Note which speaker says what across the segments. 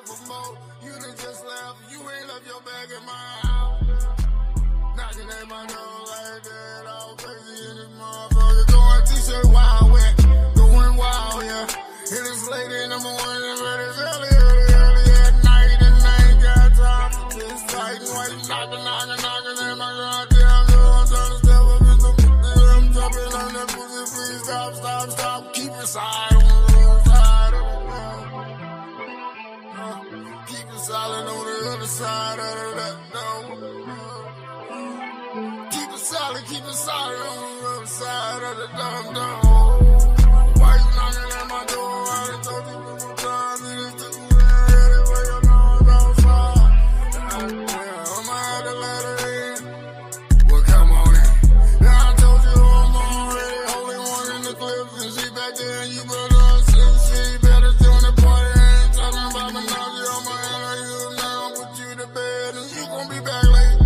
Speaker 1: back for more. You done just left, you ain't left your bag in my house. Knocking at my door like that, all crazy in this motherfucker. Going t-shirt wild wet, going wild, yeah. And it's late in the morning, but it's early at night, and I ain't got time for this fighting. Why you knocking at my goddamn door? I'm trying to step up in the I'm jumping on that pussy, please stop. Keep it side on the other side of the keep it solid on the other side of that door. Keep it solid on the other side of the dumb. Why you knocking at my door? I done told you a couple times, and it took me anyway, you know I'm outside. I'ma have to let her in. Well, come on in. Now I told you I'm already only one in the clips, and she back there, and you better unsee. She better join the party. I ain't talking about Menage on my hand. I use now, put you to bed, and you gon' be back late.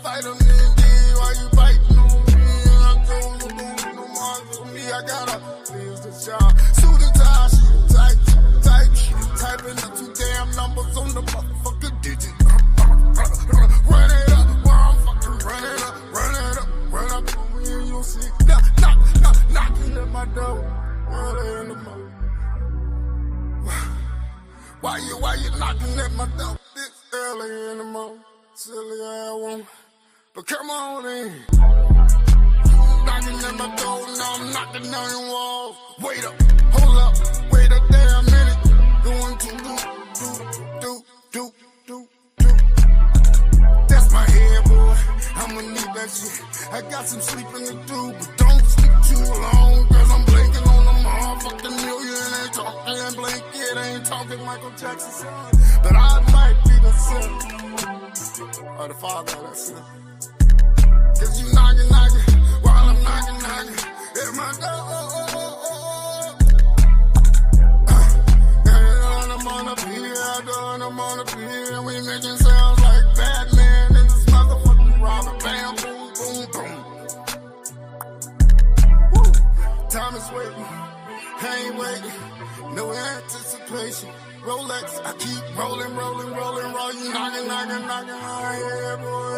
Speaker 1: Fight them in D, why you fighting on me? I told you, no more for me, I gotta leave the job. Suit and tie, she typing up 2 damn numbers on the motherfucking digit. Run it up, while I'm fucking run up on me and you'll see. Knocking at my door, early in the morning. Why you knocking at my door this early in the morning? Silly ass woman, but come on in. Knocking at my door, now I'm knocking on your walls. Wait up, hold up, wait a damn minute. Going to do. That's my head, boy. I'ma need that shit. I got some sleeping to do, but don't sleep too long, cause I'm blinking on the motherfucking million. Ain't talking blanket, ain't talking Michael Jackson son, but I might be the son. Or the father of that son. Cause you knocking while I'm knocking at my door. And I'm on the pier, and we making sounds like Batman and this motherfucking robber. Bam, boom. Woo. Time is waiting, I ain't waiting, no anticipation. Rolex, I keep rolling. You knocking, oh, yeah, boy.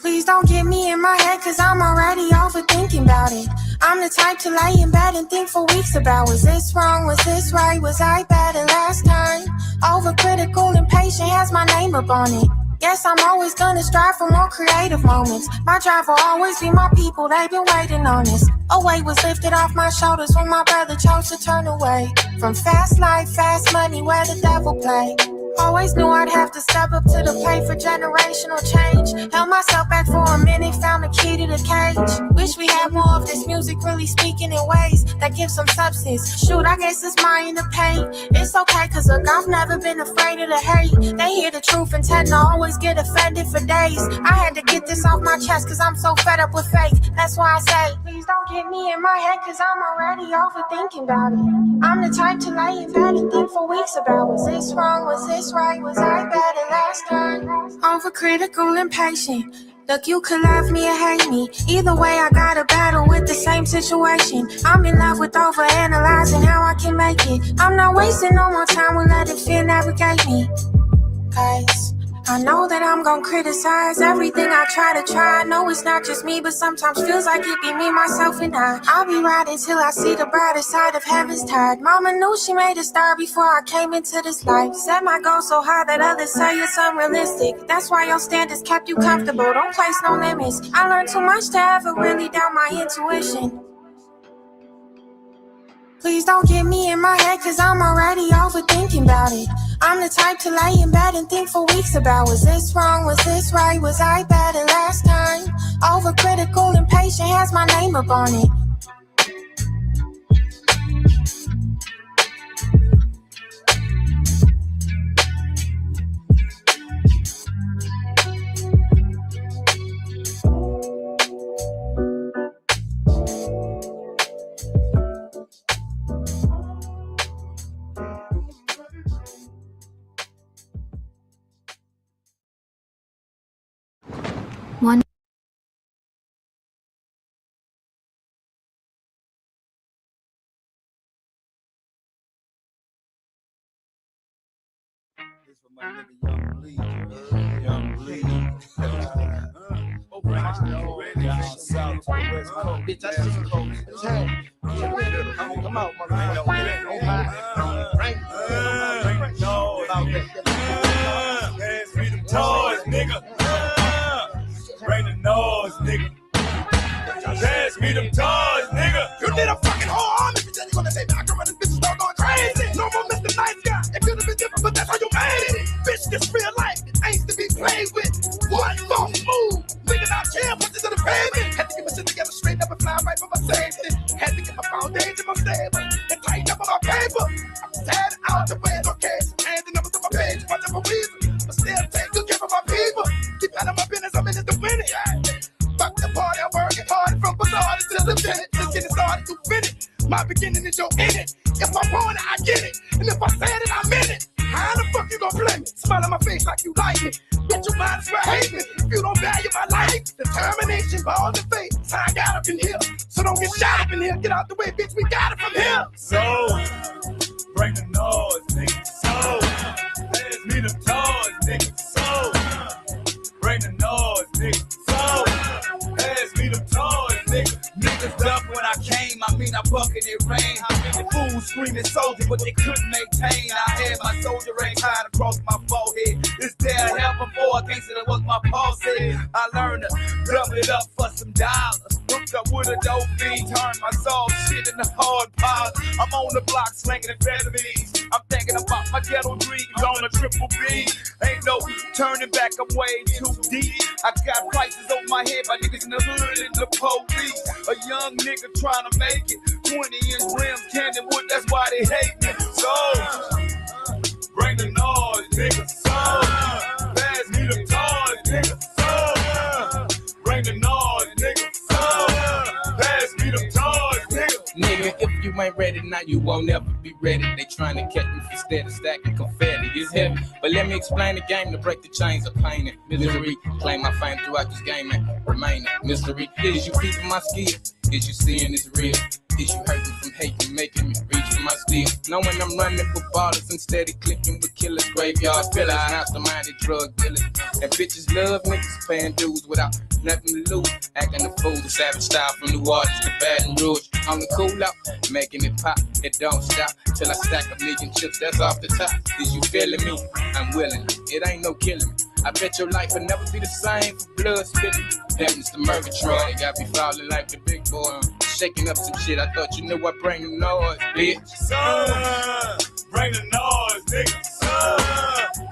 Speaker 2: Please don't get me in my head, cause I'm already overthinking about it. I'm the type to lay in bed and think for weeks about, was this wrong, was this right, was I better last time? Overcritical, impatient has my name up on it. Yes, I'm always gonna strive for more creative moments. My drive will always be my people, they've been waiting on this. A weight was lifted off my shoulders when my brother chose to turn away from fast life, fast money, where the devil play. Always knew I'd have to step up to the plate for generational change. Held myself back for a minute, found the key to the cage. Wish we had more of this music really speaking in ways that give some substance. Shoot, I guess it's mine to paint. It's okay, cause look, I've never been afraid of the hate. They hear the truth and tend to always get offended for days. I had to get this off my chest, cause I'm so fed up with fake. That's why I say, please don't get me in my head, cause I'm already overthinking about it. I'm the type to lay in bed and think for weeks about, was this wrong, was this right, was I better last time? Overcritical, impatient. Look, you could love me or hate me. Either way, I got a battle with the same situation. I'm in love with overanalyzing how I can make it. I'm not wasting no more time, we'll let it fear navigate me. Cause I know that I'm gon' criticize everything I try. I know it's not just me, but sometimes feels like it be me, myself, and I. I'll be riding till I see the brighter side of heaven's tide. Mama knew she made a star before I came into this life. Set my goals so high that others say it's unrealistic. That's why your standards kept you comfortable, don't place no limits. I learned too much to ever really doubt my intuition. Please don't get me in my head, cause I'm already overthinking about it. I'm the type to lay in bed and think for weeks about, was this wrong, was this right, was I better last time? Overcritical, impatient, has my name up on it.
Speaker 3: One.
Speaker 4: This for my nigga Young Bleed, Young Bleed. Down south to the west coast. Bitch, I see you coast. Come out, motherfucker. No, pass me them toys, nigga. Bring the noise, nigga. Pass me them toys, nigga.
Speaker 1: You need a fucking whole army to tell you gonna say, I can run this bitch, start going crazy. No more Mr. Nice Guy. It could have been different, but that's how you made it. Bitch, this real life. It ain't to be played with. One false move. Nigga, not care, punches to the pavement. Had to get my shit together straight up and fly right for my safety. Had to get my foundation more stable and tighten up on my paper. I'm sad out the way, okay. And the numbers on my page, watch out for reason. But still take good care of my people. Keep out of my business, I'm in it to win it. Fuck the party, I'm working hard from facade until the minute. Just getting started to finish. My beginning is your ending. If I want it, I get it. And if I said it, I meant it. How the fuck you gon' blame me? Smile on my face like you like me. Bitch, you might as well hate me. If you don't value my life, determination, balls and faith. So I got up in here. So don't get shot up in here. Get out the way, bitch, we got it from here.
Speaker 4: So, bring the noise, nigga. So, pass me them toys, nigga. So, bring the noise, nigga. So, pass me them toys, nigga. Niggas duck when I came, I mean I bucket it rain. How many fools screaming soldier, but they couldn't maintain. I had my soldier ring tied across my forehead. Is there help before I can't say that was my pulse head. I learned to double it up for some dollars. Hooked up with a dope fiend, turned my soul shit into hard piles. I'm on the block slinging amphetamines. I'm thinking about my ghetto dreams on a triple B. Ain't no turning back, I'm way too deep. I got prices over my head by niggas in the hood and the police. A young nigga trying to make it. 20-inch rims, candy wood, that's why they hate me. So, bring the noise, nigga. So, pass me the toys, nigga. So, bring the noise, nigga. So, pass me the toys, nigga.
Speaker 5: Nigga, if you ain't ready now, you won't ever be ready. They trying to catch me instead of stacking confetti. It's heavy, but let me explain the game to break the chains of pain and misery. Claim my fame throughout this game and remain a mystery. Is you keeping my skill? Is you seeing it's real? Is you hurting from hating, making me reach for my steel? Knowing I'm running for ballers and steady clicking with killers, graveyard filler, masterminded drug dealers. And bitches love niggas paying dues without nothing to lose. Acting a fool, the savage style from New Orleans to Baton Rouge. On the cool up, making it pop, it don't stop till I stack a million chips, that's off the top. Is you feeling me? I'm willing, it ain't no killing me. I bet your life will never be the same for blood spitting. Heaven's the Murgatroyd, they got me falling like the big boy. I'm shaking up some shit, I thought you knew I bring the noise, bitch.
Speaker 4: So, bring the noise, nigga. So,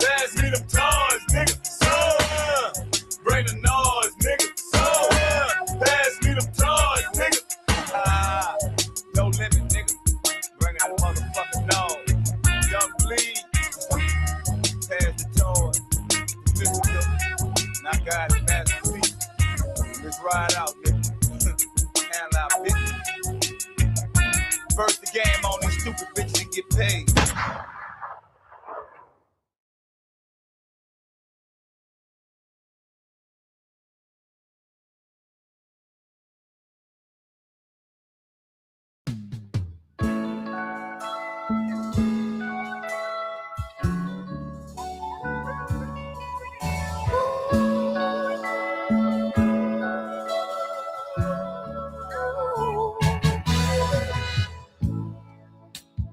Speaker 4: pass me them toys, nigga. So, bring the noise, nigga. So, pass me them toys, nigga. No limit, nigga. Bring that motherfucking noise. Young Bleed. Pass the toys. Now God is Master C. Let's ride out, nigga. Handle out, bitch. First the game on these stupid bitches and get paid.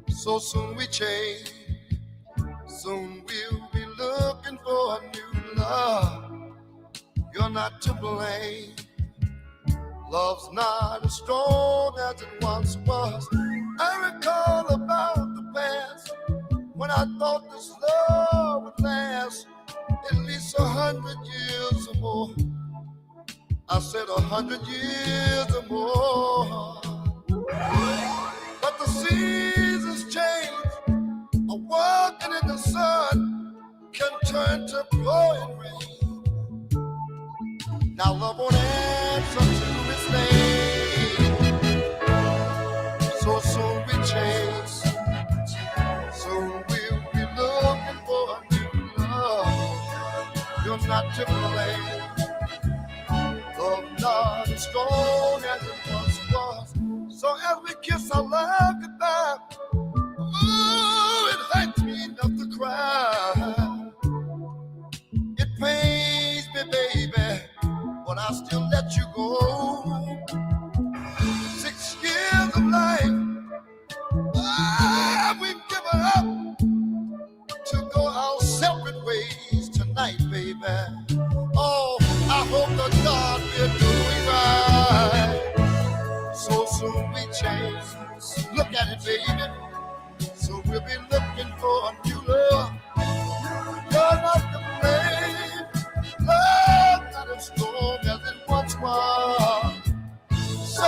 Speaker 1: So soon we change, soon we'll be looking for a new love. You're not to blame. Love's not as strong as it once was. I recall I thought this love would last at least 100 years or more. I said 100 years or more. But the seasons change. A walking in the sun can turn to blowing rain. Now love won't answer to its name. So soon we change. Soon we'll be looking for a new love. You're not to blame. Love not as strong as it once was. So as we kiss our love goodbye, ooh, it hurts me enough to cry. It pains me, baby, but I still let you go. 6 years of life, we've given up to go our separate ways tonight, baby. Oh, I hope that God will do it right. So soon we change. Look at it, baby. So we'll be looking for a new love. You're not to blame. Love not as strong as it once was. So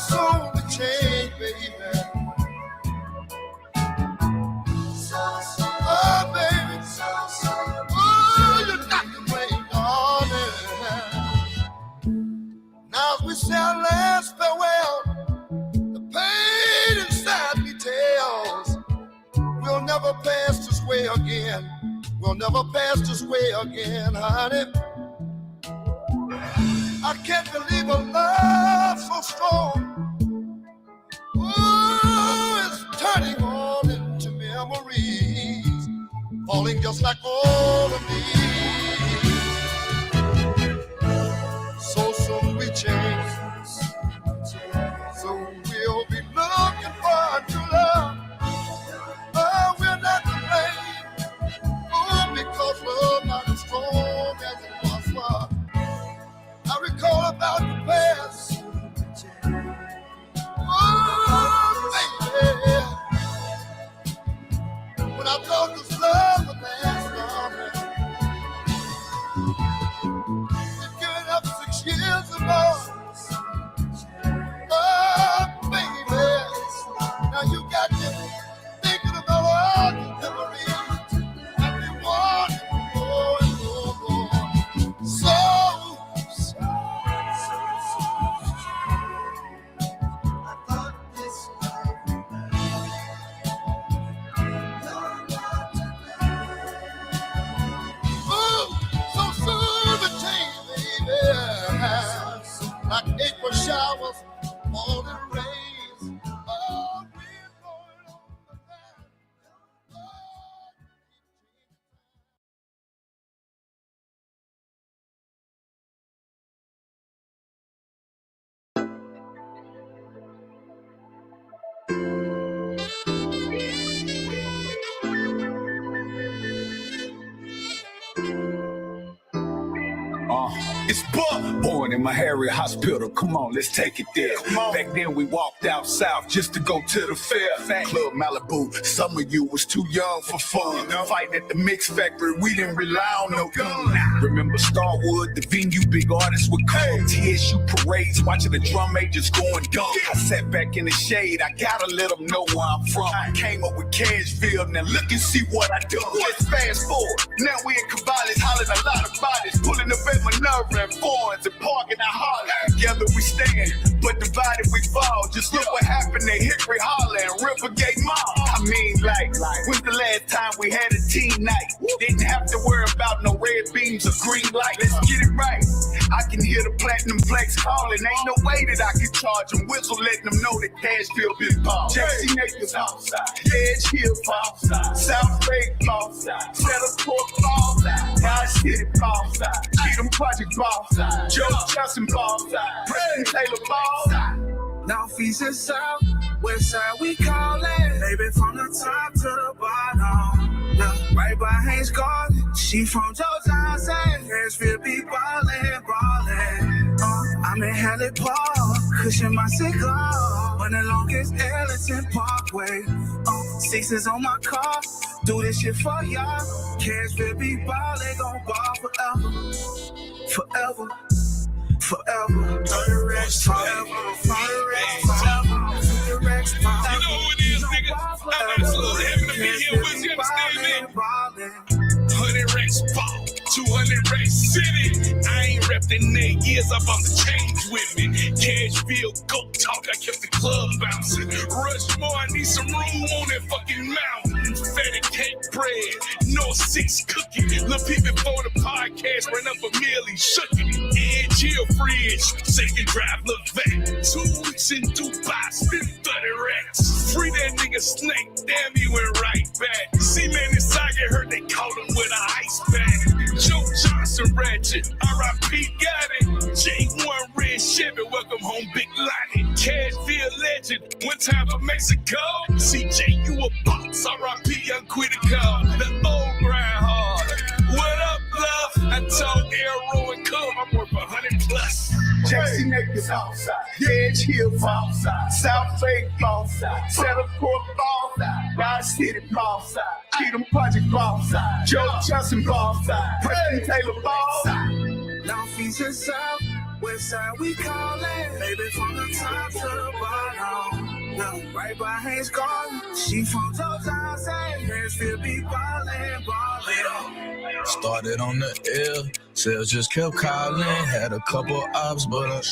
Speaker 1: soon we change, baby. Oh, baby. Oh, you're not to blame, darling. Now as we say our last farewell, the pain inside me tells we'll never pass this way again. We'll never pass this way again, honey. I can't believe a love so strong. Ooh, it's turning all into memories, falling just like all of me. So soon we change. Soon we'll be looking for a new love. Oh, we're not to blame. Oh, because love not as strong as it once was. I recall about the past. Oh, baby. When I thought this love would last longer. We've given up 6 years ago. Oh, baby. Now you got me thinking about all the memories. And we want it more and more. So I thought this love would last. Ooh, so soon the change, baby. Like April showers, falling rains. Oh, we're going on the back.
Speaker 4: It's Buck, born in my Harriet Hospital. Come on, let's take it there. Back then we walked out south just to go to the fair. Club Malibu, some of you was too young for fun. Fighting at the mix factory, we didn't rely on no gun. Remember Starwood, the venue, big artists would come. TSU parades, watching the drum majors going dumb. I sat back in the shade, I gotta let them know where I'm from. I came up with Cashville, now look and see what I done. Let's fast forward, now we in Cavallis, hollering a lot of bodies, pulling up at Minerva and Foreigns and parking our holler. Together we stand, but divided we fall. Just look what happened at Hickory Holler and Rivergate Mall. I mean, like, when's the last time we had a team night? Didn't have to worry about no red beams or green light. Let's get it right. I can hear the Platinum Flex calling. Ain't no way that I can charge them. Whistle letting them know that Cashville big ball. JC Nathan's outside. Edge Hill outside. South Lake outside. Settle Court outside. Dodge City outside. Cheatham Project outside. Joe Johnson outside. Preston Taylor outside.
Speaker 3: Northeast and South, West Side we call it. Baby from the top to the bottom. Yeah, right by Haynes Garden. She from Joe's house and Cashville be ballin'. I'm in Hallie Park. cushion my cigar. Running longest Ellington Parkway. Sixes on my car. Do this shit for y'all. Cashville be ballin', gon' ball forever. Forever. Forever. 30 racks forever. 40 racks forever. 50 racks forever.
Speaker 1: You know who it is, nigga. I'm absolutely happy to be here with you. Understand me? 100 racks ball, 200 racks city. I ain't repped in 8 years. I bought the change with me. Cashville, go talk. I kept the club bouncing. Rushmore, I need some room on that fucking mountain. Fatty cake bread, North 6 cookie. Lil' Peep before the podcast ran up a meal, he shook it. Edge Hill fridge, second drive, look back. 2 weeks in Dubai, spent 30 racks. Free that nigga Snake, damn he went right back. C-Man and Saga heard they caught him with an ice bag. Joe Johnson ratchet, R.I.P. got it. J1 Red Chevy, welcome home Big Lonnie. Cashville legend, one time for Mexico. CJ, you a box, R.I.P. Young Quitico. The old grind hard. What up, love? I told Arrow and Cub I'm worth 100 plus.
Speaker 3: Jackson Naked outside, Edge Hill outside, South Bay outside, Settle Court outside, God City outside, Keaton Project outside, Joe Johnson outside, Preston Taylor outside. Now feature South, West Side we call it, baby from the top to the bottom. Now, right by Hayes Garden, she from Georgia, say, Nashville be ballin', ballin'.
Speaker 6: Started on the L, sales just kept calling. Had a couple ops, but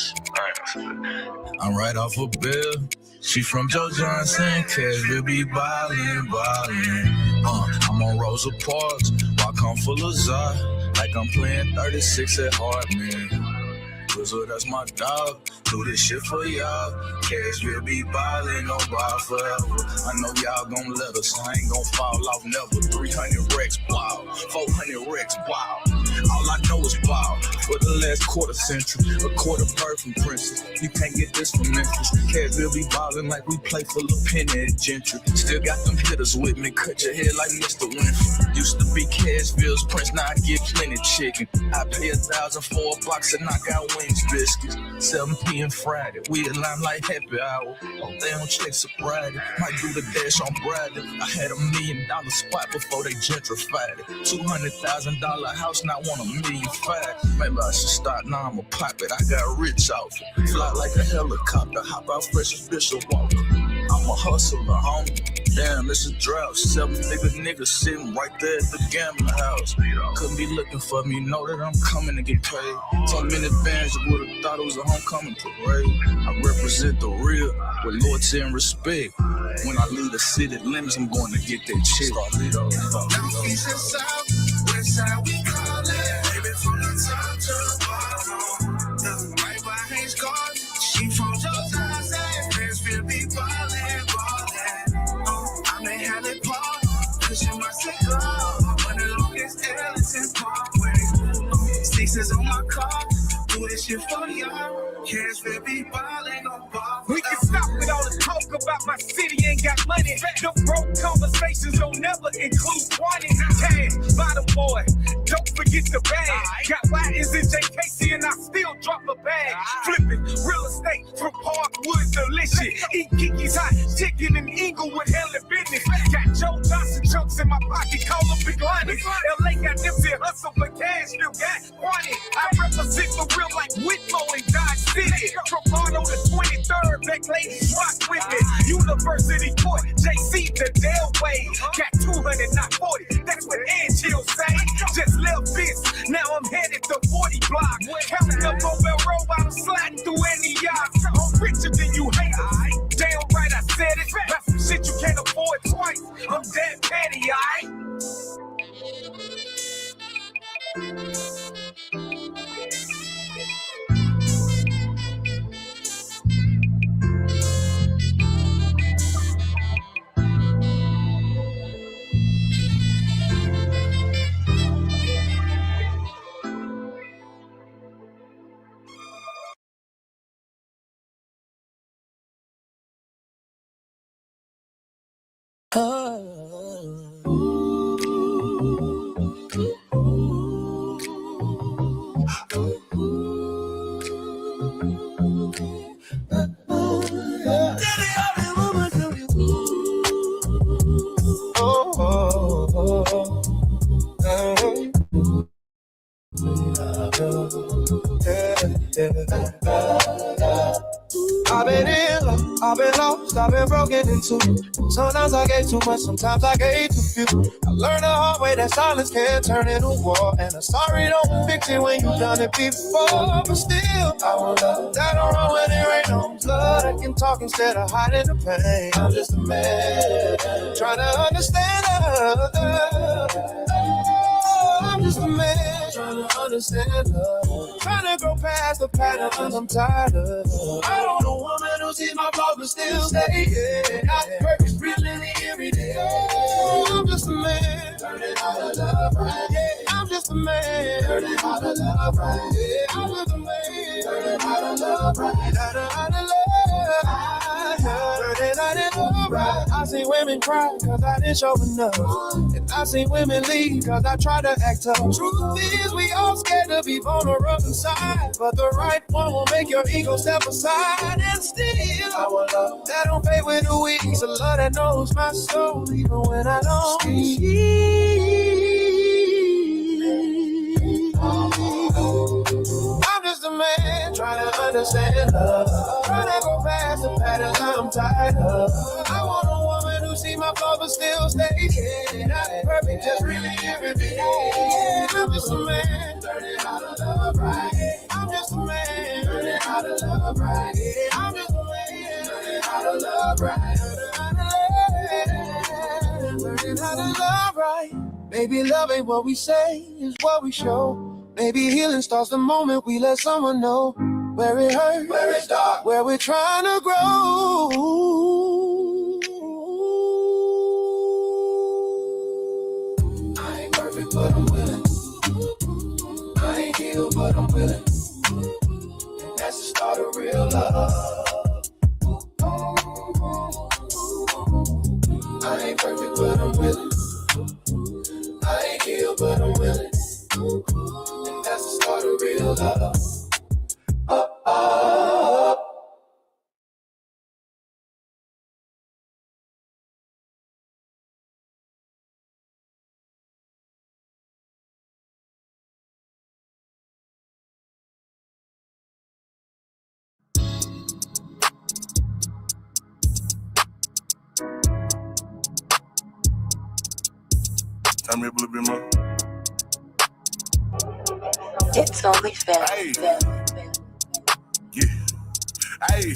Speaker 6: I'm right off a bill. She from Joe Johnson, Cashville be ballin', ballin'. I'm on Rosa Parks, walk on full of Zod, like I'm playing 36 at Hardman. So that's my dog, do this shit for y'all. Cashville be ballin', gon' ball forever. I know y'all gon' let us, I ain't gon' fall off never. 300 racks, wow, 400 racks, wow. All I know is wow. For the last quarter century, a quarter bird from Princess. You can't get this from Memphis. Cashville be ballin' like we play for Lil Penny and Gentry. Still got them hitters with me, cut your head like Mr. Winfrey. Used to be Cashville's Prince, now I get plenty chicken. I pay 1,000 for a box and knock out wings biscuits. 7 p.m. Friday, we align like happy hour. Oh, they don't check sobriety. Might do the dash on Bradley. I had $1 million spot before they gentrified it. $200,000 house, now want $1.5 million. Maybe I should start, now I'ma pop it. I got rich off it. Fly like a helicopter, hop out fresh as Bishop Walker. I'm a hustler, homie. Damn, it's a drought. 7-figure niggas sitting right there at the gambling house. Couldn't be looking for me, know that I'm coming to get paid. So many bands that would've thought it was a homecoming parade. I represent the real with loyalty and respect. When I leave the city limits, I'm going to get that chick.
Speaker 3: Now east and south, west side we call it. Baby from the top to the bottom. Right by Hayes Garden, she from Georgia, say, Nashville be ballin', ballin'. I'm in Halle Park, pushing my cigar. Running longest Ellington Parkway. Sixes on my car, do this shit for y'all. Cashville be ballin', gon' ball.
Speaker 7: We can stop with all the talk about my city ain't got money. The broke conversations don't never include quantity. Cash, bottom boy, don't forget the bag. Got Latins in JKC and I still drop a bag. Flipping real estate from Parkwood to Delicious. Eat Kiki's hot chicken and Inglewood, hella business. Got Joe Johnson chunks in my pocket, call them Big Lonnie. LA got them to hustle, but cash still got quantity. I represent the real like Whitmo and Dodge City. From Barno to 23rd, back ladies rock with me. University Court, JC to Delway. Got 200, not 40. That's what Edge Hill say. Just left this, now I'm headed to 40 block. Counting up on Bell Road while I'm sliding through any yard. I'm richer than you hate. Damn right, I said it. Got some shit you can't afford twice. I'm that petty,
Speaker 8: bruised, I've been broken into. Sometimes I gave too much, sometimes I gave too few. I learned the hard way that silence can turn into war. And a sorry don't fix it when you've done it before. But still, I want love that don't run when there ain't no blood. I can talk instead of hiding the pain. I'm just a man trying to understand love. I'm just a man trying to understand love. Trying to grow past the patterns I'm tired of. I don't know woman who sees my flaws but still stay. Yeah. Not perfect, really every day. I'm just a man learning how to love right. Yeah. I'm just a man learning how to love right. Yeah. I'm just a man learning how to love right. Learning how to love. Learning how to love right. I see women cry cause I didn't show enough. And I see women leave cause I try to act tough. Truth is we all scared to be vulnerable inside. But the right one will make your ego step aside. And still, our love that don't fade with the weak. It's a love that knows my soul even when I don't see. I'm just a man trying to understand love. Trying to go past the patterns I'm tired of. I want a woman who see my flaws but still stay. Yeah, not perfect, just really every day. I'm just a man learning how to love right. I'm just a man learning how to love right. I'm just a man learning how to love right. Learning how to love right. Maybe love ain't what we say, it's what we show. Maybe healing starts the moment we let someone know where it hurts, where it's dark, where we're trying to grow. I ain't perfect, but I'm willing. I ain't healed, but I'm willing. And that's the start of real love. I ain't perfect, but I'm willing. I ain't healed, but I'm willing. And that's the start of real love.
Speaker 3: Turn me up a little bit more.
Speaker 9: It's only fair.
Speaker 3: Hey. Yeah. Hey.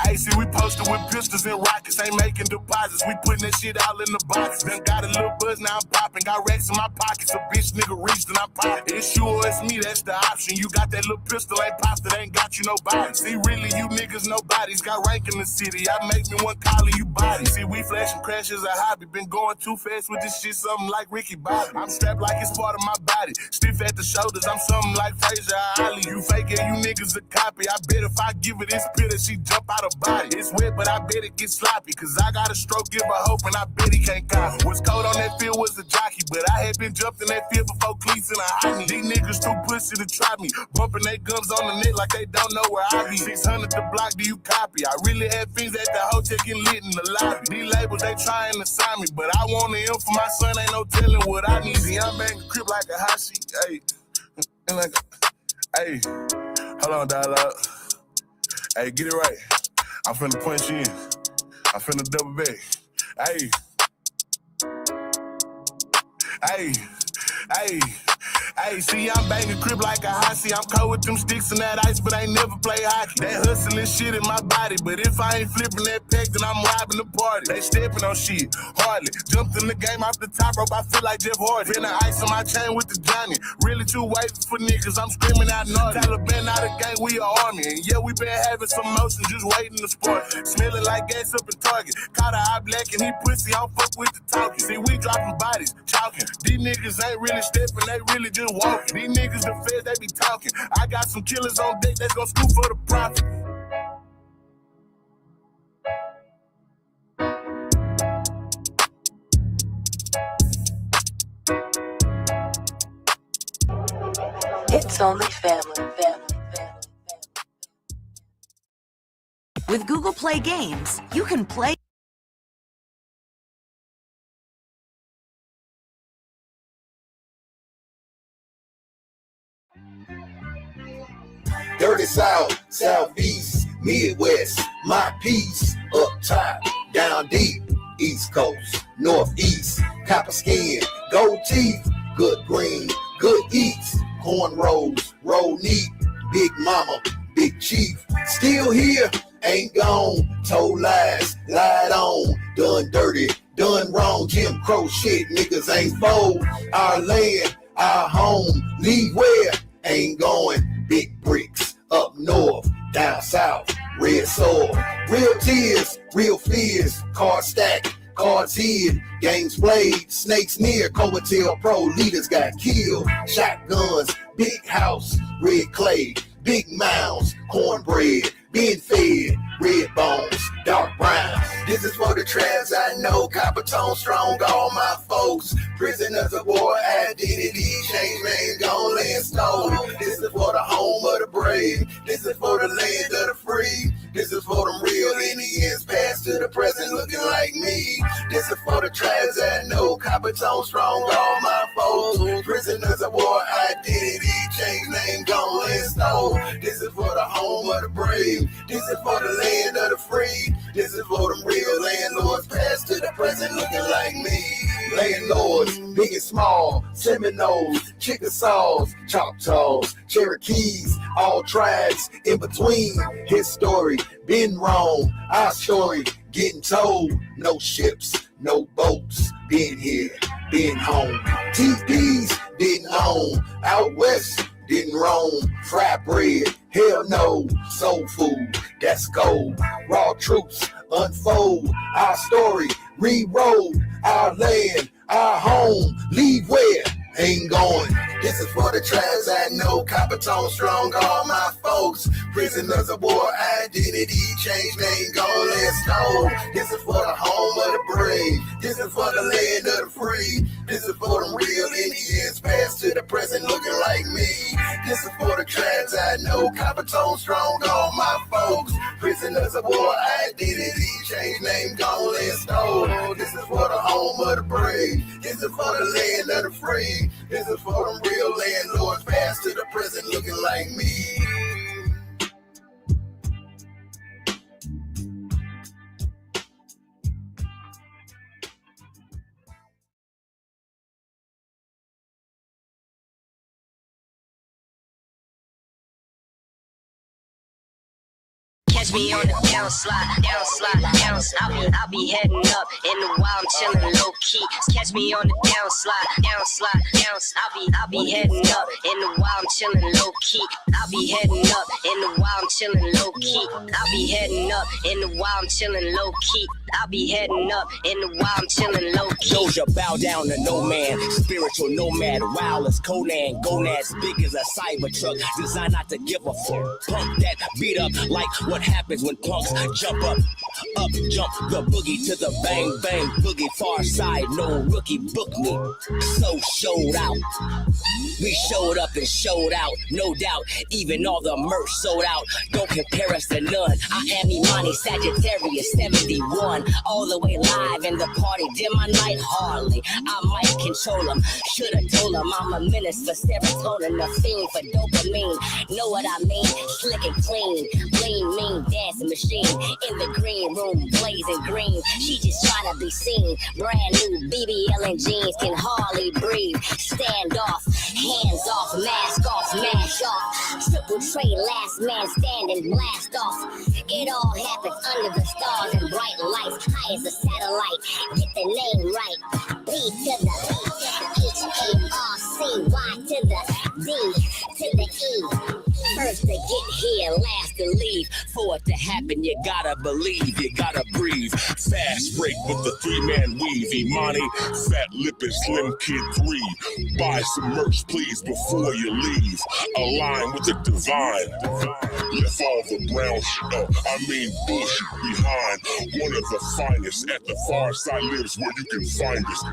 Speaker 3: Hey, see, we posted with pistols and rockets, ain't making deposits. We putting that shit all in the box. Done got a little buzz, now I'm popping. Got racks in my pockets, a bitch nigga reached and I popped. It's you or it's me, that's the option. You got that little pistol, ain't popped it, ain't got you nobody. See, really, you niggas nobodies. Got rank in the city, I make me one collar, you body. See, we flashing crashes a hobby. Been going too fast with this shit, something like Ricky Bobby. I'm strapped like it's part of my body. Stiff at the shoulders, I'm something like Frazier Ali. You fake it, you niggas a copy. I bet if I give her this pill that she jump out of body. It's wet, but I bet it gets sloppy. Cause I got a stroke, give her hope, and I bet he can't copy. What's cold on that field was a jockey, but I had been jumped in that field before cleats and a hot knee. These niggas too pussy to try me. Bumping their gums on the net like they don't know where I be. 600 the block, do you copy? I really had things at the hotel getting lit in the lobby. These labels, they trying to sign me, but I want an M for my son, ain't no telling what I need. See, I'm back crib like a hot sheet, ayy. And like, ayy, hold on, dialogue. Hey, get it right. I'm finna punch in. I'm finna double back. Hey. Hey. Hey. Hey, see, I'm banging crib like a hossy. I'm cold with them sticks and that ice, but I ain't never play hockey. That hustling shit in my body, but if I ain't flipping that pack, then I'm robbing the party. They stepping on shit, hardly. Jumped in the game off the top rope, I feel like Jeff Hardy. Finna ice on my chain with the Johnny. Really too wavy for niggas, I'm screaming out naughty. Taliban out of gang, we a army. And yeah, we been having some motion, just waiting to spark. Smelling like gas up in Target. Caught a eye black and he pussy, I don't fuck with the talking. See, we dropping bodies, chalking. These niggas ain't really stepping, they really just walking. These niggas the feds, they be talking. I got some killers on deck that's gon' scoop for the profit.
Speaker 9: It's only family.
Speaker 10: With Google Play Games, you can play.
Speaker 11: Dirty South, Southeast,
Speaker 3: Midwest, my piece, up top, down deep, East Coast, Northeast, copper skin, gold teeth, good green, good eats, cornrows, roll neat, big mama, big chief, still here, ain't gone, told lies, lied on, done dirty, done wrong, Jim Crow shit, niggas ain't fold, our land, our home, leave where, ain't going, big bricks, up north, down south, red soil, real tears, real fears, cards stacked, cards hid, games played, snakes near, Coattail Pro, leaders got killed, shotguns, big house, red clay, big mounds, cornbread, being fed, red bones, dark brown. This is for the trans I know, copper tone strong, all my folks. Prisoners of war, identity, change name, gon' lay in snow. This is for the home of the brave. This is for the land of the free. This is for them real Indians, past to the present, looking like me. This is for the trans I know, copper tone strong, all my folks. Prisoners of war, identity, change name, gon' lay in snow. This is for the home of the brave. This is for the land of the free. This is for them real landlords, past to the present, looking like me. Landlords, big and small, Seminoles, Chickasaws, Choctaws, Cherokees, all tribes in between. His story been wrong, our story getting told. No ships, no boats, been here, been home. TPs didn't own, out west didn't roam. Fried bread, hell no, soul food, that's gold. Raw truths unfold, our story rewrote, our land, our home, leave where, ain't going. This is for the tribes I know, copper tone strong, all my folks. Prisoners of war, identity, change name, gon' let's go. This is for the home of the brave. This is for the land of the free. This is for them real Indians, past to the present, looking like me. This is for the tribes I know, copper tone strong, all my folks. Prisoners of war, identity, change name, gon' let's go. This is for the home of the brave. This is for the land of the free. This is for them real landlords, past to the present, looking like me.
Speaker 11: Catch me on the downslide, I'll be heading up. In the wild, I'm chilling low key. Catch me on the downslide, I'll be heading up. In the wild, I'm chilling low key. I'll be heading up. In the wild, I'm chilling low key. I'll be heading up. In the wild, I'm chilling low key. I'll be heading up. In the wild, I'm chilling low key.
Speaker 12: Doja bow down to no man, spiritual nomad, wild as Conan, gonads big as a cyber truck, designed not to give a fuck. Punk that beat up like what happens when punks jump up, jump the boogie to the bang bang boogie. Far side, no rookie, book me. So showed out. We showed up and showed out, no doubt. Even all the merch sold out. Don't compare us to none. I am Imani Sagittarius 71, all the way live in the party. Dim my night hardly. I might control them. Shoulda told them I'm a menace for serotonin, a fiend for dopamine. Know what I mean? Slick and clean, lean, mean, dancing machine. In the green room, blazing green. She just trying to be seen. Brand new BBL and jeans, can hardly breathe. Stand off, hands off, mask off, mash off. Triple tray, last man standing, blast off. It all happens under the stars and bright lights. High as a satellite, get the name right. B to the H-A-R-C-Y to the D to the E. First to get here, last to leave. For it to happen, you gotta believe, you gotta breathe.
Speaker 13: Fast break with the three-man weave. Imani, Fat Lip and Slim Kid 3. Buy some merch, please, before you leave. Align with the divine. Left all the brown bullshit behind. One of the finest at the far side lives where you can find us.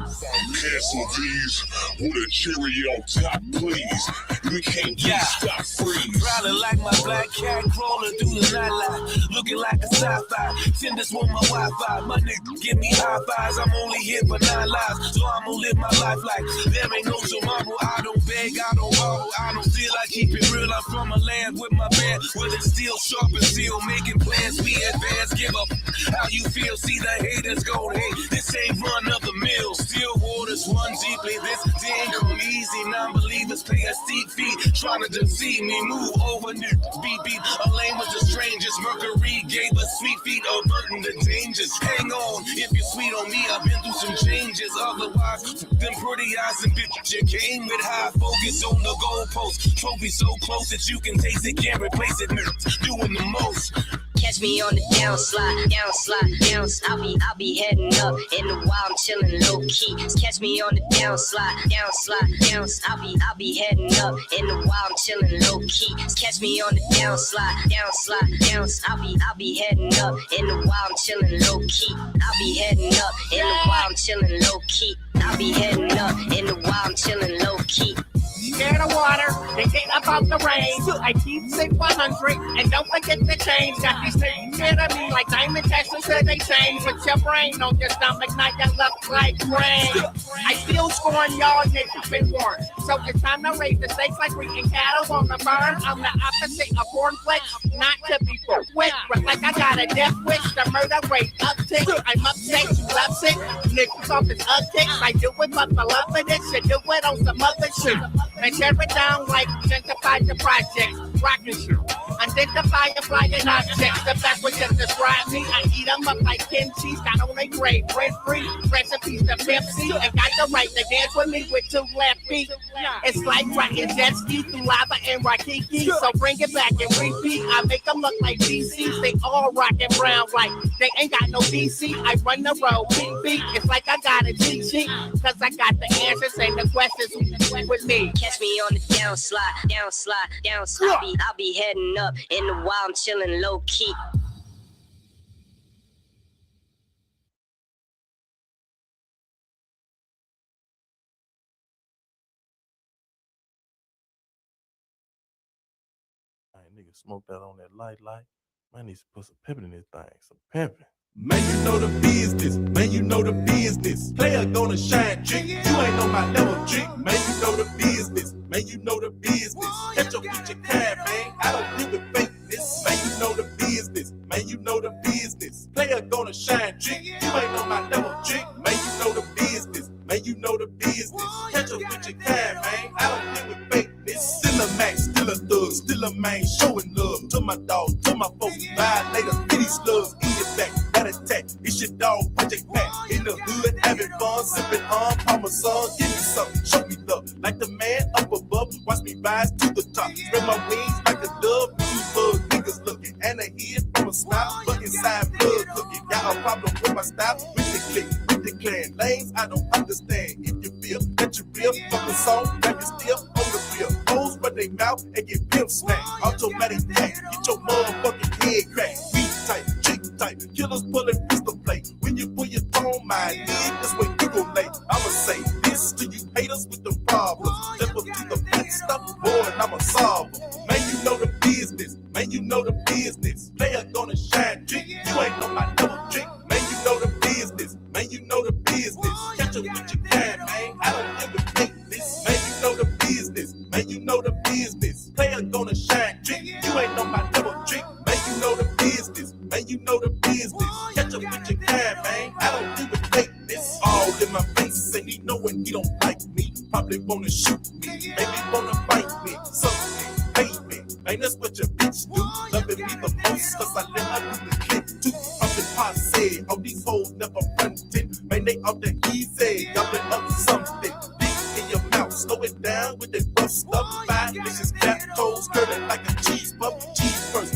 Speaker 13: Cancel these with a cherry on top, please. We can't get stop freeze.
Speaker 7: Riding like my black cat crawling through the night
Speaker 14: lie. Looking like a sci-fi. Tenders want my Wi-Fi. My nigga give me high fives. I'm only here for 9 lives, so I'm gonna live my life like there ain't no tomorrow. I don't beg, I don't borrow, I don't feel I keep it real. I'm from a land with my band, where it's still sharp and still making plans. We advance, give up how you feel. See the haters go, hey, this ain't run of the mill. Still waters run deeply. This didn't come easy. Non-believers pay a steep fee, trying to deceive me. Move over, new beat. A lane with the strangers. Mercury gave us sweet feet, averting the dangers. Hang on, if you're sweet on me, I've been through some changes. Otherwise, them pretty eyes and bitch, you came with high focus on the goalpost. Trophy so close that you can taste it, can't replace it. Doing the most.
Speaker 11: Catch me on the downslide. I'll be heading up in the wild, I'm chilling low key. Catch me on the downslide. I'll be heading up in the wild, I'm chilling low key. Catch me on the downslide. I'll be heading up in the wild, I'm chilling low key. I'll be heading up in the wild, I'm chilling low key. I'll be heading up in the wild, I'm chilling low key.
Speaker 15: Scared of water, thinking about the rain. I keep sick 100 and don't forget the change. Got these things scared of me like diamond tests until they change. Put your brain on your stomach, now you look like rain. I still scorn y'all niggas, been warned. So it's time to raise the stakes like breeding cattle on the farm. I'm the opposite of cornflakes, not to be quick, but like I got a death wish. The murder rate uptick. I'm upset, you lovesick. Niggas off his upticks. I do it but for love of this. You do it on some other shit. And tear it down like gentrify the projects. Rockin' shoe. Identify and flying objects. The best way to describe me. I eat them up like kimchi. Got on a grade, bread free. Recipes to Pepsi. And got the right to dance with me with 2 left feet. It's like riding jet ski through lava and Waikiki. So bring it back and repeat. I make them look like DCs. They all rockin' brown like they ain't got no DC. I run the road, beat. It's like I got a cheat sheet. Cause I got the answers and the questions with me.
Speaker 11: Catch me on the downslide. I'll be heading up in the wild, I'm chilling low key.
Speaker 16: Nigga smoke that on that light. Man needs to put some pimping in this thing. Some pimping.
Speaker 17: Man, you know the business. Man, you know the business. Player gonna shine, chick. You ain't on my level, chick. Man, you know the business. Man, you know the business. Catch your bitch cab, man. I don't deal with fakeness. Man, you know the business. Man, you know the business. Player gonna shine, chick. You ain't on my level, chick. Man, you know the business. Man, you know the business. Catch your bitch cab, man. I don't deal with fakeness. Still a Mac, still a thug, still a man. Showing love to my dog, to my folks. Violator, kitty slugs, eat it back. Attack. It's your dog, Project Pat. In the hood, having fun, sipping on Parmesan. Give me something, show me love. Like the man up above, watch me rise to the top. Spread my wings like a dove. Blue bug niggas looking, and a head from a snot. But inside blood cooking. Got a problem with my style. With the click, with the clan. Lanes, I don't understand. If you feel that you real, fuck the song, that you still on the field. Hoes run they mouth and get pimp smacked. Automatic tag, get your motherfucking head cracked. Weed tight. Killers pulling pistol play. When you pull your tone, my nigga, this way you gon' lay. I'ma say this to you haters with the problems. Never do the bad stuff, boy, and I'ma solve them. Man, you know the business. Man, you know the business. Player gonna shine, chick. You ain't on my double trick. Man, you know the business. Man, you know the business. Catch up with your can, man. I don't give a fake this. Man, you know the business. Man, you know the business. Player gonna shine, chick. You ain't on my double trick. Man, you know the business. Man, you know the business. Catch up with your cab, man. I don't do the fakeness. All in my face, and he knowing he don't like me. Probably wanna shoot me, maybe wanna fight me. Something, baby. Man, that's what your bitch do. Loving me the most, cause I let her do the clip too. Up in posse, all these hoes never frontin'. Man, they out there easy, yumping up something. Big in your mouth, slow it down with that rough stuff. 5 vicious cap toes, curling like a cheese puff. Cheese first.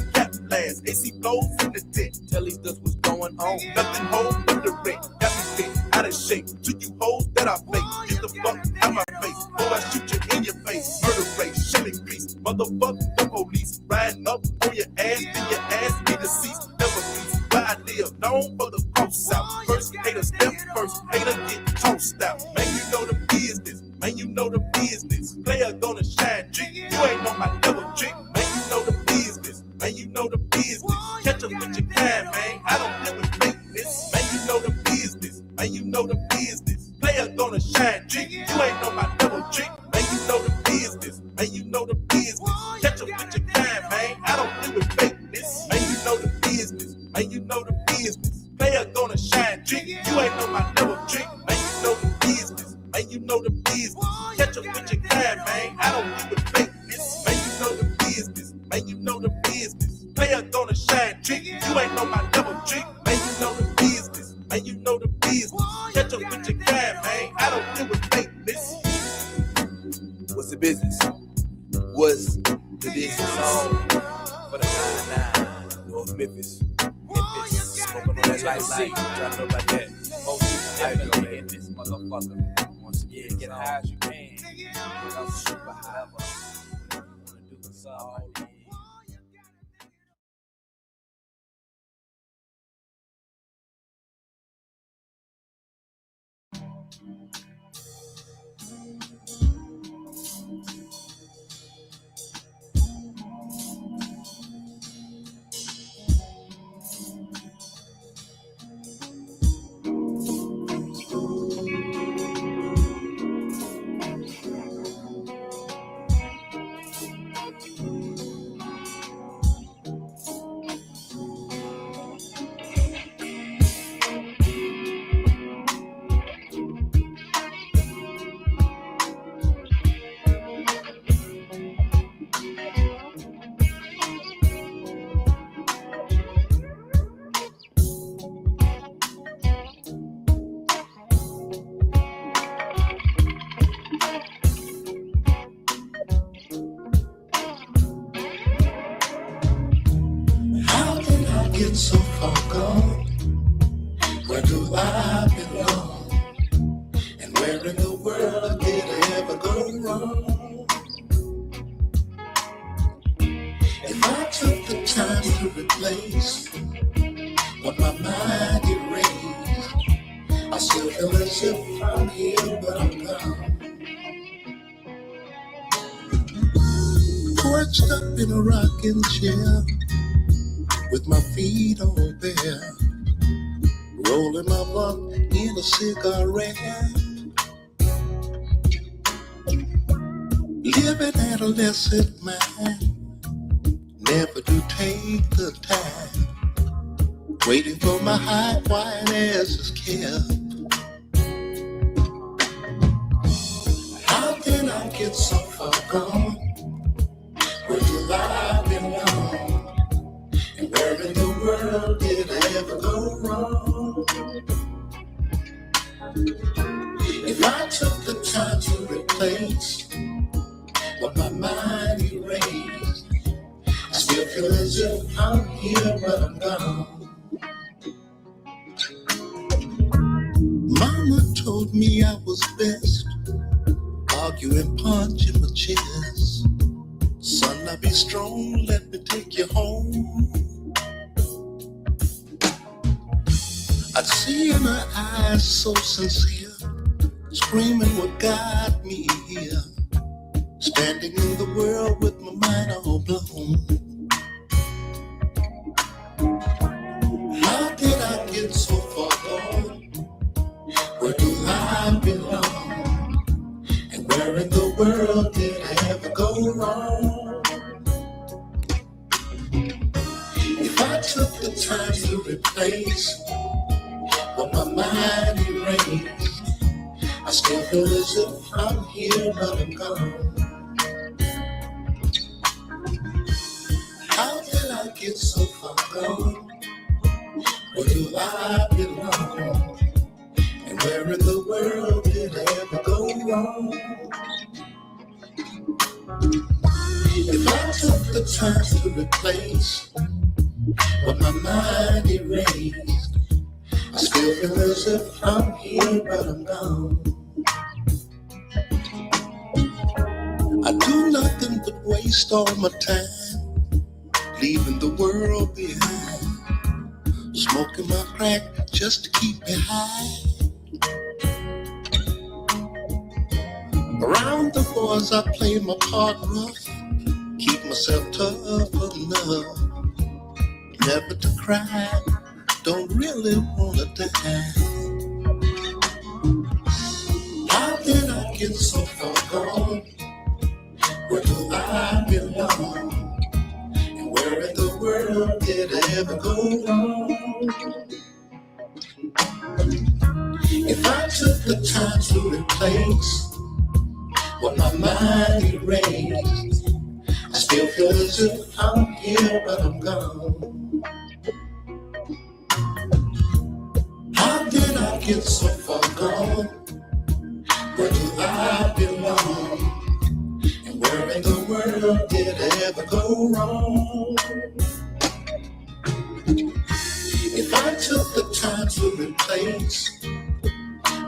Speaker 17: AC blows in the tent. Tell these us what's going on. Nothing home but the rent. Got me bent out of shape. To you hoes that I face. Get the fuck out my face. Or I shoot you in your face. Murder rate, shelling piece. Motherfuck the police. Riding up on your ass. Then your ass be deceased. Never peace. Where I live, known for the cross out. First hater step first. Hater get tossed out. Man, you know the business. Man, you know the business. Player gonna shine, chick. You ain't on my level, chick. Man, you know the business. Man, you know the business. Catch up with your cab, man. I don't live with fakeness. Man, you know the business. Man, you know the business. Player gonna shine, G. You ain't know my double G. Man, you know the business. Man, you know the business. Catch up with your cab, man. I don't live with fakeness. Man, you know the business. Man, you know the business. Player gonna shine, G. You ain't know my double G. Man, you know the business. Man, you know the business. Catch up with your cab, man. I don't live with fakeness. Man, you know the business. Man, you know the business. Player gonna shine, G. You ain't know my double G. Man, you know the business. Man, you know the business. Catch up with your cab, man. I don't live with fakeness.
Speaker 18: What's the business? What's the business? For the 9-9, North Memphis. Smoking on that light, trying to know about that. Most definitely in this motherfucker. Once again, get high as you can. I'm super high. Wanna do this all day.
Speaker 8: So far gone, where do I belong? And where in the world did I ever go wrong? If I took the time to replace what my mind erased, I still feel as if I'm here, but I'm gone. Perched up in a rocking chair, with my feet on bare, rolling my blunt in a cigarette, living adolescent mind, never do take the time, waiting for my high wine ass is kept. How can I get so far gone? Where do I belong? Where in the world did I ever go wrong? If I took the time to replace what my mind erased, I still feel as if I'm here but I'm gone. Mama told me I was best, arguing, punching my chest. Son, I be strong, let me take you home. I'd see in her eyes so sincere, screaming what got me here, standing in the world with my mind all blown. How did I get so far gone? Where do I belong? And where in the world did I ever go wrong? If I took the time to replace what my mind erased, I still feel as if I'm here but I'm gone. How did I get so far gone? Where do I belong? And where in the world did I ever go wrong? If I took the time to replace what my mind erased, I still feel as if I'm here, but I'm gone. I do nothing but waste all my time, leaving the world behind, smoking my crack just to keep me high. Around the boys I play my part rough, keep myself tough enough. never to cry. Don't really wanna die. How did I get so far gone? Where do I belong? And where in the world did I ever go wrong? If I took the time to replace what my mind erased, I still feel as if I'm here but I'm gone. How did I get so far gone? Where do I belong? And where in the world did I ever go wrong? If I took the time to replace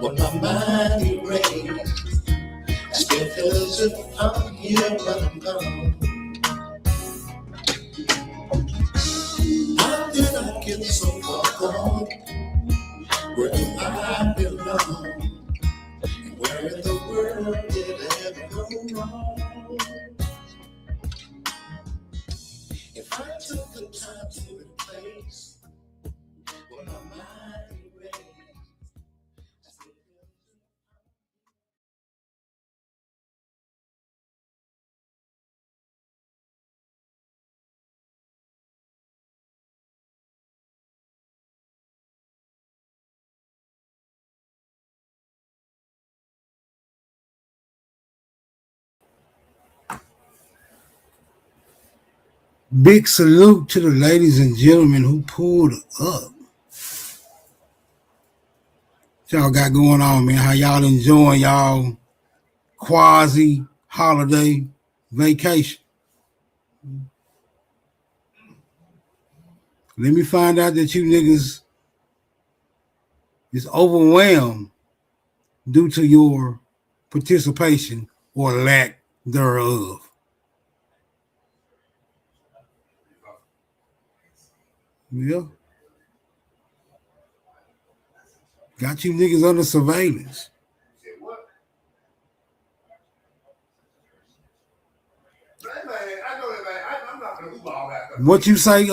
Speaker 8: what my mind erased, I still feel as if I'm here but I'm gone. How did I get so far gone? Where do I belong? And where in the world did I ever go wrong? If I took the time to replace what my mind erased, I still feel
Speaker 19: Big salute to the ladies and gentlemen who pulled up. What y'all got going on, man? How y'all enjoying y'all quasi holiday vacation? Let me find out that you niggas is overwhelmed due to your participation or lack thereof. Yeah. Got you niggas under surveillance. What you say,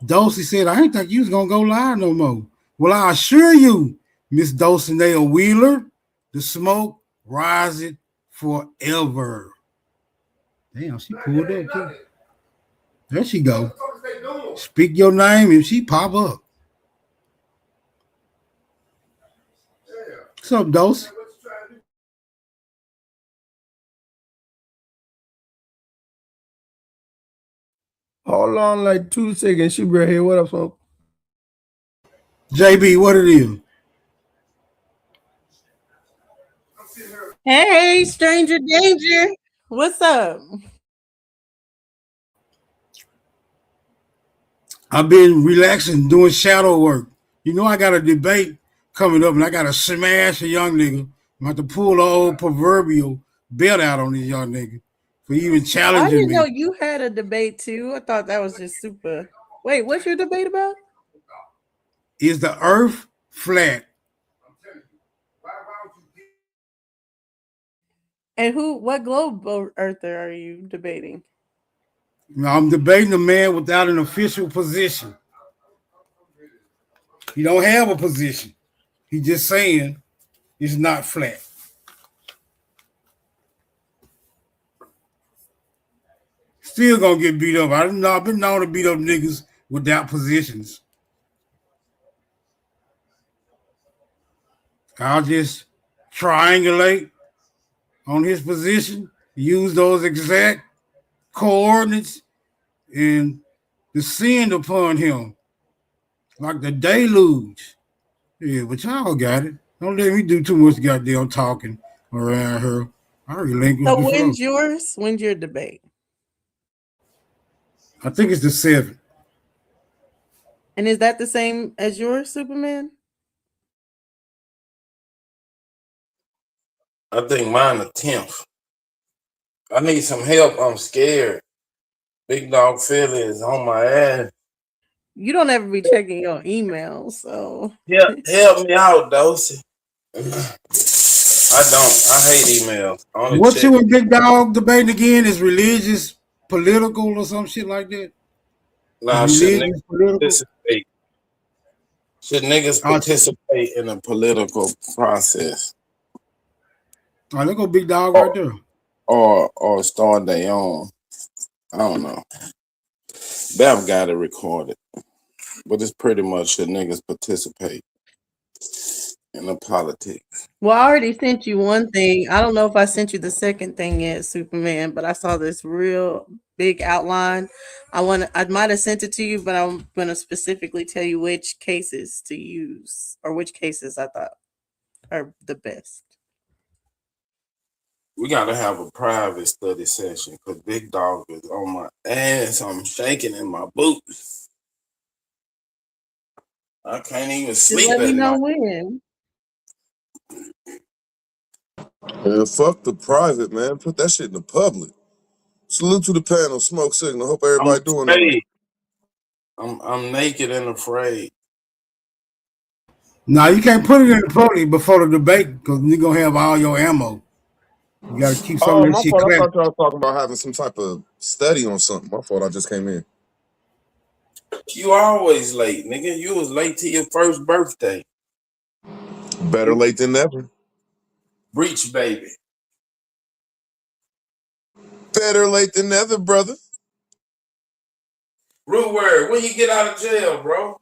Speaker 19: Dulcie said, I ain't think you was gonna go live no more. Well, I assure you, Miss Dulcinea Wheeler, the smoke riseth forever. Damn, she pulled up too. There she go. Speak your name and she pop up. What's up, Dulce?
Speaker 20: Hold on like 2 seconds. She right here. What up, folks?
Speaker 19: JB, what it is?
Speaker 21: Hey, stranger danger. What's up?
Speaker 19: I've been relaxing, doing shadow work. You know I got a debate coming up and I got to smash a young nigga. I'm about to pull the old proverbial belt out on this young nigga for even challenging
Speaker 21: I didn't
Speaker 19: me.
Speaker 21: know you had a debate too. I thought that was just super. Wait, what's your debate about?
Speaker 19: Is the earth flat?
Speaker 21: And what globe earther are you debating?
Speaker 19: Now, I'm debating a man without an official position. He don't have a position. He's just saying it's not flat. Still gonna get beat up. I've been known to beat up niggas without positions. I'll just triangulate on his position, use those exact coordinates, and descend upon him like the deluge. Yeah, but y'all got it. Don't let me do too much goddamn talking around her. I relinquish
Speaker 21: So
Speaker 19: the floor.
Speaker 21: when's yours? When's your debate?
Speaker 19: I think it's the 7th.
Speaker 21: And is that the same as yours, Superman?
Speaker 22: I think mine the 10th. I need some help. I'm scared. Big Dog Philly is on my ass.
Speaker 21: You don't ever be checking your emails, so
Speaker 22: Help me out, Dosey. I don't. I hate emails. I only
Speaker 19: What
Speaker 22: check
Speaker 19: you and Big Dog debating again is religious, political, or some shit like that?
Speaker 22: Nah, should niggas participate? Should niggas participate in a political process?
Speaker 19: Oh, there go Big Dog right there.
Speaker 22: Or start their own. I don't know. Bam got it recorded. But it's pretty much should niggas participate in the politics.
Speaker 21: Well, I already sent you one thing. I don't know if I sent you the second thing yet, Superman, but I saw this real big outline. I might have sent it to you, but I'm gonna specifically tell you which cases to use or which cases I thought are the best.
Speaker 22: We gotta have a private study session because Big Dog is on my ass. I'm shaking in my boots. I can't even sleep
Speaker 21: Let me
Speaker 22: at
Speaker 21: know
Speaker 22: night.
Speaker 21: when.
Speaker 2: Man, fuck the private, man. Put that shit in the public. Salute to the panel, smoke signal. Hope everybody doing all right.
Speaker 22: I'm naked and afraid.
Speaker 19: Now you can't put it in the public before the debate because you're gonna have all your ammo. You gotta keep some
Speaker 2: Oh,
Speaker 19: of that
Speaker 2: my
Speaker 19: shit
Speaker 2: fault. I
Speaker 19: clear.
Speaker 2: thought y'all was talking about having some type of study on something. My fault. I just came in.
Speaker 22: You always late, nigga. You was late to your first birthday.
Speaker 2: Better late than never.
Speaker 22: Breach, baby.
Speaker 2: Better late than never, brother.
Speaker 22: Root word, when you get out of jail, bro?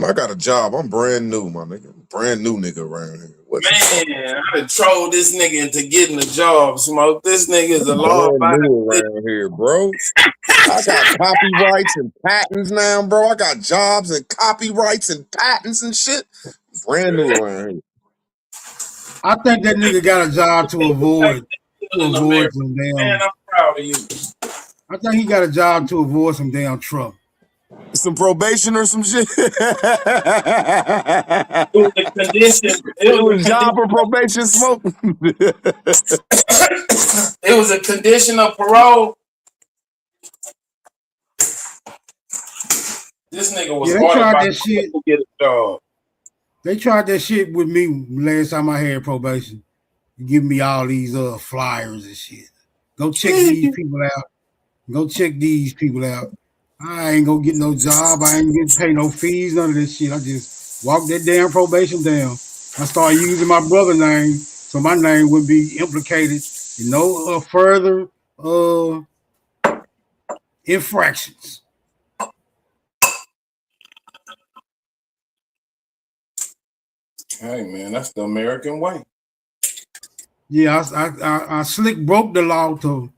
Speaker 2: I got a job. I'm brand new, my nigga. Brand new nigga around here. What you talking
Speaker 22: Man, I done trolled this nigga into getting a job, Smoke. This nigga is a law
Speaker 2: brand new
Speaker 22: abiding.
Speaker 2: around here, bro? I got copyrights and patents now, bro. I got jobs and copyrights and patents and shit. Brand new around here.
Speaker 19: I think that nigga got a job to avoid some damn.
Speaker 22: Man, I'm proud of you.
Speaker 19: I think he got a job to avoid some damn trouble.
Speaker 2: Some probation or some shit.
Speaker 22: It was a condition.
Speaker 2: It was job for probation, smoke.
Speaker 22: It was a condition of parole. This nigga was
Speaker 19: Yeah, they
Speaker 22: hard
Speaker 19: tried
Speaker 22: about
Speaker 19: that shit.
Speaker 22: to get a job.
Speaker 19: They tried that shit with me last time I had probation. Give me all these flyers and shit. Go check these people out. Go check these people out. I ain't gonna get no job. I ain't gonna pay no fees, none of this shit. I just walked that damn probation down. I started using my brother's name, so my name would be implicated in no further infractions.
Speaker 22: Hey man, that's the American way.
Speaker 19: Yeah, I slick broke the law to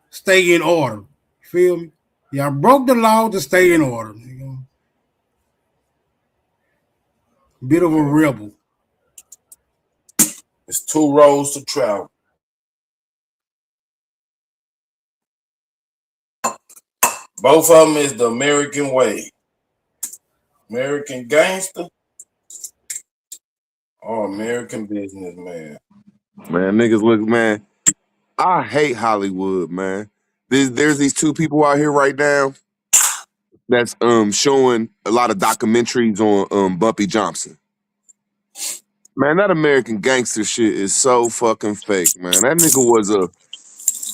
Speaker 19: stay in order. Feel me? Yeah, I broke the law to stay in order. You know? Bit of a rebel.
Speaker 22: It's two roads to travel. Both of them is the American way. American gangster or American businessman.
Speaker 2: Man, niggas look, man. I hate Hollywood, man. There's these two people out here right now that's showing a lot of documentaries on Bumpy Johnson. Man, that American gangster shit is so fucking fake, man. That nigga was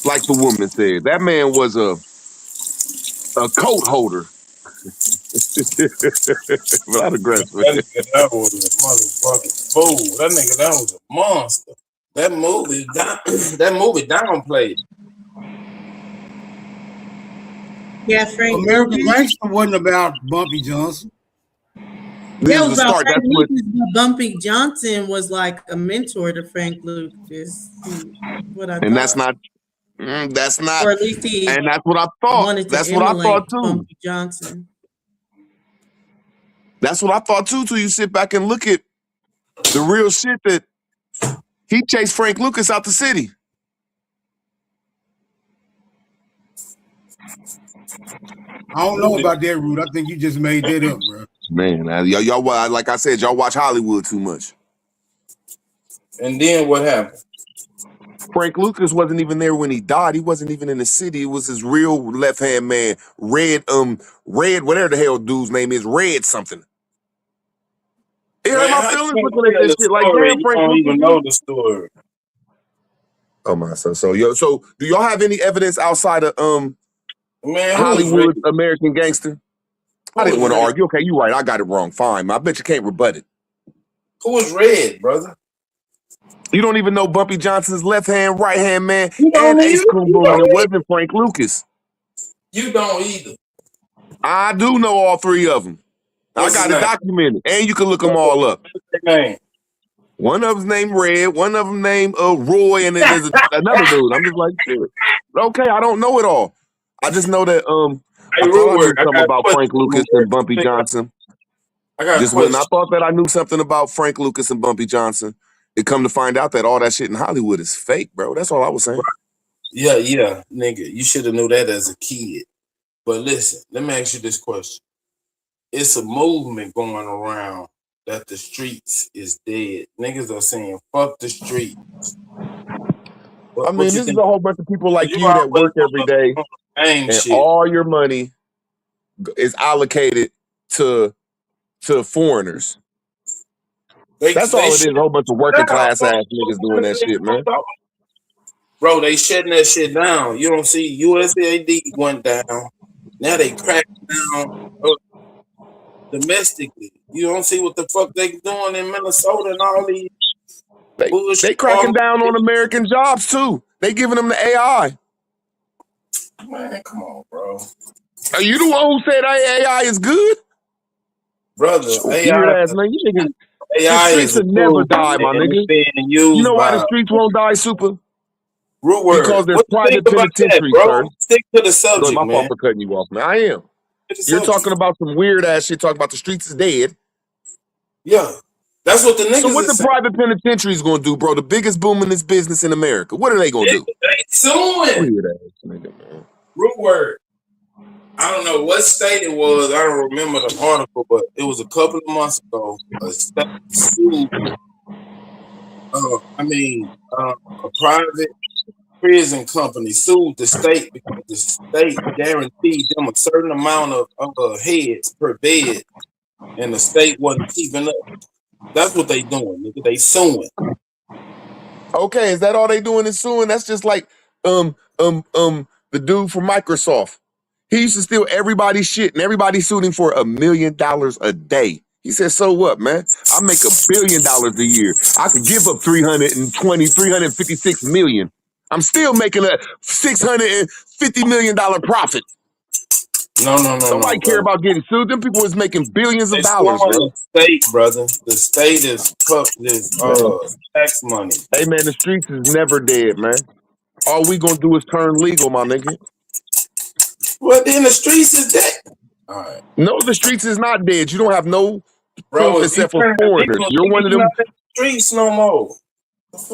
Speaker 2: like the woman said, that man was a coat holder. Without aggressive.
Speaker 22: That was a motherfucking fool. That nigga, that was a monster. That movie downplayed.
Speaker 21: Yeah, Frank.
Speaker 19: American Gangster wasn't about Bumpy Johnson.
Speaker 21: That was about Frank Lucas, but Bumpy Johnson was like a mentor to Frank Lucas.
Speaker 2: That's not,
Speaker 21: or at least he
Speaker 2: and that's what I thought. That's what I thought too.
Speaker 21: Bumpy Johnson.
Speaker 2: That's what I thought too. Till you sit back and look at the real shit that he chased Frank Lucas out the city.
Speaker 19: I don't know about that, Rude. I think you just made that up, bro.
Speaker 2: Man, y'all, like I said, y'all watch Hollywood too much.
Speaker 22: And then what happened?
Speaker 2: Frank Lucas wasn't even there when he died. He wasn't even in the city. It was his real left-hand man, Red, whatever the hell dude's name is, Red something. You heard my feelings looking at this shit. Like, damn, Frank
Speaker 22: don't
Speaker 2: Lucas
Speaker 22: even know the story.
Speaker 2: Oh my son. So do y'all have any evidence outside of
Speaker 22: Man, who was
Speaker 2: Hollywood
Speaker 22: Red?
Speaker 2: American Gangster. I
Speaker 22: Who
Speaker 2: didn't
Speaker 22: was
Speaker 2: want to
Speaker 22: Red?
Speaker 2: argue. Okay, you're right. I got it wrong. Fine. I bet you can't rebut it.
Speaker 22: Who was Red, brother?
Speaker 2: You don't even know Bumpy Johnson's left hand, right hand man,
Speaker 22: You don't
Speaker 2: and Ace
Speaker 22: either.
Speaker 2: Coon
Speaker 22: You
Speaker 2: Boom, and
Speaker 22: don't
Speaker 2: it
Speaker 22: either.
Speaker 2: wasn't Frank Lucas.
Speaker 22: You don't either.
Speaker 2: I do know all three of them.
Speaker 22: What's
Speaker 2: I got
Speaker 22: his
Speaker 2: it
Speaker 22: name?
Speaker 2: documented, and you can look them all up.
Speaker 22: What's their name?
Speaker 2: One of them's named Red, one of them named Roy, and then there's another dude. I'm just like, shit. Okay, I don't know it all. I just know that
Speaker 22: Hey,
Speaker 2: I thought I
Speaker 22: Rootwork,
Speaker 2: knew
Speaker 22: I
Speaker 2: something
Speaker 22: got a
Speaker 2: about
Speaker 22: question.
Speaker 2: Frank Lucas and Bumpy Johnson.
Speaker 22: I got a
Speaker 2: Just when I
Speaker 22: question.
Speaker 2: thought that I knew something about Frank Lucas and Bumpy Johnson, it come to find out that all that shit in Hollywood is fake, bro. That's all I was saying.
Speaker 22: Yeah, nigga. You should have knew that as a kid. But listen, let me ask you this question. It's a movement going around that the streets is dead. Niggas are saying, fuck the streets.
Speaker 2: I mean, this is a whole bunch of people like you
Speaker 22: always
Speaker 2: that work every day,
Speaker 22: on the gang
Speaker 2: and
Speaker 22: shit.
Speaker 2: all your money is allocated to foreigners. That's all it is. A whole bunch of working class ass niggas doing that shit, man.
Speaker 22: Bro, they shutting that shit down. You don't see USAID went down. Now they cracking down domestically. You don't see what the fuck they doing in Minnesota and all these bullshit.
Speaker 2: They cracking down on American jobs too. They giving them the AI.
Speaker 22: Man, come on, bro.
Speaker 2: Are you the one who said AI is good?
Speaker 22: Brother,
Speaker 2: Weird ass man. You niggas,
Speaker 22: AI
Speaker 2: the streets
Speaker 22: is
Speaker 2: will never
Speaker 22: tool,
Speaker 2: die, my
Speaker 22: man.
Speaker 2: nigga.
Speaker 22: It's being used
Speaker 2: You know why
Speaker 22: by
Speaker 2: the streets won't die, Super?
Speaker 22: Root word.
Speaker 2: Because there's
Speaker 22: What you
Speaker 2: private
Speaker 22: think about that,
Speaker 2: penitentiaries,
Speaker 22: bro?
Speaker 2: sir.
Speaker 22: Stick to the
Speaker 2: Go,
Speaker 22: subject,
Speaker 2: my
Speaker 22: man.
Speaker 2: fault for cutting you off, man. I am.
Speaker 22: The
Speaker 2: You're
Speaker 22: subject.
Speaker 2: talking about some weird ass shit, talking about the streets is dead.
Speaker 22: Yeah. That's what the niggas
Speaker 2: So what
Speaker 22: is
Speaker 2: the
Speaker 22: saying.
Speaker 2: private penitentiaries gonna do, bro? The biggest boom in this business in America. What are they gonna do?
Speaker 22: They suing.
Speaker 2: Weird ass nigga, man.
Speaker 22: Root word. I don't know what state it was. I don't remember the article, but it was a couple of months ago. A state sued. A private prison company sued the state because the state guaranteed them a certain amount of heads per bed, and the state wasn't keeping up. That's what they doing, nigga. They suing.
Speaker 2: Okay, is that all they doing is suing? That's just like the dude from Microsoft. He used to steal everybody's shit, and everybody sued him for $1 million a day. He said, so what, man? I make $1 billion a year. I could give up 356 million. I'm still making a $650 million profit.
Speaker 22: No.
Speaker 2: Nobody care about getting sued. Them people is making billions of
Speaker 22: They
Speaker 2: dollars,
Speaker 22: suing
Speaker 2: bro.
Speaker 22: the state, brother. The state is tax money.
Speaker 2: Hey, man, the streets is never dead, man. All we gonna do is turn legal, my nigga.
Speaker 22: Well, then the streets is dead. All right.
Speaker 2: No, the streets is not dead. You don't have no
Speaker 22: Bro,
Speaker 2: proof
Speaker 22: if you
Speaker 2: except for
Speaker 22: turn
Speaker 2: foreigners.
Speaker 22: legal,
Speaker 2: You're one of
Speaker 22: you're
Speaker 2: them.
Speaker 22: not in the streets no more.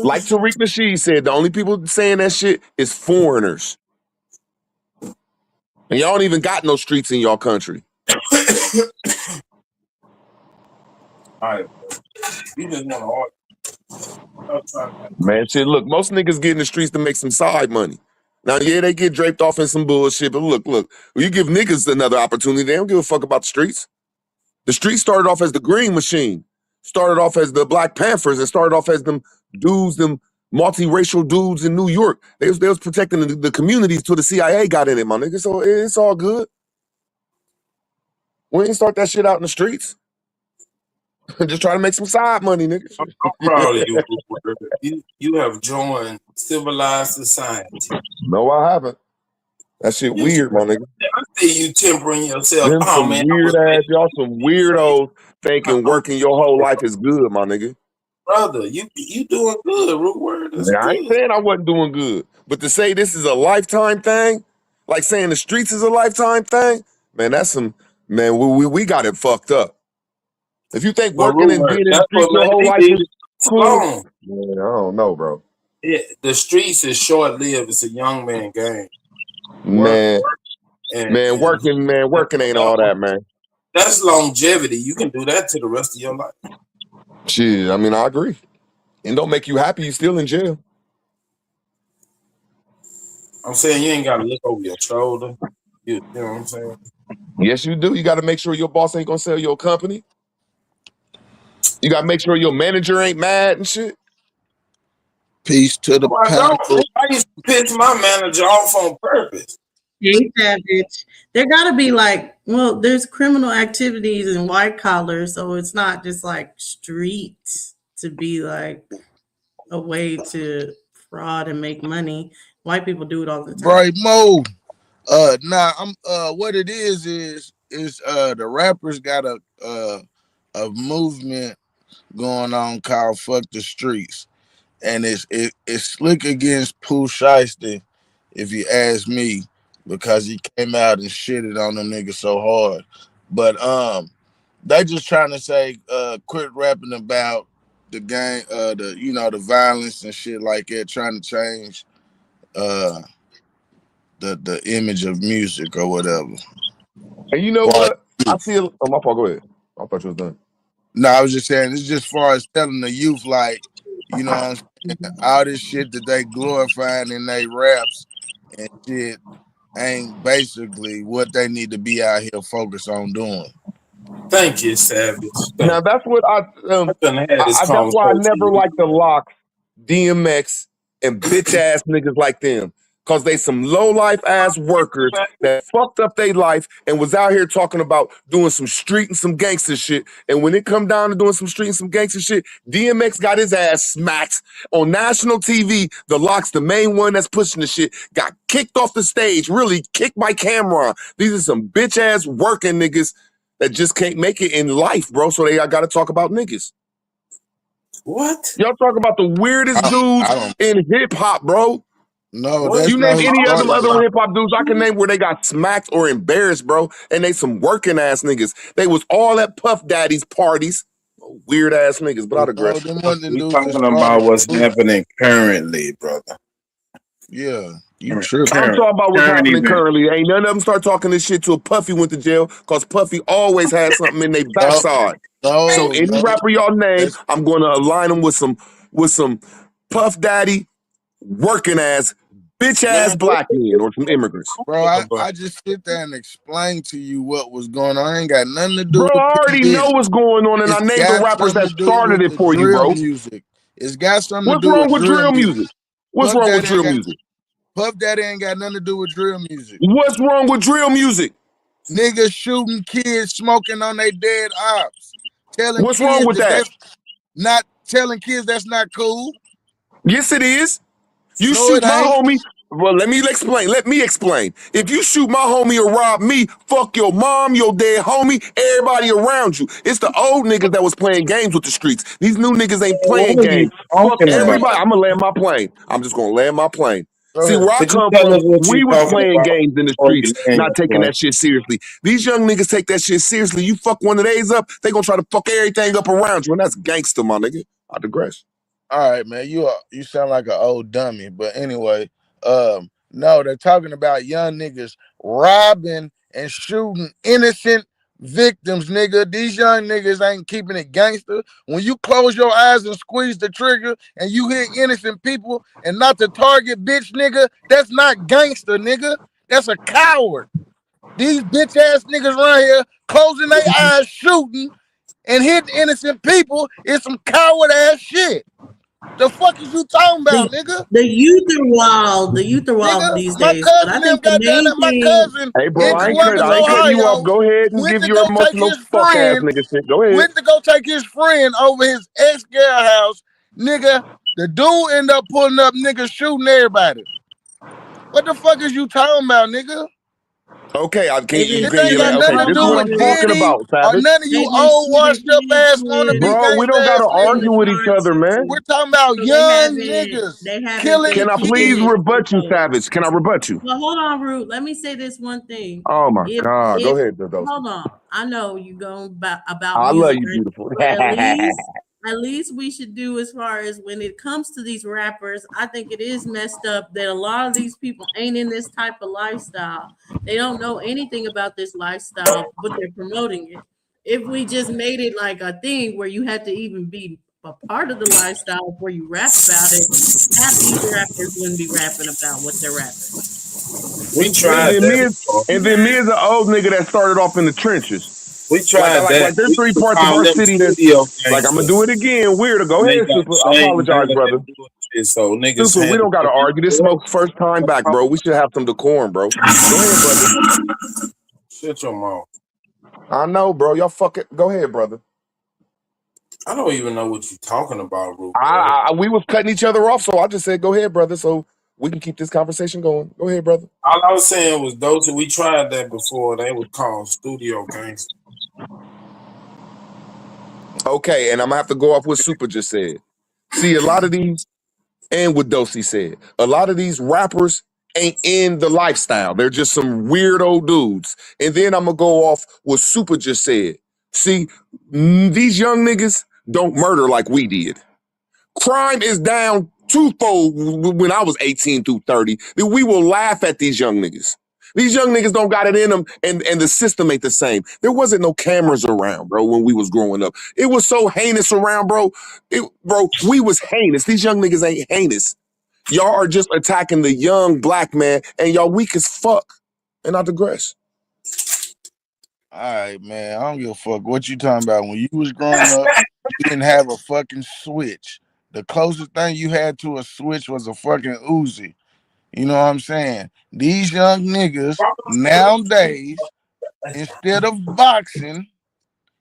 Speaker 2: Like Tariq Nasheed said, the only people saying that shit is foreigners. And y'all don't even got no streets in y'all country.
Speaker 22: All right, bro. You just want to argue.
Speaker 2: Man, shit, look, most niggas get in the streets to make some side money. Now, yeah, they get draped off in some bullshit, but look, you give niggas another opportunity, they don't give a fuck about the streets. The streets started off as the Green Machine, started off as the Black Panthers, and started off as them dudes, them multiracial dudes in New York. They was protecting the communities till the CIA got in it, my nigga, so it's all good. We ain't start that shit out in the streets. Just try to make some side money, nigga.
Speaker 22: I'm proud of you. You have joined civilized society.
Speaker 2: No, I haven't. That shit weird, my nigga.
Speaker 22: I see you tempering yourself.
Speaker 2: Them
Speaker 22: Oh
Speaker 2: some
Speaker 22: man,
Speaker 2: weird ass, y'all some weirdos thinking working your whole life is good, my nigga.
Speaker 22: brother, you doing good. Root word. That's
Speaker 2: I ain't
Speaker 22: good.
Speaker 2: saying I wasn't doing good, but to say this is a lifetime thing, like saying the streets is a lifetime thing, man, that's some man. We got it fucked up. If you think
Speaker 22: Well,
Speaker 2: working
Speaker 22: Root
Speaker 2: and
Speaker 22: word,
Speaker 2: being in the
Speaker 22: that's
Speaker 2: streets
Speaker 22: what
Speaker 2: your
Speaker 22: made
Speaker 2: whole
Speaker 22: me
Speaker 2: life
Speaker 22: leave
Speaker 2: is
Speaker 22: it
Speaker 2: cool,
Speaker 22: alone.
Speaker 2: man, I don't know, bro.
Speaker 22: The streets is short lived. It's a young man game.
Speaker 2: Man,
Speaker 22: and
Speaker 2: working ain't all that, man.
Speaker 22: That's longevity. You can do that to the rest of your life.
Speaker 2: Shit, I mean, I agree. And don't make you happy, you still in jail.
Speaker 22: I'm saying you ain't got to look over your shoulder. You know what I'm saying?
Speaker 2: Yes, you do. You got to make sure your boss ain't gonna sell your company. You got to make sure your manager ain't mad and shit.
Speaker 4: Peace to the
Speaker 22: I don't. I used to piss my manager off on purpose.
Speaker 21: Hey, Savage. There gotta be like, well, there's criminal activities in white collar, so it's not just like streets to be like a way to fraud and make money. White people do it all the time.
Speaker 4: Right, Mo. I'm what it is the rappers got a movement going on called Fuck the Streets. And it's slick against Pooh Shiesty, if you ask me, because he came out and shitted on them niggas so hard. But they just trying to say quit rapping about the gang, the violence and shit like that, trying to change the image of music or whatever.
Speaker 2: And you know what? I feel. Oh, my fault. Go ahead. I thought you was done.
Speaker 4: No, I was just saying it's just far as telling the youth, like, you know what I'm saying, all this shit that they glorifying in their raps and shit ain't basically what they need to be out here focused on doing.
Speaker 5: Thank you, Savage.
Speaker 2: Now that's what that's why I never liked the Locks, DMX, and bitch ass niggas like them. Cause they some low life ass workers that fucked up their life and was out here talking about doing some street and some gangster shit. And when it come down to doing some street and some gangster shit, DMX got his ass smacked on national TV. The Locks, the main one that's pushing the shit, got kicked off the stage, really kicked by Cameron. These are some bitch ass working niggas that just can't make it in life, bro. So they gotta talk about niggas.
Speaker 5: What?
Speaker 2: Y'all talk about the weirdest dudes in hip hop, bro.
Speaker 4: No, that's
Speaker 2: you name any other
Speaker 4: about.
Speaker 2: hip hop dudes I can name where they got smacked or embarrassed, bro, and they some working ass niggas. They was all at Puff Daddy's parties, weird ass niggas. But I digress.
Speaker 22: We talking about what's happening currently, brother.
Speaker 4: Yeah,
Speaker 2: I'm talking about what's happening currently. Ain't none of them start talking this shit till Puffy went to jail, cause Puffy always had something in their backside. So any rapper y'all name, I'm going to align them with some Puff Daddy working ass bitch ass black men or some immigrants.
Speaker 4: Bro, I just sit there and explain to you what was going on. I ain't got nothing to do
Speaker 2: with
Speaker 4: it.
Speaker 2: I already know what's going on, and I named the rappers that started it for you, bro.
Speaker 4: Music. It's got something
Speaker 2: What's
Speaker 4: to do
Speaker 2: wrong with drill
Speaker 4: music.
Speaker 2: music? What's wrong with drill music?
Speaker 4: Puff Daddy ain't got nothing to do with drill music.
Speaker 2: What's wrong with drill music?
Speaker 4: Niggas shooting kids, smoking on their dead ops. Telling
Speaker 2: What's wrong with that?
Speaker 4: Not telling kids that's not cool.
Speaker 2: Yes, it is. You shoot my homie. Well, let me explain. If you shoot my homie or rob me, fuck your mom, your dead homie, everybody around you. It's the old niggas that was playing games with the streets. These new niggas ain't playing games. Fuck everybody. I'm gonna land my plane. I'm just gonna land my plane. See, where I come from, we was playing games in the streets, not taking that shit seriously. These young niggas take that shit seriously. You fuck one of these up, they gonna try to fuck everything up around you, and that's gangster, my nigga. I digress.
Speaker 4: All right, man. You sound like an old dummy. But anyway, no, they're talking about young niggas robbing and shooting innocent victims, nigga. These young niggas ain't keeping it gangster. When you close your eyes and squeeze the trigger and you hit innocent people and not the target, bitch, nigga, that's not gangster, nigga. That's a coward. These bitch ass niggas around here closing their eyes, shooting and hitting innocent people is some coward ass shit. The fuck is you talking about, nigga?
Speaker 21: The youth are wild. The youth are wild
Speaker 4: Nigga,
Speaker 21: these
Speaker 4: my
Speaker 21: days.
Speaker 4: cousin
Speaker 21: But I think
Speaker 4: got
Speaker 21: the main
Speaker 4: down. My
Speaker 21: thing.
Speaker 4: cousin
Speaker 2: Hey, bro,
Speaker 4: in
Speaker 2: I ain't
Speaker 4: Columbus,
Speaker 2: cutting you
Speaker 4: Ohio,
Speaker 2: off. Go ahead and
Speaker 4: went
Speaker 2: give
Speaker 4: to
Speaker 2: your
Speaker 4: go take
Speaker 2: emotional
Speaker 4: his
Speaker 2: fuck ass
Speaker 4: friend.
Speaker 2: nigga shit. Go ahead.
Speaker 4: Went to go take his friend over his ex-girl house. Nigga, the dude ended up pulling up, nigga, shooting everybody. What the fuck is you talking about, nigga?
Speaker 2: Okay, I can't.
Speaker 4: It ain't got
Speaker 2: Okay,
Speaker 4: nothing to
Speaker 2: this is
Speaker 4: do
Speaker 2: what
Speaker 4: with
Speaker 2: I'm talking
Speaker 4: Diddy
Speaker 2: about,
Speaker 4: or
Speaker 2: Savage.
Speaker 4: none of you old washed up ass wanna be
Speaker 2: Bro, we don't
Speaker 4: gangsta
Speaker 2: gotta
Speaker 4: ass
Speaker 2: argue
Speaker 4: niggas.
Speaker 2: with each other, man.
Speaker 4: We're talking about
Speaker 21: So
Speaker 4: young niggas
Speaker 21: they haven't
Speaker 4: killing
Speaker 2: Can I please
Speaker 4: kids.
Speaker 2: rebut you, Savage? Can I rebut you?
Speaker 21: Well, hold on, Root. Let me say this one thing.
Speaker 2: Oh my God, go ahead, Dodo.
Speaker 21: Hold on. I know you going about
Speaker 2: I love
Speaker 21: music,
Speaker 2: you,
Speaker 21: right?
Speaker 2: beautiful.
Speaker 21: But at least we should do as far as when it comes to these rappers. I think it is messed up that a lot of these people ain't in this type of lifestyle. They don't know anything about this lifestyle, but they're promoting it. If we just made it like a thing where you had to even be a part of the lifestyle before you rap about it, half these rappers wouldn't be rapping about what they're rapping.
Speaker 5: We tried
Speaker 2: and then me is an old nigga that started off in the trenches.
Speaker 22: We tried that.
Speaker 2: There's
Speaker 22: We
Speaker 2: 3
Speaker 22: was
Speaker 2: parts of
Speaker 22: calling
Speaker 2: our
Speaker 22: them
Speaker 2: city that's
Speaker 22: studio
Speaker 2: like I'm gonna
Speaker 22: gangsters.
Speaker 2: do it again. Weird. Go
Speaker 22: And they
Speaker 2: ahead,
Speaker 22: got
Speaker 2: Super. I
Speaker 22: changed all
Speaker 2: apologize,
Speaker 22: of
Speaker 2: brother.
Speaker 22: that bullshit, so niggas
Speaker 2: Super, we
Speaker 22: had to
Speaker 2: don't gotta
Speaker 22: fucking
Speaker 2: argue. This smoke's first time back, bro. We should have some decorum, bro. Go ahead, brother.
Speaker 22: shut your mouth.
Speaker 2: I know, bro. Y'all fuck it. Go ahead, brother.
Speaker 22: I don't even know what you're talking about, Ruben.
Speaker 2: We was cutting each other off, so I just said, go ahead, brother, so we can keep this conversation going. Go ahead, brother.
Speaker 22: All I was saying was those we tried that before. They would call studio gangsters.
Speaker 2: Okay, and I'm gonna have to go off what Super just said. See, a lot of these, and what Dosey said, a lot of these rappers ain't in the lifestyle. They're just some weirdo dudes. And then I'm gonna go off what Super just said. See, these young niggas don't murder like we did. Crime is down twofold when I was 18 through 30. We will laugh at these young niggas. These young niggas don't got it in them, and the system ain't the same. There wasn't no cameras around, bro, when we was growing up. It was so heinous around, bro. Bro, we was heinous. These young niggas ain't heinous. Y'all are just attacking the young black man, and y'all weak as fuck. And I digress.
Speaker 4: All right, man. I don't give a fuck what you talking about. When you was growing up, you didn't have a fucking switch. The closest thing you had to a switch was a fucking Uzi. You know what I'm saying? These young niggas nowadays, instead of boxing,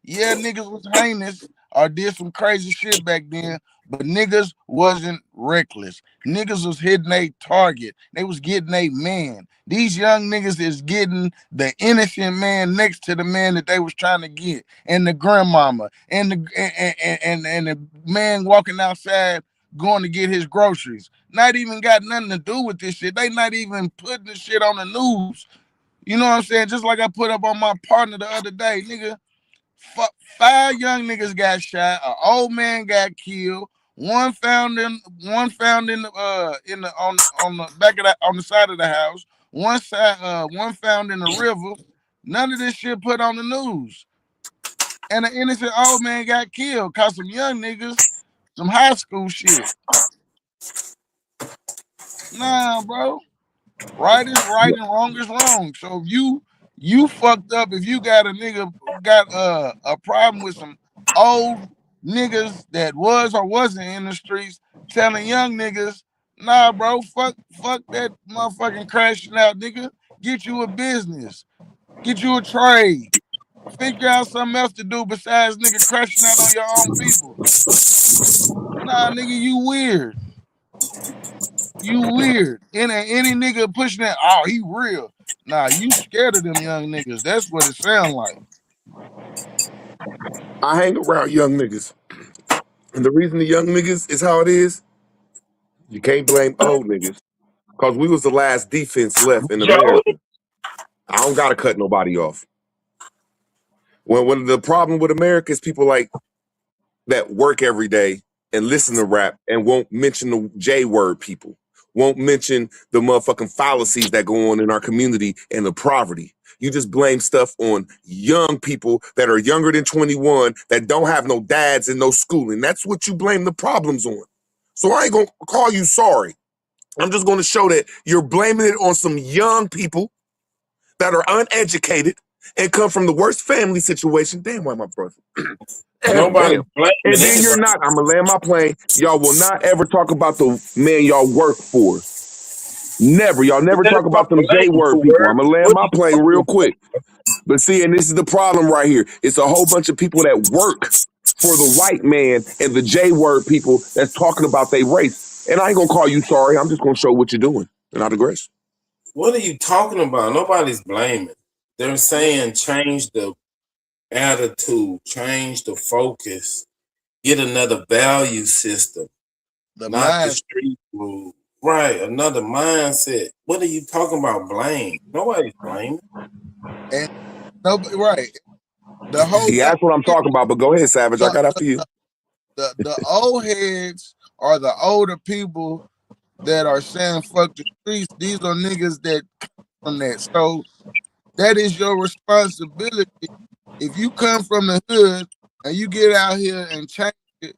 Speaker 4: yeah, niggas was heinous or did some crazy shit back then, but niggas wasn't reckless. Niggas was hitting a target. They was getting a man. These young niggas is getting the innocent man next to the man that they was trying to get, and the grandmama, and the man walking outside going to get his groceries. Not even got nothing to do with this shit. They not even putting this shit on the news. You know what I'm saying? Just like I put up on my partner the other day, nigga. 5 young niggas got shot. An old man got killed. One found in the on the back of that on the side of the house. One found in the river. None of this shit put on the news. And an innocent old man got killed cause some young niggas, some high school shit. Nah, bro. Right is right and wrong is wrong. So if you fucked up if you got a nigga got a problem with some old niggas that was or wasn't in the streets telling young niggas, nah, bro, fuck that motherfucking crashing out, nigga. Get you a business. Get you a trade. Figure out something else to do besides nigga crashing out on your own people. Nah, nigga, you weird. You weird. Any nigga pushing that, oh, he real. Nah, you scared of them young niggas. That's what it sound like.
Speaker 2: I hang around young niggas. And the reason the young niggas is how it is, you can't blame old niggas. Because we was the last defense left in America. I don't gotta cut nobody off. When the problem with America is people like that work every day and listen to rap and won't mention the J word people, won't mention the motherfucking fallacies that go on in our community and the poverty. You just blame stuff on young people that are younger than 21 that don't have no dads and no schooling. That's what you blame the problems on. So I ain't gonna call you sorry. I'm just gonna show that you're blaming it on some young people that are uneducated and come from the worst family situation. Damn, why my brother?
Speaker 22: Nobody blaming
Speaker 2: And then you're not. I'm gonna land my plane. Y'all will not ever talk about the man y'all work for. Never. Y'all never talk about them J word people. I'm gonna land my plane real quick. But see, and this is the problem right here. It's a whole bunch of people that work for the white man and the J word people that's talking about their race. And I ain't gonna call you sorry. I'm just gonna show what you're doing. And I digress.
Speaker 22: What are you talking about? Nobody's blaming. They're saying change the attitude, change the focus, get another value system, not the street rule. Right, another mindset. What are you talking about? Blame. Nobody's blaming.
Speaker 4: And nobody, right. The whole
Speaker 2: Yeah, that's what I'm talking about. But go ahead, Savage. I got after you.
Speaker 4: The old heads are the older people that are saying fuck the streets. These are niggas that come from that. So that is your responsibility. If you come from the hood and you get out here and change it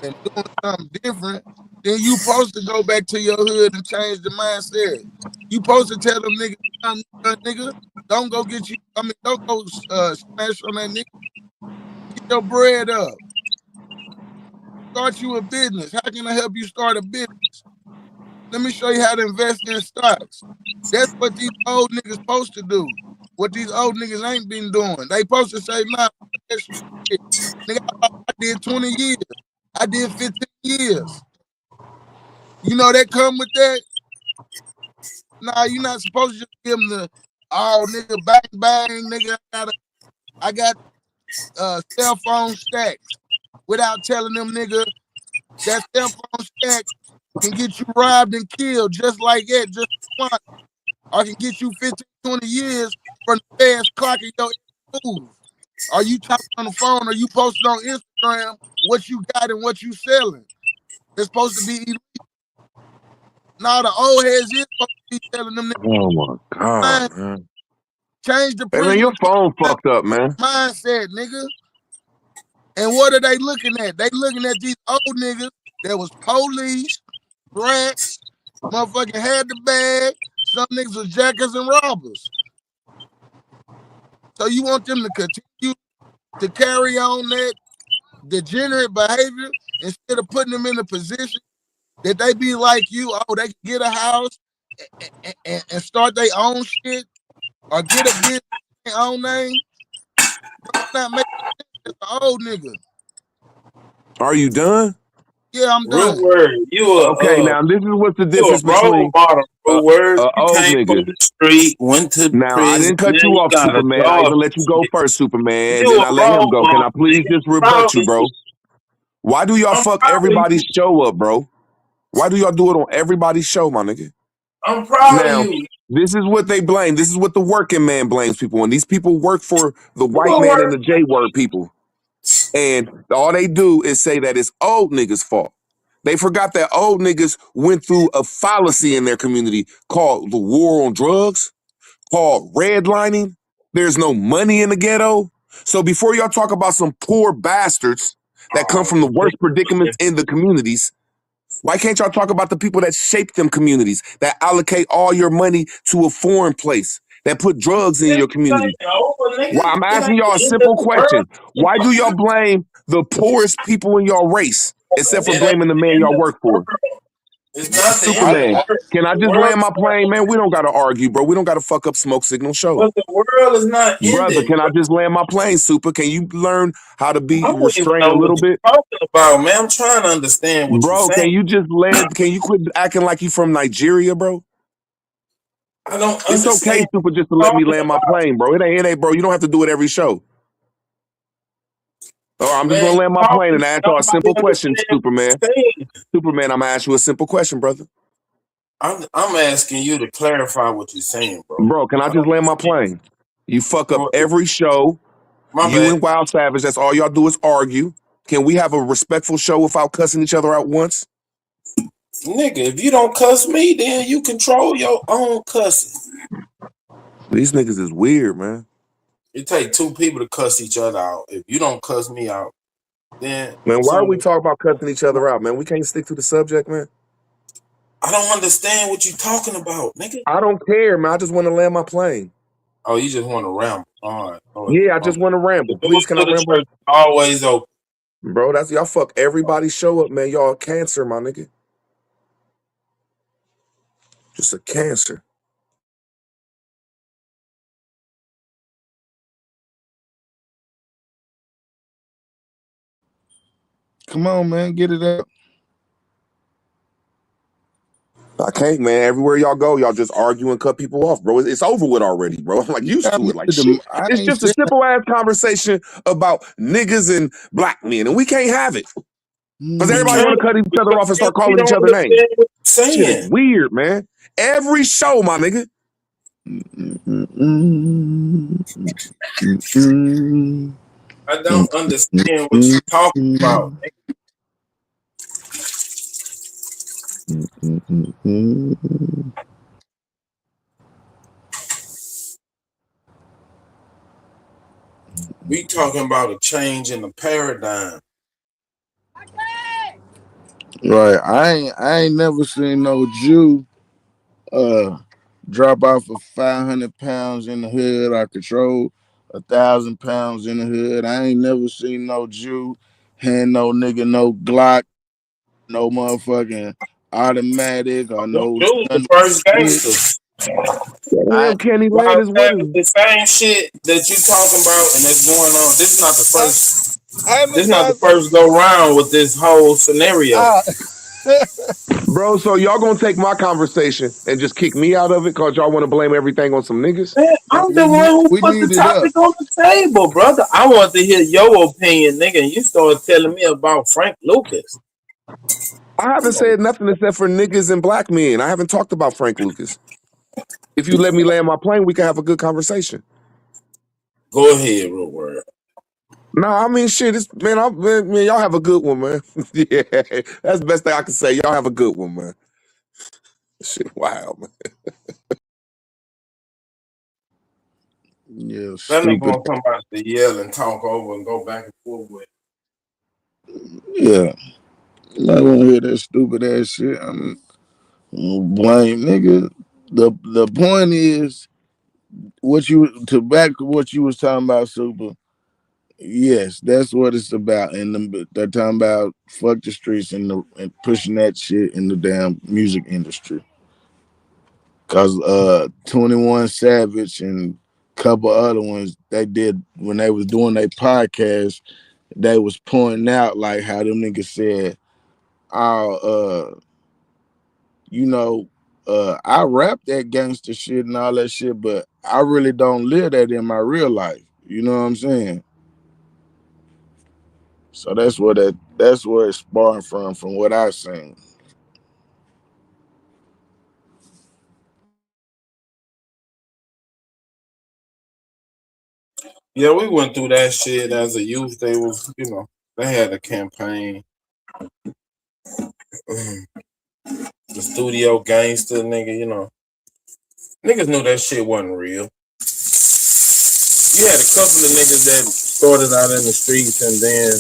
Speaker 4: and doing something different, then you supposed to go back to your hood and change the mindset. You supposed to tell them nigga, Don't go get you. I mean, don't go smash on that nigga. Get your bread up. Start you a business. How can I help you start a business? Let me show you how to invest in stocks. That's what these old niggas supposed to do. What these old niggas ain't been doing. They supposed to say, nah, shit. Nigga, I did 20 years. I did 15 years. You know that come with that? Nah, you're not supposed to just give them the, oh, nigga, bang, bang, nigga. I got cell phone stacks without telling them, nigga, that cell phone stack can get you robbed and killed just like that, just one. I can get you 15, 20 years from the fast clocking your move. Are you talking on the phone or you posting on Instagram what you got and what you selling? It's supposed to be elite. Now the old heads is supposed to be telling them,
Speaker 2: Oh my God, man.
Speaker 4: change the
Speaker 2: Hey, man, your
Speaker 4: prism
Speaker 2: phone fucked up, man.
Speaker 4: mindset, nigga. And what are they looking at? They looking at these old niggas that was police, rats, motherfucking had the bag. Some niggas was jackers and robbers. So you want them to continue to carry on that degenerate behavior instead of putting them in a position that they be like you, oh, they can get a house and start their own shit or get a business in their own name? That's not making sense as an old nigga.
Speaker 2: Are you done?
Speaker 4: Yeah, I'm done.
Speaker 5: Real word. You a
Speaker 2: Okay, now this is what's the
Speaker 5: you a
Speaker 2: difference
Speaker 5: role
Speaker 2: between
Speaker 5: model. Real word. You
Speaker 2: old
Speaker 5: came from
Speaker 2: nigga.
Speaker 5: the street, went to
Speaker 2: Now I
Speaker 5: prison.
Speaker 2: didn't cut
Speaker 5: Now
Speaker 2: you
Speaker 5: you
Speaker 2: off,
Speaker 5: got a
Speaker 2: Superman. I
Speaker 5: job.
Speaker 2: even let you go first, Superman, and
Speaker 5: You
Speaker 2: then
Speaker 5: a
Speaker 2: I let him
Speaker 5: role
Speaker 2: go. Can I
Speaker 5: model.
Speaker 2: please
Speaker 5: nigga.
Speaker 2: just
Speaker 5: I'm
Speaker 2: rebut
Speaker 5: proud
Speaker 2: you,
Speaker 5: of
Speaker 2: bro?
Speaker 5: you.
Speaker 2: Why do y'all
Speaker 5: I'm
Speaker 2: fuck
Speaker 5: proud of
Speaker 2: everybody's
Speaker 5: you.
Speaker 2: show up, bro? Why do y'all do it on everybody's show, my nigga?
Speaker 5: I'm proud of
Speaker 2: Now,
Speaker 5: you.
Speaker 2: this is what they blame. This is what the working man blames people on. These people work for the white
Speaker 5: Real
Speaker 2: man and the
Speaker 5: word.
Speaker 2: J-word people. And all they do is say that it's old niggas' fault. They forgot that old niggas went through a fallacy in their community called the war on drugs, called redlining. There's no money in the ghetto. So before y'all talk about some poor bastards that come from the worst predicaments in the communities, why can't y'all talk about the people that shape them communities, that allocate all your money to a foreign place, that put drugs in your community? Well, I'm
Speaker 5: It
Speaker 2: asking
Speaker 5: ain't
Speaker 2: y'all a
Speaker 5: the end of
Speaker 2: simple
Speaker 5: the world.
Speaker 2: question. Why do y'all blame the poorest people in your race, except for
Speaker 5: It ain't
Speaker 2: blaming the
Speaker 5: the
Speaker 2: man
Speaker 5: end
Speaker 2: y'all
Speaker 5: of
Speaker 2: work
Speaker 5: the
Speaker 2: for?
Speaker 5: world. It's not the end of the
Speaker 2: Superman,
Speaker 5: world.
Speaker 2: can I
Speaker 5: The
Speaker 2: just
Speaker 5: world
Speaker 2: land
Speaker 5: is
Speaker 2: my
Speaker 5: not
Speaker 2: plane, man? We don't got to argue, bro. We don't got to fuck up Smoke Signal Show.
Speaker 5: But the world is not
Speaker 2: Brother,
Speaker 5: ending.
Speaker 2: can I just land my plane, Super? Can you learn how to
Speaker 5: I
Speaker 2: be
Speaker 5: don't even
Speaker 2: restrained a
Speaker 5: know what
Speaker 2: little
Speaker 5: you're
Speaker 2: bit?
Speaker 5: talking about, man. I'm trying to understand what you're
Speaker 2: Bro,
Speaker 5: saying.
Speaker 2: can you quit acting like you from Nigeria, bro?
Speaker 5: I don't
Speaker 2: It's okay,
Speaker 5: understand
Speaker 2: Super, just to
Speaker 5: what
Speaker 2: let me
Speaker 5: you're
Speaker 2: land my
Speaker 5: talking
Speaker 2: plane, bro. It ain't, bro. You don't have to do it every show. Oh, I'm
Speaker 5: about.
Speaker 2: just
Speaker 5: Man,
Speaker 2: gonna
Speaker 5: you
Speaker 2: land my plane
Speaker 5: talking,
Speaker 2: and ask y'all a
Speaker 5: nobody
Speaker 2: simple question,
Speaker 5: understand what
Speaker 2: Superman.
Speaker 5: you're saying.
Speaker 2: Superman, I'm gonna ask you a simple question, brother.
Speaker 5: I'm asking you to clarify what you're saying, bro.
Speaker 2: Bro, can I
Speaker 5: I
Speaker 2: just
Speaker 5: don't
Speaker 2: land my
Speaker 5: understand.
Speaker 2: plane? You fuck up
Speaker 5: Bro,
Speaker 2: every show.
Speaker 5: my
Speaker 2: You
Speaker 5: bad.
Speaker 2: and Wild Savage, that's all y'all do is argue. Can we have a respectful show without cussing each other out once?
Speaker 5: Nigga, if you don't cuss me, then you control your own cussing.
Speaker 2: These niggas is weird, man.
Speaker 5: It take two people to cuss each other out. If you don't cuss me out, then
Speaker 2: Man, why are we
Speaker 5: so
Speaker 2: talking about cussing each other out, man? We can't stick to the subject, man.
Speaker 5: I don't understand what you talking about, nigga.
Speaker 2: I don't care, man. I just want to land my plane.
Speaker 5: Oh, you just want to ramble. All right.
Speaker 2: Yeah, I just want to
Speaker 5: The
Speaker 2: ramble. Please,
Speaker 5: doors
Speaker 2: can I
Speaker 5: to the
Speaker 2: ramble?
Speaker 5: church are always open.
Speaker 2: Bro, that's y'all fuck everybody show up, man. Y'all cancer, my nigga. Just a cancer.
Speaker 4: Come on, man, get it up.
Speaker 2: I can't, man. Everywhere y'all go, y'all just argue and cut people off, bro. It's over with already, bro. I'm like used to it. Like shit.
Speaker 4: I
Speaker 2: It's
Speaker 4: ain't
Speaker 2: just a
Speaker 4: saying
Speaker 2: simple ass conversation about niggas and black men, and we can't have it. Because
Speaker 5: We
Speaker 2: everybody want
Speaker 5: can't
Speaker 2: to cut each other off and
Speaker 5: because
Speaker 2: start
Speaker 5: you
Speaker 2: calling each
Speaker 5: don't
Speaker 2: other names.
Speaker 5: understand what you're
Speaker 2: Shit is
Speaker 5: saying.
Speaker 2: weird, man. Every show, my nigga.
Speaker 5: I don't understand what you're talking about. We talking about a change in the paradigm.
Speaker 4: right. I ain't never seen no Jew drop off of 500 pounds in the hood. I control 1,000 pounds in the hood. I ain't never seen no Jew hand no nigga no Glock, no motherfucking automatic or
Speaker 5: Them
Speaker 4: no
Speaker 5: dudes the
Speaker 4: stun
Speaker 5: first
Speaker 4: shit.
Speaker 5: gangsters.
Speaker 2: Damn, Kenny Lane
Speaker 5: While
Speaker 2: is with us.
Speaker 5: the same shit that you talking about and that's going on. This is not the first.
Speaker 4: Hey,
Speaker 5: This
Speaker 4: Miss
Speaker 5: is not the
Speaker 4: Johnson.
Speaker 5: first go round with this whole scenario.
Speaker 2: Bro, so y'all gonna take my conversation and just kick me out of it because y'all want to blame everything on some niggas?
Speaker 5: Man, I'm the one who put the topic on the table, brother. I want to hear your opinion, nigga. And you started telling me about Frank Lucas.
Speaker 2: I haven't said nothing except for niggas and black men. I haven't talked about Frank Lucas. If you let me land my plane, we can have a good conversation.
Speaker 5: Go ahead, real word.
Speaker 2: No, I mean shit. It's, man, y'all have a good one, man. Yeah, that's the best thing I can say. Y'all have a good one, man. Shit, wow, man.
Speaker 4: Yeah,
Speaker 5: That nigga
Speaker 4: stupid.
Speaker 5: gonna come out to yell and talk over and go back and forth with.
Speaker 4: Yeah. I want to hear that stupid ass shit. I'm blame nigga. The point is what you to back to what you was talking about, Super. Yes, that's what it's about. And they're talking about fuck the streets and pushing that shit in the damn music industry. Cause 21 Savage and a couple other ones they did when they was doing their podcast, they was pointing out like how them niggas said, oh, you know, I rap that gangster shit and all that shit, but I really don't live that in my real life. You know what I'm saying? So that's where it's sparring from what I've seen.
Speaker 5: Yeah, we went through that shit as a youth. They was, they had a campaign. The studio gangster nigga, niggas knew that shit wasn't real. You had a couple of niggas that started out in the streets and then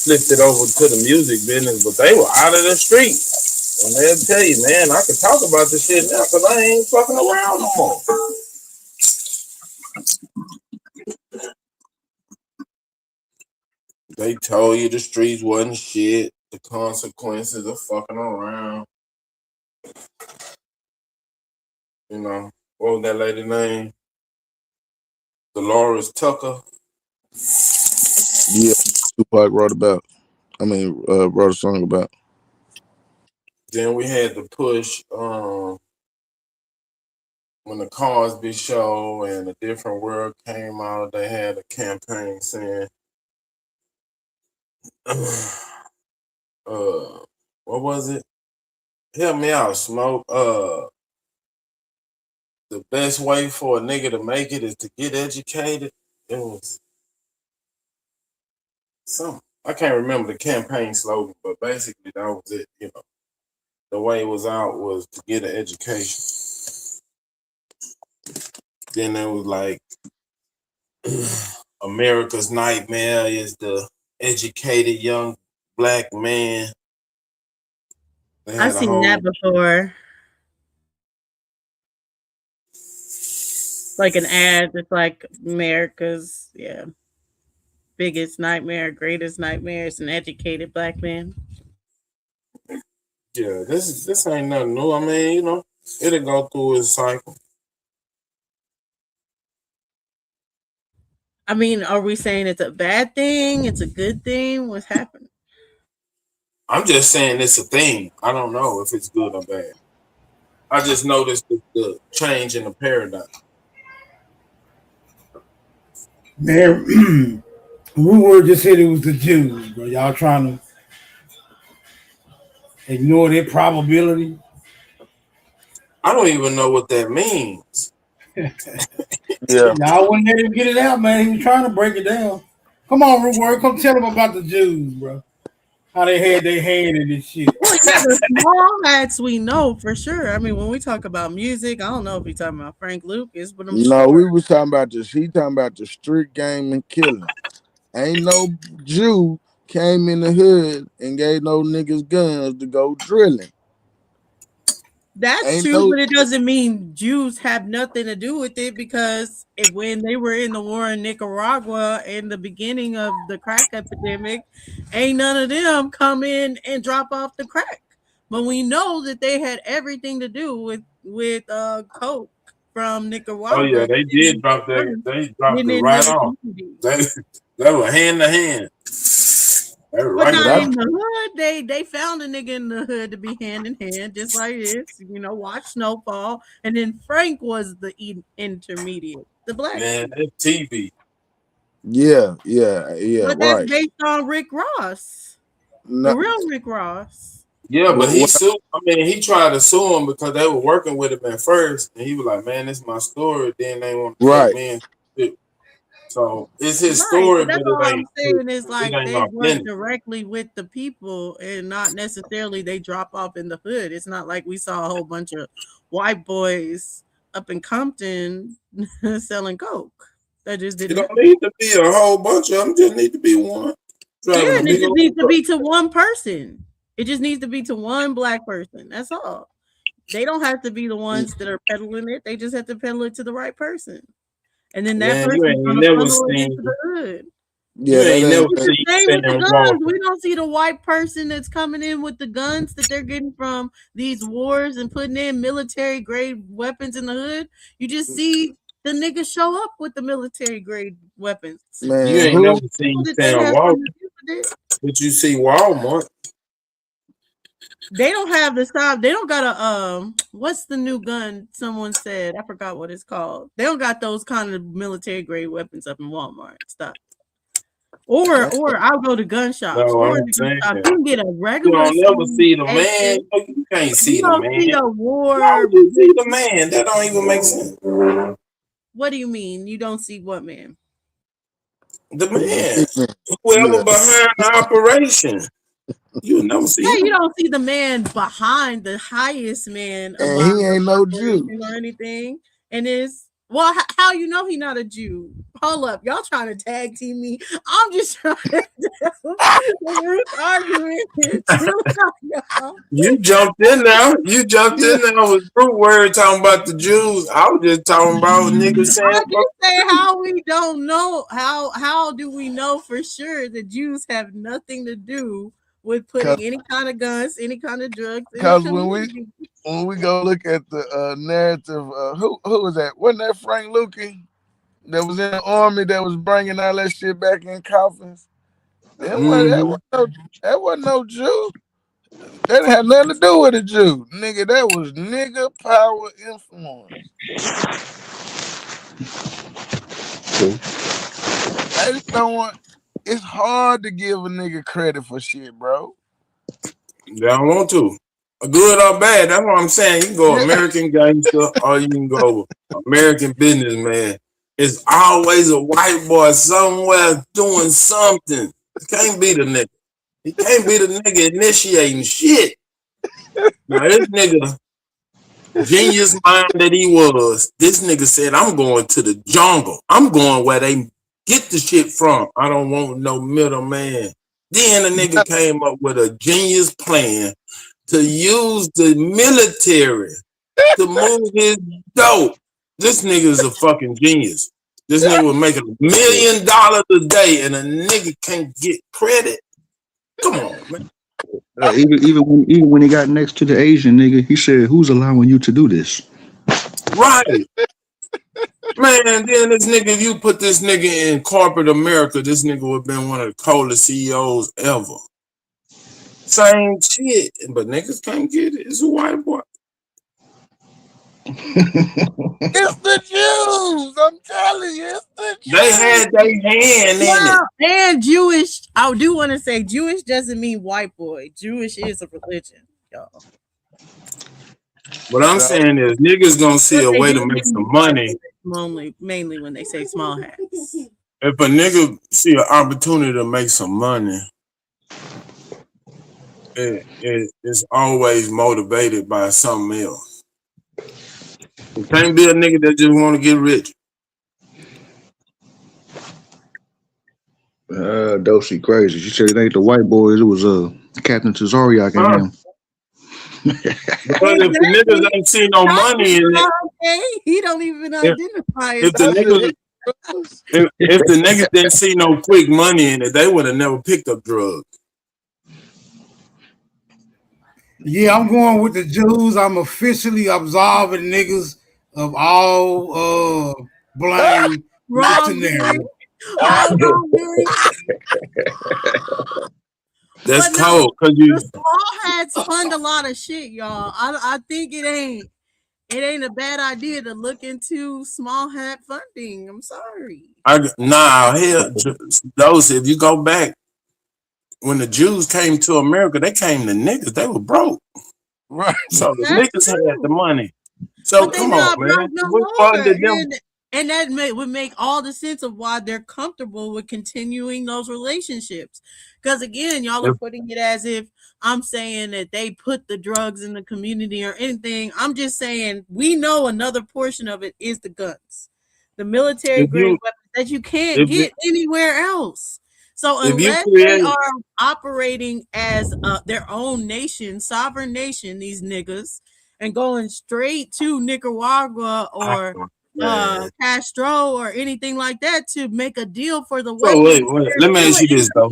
Speaker 5: flipped it over to the music business, but they were out of the streets. And they'll tell you, man, I can talk about this shit now because I ain't fucking around no more. They told you the streets wasn't shit. The consequences of fucking around. What was that lady name? Dolores Tucker.
Speaker 4: Yeah, Tupac wrote a song about.
Speaker 5: Then we had to push when the Cosby Show and A Different World came out. They had a campaign saying, what was it? Help me out, Smoke. The best way for a nigga to make it is to get educated. It was something. I can't remember the campaign slogan, but basically that was it. The way it was out was to get an education. Then it was like America's nightmare is the educated young black man.
Speaker 21: I've seen that before. Like an ad that's like America's, biggest nightmare, greatest nightmare is an educated black man.
Speaker 5: Yeah, this ain't nothing new. I mean, it'll go through its cycle.
Speaker 21: I mean, are we saying it's a bad thing? It's a good thing? What's happening?
Speaker 5: I'm just saying it's a thing. I don't know if it's good or bad. I just noticed the change in the paradigm.
Speaker 19: Man, we were just said it was the Jews, bro. Y'all trying to ignore their probability?
Speaker 5: I don't even know what that means.
Speaker 4: Yeah.
Speaker 19: Y'all wouldn't let him get it out, man. He was trying to break it down. Come on, Rootword, come tell him about the Jews, bro. How they had their hand in this shit.
Speaker 21: Well, yeah, the small hats we know for sure. I mean, when we talk about music, I don't know if we're talking about Frank Lucas, but I'm
Speaker 4: No,
Speaker 21: sure.
Speaker 4: we was talking about this. He talking about the street game and killing. Ain't no Jew came in the hood and gave no niggas guns to go drilling.
Speaker 21: That's
Speaker 4: Ain't
Speaker 21: true,
Speaker 4: no
Speaker 21: but it doesn't mean Jews have nothing to do with it because when they were in the war in Nicaragua in the beginning of the crack epidemic, ain't none of them come in and drop off the crack. But we know that they had everything to do with coke from Nicaragua.
Speaker 5: Oh yeah, they did drop that. They dropped it right off. They were hand to hand. They were
Speaker 21: But
Speaker 5: right
Speaker 21: not
Speaker 5: off.
Speaker 21: in the hood. They found a nigga in the hood to be hand in hand, just like this. Watch Snowfall, and then Frank was the intermediate, the black.
Speaker 5: Man, that's TV.
Speaker 4: Yeah,
Speaker 21: But that's
Speaker 4: right.
Speaker 21: based on Rick Ross,
Speaker 4: No,
Speaker 21: the real Rick Ross.
Speaker 5: Yeah, but he
Speaker 4: What-
Speaker 5: sued. I mean, he tried to sue him because they were working with him at first, and he was like, "Man, this is my story." Then they want to
Speaker 4: Right.
Speaker 5: me in. So it's his
Speaker 21: Right,
Speaker 5: story,
Speaker 21: but that's
Speaker 5: but
Speaker 21: all
Speaker 5: it
Speaker 21: I'm
Speaker 5: ain't.
Speaker 21: saying is like
Speaker 5: ain't
Speaker 21: they work
Speaker 5: authentic.
Speaker 21: directly with the people and not necessarily they drop off in the hood. It's not like we saw a whole bunch of white boys up in Compton selling coke. That just
Speaker 5: It
Speaker 21: didn't
Speaker 5: don't
Speaker 21: happen.
Speaker 5: need to be a whole bunch of them. Just need to be one.
Speaker 21: Yeah,
Speaker 5: Driving a
Speaker 21: and it
Speaker 5: big
Speaker 21: just
Speaker 5: old
Speaker 21: needs to
Speaker 5: truck.
Speaker 21: be to one person. It just needs to be to one black person. That's all. They don't have to be the ones that are peddling it. They just have to peddle it to the right person. And then that
Speaker 5: Man, you
Speaker 21: person's
Speaker 5: ain't
Speaker 21: gonna
Speaker 5: never
Speaker 21: funnel it
Speaker 5: seen.
Speaker 21: into the hood.
Speaker 5: You
Speaker 4: Yeah, that
Speaker 5: ain't never
Speaker 4: ain't.
Speaker 5: seen
Speaker 21: Same with the
Speaker 5: Sam
Speaker 21: guns.
Speaker 5: Walker.
Speaker 21: We don't see the white person that's coming in with the guns that they're getting from these wars and putting in military grade weapons in the hood. You just see the niggas show up with the military grade weapons.
Speaker 5: You
Speaker 4: Man,
Speaker 5: ain't
Speaker 4: who?
Speaker 5: never seen
Speaker 21: That they
Speaker 5: Sam
Speaker 21: have
Speaker 5: Walker,
Speaker 21: something to do with it.
Speaker 5: but you see Walmart.
Speaker 21: They don't have the stop. They don't got a what's the new gun? Someone said I forgot what it's called. They don't got those kind of military grade weapons up in Walmart. Stop. Or I'll go to gun shops.
Speaker 5: No,
Speaker 21: Or in
Speaker 5: I'm
Speaker 21: the gun
Speaker 5: saying
Speaker 21: shop,
Speaker 5: that.
Speaker 21: you can get a
Speaker 5: You
Speaker 21: regular.
Speaker 5: don't never see the
Speaker 21: AK.
Speaker 5: man. You can't see
Speaker 21: You
Speaker 5: the
Speaker 21: don't
Speaker 5: man.
Speaker 21: see a
Speaker 5: Why
Speaker 21: war.
Speaker 5: would you see the man? That don't even make sense.
Speaker 21: What do you mean? You don't see what man?
Speaker 5: The man,
Speaker 4: Yeah.
Speaker 5: whoever behind the operation, you never see
Speaker 21: Yeah,
Speaker 5: him.
Speaker 21: you don't see the man behind the highest man
Speaker 4: And
Speaker 21: above
Speaker 4: he ain't no Jew.
Speaker 21: operation or anything. And it's well, how you know he not a Jew? Hold up, y'all trying to tag team me? I'm just trying to argument.
Speaker 5: You jumped in now. You jumped in now with root word talking about the Jews. I was just talking about niggas saying.
Speaker 21: I just say how we don't know. How do we know for sure that Jews have nothing to do with putting any kind of guns, any kind of drugs?
Speaker 4: Because when we go look at the narrative, who was that? Wasn't that Frank Lucas that was in the army that was bringing all that shit back in coffins? That wasn't no Jew. That didn't have nothing to do with a Jew, nigga. That was nigga power influence. I just don't want. It's hard to give a nigga credit for shit, bro.
Speaker 5: They don't want to. Good or bad, that's what I'm saying. You can go American gangster or you can go American businessman. It's always a white boy somewhere doing something. It can't be the nigga. He can't be the nigga initiating shit. Now this nigga, genius mind that he was, this nigga said, I'm going to the jungle. I'm going where they get the shit from. I don't want no middleman. Then the nigga came up with a genius plan to use the military to move his dope. This nigga is a fucking genius. This nigga was making $1 million a day and a nigga can't get credit. Come on, man.
Speaker 1: Even when he got next to the Asian nigga, he said, "Who's allowing you to do this?"
Speaker 5: Right. Man, then this nigga, if you put this nigga in corporate America, this nigga would have been one of the coolest CEOs ever. Same shit. But niggas can't get it. It's a white boy.
Speaker 4: It's the Jews. I'm telling you, it's the Jews.
Speaker 5: They had their hand in it.
Speaker 21: And Jewish. I do want to say Jewish doesn't mean white boy. Jewish is a religion, y'all.
Speaker 5: What I'm saying is niggas gonna see a way to make some money.
Speaker 21: Mainly when they say small hats.
Speaker 5: If a nigga see an opportunity to make some money, it's always motivated by something else. It can't be a nigga that just want to get rich.
Speaker 1: Dosey crazy. She said it ain't the white boys. It was Captain Tazariak and him.
Speaker 5: But if the niggas ain't see no money in it,
Speaker 21: Okay, he don't even identify
Speaker 5: if the
Speaker 21: himself.
Speaker 5: niggas if the niggas didn't see no quick money in it, they would have never picked up drugs.
Speaker 19: Yeah, I'm going with the Jews. I'm officially absolving niggas of all blame.
Speaker 21: Wrong, Gary. Wrong, Gary.
Speaker 5: That's
Speaker 21: But
Speaker 5: cold
Speaker 21: no,
Speaker 5: because you.
Speaker 21: the small hats fund a lot of shit, y'all. I think it ain't a bad idea to look into small hat funding. I'm sorry.
Speaker 5: Here, those if you go back when the Jews came to America, they came to niggas. They were broke,
Speaker 4: Right.
Speaker 5: so the
Speaker 21: That's
Speaker 5: niggas had
Speaker 21: true.
Speaker 5: the money. So
Speaker 21: But they
Speaker 5: come on,
Speaker 21: not
Speaker 5: man.
Speaker 21: broke no
Speaker 5: We
Speaker 21: more.
Speaker 5: funded them.
Speaker 21: And that would make all the sense of why they're comfortable with continuing those relationships. Because again, y'all are putting it as if I'm saying that they put the drugs in the community or anything. I'm just saying we know another portion of it is the guns, the military grade weapons that you can't get anywhere else. So unless they are operating as their own nation, sovereign nation, these niggas, and going straight to Nicaragua or Castro or anything like that to make a deal for the weapons.
Speaker 5: Wait. Let me ask you this though.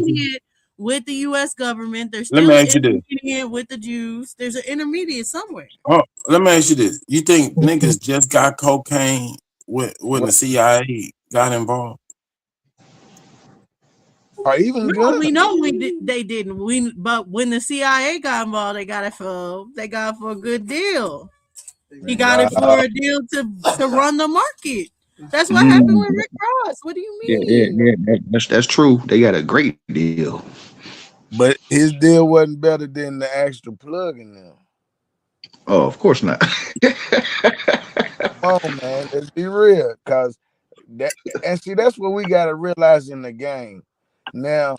Speaker 21: With the U.S. government, there's
Speaker 5: Let
Speaker 21: still
Speaker 5: me
Speaker 21: an
Speaker 5: ask you this.
Speaker 21: intermediate with the Jews. There's an intermediate somewhere.
Speaker 5: Oh, let me ask you this. You think niggas just got cocaine when the CIA got involved?
Speaker 4: Or even
Speaker 21: No,
Speaker 4: guns?
Speaker 21: we know they didn't. But when the CIA got involved, they got it for a good deal. He got it for a deal to run the market. That's what happened with Rick Ross. What do you mean?
Speaker 1: Yeah. That's true. They got a great deal.
Speaker 4: But his deal wasn't better than the extra plug in them.
Speaker 1: Oh, of course not.
Speaker 4: Come on, man. Let's be real. Cause that's what we gotta realize in the game. Now,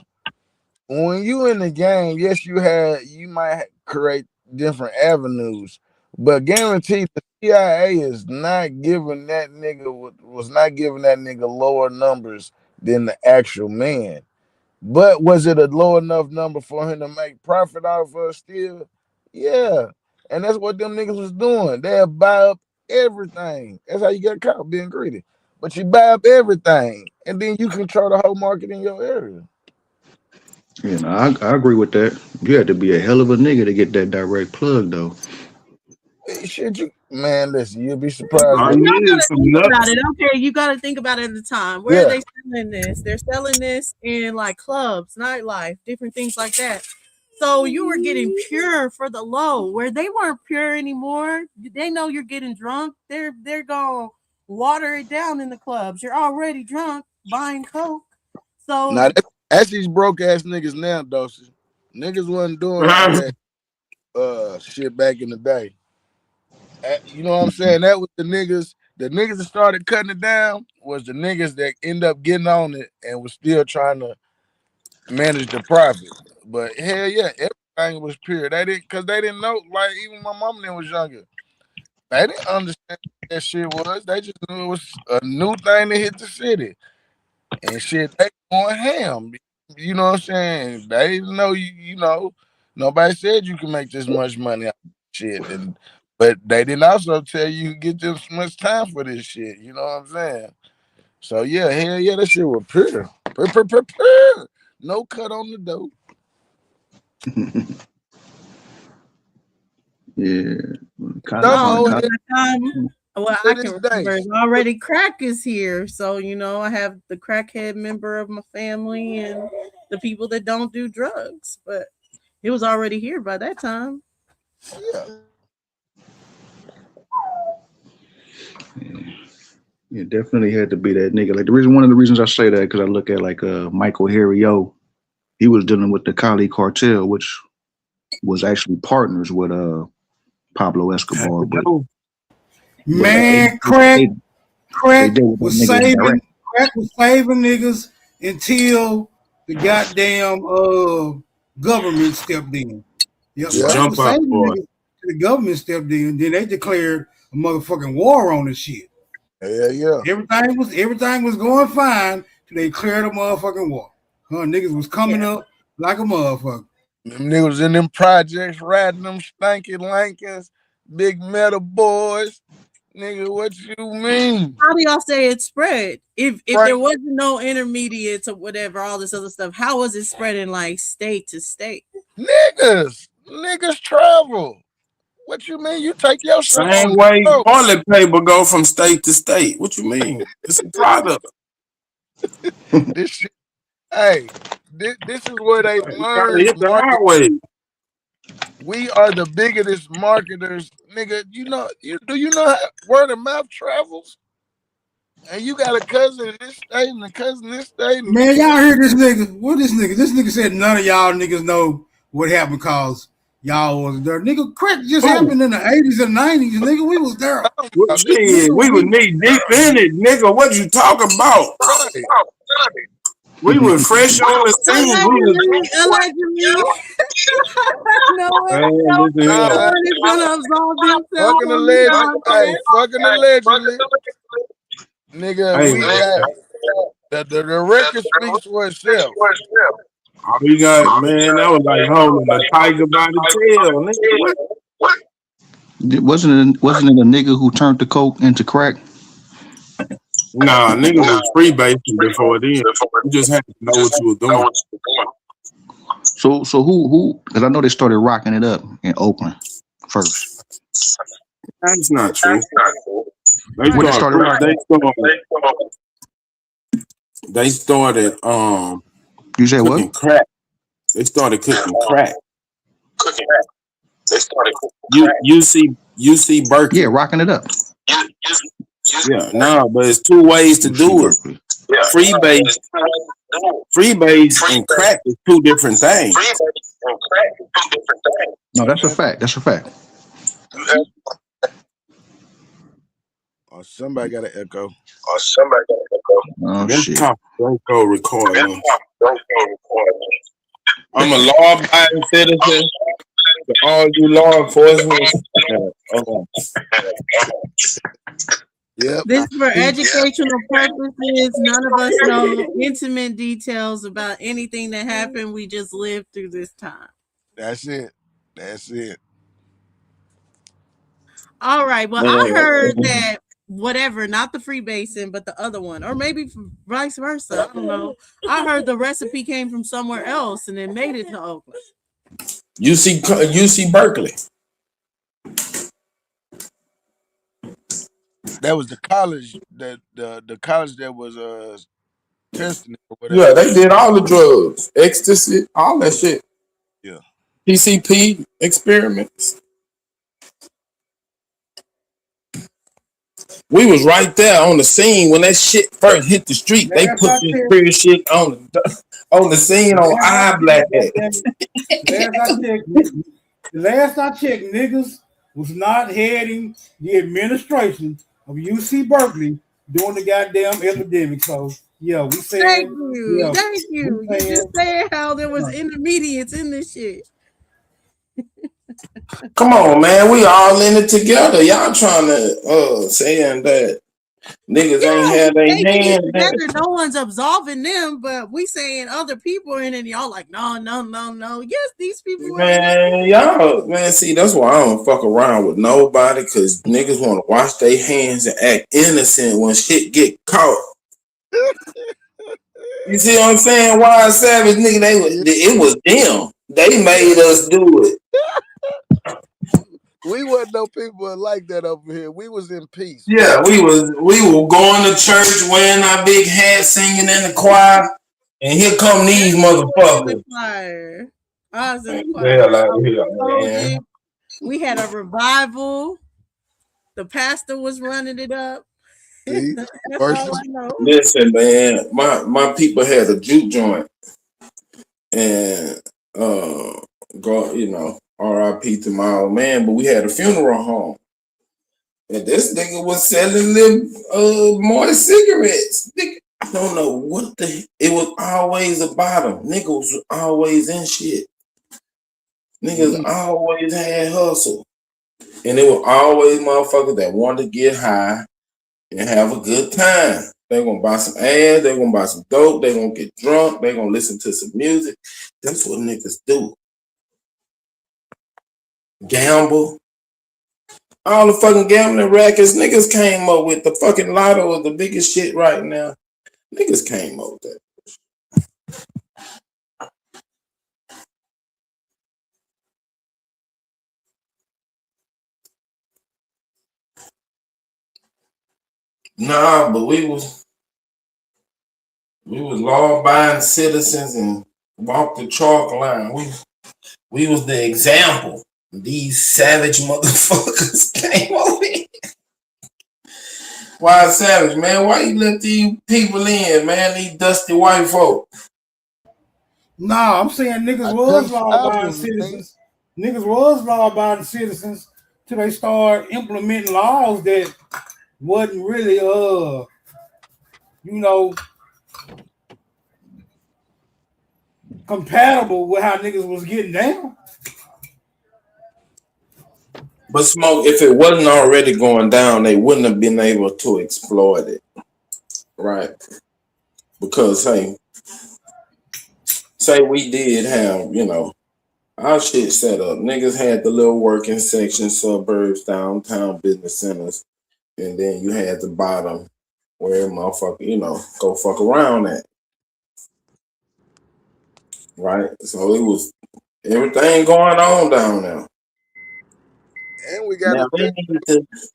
Speaker 4: when you in the game, yes, you might create different avenues, but guaranteed the CIA is not giving that nigga was not giving that nigga lower numbers than the actual man. But was it a low enough number for him to make profit off of still? Yeah. And that's what them niggas was doing. They'll buy up everything. That's how you get caught being greedy. But you buy up everything, and then you control the whole market in your area.
Speaker 1: You know, I agree with that. You had to be a hell of a nigga to get that direct plug, though.
Speaker 4: Shit, listen, you'll be surprised.
Speaker 21: You gotta think about it. Okay, you gotta think about it at the time. Where are they selling this? They're selling this in like clubs, nightlife, different things like that. So you were getting pure for the low, where they weren't pure anymore. They know you're getting drunk. They're gonna water it down in the clubs. You're already drunk buying coke. So
Speaker 4: now that's these broke ass niggas now, Dosey. Niggas wasn't doing all that shit back in the day. You know what I'm saying? That was the niggas that started cutting it down was the niggas that end up getting on it and was still trying to manage the profit. But hell yeah, everything was pure. They didn't know, like even my mom then was younger. They didn't understand what that shit was. They just knew it was a new thing to hit the city. And shit, they going ham. You know what I'm saying? They didn't know you know, nobody said you can make this much money out of shit. But they didn't also tell you get this much time for this shit. You know what I'm saying? So yeah, hell yeah, that shit was pure. Pure. No cut on the dope.
Speaker 21: Well, I can remember already crack is here. So, you know, I have the crackhead member of my family and the people that don't do drugs, but it was already here by that time.
Speaker 4: Yeah.
Speaker 1: Yeah, definitely had to be that nigga. Like one of the reasons I say that because I look at like Michael Harry-O. He was dealing with the Cali cartel, which was actually partners with Pablo Escobar. But,
Speaker 19: man, crack was saving niggas until the goddamn government stepped in. Yep,
Speaker 5: jump out, boy.
Speaker 19: The government stepped in, then they declared a motherfucking war on the shit.
Speaker 4: Yeah.
Speaker 19: Everything was going fine till they declared a motherfucking war. Niggas was coming up like a motherfucker.
Speaker 4: Them niggas in them projects riding them stanky lankins, big metal boys. Nigga, what you mean?
Speaker 21: How do y'all say it spread? If
Speaker 4: Right.
Speaker 21: there wasn't no intermediates or whatever, all this other stuff, how was it spreading like state to state?
Speaker 4: Niggas travel. What you mean? You take your shit
Speaker 22: Same
Speaker 4: on
Speaker 22: way
Speaker 4: the road.
Speaker 22: toilet paper go from state to state. What you mean? It's a product.
Speaker 4: This shit, hey, this is where they
Speaker 22: You gotta
Speaker 4: learn
Speaker 22: hit the
Speaker 4: market.
Speaker 22: highway.
Speaker 4: We are the biggest marketers, nigga. You know how word of mouth travels? And you got a cousin in this state and a cousin in this state. And
Speaker 19: Man, y'all heard this nigga? What this nigga? This nigga said none of y'all niggas know what happened cause y'all wasn't there. Nigga, crack just happened in the 80s and 90s, nigga. We was there.
Speaker 22: Well, shit, we were knee deep in it, nigga. What you talking about? We were fresh on the scene. We was
Speaker 21: Allegedly. No
Speaker 22: Man,
Speaker 21: one
Speaker 22: listen here.
Speaker 21: is gonna absolve himself.
Speaker 4: fucking
Speaker 21: from
Speaker 4: allegedly.
Speaker 21: the
Speaker 4: Hey, fucking allegedly. Nigga,
Speaker 22: Hey,
Speaker 4: we got the record speaks for itself.
Speaker 22: all we got, man, that was like holding a tiger by the tail, nigga. What?
Speaker 1: Wasn't it a nigga who turned the coke into crack?
Speaker 22: Nah, nigga was freebasing before then. You just had to know what you were doing.
Speaker 1: So who? Because I know they started rocking it up in Oakland first.
Speaker 22: That's not true.
Speaker 1: When they started rocking,
Speaker 22: They started
Speaker 1: you said
Speaker 22: cooking
Speaker 1: what?
Speaker 22: crack. They started cooking crack. UC Berkeley.
Speaker 1: Yeah, rocking it up.
Speaker 22: Yeah, no, but it's two ways to do it. Freebase and crack is two different things.
Speaker 1: No, that's a fact. That's a fact.
Speaker 4: Oh, somebody got an echo.
Speaker 1: Oh shit.
Speaker 22: Don't go recording. I'm a law-abiding citizen. To all you law enforcement.
Speaker 4: Yep.
Speaker 21: This for educational purposes. None of us know intimate details about anything that happened. We just lived through this time.
Speaker 4: That's it.
Speaker 21: All right. Well, I heard that whatever, not the freebasing, but the other one, or maybe vice versa. I don't know. I heard the recipe came from somewhere else and then made it to Oakland.
Speaker 22: UC Berkeley.
Speaker 4: That was the college that the college that was testing it or whatever.
Speaker 22: Yeah, they did all the drugs, ecstasy, all that shit.
Speaker 4: Yeah.
Speaker 22: PCP experiments. We was right there on the scene when that shit first hit the street. They put this weird shit on the scene on iBlack.
Speaker 19: Last I checked, niggas was not heading the administration of UC Berkeley during the goddamn epidemic. So yeah, we said
Speaker 21: Thank you.
Speaker 19: yeah,
Speaker 21: Thank you. You just said how there was intermediates in this shit.
Speaker 22: Come on, man. We all in it together. Y'all trying to saying that niggas ain't had their hands.
Speaker 21: No one's absolving them, but we saying other people are in it. And y'all like, no. Yes, these people
Speaker 22: Man, y'all, man, see, that's why I don't fuck around with nobody, because niggas want to wash their hands and act innocent when shit get caught. You see what I'm saying? Why Savage, nigga, it was them. They made us do it.
Speaker 4: We wasn't no people like that over here. We was in peace.
Speaker 22: Yeah, we were going to church wearing our big hats, singing in the choir, and here come these motherfuckers.
Speaker 21: I was in the choir.
Speaker 22: Hell out here, man.
Speaker 21: We had a revival. The pastor was running it up. That's all I know.
Speaker 22: Listen, man, my people had a juke joint, and God, you know, R.I.P. to my old man, but we had a funeral home, and this nigga was selling them moist cigarettes. Nigga, I don't know what it was always about them. Niggas was always in shit. Niggas always had hustle, and it was always motherfuckers that wanted to get high and have a good time. They're gonna buy some ass, they're gonna buy some dope, they're gonna get drunk, they're gonna listen to some music. That's what niggas do. gamble. All the fucking gambling rackets niggas came up with. The fucking lotto is the biggest shit right now. Niggas came up with that. Nah, but we was law-abiding citizens and walked the chalk line. We was the example. These savage motherfuckers came over here. Why savage, man? Why you let these people in, man? These dusty white folk.
Speaker 19: Nah, I'm saying niggas was law-abiding citizens. Niggas was law-abiding citizens till they start implementing laws that wasn't really, compatible with how niggas was getting down.
Speaker 22: But Smoke, if it wasn't already going down, they wouldn't have been able to exploit it. Right? Because, say we did have, our shit set up. Niggas had the little working section, suburbs, downtown business centers. And then you had the bottom where motherfucker, go fuck around at. Right? So it was everything going on down there.
Speaker 4: And we got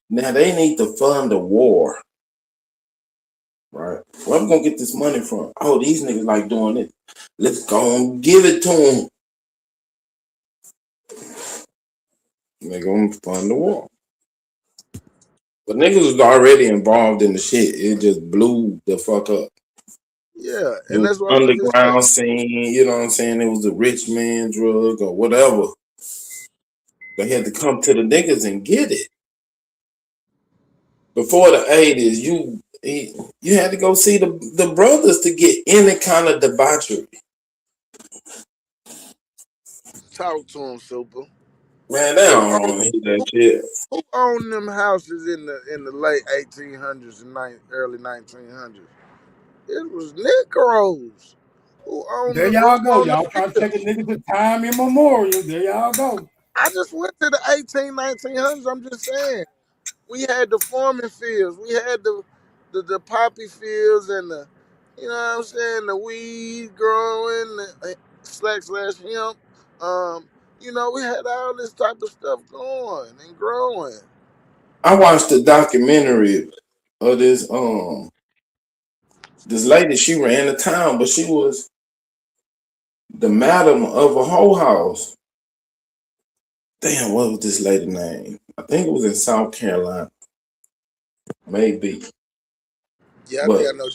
Speaker 22: now they need to fund the war. Right? Where we gonna get this money from? Oh, these niggas like doing it. Let's go and give it to them. They're gonna fund the war. But niggas was already involved in the shit. It just blew the fuck up.
Speaker 4: Yeah, and that's what
Speaker 22: underground scene, you know what I'm saying? It was a rich man drug or whatever. They had to come to the niggas and get it. Before the 80s, you had to go see the brothers to get any kind of debauchery.
Speaker 4: Talk to them, Super.
Speaker 22: Man, they don't want to hear that shit.
Speaker 4: Who owned them houses in the late 1800s and early 1900s? It was Negroes who owned.
Speaker 19: There y'all go. Y'all trying to take a nigga to time immemorial. There y'all go.
Speaker 4: I just went to the 1900s. I'm just saying. We had the farming fields. We had the poppy fields and the, you know what I'm saying, the weed growing, the /hemp. We had all this type of stuff going and growing.
Speaker 22: I watched a documentary of this lady. She ran the town, but she was the madam of a whole house. Damn, what was this lady's name? I think it was in South Carolina. Maybe.
Speaker 4: Yeah, I think I know.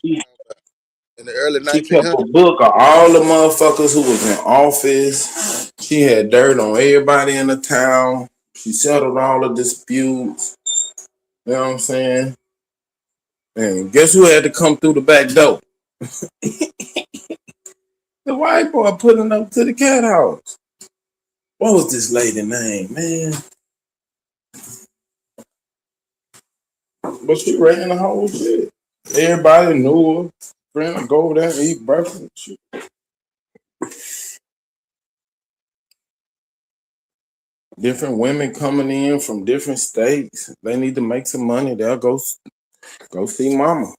Speaker 4: In the early 1900s.
Speaker 22: She kept a book of all the motherfuckers who was in office. She had dirt on everybody in the town. She settled all the disputes. You know what I'm saying? And guess who had to come through the back door? The white boy putting up to the cat house. What was this lady's name, man? But she ran the whole shit. Everybody knew her. Friend would go over there and eat breakfast. Shit. Different women coming in from different states. They need to make some money. They'll go see mama.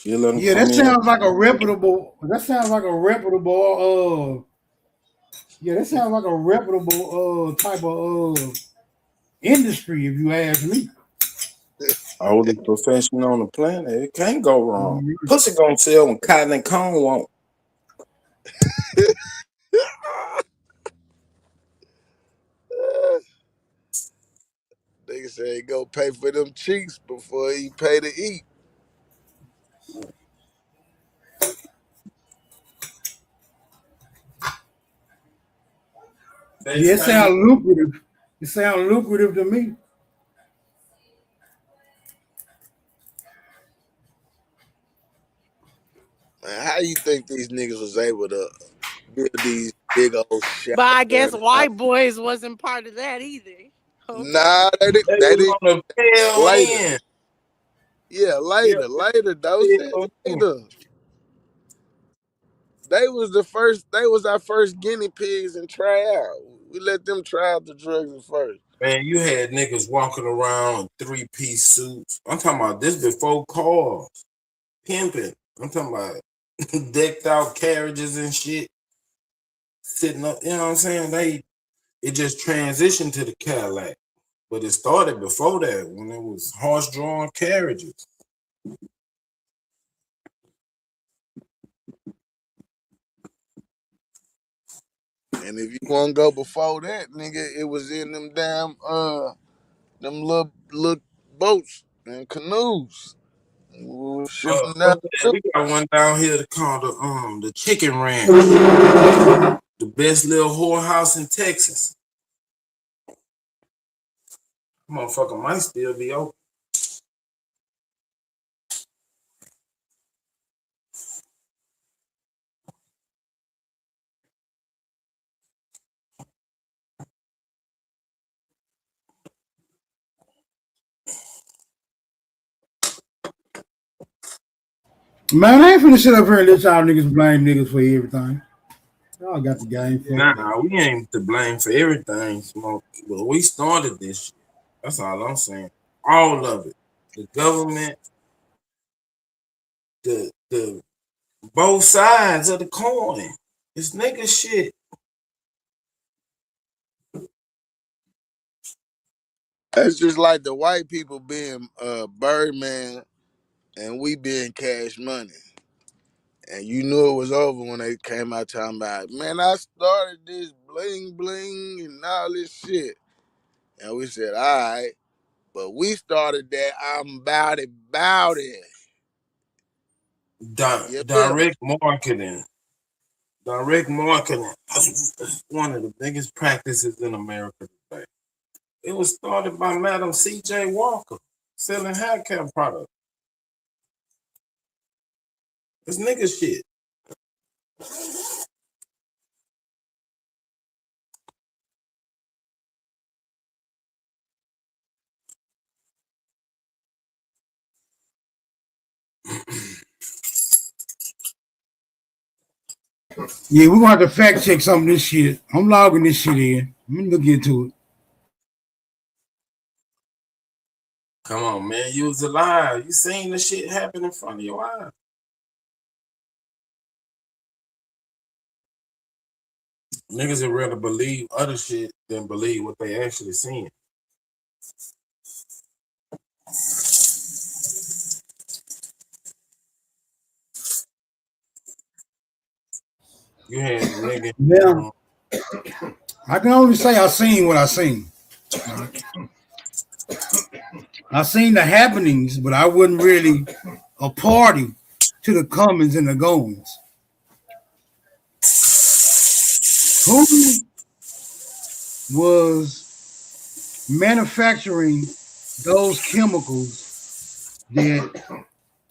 Speaker 19: Yeah, that sounds like a reputable. That sounds like a reputable. Yeah, that sounds like a reputable type of industry, if you ask me.
Speaker 22: Oldest profession on the planet. It can't go wrong. Pussy gonna sell when cotton and cone won't.
Speaker 4: Nigga say he go pay for them cheeks before he pay to eat.
Speaker 19: Yeah, it sounds lucrative. It sounds lucrative to me.
Speaker 4: Man, how you think these niggas was able to build these big old shots?
Speaker 21: But I guess white boys wasn't part of that either. Okay.
Speaker 4: Nah, they didn't.
Speaker 22: Later.
Speaker 4: Yeah, later, though. Later. They was our first guinea pigs and try out. We let them try out the drugs first.
Speaker 5: Man, you had niggas walking around in 3-piece suits. I'm talking about this before cars, pimping. I'm talking about decked out carriages and shit, sitting up. You know what I'm saying? It just transitioned to the Cadillac, but it started before that when it was horse-drawn carriages.
Speaker 4: And if you want to go before that, nigga, it was in them damn them little boats and canoes. We were shipping down.
Speaker 5: We got one down here called the Chicken Ranch, the best little whorehouse in Texas. Motherfucker might still be open.
Speaker 19: Man, I ain't finna sit up here and let y'all niggas blame niggas for everything. Y'all got the game.
Speaker 5: Nah, we ain't to blame for everything, Smoke. But we started this shit. That's all I'm saying. All of it. The government, the both sides of the coin. It's nigga shit.
Speaker 4: That's just like the white people being Birdman and we being Cash Money. And you knew it was over when they came out talking about, man, I started this bling bling and all this shit. And we said, all right, but we started that I'm about it.
Speaker 5: Direct marketing. Direct marketing. That's one of the biggest practices in America today. It was started by Madam C.J. Walker selling hair care products. It's nigga shit.
Speaker 19: Yeah, we're gonna have to fact check some of this shit. I'm logging this shit in. I'm gonna look into it.
Speaker 5: Come on, man. You was alive. You seen the shit happen in front of your eyes. Niggas would rather believe other shit than believe what they actually seen. You had a nigga.
Speaker 19: Yeah. I can only say I seen what I seen. I seen the happenings, but I wasn't really a party to the comings and the goings. Who was manufacturing those chemicals that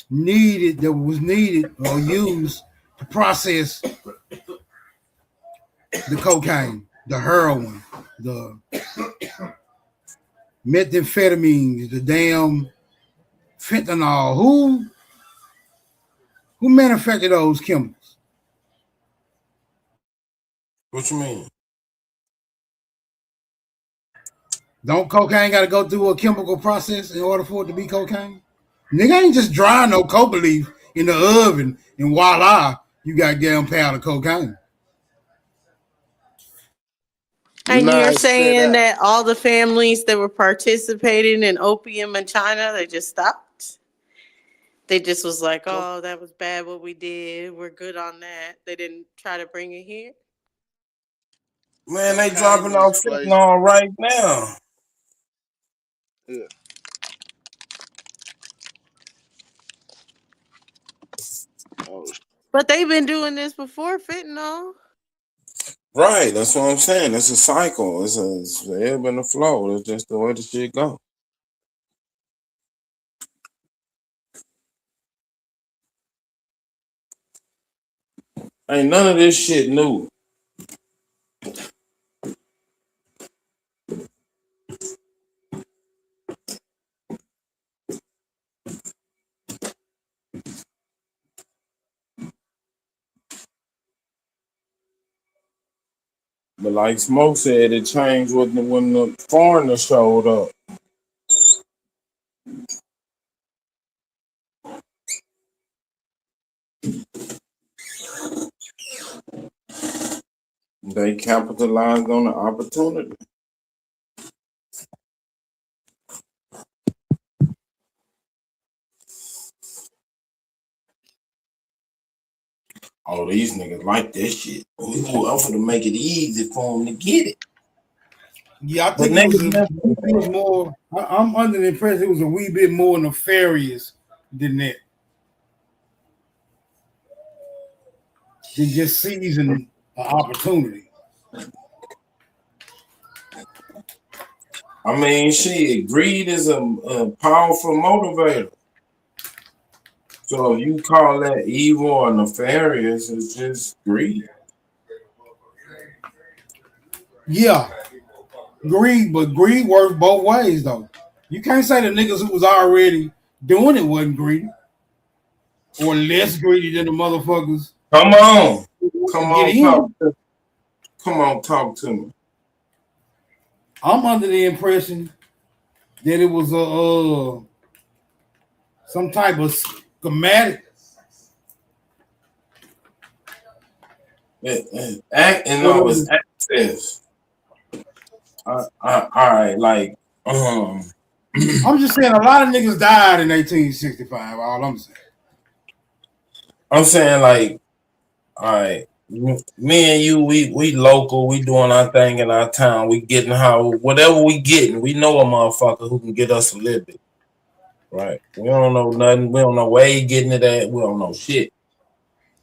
Speaker 19: was needed or used to process the cocaine, the heroin, the methamphetamines, the damn fentanyl? Who manufactured those chemicals?
Speaker 5: What you mean?
Speaker 19: Don't cocaine got to go through a chemical process in order for it to be cocaine? Nigga ain't just dry no coca leaf in the oven and voila, you got damn pound of cocaine.
Speaker 21: And you're saying that all the families that were participating in opium in China, they just stopped? They just was like, oh, that was bad what we did. We're good on that. They didn't try to bring it here?
Speaker 5: Man, they dropping off fentanyl right now.
Speaker 4: Yeah.
Speaker 19: Oh.
Speaker 21: But they've been doing this before fentanyl.
Speaker 22: Right, that's what I'm saying. It's a cycle. It's a ebb and a flow. It's just the way the shit go.
Speaker 5: Ain't none of this shit new.
Speaker 22: But like Smoke said, it changed when the foreigner showed up. They capitalized on the opportunity. Oh, these niggas like this shit. We gonna offer to make it easy for them to get it.
Speaker 19: Yeah, I think it was more. I'm under the impression it was a wee bit more nefarious than that. Than just seizing an opportunity.
Speaker 22: I mean, shit, greed is a powerful motivator. So if you call that evil or nefarious, it's just greed.
Speaker 19: Yeah, greed, but greed works both ways though. You can't say the niggas who was already doing it wasn't greedy or less greedy than the motherfuckers.
Speaker 22: Come on, talk to me.
Speaker 19: I'm under the impression that it was some type of schematic.
Speaker 22: And all was access. All right, like
Speaker 19: I'm just saying a lot of niggas died in 1865. All I'm saying.
Speaker 22: I'm saying like, all right, me and you, we local, we doing our thing in our town. We getting whatever we getting. We know a motherfucker who can get us a little bit. Right. We don't know nothing. We don't know where he getting it at. We don't know shit.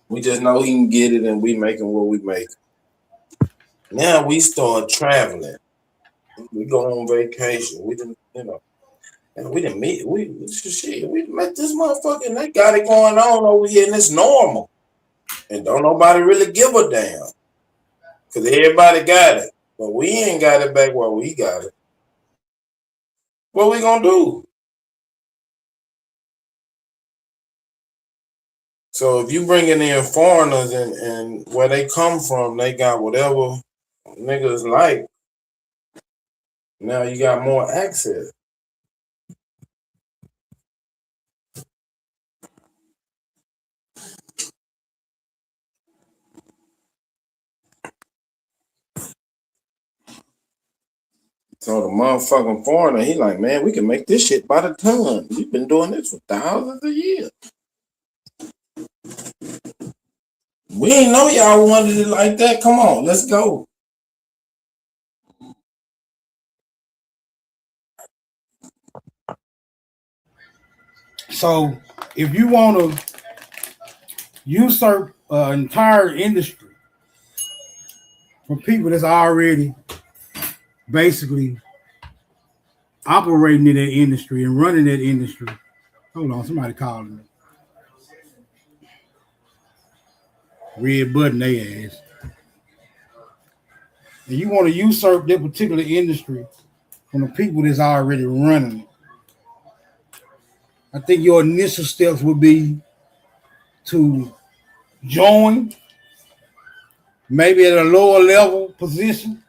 Speaker 22: We just know he can get it and we making what we make. Now we start traveling. We go on vacation. We didn't, and we didn't meet. We met this motherfucker and they got it going on over here and it's normal. And don't nobody really give a damn. Cause everybody got it. But we ain't got it back while we got it. What we gonna do? So if you bringing in foreigners and where they come from, they got whatever niggas like. Now you got more access. So the motherfucking foreigner, he like, man, we can make this shit by the ton. We've been doing this for thousands of years. We ain't know y'all wanted it like that. Come on, let's go.
Speaker 19: So if you want to usurp an entire industry from people that's already basically operating in that industry and running that industry. Hold on, somebody calling me. Red button they ass. And you want to usurp that particular industry from the people that's already running it. I think your initial steps would be to join, maybe at a lower level position,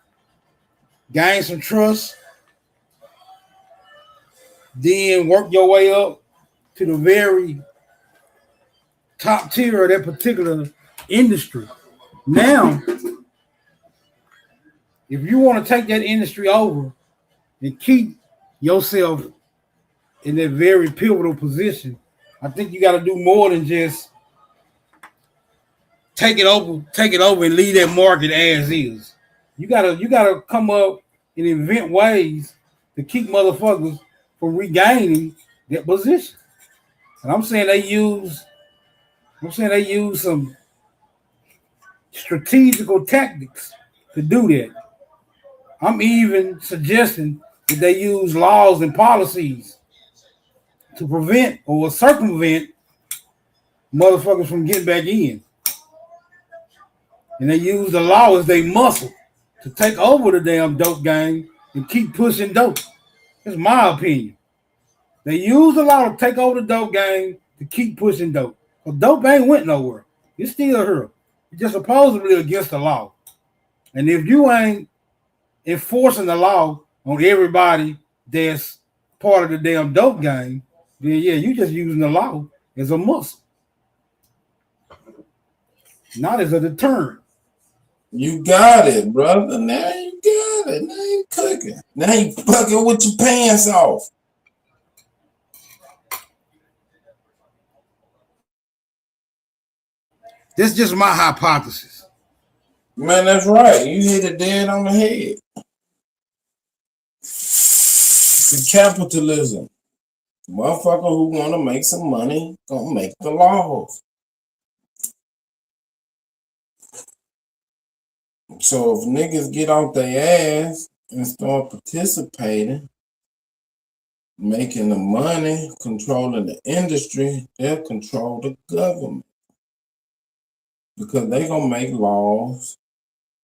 Speaker 19: gain some trust, then work your way up to the very top tier of that particular industry. Now, if you want to take that industry over and keep yourself in that very pivotal position, I think you got to do more than just take it over and leave that market as is. You gotta come up and invent ways to keep motherfuckers from regaining that position. And I'm saying they use some strategical tactics to do that. I'm even suggesting that they use laws and policies to prevent or circumvent motherfuckers from getting back in. And they use the law as they muscle to take over the damn dope game and keep pushing dope. That's my opinion. They use the law to take over the dope game to keep pushing dope. But dope ain't went nowhere. It's still here. It's just supposedly against the law. And if you ain't enforcing the law on everybody that's part of the damn dope game, then yeah, you just using the law as a muscle, not as a deterrent.
Speaker 22: You got it, brother. Now you got it. Now you cooking. Now you fucking with your pants off.
Speaker 19: This is just my hypothesis.
Speaker 22: Man, that's right. You hit it dead on the head. It's capitalism. Motherfucker who want to make some money gonna make the laws. So if niggas get off their ass and start participating, making the money, controlling the industry, they'll control the government. Because they gonna make laws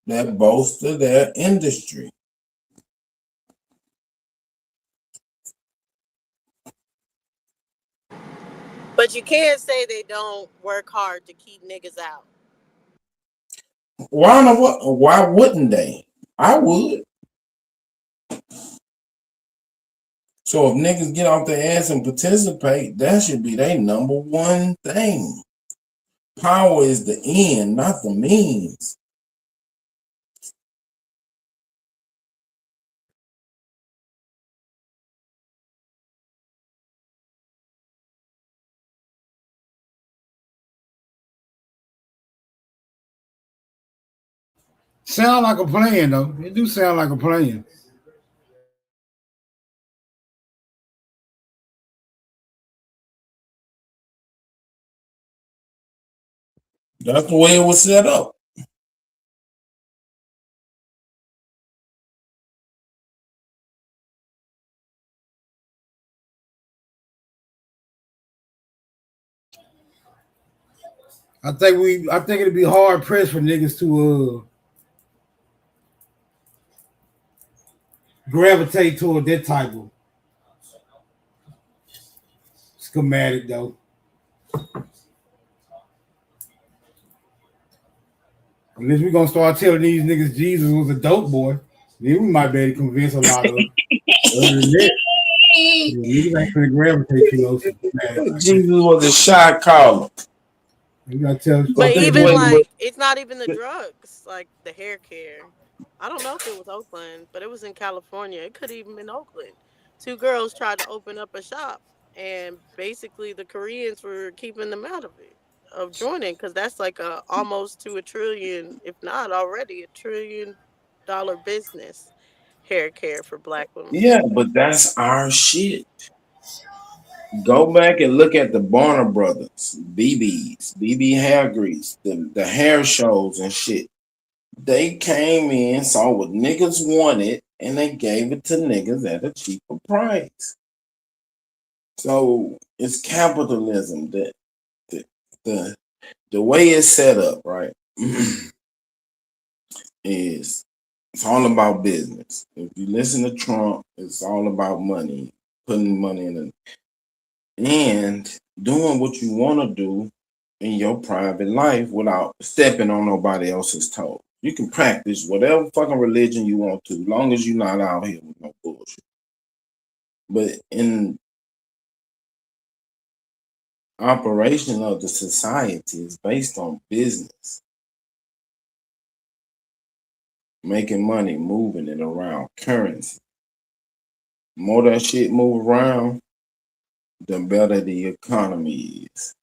Speaker 22: that bolster their industry.
Speaker 21: But you can't say they don't work hard to keep niggas out.
Speaker 22: Why wouldn't they? I would. So if niggas get off their ass and participate, that should be their number one thing. Power is the end, not the means.
Speaker 19: Sound like a plan, though. It do sound like a plan.
Speaker 22: That's the way it was set up.
Speaker 19: I think it'd be hard pressed for niggas to gravitate toward that type of schematic, though. Unless we're gonna start telling these niggas Jesus was a dope boy, then we might be able to convince a lot of them. Other than that, niggas ain't gonna gravitate to those.
Speaker 22: Jesus was a shot caller.
Speaker 19: You gotta tell us.
Speaker 21: But even like, it's not even the drugs, like the hair care. I don't know if it was Oakland, but it was in California. It could even been Oakland. 2 girls tried to open up a shop, and basically the Koreans were keeping them out of it, of joining, because that's like almost to $1 trillion, if not already $1 trillion business. Hair care for Black women.
Speaker 22: Yeah, but that's our shit. Go back and look at the Barner Brothers, BB Hair Grease, the hair shows and shit. They came in, saw what niggas wanted, and they gave it to niggas at a cheaper price. So it's capitalism. That the way it's set up, right, is it's all about business. If you listen to Trump, it's all about money, putting money in it, and doing what you want to do in your private life without stepping on nobody else's toes. You can practice whatever fucking religion you want to, as long as you're not out here with no bullshit. But in operation of the society is based on business. Making money, moving it around, currency. The more that shit move around, the better the economy is.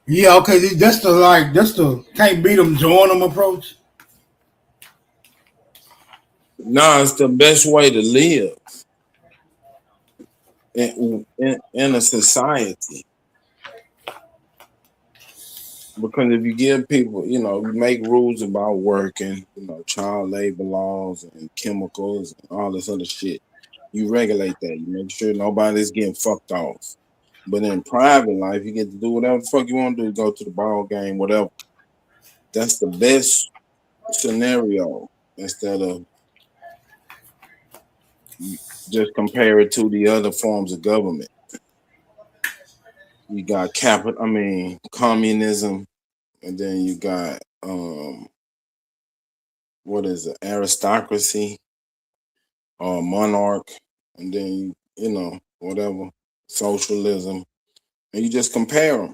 Speaker 19: Yeah, okay, that's the can't beat them, join them approach.
Speaker 22: No, it's the best way to live in a society. Because if you give people, you make rules about working, child labor laws and chemicals and all this other shit, You regulate that. You make sure nobody's getting fucked off. But in private life, you get to do whatever the fuck you want to do. Go to the ball game, whatever. That's the best scenario instead of just compare it to the other forms of government. You got communism, and then you got what is it, aristocracy or monarch, and then you know whatever, socialism, and you just compare them.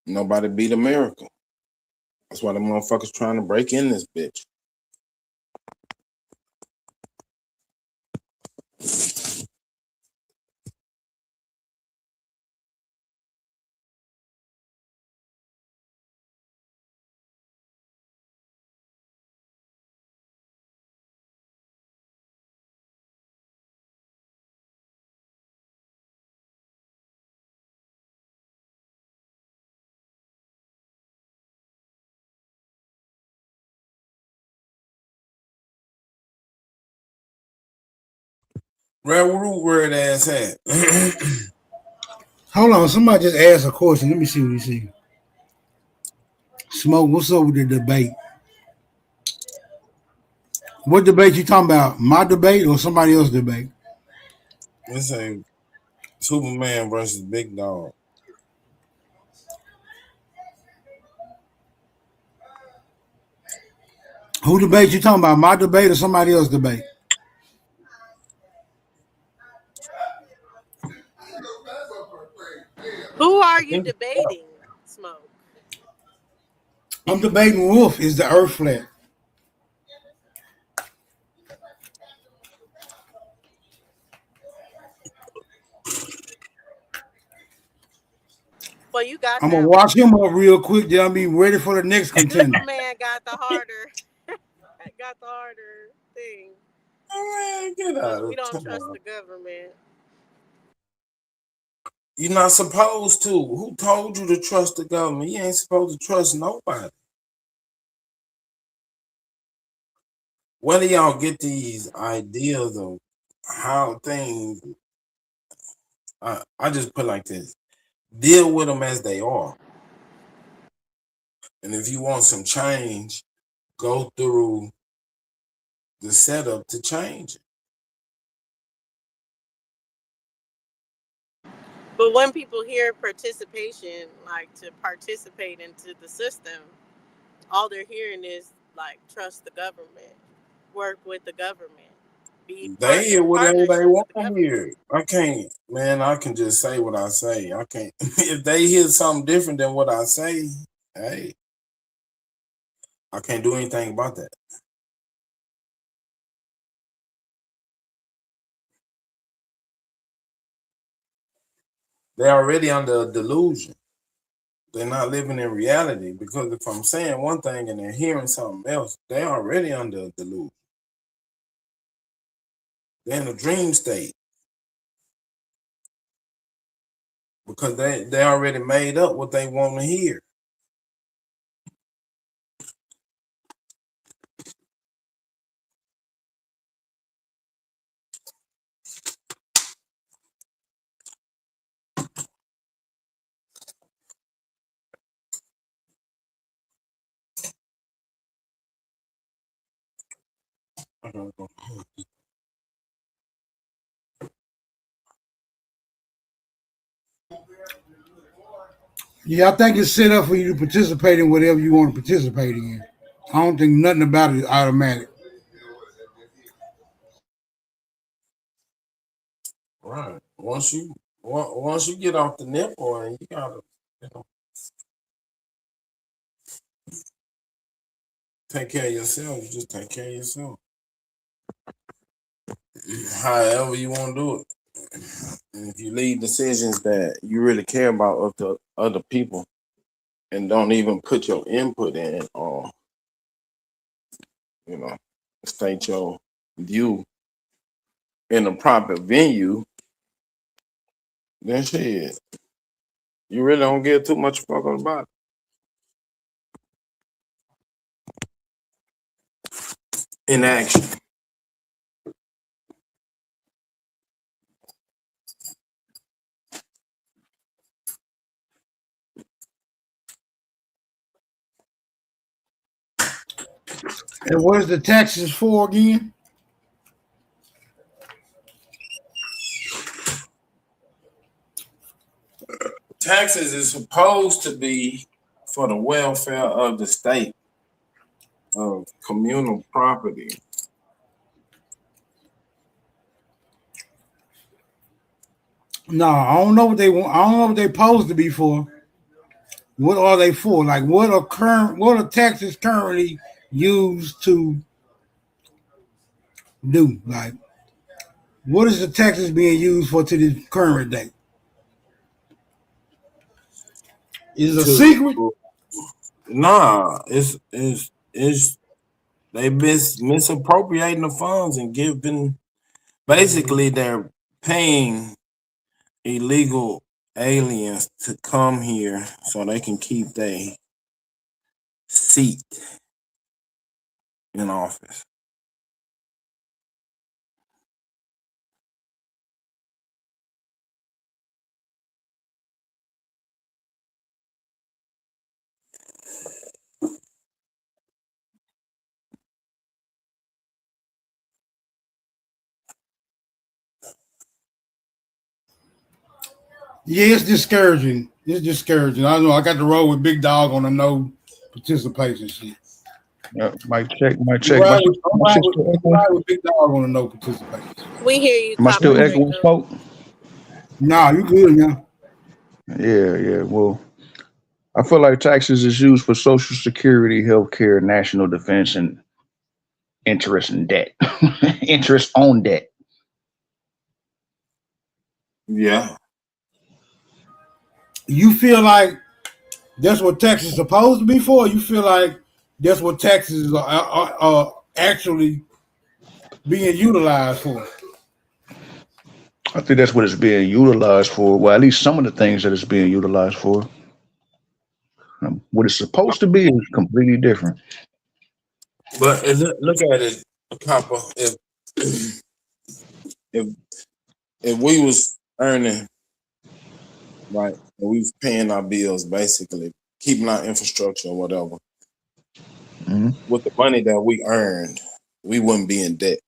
Speaker 22: Nobody beat America. That's why the motherfuckers trying to break in this bitch.
Speaker 5: Red root word ass hat.
Speaker 19: Hold on, somebody just asked a question. Let me see what he see. Smoke, what's up with the debate? What debate you talking about? My debate or somebody else's debate?
Speaker 5: This ain't Superman versus Big Dog.
Speaker 19: Who debate you talking about? My debate or somebody else's debate?
Speaker 21: Who are you debating, Smoke?
Speaker 19: I'm debating Wolf. Is the earth flat?
Speaker 21: Well, you got
Speaker 19: I'm
Speaker 21: that
Speaker 19: gonna
Speaker 21: one.
Speaker 19: watch him up real quick. Then I'll be ready for the next contender.
Speaker 21: Superman got the harder thing.
Speaker 5: Man, get out
Speaker 21: We
Speaker 5: of
Speaker 21: don't trust
Speaker 5: town.
Speaker 21: the government.
Speaker 5: You're not supposed to. Who told you to trust the government? You ain't supposed to trust nobody. Where do y'all get these ideas of how things? I just put it like this: deal with them as they are. And if you want some change, go through the setup to change it.
Speaker 21: But when people hear participation, like to participate into the system, all they're hearing is like trust the government, work with the government, be
Speaker 5: They hear whatever they
Speaker 21: partnership with
Speaker 5: want
Speaker 21: the
Speaker 5: to
Speaker 21: government.
Speaker 5: hear. I can't, man. I can just say what I say. I can't. If they hear something different than what I say, hey, I can't do anything about that. They're already under a delusion. They're not living in reality, because if I'm saying one thing and they're hearing something else, they're already under a delusion. They're in a dream state because they already made up what they want to hear.
Speaker 19: Yeah, I think it's set up for you to participate in whatever you want to participate in. I don't think nothing about it is automatic.
Speaker 5: Right. Once you get off the nipple, and you gotta, take care of yourself. You just take care of yourself. However you want to do it.
Speaker 22: And if you leave decisions that you really care about up to other people and don't even put your input in, or you know, state your view in a proper venue, then shit, you really don't give too much fuck about it. Inaction.
Speaker 19: And what is the taxes for again?
Speaker 5: Taxes is supposed to be for the welfare of the state, of communal property.
Speaker 19: No, I don't know what they want. I don't know what they're supposed to be for. What are they for? Like, what are taxes currently used to do? Like, what is the taxes being used for to this current day? Is it a secret?
Speaker 5: Nah, it's they've been misappropriating the funds and giving. Basically, they're paying illegal aliens to come here so they can keep their seat in office.
Speaker 19: Yeah, it's discouraging. It's discouraging. I know I got to roll with Big Dog on the no participation shit.
Speaker 1: Mic check.
Speaker 19: I'm riding with Big Dog on the no participation.
Speaker 21: We hear you.
Speaker 1: Am I still echoing smoke?
Speaker 19: Nah, you good now.
Speaker 1: Yeah. Well, I feel like taxes is used for Social Security, healthcare, national defense, and interest in debt. Interest on debt.
Speaker 5: Yeah.
Speaker 19: You feel like that's what taxes is supposed to be for? Or you feel like that's what taxes are actually being utilized for?
Speaker 1: I think that's what it's being utilized for. Well, at least some of the things that it's being utilized for. What it's supposed to be is completely different.
Speaker 5: But look at it, Copper. If we was earning, right, and we was paying our bills, basically keeping our infrastructure or whatever, with the money that we earned, we wouldn't be in debt,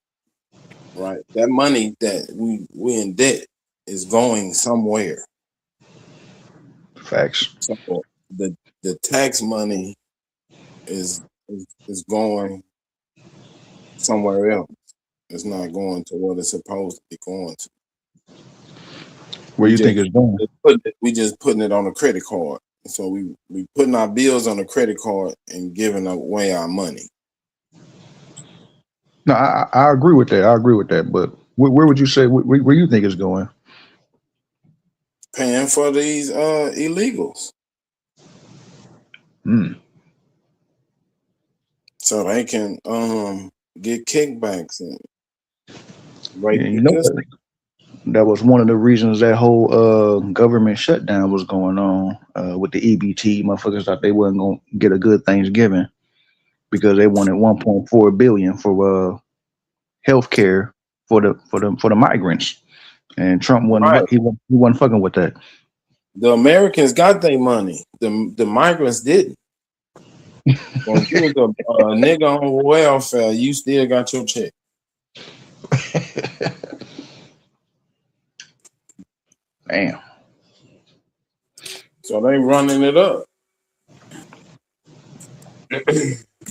Speaker 5: right? That money that we in debt is going somewhere.
Speaker 1: Facts.
Speaker 5: So the tax money is going somewhere else. It's not going to what it's supposed to be going to.
Speaker 1: Where you think it's going?
Speaker 5: We just putting it on a credit card. So we putting our bills on a credit card and giving away our money.
Speaker 1: No, I agree with that. But where would you say where you think it's going?
Speaker 5: Paying for these illegals. So they can get kickbacks and
Speaker 1: that was one of the reasons that whole government shutdown was going on with the EBT. Motherfuckers thought they wasn't gonna get a good Thanksgiving because they wanted 1.4 billion for health care for the migrants, and Trump wasn't he wasn't fucking with that.
Speaker 5: The Americans got their money. The migrants didn't. When you was a nigga on welfare, you still got your check.
Speaker 1: Damn.
Speaker 5: So they running it up.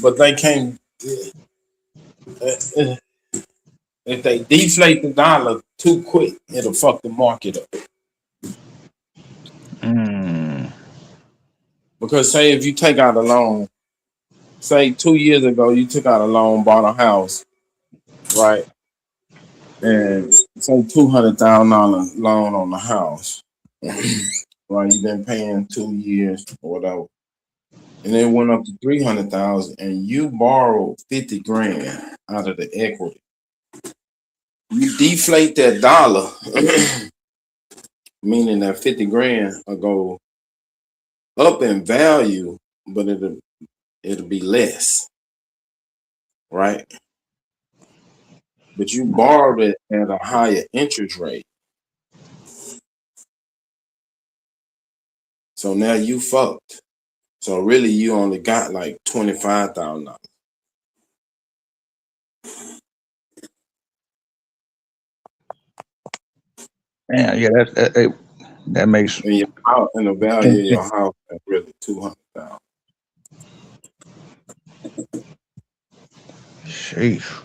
Speaker 5: But they can't. If they deflate the dollar too quick, it'll fuck the market up. Because say if you take out a loan, say 2 years ago you took out a loan, bought a house, right? And say $200,000 loan on the house, right? You've been paying 2 years or whatever, and it went up to $300,000, and you borrowed $50,000 out of the equity. You deflate that dollar, meaning that $50,000 will go up in value, but it'll be less, right? But you borrowed it at a higher interest rate. So now you fucked. So really you only got like $25,000.
Speaker 1: Yeah, yeah, that makes
Speaker 22: And your house and the value of your house is really $200,000.
Speaker 1: sheesh.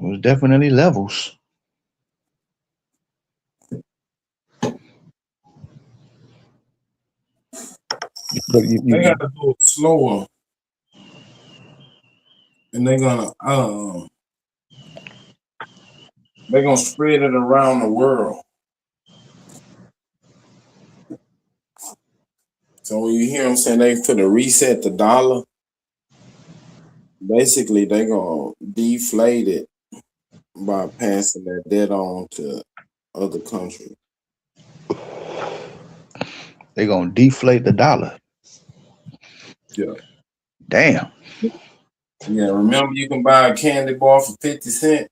Speaker 1: There's definitely levels. But
Speaker 22: They got to do it slower, and they're gonna spread it around the world. So when you hear them saying they finna reset the dollar, basically they gonna deflate it by passing that debt on to other countries.
Speaker 1: they're gonna deflate the dollar.
Speaker 22: Yeah.
Speaker 1: Damn.
Speaker 22: Yeah, remember you can buy a candy bar for 50 cents.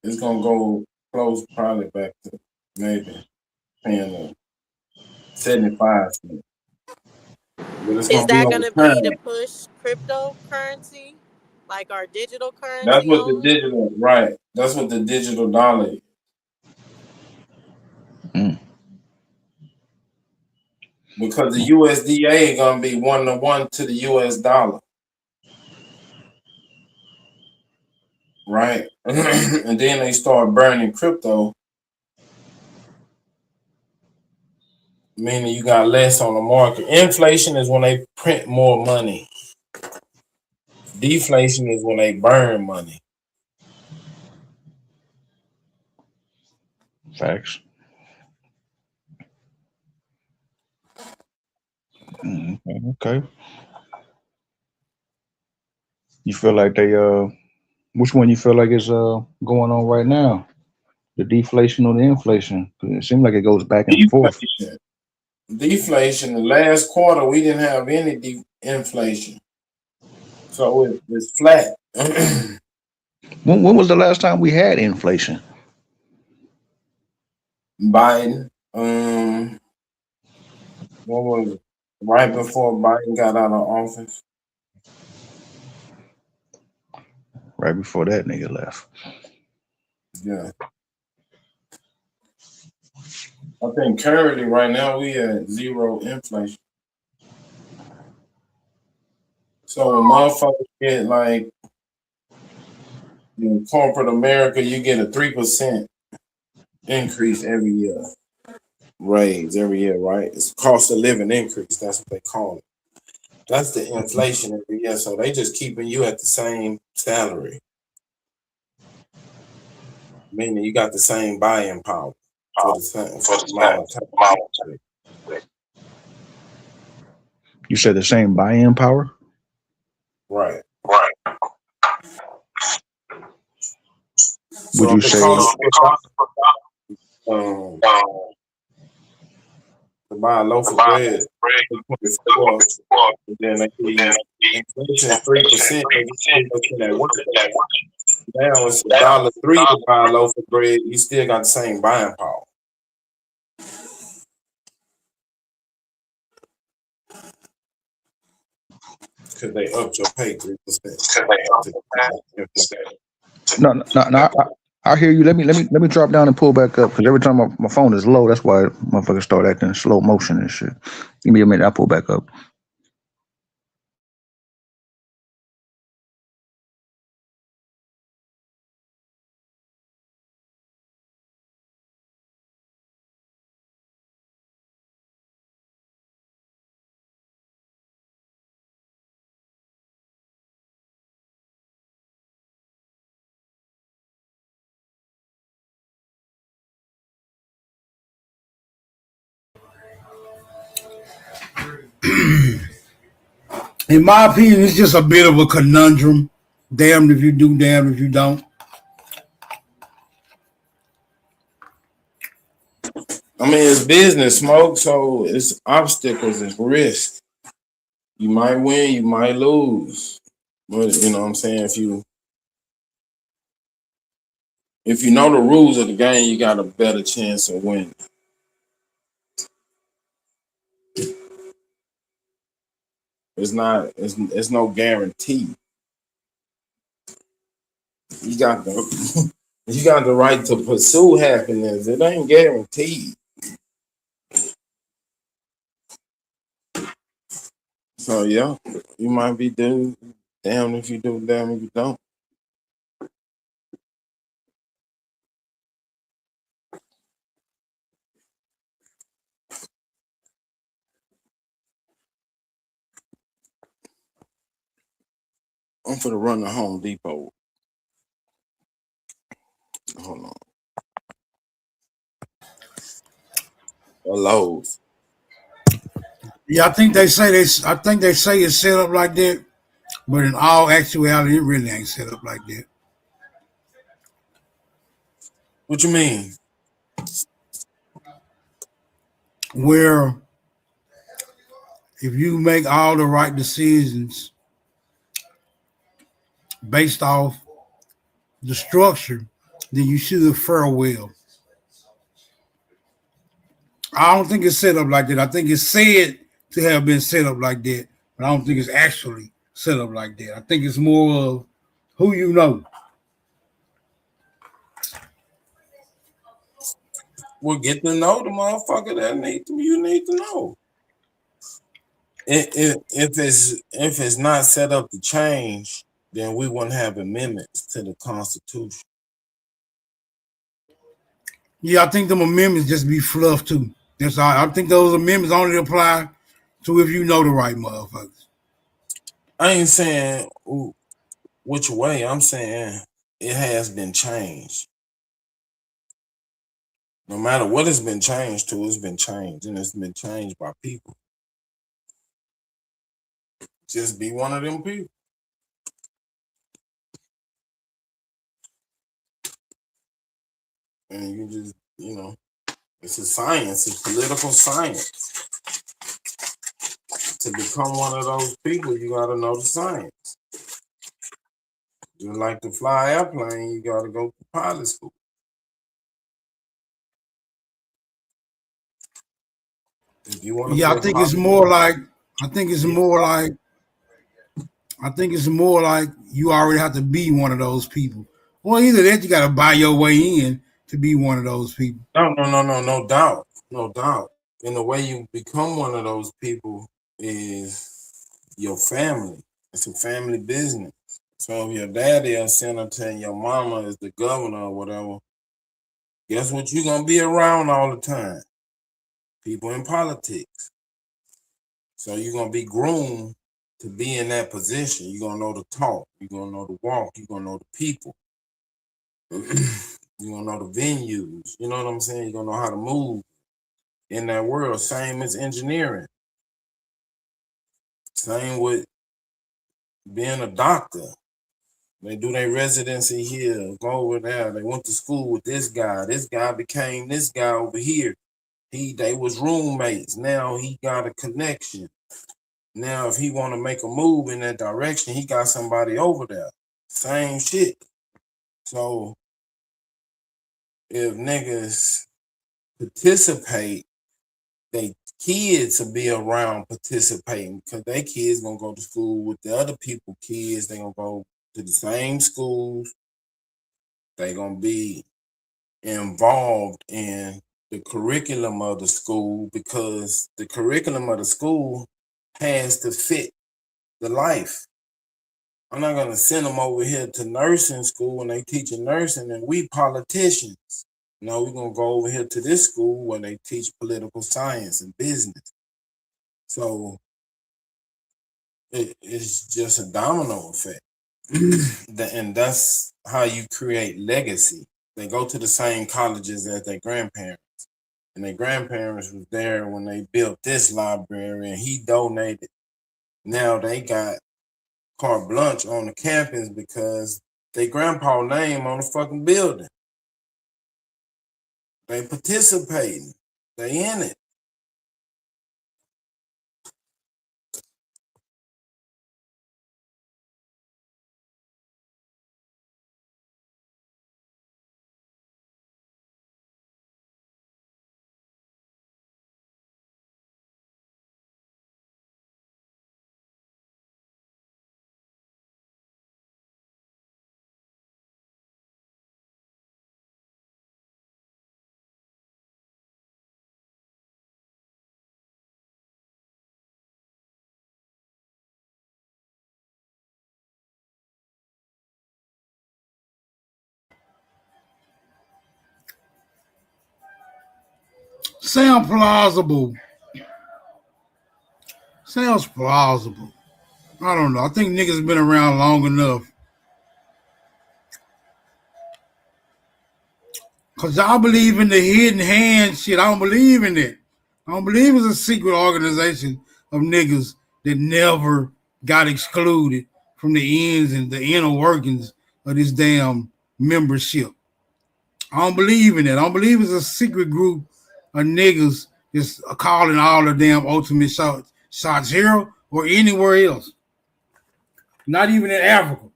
Speaker 22: It's gonna go close probably back to maybe paying 75 cents. But it's
Speaker 21: Is
Speaker 22: gonna be
Speaker 21: that
Speaker 22: over
Speaker 21: gonna be to
Speaker 22: time.
Speaker 21: push cryptocurrency, like our digital
Speaker 22: That's
Speaker 21: currency
Speaker 22: what the
Speaker 21: on?
Speaker 22: digital, right? That's what the digital dollar is. Because the USDA is gonna be 1-to-1 to the US dollar. Right? And then they start burning crypto, meaning you got less on the market. Inflation is when they print more money. Deflation is when they burn money.
Speaker 1: Facts. Okay. You feel like they which one you feel like is going on right now? The deflation or the inflation? 'Cause it seems like it goes back and forth.
Speaker 22: Deflation. The last quarter we didn't have any inflation, so it's flat.
Speaker 1: When was the last time we had inflation?
Speaker 22: Biden, what was it? Right before Biden got out of office.
Speaker 1: Right before that nigga left.
Speaker 22: Yeah. I think currently right now we at zero inflation. So when motherfuckers get like in corporate America, you get a 3% increase every year. Raise every year, right? It's cost of living increase. That's what they call it. That's the inflation every year. So they just keeping you at the same salary. Meaning you got the same buying power for the same amount of time.
Speaker 1: You said the same buy-in power?
Speaker 22: Right.
Speaker 1: Would you say
Speaker 22: to buy a loaf of bread, and then they inflation is 3%. Now it's $1.03 to buy a loaf of bread. You still got the same buying power. Because they upped your pay 3%.
Speaker 1: No, I hear you. Let me drop down and pull back up because every time my phone is low, that's why motherfuckers start acting in slow motion and shit. Give me a minute, I'll pull back up.
Speaker 19: In my opinion, it's just a bit of a conundrum. Damned if you do, damned if you don't.
Speaker 22: I mean, it's business, Smoke, so it's obstacles, it's risk. You might win, you might lose. But you know what I'm saying? If you know the rules of the game, you got a better chance of winning. It's no guarantee.
Speaker 5: You got the you got the right to pursue happiness. It ain't guaranteed. So yeah, you might be damn if you do, damn if you don't.
Speaker 22: I'm finna run to Home Depot. Hold on. Or Lowe's.
Speaker 19: Yeah, I think they say it's set up like that, but in all actuality, it really ain't set up like that.
Speaker 5: What you mean?
Speaker 19: Where if you make all the right decisions based off the structure, then you should fare well. I don't think it's set up like that. I think it's said to have been set up like that, but I don't think it's actually set up like that. I think it's more of who you know.
Speaker 5: Well, get to know the motherfucker that you need to know. If it's not set up to change, then we wouldn't have amendments to the Constitution.
Speaker 19: Yeah, I think them amendments just be fluff too. That's all. I think those amendments only apply to if you know the right motherfuckers.
Speaker 5: I ain't saying which way. I'm saying it has been changed. No matter what it's been changed to, it's been changed, and it's been changed by people. Just be one of them people. And you just, it's a science, it's political science. To become one of those people, you gotta know the science. Just like to fly airplane, you gotta go to pilot school. If you want to
Speaker 19: Yeah, I think it's more like you already have to be one of those people. Well, either that you got to buy your way in to be one of those people.
Speaker 5: No doubt. And the way you become one of those people is your family. It's a family business. So if your daddy a senator and your mama is the governor or whatever, guess what you're gonna be around all the time? People in politics. So you're gonna be groomed to be in that position. You're gonna know the talk, you're gonna know the walk, you're gonna know the people. You're gonna know the venues, you know what I'm saying? You're gonna know how to move in that world. Same as engineering. Same with being a doctor. They do their residency here, go over there. They went to school with this guy. This guy became this guy over here. They was roommates. Now he got a connection. Now if he want to make a move in that direction, he got somebody over there. Same shit. So if niggas participate, they kids will be around participating because they kids gonna go to school with the other people kids. They gonna go to the same schools. They gonna be involved in the curriculum of the school because the curriculum of the school has to fit the life. I'm not gonna send them over here to nursing school when they teaching nursing and we politicians. No, we're gonna go over here to this school where they teach political science and business. So it's just a domino effect. And that's how you create legacy. They go to the same colleges as their grandparents. And their grandparents was there when they built this library and he donated. Now they got carte blanche on the campus because they grandpa name on the fucking building. They participating. They in it.
Speaker 19: Sound plausible. Sounds plausible. I don't know. I think niggas been around long enough. Because I believe in the hidden hand shit. I don't believe in it. I don't believe it's a secret organization of niggas that never got excluded from the ends and the inner workings of this damn membership. I don't believe in it. I don't believe it's a secret group of niggas that's calling all the damn ultimate shots here or anywhere else. Not even in Africa.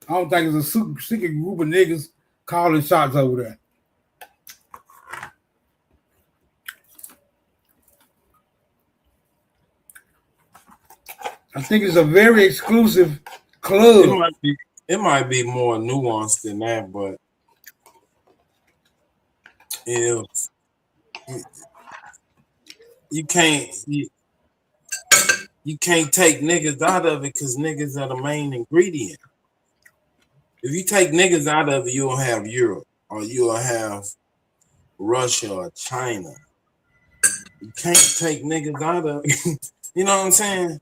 Speaker 19: I don't think it's a secret group of niggas calling shots over there. I think it's a very exclusive club.
Speaker 5: It might be more nuanced than that, but if you can't take niggas out of it because niggas are the main ingredient. If you take niggas out of it, you'll have Europe or you'll have Russia or China. You can't take niggas out of it. You know what I'm saying?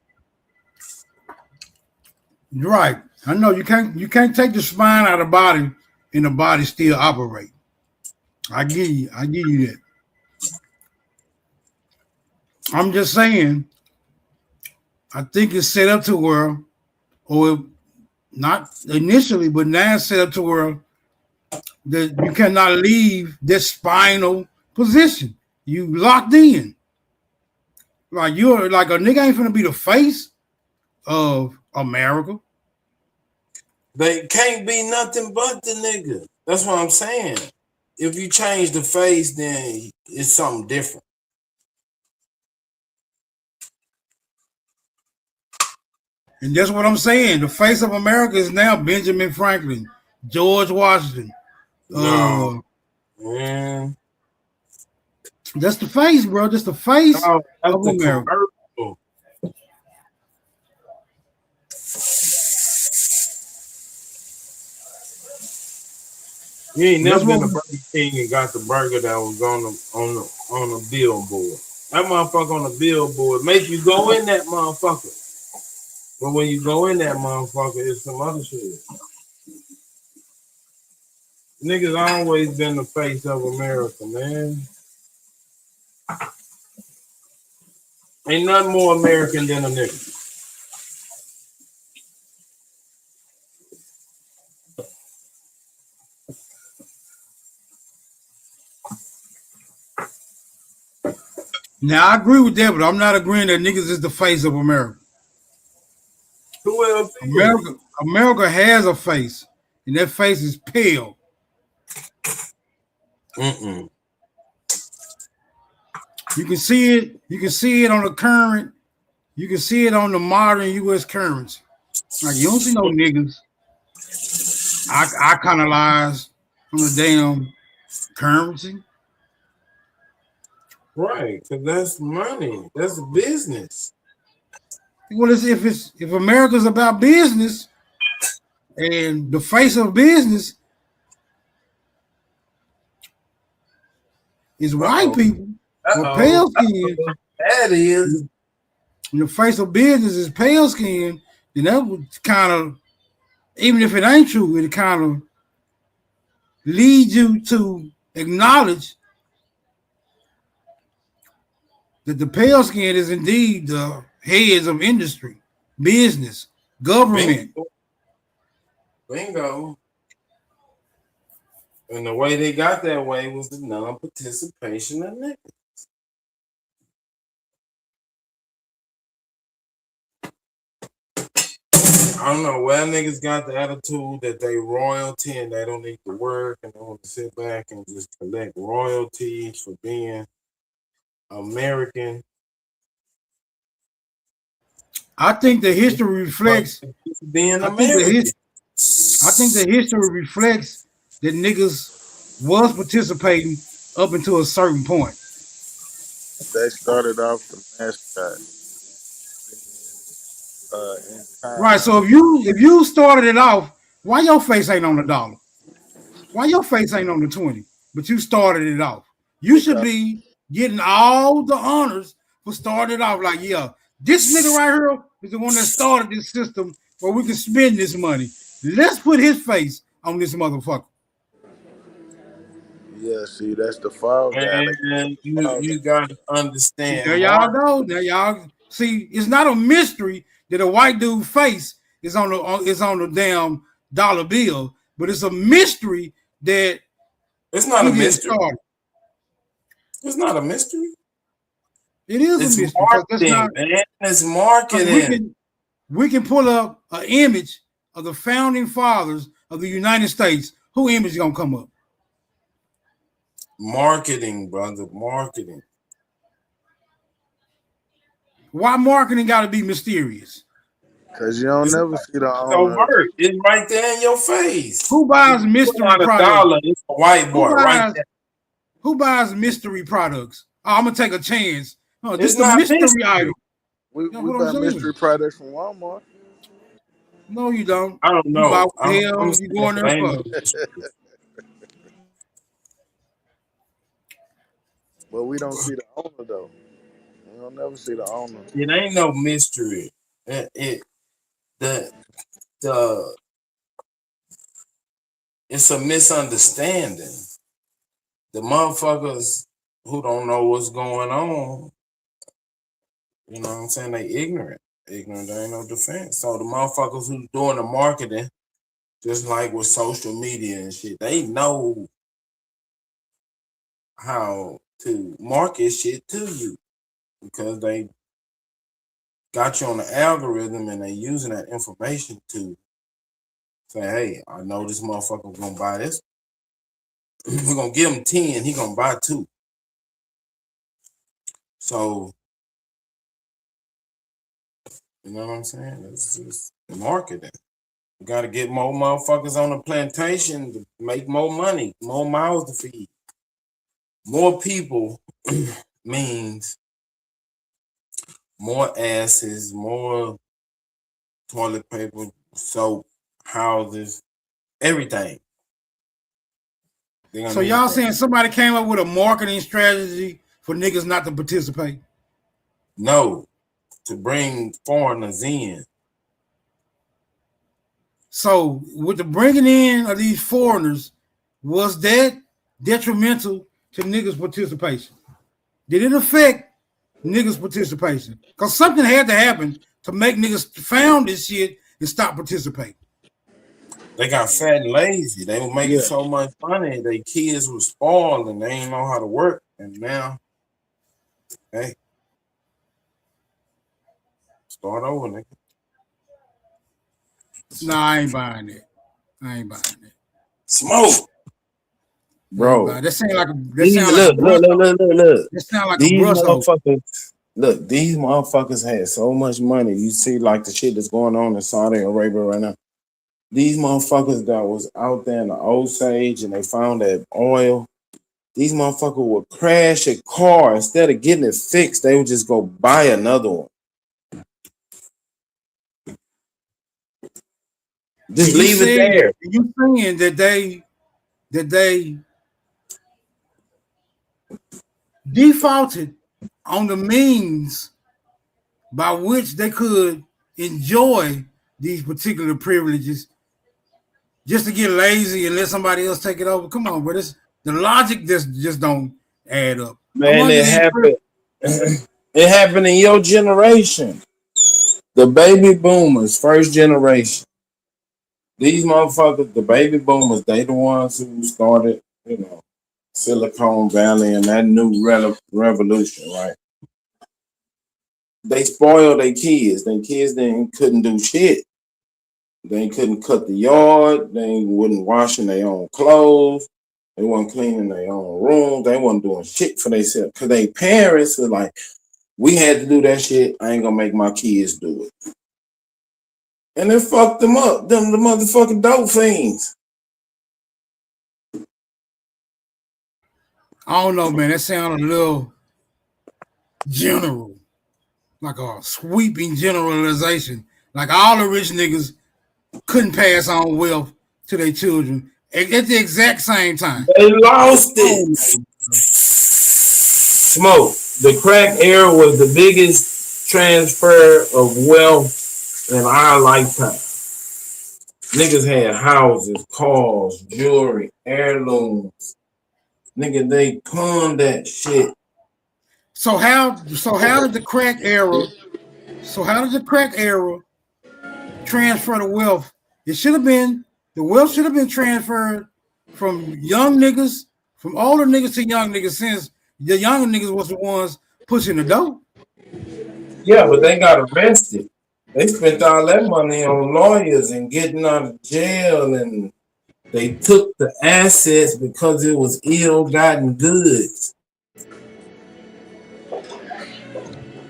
Speaker 19: Right. I know you can't take the spine out of the body and the body still operate. I give you that. I'm just saying, I think it's set up to where, or not initially, but now it's set up to where that you cannot leave this spinal position. You locked in. Like you're like a nigga ain't finna be the face of America.
Speaker 5: They can't be nothing but the nigga. That's what I'm saying. If you change the face, then it's something different.
Speaker 19: And that's what I'm saying. The face of America is now Benjamin Franklin, George Washington.
Speaker 5: Man.
Speaker 19: That's the face, bro. That's the face of America.
Speaker 5: You ain't never been to Burger King and got the burger that was on the billboard. That motherfucker on the billboard make you go in that motherfucker. But when you go in that motherfucker, it's some other shit. Niggas always been the face of America, man. Ain't nothing more American than a nigga.
Speaker 19: Now I agree with that, but I'm not agreeing that niggas is the face of America.
Speaker 5: Who else?
Speaker 19: America has a face, and that face is pale.
Speaker 5: Mm-mm.
Speaker 19: You can see it. You can see it on the current. You can see it on the modern U.S. currency. Like you don't see no niggas iconized on the damn currency.
Speaker 5: Right, because that's money. That's business.
Speaker 19: Well, if America's about business and the face of business is white people or pale skin,
Speaker 5: that is.
Speaker 19: And the face of business is pale skin, then that would kind of, even if it ain't true, it kind of lead you to acknowledge that the pale skin is indeed the heads of industry, business, government.
Speaker 5: Bingo. And the way they got that way was the non-participation of niggas. I don't know where niggas got the attitude that they royalty and they don't need to work and they want to sit back and just collect royalties for being American.
Speaker 19: I think the history reflects
Speaker 5: being American.
Speaker 19: I think the history reflects that niggas was participating up until a certain point.
Speaker 4: They started off the mascot.
Speaker 19: Right. So if you started it off, why your face ain't on the dollar? Why your face ain't on the 20? But you started it off. You should be getting all the honors for starting off. Like, yeah, this nigga right here is the one that started this system where we can spend this money. Let's put his face on this motherfucker.
Speaker 4: Yeah, see, that's the fall guy.
Speaker 5: Man, you gotta understand.
Speaker 19: There y'all go. There y'all see. It's not a mystery that a white dude's face is on the damn dollar bill, but it's a mystery that
Speaker 5: it's not a mystery. It's not a mystery.
Speaker 19: It is
Speaker 5: It's
Speaker 19: a mystery.
Speaker 5: marketing, man. It's marketing.
Speaker 19: We can pull up an image of the founding fathers of the United States. Who image is gonna come up?
Speaker 5: Marketing, brother. Marketing.
Speaker 19: Why marketing got to be mysterious?
Speaker 4: Because you don't never see the
Speaker 5: overt. It's right there in your face.
Speaker 19: Who buys mystery products?
Speaker 5: $1, it's a white boy right there.
Speaker 19: Who buys mystery products? Oh, I'm gonna take a chance. Oh, this
Speaker 5: It's
Speaker 19: is a
Speaker 5: not
Speaker 19: mystery
Speaker 5: mystery.
Speaker 19: item.
Speaker 4: We
Speaker 19: what I'm
Speaker 4: buy
Speaker 19: saying.
Speaker 4: mystery products from Walmart.
Speaker 19: No, you don't.
Speaker 5: I don't know.
Speaker 19: You buy what
Speaker 5: I'm-
Speaker 19: the hell
Speaker 5: I'm
Speaker 19: you going there
Speaker 5: saying
Speaker 19: for?
Speaker 4: But we don't see the owner though. We don't never see the owner.
Speaker 5: It ain't no mystery. It's a misunderstanding. The motherfuckers who don't know what's going on, you know what I'm saying? They ignorant. Ignorant, there ain't no defense. So the motherfuckers who's doing the marketing, just like with social media and shit, they know how to market shit to you because they got you on the algorithm and they using that information to say, hey, I know this motherfucker gonna buy this. We're gonna give him 10, he gonna buy 2. So, you know what I'm saying? It's just marketing. You gotta get more motherfuckers on the plantation to make more money, more mouths to feed. More people means more asses, more toilet paper, soap, houses, everything.
Speaker 19: So y'all saying somebody came up with a marketing strategy for niggas not to participate?
Speaker 5: No, to bring foreigners in.
Speaker 19: So with the bringing in of these foreigners, was that detrimental to niggas' participation? Did it affect niggas' participation? Because something had to happen to make niggas found this shit and stop participating.
Speaker 5: They got fat and lazy. They were making so much money. Their kids were spoiled and they ain't know how to work. And now, hey, start over, nigga.
Speaker 19: Nah, I ain't buying it. I ain't buying it.
Speaker 5: Smoke.
Speaker 22: Bro,
Speaker 19: That sound like a
Speaker 22: look.
Speaker 19: That sound like
Speaker 22: These
Speaker 19: a brush hole.
Speaker 22: motherfuckers, look, these motherfuckers had so much money. You see, like the shit that's going on in Saudi Arabia right now. These motherfuckers that was out there in the Osage and they found that oil. These motherfuckers would crash a car instead of getting it fixed. They would just go buy another one. Just leave it there.
Speaker 19: You saying that they defaulted on the means by which they could enjoy these particular privileges just to get lazy and let somebody else take it over? Come on, bro. The logic just don't add up.
Speaker 22: Man, it happened. It happened in your generation. The baby boomers, first generation. These motherfuckers, the baby boomers, they the ones who started, you know, Silicon Valley and that new revolution, right? They spoiled their kids. Their kids couldn't do shit. They couldn't cut the yard. They wasn't washing their own clothes. They weren't cleaning their own rooms. They wasn't doing shit for themselves. Because their parents were like, we had to do that shit. I ain't gonna make my kids do it. And it fucked them up. Them the motherfucking dope fiends.
Speaker 19: I don't know, man. That sounded a little general, like a sweeping generalization. Like all the rich niggas couldn't pass on wealth to their children at the exact same time.
Speaker 5: They lost it. Smoke. The crack era was the biggest transfer of wealth in our lifetime. Niggas had houses, cars, jewelry, heirlooms. Nigga, they pawned that shit.
Speaker 19: So how did the crack era? So how did the crack era transfer the wealth? It should have been the wealth should have been transferred from young niggas, from older niggas to young niggas, since the younger niggas was the ones pushing the dough.
Speaker 5: Yeah, but they got arrested. They spent all that money on lawyers and getting out of jail, and they took the assets because it was ill-gotten goods.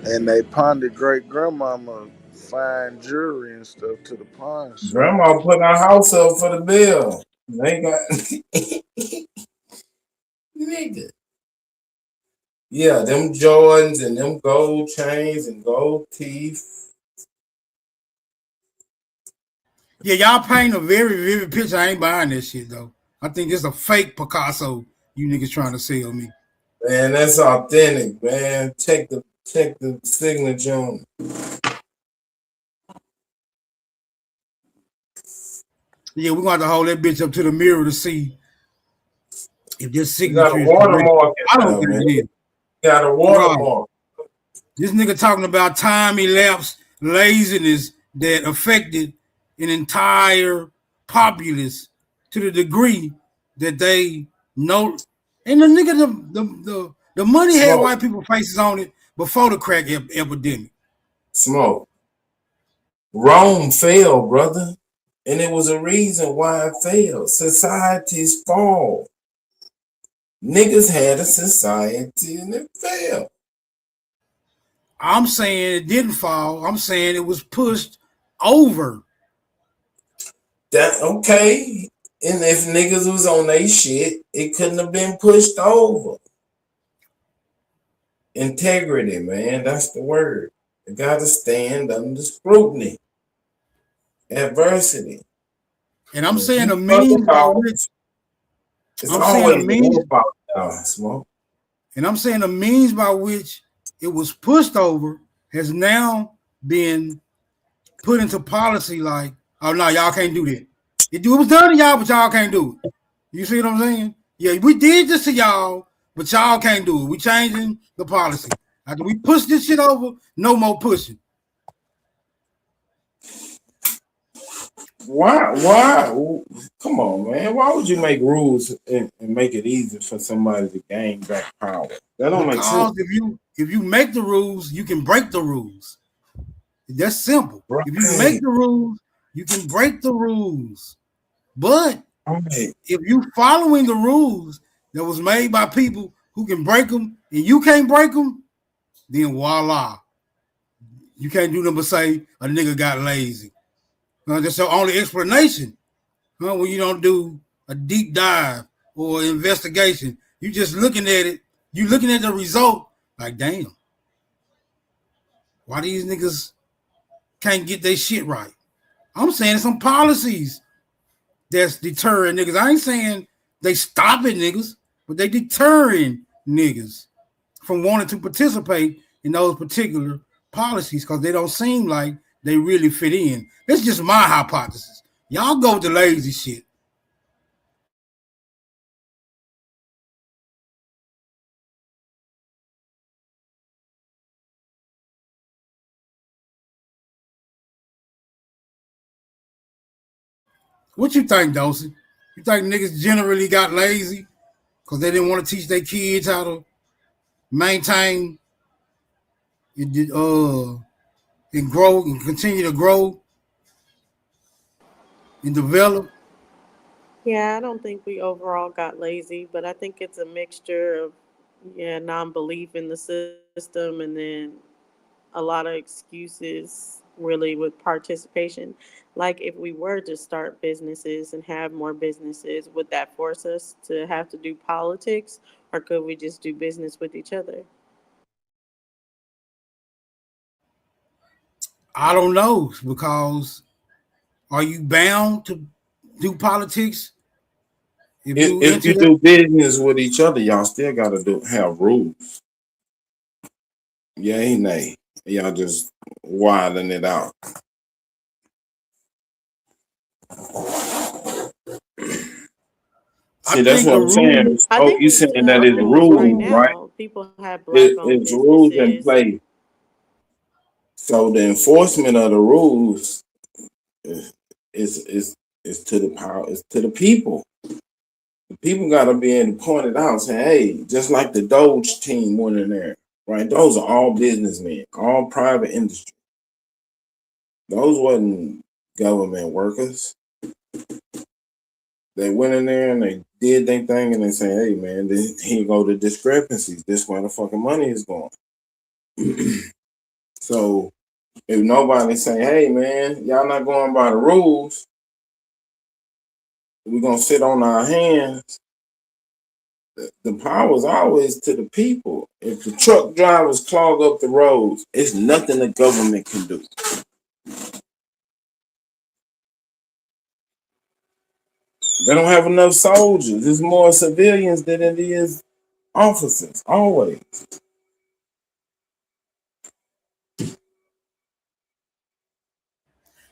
Speaker 4: And they pawned great grandmama fine jewelry and stuff to the pawn shop.
Speaker 5: Grandma put our house up for the bill. They got nigga. Yeah, them Jordans and them gold chains and gold teeth.
Speaker 19: Yeah, y'all paint a very vivid picture. I ain't buying this shit though. I think it's a fake Picasso you niggas trying to sell me.
Speaker 5: Man, that's authentic, man. Check the signature on it.
Speaker 19: Yeah, we're gonna have to hold that bitch up to the mirror to see if this signature
Speaker 5: got a
Speaker 19: is
Speaker 5: watermark.
Speaker 19: correct. I don't think it is.
Speaker 5: Got a watermark.
Speaker 19: This nigga talking about time elapsed laziness that affected an entire populace to the degree that they know. And the nigga, the money had white people faces on it before the crack epidemic.
Speaker 5: Smoke. Rome fell, brother. And it was a reason why it failed. Societies fall. Niggas had a society and it failed.
Speaker 19: I'm saying it didn't fall. I'm saying it was pushed over.
Speaker 5: That okay. And if niggas was on they shit, it couldn't have been pushed over. Integrity, man. That's the word. You gotta stand under scrutiny. Adversity.
Speaker 19: And I'm saying the means by which
Speaker 5: I'm saying the means Smoke.
Speaker 19: And I'm saying the means by which it was pushed over has now been put into policy like, oh no, y'all can't do that. It was done to y'all, but y'all can't do it. You see what I'm saying? Yeah, we did this to y'all, but y'all can't do it. We changing the policy. After we push this shit over, no more pushing.
Speaker 5: Why? Come on, man. Why would you make rules and make it easy for somebody to gain back power? That don't make sense.
Speaker 19: If you make the rules, you can break the rules. That's simple. Right. If you make the rules, you can break the rules. But if you following the rules that was made by people who can break them and you can't break them, then voila. You can't do nothing but say a nigga got lazy. That's your only explanation. When you don't do a deep dive or investigation, you just looking at it. You looking at the result like, damn. Why these niggas can't get their shit right? I'm saying some policies that's deterring niggas. I ain't saying they stopping niggas, but they deterring niggas from wanting to participate in those particular policies because they don't seem like they really fit in. That's just my hypothesis. Y'all go with the lazy shit. What you think, Dosey? You think niggas generally got lazy because they didn't want to teach their kids how to maintain and grow and continue to grow and develop?
Speaker 21: Yeah, I don't think we overall got lazy, but I think it's a mixture of non-belief in the system and then a lot of excuses really with participation. Like if we were to start businesses and have more businesses, would that force us to have to do politics, or could we just do business with each other?
Speaker 19: I don't know, because are you bound to do politics?
Speaker 5: If you do business with each other, y'all still gotta have rules.
Speaker 22: Yay, nay. Y'all just wilding it out. See, that's what I'm saying.
Speaker 21: I
Speaker 22: Oh,
Speaker 21: think
Speaker 22: you
Speaker 21: it's
Speaker 22: saying that it's
Speaker 21: rules right
Speaker 22: rules, right?
Speaker 21: now. People have black-owned
Speaker 22: It's rules in
Speaker 21: businesses.
Speaker 22: place. So the enforcement of the rules is to the power, is to the people. The people got to be able to point it out, saying, "Hey, just like the Doge team went in there, right? Those are all businessmen, all private industry. Those wasn't government workers. They went in there and they did their thing, and they say, hey, man, here go the discrepancies. This where the fucking money is going." So if nobody say, hey, man, y'all not going by the rules, we're going to sit on our hands. The power is always to the people. If the truck drivers clog up the roads, it's nothing the government can do. They don't have enough soldiers. There's more civilians than it is officers, always.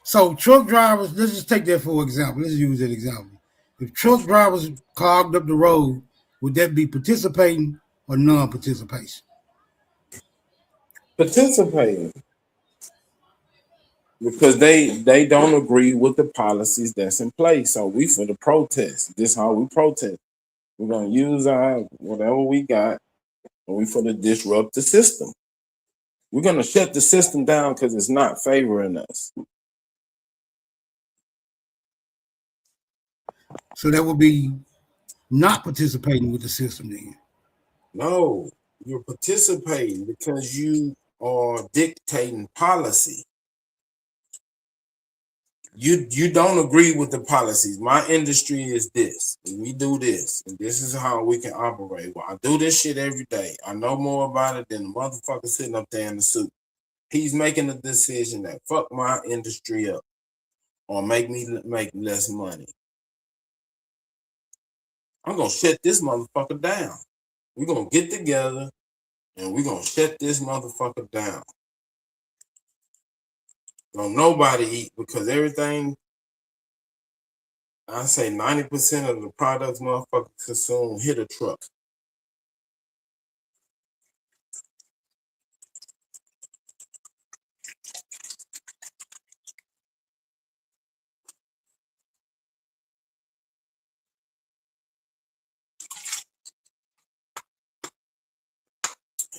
Speaker 19: So truck drivers, let's just take that for example. Let's use that example. If truck drivers clogged up the road, would that be participating or non-participation?
Speaker 22: Participating. Because they don't agree with the policies that's in place. So we for the protest. This is how we protest. We're gonna use our whatever we got, and we for to disrupt the system. We're gonna shut the system down because it's not favoring us.
Speaker 19: So that would be not participating with the system then.
Speaker 22: No, you're participating because you are dictating policy. You don't agree with the policies. My industry is this. We do this, and this is how we can operate. Well, I do this shit every day. I know more about it than the motherfucker sitting up there in the suit. He's making a decision that fuck my industry up or make me make less money. I'm gonna shut this motherfucker down. We're gonna get together and we're gonna shut this motherfucker down. Don't nobody eat because everything, I say 90% of the products motherfuckers consume hit a truck.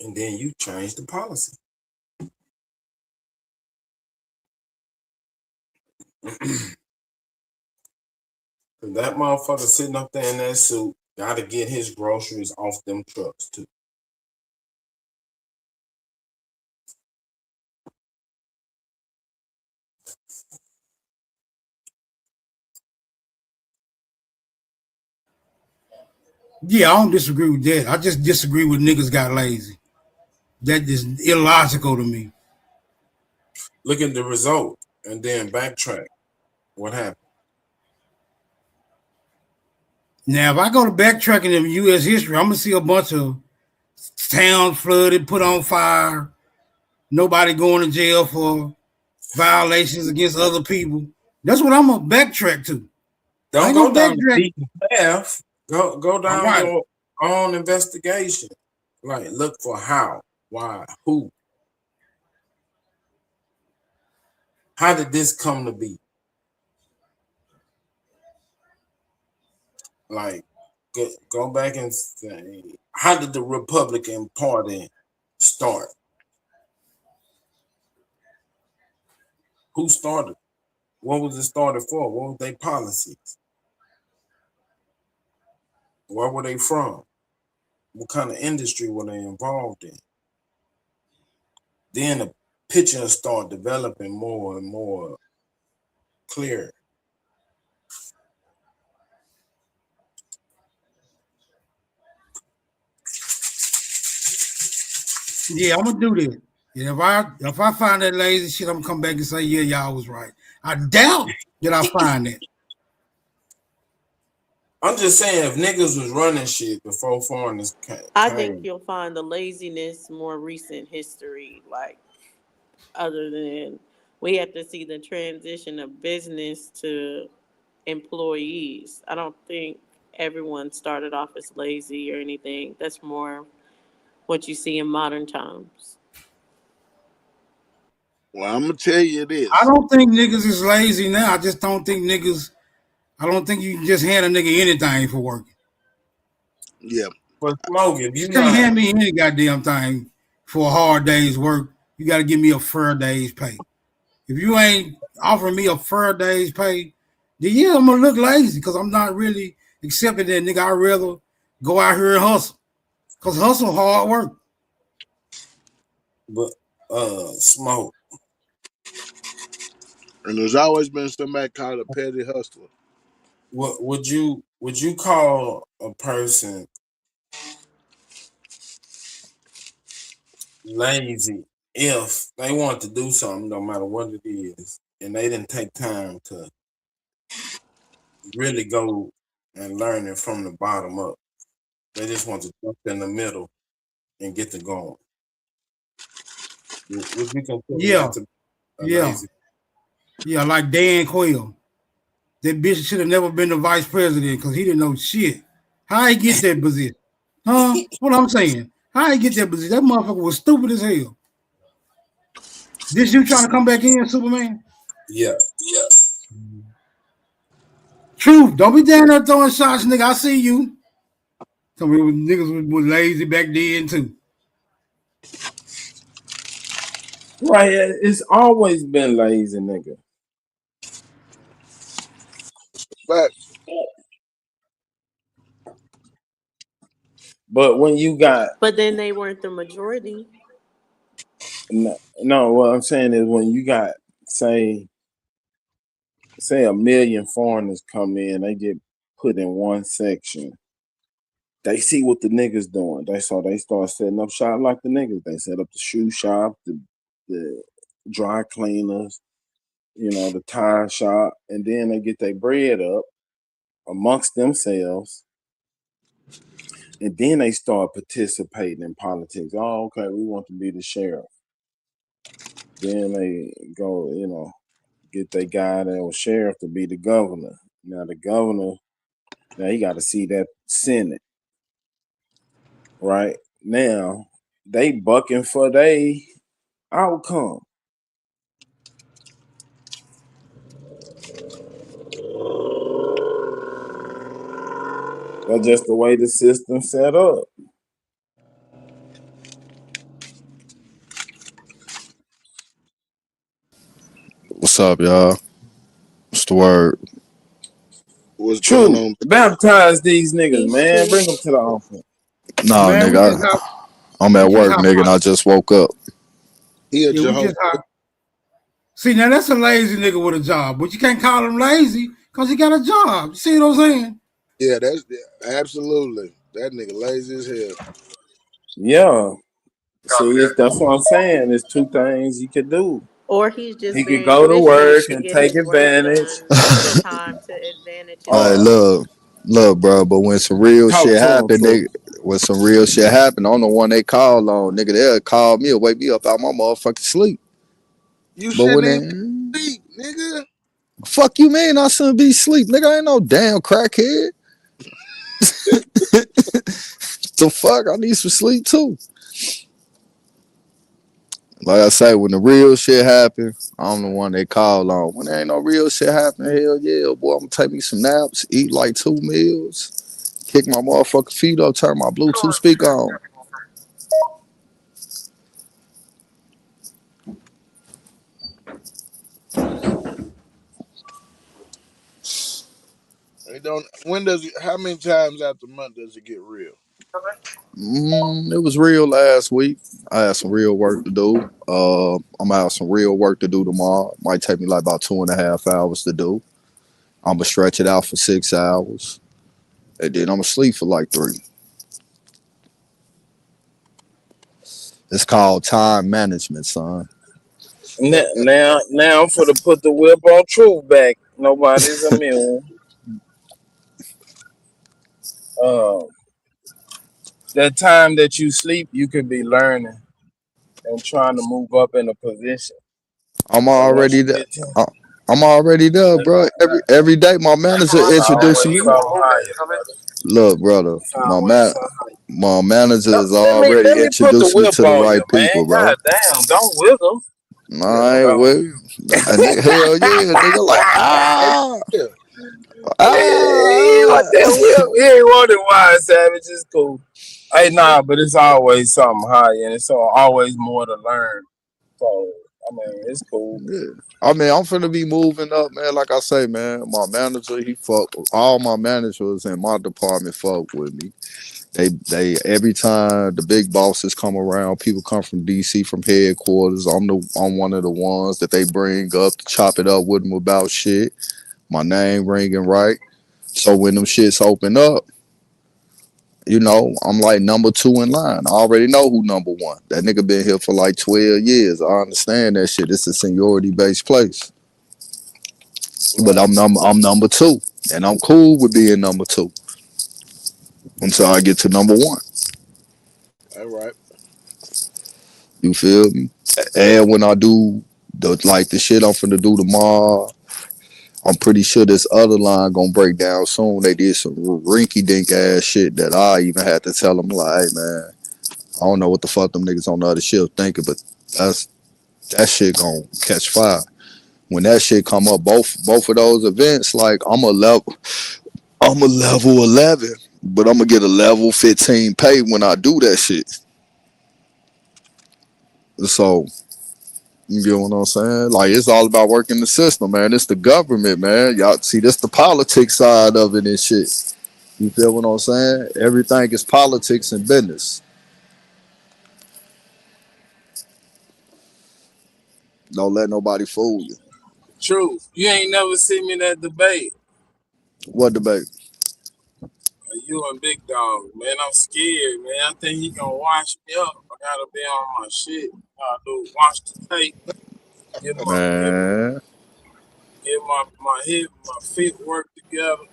Speaker 22: And then you change the policy. That motherfucker sitting up there in that suit got to get his groceries off them trucks too.
Speaker 19: Yeah, I don't disagree with that. I just disagree with niggas got lazy. That is illogical to me.
Speaker 22: Look at the result and then backtrack. What happened?
Speaker 19: Now, if I go to backtracking in U.S. history, I'm gonna see a bunch of towns flooded, put on fire, nobody going to jail for violations against other people. That's what I'm gonna backtrack to.
Speaker 22: Don't go down the deep path. Go down your own investigation. Like, look for how, why, who. How did this come to be? Like, go back and say, how did the Republican Party start? Who started? What was it started for? What were their policies? Where were they from? What kind of industry were they involved in? Then the picture start developing more and more clear.
Speaker 19: Yeah, I'm gonna do that. And if I find that lazy shit, I'm gonna come back and say, yeah, y'all was right. I doubt that I find that.
Speaker 5: I'm just saying, if niggas was running shit before foreigners
Speaker 21: I think
Speaker 5: came,
Speaker 21: you'll find the laziness more recent history, like other than we have to see the transition of business to employees. I don't think everyone started off as lazy or anything. That's more what you see in modern times.
Speaker 4: Well, I'm gonna tell you this.
Speaker 19: I don't think niggas is lazy now. I just don't think niggas. I don't think you can just hand a nigga anything for work.
Speaker 4: Yeah.
Speaker 5: But Smoke, if
Speaker 19: You
Speaker 5: you
Speaker 19: can't
Speaker 5: not,
Speaker 19: hand me any goddamn thing for a hard day's work. You got to give me a fair day's pay. If you ain't offering me a fair day's pay, then yeah, I'm gonna look lazy because I'm not really accepting that, nigga. I'd rather go out here and hustle, cause hustle hard work.
Speaker 5: but Smoke,
Speaker 4: And there's always been somebody called a petty hustler.
Speaker 5: what would you call a person lazy if they want to do something, no matter what it is, and they didn't take time to really go and learn it from the bottom up? They just want to jump in the middle and get to going. Would you consider
Speaker 19: Yeah,
Speaker 5: that to be
Speaker 19: yeah,
Speaker 5: lazy?
Speaker 19: yeah. Like Dan Quayle, that bitch should have never been the vice president because he didn't know shit. How he get that position? Huh? What I'm saying? How he get that position? That motherfucker was stupid as hell. This you trying to come back in, Superman?
Speaker 5: Yeah.
Speaker 19: Truth. Don't be down there throwing shots, nigga. I see you. Tell me niggas was lazy back then too.
Speaker 22: Right, it's always been lazy, nigga. But when you got
Speaker 21: But then they weren't the majority.
Speaker 22: no, what I'm saying is when you got say 1,000,000 foreigners come in, they get put in one section. They see what the niggas doing. They start setting up shop like the niggas. They set up the shoe shop, the dry cleaners, the tire shop, and then they get their bread up amongst themselves. And then they start participating in politics. Oh, okay, we want to be the sheriff. Then they go, get their guy that was sheriff to be the governor. Now the governor, he got to see that Senate. Right? Now, they bucking for their outcome. That's just the way the system set up.
Speaker 6: What's up, y'all? What's the word?
Speaker 4: What's
Speaker 22: True.
Speaker 4: going on?
Speaker 22: Baptize these niggas, man. Bring them to the office.
Speaker 6: Nah,
Speaker 19: Man, we just
Speaker 6: nigga, I'm at work, nigga, and I just woke up.
Speaker 4: He a
Speaker 19: Yeah, we
Speaker 4: Jehovah.
Speaker 19: just see now that's a lazy nigga with a job, but you can't call him lazy because he got a job. You see what I'm saying?
Speaker 4: Yeah, absolutely. That nigga lazy as hell.
Speaker 22: Yeah. See, that's what I'm saying. There's two things you could do.
Speaker 21: Or he's just
Speaker 22: He could
Speaker 21: being
Speaker 22: go to
Speaker 21: efficient
Speaker 22: work
Speaker 21: to
Speaker 22: and
Speaker 21: get
Speaker 22: take
Speaker 21: his work
Speaker 22: advantage.
Speaker 21: done, use the time to advantage his
Speaker 6: Hey, look, bro. But when some real
Speaker 22: Talk
Speaker 6: shit
Speaker 22: to him,
Speaker 6: happen,
Speaker 22: fool.
Speaker 6: nigga, when some real shit happen, I'm the one they call on, nigga. They'll call me or wake me up out my motherfucking sleep.
Speaker 4: You
Speaker 6: But
Speaker 4: shouldn't
Speaker 6: when
Speaker 4: even sleep, nigga.
Speaker 6: fuck you mean I shouldn't be asleep, nigga? I ain't no damn crackhead. The fuck, I need some sleep too. Like I say, when the real shit happen, I'm the one they call on. When there ain't no real shit happen, hell yeah, boy, I'm gonna take me some naps, eat like 2 meals, kick my motherfucking feet up, turn my Bluetooth speaker on.
Speaker 4: It don't. When does it? How many times out the month does it get real?
Speaker 6: It was real last week. I had some real work to do. I'm gonna have some real work to do tomorrow. Might take me like about 2.5 hours to do. I'm gonna stretch it out for 6 hours, and then I'm gonna sleep for like 3. It's called time management, son.
Speaker 22: Now I'm for to put the whip on Truth back. Nobody's immune.
Speaker 5: that time that you sleep, you could be learning and trying to move up in a position.
Speaker 6: I'm
Speaker 5: But once
Speaker 6: already
Speaker 5: you
Speaker 6: there.
Speaker 5: get to
Speaker 6: I'm already there, bro. Every day, my manager
Speaker 5: it's
Speaker 6: introducing
Speaker 5: always
Speaker 6: me.
Speaker 5: something higher, brother.
Speaker 6: Look, brother,
Speaker 5: It's always something higher.
Speaker 6: my manager
Speaker 5: No,
Speaker 6: has
Speaker 5: let
Speaker 6: already
Speaker 5: me put the
Speaker 6: introduced me
Speaker 5: whip
Speaker 6: to the
Speaker 5: on
Speaker 6: right
Speaker 5: you, man.
Speaker 6: people, bro.
Speaker 5: God damn, don't whip them.
Speaker 6: I ain't with hell yeah, nigga. Like
Speaker 5: What the whip? He ain't wanted wide savage. It's cool. Hey, nah, but it's always something higher, and it's always more to learn. So, I mean, it's cool.
Speaker 6: yeah. I mean, I'm finna be moving up, man. Like I say, man, my manager, he fuck all my managers in my department fuck with me. They every time the big bosses come around, people come from DC from headquarters. I'm one of the ones that they bring up to chop it up with them about shit. My name ringing right. So when them shits open up, you know, I'm like number 2 in line. I already know who number 1. That nigga been here for like 12 years. I understand that shit. It's a seniority based place. But I'm number 2. And I'm cool with being number 2 until I get to number 1.
Speaker 4: All right.
Speaker 6: You feel me? And when I do the shit I'm finna do tomorrow, I'm pretty sure this other line gonna break down soon. They did some rinky dink ass shit that I even had to tell them like, hey man, I don't know what the fuck them niggas on the other shift thinking, but that shit gonna catch fire. When that shit come up, both of those events, like I'm a level 11, but I'm gonna get a level 15 pay when I do that shit. So you get what I'm saying? Like it's all about working the system, man. It's the government, man. Y'all see this the politics side of it and shit. You feel what I'm saying? Everything is politics and business. Don't let nobody fool you.
Speaker 5: True. You ain't never seen me in that debate.
Speaker 6: What debate?
Speaker 5: You and Big Dog, man. I'm scared, man. I think he gonna wash me up. I gotta be on my shit. I do watch the tape. Get
Speaker 6: Man.
Speaker 5: my feet work together.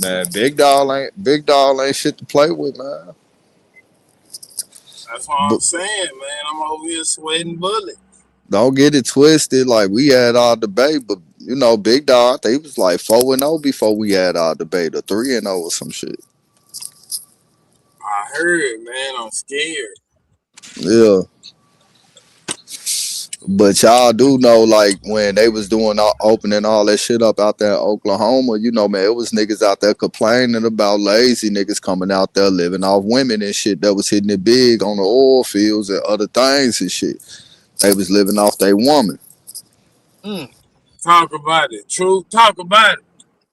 Speaker 6: Man, big dog ain't shit to play with, man.
Speaker 5: That's what I'm saying, man. I'm over here sweating bullets.
Speaker 6: Don't get it twisted. Like we had our debate, but you know, Big Dog, I think he was like 4-0 before we had our debate, or 3-0 or some shit.
Speaker 5: I heard, man. I'm scared.
Speaker 6: Yeah. But y'all do know, like when they was opening all that shit up out there in Oklahoma, you know, man, it was niggas out there complaining about lazy niggas coming out there living off women and shit that was hitting it big on the oil fields and other things and shit. They was living off their woman.
Speaker 5: Talk about it. True. Talk about it.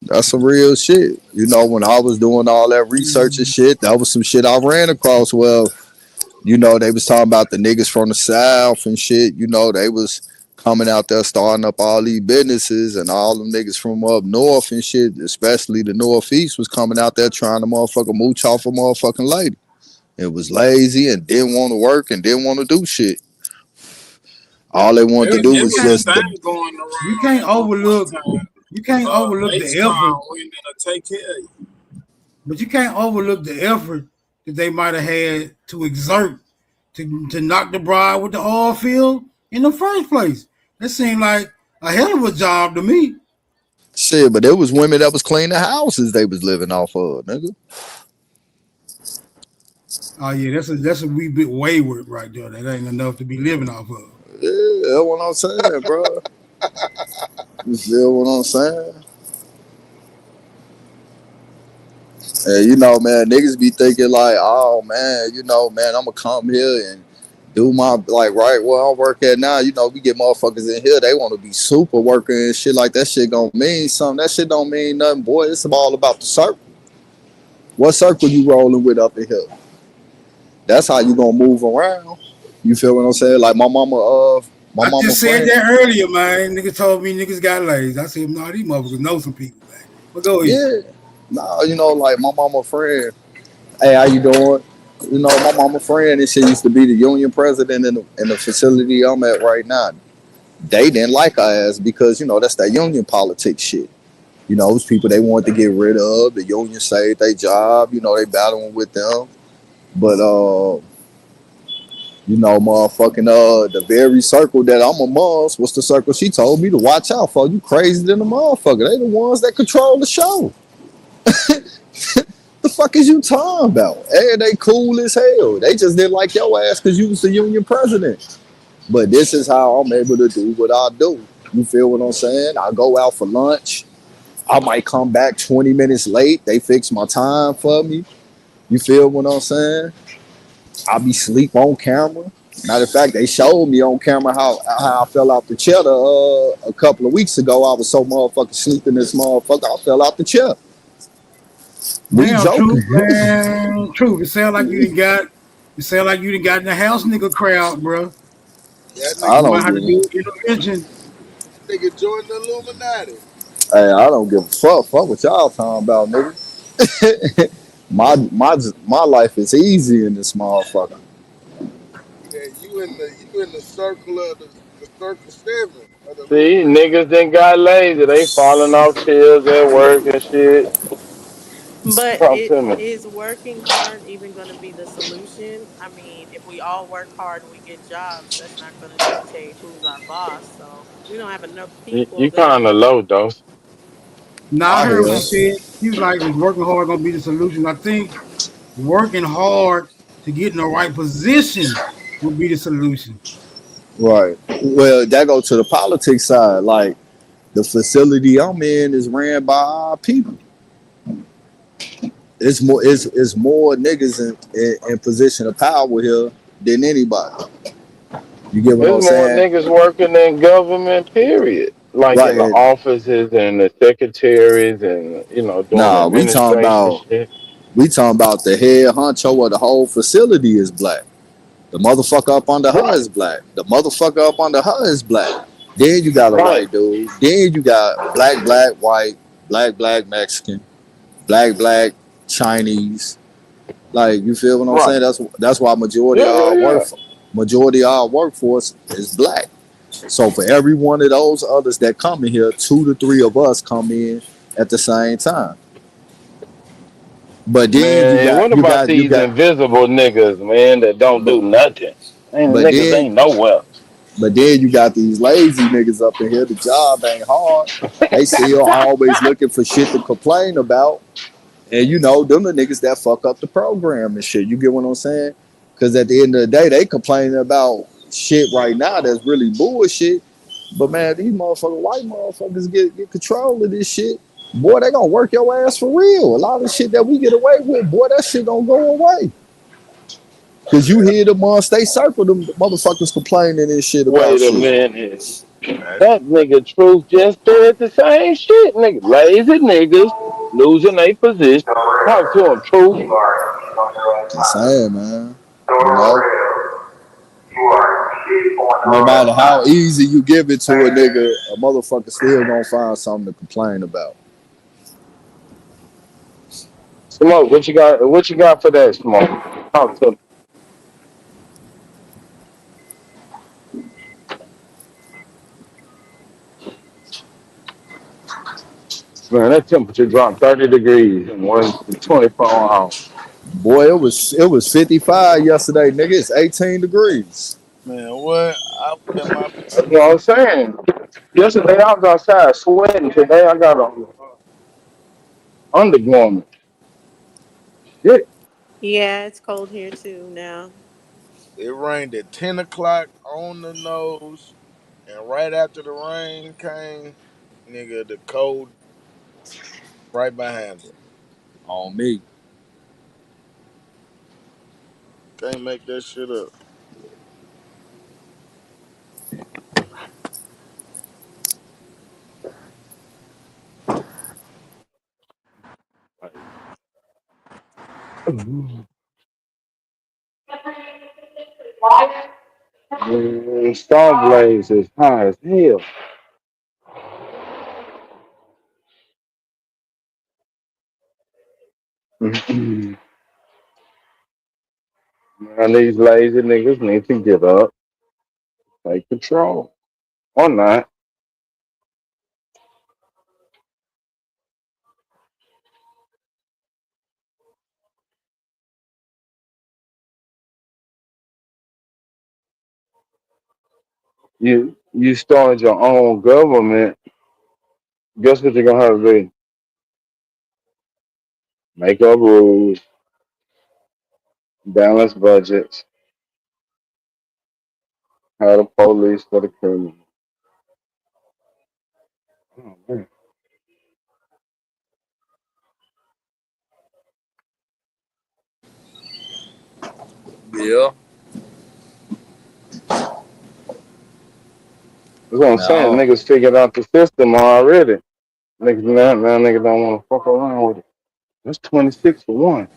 Speaker 6: That's some real shit. You know, when I was doing all that research and shit, that was some shit I ran across. Well, you know, they was talking about the niggas from the South and shit. You know, they was coming out there starting up all these businesses, and all them niggas from up north and shit, especially the Northeast, was coming out there trying to motherfucking mooch off a motherfucking lady. It was lazy and didn't want to work and didn't want to do shit. All they wanted to do was just
Speaker 19: you can't overlook the effort.
Speaker 5: Women to take care of you.
Speaker 19: But you can't overlook the effort that they might have had to exert to knock the bride with the oil field in the first place. That seemed like a hell of a job to me.
Speaker 6: Shit, but there was women that was cleaning houses they was living off of, nigga.
Speaker 19: Oh yeah, that's a wee bit wayward right there. That ain't enough to be living off of.
Speaker 6: Yeah, that's what I'm saying, bro. You feel what I'm saying? And you know, man, niggas be thinking like, oh man, you know, man, I'm gonna come here and do my like right where I work at now. You know, we get motherfuckers in here, they want to be super worker and shit like that. Shit gonna mean something. That shit don't mean nothing, boy. It's all about the circle. What circle you rolling with up in here? That's how you gonna move around. You feel what I'm saying? Like my mama
Speaker 19: just said that earlier, man. Niggas told me niggas got lazy. I said, no, these motherfuckers know some people, man. But go ahead.
Speaker 6: Yeah. Nah, you know, like my mama friend. Hey, how you doing? You know, my mama friend, and she used to be the union president in the facility I'm at right now. They didn't like her ass because, you know, that's that union politics shit. You know, it was people they wanted to get rid of. The union saved their job. You know, they battling with them. But you know, motherfucking the very circle that I'm amongst, what's the circle she told me to watch out for? You crazy than a motherfucker. They the ones that control the show. The fuck is you talking about? Hey, they cool as hell. They just didn't like your ass because you was the union president. But this is how I'm able to do what I do. You feel what I'm saying? I go out for lunch. I might come back 20 minutes late. They fix my time for me. You feel what I'm saying? I be sleep on camera. Matter of fact, they showed me on camera how I fell out the chair a couple of weeks ago. I was so motherfucking sleeping this motherfucker. I fell out the chair. We
Speaker 19: Damn,
Speaker 6: joking.
Speaker 19: truth, man. Truth. It sound like you done got. It sound like you done got in the house nigga crowd, bro.
Speaker 4: Yeah,
Speaker 6: I
Speaker 19: You
Speaker 6: don't
Speaker 19: might have to
Speaker 6: give.
Speaker 19: do intervention.
Speaker 4: nigga joined the Illuminati.
Speaker 6: Hey, I don't give a fuck. Fuck what y'all talking about, nigga. my life is easy in this motherfucker.
Speaker 4: Yeah, you in the circle of the circle seven of the
Speaker 5: See,
Speaker 4: Illuminati.
Speaker 5: niggas then got lazy. They falling off chairs at work and shit.
Speaker 21: But
Speaker 5: Talk to me.
Speaker 21: is working hard even going to be the solution? I mean, if we all work hard and we get jobs, that's not going to dictate who's our boss. So we don't have enough people
Speaker 5: You
Speaker 21: that.
Speaker 5: kind of low, though.
Speaker 19: Now I
Speaker 6: I
Speaker 19: heard what
Speaker 6: hear.
Speaker 19: he said. He was like, "Is working hard gonna be the solution?" I think working hard to get in the right position will be the solution.
Speaker 6: Right. Well, that go to the politics side. Like the facility I'm in is ran by our people. It's more niggas in position of power here than anybody. You get what
Speaker 5: There's
Speaker 6: I'm
Speaker 5: more
Speaker 6: saying?
Speaker 5: niggas working in government, period. Like
Speaker 6: Right.
Speaker 5: in the
Speaker 6: And
Speaker 5: offices and the secretaries and, doing
Speaker 6: nah,
Speaker 5: administration shit.
Speaker 6: we talking about the head honcho of the whole facility is black. The motherfucker up under her
Speaker 5: Right,
Speaker 6: is black. The motherfucker up under her is black. Then you got a
Speaker 5: right.
Speaker 6: white dude. Then you got black, white, black, Mexican, black, Chinese. Like you feel what I'm
Speaker 5: Right.
Speaker 6: saying? That's why
Speaker 5: Yeah, yeah, yeah.
Speaker 6: majority of our workforce is black. So for every one of those others that come in here, 2 to 3 of us come in at the same time. But then
Speaker 5: Man, what about these invisible niggas, man, that don't
Speaker 6: but
Speaker 5: do nothing? And
Speaker 6: but
Speaker 5: niggas
Speaker 6: then
Speaker 5: ain't nowhere.
Speaker 6: But then you got these lazy niggas up in here. The job ain't hard. They still always looking for shit to complain about. And you know, them the niggas that fuck up the program and shit. You get what I'm saying? Because at the end of the day, they complaining about shit right now that's really bullshit. But man, these white motherfuckers get control of this shit. Boy, they gonna work your ass for real. A lot of shit that we get away with, boy, that shit gonna go away. Cause you hear them on state circle, them motherfuckers complaining and shit about
Speaker 5: Wait a
Speaker 6: shit.
Speaker 5: minute. That nigga Truth just said the same shit, nigga. Lazy niggas losing their position. Talk to him, Truth.
Speaker 6: I'm saying, man. You know, no matter how easy you give it to a nigga, a motherfucker still gonna find something to complain about.
Speaker 5: Smoke, what you got? What you got for that, Smoke? Talk to me. Man, that temperature dropped 30 degrees in 24 hours.
Speaker 6: Boy, it was 55 yesterday, nigga. It's 18 degrees.
Speaker 4: Man, what? I put in my
Speaker 5: That's what I'm saying. Yesterday I was outside sweating. Today I got on undergarment. Shit.
Speaker 21: Yeah, it's cold here too now.
Speaker 4: it rained at 10 o'clock on the nose, and right after the rain came, nigga, the cold right behind it.
Speaker 6: On me.
Speaker 4: Can't make that shit up.
Speaker 5: Star Blaze is high as hell. Man, these lazy niggas need to get up, take control. Or not.
Speaker 9: You start your own government. Guess what you're gonna have to do? Make up rules, balance budgets, have the police for the criminal. Oh, man.
Speaker 6: Yeah.
Speaker 9: That's what I'm saying.
Speaker 6: No,
Speaker 9: Niggas figured out the system already. Now niggas don't want to fuck around with it. That's 26 for one.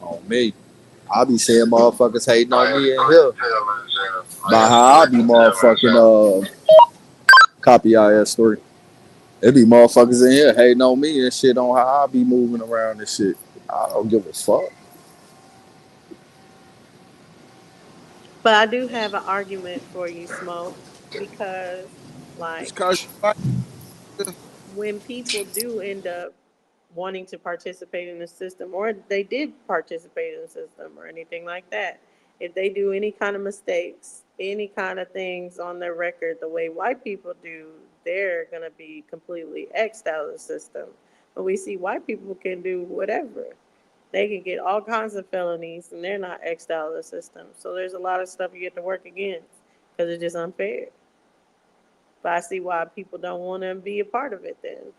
Speaker 6: on me. I be seeing motherfuckers hating on me in here by how I be motherfucking copy IS3. It be motherfuckers in here hating on me and shit on how I be moving around and shit. I don't give a fuck.
Speaker 21: But I do have an argument for you, Smoke, because
Speaker 4: It's
Speaker 21: like
Speaker 4: cause
Speaker 21: when people do end up wanting to participate in the system, or they did participate in the system or anything like that, if they do any kind of mistakes, any kind of things on their record the way white people do, they're going to be completely X'd out of the system. But we see white people can do whatever. They can get all kinds of felonies and they're not X'd out of the system. So there's a lot of stuff you get to work against because it's just unfair. But I see why people don't want to be a part of it then.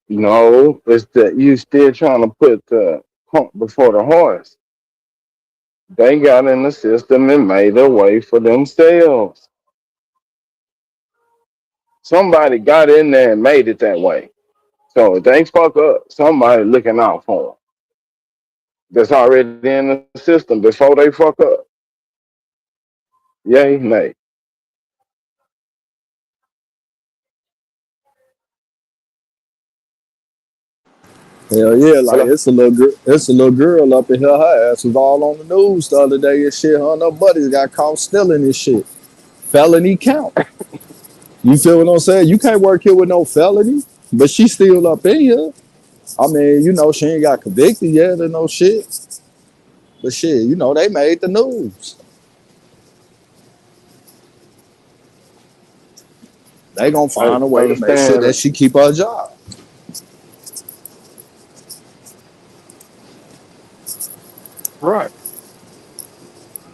Speaker 9: No, it's that you still trying to put the cart before the horse. They got in the system and made a way for themselves. Somebody got in there and made it that way. So if they fuck up, somebody looking out for them. That's already in the system before they fuck up. Yay, nay.
Speaker 6: Hell yeah, like
Speaker 9: Hello?
Speaker 6: it's a little girl up in here. Her ass was all on the news the other day and shit. Her and her buddies got caught stealing this shit. Felony count. You feel what I'm saying? You can't work here with no felony, but she still up in here. I mean, you know, she ain't got convicted yet or no shit. But shit, you know, they made the news. They gonna
Speaker 9: I
Speaker 6: find a way to make sure
Speaker 9: understand
Speaker 6: that
Speaker 9: it.
Speaker 6: she keep her job.
Speaker 9: Right.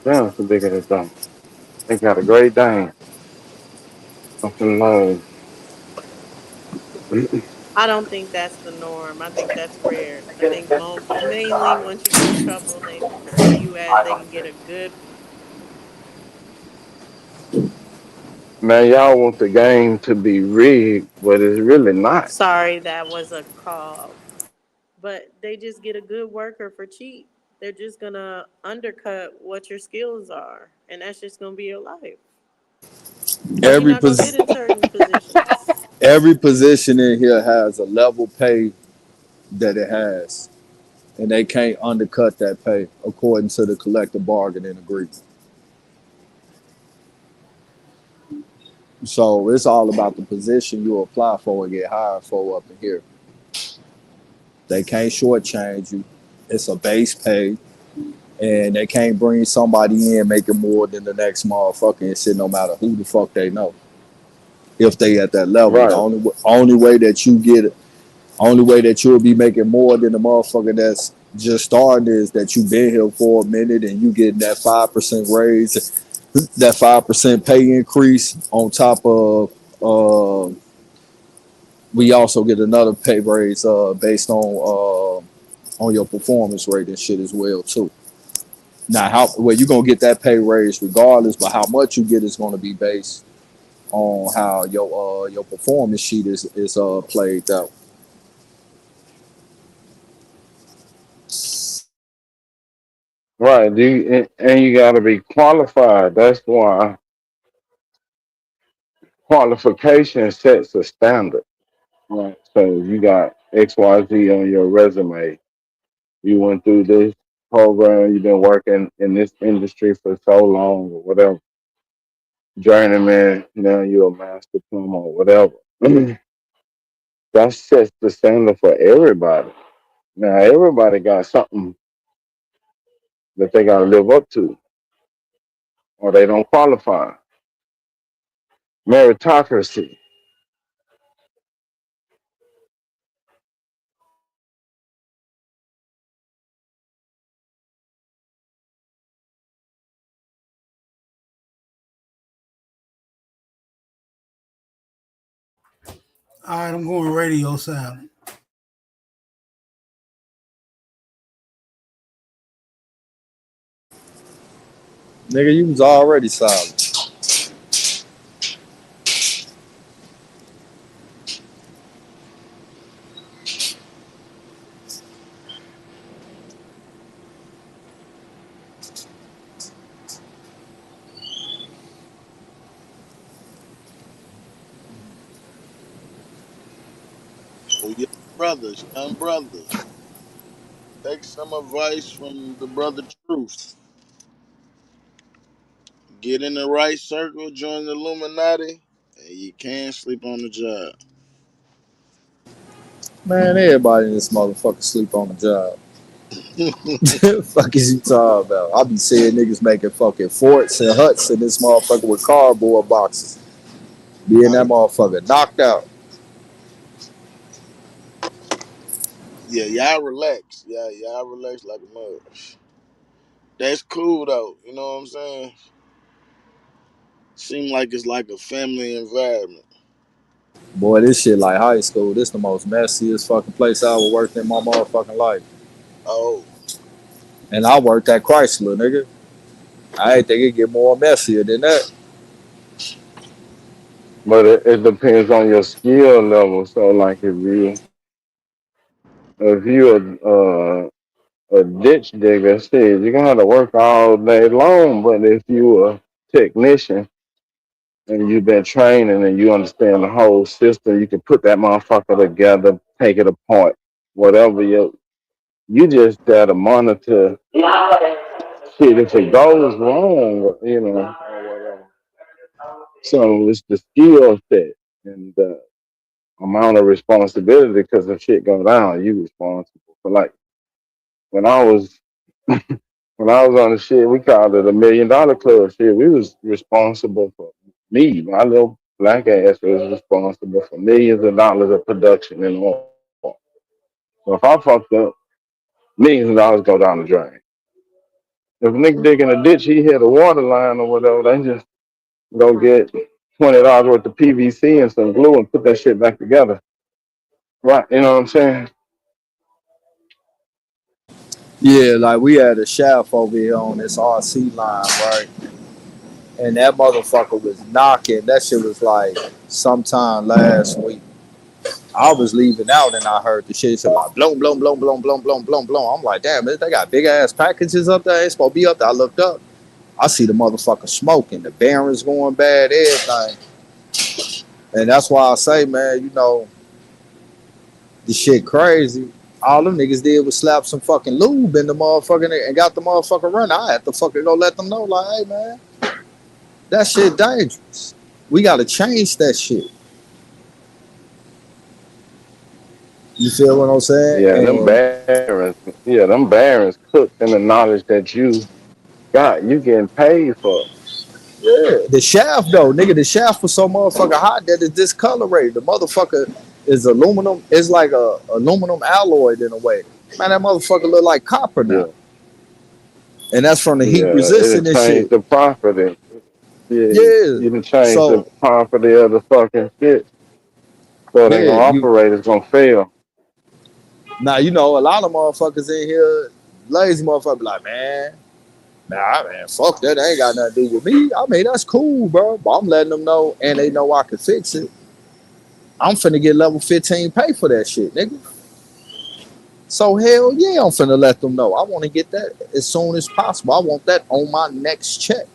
Speaker 9: Damn, it's a bigger than something. They got a great Dane. Something low.
Speaker 21: I don't think that's the norm. I think that's rare. I think mainly once you get in trouble, they see you as they can get a good.
Speaker 9: Man, y'all want the game to be rigged, but it's really not.
Speaker 21: Sorry, that was a call. But they just get a good worker for cheap. They're just gonna undercut what your skills are, and that's just gonna be your life. But you're
Speaker 6: Every
Speaker 21: not gonna get in certain positions.
Speaker 6: every position in here has a level pay that it has, and they can't undercut that pay according to the collective bargaining agreement. So it's all about the position you apply for and get hired for up in here. They can't shortchange you. It's a base pay, and they can't bring somebody in making more than the next motherfucker and shit, no matter who the fuck they know. If they at that level, the
Speaker 9: Right.
Speaker 6: only way that you get it, only way that you'll be making more than the motherfucker that's just starting is that you've been here for a minute and you getting that 5% raise, that 5% pay increase on top of. We also get another pay raise based on your performance rate and shit as well too. Now, how well you gonna get that pay raise regardless, but how much you get is gonna be based on how your performance sheet is played out.
Speaker 9: Right. And you got to be qualified. That's why qualification sets a standard. Right. So you got XYZ on your resume. You went through this program. You've been working in this industry for so long, or whatever. Journeyman. Now you're a master plumber, or whatever. That sets the standard for everybody. Now everybody got something that they got to live up to, or they don't qualify. meritocracy.
Speaker 19: All right, I'm going radio silent.
Speaker 6: Nigga, you was already silent.
Speaker 4: Oh yeah, brothers, young brothers. Take some advice from the brother Truth. Get in the right circle, join the Illuminati, and you can't sleep on the job.
Speaker 6: Man, everybody in this motherfucker sleep on the job. Fuck is you talking about? I be seeing niggas making fucking forts and huts in this motherfucker with cardboard boxes. Be in that motherfucker knocked out.
Speaker 4: Yeah, y'all relax. Yeah, y'all relax like a mother. That's cool though. You know what I'm saying? Seem like it's like a family environment.
Speaker 6: Boy, this shit like high school. This the most messiest fucking place I ever worked in my motherfucking life.
Speaker 4: Oh,
Speaker 6: And I worked at Chrysler, nigga. I ain't think it get more messier than that.
Speaker 9: But it depends on your skill level. So like if you a ditch digger, shit, you're gonna have to work all day long. But if you a technician and you've been training and you understand the whole system, you can put that motherfucker together, take it apart, whatever you just there to monitor shit if it goes wrong, you know, or whatever. So it's the skill set and the amount of responsibility because if shit go down, you responsible for like when I was when I was on the shit, we called it $1 million club shit. We was responsible for me, my little black ass was responsible for millions of dollars of production and all. So if I fucked up, millions of dollars go down the drain. If a nigga dig in a ditch, he hit a water line or whatever, they just go get $20 worth of PVC and some glue and put that shit back together. Right, you know what I'm saying?
Speaker 6: Yeah, like we had a shaft over here on this RC line, right? And that motherfucker was knocking. That shit was like sometime last week. I was leaving out and I heard the shit say like bloom, bloom, bloom, bloom, bloom, bloom, bloom, bloom. I'm like, damn, they got big ass packages up there. It's supposed to be up there. I looked up. I see the motherfucker smoking. The bearings going bad, everything. And that's why I say, man, you know, the shit crazy. All them niggas did was slap some fucking lube in the motherfucking and got the motherfucker running. I had to fucking go let them know, like, hey, man, that shit dangerous. We got to change that shit. You feel what I'm saying?
Speaker 9: Yeah,
Speaker 6: And
Speaker 9: them bearings cooked in the knowledge that you got. You getting paid for.
Speaker 6: yeah, the shaft though, nigga, the shaft was so motherfucking hot that it's discolorated. The motherfucker is aluminum. It's like a aluminum alloy in a way. Man, that motherfucker look like copper now.
Speaker 9: Yeah.
Speaker 6: And that's from the heat
Speaker 9: Yeah,
Speaker 6: resistant
Speaker 9: it
Speaker 6: and
Speaker 9: changed
Speaker 6: shit.
Speaker 9: the property. Yeah,
Speaker 6: Yeah.
Speaker 9: you done changed
Speaker 6: So
Speaker 9: the property of the fucking shit. So it ain't
Speaker 6: yeah,
Speaker 9: gonna
Speaker 6: you
Speaker 9: operate, it's gonna fail.
Speaker 6: now you know a lot of motherfuckers in here, lazy motherfuckers be like, man, fuck that. They ain't got nothing to do with me. I mean, that's cool, bro. But I'm letting them know and they know I can fix it. I'm finna get level 15 pay for that shit, nigga. So hell yeah, I'm finna let them know. I want to get that as soon as possible. I want that on my next check.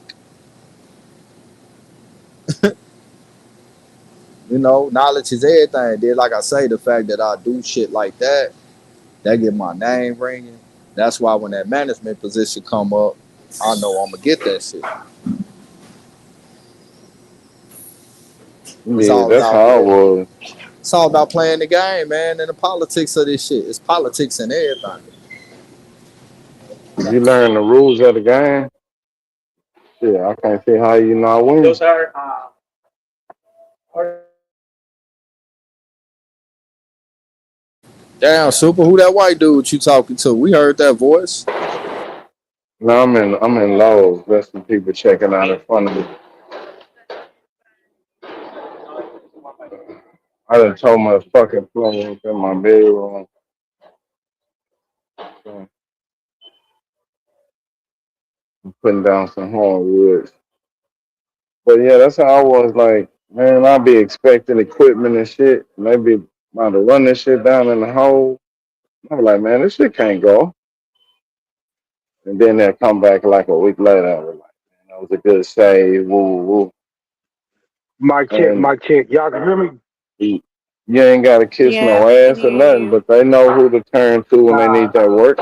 Speaker 6: You know, knowledge is everything. Then, like I say, the fact that I do shit like that get my name ringing. That's why when that management position come up, I know I'm gonna get that shit. It's
Speaker 9: Yeah,
Speaker 6: all
Speaker 9: that's
Speaker 6: about
Speaker 9: how it
Speaker 6: playing.
Speaker 9: was.
Speaker 6: It's all about playing the game, man, and the politics of this shit. It's politics and everything.
Speaker 9: If you learn the rules of the game, yeah, I can't see how you not win.
Speaker 6: Damn, Super, who that white dude you talking to? We heard that voice.
Speaker 9: No, I'm in Lowe's. That's the people checking out in front of me. I done told my fucking plumber up in my bedroom. So I'm putting down some hardwoods. But yeah, that's how I was like, man, I be expecting equipment and shit. And they be about to run this shit down in the hole. I'm like, man, this shit can't go. And then they'll come back like a week later. I was like, man, that was a good save. Woo, woo.
Speaker 3: Mic check,
Speaker 9: And
Speaker 3: mic check. Y'all can hear me?
Speaker 9: you ain't got to kiss
Speaker 21: Yeah,
Speaker 9: no
Speaker 21: we can
Speaker 9: ass or
Speaker 21: hear
Speaker 9: nothing,
Speaker 21: you.
Speaker 9: but they know who to turn to when they need that work.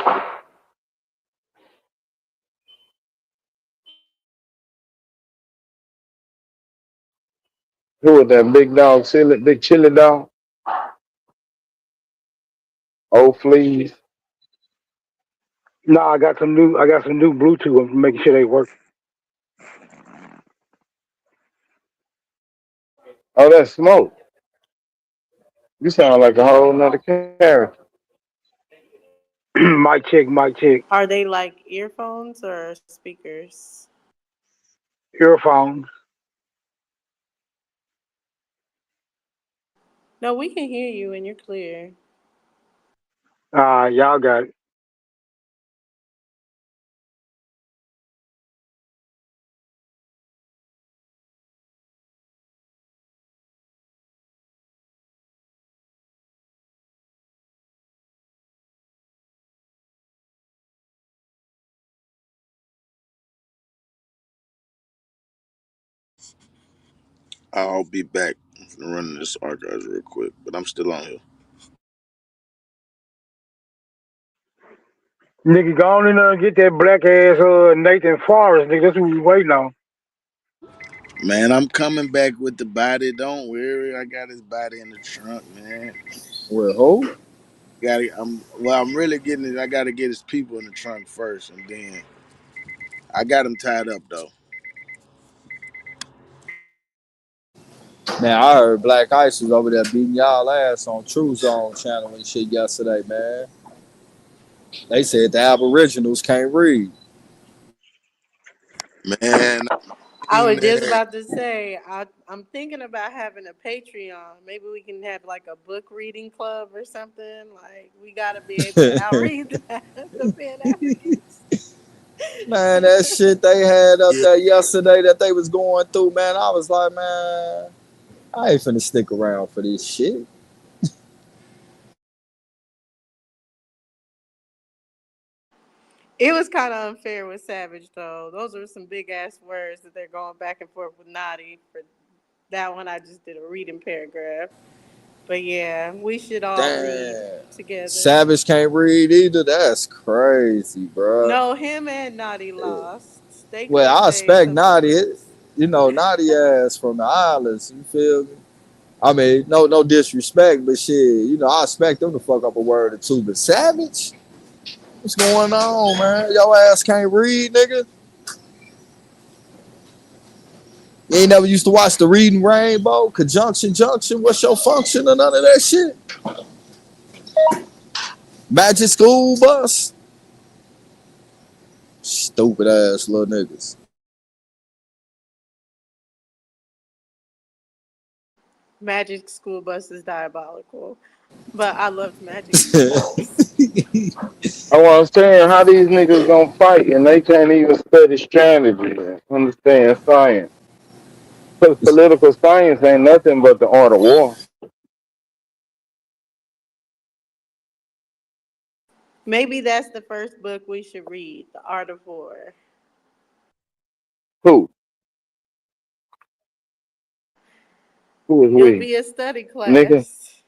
Speaker 9: Who was that big dog, big chili dog? Old fleas.
Speaker 3: No, I got some new Bluetooth. I'm making sure they work.
Speaker 9: Oh, that's smoke. You sound like a whole nother character.
Speaker 3: Mic check, mic check.
Speaker 21: Are they like earphones or speakers?
Speaker 3: Earphones.
Speaker 21: No, we can hear you and you're clear.
Speaker 3: Y'all got it.
Speaker 10: I'll be back running this archives real quick, but I'm still on here.
Speaker 3: Nigga, go on in there and get that black ass Nathan Forrest, nigga. That's what we waiting on.
Speaker 10: Man, I'm coming back with the body. Don't worry, I got his body in the trunk, man.
Speaker 6: With who?
Speaker 10: I'm really getting it. I got to get his people in the trunk first, and then I got him tied up though.
Speaker 6: Man, I heard Black Ice was over there beating y'all ass on True Zone channel and shit yesterday, man. They said the Aboriginals can't read.
Speaker 10: Man,
Speaker 21: I was just
Speaker 10: that.
Speaker 21: about to say, I'm thinking about having a Patreon. Maybe we can have like a book reading club or something. Like, we got to be able to outread the Pan Africans.
Speaker 6: Man, that shit they had up
Speaker 10: Yeah,
Speaker 6: there yesterday that they was going through, man, I was like, man, I ain't finna stick around for this shit.
Speaker 21: It was kind of unfair with Savage, though. Those were some big ass words that they're going back and forth with Naughty. For that one, I just did a reading paragraph. But yeah, we should all read
Speaker 6: Damn.
Speaker 21: together.
Speaker 6: Savage can't read either. That's crazy, bro.
Speaker 21: No, him and Naughty lost. They could
Speaker 6: Well,
Speaker 21: have
Speaker 6: I
Speaker 21: said
Speaker 6: expect
Speaker 21: something
Speaker 6: Naughty,
Speaker 21: else.
Speaker 6: Naughty ass from the islands. You feel me? I mean, no disrespect, but shit, I expect them to fuck up a word or two. But Savage, what's going on, man? Your ass can't read, nigga. You ain't never used to watch the Reading Rainbow, Conjunction Junction. What's your function or none of that shit? Magic School Bus. Stupid ass little niggas.
Speaker 21: Magic School Bus is diabolical. But I loved Magic School Bus.
Speaker 9: I was saying how these niggas gonna fight and they can't even study strategy and understand science. Because political science ain't nothing but the art of war.
Speaker 21: Maybe that's the first book we should read, The Art of War.
Speaker 9: Who? Who is
Speaker 21: It'll
Speaker 9: we?
Speaker 21: be a study
Speaker 9: Nigga?
Speaker 21: class.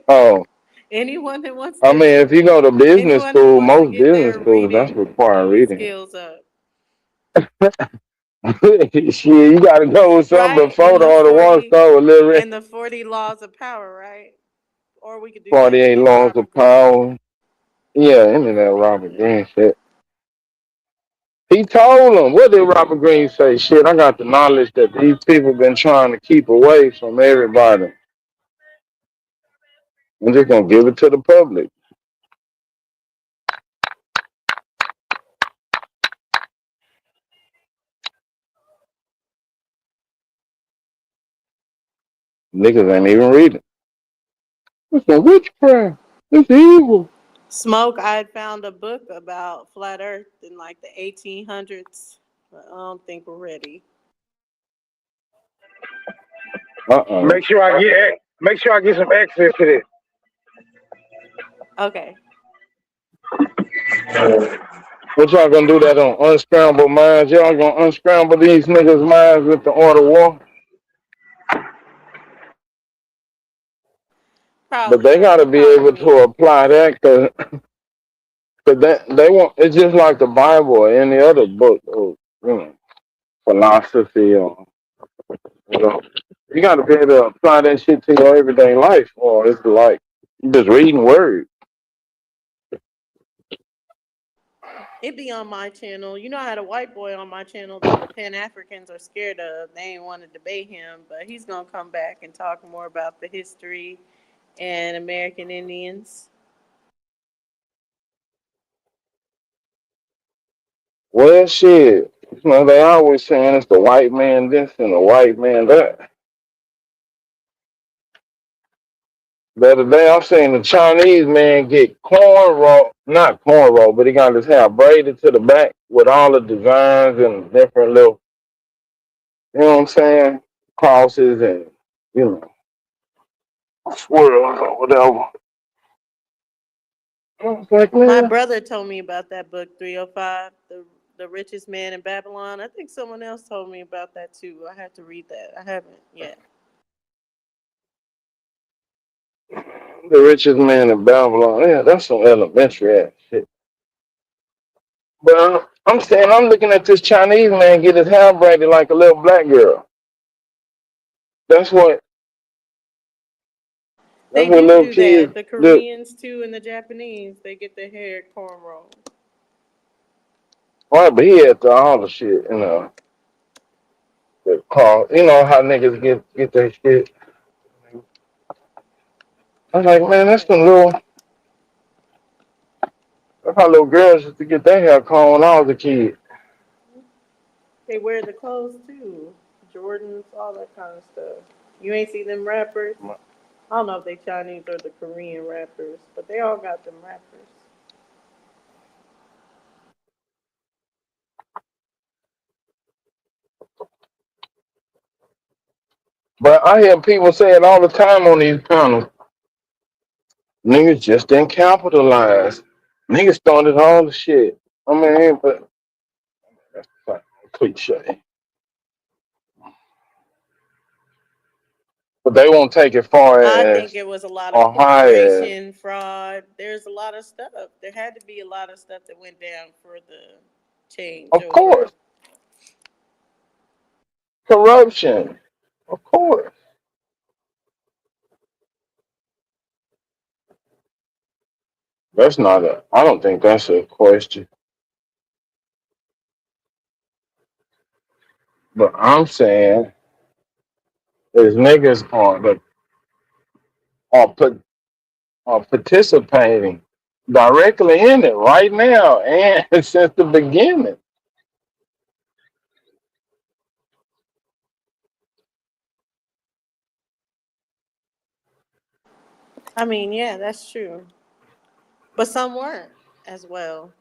Speaker 9: Oh.
Speaker 21: Anyone that wants
Speaker 9: I mean,
Speaker 21: to
Speaker 9: if you go to business
Speaker 21: anyone that
Speaker 9: school,
Speaker 21: wants to
Speaker 9: most
Speaker 21: get
Speaker 9: business
Speaker 21: their
Speaker 9: schools, that's
Speaker 21: reading
Speaker 9: required reading.
Speaker 21: skills up.
Speaker 9: Shit, you gotta go with something
Speaker 21: Right?
Speaker 9: before the order one start with little
Speaker 21: And the 40 laws of power, right? Or we could do that
Speaker 9: 48
Speaker 21: shit
Speaker 9: laws
Speaker 21: Robert
Speaker 9: of
Speaker 21: Greene.
Speaker 9: power. Yeah, into that Robert Greene shit. He told him, what did Robert Greene say? Shit, I got the knowledge that these people been trying to keep away from everybody. I'm just gonna give it to the public. Niggas ain't even reading. It's a witchcraft. It's evil.
Speaker 21: Smoke, I had found a book about flat Earth in like the 1800s, but I don't think we're ready.
Speaker 3: Make sure I get some access to this.
Speaker 21: Okay.
Speaker 9: What y'all gonna do that on Unscrambled Minds? Y'all gonna unscramble these niggas' minds with the order war? But they gotta be able to apply that because they want. It's just like the Bible or any other book or philosophy or you gotta be able to apply that shit to your everyday life, or it's like you just reading words.
Speaker 21: It be on my channel. You know, I had a white boy on my channel that the Pan Africans are scared of. They ain't want to debate him, but he's gonna come back and talk more about the history and American Indians.
Speaker 9: Well, shit. They always saying it's the white man this and the white man that. The other day, I'm seeing the Chinese man get not cornrow, but he got his hair braided to the back with all the designs and different little, you know what I'm saying, crosses and, swirls or whatever. I was like,
Speaker 21: My
Speaker 9: man,
Speaker 21: brother told me about that book 305, the richest man in Babylon. I think someone else told me about that too. I have to read that. I haven't yet.
Speaker 9: the richest man in Babylon. Yeah, that's some elementary ass shit. But I'm saying, I'm looking at this Chinese man get his hair braided like a little black girl. That's what
Speaker 21: They
Speaker 9: little
Speaker 21: do
Speaker 9: kids
Speaker 21: that. The
Speaker 9: do.
Speaker 21: Koreans too and the Japanese, they get their hair cornrow.
Speaker 9: Right, but he had all the shit, the car. You know how niggas get their shit. I was like, man, that's how little girls used to get their hair combed when I was a kid.
Speaker 21: They wear the clothes too. Jordans, all that kind of stuff. You ain't see them rappers? I don't know if they Chinese or the Korean rappers, but they all got them rappers.
Speaker 9: But I hear people say it all the time on these panels. Niggas just didn't capitalize. Niggas started all the shit. I mean, but that's like a cliche. But they won't take it far
Speaker 21: I
Speaker 9: as
Speaker 21: think it was a lot of
Speaker 9: or high as.
Speaker 21: corporation fraud. There's a lot of stuff. There had to be a lot of stuff that went down for the change.
Speaker 9: Of course. Corruption. Of course. I don't think that's a question. But I'm saying is niggas are participating directly in it right now and since the beginning.
Speaker 21: I mean, yeah, that's true. But some weren't as well.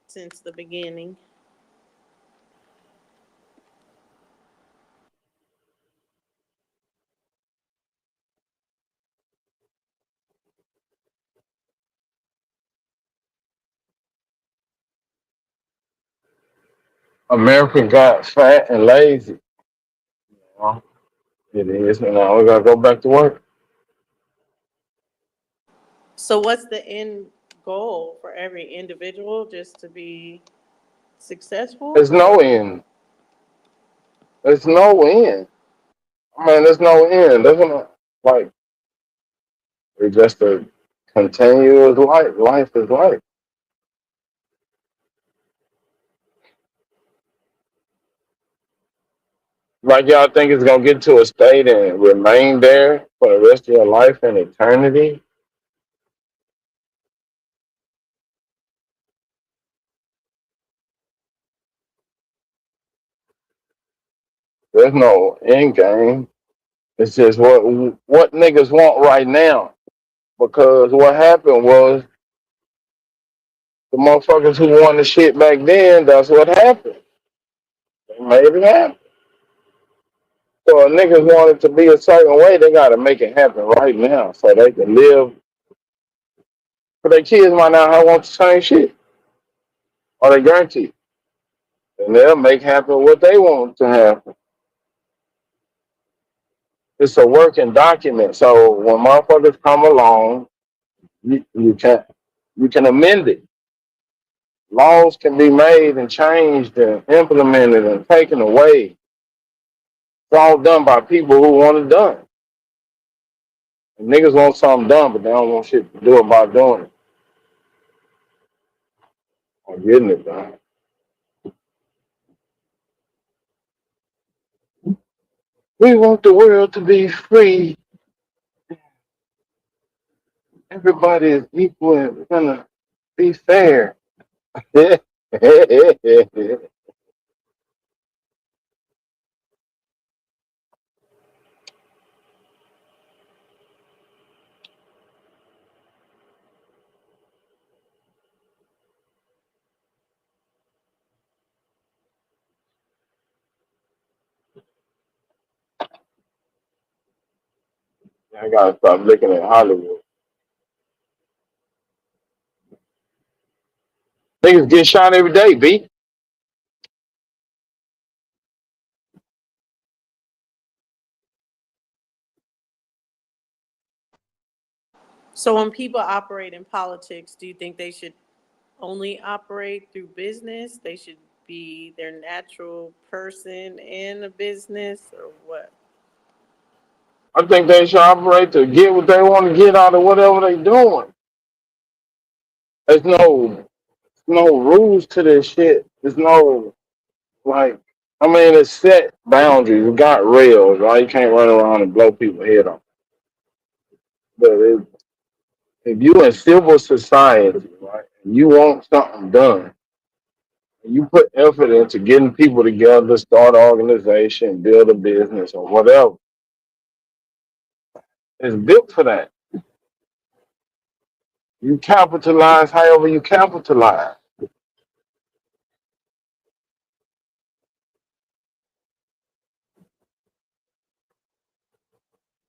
Speaker 21: Since the beginning.
Speaker 9: America got fat and lazy. It is, and now we gotta go back to work.
Speaker 21: So what's the end goal for every individual? Just to be successful?
Speaker 9: There's no end. There's no end. I mean, there's no end. There's no, like, it's just a continuous life. Life is life. Like y'all think it's gonna get to a state and remain there for the rest of your life and eternity? There's no end game. It's just what niggas want right now. Because what happened was the motherfuckers who won the shit back then, that's what happened. They made it happen. So if niggas want it to be a certain way, they gotta make it happen right now so they can live. For their kids might not have want the same shit. Or they guarantee. And they'll make happen what they want to happen. It's a working document. So when motherfuckers come along, you can amend it. Laws can be made and changed and implemented and taken away. It's all done by people who want it done. And niggas want something done, but they don't want shit to do about doing it or getting it done. We want the world to be free. Everybody is equal and we're gonna be fair. I gotta stop looking at Hollywood. Niggas get shot every day, B.
Speaker 21: So when people operate in politics, do you think they should only operate through business? They should be their natural person in a business, or what?
Speaker 9: I think they should operate to get what they want to get out of whatever they doing. There's no rules to this shit. There's no like it's set boundaries. We got rails, right? You can't run around and blow people's head off. But if you in civil society, right, and you want something done, and you put effort into getting people together, start an organization, build a business or whatever, it's built for that. You capitalize however you capitalize. As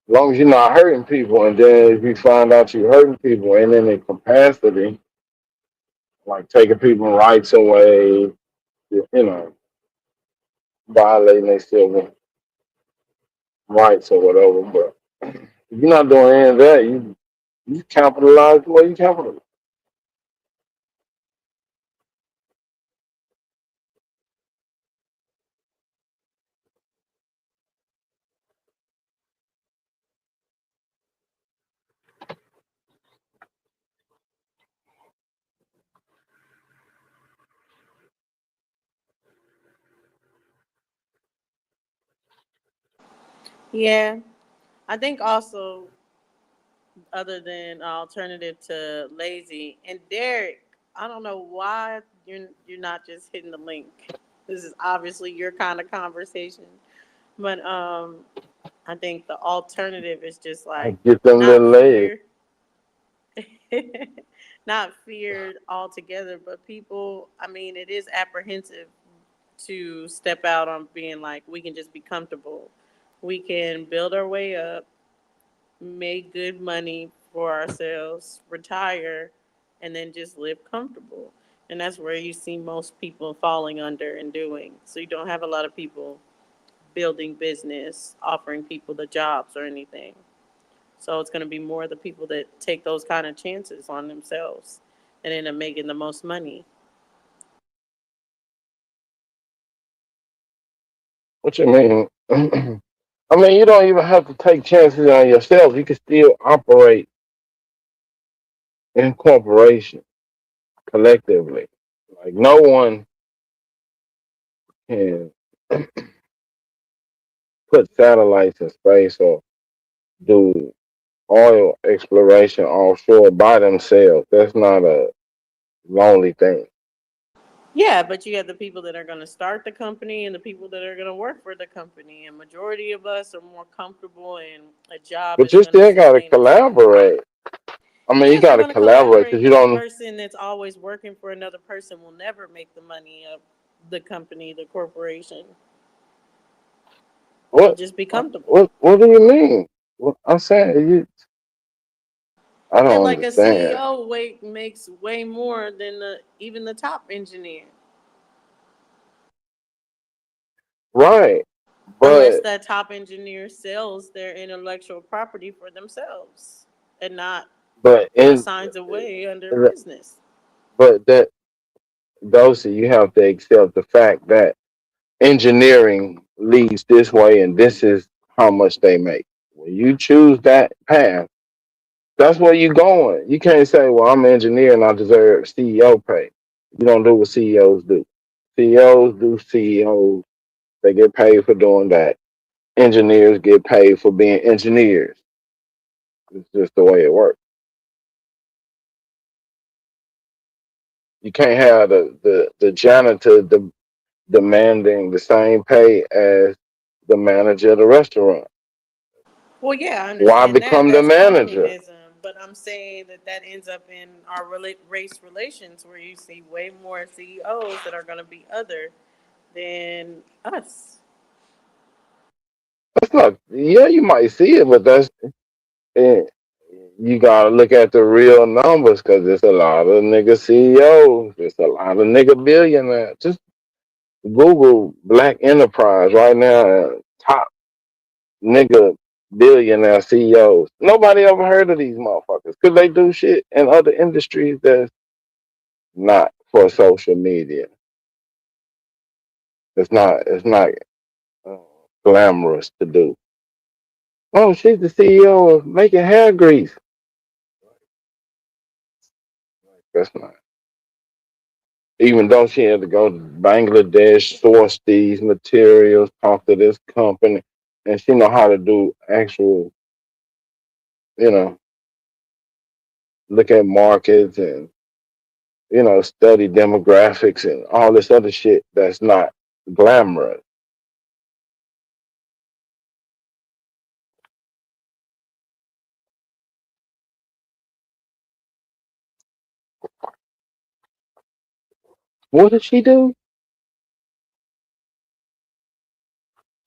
Speaker 9: long as you're not hurting people, and then if you find out you're hurting people and in a capacity, like taking people's rights away, violating their civil rights or whatever. But if you're not doing any of that, you capitalize the way you capitalize.
Speaker 21: Yeah, I think also other than alternative to lazy and Derek, I don't know why you're not just hitting the link. This is obviously your kind of conversation, but I think the alternative is just
Speaker 9: I
Speaker 21: like
Speaker 9: get them
Speaker 21: not
Speaker 9: little legs.
Speaker 21: fear, not feared altogether, but people. I mean, it is apprehensive to step out on being like we can just be comfortable. We can build our way up, make good money for ourselves, retire, and then just live comfortable. And that's where you see most people falling under and doing. So you don't have a lot of people building business, offering people the jobs or anything. So it's going to be more the people that take those kind of chances on themselves and end up making the most money.
Speaker 9: What you mean? You don't even have to take chances on yourself. You can still operate in corporation collectively. Like no one can put satellites in space or do oil exploration offshore by themselves. That's not a lonely thing.
Speaker 21: Yeah, but you have the people that are going to start the company and the people that are going to work for the company. And majority of us are more comfortable in a job
Speaker 9: But
Speaker 21: that's
Speaker 9: you
Speaker 21: going to
Speaker 9: still got to
Speaker 21: sustain us.
Speaker 9: collaborate. I mean, you
Speaker 21: Yes,
Speaker 9: got
Speaker 21: you're
Speaker 9: to
Speaker 21: going to
Speaker 9: collaborate because
Speaker 21: collaborate,
Speaker 9: you
Speaker 21: but the
Speaker 9: don't.
Speaker 21: person that's always working for another person will never make the money of the company, the corporation. They'll
Speaker 9: What?
Speaker 21: just be comfortable.
Speaker 9: What do you mean? What, I'm saying you. I
Speaker 21: Yeah,
Speaker 9: don't
Speaker 21: like a
Speaker 9: understand.
Speaker 21: CEO makes way more than even the top engineer,
Speaker 9: Right,
Speaker 21: unless
Speaker 9: but
Speaker 21: that top engineer sells their intellectual property for themselves and not
Speaker 9: but in
Speaker 21: assigns away under business.
Speaker 9: but that those you have to accept the fact that engineering leads this way and this is how much they make. When you choose that path, that's where you're going. You can't say, "Well, I'm an engineer and I deserve CEO pay." You don't do what CEOs do. CEOs do CEOs. They get paid for doing that. Engineers get paid for being engineers. It's just the way it works. You can't have the janitor demanding the same pay as the manager of the restaurant.
Speaker 21: Well, yeah, I
Speaker 9: Why
Speaker 21: understand that.
Speaker 9: become the
Speaker 21: That's
Speaker 9: manager?
Speaker 21: communism. But I'm saying that ends up in our race relations where you see way more CEOs that are going to be other than us.
Speaker 9: That's not. Yeah, you might see it, but eh, you gotta look at the real numbers because there's a lot of nigga CEOs. There's a lot of nigga billionaires. Just Google Black Enterprise right now. Top nigga billionaire CEOs. Nobody ever heard of these motherfuckers because they do shit in other industries that's not for social media. It's not uh, glamorous to do. Oh, she's the CEO of making hair grease. That's not. Even though she had to go to Bangladesh, source these materials, talk to this company, and she know how to do actual, you know, look at markets and study demographics and all this other shit that's not glamorous. What did she do?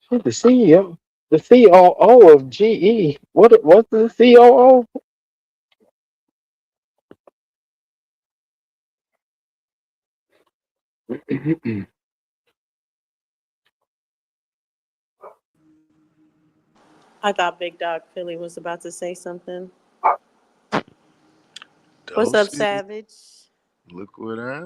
Speaker 9: She's the CEO, the COO of GE. What's the COO?
Speaker 21: I thought Big Dog Philly was about to say something. What's up,
Speaker 12: Doses.
Speaker 21: Savage?
Speaker 12: Look what I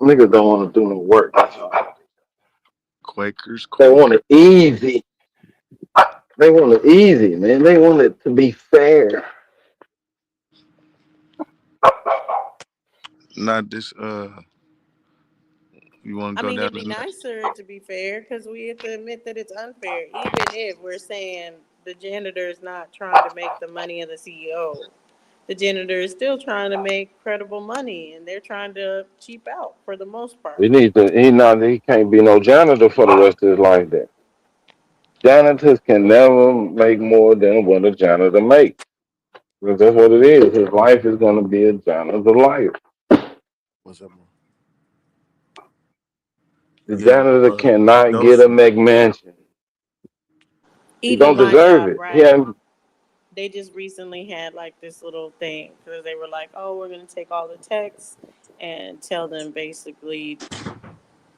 Speaker 9: Niggas don't want to do no work.
Speaker 12: Quakers,
Speaker 9: They
Speaker 12: Quakers.
Speaker 9: want it easy. They want it easy, man. They want it to be fair.
Speaker 12: Not this you wanna
Speaker 21: I
Speaker 12: go
Speaker 21: mean,
Speaker 12: down
Speaker 21: it'd be
Speaker 12: this next
Speaker 21: nicer to be fair because we have to admit that it's unfair, even if we're saying the janitor is not trying to make the money of the CEO. The janitor is still trying to make credible money, and they're trying to cheap out for the most part.
Speaker 9: He can't be no janitor for the rest of his life then. Janitors can never make more than what a janitor makes. Because that's what it is. His life is gonna be a janitor's life.
Speaker 12: What's up, man?
Speaker 9: The
Speaker 12: Yeah,
Speaker 9: janitor cannot get a
Speaker 12: Dosey.
Speaker 9: McMansion. He
Speaker 21: Even
Speaker 9: don't
Speaker 21: my
Speaker 9: deserve
Speaker 21: job,
Speaker 9: it.
Speaker 21: right? They just recently had like this little thing because they were like, "Oh, we're gonna take all the techs and tell them basically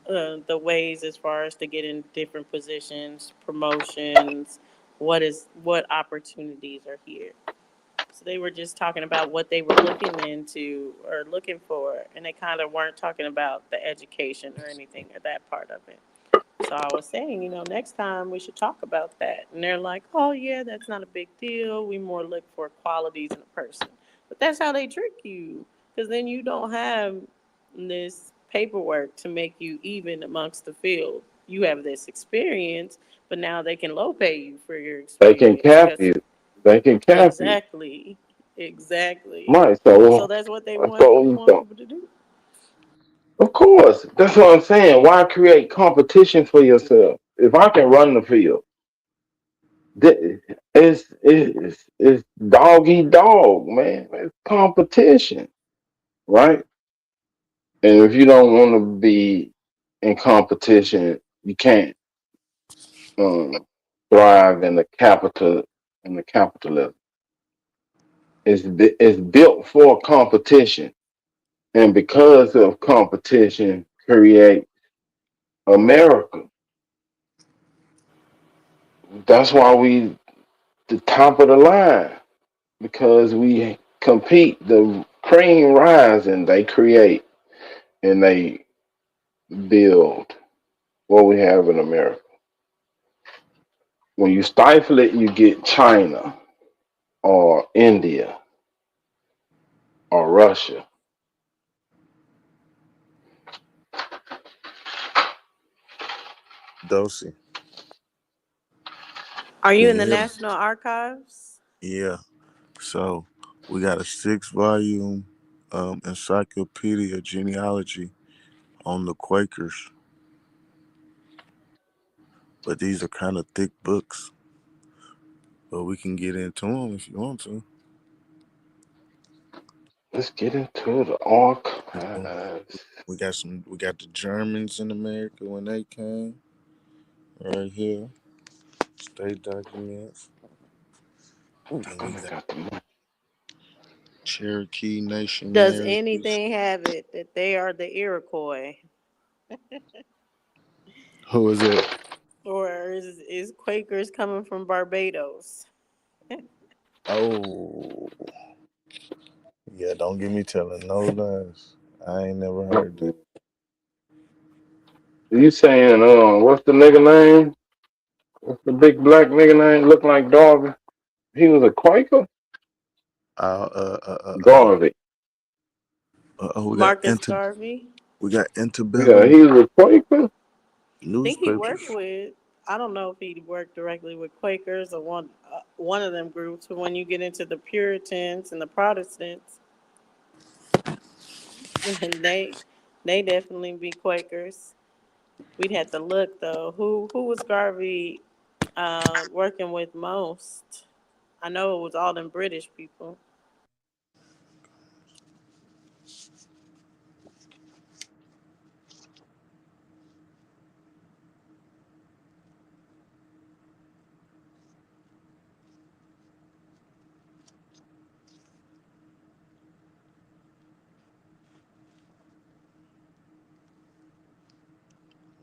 Speaker 21: the ways as far as to get in different positions, promotions, what opportunities are here." So they were just talking about what they were looking into or looking for, and they kind of weren't talking about the education or anything or that part of it. So I was saying, next time we should talk about that. And they're like, oh, yeah, that's not a big deal. We more look for qualities in a person. But that's how they trick you. Because then you don't have this paperwork to make you even amongst the field. You have this experience, but now they can low pay you for your
Speaker 9: They can
Speaker 21: experience.
Speaker 9: cap you. They can cap you.
Speaker 21: Exactly. Exactly.
Speaker 9: Right.
Speaker 21: So that's what they want
Speaker 9: So
Speaker 21: people to do.
Speaker 9: of course, that's what I'm saying. Why create competition for yourself? If I can run the field, it's dog eat dog, man. It's competition, right? And if you don't want to be in competition, you can't um, thrive in the capitalism. It's built for competition, and because of competition, create America. That's why we the top of the line because we compete. The cream rise and they create and they build what we have in America. When you stifle it, you get China or India or Russia.
Speaker 12: Dosey,
Speaker 21: Are you
Speaker 12: can
Speaker 21: in
Speaker 12: you
Speaker 21: the
Speaker 12: hear me?
Speaker 21: National Archives?
Speaker 12: Yeah. So we got a 6-volume encyclopedia genealogy on the Quakers, but these are kind of thick books. But we can get into them if you want to.
Speaker 9: Let's get into the
Speaker 12: So,
Speaker 9: archives.
Speaker 12: we got the Germans in America when they came. Right here. State documents. Then we got Cherokee Nation
Speaker 21: Does
Speaker 12: narratives.
Speaker 21: anything have it that they are the Iroquois?
Speaker 12: Who is it?
Speaker 21: Or is Quakers coming from Barbados?
Speaker 12: Oh, yeah, don't get me telling no lies. I ain't never heard that.
Speaker 9: You saying what's the nigga name? What's the big black nigga name? Look like Darby. He was a Quaker? Garvey.
Speaker 12: We got
Speaker 21: Marcus Garvey?
Speaker 9: Yeah,
Speaker 12: Interbellum
Speaker 9: he was a Quaker.
Speaker 21: I think he
Speaker 12: newspapers.
Speaker 21: worked with. I don't know if he worked directly with Quakers or one of them groups. But when you get into the Puritans and the Protestants, they definitely be Quakers. We'd have to look though. Who was Garvey working with most? I know it was all them British people.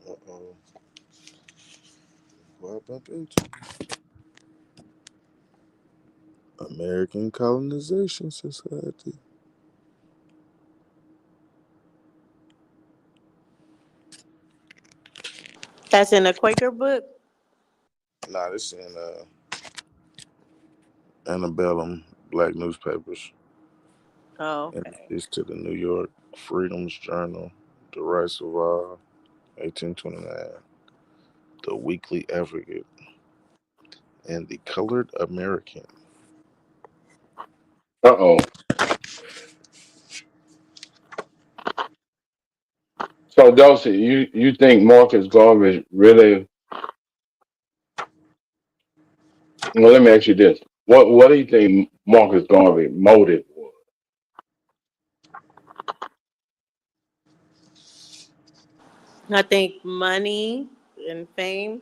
Speaker 12: Uh-oh. What I bump into? American Colonization Society.
Speaker 21: That's in a Quaker book.
Speaker 12: Nah, this in Antebellum black newspapers.
Speaker 21: Oh,
Speaker 12: And
Speaker 21: okay.
Speaker 12: it's to the New York Freedom's Journal, the Rights of All, 1829, the Weekly Advocate, and the Colored American.
Speaker 9: Uh-oh. So Dulcie, you think Marcus Garvey really well let me ask you this. What do you think Marcus Garvey motive was?
Speaker 21: I think money and fame.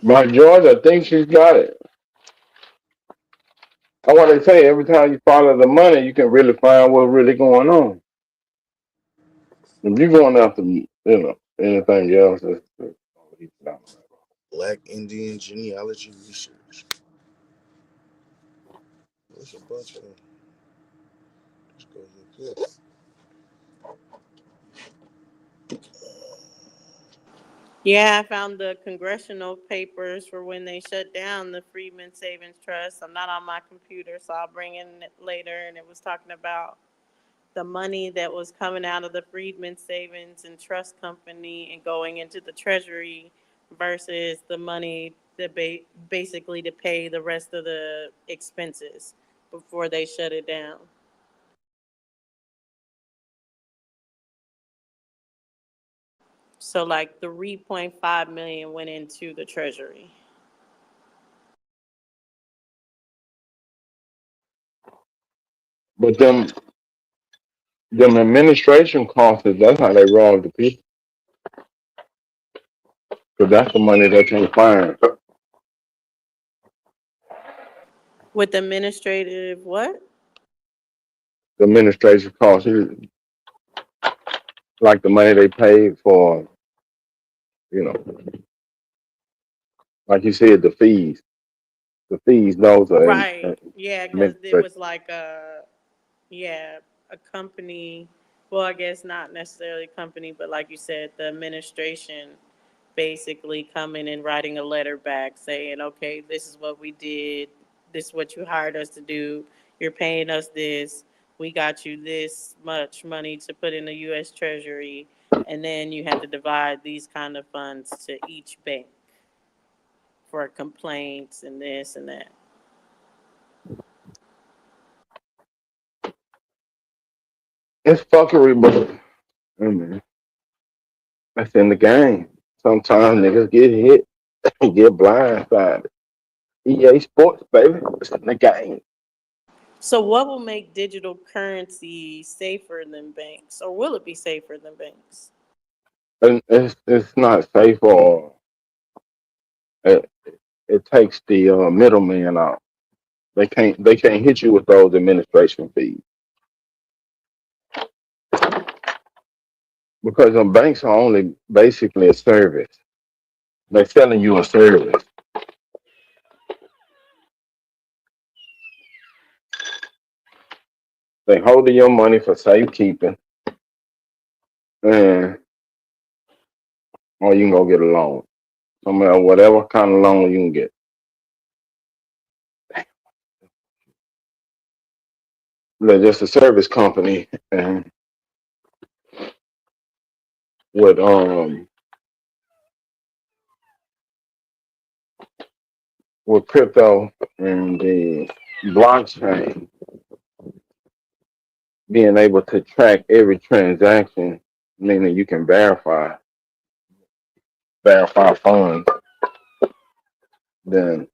Speaker 9: My George, I think she's got it. I want to say every time you follow the money, you can really find what's really going on. If you're going after, anything else,
Speaker 12: Black Indian Genealogy Research. There's a bunch of them.
Speaker 21: Yeah, I found the congressional papers for when they shut down the Freedmen Savings Trust. I'm not on my computer, so I'll bring in it later. And it was talking about the money that was coming out of the Freedmen Savings and Trust Company and going into the Treasury versus the money that basically to pay the rest of the expenses before they shut it down. So like 3.5 million went into the Treasury.
Speaker 9: But them administration costs, that's how they rob the people. Because that's the money they can't find.
Speaker 21: With administrative what?
Speaker 9: The administration costs, like the money they paid for, you know, like you said, the fees. The fees, those are
Speaker 21: Right. Yeah, because it
Speaker 9: administration.
Speaker 21: was like a company. Well, I guess not necessarily a company, but like you said, the administration basically coming and writing a letter back saying, okay, this is what we did. This is what you hired us to do. You're paying us this. We got you this much money to put in the U.S. Treasury. And then you have to divide these kind of funds to each bank for complaints and this and that.
Speaker 9: It's fuckery, but I mean, that's in the game. Sometimes niggas get hit, get blindsided. EA Sports, baby, it's in the game.
Speaker 21: So what will make digital currency safer than banks, or will it be safer than banks?
Speaker 9: And it's not safe, or it, it takes the middleman out. They can't hit you with those administration fees because the banks are only basically a service. They're selling you a service. They holding your money for safekeeping, and or you can go get a loan. Whatever kind of loan you can get. They're just a service company, and with crypto and the blockchain being able to track every transaction, meaning you can verify funds, then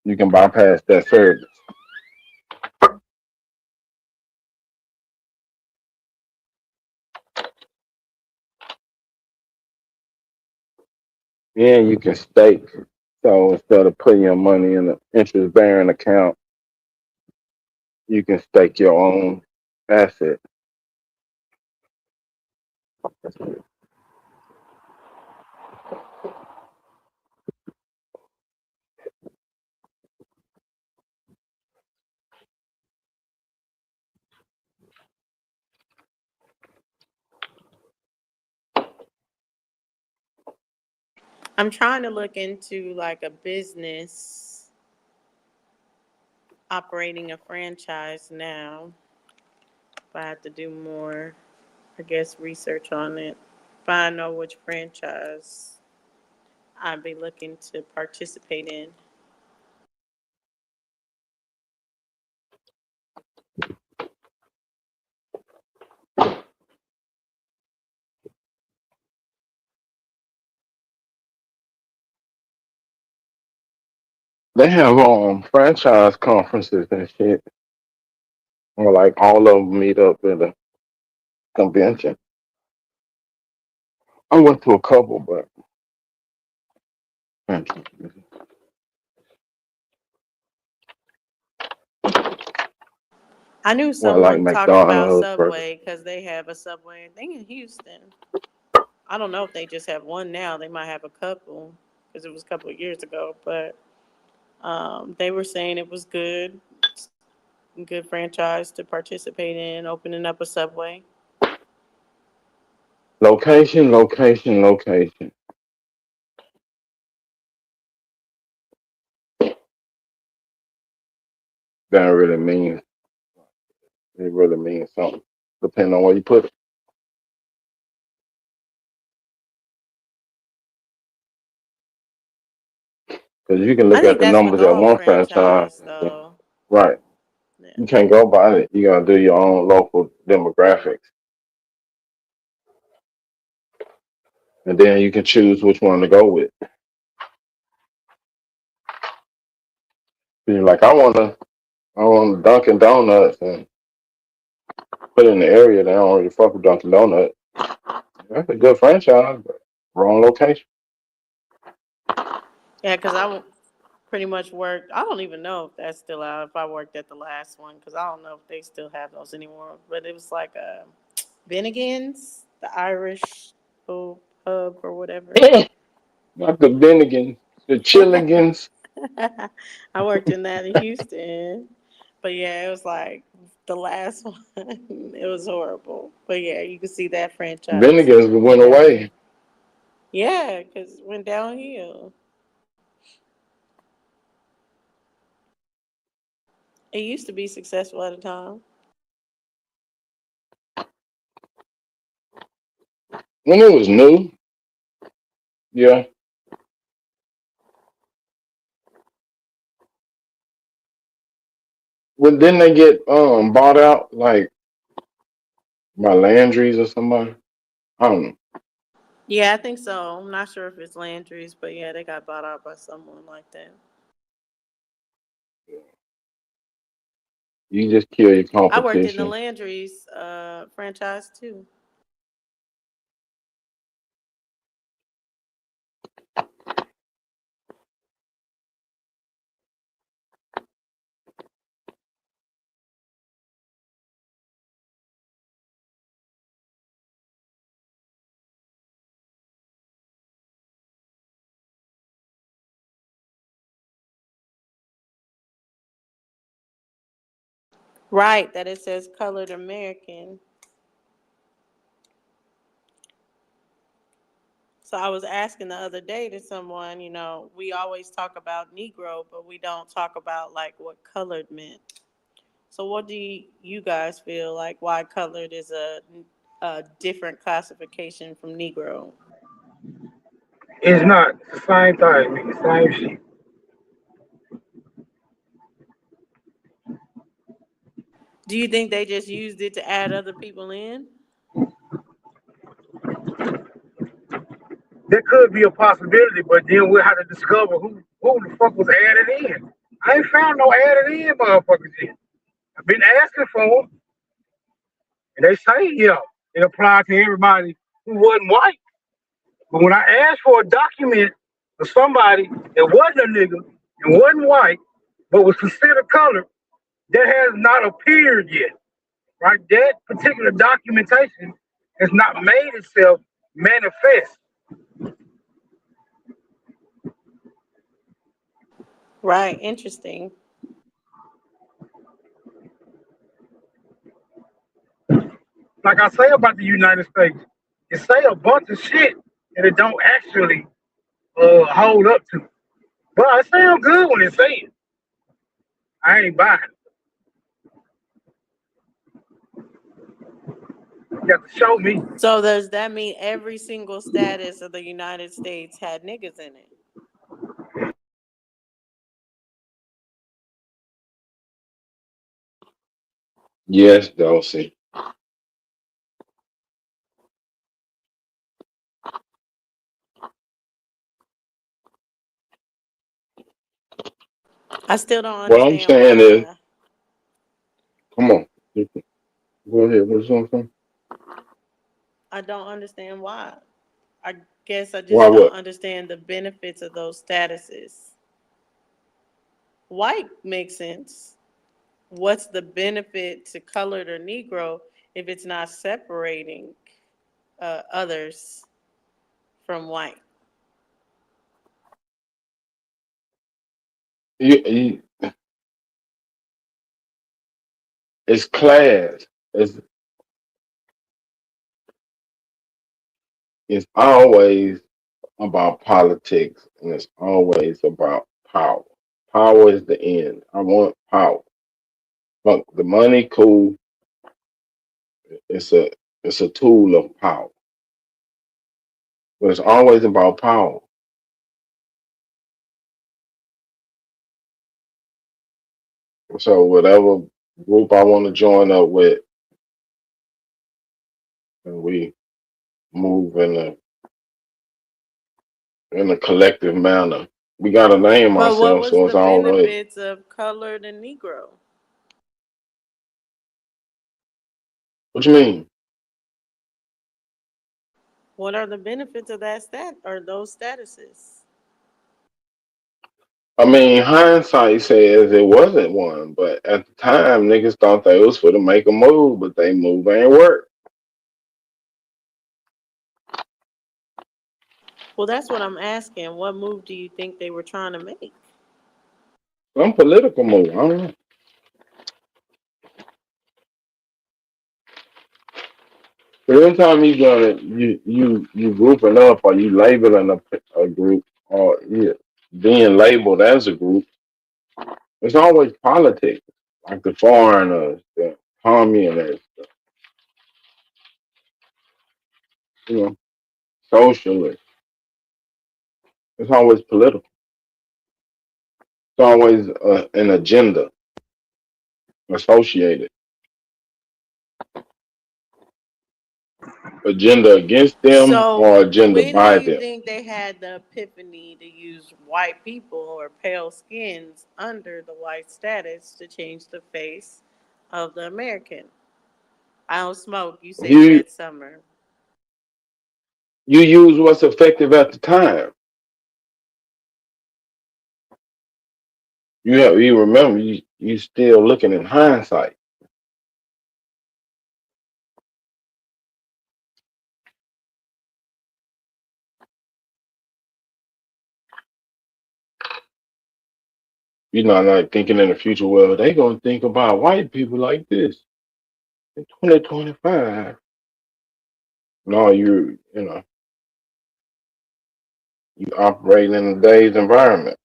Speaker 9: you can bypass that service. And you can stake. So instead of putting your money in an interest bearing account, you can stake your own asset.
Speaker 21: I'm trying to look into like a business operating a franchise now. But I have to do more, I guess, research on it. But I know which franchise I'd be looking to participate in.
Speaker 9: They have franchise conferences and shit. Or like all of them meet up at a convention. I went to a couple, but
Speaker 21: I knew
Speaker 9: well, like
Speaker 21: someone talked about
Speaker 9: McDonald's, Burger.
Speaker 21: Subway because they have a Subway, I think, in Houston. I don't know if they just have one now. They might have a couple because it was a couple of years ago. But they were saying it was good. good franchise to participate in, opening up a Subway.
Speaker 9: Location, location, location. That really means it really means something, depending on where you put it. Because you can
Speaker 21: I
Speaker 9: look at
Speaker 21: think
Speaker 9: the
Speaker 21: that's with
Speaker 9: numbers at
Speaker 21: all
Speaker 9: one franchise,
Speaker 21: franchise, though.
Speaker 9: right? You can't go by it. You gotta do your own local demographics, and then you can choose which one to go with. You're like, I want Dunkin' Donuts, and put it in the area that I don't really fuck with Dunkin' Donuts. That's a good franchise, but wrong location.
Speaker 21: Yeah, because pretty much worked. I don't even know if that's still out. If I worked at the last one, because I don't know if they still have those anymore. But it was like Bennigan's, the Irish pub or whatever.
Speaker 9: Not the Bennigan, the Chilligans.
Speaker 21: I worked in that in Houston. But yeah, it was like the last one. It was horrible. But yeah, you can see that franchise.
Speaker 9: Bennigan's went away.
Speaker 21: Yeah, because it went downhill. It used to be successful at a time.
Speaker 9: When it was new, yeah. Well, didn't they get bought out like by Landry's or somebody? I don't know.
Speaker 21: Yeah, I think so. I'm not sure if it's Landry's, but yeah, they got bought out by someone like that.
Speaker 9: You just kill your
Speaker 21: I worked in the
Speaker 9: competition.
Speaker 21: Landry's franchise too. Right, that it says colored American. So I was asking the other day to someone, we always talk about Negro, but we don't talk about like what colored meant. So what do you guys feel like why colored is a different classification from Negro?
Speaker 3: It's not. It's the same thing, nigga. Same shit.
Speaker 21: Do you think they just used it to add other people in?
Speaker 3: There could be a possibility, but then we'll have to discover who the fuck was added in. I ain't found no added in motherfuckers yet. I've been asking for them, and they say, yeah, it applied to everybody who wasn't white. But when I asked for a document of somebody that wasn't a nigga and wasn't white, but was considered colored, that has not appeared yet, right? That particular documentation has not made itself manifest.
Speaker 21: Right, interesting.
Speaker 3: Like I say about the United States, it say a bunch of shit and it don't actually hold up to. But it sound good when it say it. I ain't buying it. You got to show me.
Speaker 21: So does that mean every single status of the United States had niggas in it?
Speaker 9: Yes, Dulcie.
Speaker 21: I still don't
Speaker 9: What I'm
Speaker 21: understand
Speaker 9: saying is,
Speaker 21: why.
Speaker 9: come on, go ahead. What's something?
Speaker 21: I don't understand why. I guess I
Speaker 9: Why
Speaker 21: just don't
Speaker 9: what?
Speaker 21: understand the benefits of those statuses. White makes sense. What's the benefit to colored or Negro if it's not separating others from white?
Speaker 9: You it's class. It's always about politics, and it's always about power. Power is the end. I want power. But the money, cool. It's a tool of power. But it's always about power. So whatever group I want to join up with, and we move in a collective manner. We gotta name
Speaker 21: But what
Speaker 9: ourselves,
Speaker 21: was
Speaker 9: so it's
Speaker 21: the
Speaker 9: all right.
Speaker 21: benefits of colored and Negro?
Speaker 9: What you mean?
Speaker 21: What are the benefits of that those statuses?
Speaker 9: I mean, hindsight says it wasn't one, but at the time, niggas thought they was for to make a move, but they move ain't work.
Speaker 21: Well, that's what I'm asking. What move do you think they were trying to make?
Speaker 9: Some political move. I don't know. But every time you done it, you grouping up or you labeling a group or being labeled as a group. It's always politics, like the foreigners, the communists, you know, socialists. It's always political. It's always an agenda associated. Agenda against them or
Speaker 21: So
Speaker 9: agenda
Speaker 21: when do
Speaker 9: by
Speaker 21: you
Speaker 9: them.
Speaker 21: think they had the epiphany to use white people or pale skins under the white status to change the face of the American? I don't smoke. You say
Speaker 9: You
Speaker 21: Red Summer.
Speaker 9: you use what's effective at the time. You remember you still looking in hindsight. You're not like thinking in the future, well, they gonna think about white people like this in 2025. No, you know, you operate in today's environment.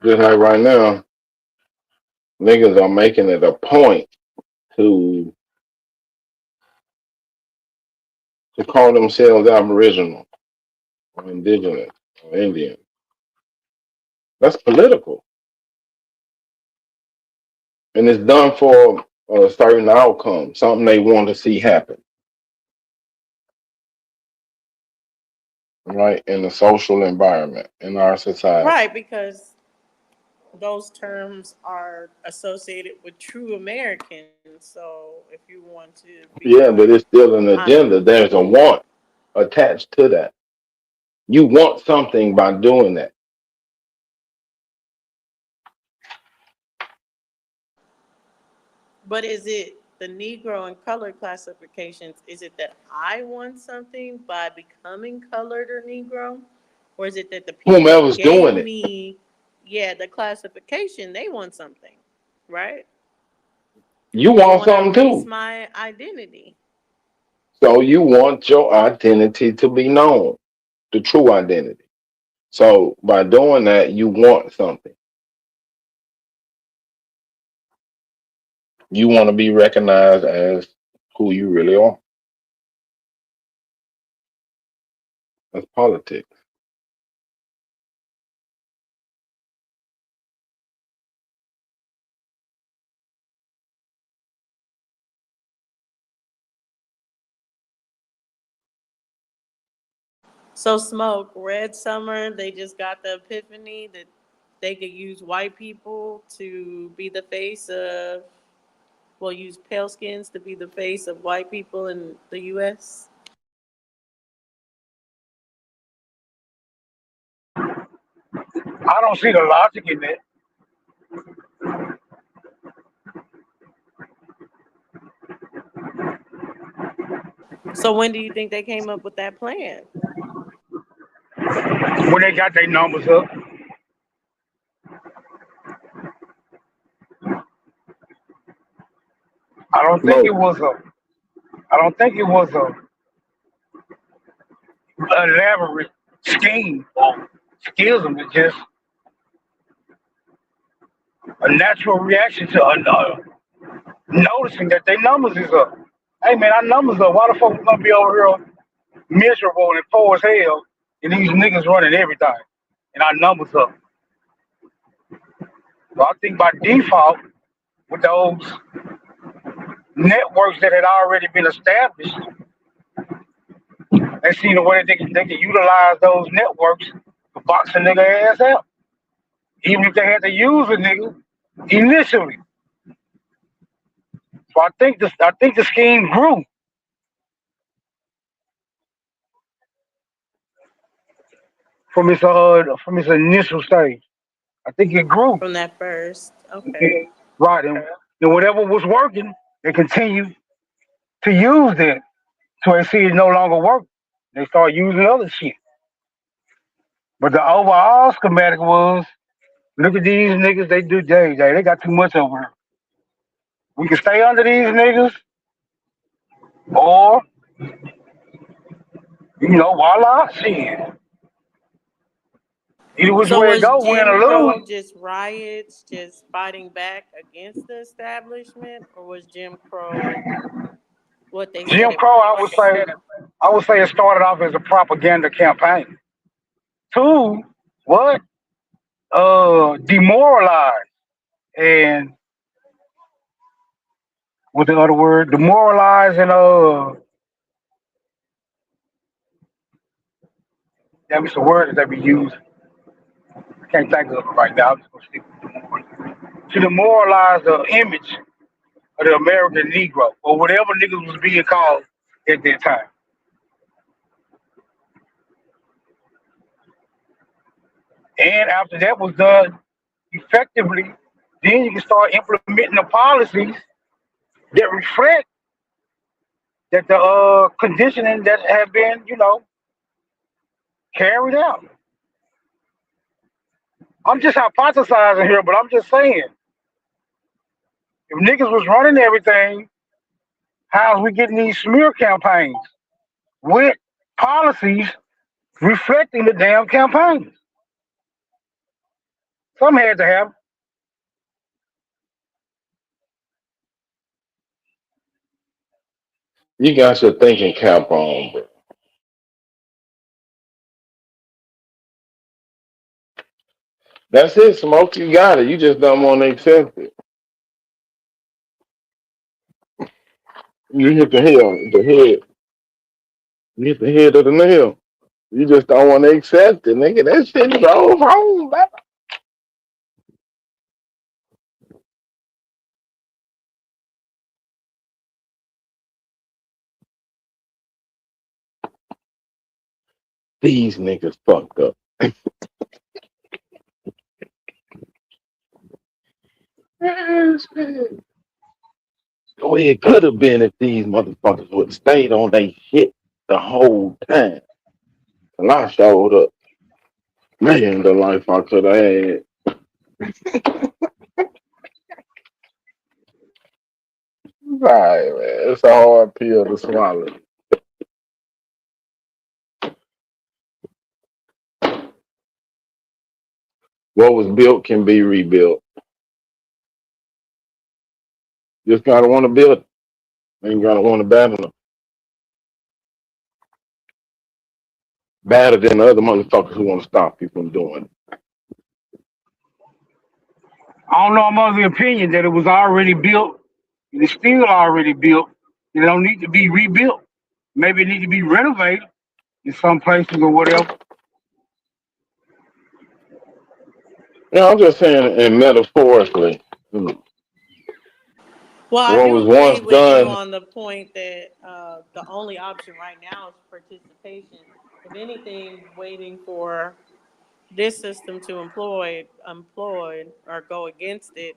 Speaker 9: Just like right now, niggas are making it a point to call themselves Aboriginal or Indigenous or Indian. That's political, and it's done for a certain outcome, something they want to see happen, right? In the social environment in our society.
Speaker 21: Right, because those terms are associated with true Americans. So if you want to be
Speaker 9: Yeah, but
Speaker 21: like,
Speaker 9: it's still an
Speaker 21: I'm
Speaker 9: agenda. There's a want attached to that. You want something by doing that.
Speaker 21: But is it the Negro and color classifications? Is it that I want something by becoming colored or Negro? Or is it that the people that
Speaker 9: Whomever's
Speaker 21: gave
Speaker 9: doing it,
Speaker 21: me, the classification, they want something, right?
Speaker 9: you
Speaker 21: They
Speaker 9: want
Speaker 21: want to
Speaker 9: something
Speaker 21: erase
Speaker 9: too.
Speaker 21: my identity.
Speaker 9: So you want your identity to be known, the true identity. So by doing that, you want something. You want to be recognized as who you really are. That's politics.
Speaker 21: So Smoke, Red Summer, they just got the epiphany that they could use white people to be the face of, well, use pale skins to be the face of white people in the U.S.
Speaker 3: I don't see the logic in that.
Speaker 21: So when do you think they came up with that plan?
Speaker 3: When they got their numbers up. I don't think it was a. I don't think it was a elaborate scheme or schism. It's just a natural reaction to noticing that their numbers is up. Hey man, our numbers up. Why the fuck we gonna be over here miserable and poor as hell, and these niggas running everything, and our numbers up? So I think by default, with those networks that had already been established, they seen the way they can utilize those networks to box a nigga ass out, even if they had to use a nigga initially. So I think the scheme grew from its initial stage. I think it grew.
Speaker 21: From that first. Okay.
Speaker 3: Right, and whatever was working, they continued to use it till they see it no longer work. They start using other shit. But the overall schematic was, look at these niggas, they do they got too much over here. We can stay under these niggas, or voila, shit. Either which
Speaker 21: So
Speaker 3: way it
Speaker 21: was
Speaker 3: go, win
Speaker 21: Jim
Speaker 3: or
Speaker 21: Crow
Speaker 3: lose.
Speaker 21: just riots, just fighting back against the establishment, or was Jim Crow what they
Speaker 3: Jim
Speaker 21: said it
Speaker 3: Crow,
Speaker 21: was?
Speaker 3: I would say it started off as a propaganda campaign. Two, what? Demoralized. And what's the other word? Demoralize and that was the word that we use. I can't think of it right now. I'm just gonna stick with demoralize. To demoralize the image of the American Negro or whatever niggas was being called at that time. And after that was done effectively, then you can start implementing the policies that reflect that the conditioning that have been, carried out. I'm just hypothesizing here, but I'm just saying, if niggas was running everything, how's we getting these smear campaigns with policies reflecting the damn campaigns? Some had to have.
Speaker 9: You got your thinking cap on, bro. That's it, Smoke. You got it. You just don't want to accept it. You hit the head. You hit the head of the nail. You just don't want to accept it, nigga. That shit drove home, baby. These niggas fucked up. The way it could have been if these motherfuckers would have stayed on their shit the whole time. And I showed up. Man, the life I could have had. Right, man. It's a hard pill to swallow. What was built can be rebuilt. Just gotta want to build it. Ain't gotta want to battle them. Better than the other motherfuckers who want to stop you from doing it.
Speaker 3: I don't know, I'm of the opinion that it was already built, and it's still already built. It don't need to be rebuilt. Maybe it need to be renovated in some places or whatever.
Speaker 9: Yeah, I'm just saying, and metaphorically,
Speaker 21: Well, I
Speaker 9: what
Speaker 21: do
Speaker 9: was
Speaker 21: agree
Speaker 9: once
Speaker 21: with you
Speaker 9: done.
Speaker 21: on the point that the only option right now is participation. If anything, waiting for this system to employ or go against it,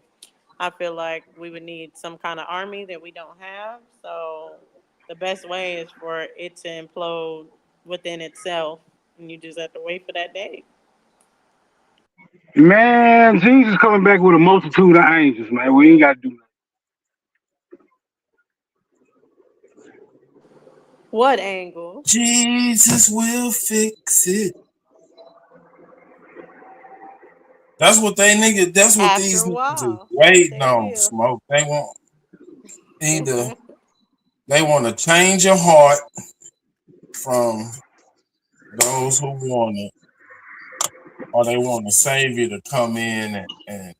Speaker 21: I feel like we would need some kind of army that we don't have. So the best way is for it to implode within itself, and you just have to wait for that day.
Speaker 3: Man, Jesus coming back with a multitude of angels, man. We ain't got to do nothing.
Speaker 21: What angle?
Speaker 5: Jesus will fix it. That's what they niggas. That's what
Speaker 21: After
Speaker 5: these
Speaker 21: a
Speaker 5: niggas is
Speaker 21: while,
Speaker 5: waiting
Speaker 21: they
Speaker 5: on.
Speaker 21: will.
Speaker 5: Smoke. They want either they want to change your heart from those who want it, or they want a savior to come in and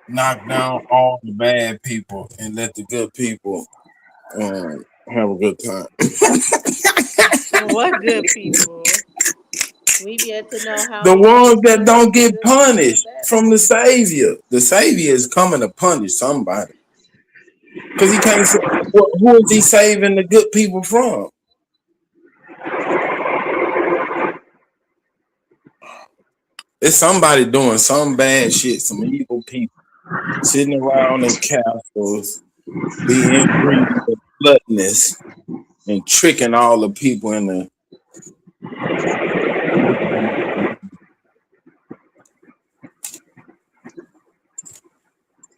Speaker 5: knock down all the bad people and let the good people have a good time.
Speaker 21: What good people? We've yet to know how
Speaker 5: The
Speaker 21: many
Speaker 5: ones that
Speaker 21: good
Speaker 5: don't get
Speaker 21: people
Speaker 5: punished
Speaker 21: that
Speaker 5: from the savior. The savior is coming to punish somebody because he can't say who is he saving the good people from? It's somebody doing some bad shit, some evil people sitting around in castles, being greedy and gluttonous, and tricking all the people in the.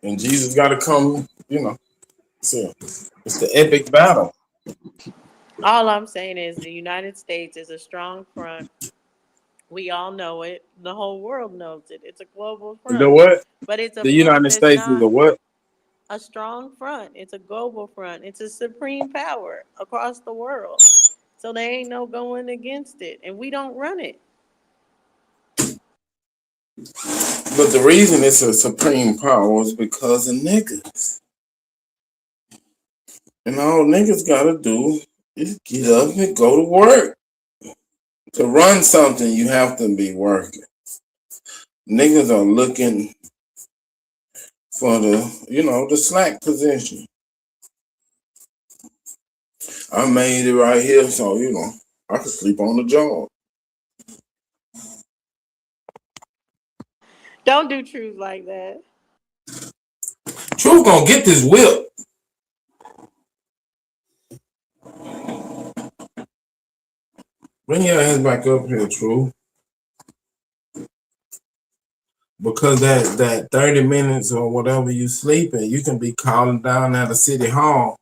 Speaker 5: And Jesus got to come, So it's the epic battle.
Speaker 21: All I'm saying is the United States is a strong front. We all know it. The whole world knows it. It's a global front.
Speaker 5: The what?
Speaker 21: But it's a
Speaker 5: The
Speaker 21: front
Speaker 5: United
Speaker 21: that's
Speaker 5: States is a what?
Speaker 21: a strong front. It's a global front. It's a supreme power across the world. So there ain't no going against it. And we don't run it.
Speaker 5: But the reason it's a supreme power is because of niggas. And all niggas gotta do is get up and go to work. To run something, you have to be working. Niggas are looking for the slack position. I made it right here, so I could sleep on the job.
Speaker 21: Don't do truth like that.
Speaker 5: Truth gonna get this whip. Bring your ass back up here, Truth. Because that 30 minutes or whatever you sleeping, you can be calling down at the city hall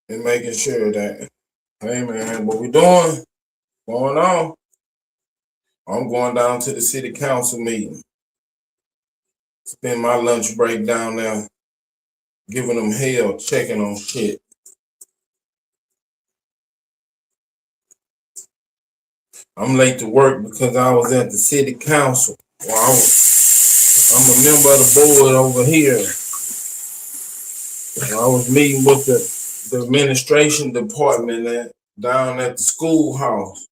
Speaker 5: and making sure that, hey man, what we doing? Going on? I'm going down to the city council meeting. Spend my lunch break down there, giving them hell, checking on shit. I'm late to work because I was at the city council. Well, I'm a member of the board over here. I was meeting with the administration department down at the schoolhouse.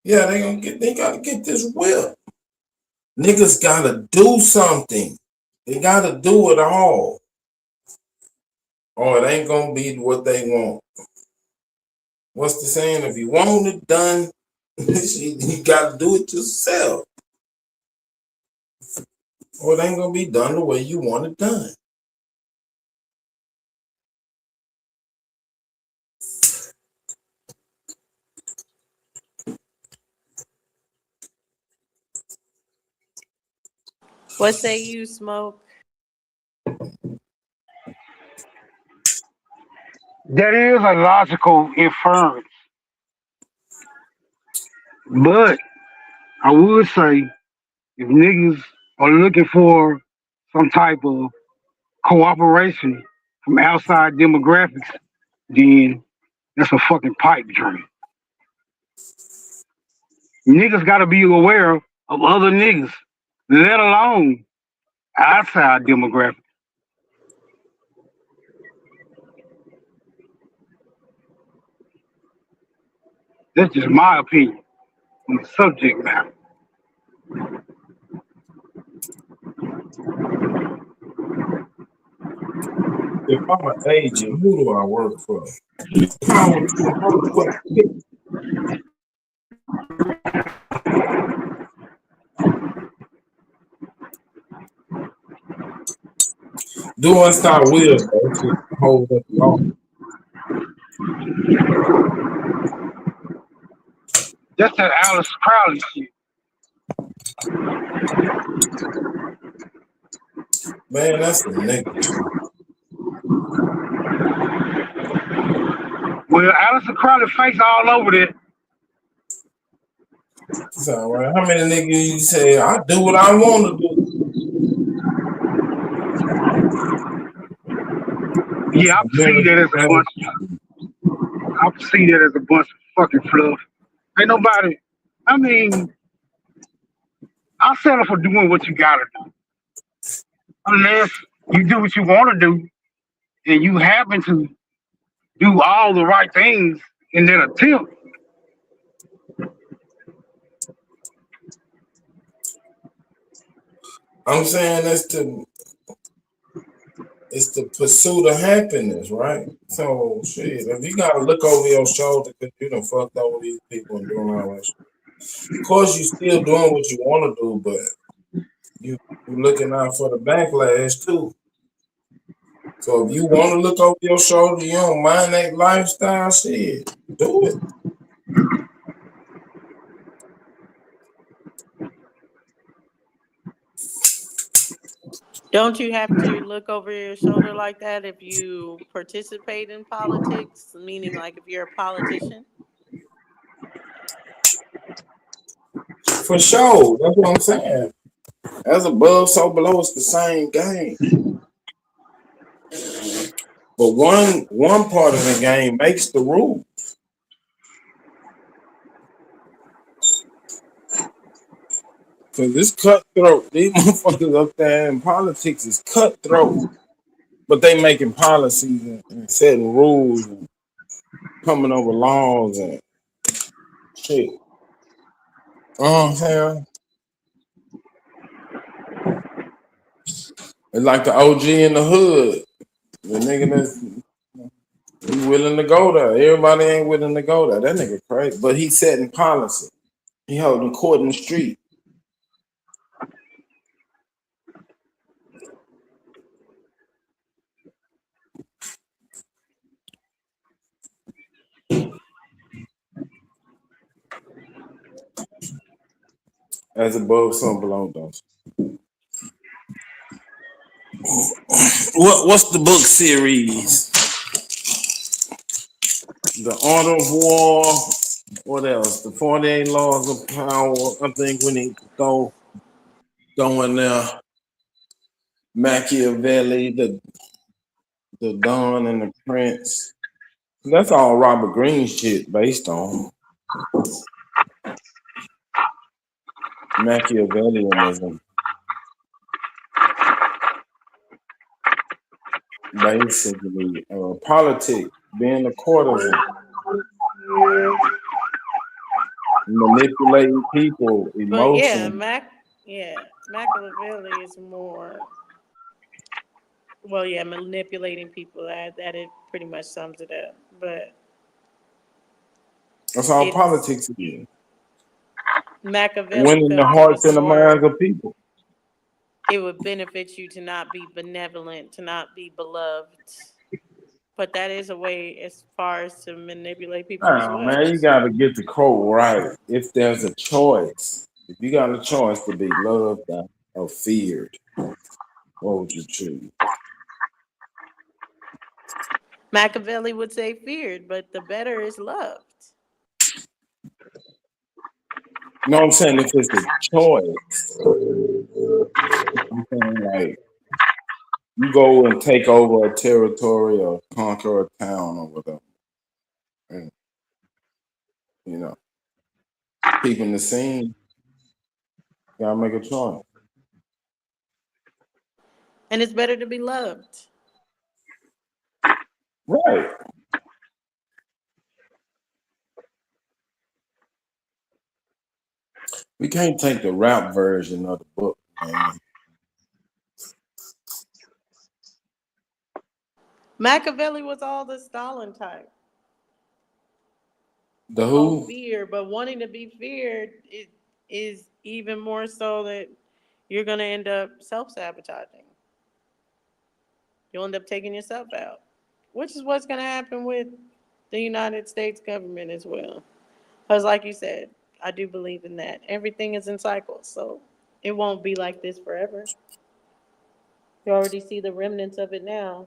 Speaker 5: Yeah, they gotta get this whip. Niggas gotta do something. They gotta do it all. Or it ain't gonna be what they want. What's the saying? If you want it done, you gotta do it yourself. Or it ain't gonna be done the way you want it done.
Speaker 21: What say you, Smoke?
Speaker 3: That is a logical inference. But I would say if niggas are looking for some type of cooperation from outside demographics, then that's a fucking pipe dream. Niggas gotta be aware of other niggas, let alone outside demographics. That's just my opinion on the subject matter.
Speaker 5: If I'm an agent, who do I work for? Power to the motherfucking. Doing start will to hold up the law.
Speaker 3: That's that Alice Crowley shit.
Speaker 5: Man, that's the nigga.
Speaker 3: Well, Aleister Crowley face all over it.
Speaker 5: It's all right. How many niggas you say I do what I want to do?
Speaker 3: Yeah, I see that as a bunch. I see that as a bunch of fucking fluff. Ain't nobody. I mean, I'll settle for doing what you gotta do, unless you do what you want to do, and you happen to do all the right things in that attempt.
Speaker 5: I'm saying it's the pursuit of happiness, right? So shit, if you gotta look over your shoulder because you done fucked over these people and doing all that shit. Of course you still doing what you wanna do, but you looking out for the backlash too. So if you wanna look over your shoulder, you don't mind that lifestyle shit, do it.
Speaker 21: Don't you have to look over your shoulder like that if you participate in politics? Meaning, like if you're a politician?
Speaker 5: For sure. That's what I'm saying. As above, so below, it's the same game. But one part of the game makes the rule. Cause it's cutthroat. These motherfuckers up there in politics is cutthroat. But they making policies and setting rules and coming over laws and shit. You know what I'm saying? It's like the OG in the hood. The nigga that's he willing to go there. Everybody ain't willing to go there. That nigga crazy. But he setting policy. He holding court in the street. As above, so below, though. What's the book series? The Art of War. What else? The 48 Laws of Power. I think we need to go in there. Machiavelli, the Don and the Prince. That's all Robert Greene shit based on. Machiavellianism. Basically, politics, being a courtesan, manipulating people, emotion.
Speaker 21: But Machiavelli is more. Well, yeah, manipulating people. That it pretty much sums it up. But
Speaker 5: that's all politics is.
Speaker 21: Machiavelli
Speaker 5: winning the hearts and the minds of people.
Speaker 21: It would benefit you to not be benevolent, to not be beloved. But that is a way as far as to manipulate people as well.
Speaker 5: Man, you got to get the quote right. If there's a choice, if you got a choice to be loved or feared, what would you choose?
Speaker 21: Machiavelli would say feared, but the better is loved.
Speaker 5: You know what I'm saying? If it's a choice, I'm saying like you go and take over a territory or conquer a town or whatever. And, you know, keeping the scene, you gotta make a choice.
Speaker 21: And it's better to be loved.
Speaker 5: Right. We can't take the rap version of the book, man.
Speaker 21: Machiavelli was all the Stalin type.
Speaker 5: The who?
Speaker 21: Fear, but wanting to be feared is even more so that you're going to end up self-sabotaging. You'll end up taking yourself out, which is what's going to happen with the United States government as well. Because like you said, I do believe in that. Everything is in cycles, so it won't be like this forever. You already see the remnants of it now.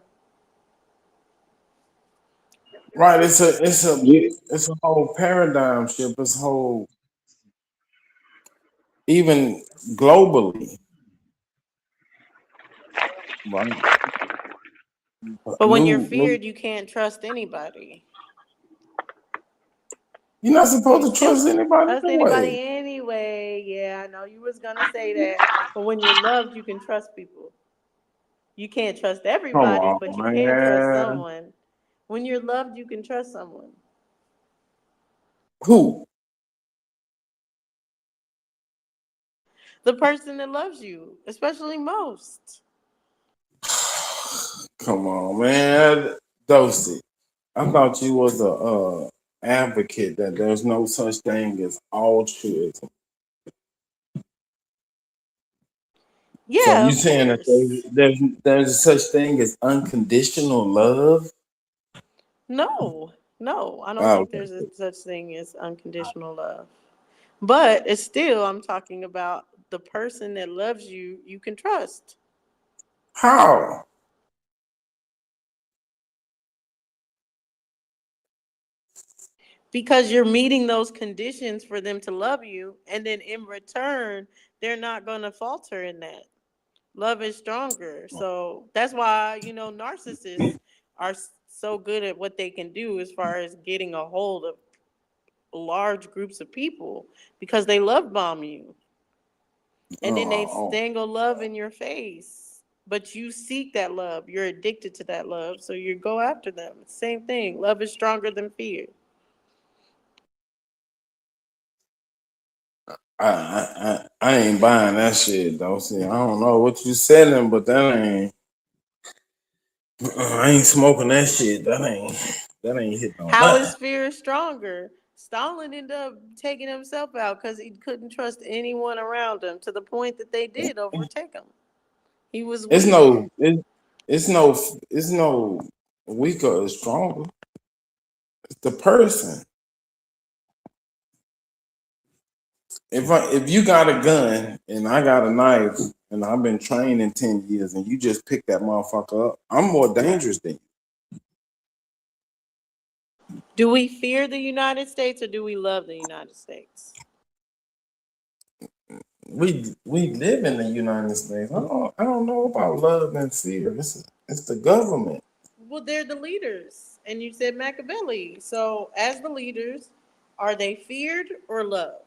Speaker 22: Right. It's a whole paradigm shift. It's whole even globally. Right.
Speaker 21: But when you're
Speaker 22: New
Speaker 21: feared, you can't trust anybody.
Speaker 22: you're not supposed
Speaker 21: You
Speaker 22: to
Speaker 21: can't
Speaker 22: trust anybody
Speaker 21: trust
Speaker 22: anyway.
Speaker 21: anybody anyway. Yeah, I know you was gonna say that. But when you're loved, you can trust people. You can't trust
Speaker 22: Come
Speaker 21: everybody,
Speaker 22: on,
Speaker 21: but you can trust
Speaker 22: man.
Speaker 21: someone. When you're loved, you can trust someone.
Speaker 22: Who?
Speaker 21: The person that loves you, especially most.
Speaker 22: Come on, man. Dosey. I thought you was a advocate that there's no such thing as altruism. So
Speaker 21: Yeah,
Speaker 22: you
Speaker 21: of
Speaker 22: saying that
Speaker 21: course.
Speaker 22: there's such thing as unconditional love?
Speaker 21: No, I don't
Speaker 22: Oh,
Speaker 21: think there's a such thing as unconditional love. But it's still, I'm talking about the person that loves you, you can trust.
Speaker 22: how?
Speaker 21: Because you're meeting those conditions for them to love you. And then in return, they're not going to falter in that. Love is stronger. So that's why, narcissists are so good at what they can do as far as getting a hold of large groups of people because they love bomb you. And then they
Speaker 22: Oh,
Speaker 21: dangle love in your face. But you seek that love. You're addicted to that love. So you go after them. Same thing. Love is stronger than fear.
Speaker 22: I ain't buying that shit though. See, I don't know what you selling, but that ain't. I ain't smoking that shit. That ain't hitting on
Speaker 21: How
Speaker 22: nothing.
Speaker 21: is fear stronger? Stalin ended up taking himself out because he couldn't trust anyone around him to the point that they did overtake him. He was
Speaker 22: It's
Speaker 21: weak.
Speaker 22: no. It's no weaker or stronger. It's the person. If you got a gun and I got a knife and I've been training 10 years and you just pick that motherfucker up, I'm more dangerous than you.
Speaker 21: Do we fear the United States or do we love the United States?
Speaker 22: We live in the United States. I don't know about love and fear. It's the government.
Speaker 21: Well, they're the leaders. And you said Machiavelli. So, as the leaders, are they feared or loved?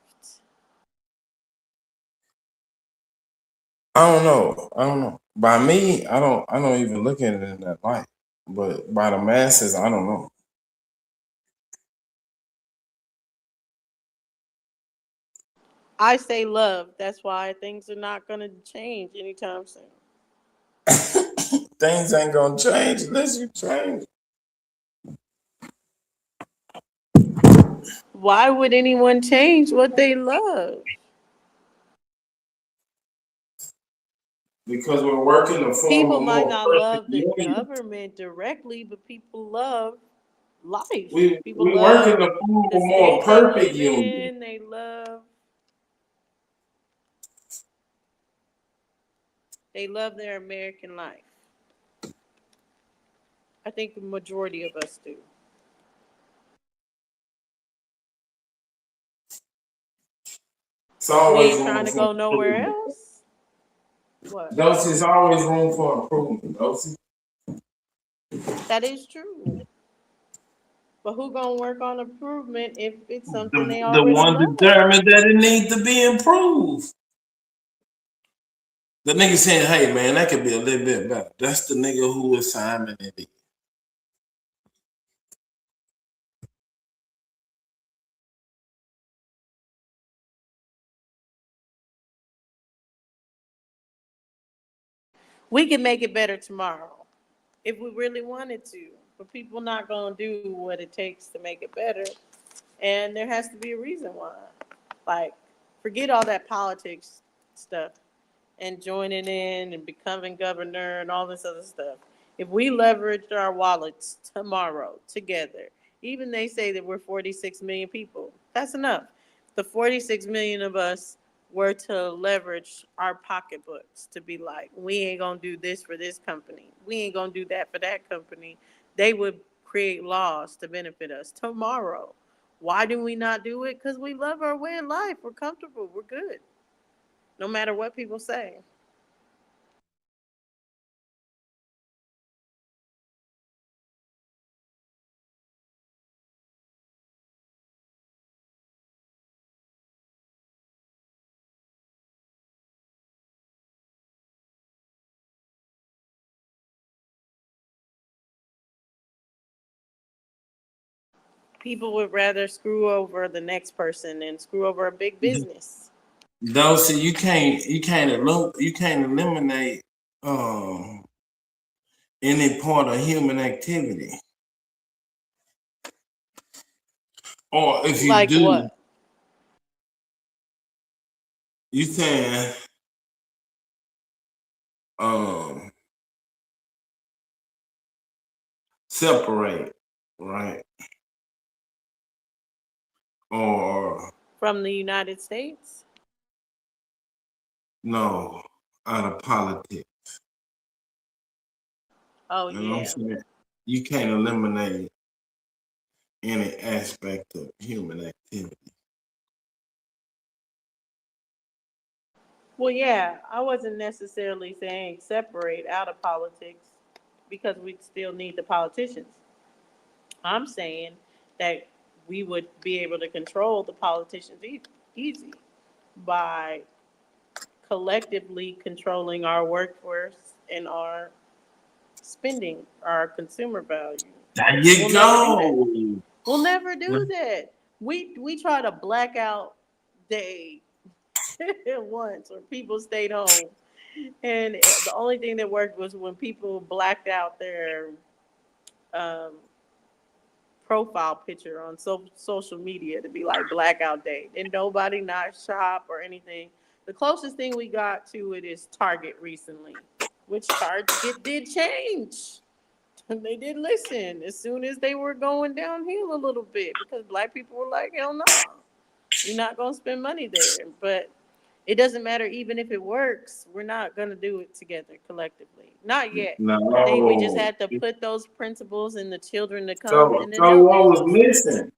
Speaker 22: I don't know. By me, I don't even look at it in that light. But by the masses, I don't know.
Speaker 21: I say love. That's why things are not going to change anytime soon.
Speaker 22: Things ain't gonna change unless you change.
Speaker 21: Why would anyone change what they love?
Speaker 22: Because we're working to form
Speaker 21: People
Speaker 22: a
Speaker 21: might
Speaker 22: more
Speaker 21: not
Speaker 22: perfect
Speaker 21: love the
Speaker 22: union.
Speaker 21: government directly, but people love life.
Speaker 22: We
Speaker 21: People
Speaker 22: we working
Speaker 21: love
Speaker 22: to form
Speaker 21: the
Speaker 22: a more
Speaker 21: state they
Speaker 22: perfect
Speaker 21: live
Speaker 22: union.
Speaker 21: in. They love their American life. I think the majority of us do.
Speaker 22: It's
Speaker 21: We
Speaker 22: always
Speaker 21: ain't trying
Speaker 22: room
Speaker 21: to
Speaker 22: for
Speaker 21: go nowhere
Speaker 22: improvement.
Speaker 21: else. What?
Speaker 22: There's always room for improvement, Dosey.
Speaker 21: That is true. But who gonna work on improvement if it's something
Speaker 5: The,
Speaker 21: they
Speaker 5: the
Speaker 21: already
Speaker 5: one
Speaker 21: love?
Speaker 5: determined that it needs to be improved. The nigga saying, hey man, that could be a little bit better. That's the nigga who is Simon it.
Speaker 21: We can make it better tomorrow if we really wanted to. But people not gonna do what it takes to make it better. And there has to be a reason why. Like, forget all that politics stuff and joining in and becoming governor and all this other stuff. If we leveraged our wallets tomorrow together, even they say that we're 46 million people, that's enough. The 46 million of us were to leverage our pocketbooks to be like, we ain't gonna do this for this company. We ain't gonna do that for that company. They would create laws to benefit us tomorrow. Why do we not do it? Because we love our way of life. We're comfortable. We're good. No matter what people say. People would rather screw over the next person than screw over a big business.
Speaker 5: Though, see, you can't eliminate any part of human activity. Or if you
Speaker 21: Like
Speaker 5: do,
Speaker 21: what?
Speaker 5: you can um separate, right? Or
Speaker 21: From the United States?
Speaker 5: no, out of politics.
Speaker 21: Oh,
Speaker 5: You know what I'm
Speaker 21: yeah.
Speaker 5: saying? You can't eliminate any aspect of human activity.
Speaker 21: Well, yeah, I wasn't necessarily saying separate out of politics because we still need the politicians. I'm saying that we would be able to control the politicians easy by collectively controlling our workforce and our spending, our consumer value.
Speaker 5: There you
Speaker 21: We'll never do that.
Speaker 5: go.
Speaker 21: We'll never do that. We try to black out day once, or people stayed home, and the only thing that worked was when people blacked out their um, profile picture on social media to be like blackout day, and nobody not shop or anything. The closest thing we got to it is Target recently, which Target did change. And they did listen as soon as they were going downhill a little bit because black people were like, hell no, you're not going to spend money there. But it doesn't matter, even if it works, we're not going to do it together collectively. Not yet. I think we just
Speaker 5: No.
Speaker 21: had to put those principles in the children to come,
Speaker 5: So,
Speaker 21: and then
Speaker 5: so
Speaker 21: they'll
Speaker 5: what
Speaker 21: do
Speaker 5: was
Speaker 21: it.
Speaker 5: missing?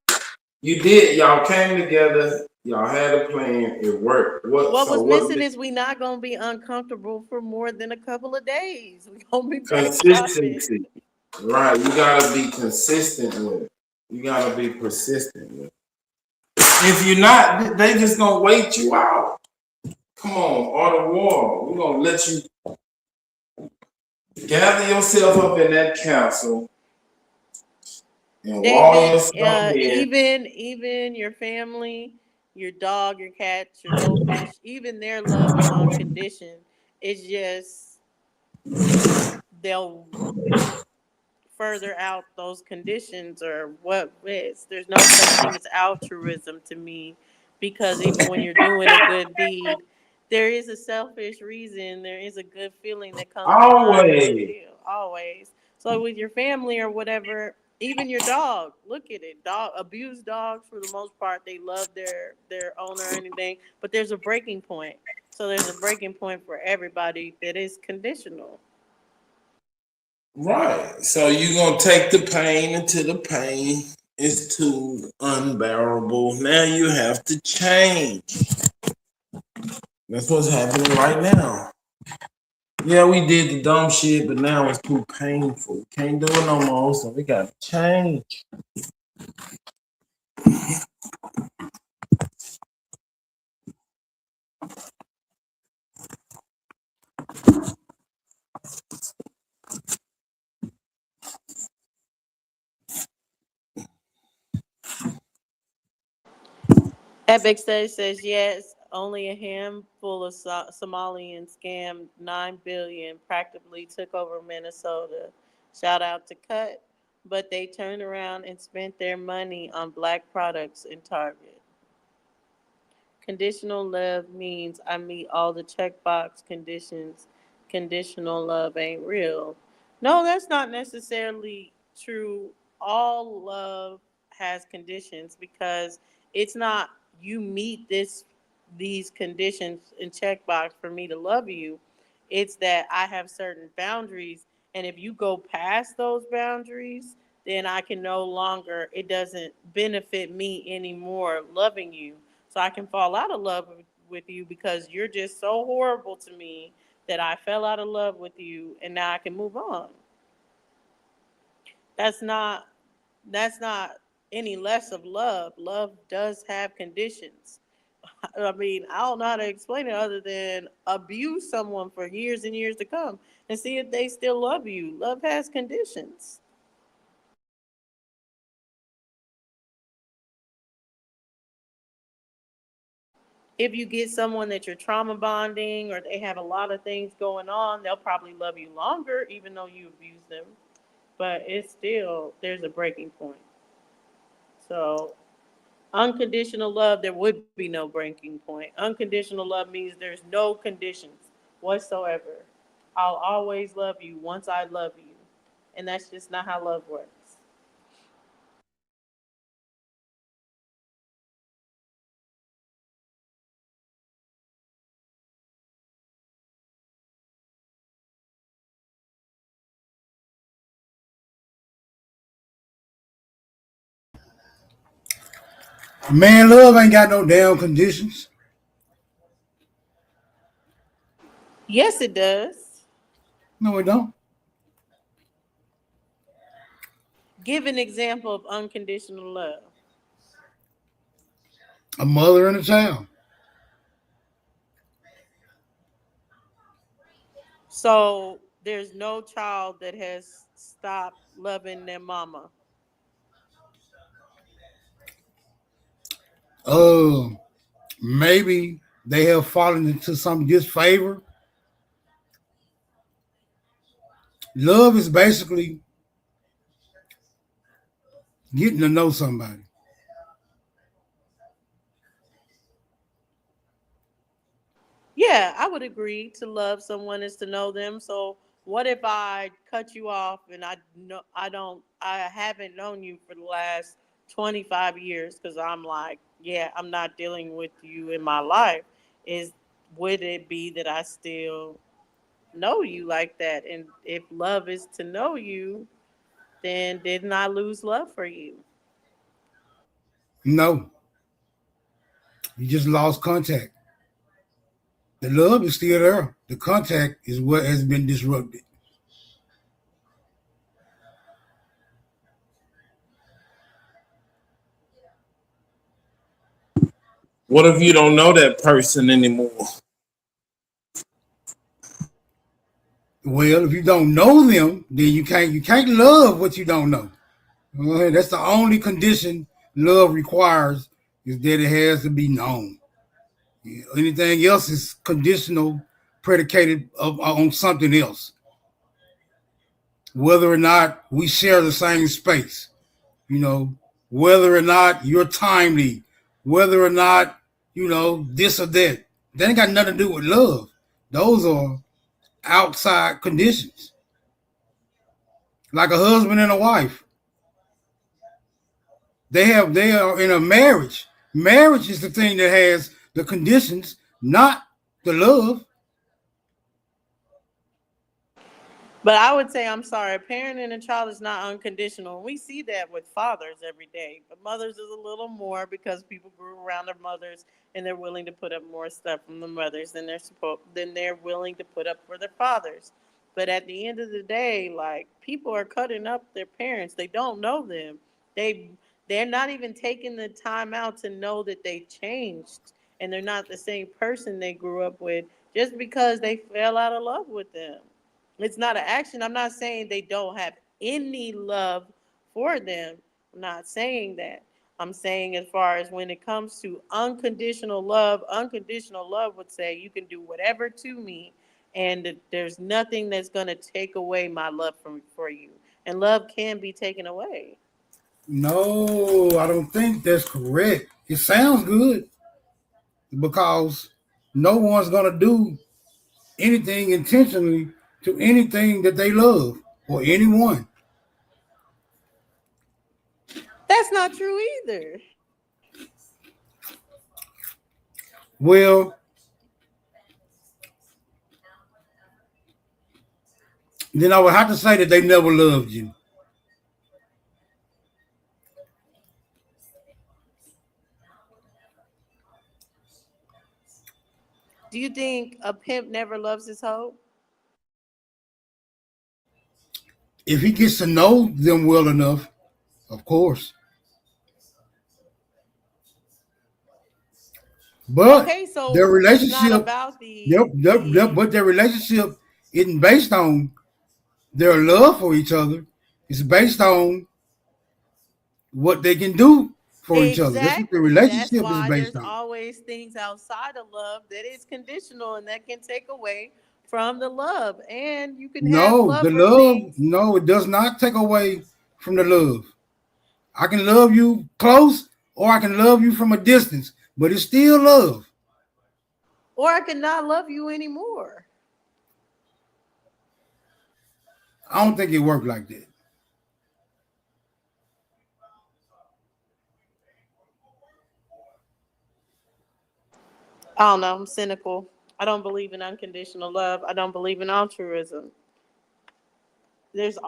Speaker 5: Y'all came together, y'all had a plan, it worked.
Speaker 21: What was
Speaker 5: What
Speaker 21: missing is we not going to be uncomfortable for more than a couple of days. We're going to be back shopping.
Speaker 5: consistency. Right. You gotta be consistent with it. You gotta be persistent with it. If you're not, they just gonna wait you out. Come on, Art of War. We're gonna let you gather yourself up in that council and wall
Speaker 21: David,
Speaker 5: yourself in.
Speaker 21: even your family, your dog, your cat, your goldfish, even their love is on condition. It's just they'll further out those conditions or what is. There's no such thing as altruism to me, because even when you're doing a good deed, there is a selfish reason, there is a good feeling that comes behind it
Speaker 5: Always.
Speaker 21: still, always. So with your family or whatever, even your dog, look at it. Dog abused dogs for the most part, they love their owner or anything, but there's a breaking point. So there's a breaking point for everybody that is conditional.
Speaker 5: Right. So you're gonna take the pain until the pain is too unbearable. Now you have to change. That's what's happening right now. Yeah, we did the dumb shit, but now it's too painful. Can't do it no more, so we gotta change.
Speaker 21: Epic Studies says yes, only a handful of Somalians scammed 9 billion, practically took over Minnesota. Shout out to Cut, but they turned around and spent their money on black products in Target. Conditional love means I meet all the checkbox conditions. Conditional love ain't real. No, that's not necessarily true. All love has conditions, because it's not you meet these conditions in checkbox for me to love you. It's that I have certain boundaries, and if you go past those boundaries, then I can no longer, it doesn't benefit me anymore loving you. So I can fall out of love with you because you're just so horrible to me that I fell out of love with you and now I can move on. That's not that's not any less of love. Love does have conditions. I mean, I don't know how to explain it other than abuse someone for years and years to come and see if they still love you. Love has conditions. If you get someone that you're trauma bonding or they have a lot of things going on, they'll probably love you longer, even though you abuse them. But it's still, there's a breaking point. So, unconditional love, there would be no breaking point. Unconditional love means there's no conditions whatsoever. I'll always love you once I love you. And that's just not how love works.
Speaker 19: Man, love ain't got no damn conditions.
Speaker 21: Yes, it does.
Speaker 19: No, it don't.
Speaker 21: Give an example of unconditional love.
Speaker 19: A mother and a child.
Speaker 21: So there's no child that has stopped loving their mama.
Speaker 19: Maybe they have fallen into some disfavor. Love is basically getting to know somebody.
Speaker 21: Yeah, I would agree to love someone is to know them. So what if I cut you off and I haven't known you for the last 25 years because I'm like, yeah, I'm not dealing with you in my life. Is Would it be that I still know you like that? And if love is to know you, then didn't I lose love for you?
Speaker 19: No, you just lost contact. The love is still there. The contact is what has been disrupted.
Speaker 5: What if you don't know that person anymore?
Speaker 19: Well, if you don't know them, then you can't love what you don't know. That's the only condition love requires, is that it has to be known. Anything else is conditional, predicated on something else. Whether or not we share the same space, whether or not you're timely, whether or not, this or that. That ain't got nothing to do with love. Those are outside conditions. Like a husband and a wife. They are in a marriage. Marriage is the thing that has the conditions, not the love.
Speaker 21: But I would say, I'm sorry, parenting a child is not unconditional. We see that with fathers every day, but mothers is a little more because people grew around their mothers and they're willing to put up more stuff from the mothers than they're willing to put up for their fathers. But at the end of the day, like, people are cutting up their parents. They don't know them. They they're not even taking the time out to know that they changed and they're not the same person they grew up with just because they fell out of love with them. It's not an action. I'm not saying they don't have any love for them. I'm not saying that. I'm saying, as far as when it comes to unconditional love would say you can do whatever to me, and there's nothing that's going to take away my love for you. And love can be taken away.
Speaker 19: No, I don't think that's correct. It sounds good because no one's going to do anything intentionally to anything that they love or anyone.
Speaker 21: That's not true either.
Speaker 19: Well, then I would have to say that they never loved you.
Speaker 21: Do you think a pimp never loves his hoe?
Speaker 19: If he gets to know them well enough, of course. But
Speaker 21: Okay,
Speaker 19: their
Speaker 21: so it's not
Speaker 19: relationship,
Speaker 21: about the
Speaker 19: but their relationship isn't based on their love for each other. It's based on what they can do for each other. That's what the
Speaker 21: exactly. That's
Speaker 19: relationship is
Speaker 21: why
Speaker 19: based
Speaker 21: there's
Speaker 19: on.
Speaker 21: always things outside of love that is conditional and that can take away from the love. And you can have
Speaker 19: No,
Speaker 21: love
Speaker 19: the
Speaker 21: for
Speaker 19: love,
Speaker 21: things.
Speaker 19: no, it does not take away from the love. I can love you close or I can love you from a distance, but it's still love.
Speaker 21: Or I could not love you anymore.
Speaker 19: I don't think it worked like that.
Speaker 21: I don't know. I'm cynical. I don't believe in unconditional love. I don't believe in altruism. There's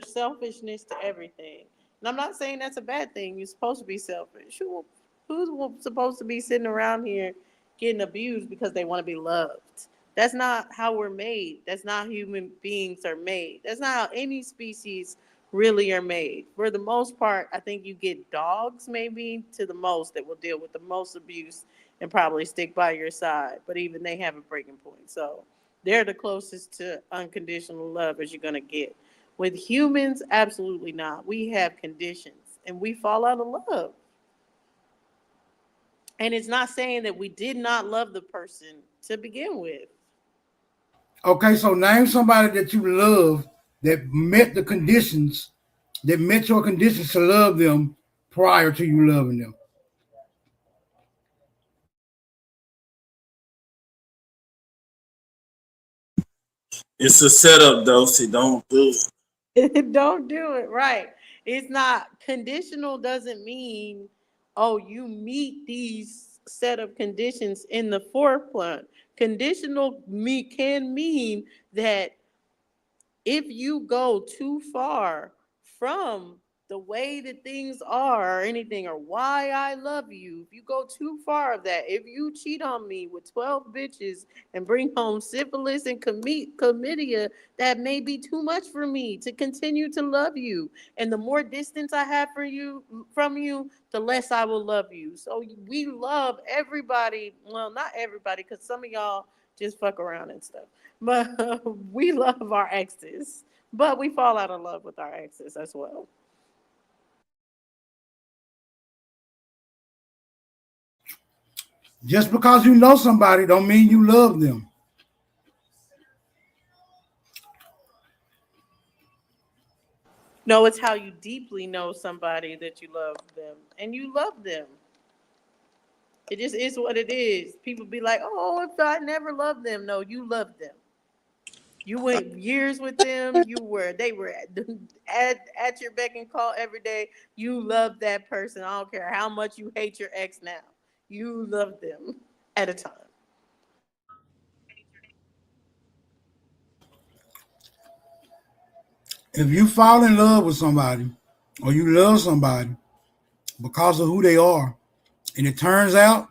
Speaker 21: selfishness to everything. And I'm not saying that's a bad thing. You're supposed to be selfish. Who's supposed to be sitting around here getting abused because they want to be loved? That's not how we're made. That's not how human beings are made. That's not how any species really are made. For the most part, I think you get dogs maybe to the most that will deal with the most abuse and probably stick by your side. But even they have a breaking point. So they're the closest to unconditional love as you're going to get. With humans, absolutely not. We have conditions and we fall out of love. And it's not saying that we did not love the person to begin with.
Speaker 19: Okay, so name somebody that you love that met the conditions, that met your conditions to love them prior to you loving them.
Speaker 5: It's a setup, though. So don't do it.
Speaker 21: Don't do it. Right. It's not conditional, doesn't mean, oh, you meet these set of conditions in the forefront. Conditional can mean that if you go too far from the way that things are or anything or why I love you, if you go too far of that, if you cheat on me with 12 bitches and bring home syphilis and chlamydia, that may be too much for me to continue to love you. And the more distance I have from you, the less I will love you. So we love everybody. Well, not everybody, because some of y'all just fuck around and stuff. But we love our exes, but we fall out of love with our exes as well.
Speaker 19: Just because you know somebody don't mean you love them.
Speaker 21: No, it's how you deeply know somebody that you love them and you love them. It just is what it is. People be like, oh, if I never loved them. No, you loved them. You went years with them. They were at your beck and call every day. You love that person. I don't care how much you hate your ex now. You love them at a time.
Speaker 19: If you fall in love with somebody or you love somebody because of who they are, and it turns out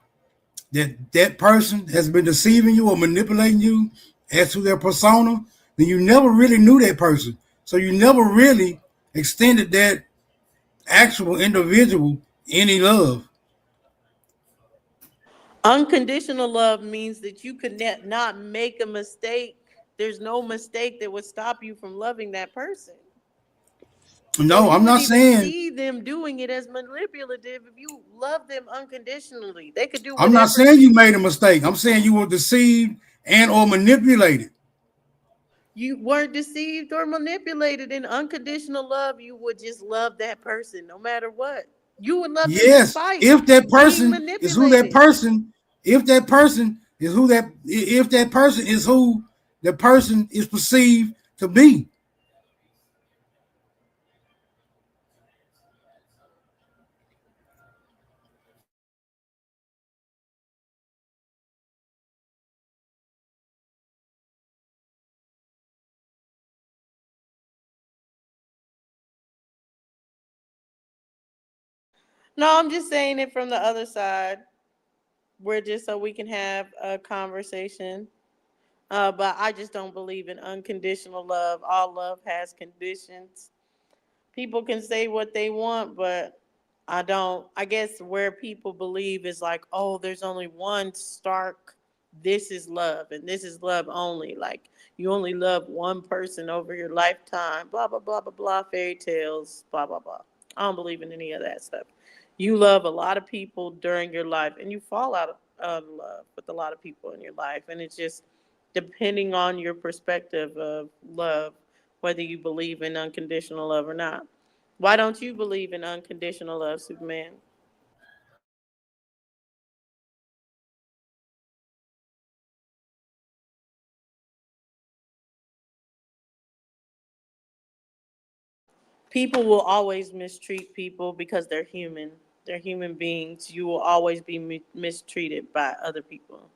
Speaker 19: that that person has been deceiving you or manipulating you as to their persona, then you never really knew that person. So you never really extended that actual individual any love.
Speaker 21: Unconditional love means that you could not make a mistake. There's no mistake that would stop you from loving that person. So
Speaker 19: No,
Speaker 21: you
Speaker 19: I'm not
Speaker 21: wouldn't even
Speaker 19: saying
Speaker 21: see them doing it as manipulative if you love them unconditionally. They could do
Speaker 19: I'm not
Speaker 21: whatever.
Speaker 19: saying you made a mistake. I'm saying you were deceived and or manipulated.
Speaker 21: You weren't deceived or manipulated. In unconditional love, you would just love that person no matter what. You would love them
Speaker 19: Yes,
Speaker 21: despite
Speaker 19: if that
Speaker 21: being
Speaker 19: person is who that
Speaker 21: manipulated.
Speaker 19: person, if that person is who the person is perceived to be.
Speaker 21: No, I'm just saying it from the other side. We're just so we can have a conversation. But I just don't believe in unconditional love. All love has conditions. People can say what they want, but I don't. I guess where people believe is like, oh, there's only one stark, this is love, and this is love only. Like, you only love one person over your lifetime, blah, blah, blah, blah, blah, fairy tales, blah, blah, blah. I don't believe in any of that stuff. You love a lot of people during your life, and you fall out of love with a lot of people in your life. And it's just depending on your perspective of love, whether you believe in unconditional love or not. Why don't you believe in unconditional love, Superman? People will always mistreat people because they're human. They're human beings. You will always be mistreated by other people.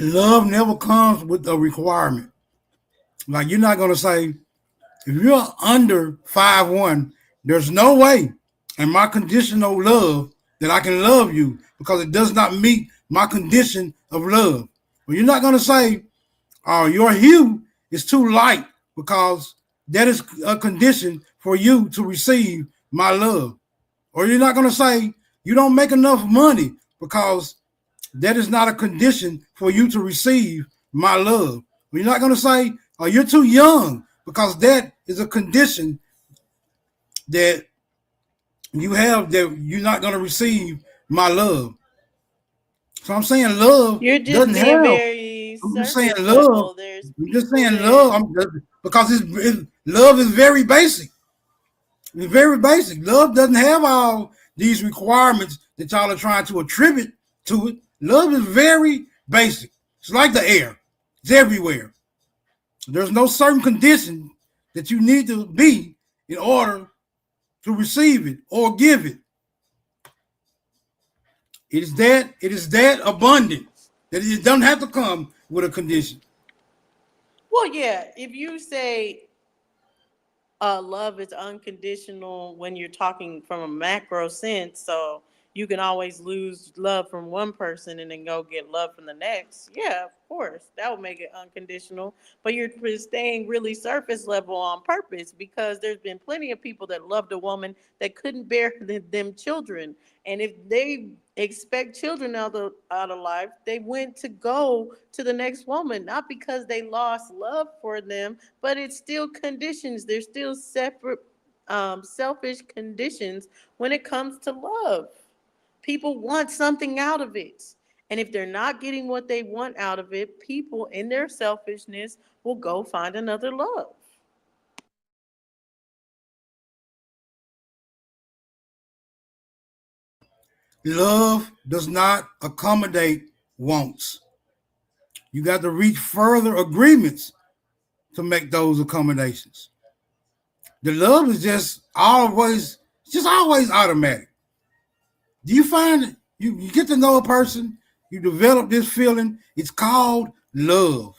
Speaker 19: Love never comes with a requirement. Like, you're not gonna say, if you're under 5'1", there's no way in my conditional love that I can love you because it does not meet my condition of love. Well, you're not gonna say, oh, your hue is too light because that is a condition for you to receive my love. Or you're not gonna say you don't make enough money because that is not a condition for you to receive my love. You're not going to say, oh, you're too young, because that is a condition that you have that you're not going to receive my love. So I'm saying love
Speaker 21: You're just
Speaker 19: doesn't
Speaker 21: being
Speaker 19: have.
Speaker 21: very
Speaker 19: I'm just saying
Speaker 21: surface
Speaker 19: love.
Speaker 21: level. There's
Speaker 19: I'm just
Speaker 21: people
Speaker 19: saying
Speaker 21: that
Speaker 19: love because love is very basic. It's very basic. Love doesn't have all these requirements that y'all are trying to attribute to it. Love is very basic. It's like the air. It's everywhere. There's no certain condition that you need to be in order to receive it or give it. It is that abundant that it doesn't have to come with a condition.
Speaker 21: Well, yeah, if you say love is unconditional when you're talking from a macro sense, so you can always lose love from one person and then go get love from the next. Yeah, of course, that would make it unconditional. But you're staying really surface level on purpose because there's been plenty of people that loved a woman that couldn't bear them children, and if they expect children out of life, they went to go to the next woman, not because they lost love for them, but it's still conditions. There's still separate selfish conditions when it comes to love. People want something out of it. And if they're not getting what they want out of it, people in their selfishness will go find another love.
Speaker 19: Love does not accommodate wants. You got to reach further agreements to make those accommodations. The love is just always automatic. Do you find it? You get to know a person, you develop this feeling, it's called love,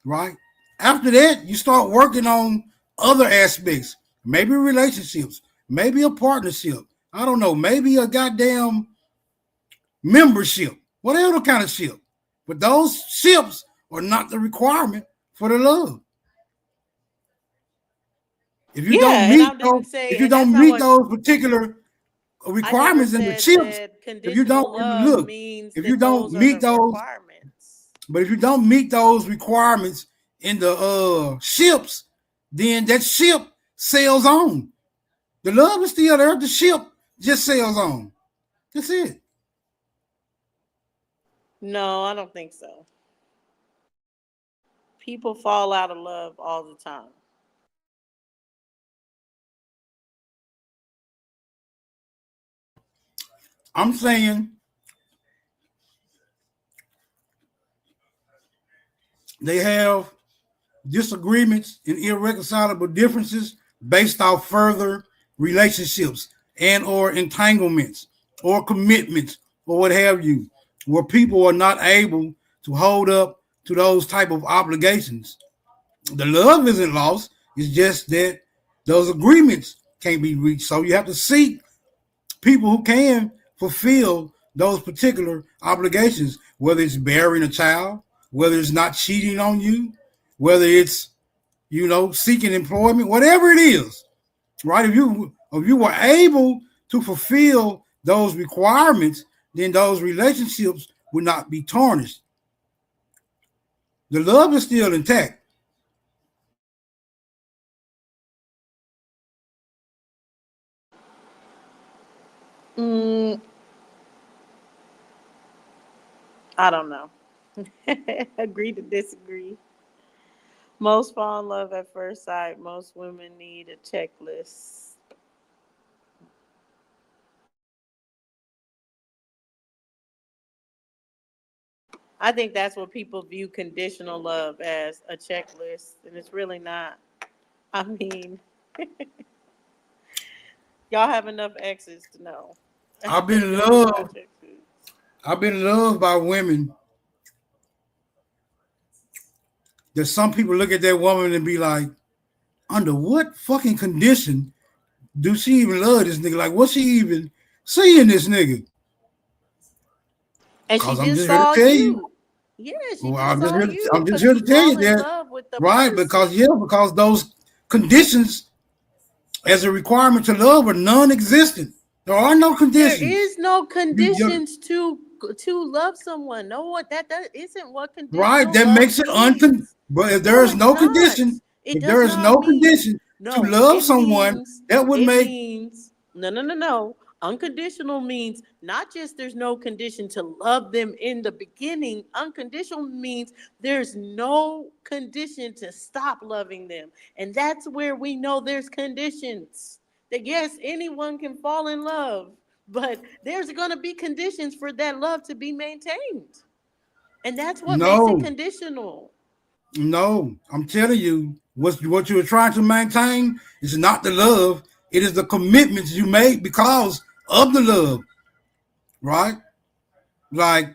Speaker 19: right? After that, you start working on other aspects, maybe relationships, maybe a partnership. I don't know, maybe a goddamn membership, whatever kind of ship. But those ships are not the requirement for the love. If you don't meet those particular requirements in the chips, if you don't meet those, but if you don't meet those requirements in the ships, then that ship sails on. The love is still there. The ship just sails on. That's it.
Speaker 21: No, I don't think so. People fall out of love all the time.
Speaker 19: I'm saying they have disagreements and irreconcilable differences based off further relationships and or entanglements or commitments or what have you, where people are not able to hold up to those type of obligations. The love isn't lost. It's just that those agreements can't be reached. So you have to seek people who can fulfill those particular obligations, whether it's bearing a child, whether it's not cheating on you, whether it's, seeking employment, whatever it is, right? If you were able to fulfill those requirements, then those relationships would not be tarnished. The love is still intact.
Speaker 21: I don't know. Agree to disagree. Most fall in love at first sight. Most women need a checklist. I think that's what people view conditional love as, a checklist, and it's really not. I mean, y'all have enough exes to know.
Speaker 19: I've been loved. I've been loved by women that some people look at that woman and be like, under what fucking condition do she even love this nigga? Like, what's she even seeing this nigga?
Speaker 21: And she
Speaker 19: I'm
Speaker 21: just
Speaker 19: just here to
Speaker 21: saw
Speaker 19: tell
Speaker 21: you. Yeah, she
Speaker 19: I'm
Speaker 21: just
Speaker 19: just
Speaker 21: saw
Speaker 19: here,
Speaker 21: you.
Speaker 19: I'm just
Speaker 21: 'cause
Speaker 19: here to
Speaker 21: you
Speaker 19: tell you
Speaker 21: fall in
Speaker 19: that,
Speaker 21: love with the
Speaker 19: right?
Speaker 21: person.
Speaker 19: Because those conditions as a requirement to love are non-existent. There are no conditions.
Speaker 21: There is no conditions to love someone. No one that isn't what conditional
Speaker 19: Right, that
Speaker 21: love
Speaker 19: makes it
Speaker 21: means.
Speaker 19: But if there is
Speaker 21: it's
Speaker 19: no
Speaker 21: not.
Speaker 19: condition,
Speaker 21: It
Speaker 19: if
Speaker 21: does
Speaker 19: there is
Speaker 21: not
Speaker 19: no
Speaker 21: mean
Speaker 19: condition to love someone, that would make
Speaker 21: means no. Unconditional means not just there's no condition to love them in the beginning. Unconditional means there's no condition to stop loving them. And that's where we know there's conditions. That yes, anyone can fall in love, but there's going to be conditions for that love to be maintained. And that's what makes it conditional.
Speaker 19: No, I'm telling you, what you are trying to maintain is not the love. It is the commitments you made because of the love, right? Like,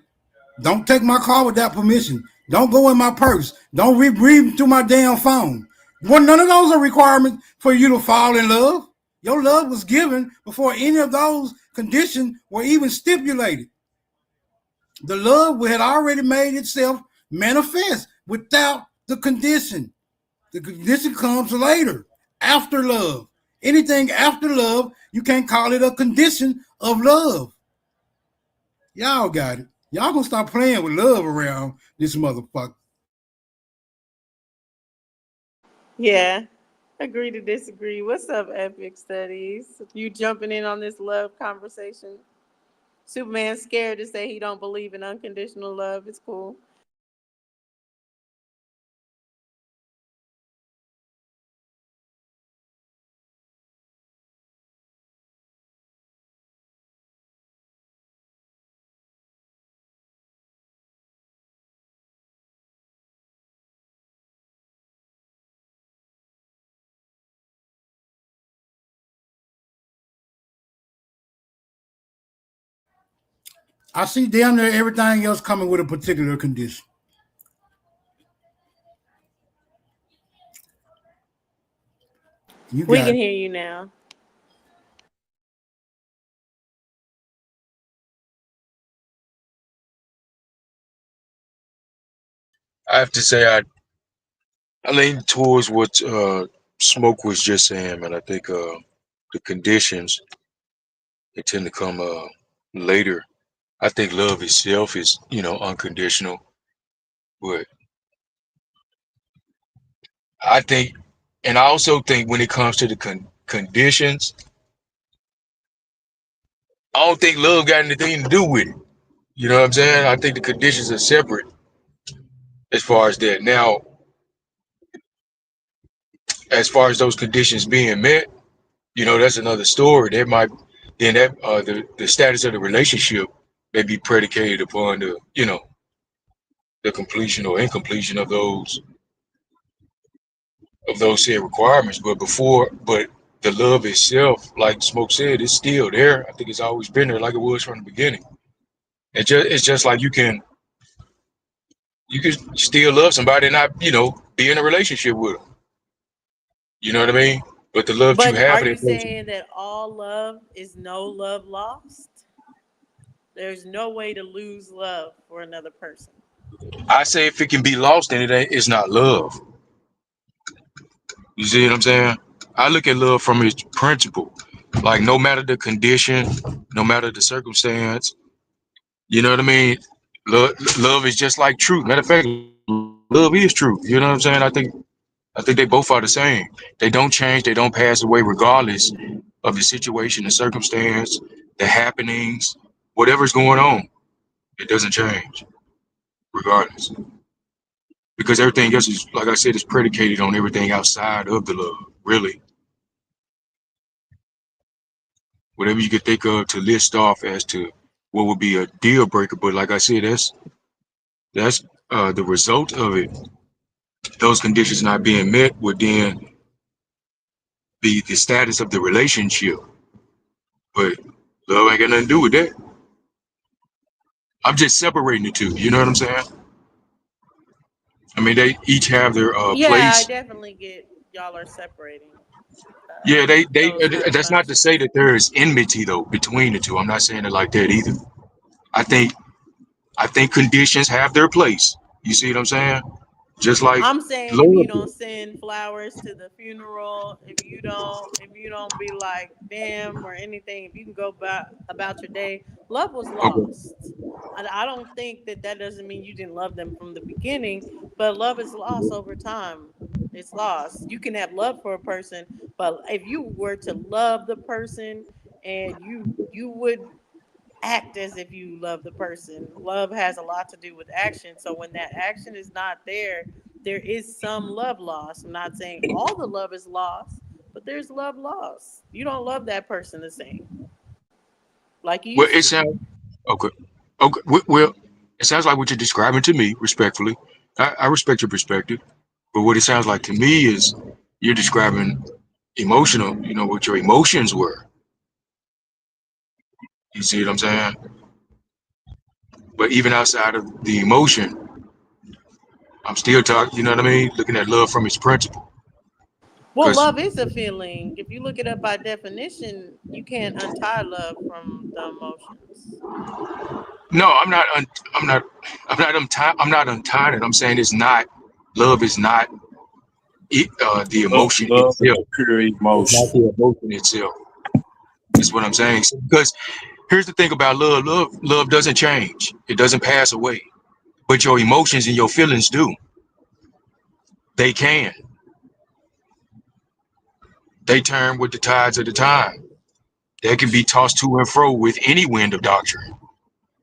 Speaker 19: don't take my car without permission. Don't go in my purse. Don't read through my damn phone. Well, none of those are requirements for you to fall in love. Your love was given before any of those conditions were even stipulated. The love had already made itself manifest without the condition. The condition comes later, after love. Anything after love, you can't call it a condition of love. Y'all got it. Y'all gonna stop playing with love around this motherfucker.
Speaker 21: Yeah. Agree to disagree. What's up, Epic Studies? You jumping in on this love conversation? Superman's scared to say he don't believe in unconditional love. It's cool.
Speaker 19: I see damn near everything else coming with a particular condition.
Speaker 21: We can hear you now.
Speaker 7: I have to say I lean towards what Smoke was just saying, man. I think the conditions they tend to come later. I think love itself is unconditional, but I think, and I also think when it comes to the conditions, I don't think love got anything to do with it. You know what I'm saying? I think the conditions are separate as far as that. Now, as far as those conditions being met, that's another story. That might then that the status of the relationship may be predicated upon the completion or incompletion of those said requirements. But the love itself, like Smoke said, it's still there. I think it's always been there, like it was from the beginning. It's just like you can still love somebody and not, be in a relationship with them. You know what I mean? But the love you
Speaker 21: But
Speaker 7: have
Speaker 21: are
Speaker 7: for
Speaker 21: you
Speaker 7: that person,
Speaker 21: saying that all love is no love lost? There's no way to lose love for another person.
Speaker 7: I say if it can be lost, then it's not love. You see what I'm saying? I look at love from its principle. Like no matter the condition, no matter the circumstance, you know what I mean? Love is just like truth. Matter of fact, love is truth. You know what I'm saying? I think they both are the same. They don't change, they don't pass away regardless of the situation, the circumstance, the happenings, whatever's going on. It doesn't change regardless. Because everything else is, like I said, is predicated on everything outside of the love, really. Whatever you could think of to list off as to what would be a deal breaker. But like I said, that's the result of it. Those conditions not being met would then be the status of the relationship. But love ain't got nothing to do with that. I'm just separating the two. You know what I'm saying? I mean, they each have their
Speaker 21: Yeah, I
Speaker 7: place.
Speaker 21: definitely get y'all are separating.
Speaker 7: Yeah, they
Speaker 21: Those kind of
Speaker 7: that's not to say that there is enmity though between the two. I'm not saying it like that either. I think conditions have their place. You see what I'm saying? Just like
Speaker 21: I'm saying if you
Speaker 7: love.
Speaker 21: don't send flowers to the funeral, if you don't be like them or anything, if you can go about your day, love was
Speaker 7: Okay.
Speaker 21: lost. I don't think that doesn't mean you didn't love them from the beginning, but love is lost over time. It's lost. You can have love for a person, but if you were to love the person and you would act as if you love the person. Love has a lot to do with action. So when that action is not there, there is some love loss. I'm not saying all the love is lost, but there's love lost. You don't love that person the same like you
Speaker 7: Well,
Speaker 21: used
Speaker 7: it
Speaker 21: to.
Speaker 7: sounds okay. Okay. Well, it sounds like what you're describing to me, respectfully. I respect your perspective, but what it sounds like to me is you're describing emotional. You know what your emotions were. You see what I'm saying? But even outside of the emotion, I'm still talking. You know what I mean? Looking at love from its principle.
Speaker 21: Well,
Speaker 7: Because
Speaker 21: love is a feeling. If you look it up by definition, you can't untie love from the emotions.
Speaker 7: no, I'm not. I'm not untying it. I'm saying it's not. Love is not the emotion
Speaker 22: Love is
Speaker 7: itself.
Speaker 22: a pure
Speaker 7: It's not
Speaker 22: emotion.
Speaker 7: the emotion itself. Is what I'm saying. Because here's the thing about love. Love doesn't change. It doesn't pass away. But your emotions and your feelings do. They can. They turn with the tides of the time. They can be tossed to and fro with any wind of doctrine.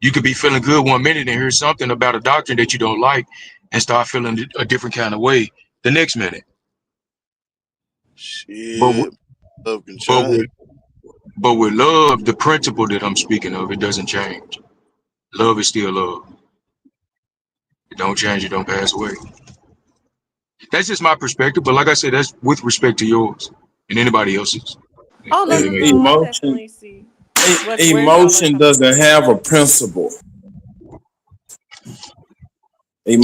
Speaker 7: You could be feeling good one minute and hear something about a doctrine that you don't like and start feeling a different kind of way the next minute. But
Speaker 4: Shit, love can
Speaker 7: but
Speaker 4: change.
Speaker 7: with but with love, the principle that I'm speaking of, it doesn't change. Love is still love. It don't change. It don't pass away. That's just my perspective. But like I said, that's with respect to yours and anybody else's.
Speaker 21: Oh no, no, no! I
Speaker 22: Emotion,
Speaker 21: definitely see where y'all are
Speaker 22: emotion
Speaker 21: coming
Speaker 22: doesn't
Speaker 21: from.
Speaker 22: have a principle.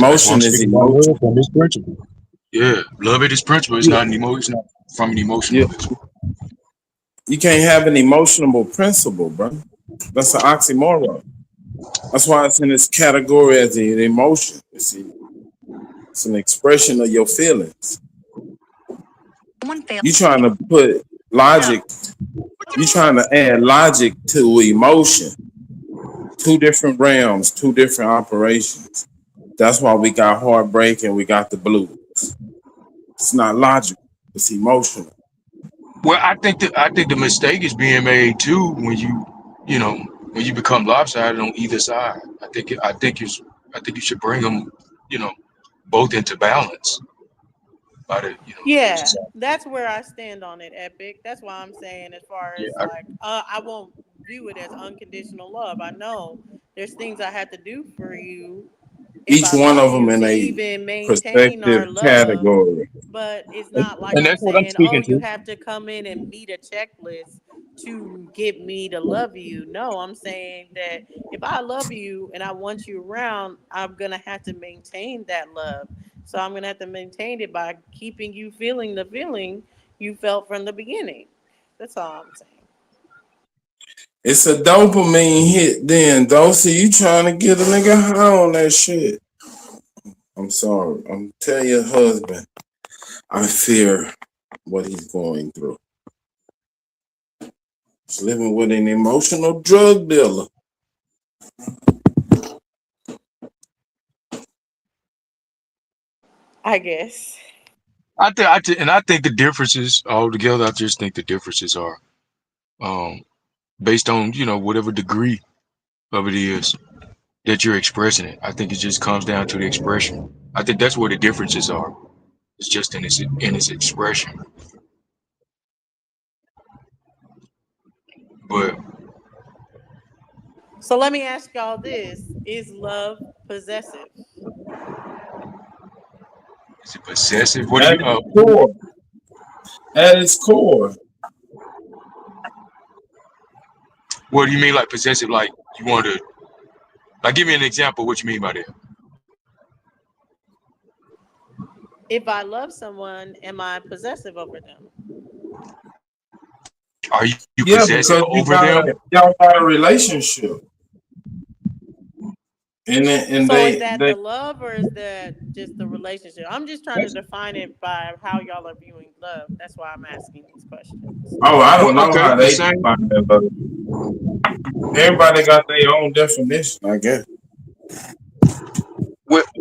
Speaker 7: That's why I'm
Speaker 22: Emotion is
Speaker 7: speaking about love
Speaker 22: emotion.
Speaker 7: from this principle. Yeah, love it is principle. It's
Speaker 22: Yeah,
Speaker 7: not an emotion. It's not from an
Speaker 22: yeah.
Speaker 7: emotionalist.
Speaker 22: You can't have an emotional principle, bro. That's an oxymoron. That's why it's in this category as an emotion. It's an expression of your feelings. You trying to put logic. You trying to add logic to emotion. Two different realms, two different operations. That's why we got heartbreak and we got the blues. It's not logical. It's emotional.
Speaker 7: Well, I think the mistake is being made too you know when you become lopsided on either side. I think you should bring them, you know, both into balance. By the
Speaker 21: Yeah, that's where I stand on it, Epic. That's why I'm saying, as far
Speaker 7: yeah,
Speaker 21: as like, I won't view it as unconditional love. I know there's things I have to do for you
Speaker 22: Each one of them in
Speaker 21: to
Speaker 22: a
Speaker 21: even maintain our
Speaker 22: perspective
Speaker 21: love,
Speaker 22: category.
Speaker 21: but it's not like
Speaker 7: And
Speaker 21: I'm
Speaker 7: that's what I'm
Speaker 21: saying, oh,
Speaker 7: speaking
Speaker 21: you
Speaker 7: to.
Speaker 21: have to come in and meet a checklist to get me to love you. No, I'm saying that if I love you and I want you around, I'm gonna have to maintain that love. So I'm gonna have to maintain it by keeping you feeling the feeling you felt from the beginning. That's all I'm saying.
Speaker 22: It's a dopamine hit then, Dosey. You trying to get a nigga high on that shit. I'm sorry. I'm telling your husband, I fear what he's going through. He's living with an emotional drug dealer.
Speaker 21: I guess.
Speaker 7: I think the differences altogether. I just think the differences are based on whatever degree of it is that you're expressing it. I think it just comes down to the expression. I think that's where the differences are. It's just in its expression. But
Speaker 21: So let me ask y'all this: is love possessive?
Speaker 7: is it possessive? What do
Speaker 22: At
Speaker 7: you?
Speaker 22: its core. At its core.
Speaker 7: What do you mean, like possessive? Like you want to? Like, give me an example. What you mean by that?
Speaker 21: If I love someone, am I possessive over them?
Speaker 7: Are you
Speaker 22: Yeah,
Speaker 7: possessive
Speaker 22: because
Speaker 7: over them?
Speaker 22: y'all got a relationship. And
Speaker 21: So is that
Speaker 22: they
Speaker 21: the love or is that just the relationship? I'm just trying to define it by how y'all are viewing love. That's why I'm asking these questions.
Speaker 22: I don't know
Speaker 7: Okay,
Speaker 22: how
Speaker 7: the
Speaker 22: they
Speaker 7: same.
Speaker 22: define that, but everybody got their own definition, I guess.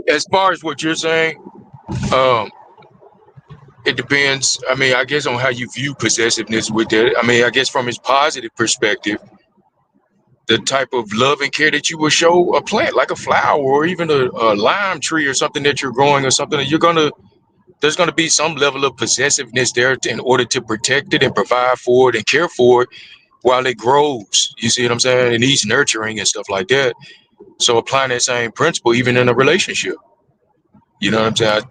Speaker 7: As far as what you're saying, um, it depends. I mean, I guess on how you view possessiveness with that. I mean, I guess from his positive perspective, the type of love and care that you will show a plant, like a flower or even a lime tree or something that you're growing or something, there's gonna be some level of possessiveness there in order to protect it and provide for it and care for it while it grows. You see what I'm saying? It needs nurturing and stuff like that. So applying that same principle even in a relationship. You know what I'm saying?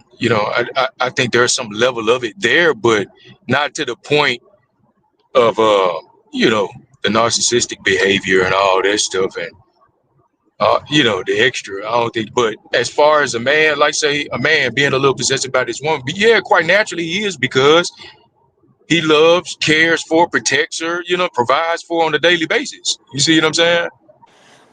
Speaker 7: I think there's some level of it there, but not to the point of the narcissistic behavior and all that stuff and the extra. I don't think. But as far as a man, like say a man being a little possessive about his woman, but yeah, quite naturally he is because he loves, cares for, protects her, provides for on a daily basis. You see what I'm saying?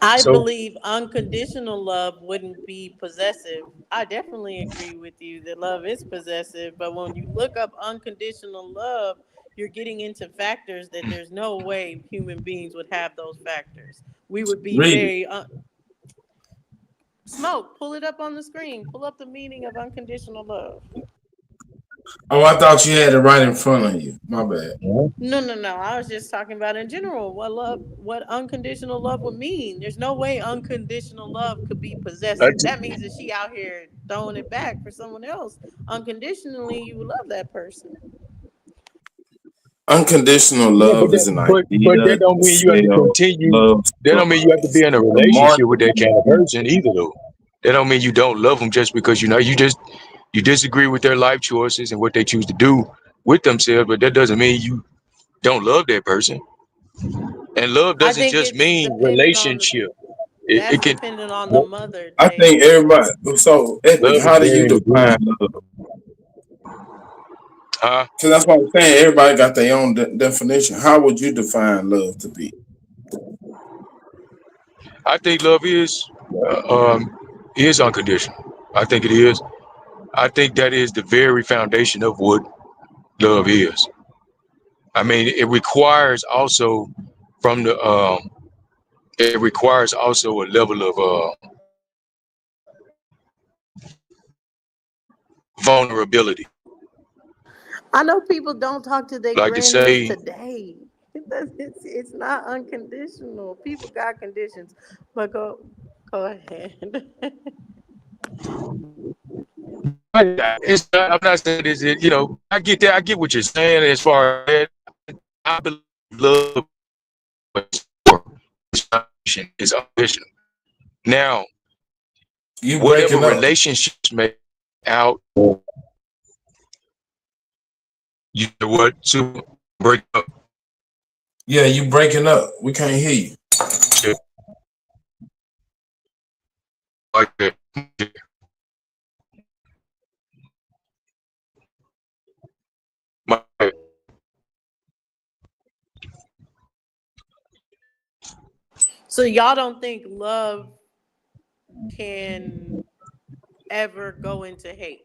Speaker 21: I
Speaker 7: So
Speaker 21: believe unconditional love wouldn't be possessive. I definitely agree with you that love is possessive, but when you look up unconditional love, you're getting into factors that there's no way human beings would have those factors. We would be
Speaker 22: Read it.
Speaker 21: very Smoke, pull it up on the screen. Pull up the meaning of unconditional love.
Speaker 22: Oh, I thought you had it right in front of you. My bad.
Speaker 21: No. I was just talking about in general what unconditional love would mean. There's no way unconditional love could be possessive.
Speaker 7: that's
Speaker 21: That means that she out here throwing it back for someone else. Unconditionally, you would love that person.
Speaker 22: Unconditional
Speaker 7: yeah,
Speaker 22: love is an
Speaker 7: but that
Speaker 22: idea,
Speaker 7: don't mean you have to
Speaker 22: concept,
Speaker 7: continue.
Speaker 22: love
Speaker 7: That don't mean you have to
Speaker 22: stories.
Speaker 7: be in a
Speaker 22: The
Speaker 7: relationship with that kind of person either, though. That don't mean you don't love them just because you disagree with their life choices and what they choose to do with themselves, but that doesn't mean you don't love that person. And love
Speaker 21: I
Speaker 7: doesn't
Speaker 21: think
Speaker 7: just
Speaker 21: it's
Speaker 7: mean
Speaker 21: dependent on
Speaker 7: relationship. It
Speaker 21: that's
Speaker 7: can
Speaker 21: dependent on the mother,
Speaker 22: I think
Speaker 21: Jay.
Speaker 22: everybody. So, Epic,
Speaker 7: love is
Speaker 22: how do you
Speaker 7: very
Speaker 22: define
Speaker 7: individual.
Speaker 22: love?
Speaker 7: Huh?
Speaker 22: Because that's what I'm saying. Everybody got their own definition. How would you define love to be?
Speaker 7: I think love is unconditional. I think it is. I think that is the very foundation of what love is. I mean, from the it requires also a level of vulnerability.
Speaker 21: I know people don't talk to their
Speaker 7: Like to
Speaker 21: grannies
Speaker 7: say,
Speaker 21: today. It's not unconditional. People got conditions, but go ahead.
Speaker 7: I'm not saying is it. I get that. I get what you're saying as far as I believe love is unconditional. Now,
Speaker 5: You
Speaker 7: whatever
Speaker 5: breaking up.
Speaker 7: relationships make out, you know what, to break up.
Speaker 5: Yeah, you breaking up. We can't hear you.
Speaker 7: Like that.
Speaker 21: So y'all don't think love can ever go into hate?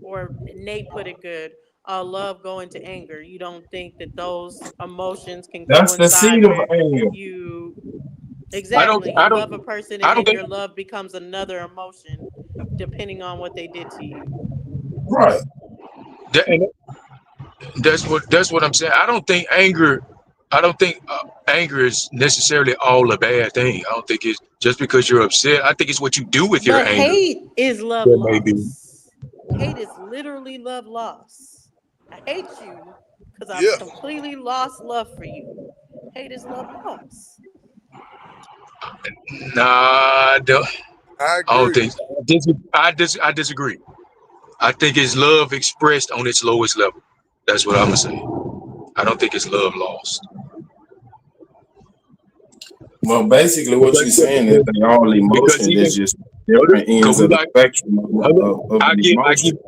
Speaker 21: Or Nate put it good. Love go into anger. You don't think that those emotions can
Speaker 5: That's the
Speaker 21: coincide
Speaker 5: seed of
Speaker 21: where
Speaker 5: anger.
Speaker 21: you exactly you love a person and then your love becomes another emotion depending on what they did to you.
Speaker 5: Right.
Speaker 7: That's what I'm saying. I don't think anger is necessarily all a bad thing. I don't think it's just because you're upset. I think it's what you do with your
Speaker 21: But
Speaker 7: anger.
Speaker 21: hate is love
Speaker 7: That may be.
Speaker 21: lost. Hate is literally love lost. I hate you because I've
Speaker 4: Yeah.
Speaker 21: completely lost love for you. Hate is love lost.
Speaker 7: Nah, I don't
Speaker 4: agree.
Speaker 7: think so. I disagree. I think it's love expressed on its lowest level. That's what I'm gonna say. I don't think it's love lost.
Speaker 5: Well, basically, what you're saying is that all emotions is just different ends of the spectrum of an emotion.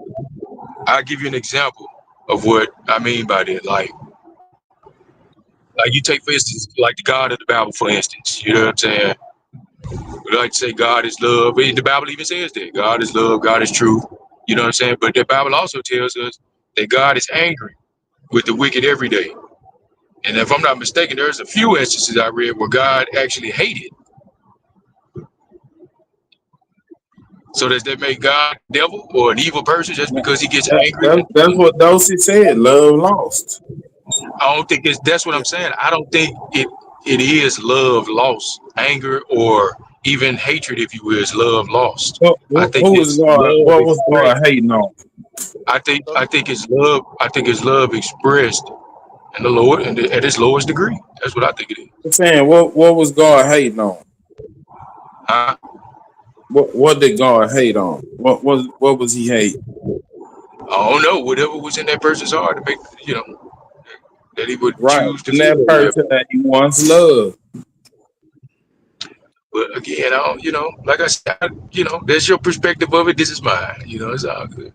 Speaker 7: I'll give you an example of what I mean by that. Like you take, for instance, like the God of the Bible, for instance. You know what I'm saying? We like to say God is love. The Bible even says that. God is love, God is truth. You know what I'm saying? But the Bible also tells us that God is angry with the wicked every day. And if I'm not mistaken, there's a few instances I read where God actually hated. So does that make God a devil or an evil person just because he gets angry?
Speaker 5: That's what Dosey said. Love lost.
Speaker 7: I don't think that's what I'm saying. I don't think it is love lost. Anger or even hatred, if you will, is love lost. I think
Speaker 5: Who was God? What was God hating on?
Speaker 7: I think it's love. I think it's love expressed in the Lord and at its lowest degree. That's what I think it is.
Speaker 5: I'm saying, what was God hating on?
Speaker 7: Huh?
Speaker 5: What did God hate on? What was he hating?
Speaker 7: I don't know. Whatever was in that person's heart to make, that he would choose to
Speaker 5: And
Speaker 7: feel
Speaker 5: that person that he once loved.
Speaker 7: But again, I don't, like I said, that's your perspective of it. This is mine. It's all good.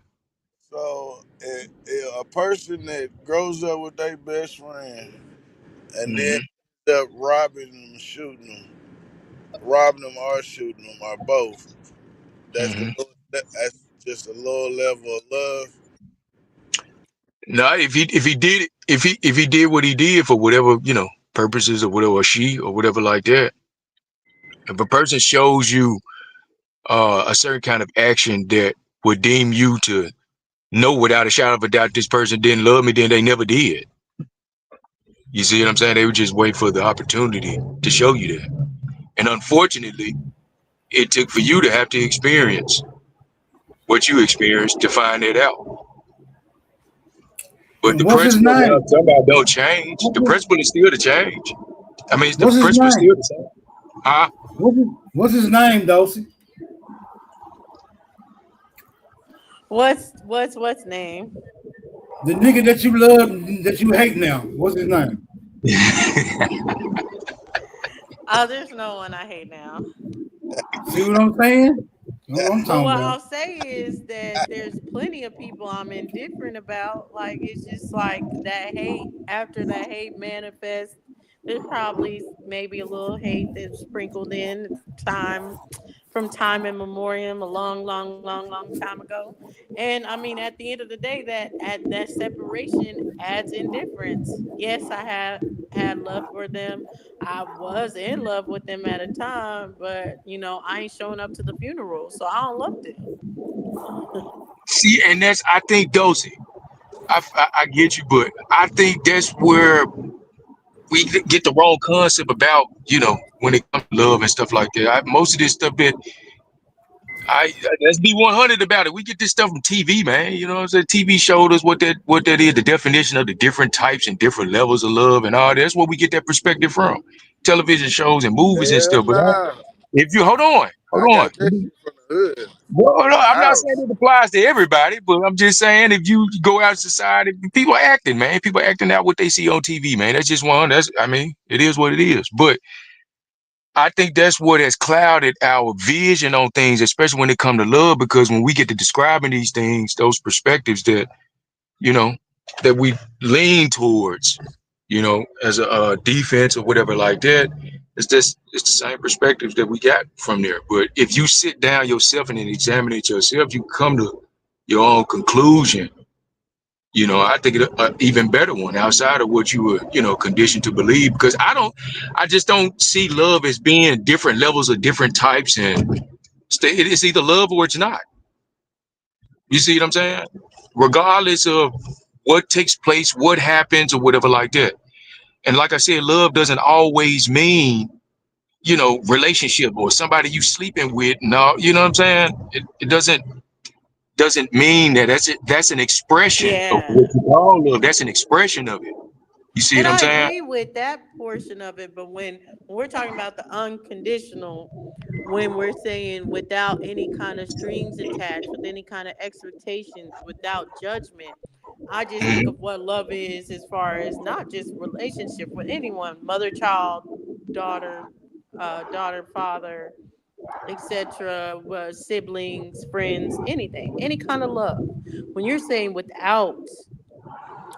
Speaker 4: So a person that grows up with their best friend and then end up robbing them, shooting them, robbing them or shooting them or both. That's that's just a lower level of love.
Speaker 7: No, if he did what he did for whatever purposes or whatever, or she or whatever like that. If a person shows you a certain kind of action that would deem you to know without a shadow of a doubt this person didn't love me, then they never did. You see what I'm saying? They would just wait for the opportunity to show you that. And unfortunately, it took for you to have to experience what you experienced to find it out. But the principle don't change. The principle is still to change. I mean, the principle is still the same. Huh?
Speaker 19: What's his name, Dosey?
Speaker 21: What's name?
Speaker 19: The nigga that you love, that you hate now. What's his name?
Speaker 21: There's no one I hate now.
Speaker 19: See what I'm saying? What
Speaker 21: I'll say is that there's plenty of people I'm indifferent about. Like, it's just like that hate, after that hate manifests, there's probably maybe a little hate that's sprinkled in from time immemorial, a long time ago. And I mean, at the end of the day, that separation adds indifference. Yes, I had love for them. I was in love with them at a time, but I ain't showing up to the funeral, so I don't love them.
Speaker 7: See, and I think Dosey, I get you, but I think that's where we get the wrong concept about, when it comes to love and stuff like that. Most of this stuff that let's be 100 about it. We get this stuff from TV, man. You know what I'm saying? TV showed us what that is, the definition of the different types and different levels of love and all that. That's where we get that perspective from. Television shows and movies and stuff. But if you hold on, Hold
Speaker 4: I
Speaker 7: on.
Speaker 4: got that shit from the hood,
Speaker 7: Well, no,
Speaker 4: from the
Speaker 7: I'm not saying
Speaker 4: house.
Speaker 7: it applies to everybody, but I'm just saying if you go out in society, people are acting, man. People are acting out what they see on TV, man. That's just one. I mean, it is what it is. But I think that's what has clouded our vision on things, especially when it comes to love, because when we get to describing these things, those perspectives that, you know, that we lean towards, as a defense or whatever like that, it's the same perspectives that we got from there. But if you sit down yourself and then examine it yourself, you come to your own conclusion. I think it's an even better one outside of what you were, conditioned to believe. Because I just don't see love as being different levels of different types, and it's either love or it's not. You see what I'm saying? Regardless of what takes place, what happens, or whatever like that. And like I said, love doesn't always mean, relationship or somebody you sleeping with. No, you know what I'm saying? It doesn't mean that. That's an expression of
Speaker 21: Yeah.
Speaker 7: what you call love. That's an expression of it. You see
Speaker 21: And
Speaker 7: what I'm
Speaker 21: I
Speaker 7: saying?
Speaker 21: agree with that portion of it, but when we're talking about the unconditional, when we're saying without any kind of strings attached, with any kind of expectations, without judgment, I just think
Speaker 7: Mhm.
Speaker 21: of what love is as far as not just relationship with anyone, mother, child, daughter, father, etc., siblings, friends, anything, any kind of love. When you're saying without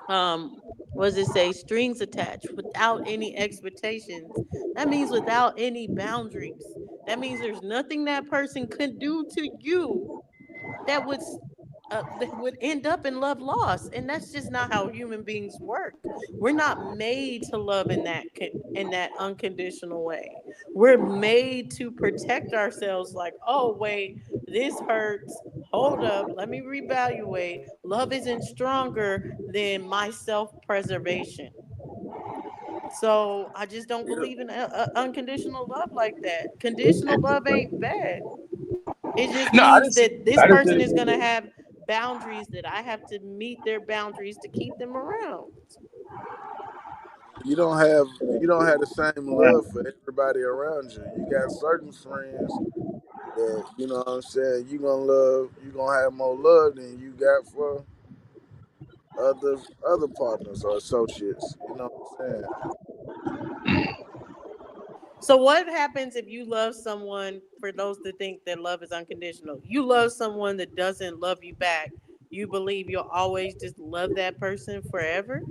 Speaker 21: what does it say, strings attached, without any expectations, that means without any boundaries. That means there's nothing that person could do to you that would end up in love lost, and that's just not how human beings work. We're not made to love in that unconditional way. We're made to protect ourselves, like, oh wait, this hurts, hold up, let me reevaluate. Love isn't stronger than my self-preservation. So I just don't believe in unconditional love like that. Conditional love ain't bad. It just
Speaker 7: No, I
Speaker 21: means
Speaker 7: didn't see.
Speaker 21: that this
Speaker 7: I didn't
Speaker 21: person is
Speaker 7: see.
Speaker 21: going to have boundaries, that I have to meet their boundaries to keep them around.
Speaker 4: You don't have the same love for everybody around you. You got certain friends that, you know what I'm saying, you gonna have more love than you got for other partners or associates. You know what I'm saying?
Speaker 21: So what happens if you love someone, for those that think that love is unconditional? You love someone that doesn't love you back. You believe you'll always just love that person forever?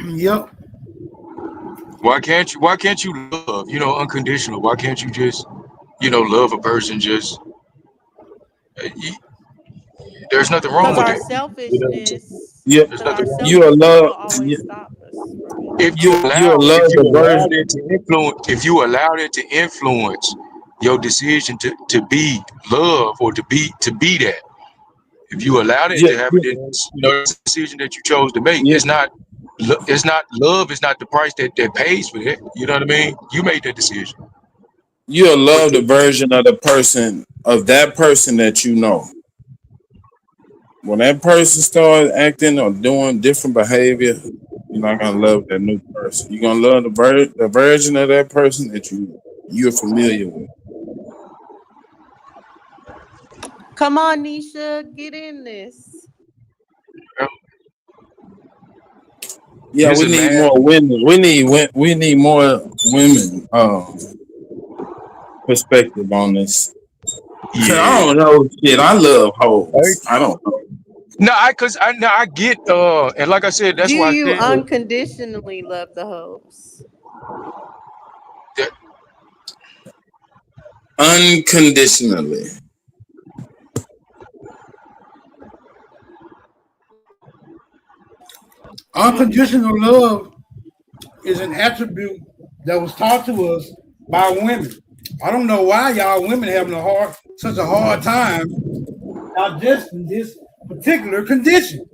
Speaker 19: Yep.
Speaker 7: Why can't you love, unconditional? Why can't you just, love a person just? There's nothing wrong
Speaker 21: Because
Speaker 7: with
Speaker 21: our
Speaker 7: that. You know what I'm saying?
Speaker 21: selfishness,
Speaker 22: You
Speaker 7: There's
Speaker 21: because our
Speaker 7: nothing wrong
Speaker 22: you
Speaker 7: with
Speaker 22: will
Speaker 21: selfishness will
Speaker 22: love
Speaker 21: always stop us from it.
Speaker 7: it.
Speaker 22: you
Speaker 7: If
Speaker 22: love
Speaker 7: you
Speaker 22: the
Speaker 7: allowed
Speaker 22: version.
Speaker 7: it to influence, if you allowed it to influence your decision to be love or to be that, if you allowed it
Speaker 22: Yeah,
Speaker 7: to happen, then it's a decision that you chose to make.
Speaker 22: yeah,
Speaker 7: It's not love. It's not the price that pays for that. You know what I mean? You made that decision.
Speaker 22: you'll
Speaker 7: But
Speaker 22: love the version of that person that you know. When that person starts acting or doing different behavior, you're not gonna love that new person. You're gonna love the version of that person that you're familiar with.
Speaker 21: Come on, Nisha, get in this.
Speaker 22: Yeah,
Speaker 7: it's
Speaker 22: we
Speaker 7: a
Speaker 22: need
Speaker 7: man.
Speaker 22: more women. We need more women perspective on this. Cause I
Speaker 7: Yeah.
Speaker 22: don't know shit. I love hoes. I don't know.
Speaker 7: No, I get and like I said,
Speaker 21: Do
Speaker 7: that's why I
Speaker 21: you
Speaker 7: said
Speaker 21: unconditionally love the hoes?
Speaker 7: that.
Speaker 22: Unconditionally.
Speaker 19: Unconditional love is an attribute that was taught to us by women. I don't know why y'all women having such a hard time digesting this particular condition.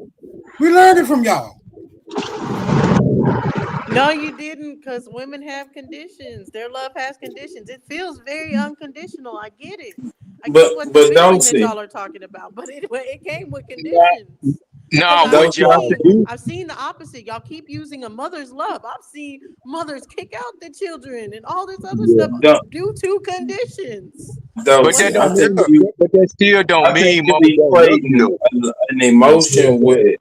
Speaker 19: We learned it from y'all.
Speaker 21: No, you didn't, because women have conditions. Their love has conditions. It feels very unconditional. I get it. I get what the
Speaker 22: But don't
Speaker 21: feeling that
Speaker 22: see.
Speaker 21: y'all are talking about, but it came with conditions.
Speaker 7: No,
Speaker 21: I've
Speaker 7: but y'all
Speaker 21: seen the opposite. Y'all keep using a mother's love. I've seen mothers kick out their children and all this other stuff due to conditions.
Speaker 7: But that don't
Speaker 22: think
Speaker 7: mean, but that still don't mean mama
Speaker 22: you
Speaker 7: don't love
Speaker 22: equating
Speaker 7: you.
Speaker 22: an emotion with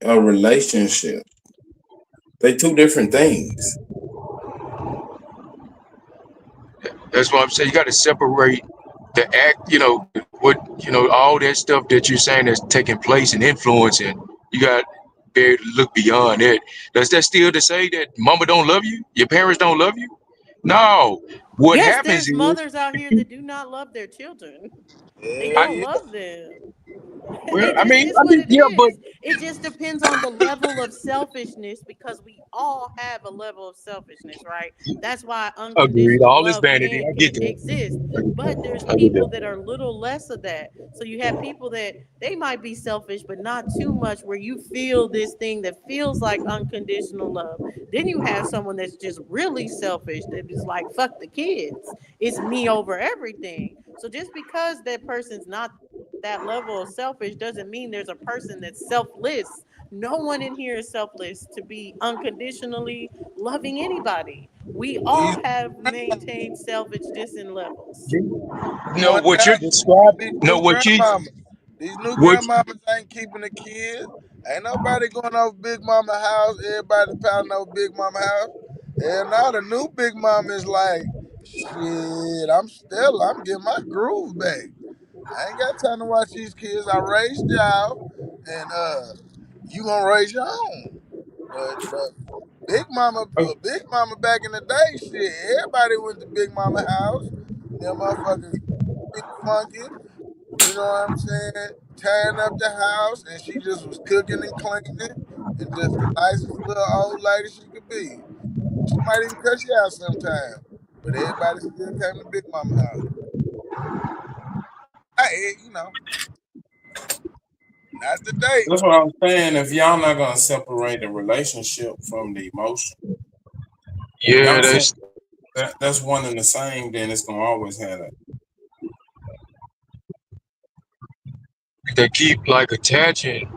Speaker 22: a relationship. They two different things.
Speaker 7: That's what I'm saying. You got to separate the act, all that stuff that you're saying that's taking place and influencing. You got to be able to look beyond it. Does that still to say that mama don't love you? Your parents don't love you? No. What
Speaker 21: Yes,
Speaker 7: happens
Speaker 21: there's
Speaker 7: is
Speaker 21: mothers out here that do not love their children. They
Speaker 7: I-
Speaker 21: don't love them.
Speaker 7: well,
Speaker 21: It just is what it
Speaker 7: yeah, but
Speaker 21: is. It just depends on the level of selfishness because we all have a level of selfishness, right? That's why
Speaker 7: agreed.
Speaker 21: unconditional
Speaker 7: All this
Speaker 21: love
Speaker 7: vanity. I get
Speaker 21: can
Speaker 7: that.
Speaker 21: exist. But there's
Speaker 7: I get
Speaker 21: people
Speaker 7: that.
Speaker 21: that are a little less of that. So you have people that they might be selfish, but not too much, where you feel this thing that feels like unconditional love. Then you have someone that's just really selfish, that is like, fuck the kids. It's me over everything. So just because that person's not that level of selfish doesn't mean there's a person that's selfless. No one in here is selfless to be unconditionally loving anybody. We all have maintained selfishness in levels.
Speaker 7: No,
Speaker 4: Going
Speaker 7: what you're
Speaker 4: down these
Speaker 7: describing. No,
Speaker 4: new
Speaker 7: what you.
Speaker 4: grandmamas. These new
Speaker 7: What?
Speaker 4: grandmamas ain't keeping the kids. Ain't nobody going over Big Mama house. Everybody pounding over Big Mama house. And now the new Big Mama is like, shit, I'm getting my groove back. I ain't got time to watch these kids. I raised y'all, and you gonna raise your own. But Big Mama back in the day, shit, everybody went to Big Mama house. Them motherfuckers be funky. You know what I'm saying? Tearing up the house, and she just was cooking and cleaning, and just the nicest little old lady she could be. She might even cut you out sometime, but everybody still came to Big Mama house. Not today.
Speaker 5: That's what I'm saying. If y'all not gonna separate the relationship from the emotion,
Speaker 7: Yeah,
Speaker 5: I'm saying
Speaker 7: that's
Speaker 5: that's one and the same. Then it's gonna always have that.
Speaker 7: they keep like attaching.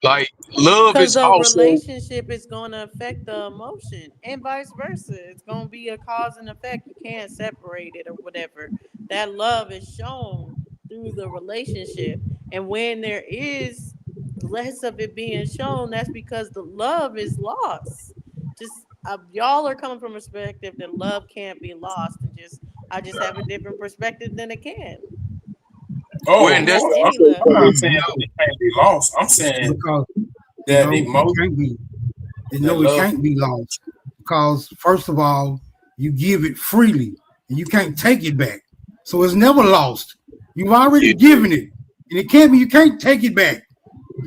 Speaker 7: Like love
Speaker 21: Because
Speaker 7: is
Speaker 21: the
Speaker 7: also
Speaker 21: relationship is going to affect the emotion and vice versa. It's going to be a cause and effect. You can't separate it or whatever. That love is shown through the relationship. And when there is less of it being shown, that's because the love is lost. Just y'all are coming from a perspective that love can't be lost. And I just have a different perspective than it can.
Speaker 5: Oh,
Speaker 7: when
Speaker 21: And
Speaker 7: that's
Speaker 21: that's any
Speaker 5: I'm
Speaker 21: love.
Speaker 5: not saying that it can't be lost. I'm saying
Speaker 19: Because
Speaker 5: that
Speaker 19: it
Speaker 5: emotion,
Speaker 19: can't be.
Speaker 5: that
Speaker 19: It
Speaker 5: love.
Speaker 19: can't be lost because first of all, you give it freely and you can't take it back, so it's never lost. You've already given it, and it can't be. You can't take it back,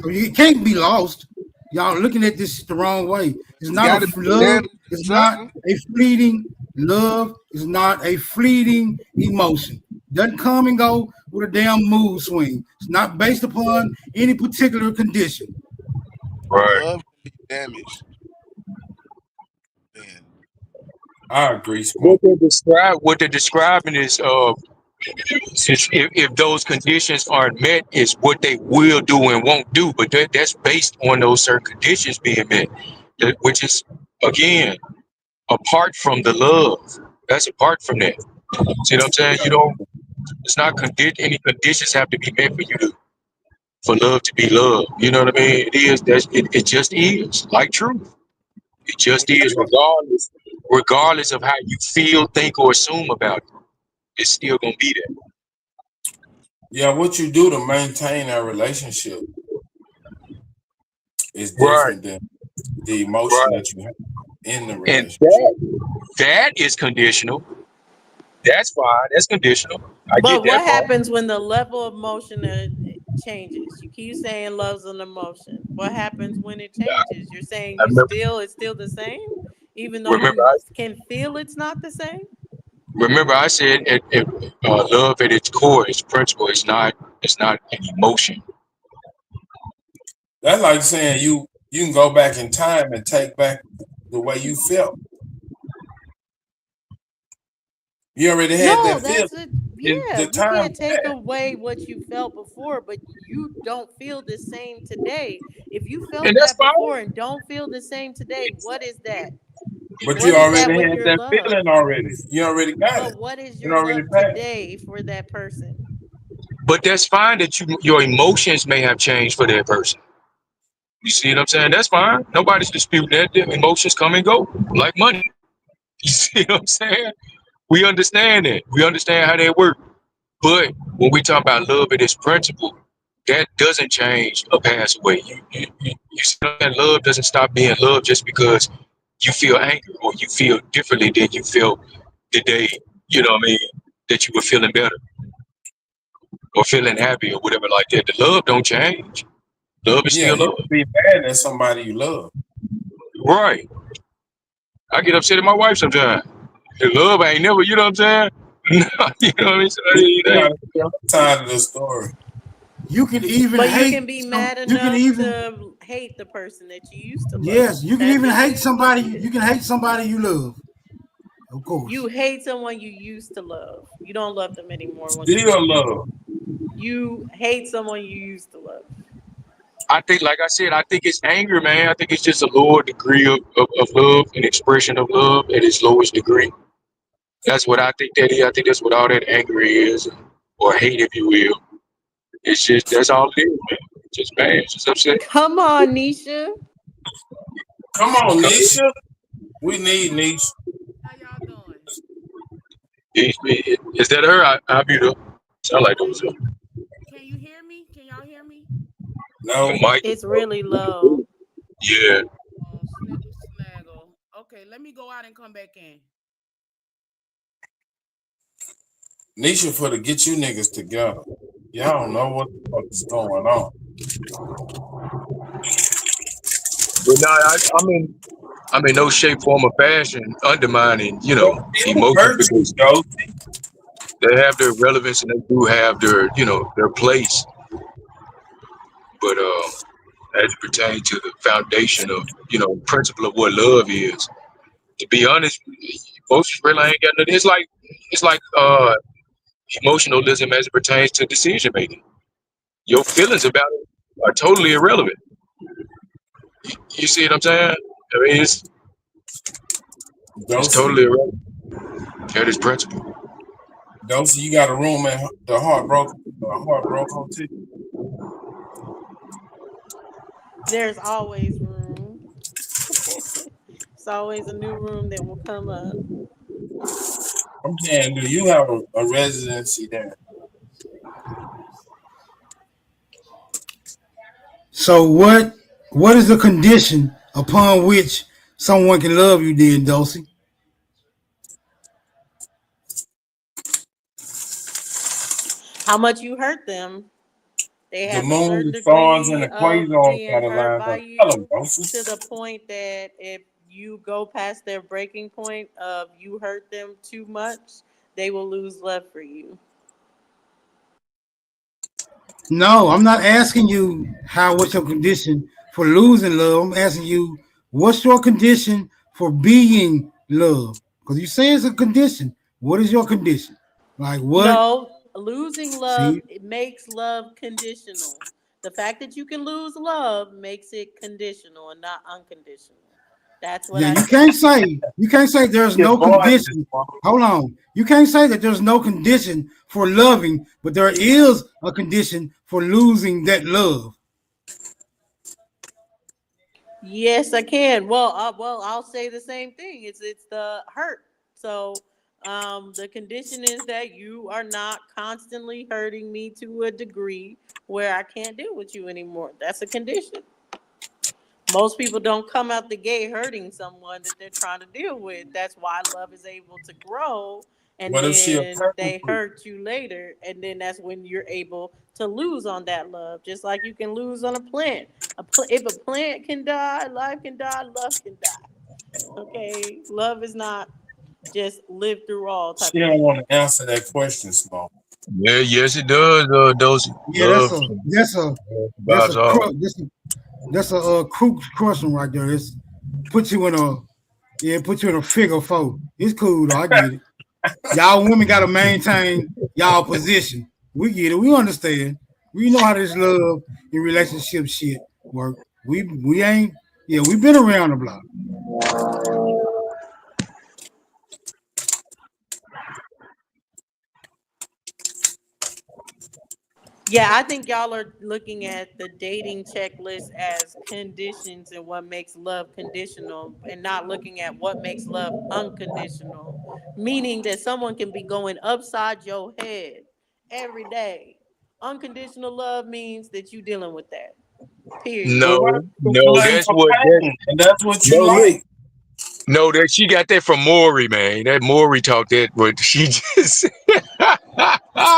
Speaker 19: so it can't be lost. Y'all looking at this the wrong way. It's
Speaker 4: You
Speaker 19: not
Speaker 4: got
Speaker 19: a
Speaker 4: to be
Speaker 19: love.
Speaker 4: damaged to
Speaker 19: It's not
Speaker 4: something.
Speaker 19: a fleeting love. Is not a fleeting emotion. Doesn't come and go with a damn mood swing. It's not based upon any particular condition.
Speaker 7: right.
Speaker 4: Love can be damaged. Man.
Speaker 5: I agree, Smoke.
Speaker 7: What they're describing is since if those conditions aren't met, is what they will do and won't do. But that's based on those certain conditions being met, which is again apart from the love. That's apart from that. See what I'm saying? You don't. It's not any conditions have to be met for love to be love. You know what I mean? It is. It just is like truth. It just is, regardless of how you feel, think, or assume about it. It's still gonna be there.
Speaker 5: Yeah, what you do to maintain that relationship is
Speaker 7: Right.
Speaker 5: different than the emotion that you have in the
Speaker 7: And
Speaker 5: relationship.
Speaker 7: that is conditional. That's fine. That's conditional. I get
Speaker 21: But what
Speaker 7: that part.
Speaker 21: happens when the level of emotion changes? You keep saying love's an emotion. What happens when it changes? You're saying
Speaker 7: I remember,
Speaker 21: it's still the same, even though
Speaker 7: remember,
Speaker 21: you
Speaker 7: I,
Speaker 21: can feel it's not the same.
Speaker 7: remember I said love at its core, its principle, it's not an emotion.
Speaker 5: That's like saying you can go back in time and take back the way you felt. You already had
Speaker 21: No,
Speaker 5: that feeling.
Speaker 21: Yeah,
Speaker 5: the
Speaker 21: you
Speaker 5: time
Speaker 21: can't take away what you felt before, but you don't feel the same today. If you felt
Speaker 5: and that's
Speaker 21: that
Speaker 5: fine.
Speaker 21: before and don't feel the same today, what is that?
Speaker 5: But
Speaker 21: What
Speaker 5: you
Speaker 21: is that
Speaker 5: already
Speaker 21: with
Speaker 5: had
Speaker 21: your
Speaker 5: that
Speaker 21: love?
Speaker 5: feeling already. You already got it.
Speaker 21: But what is
Speaker 5: It
Speaker 21: your
Speaker 5: already
Speaker 21: love
Speaker 5: passed.
Speaker 21: today for that person?
Speaker 7: But that's fine that your emotions may have changed for that person. You see what I'm saying? That's fine. Nobody's disputing that. The emotions come and go like money. You see what I'm saying? We understand that. We understand how they work. But when we talk about love and its principle, that doesn't change or pass away. You see that love doesn't stop being love just because you feel angry or you feel differently than you felt the day, you know what I mean, that you were feeling better or feeling happy or whatever like that. The love don't change. Love is
Speaker 5: Yeah,
Speaker 7: still
Speaker 5: you
Speaker 7: love.
Speaker 5: can be mad at somebody you love.
Speaker 7: Right. I get upset at my wife sometimes. The love ain't never, you know what I'm saying? You know what I mean? So
Speaker 5: You
Speaker 7: it ain't.
Speaker 5: gotta tell the side of the story.
Speaker 19: You can even
Speaker 21: But you
Speaker 19: hate.
Speaker 21: can be mad
Speaker 19: You can
Speaker 21: enough
Speaker 19: even
Speaker 21: to hate the person that you used to love.
Speaker 19: yes. You can
Speaker 21: That
Speaker 19: even
Speaker 21: just
Speaker 19: hate
Speaker 21: is what
Speaker 19: somebody.
Speaker 21: it is.
Speaker 19: You can hate somebody you love. Of course.
Speaker 21: You hate someone you used to love. You don't love them anymore. Once
Speaker 5: Still love.
Speaker 21: you hate someone you used to love.
Speaker 7: I think, like I said, I think it's anger, man. I think it's just a lower degree of love, an expression of love at its lowest degree. That's what I think that is. I think that's what all that anger is, or hate, if you will. It's just, that's all it is, man. It's just bad. It's just upset.
Speaker 21: Come on, Nisha.
Speaker 5: Come on, Nisha. We need Nisha.
Speaker 13: How y'all doing?
Speaker 7: Is that her? I mute her. Sound like those.
Speaker 13: Can you hear me? Can y'all hear me?
Speaker 5: No.
Speaker 7: Mike.
Speaker 21: It's really low.
Speaker 7: Yeah.
Speaker 13: Oh, snaggle. Okay, let me go out and come back in.
Speaker 5: Nisha for to get you niggas together. Y'all don't know what the fuck is going on.
Speaker 7: But no, I'm in no shape, form, or fashion undermining, emotions, because they have their relevance and they do have their, their place. But as it pertains to the foundation of, principle of what love is, to be honest, most really ain't got nothing. It's like emotionalism as it pertains to decision making. Your feelings about it are totally irrelevant. You see what I'm saying? I mean, it's totally irrelevant. That is principle.
Speaker 5: Dosey, you got a room at the Heartbroken Hotel.
Speaker 21: There's always room. It's always a new room that will come up.
Speaker 5: I'm saying, do you have a residency there?
Speaker 19: So what is the condition upon which someone can love you then, Dosey?
Speaker 21: How much you hurt them. They have
Speaker 5: The moon,
Speaker 21: a certain
Speaker 5: the stars, and
Speaker 21: degree
Speaker 5: the
Speaker 21: of
Speaker 5: quasars
Speaker 21: being
Speaker 5: gotta
Speaker 21: hurt
Speaker 5: line
Speaker 21: by
Speaker 5: up.
Speaker 21: you
Speaker 5: Tell them, Dosey.
Speaker 21: to the point that if you go past their breaking point of you hurt them too much, they will lose love for you.
Speaker 19: No, I'm not asking you what's your condition for losing love. I'm asking you what's your condition for being loved? Because you say it's a condition. What is your condition? Like what?
Speaker 21: No, losing love,
Speaker 19: See?
Speaker 21: it makes love conditional. The fact that you can lose love makes it conditional and not unconditional. That's what
Speaker 19: Yeah,
Speaker 21: I
Speaker 19: you
Speaker 21: said.
Speaker 19: can't say there's no condition. Hold on. You can't say that there's no condition for loving, but there is a condition for losing that love.
Speaker 21: Yes, I can. Well, I'll say the same thing. It's the hurt. So, the condition is that you are not constantly hurting me to a degree where I can't deal with you anymore. That's a condition. Most people don't come out the gate hurting someone that they're trying to deal with. That's why love is able to grow, and
Speaker 5: What if she a
Speaker 21: then they hurt you later, and then that's when you're able to lose on that love. Just like you can lose on a plant. If a plant can die, life can die, love can die. Okay, love is not just live through all type
Speaker 5: She
Speaker 21: of
Speaker 5: don't
Speaker 21: thing.
Speaker 5: want to answer that question, Smoke.
Speaker 7: Yeah, yes, it does, Dosey.
Speaker 19: Yeah, that's a question right there. It's put you in a figure four. It's cool though. I get it. Y'all women gotta maintain y'all position. We get it. We understand. We know how this love and relationship shit work. We ain't. Yeah, we've been around the block.
Speaker 21: Yeah, I think y'all are looking at the dating checklist as conditions and what makes love conditional, and not looking at what makes love unconditional. Meaning that someone can be going upside your head every day. Unconditional love means that you dealing with that. Period.
Speaker 7: No, that's what that.
Speaker 5: And that's what
Speaker 7: No,
Speaker 5: you
Speaker 7: look,
Speaker 5: like.
Speaker 7: no, that she got that from Maury, man. That Maury talked that, but she just.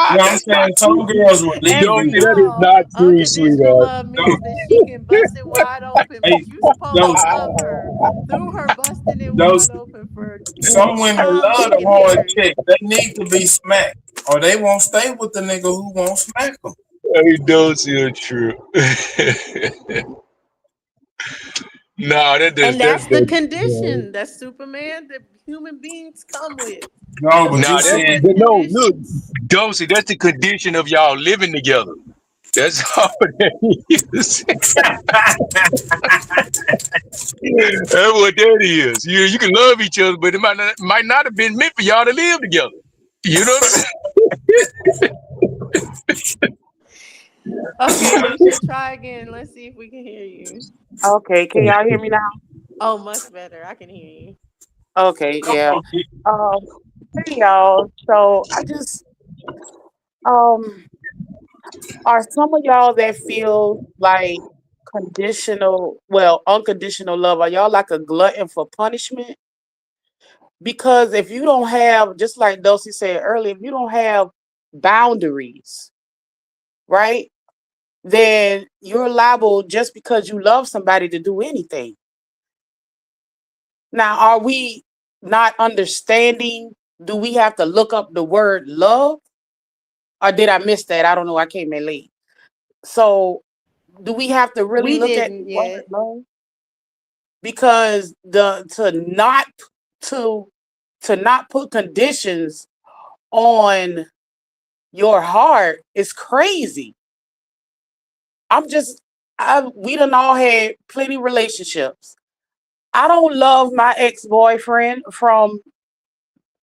Speaker 5: You know what I'm
Speaker 7: That's
Speaker 5: saying?
Speaker 7: not
Speaker 5: Some
Speaker 7: true.
Speaker 5: girls would leave
Speaker 7: Don't
Speaker 5: you.
Speaker 7: see that is
Speaker 21: No,
Speaker 7: not true,
Speaker 21: unconditional
Speaker 7: sweetheart.
Speaker 21: love means that she can bust it wide open,
Speaker 5: Hey,
Speaker 21: but you supposed to
Speaker 5: those
Speaker 21: love her through her busting it
Speaker 5: those
Speaker 21: wide open for
Speaker 5: some women
Speaker 21: time
Speaker 5: love
Speaker 21: she
Speaker 5: the
Speaker 21: can
Speaker 5: hard
Speaker 21: marry.
Speaker 5: chick. They need to be smacked, or they won't stay with the nigga who won't smack them.
Speaker 7: Hey, don't see it true. No,
Speaker 21: And that's the
Speaker 7: yeah.
Speaker 21: condition that Superman, that human beings come with.
Speaker 5: No, but you
Speaker 7: Nah, that,
Speaker 21: Come
Speaker 5: saying
Speaker 21: with
Speaker 7: but no, look,
Speaker 21: conditions.
Speaker 7: Dosey, that's the condition of y'all living together. That's all that is. That's what that is. You can love each other, but it might not have been meant for y'all to live together. You know what I'm saying?
Speaker 21: Okay, Nisha, try again. Let's see if we can hear you.
Speaker 14: Okay, can y'all hear me now?
Speaker 21: Oh, much better. I can hear you.
Speaker 14: Okay,
Speaker 5: come
Speaker 14: yeah.
Speaker 5: on, kid.
Speaker 14: Hey y'all. So I just um are some of y'all that feel like unconditional love, are y'all like a glutton for punishment? Because if you don't have, just like Dulcie said earlier, if you don't have boundaries, right? Then you're liable just because you love somebody to do anything. Now, are we not understanding? Do we have to look up the word love? Or did I miss that? I don't know. I came in late. So, do we have to really
Speaker 21: We
Speaker 14: look at the
Speaker 21: didn't
Speaker 14: word
Speaker 21: yet.
Speaker 14: love? Because to not put conditions on your heart is crazy. We done all had plenty relationships. I don't love my ex-boyfriend from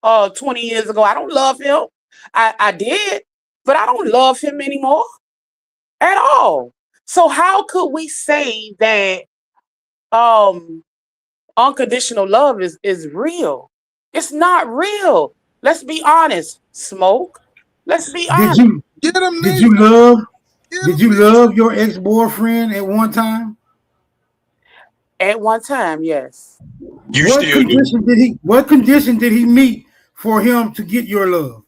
Speaker 14: 20 years ago. I don't love him. I did, but I don't love him anymore at all. So how could we say that unconditional love is real? It's not real. Let's be honest. Smoke. Let's be
Speaker 19: Did
Speaker 14: honest.
Speaker 19: you
Speaker 4: Get him,
Speaker 19: did you
Speaker 4: Nisha.
Speaker 19: love
Speaker 4: Get
Speaker 19: did
Speaker 4: him,
Speaker 19: you
Speaker 4: Nisha.
Speaker 19: love your ex-boyfriend at one time?
Speaker 14: At one time, yes.
Speaker 7: You still do.
Speaker 19: What condition did he meet for him to get your love?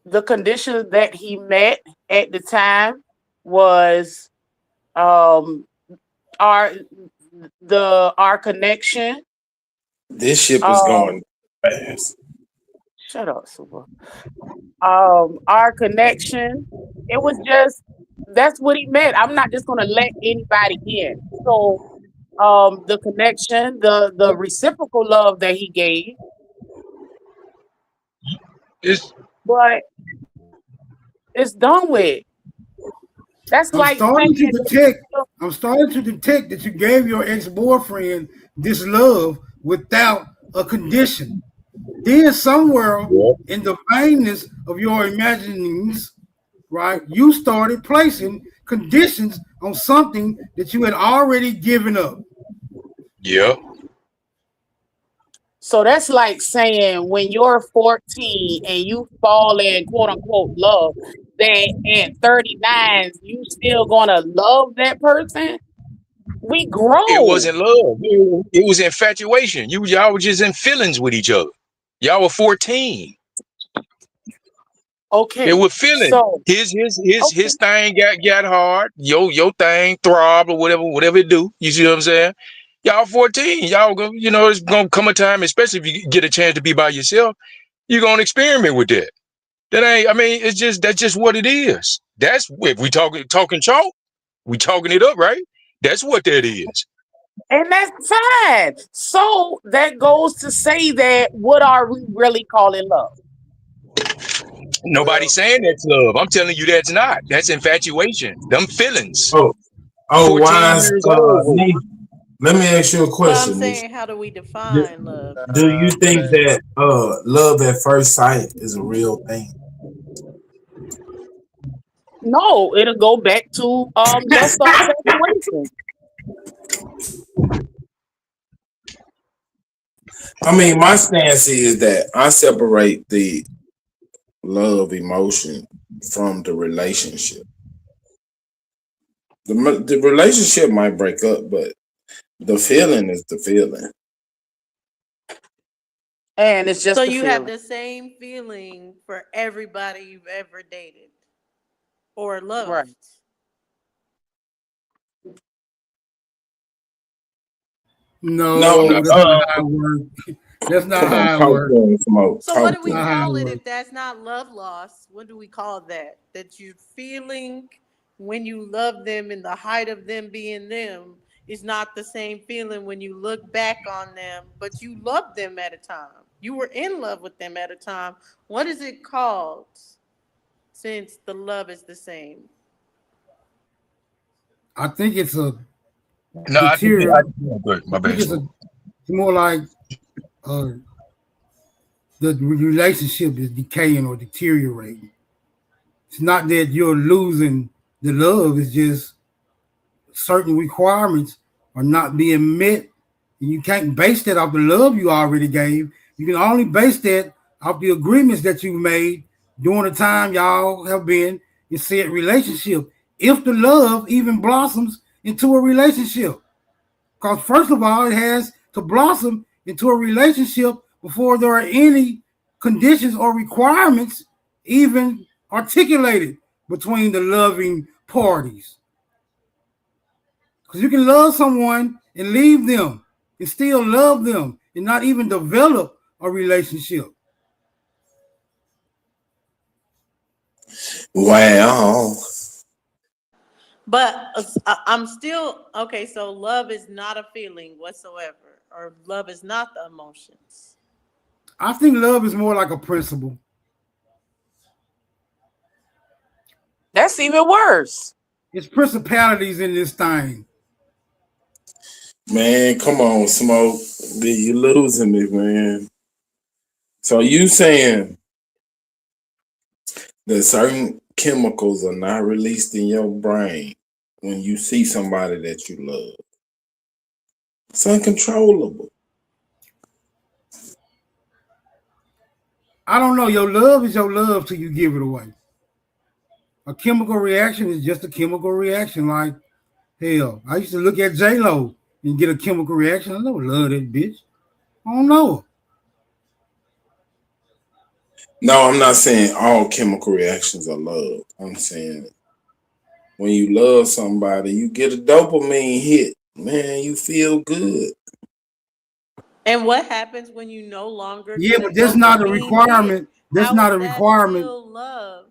Speaker 14: The conditions that he met at the time was um our connection.
Speaker 5: This ship is going fast.
Speaker 14: Shut up, Super. Our connection. It was just that's what he meant. I'm not just gonna let anybody in. So the connection, the reciprocal love that he gave, but it's done with. That's
Speaker 19: I'm
Speaker 14: like
Speaker 19: starting to
Speaker 14: saying
Speaker 19: detect. I'm starting to detect that you gave your ex-boyfriend this love without a condition. Then somewhere in the vainness of your imaginings, right, you started placing conditions on something that you had already given up.
Speaker 7: Yeah.
Speaker 14: so that's like saying when you're 14 and you fall in quote unquote love, that at 39 you still gonna love that person. We
Speaker 7: It
Speaker 14: grow.
Speaker 7: wasn't love. It was infatuation. Y'all were just in feelings with each other. Y'all were 14. It
Speaker 14: Okay.
Speaker 7: was feeling.
Speaker 14: So
Speaker 7: His thing got hard. Your thing throbbed or whatever it do. You see what I'm saying? Y'all 14. Y'all go, it's gonna come a time, especially if you get a chance to be by yourself, you're gonna experiment with that. That's just what it is. That's if we talking chalk, we talking it up, right? That's what that is.
Speaker 14: and that's fine. So that goes to say that what are we really calling love?
Speaker 7: Nobody's saying that's love. I'm telling you that's not. That's infatuation. Them feelings.
Speaker 22: Oh,
Speaker 7: 14
Speaker 22: wise.
Speaker 7: years old.
Speaker 22: Nee, let me ask you a
Speaker 21: But I'm
Speaker 22: question. Nee.
Speaker 21: saying, how do we define love?
Speaker 22: Do you think that love at first sight is a real thing?
Speaker 14: No, it'll go back to lust or infatuation.
Speaker 22: I mean, my stance is that I separate the love emotion from the relationship. The relationship might break up, but the feeling is the feeling.
Speaker 14: And it's just
Speaker 21: So
Speaker 14: a
Speaker 21: you have
Speaker 14: feeling.
Speaker 21: the same feeling for everybody you've ever dated or loved.
Speaker 14: Right.
Speaker 22: No,
Speaker 19: No, that's not how it works. That's not
Speaker 22: come on,
Speaker 19: how it
Speaker 22: talk
Speaker 19: works.
Speaker 22: to him, Smoke.
Speaker 21: So what
Speaker 22: Talk
Speaker 21: do
Speaker 22: to
Speaker 21: we
Speaker 22: him.
Speaker 19: Not how
Speaker 21: call
Speaker 19: it
Speaker 21: it
Speaker 19: works.
Speaker 21: if that's not love loss? What do we call that? That you're feeling when you love them in the height of them being them is not the same feeling when you look back on them, but you loved them at a time. You were in love with them at a time. What is it called since the love is the same?
Speaker 19: I think it's a
Speaker 7: No, I think
Speaker 19: deteriorate.
Speaker 7: my
Speaker 19: I think
Speaker 7: bad.
Speaker 19: it's more like the relationship is decaying or deteriorating. It's not that you're losing the love, it's just certain requirements are not being met. And you can't base that off the love you already gave. You can only base that off the agreements that you made during the time y'all have been in said relationship. If the love even blossoms into a relationship. Because first of all, it has to blossom into a relationship before there are any conditions or requirements even articulated between the loving parties. Because you can love someone and leave them and still love them and not even develop a relationship.
Speaker 22: Wow.
Speaker 21: But I'm still okay. So love is not a feeling whatsoever, or love is not the emotions.
Speaker 19: I think love is more like a principle.
Speaker 14: That's even worse.
Speaker 19: It's principalities in this thing.
Speaker 22: Man, come on, Smoke. You losing me, man. So you saying that certain chemicals are not released in your brain when you see somebody that you love? It's uncontrollable.
Speaker 19: I don't know. Your love is your love till you give it away. A chemical reaction is just a chemical reaction. Like, hell, I used to look at J-Lo and get a chemical reaction. I don't love that bitch. I don't know.
Speaker 22: No, I'm not saying all chemical reactions are love. I'm saying when you love somebody, you get a dopamine hit. Man, you feel good.
Speaker 21: And what happens when you no longer
Speaker 19: Yeah,
Speaker 21: get a
Speaker 19: but that's not a
Speaker 21: dopamine hit?
Speaker 19: requirement. That's
Speaker 21: How
Speaker 19: not
Speaker 21: is
Speaker 19: a
Speaker 21: that
Speaker 19: requirement.
Speaker 21: still love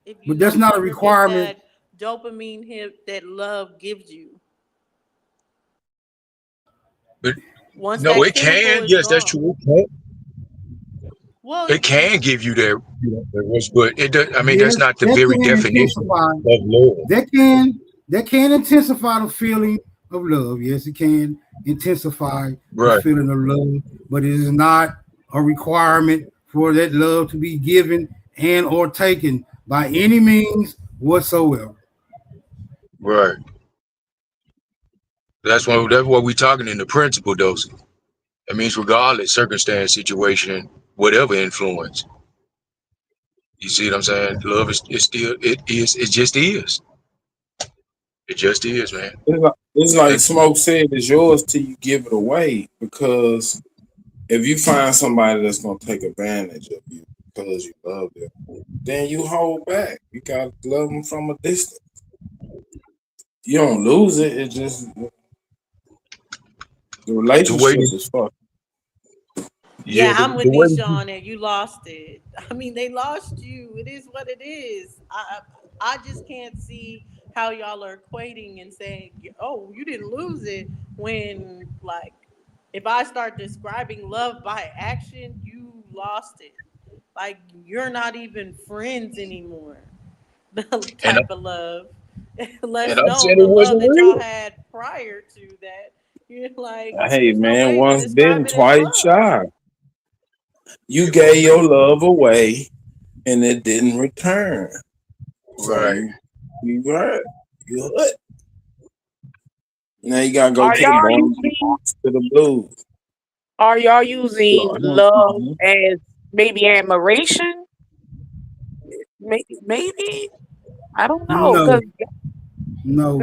Speaker 21: if you
Speaker 19: But
Speaker 21: no
Speaker 19: that's not a
Speaker 21: longer get
Speaker 19: requirement.
Speaker 21: that dopamine hit that love gives you?
Speaker 7: But
Speaker 21: Once
Speaker 7: no,
Speaker 21: that
Speaker 7: it
Speaker 21: chemical
Speaker 7: can.
Speaker 21: is
Speaker 7: Yes, that's
Speaker 21: gone.
Speaker 7: true. It can,
Speaker 21: Well,
Speaker 7: it can give you that, that rush, but it does, I mean, that's
Speaker 19: Yes,
Speaker 7: not the
Speaker 19: that
Speaker 7: very
Speaker 19: can
Speaker 7: definition
Speaker 19: intensify.
Speaker 7: of love.
Speaker 19: That can intensify the feeling of love. Yes, it can intensify the
Speaker 7: Right.
Speaker 19: feeling of love, but it is not a requirement for that love to be given and or taken by any means whatsoever.
Speaker 7: Right. That's what we're talking in the principle dose. That means regardless, circumstance, situation, whatever influence. You see what I'm saying? Love is still it just is. It just is, man.
Speaker 22: It's like Smoke said, it's yours till you give it away. Because if you find somebody that's gonna take advantage of you because you love them, then you hold back. You gotta love them from a distance. You don't lose it. It just the relationship is fucked.
Speaker 21: Yeah, I'm with
Speaker 7: the way
Speaker 21: Deshaun and you lost it. I mean, they lost you. It is what it is. I just can't see how y'all are equating and saying, "Oh, you didn't lose it," when like if I start describing love by action, you lost it. Like you're not even friends anymore. The
Speaker 5: And I,
Speaker 21: type of love.
Speaker 5: and
Speaker 21: Less
Speaker 5: I
Speaker 21: known
Speaker 5: said
Speaker 21: the
Speaker 5: it
Speaker 21: love
Speaker 5: wasn't
Speaker 21: that y'all
Speaker 5: real.
Speaker 21: had prior to that. You're like,
Speaker 5: Hey
Speaker 21: there's no
Speaker 5: man,
Speaker 21: way to
Speaker 5: once
Speaker 21: describe
Speaker 5: bitten,
Speaker 21: it as
Speaker 5: twice
Speaker 21: love.
Speaker 5: shy. You gave your love away, and it didn't return. So
Speaker 21: Right.
Speaker 5: you hurt. You hurt. Now you gotta go
Speaker 14: Are
Speaker 5: to the
Speaker 14: y'all
Speaker 5: bars,
Speaker 14: using
Speaker 5: to the blues.
Speaker 14: are y'all using love as maybe admiration? Maybe I don't know
Speaker 19: No,
Speaker 14: because
Speaker 19: no,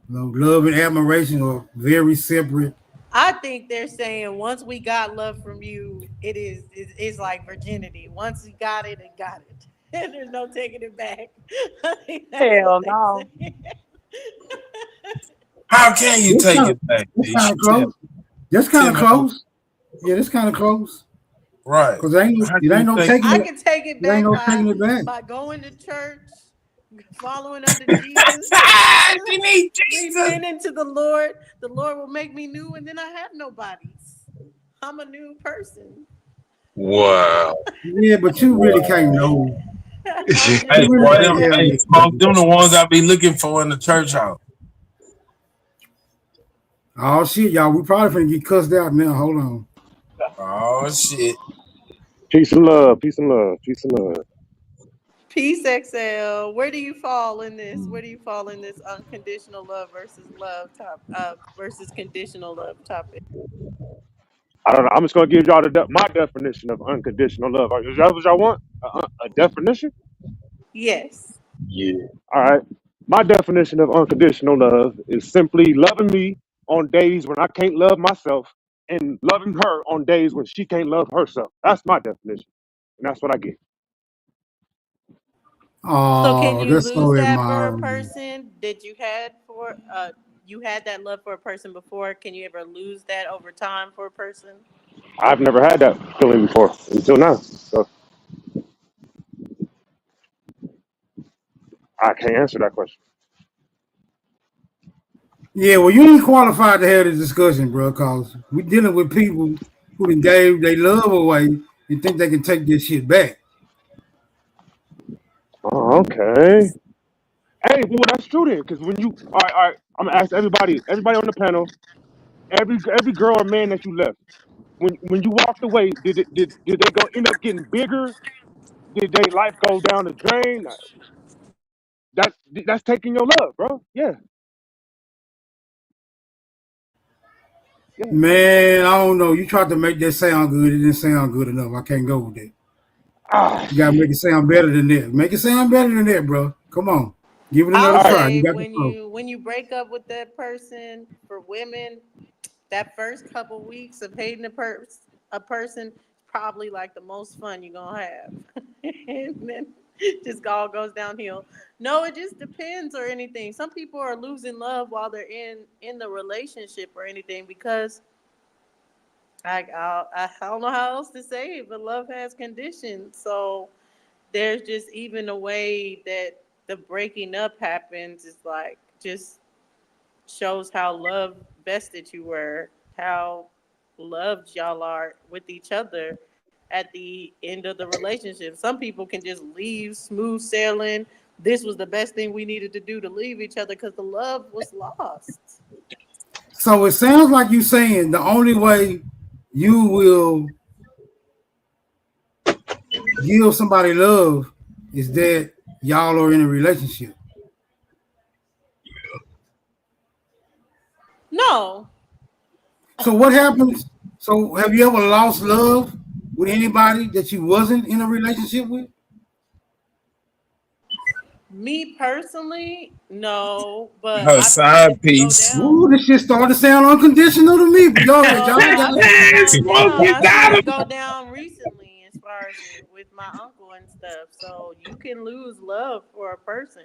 Speaker 19: no. Love and admiration are very separate.
Speaker 21: I think they're saying once we got love from you, it's like virginity. Once we got it, it got it. And there's no taking it back. I think that's
Speaker 14: hell
Speaker 21: what they
Speaker 14: no.
Speaker 21: say.
Speaker 5: How can you
Speaker 19: It's
Speaker 5: take
Speaker 19: kind of,
Speaker 5: it back?
Speaker 19: it's kind of
Speaker 5: Tell me.
Speaker 19: close. That's kind of close. Yeah, that's kind of close.
Speaker 5: Right.
Speaker 19: Cause it ain't
Speaker 5: How
Speaker 19: it
Speaker 5: can
Speaker 19: ain't
Speaker 5: you
Speaker 19: no
Speaker 5: take
Speaker 19: taking
Speaker 21: I
Speaker 19: it.
Speaker 21: can take it
Speaker 19: It ain't
Speaker 21: back
Speaker 19: no taking it back.
Speaker 21: by going to church, following after Jesus,
Speaker 5: you need Jesus.
Speaker 21: repenting to the Lord. The Lord will make me new, and then I have nobody's. I'm a new person.
Speaker 5: Wow.
Speaker 19: Yeah, but you really can't know.
Speaker 5: Hey,
Speaker 19: You
Speaker 5: boy,
Speaker 19: really
Speaker 5: them,
Speaker 19: can't
Speaker 5: hey, smoke, them the ones I be looking for in the church house.
Speaker 19: Oh shit, y'all. We probably finna get cussed out now. Hold on.
Speaker 5: Oh shit.
Speaker 11: Peace and love. Peace and love. Peace and love.
Speaker 21: Peace XL. Where do you fall in this? Where do you fall in this unconditional love versus conditional love topic?
Speaker 11: I don't know. I'm just gonna give y'all my definition of unconditional love. Is that what y'all want? A definition?
Speaker 21: Yes.
Speaker 5: Yeah.
Speaker 11: All right. My definition of unconditional love is simply loving me on days when I can't love myself and loving her on days when she can't love herself. That's my definition, and that's what I get.
Speaker 21: So can
Speaker 19: Oh,
Speaker 21: you
Speaker 19: that's
Speaker 21: lose
Speaker 19: so
Speaker 21: that for a
Speaker 19: admirable.
Speaker 21: person that you had that love for a person before? Can you ever lose that over time for a person?
Speaker 11: I've never had that feeling before until now, so I can't answer that question.
Speaker 19: Yeah, well, you ain't qualified to have this discussion, bro, because we dealing with people who done gave their love away and think they can take this shit back.
Speaker 11: Oh, okay. Hey, well, that's true then, because when you, all right, I'm gonna ask everybody on the panel, every girl or man that you left, when you walked away, did they go end up getting bigger? Did their life go down the drain? That's taking your love, bro. Yeah, yeah.
Speaker 19: Man, I don't know. You tried to make that sound good. It didn't sound good enough. I can't go with that.
Speaker 11: Ah,
Speaker 19: You gotta make it sound better than that. Make it sound better than that, bro. Come on. Give it
Speaker 21: I'll
Speaker 19: another try. You
Speaker 21: say
Speaker 19: got the flow.
Speaker 21: when you break up with that person, for women, that first couple weeks of hating a person probably like the most fun you're gonna have. And then just all goes downhill. No, it just depends or anything. Some people are losing love while they're in the relationship or anything because I don't know how else to say it, but love has conditions. So there's just even a way that the breaking up happens is like just shows how love vested you were, how loved y'all are with each other at the end of the relationship. Some people can just leave smooth sailing. This was the best thing we needed to do to leave each other because the love was lost.
Speaker 19: So it sounds like you saying the only way you will give somebody love is that y'all are in a relationship.
Speaker 21: No.
Speaker 19: So what happens? So have you ever lost love with anybody that you wasn't in a relationship with?
Speaker 21: Me personally, no, but
Speaker 5: Her
Speaker 21: I've seen
Speaker 5: side
Speaker 21: it go
Speaker 5: piece.
Speaker 21: down.
Speaker 19: Ooh, this shit started to sound unconditional to me. But y'all
Speaker 21: So
Speaker 19: got
Speaker 21: I've seen it go
Speaker 5: Smoke
Speaker 21: down.
Speaker 5: it
Speaker 21: I've seen
Speaker 5: down.
Speaker 21: it go down recently as far as with my uncle and stuff. So you can lose love for a person.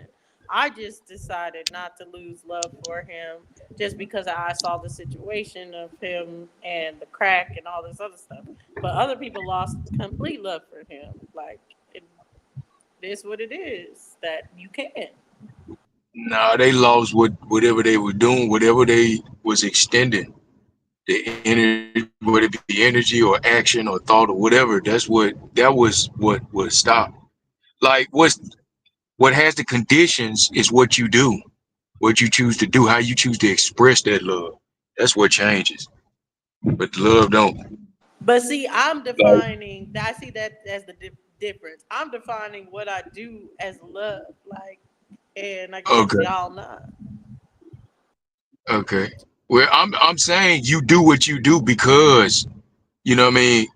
Speaker 21: I just decided not to lose love for him just because I saw the situation of him and the crack and all this other stuff. But other people lost complete love for him. Like it is what it is that you can.
Speaker 7: Nah, they lost whatever they were doing, whatever they was extending. the energy, whether it be energy or action or thought or whatever. That was what stopped. Like what has the conditions is what you do, what you choose to do, how you choose to express that love. That's what changes. But the love don't.
Speaker 21: But see, I'm
Speaker 7: Like,
Speaker 21: defining. I see that as the difference. I'm defining what I do as love, like, and I guess
Speaker 7: okay,
Speaker 21: y'all not.
Speaker 7: okay. Well, I'm saying you do what you do because you know what I mean,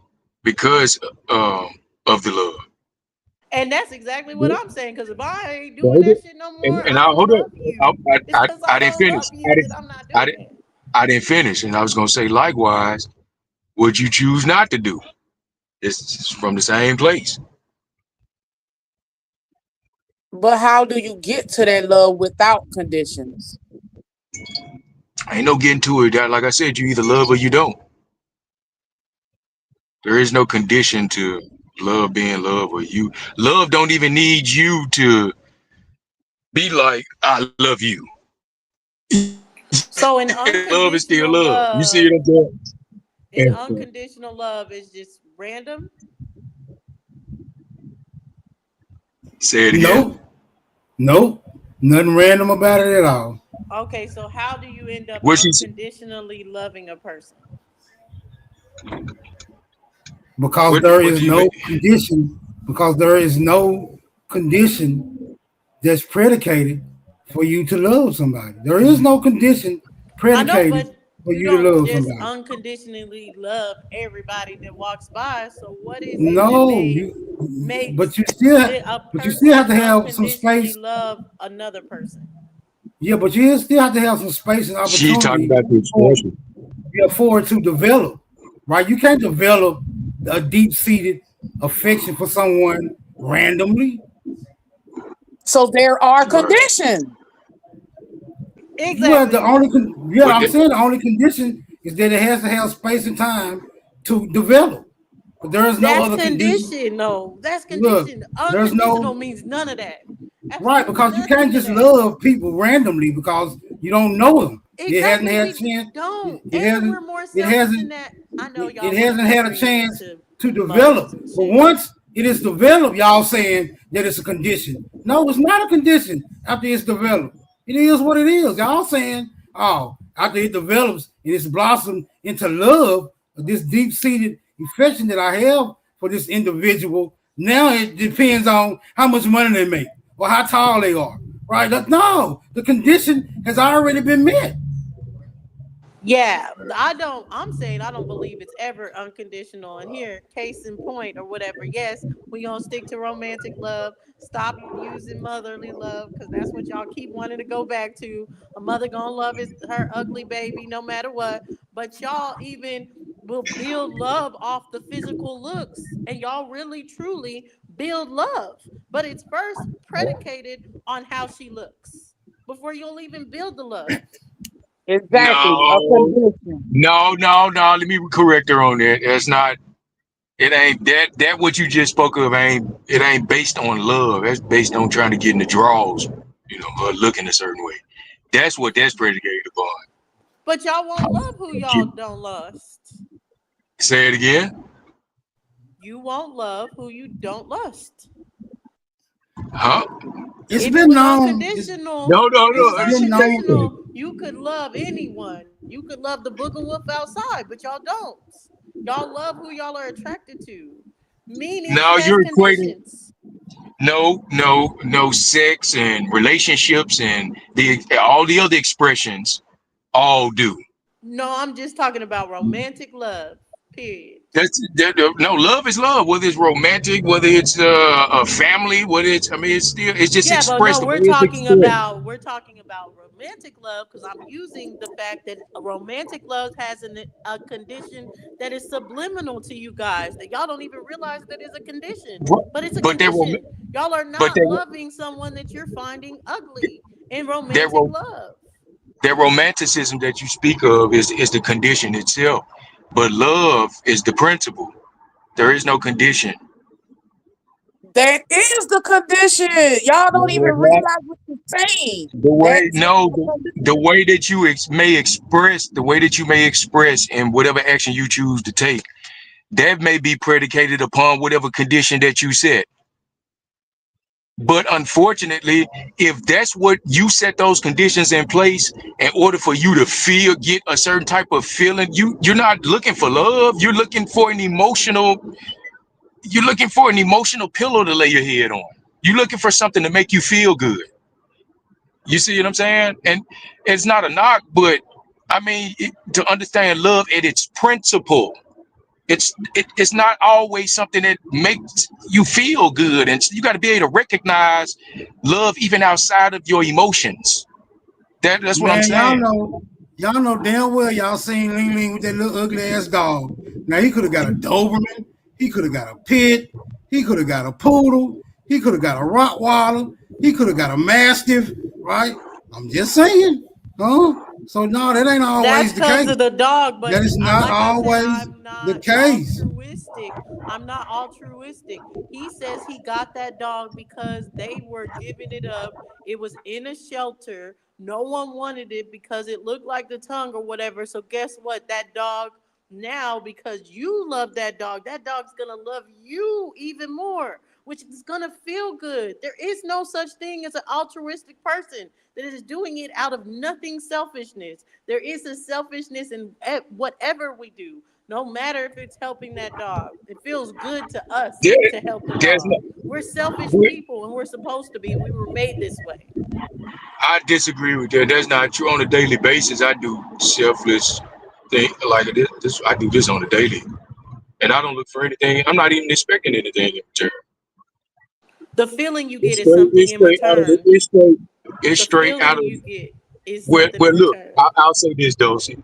Speaker 7: because of the love.
Speaker 21: And that's exactly what
Speaker 7: Yeah.
Speaker 21: I'm saying. Because if I ain't
Speaker 7: But
Speaker 21: doing
Speaker 7: hold
Speaker 21: that
Speaker 7: it.
Speaker 21: shit no more,
Speaker 7: And
Speaker 21: I
Speaker 7: I
Speaker 21: don't
Speaker 7: hold
Speaker 21: love
Speaker 7: up.
Speaker 21: you. It's because
Speaker 7: I
Speaker 21: I
Speaker 7: didn't
Speaker 21: don't
Speaker 7: finish.
Speaker 21: love you that I'm not
Speaker 7: I
Speaker 21: doing
Speaker 7: didn't
Speaker 21: it.
Speaker 7: I didn't finish, and I was gonna say likewise, what you choose not to do. It's from the same place.
Speaker 14: But how do you get to that love without conditions?
Speaker 7: Ain't no getting to it. Like I said, you either love or you don't. There is no condition to love being love or you. Love don't even need you to be like, I love you.
Speaker 21: So an
Speaker 7: Love is still
Speaker 21: unconditional
Speaker 7: love. You see
Speaker 21: love,
Speaker 7: what I'm saying?
Speaker 21: an
Speaker 7: Yeah.
Speaker 21: unconditional love is just random.
Speaker 7: Say it again.
Speaker 19: Nope. Nothing random about it at all.
Speaker 21: Okay, so how do you end up
Speaker 7: What she
Speaker 21: unconditionally loving a person?
Speaker 19: Because there
Speaker 7: what
Speaker 19: is
Speaker 7: do you
Speaker 19: no
Speaker 7: mean?
Speaker 19: condition. Because there is no condition that's predicated for you to love somebody. There is no condition
Speaker 21: I know,
Speaker 19: predicated
Speaker 21: but
Speaker 19: for
Speaker 21: you
Speaker 19: you to
Speaker 21: don't
Speaker 19: love
Speaker 21: just
Speaker 19: somebody.
Speaker 21: unconditionally love everybody that walks by. So what is it that
Speaker 19: No,
Speaker 21: makes
Speaker 19: but you still,
Speaker 21: a
Speaker 19: but you still have
Speaker 21: person
Speaker 19: to have some
Speaker 21: unconditionally
Speaker 19: space.
Speaker 21: love another person?
Speaker 19: Yeah, but you still have to have some space and
Speaker 7: She talking
Speaker 19: opportunity
Speaker 7: about the
Speaker 19: for,
Speaker 7: expression.
Speaker 19: for it to develop. Right? You can't develop a deep-seated affection for someone randomly.
Speaker 14: So there are conditions.
Speaker 19: Well, the
Speaker 21: Exactly.
Speaker 19: only
Speaker 7: What
Speaker 19: I'm
Speaker 7: the,
Speaker 19: saying the only condition is that it has to have space and time to develop. But there is no
Speaker 21: That's
Speaker 19: other condition.
Speaker 21: condition. No, that's
Speaker 19: Look,
Speaker 21: condition.
Speaker 19: there's
Speaker 21: Unconditional
Speaker 19: no
Speaker 21: means none of that.
Speaker 19: right
Speaker 21: Absolutely
Speaker 19: because you
Speaker 21: nothing
Speaker 19: can't
Speaker 21: to
Speaker 19: just
Speaker 21: that.
Speaker 19: love people randomly because you don't know them. It hasn't
Speaker 21: Exactly.
Speaker 19: had a
Speaker 21: We
Speaker 19: chance.
Speaker 21: don't.
Speaker 19: It
Speaker 21: And
Speaker 19: hasn't.
Speaker 21: we're more
Speaker 19: It
Speaker 21: selfish than
Speaker 19: hasn't.
Speaker 21: that. I know
Speaker 19: It
Speaker 21: y'all want to
Speaker 19: hasn't
Speaker 21: keep
Speaker 19: had a
Speaker 21: bringing it
Speaker 19: chance
Speaker 21: to
Speaker 19: to
Speaker 21: mothers
Speaker 19: develop.
Speaker 21: and
Speaker 19: But
Speaker 21: shit.
Speaker 19: once it is developed, y'all saying that it's a condition. No, it's not a condition after it's developed. It is what it is. Y'all saying, oh, after it develops and it's blossomed into love, this deep-seated affection that I have for this individual, now it depends on how much money they make or how tall they are. Right? No, the condition has already been met.
Speaker 21: Yeah, I'm saying I don't believe it's ever unconditional. And here, case in point or whatever, yes, we gonna stick to romantic love. Stop using motherly love because that's what y'all keep wanting to go back to. A mother gonna love her ugly baby no matter what. But y'all even will build love off the physical looks. And y'all really truly build love. But it's first predicated on how she looks before you'll even build the love.
Speaker 14: Exactly. A
Speaker 7: no,
Speaker 14: condition.
Speaker 7: no. Let me correct her on that. It's not. It ain't that what you just spoke of ain't based on love. That's based on trying to get in the draws, or looking a certain way. That's what that's predicated upon.
Speaker 21: But y'all won't love who y'all don't lust.
Speaker 7: Say it again.
Speaker 21: You won't love who you don't lust.
Speaker 7: Huh?
Speaker 19: It's
Speaker 21: If it
Speaker 19: been
Speaker 21: was
Speaker 19: known.
Speaker 21: unconditional,
Speaker 7: No.
Speaker 21: if it was
Speaker 19: It's been known.
Speaker 21: unconditional, you could love anyone. You could love the booger wolf outside, but y'all don't. Y'all love who y'all are attracted to. Meaning it
Speaker 7: Now
Speaker 21: has
Speaker 7: you're equating
Speaker 21: conditions.
Speaker 7: no sex and relationships and all the other expressions all do.
Speaker 21: No, I'm just talking about romantic love. Period.
Speaker 7: No, love is love, whether it's romantic, whether it's a family, whether it's just
Speaker 21: Yeah, but no,
Speaker 7: expressed the way it's expressed.
Speaker 21: we're talking about romantic love because I'm using the fact that a romantic love has a condition that is subliminal to you guys that y'all don't even realize that is a condition, but it's a
Speaker 7: But
Speaker 21: condition. Y'all are
Speaker 7: but
Speaker 21: not loving someone that you're finding ugly in
Speaker 7: that
Speaker 21: romantic love.
Speaker 7: that romanticism that you speak of is the condition itself, but love is the principle. There is no condition.
Speaker 14: That is the condition. Y'all don't
Speaker 7: No,
Speaker 14: even
Speaker 7: it's not.
Speaker 14: realize what saying.
Speaker 7: The way
Speaker 14: That's
Speaker 7: no, the way that you may express, the way that you may express in whatever action you choose to take, that may be predicated upon whatever condition that you set. But unfortunately, if that's what you set those conditions in place in order for you to feel, get a certain type of feeling, you're not looking for love. You're looking for an emotional pillow to lay your head on. You're looking for something to make you feel good. You see what I'm saying? And it's not a knock, but I mean, to understand love at its principle, it's not always something that makes you feel good, and you got to be able to recognize love even outside of your emotions. That's what I'm
Speaker 19: Man,
Speaker 7: saying.
Speaker 19: y'all know damn well y'all seen Ling Ling with that little ugly ass dog. Now he could have got a Doberman, he could have got a pit, he could have got a poodle, he could have got a Rottweiler, he could have got a Mastiff, right? I'm just saying, huh? So no, that ain't always
Speaker 21: That's
Speaker 19: the
Speaker 21: because
Speaker 19: case.
Speaker 21: of the dog, but
Speaker 19: That is not
Speaker 21: like I said,
Speaker 19: always
Speaker 21: I'm
Speaker 19: the
Speaker 21: not
Speaker 19: case.
Speaker 21: altruistic. I'm not altruistic. He says he got that dog because they were giving it up. It was in a shelter. No one wanted it because it looked like the tongue or whatever. So guess what? That dog now, because you love that dog's gonna love you even more, which is gonna feel good. There is no such thing as an altruistic person that is doing it out of nothing selfishness. There is a selfishness in whatever we do, no matter if it's helping that dog. It feels good to us to help the
Speaker 7: There's
Speaker 21: dog. We're selfish people, and we're supposed to be. We were made this way.
Speaker 7: I disagree with that. That's not true. On a daily basis, I do selfless thing like this. I do this on a daily, and I don't look for anything. I'm not even expecting anything in return.
Speaker 21: The feeling you get is something in return.
Speaker 7: It's straight out of.
Speaker 21: You get is
Speaker 7: Well,
Speaker 21: something in
Speaker 7: look,
Speaker 21: return.
Speaker 7: I'll say this, Dosey.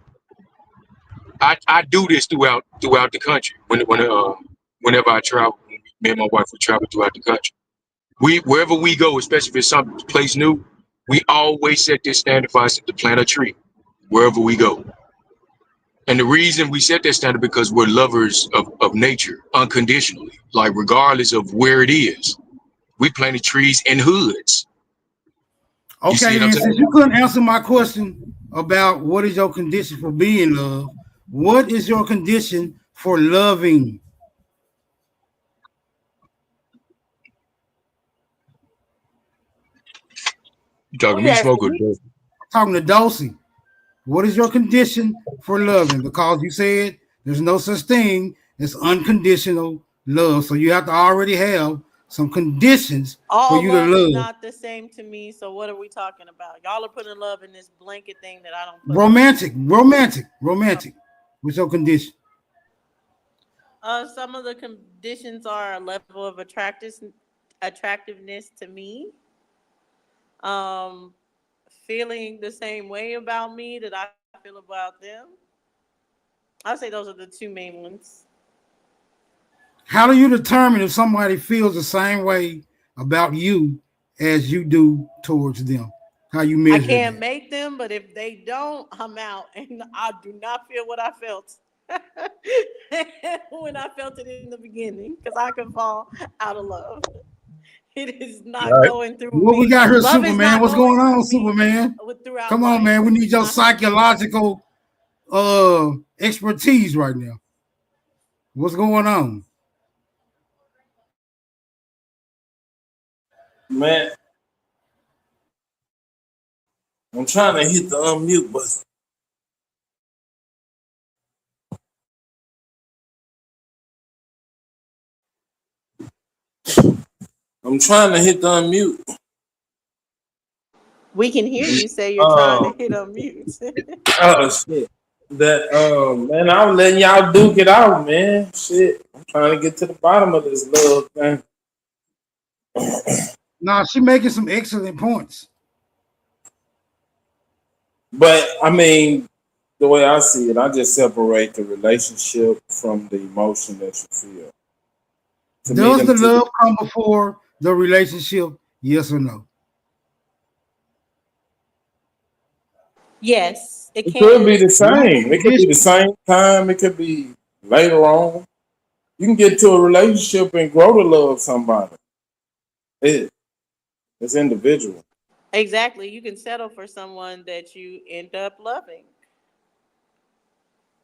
Speaker 7: I do this throughout the country. Whenever I travel, me and my wife would travel throughout the country. Wherever we go, especially if it's some place new, we always set this standard for us to plant a tree wherever we go. And the reason we set that standard because we're lovers of nature unconditionally, like regardless of where it is. We planted trees in hoods.
Speaker 19: Okay, then since you couldn't answer my question about what is your condition for being loved, what is your condition for loving?
Speaker 7: You talking to me, Smoke, or Dosey?
Speaker 19: Talking to Dosey. What is your condition for loving? Because you said there's no such thing as unconditional love. So you have to already have some conditions for you to
Speaker 21: Love is
Speaker 19: love.
Speaker 21: not the same to me. So what are we talking about? Y'all are putting love in this blanket thing that I don't put.
Speaker 19: Romantic. What's your condition?
Speaker 21: Some of the conditions are a level of attractiveness to me. Feeling the same way about me that I feel about them. I'd say those are the two main ones.
Speaker 19: How do you determine if somebody feels the same way about you as you do towards them? How you measure
Speaker 21: I can't
Speaker 19: that?
Speaker 21: make them, but if they don't, I'm out. And I do not feel what I felt when I felt it in the beginning, because I can fall out of love. It is not going through
Speaker 19: What
Speaker 21: me.
Speaker 19: we got here,
Speaker 21: Love
Speaker 19: Superman? What's going on, Superman? Come on, man. We need your psychological expertise right now. What's going on?
Speaker 5: Man, I'm trying to hit the unmute button. I'm trying to hit the unmute.
Speaker 21: We can hear you say you're trying to hit unmute.
Speaker 5: Oh shit. That man, I'm letting y'all duke it out, man. Shit. I'm trying to get to the bottom of this little thing.
Speaker 19: Nah, she making some excellent points.
Speaker 5: But I mean, the way I see it, I just separate the relationship from the emotion that you feel.
Speaker 19: Does the love come before the relationship? Yes or no?
Speaker 21: Yes,
Speaker 5: it could be the same. It could be the same time. It could be later on. You can get to a relationship and grow to love somebody. It's individual.
Speaker 21: Exactly. You can settle for someone that you end up loving.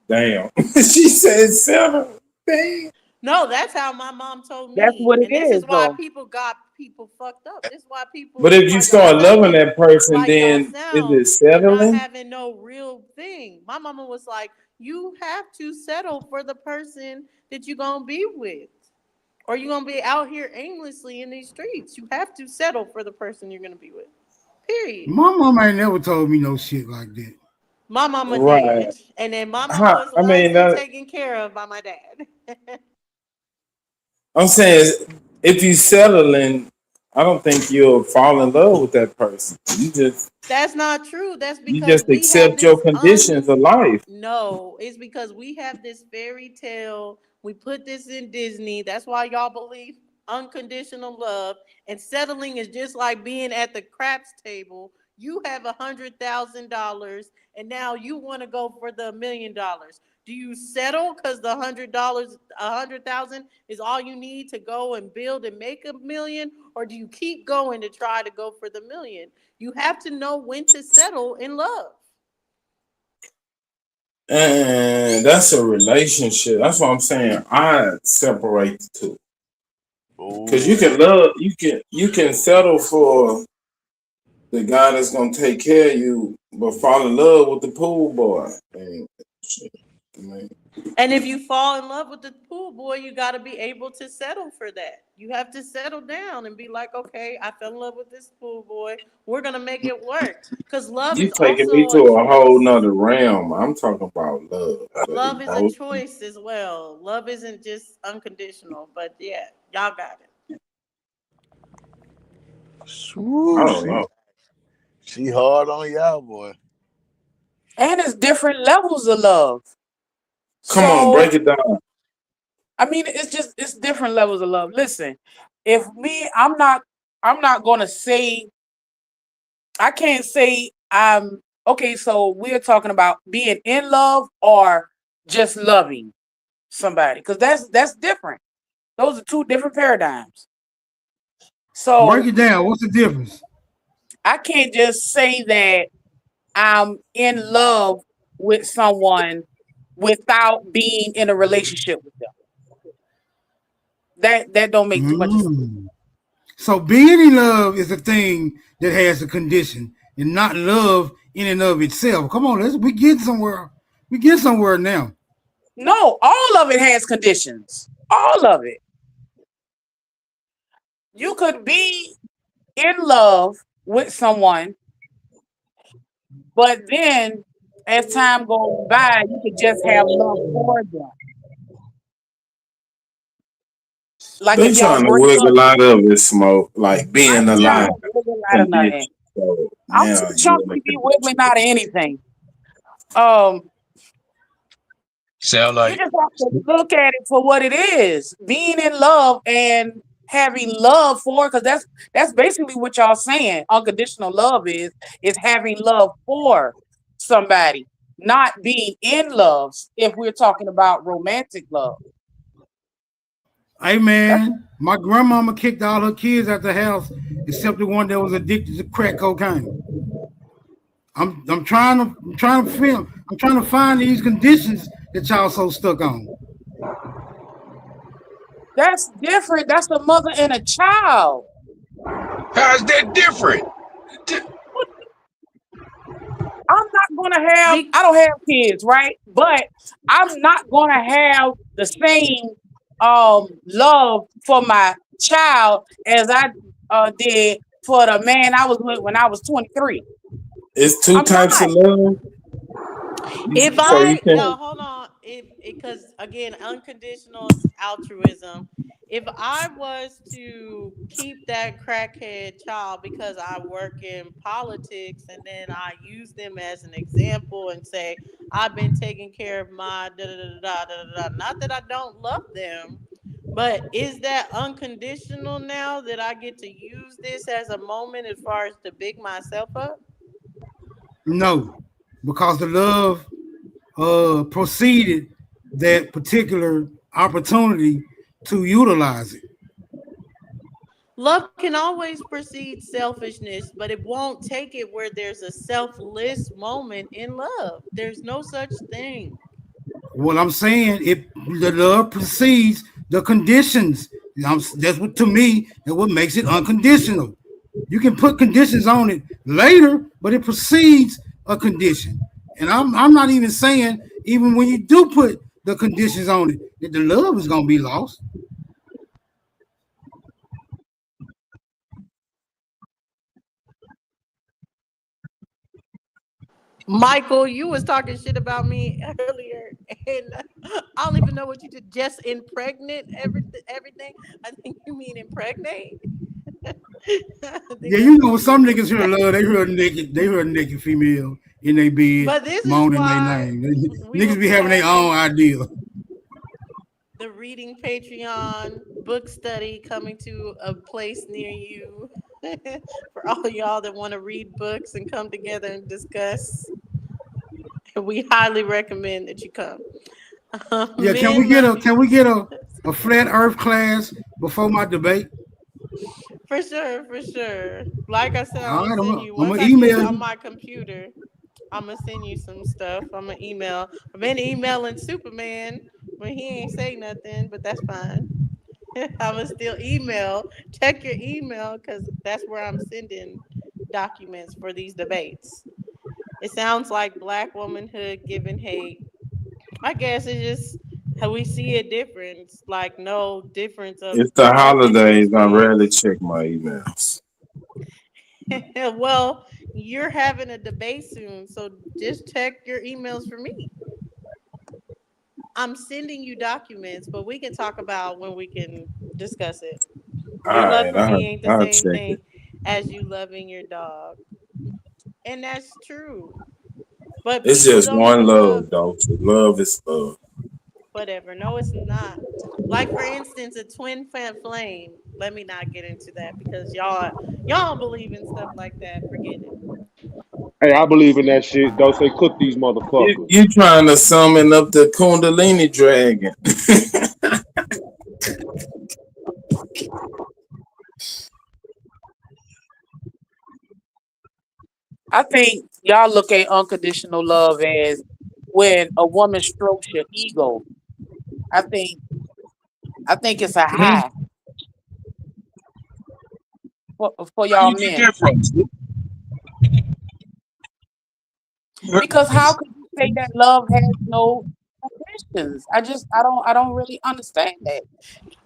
Speaker 5: Damn. She said settle. Damn.
Speaker 21: No, that's how my mom told
Speaker 14: That's
Speaker 21: me.
Speaker 14: what it
Speaker 21: And this is
Speaker 14: is,
Speaker 21: why
Speaker 14: though.
Speaker 21: people got people fucked up. This is why
Speaker 5: But
Speaker 21: people
Speaker 5: if you
Speaker 21: like y'all
Speaker 5: start loving
Speaker 21: sound
Speaker 5: that person,
Speaker 21: like y'all
Speaker 5: then is it
Speaker 21: sound and not
Speaker 5: settling?
Speaker 21: having no real thing. My mama was like, you have to settle for the person that you're gonna be with. Or you're gonna be out here aimlessly in these streets. You have to settle for the person you're gonna be with. Period.
Speaker 19: My mom ain't never told me no shit like that.
Speaker 21: My mama
Speaker 5: Right.
Speaker 21: did. And then my mama
Speaker 5: Huh,
Speaker 21: was
Speaker 5: I mean,
Speaker 21: lastly taken care of by my dad.
Speaker 5: I'm saying if you settling, I don't think you'll fall in love with that person.
Speaker 21: That's not true. That's
Speaker 5: You
Speaker 21: because
Speaker 5: just
Speaker 21: we have
Speaker 5: accept your
Speaker 21: this
Speaker 5: conditions of life.
Speaker 21: no, it's because we have this fairy tale. We put this in Disney. That's why y'all believe unconditional love and settling is just like being at the craps table. You have $100,000 and now you want to go for the $1,000,000. Do you settle because the $100, 100,000 is all you need to go and build and make $1,000,000, or do you keep going to try to go for the $1,000,000? You have to know when to settle in love.
Speaker 5: And that's a relationship. That's what I'm saying. I separate the two. Because you can love, you can settle for the guy that's gonna take care of you, but fall in love with the pool boy. And shit, I mean,
Speaker 21: And if you fall in love with the pool boy, you got to be able to settle for that. You have to settle down and be like, okay, I fell in love with this pool boy. We're going to make it work. Because love
Speaker 5: you
Speaker 21: is
Speaker 5: taking me
Speaker 21: also
Speaker 5: to
Speaker 21: a
Speaker 5: a whole
Speaker 21: choice.
Speaker 5: nother realm. I'm talking about love. But
Speaker 21: Love is a
Speaker 5: emotion.
Speaker 21: choice as well. Love isn't just unconditional. But yeah, y'all got it.
Speaker 4: Swoo,
Speaker 5: I don't know.
Speaker 4: she hard on y'all, boy.
Speaker 14: And it's different levels of love.
Speaker 5: Come on, break it down.
Speaker 14: I mean, it's different levels of love. Listen, if me, I'm not gonna say, I can't say I'm okay. So we're talking about being in love or just loving somebody, because that's different. Those are two different paradigms. So
Speaker 19: Break it down. What's the difference?
Speaker 14: I can't just say that I'm in love with someone without being in a relationship with them. That don't make too much sense.
Speaker 19: So being in love is a thing that has a condition, and not love in and of itself. Come on, we get somewhere. We get somewhere now.
Speaker 14: No, all of it has conditions. All of it. You could be in love with someone, but then as time goes by, you could just have love for them. Like
Speaker 5: They
Speaker 14: if y'all
Speaker 5: trying to
Speaker 14: break
Speaker 5: wiggle
Speaker 14: up,
Speaker 5: a lot of it, smoke, like
Speaker 14: I
Speaker 5: being
Speaker 14: ain't trying
Speaker 5: alive.
Speaker 14: to wiggle out of nothing.
Speaker 5: So
Speaker 14: I'm
Speaker 5: now
Speaker 14: too
Speaker 5: you're
Speaker 14: chunky
Speaker 5: in
Speaker 14: to
Speaker 5: a
Speaker 14: be
Speaker 5: condition.
Speaker 14: wiggling out of anything.
Speaker 7: Sound
Speaker 14: You
Speaker 7: like
Speaker 14: just have to look at it for what it is. Being in love and having love for, because that's basically what y'all saying. Unconditional love is having love for somebody, not being in love. If we're talking about romantic love,
Speaker 19: Hey man, my grandmama kicked all her kids out the house except the one that was addicted to crack cocaine. I'm trying to find these conditions that y'all so stuck on.
Speaker 14: that's different. That's a mother and a child.
Speaker 7: how's that different?
Speaker 14: I'm not gonna have. I don't have kids, right? But I'm not gonna have the same love for my child as I did for the man I was with when I was 23.
Speaker 5: It's two
Speaker 14: I'm
Speaker 5: types
Speaker 14: not.
Speaker 5: of love.
Speaker 21: If
Speaker 5: So you can.
Speaker 21: no, hold on. If because again, unconditional is altruism. If I was to keep that crackhead child because I work in politics and then I use them as an example and say I've been taking care of my da da da da da da da. Not that I don't love them, but is that unconditional now that I get to use this as a moment as far as to big myself up?
Speaker 19: No, because the love proceeded that particular opportunity to utilize it.
Speaker 21: Love can always precede selfishness, but it won't take it where there's a selfless moment in love. There's no such thing.
Speaker 19: What I'm saying, the love precedes the conditions. That's what to me and what makes it unconditional. You can put conditions on it later, but it precedes a condition. And I'm not even saying even when you do put the conditions on it that the love is gonna be lost.
Speaker 21: Michael, you was talking shit about me earlier, and I don't even know what you did. Just impregnate everything. I think you mean impregnate.
Speaker 19: Yeah, you know some niggas hear love, they hear a naked female in their bed
Speaker 21: But this is
Speaker 19: moaning their
Speaker 21: why
Speaker 19: name.
Speaker 21: we
Speaker 19: Niggas
Speaker 21: will
Speaker 19: be
Speaker 21: be
Speaker 19: having their own
Speaker 21: having
Speaker 19: idea.
Speaker 21: the reading Patreon book study coming to a place near you for all y'all that want to read books and come together and discuss. We highly recommend that you come.
Speaker 19: Yeah,
Speaker 21: Men love
Speaker 19: can we get a flat earth class before my debate?
Speaker 21: for sure, for sure. Like I said, I'm
Speaker 19: All
Speaker 21: gonna
Speaker 19: right,
Speaker 21: send you
Speaker 19: I'm
Speaker 21: once
Speaker 19: gonna
Speaker 21: I get
Speaker 19: email
Speaker 21: on
Speaker 19: you.
Speaker 21: my computer. I'm gonna send you some stuff. I'm gonna email. I've been emailing Superman, but he ain't say nothing. But that's fine. I'm gonna still email. Check your email because that's where I'm sending documents for these debates. It sounds like black womanhood giving hate. I guess it's just how we see it different. It's like no difference of
Speaker 5: It's the holidays.
Speaker 21: selfishness
Speaker 5: I rarely
Speaker 21: means.
Speaker 5: check my emails.
Speaker 21: Well, you're having a debate soon, so just check your emails for me. I'm sending you documents, but we can talk about when we can discuss it.
Speaker 5: All
Speaker 21: Your love
Speaker 5: right,
Speaker 21: for me ain't the
Speaker 5: I'll
Speaker 21: same
Speaker 5: check it.
Speaker 21: thing as you loving your dog. And that's true. But
Speaker 5: It's
Speaker 21: people
Speaker 5: just
Speaker 21: don't
Speaker 5: one
Speaker 21: even love
Speaker 5: love, though. Love is love.
Speaker 21: whatever. No, it's not. Like for instance, a twin fan flame. Let me not get into that because y'all don't believe in stuff like that. Forget it.
Speaker 11: Hey, I believe in that shit. Don't say cook these motherfuckers.
Speaker 5: You trying to summon up the Kundalini dragon?
Speaker 14: I think y'all look at unconditional love as when a woman strokes your ego. I think it's a
Speaker 7: Hmm?
Speaker 14: high for
Speaker 7: Where
Speaker 14: y'all
Speaker 7: you get
Speaker 14: men.
Speaker 7: that from?
Speaker 14: Because how could you say that love has no conditions? I don't really understand that.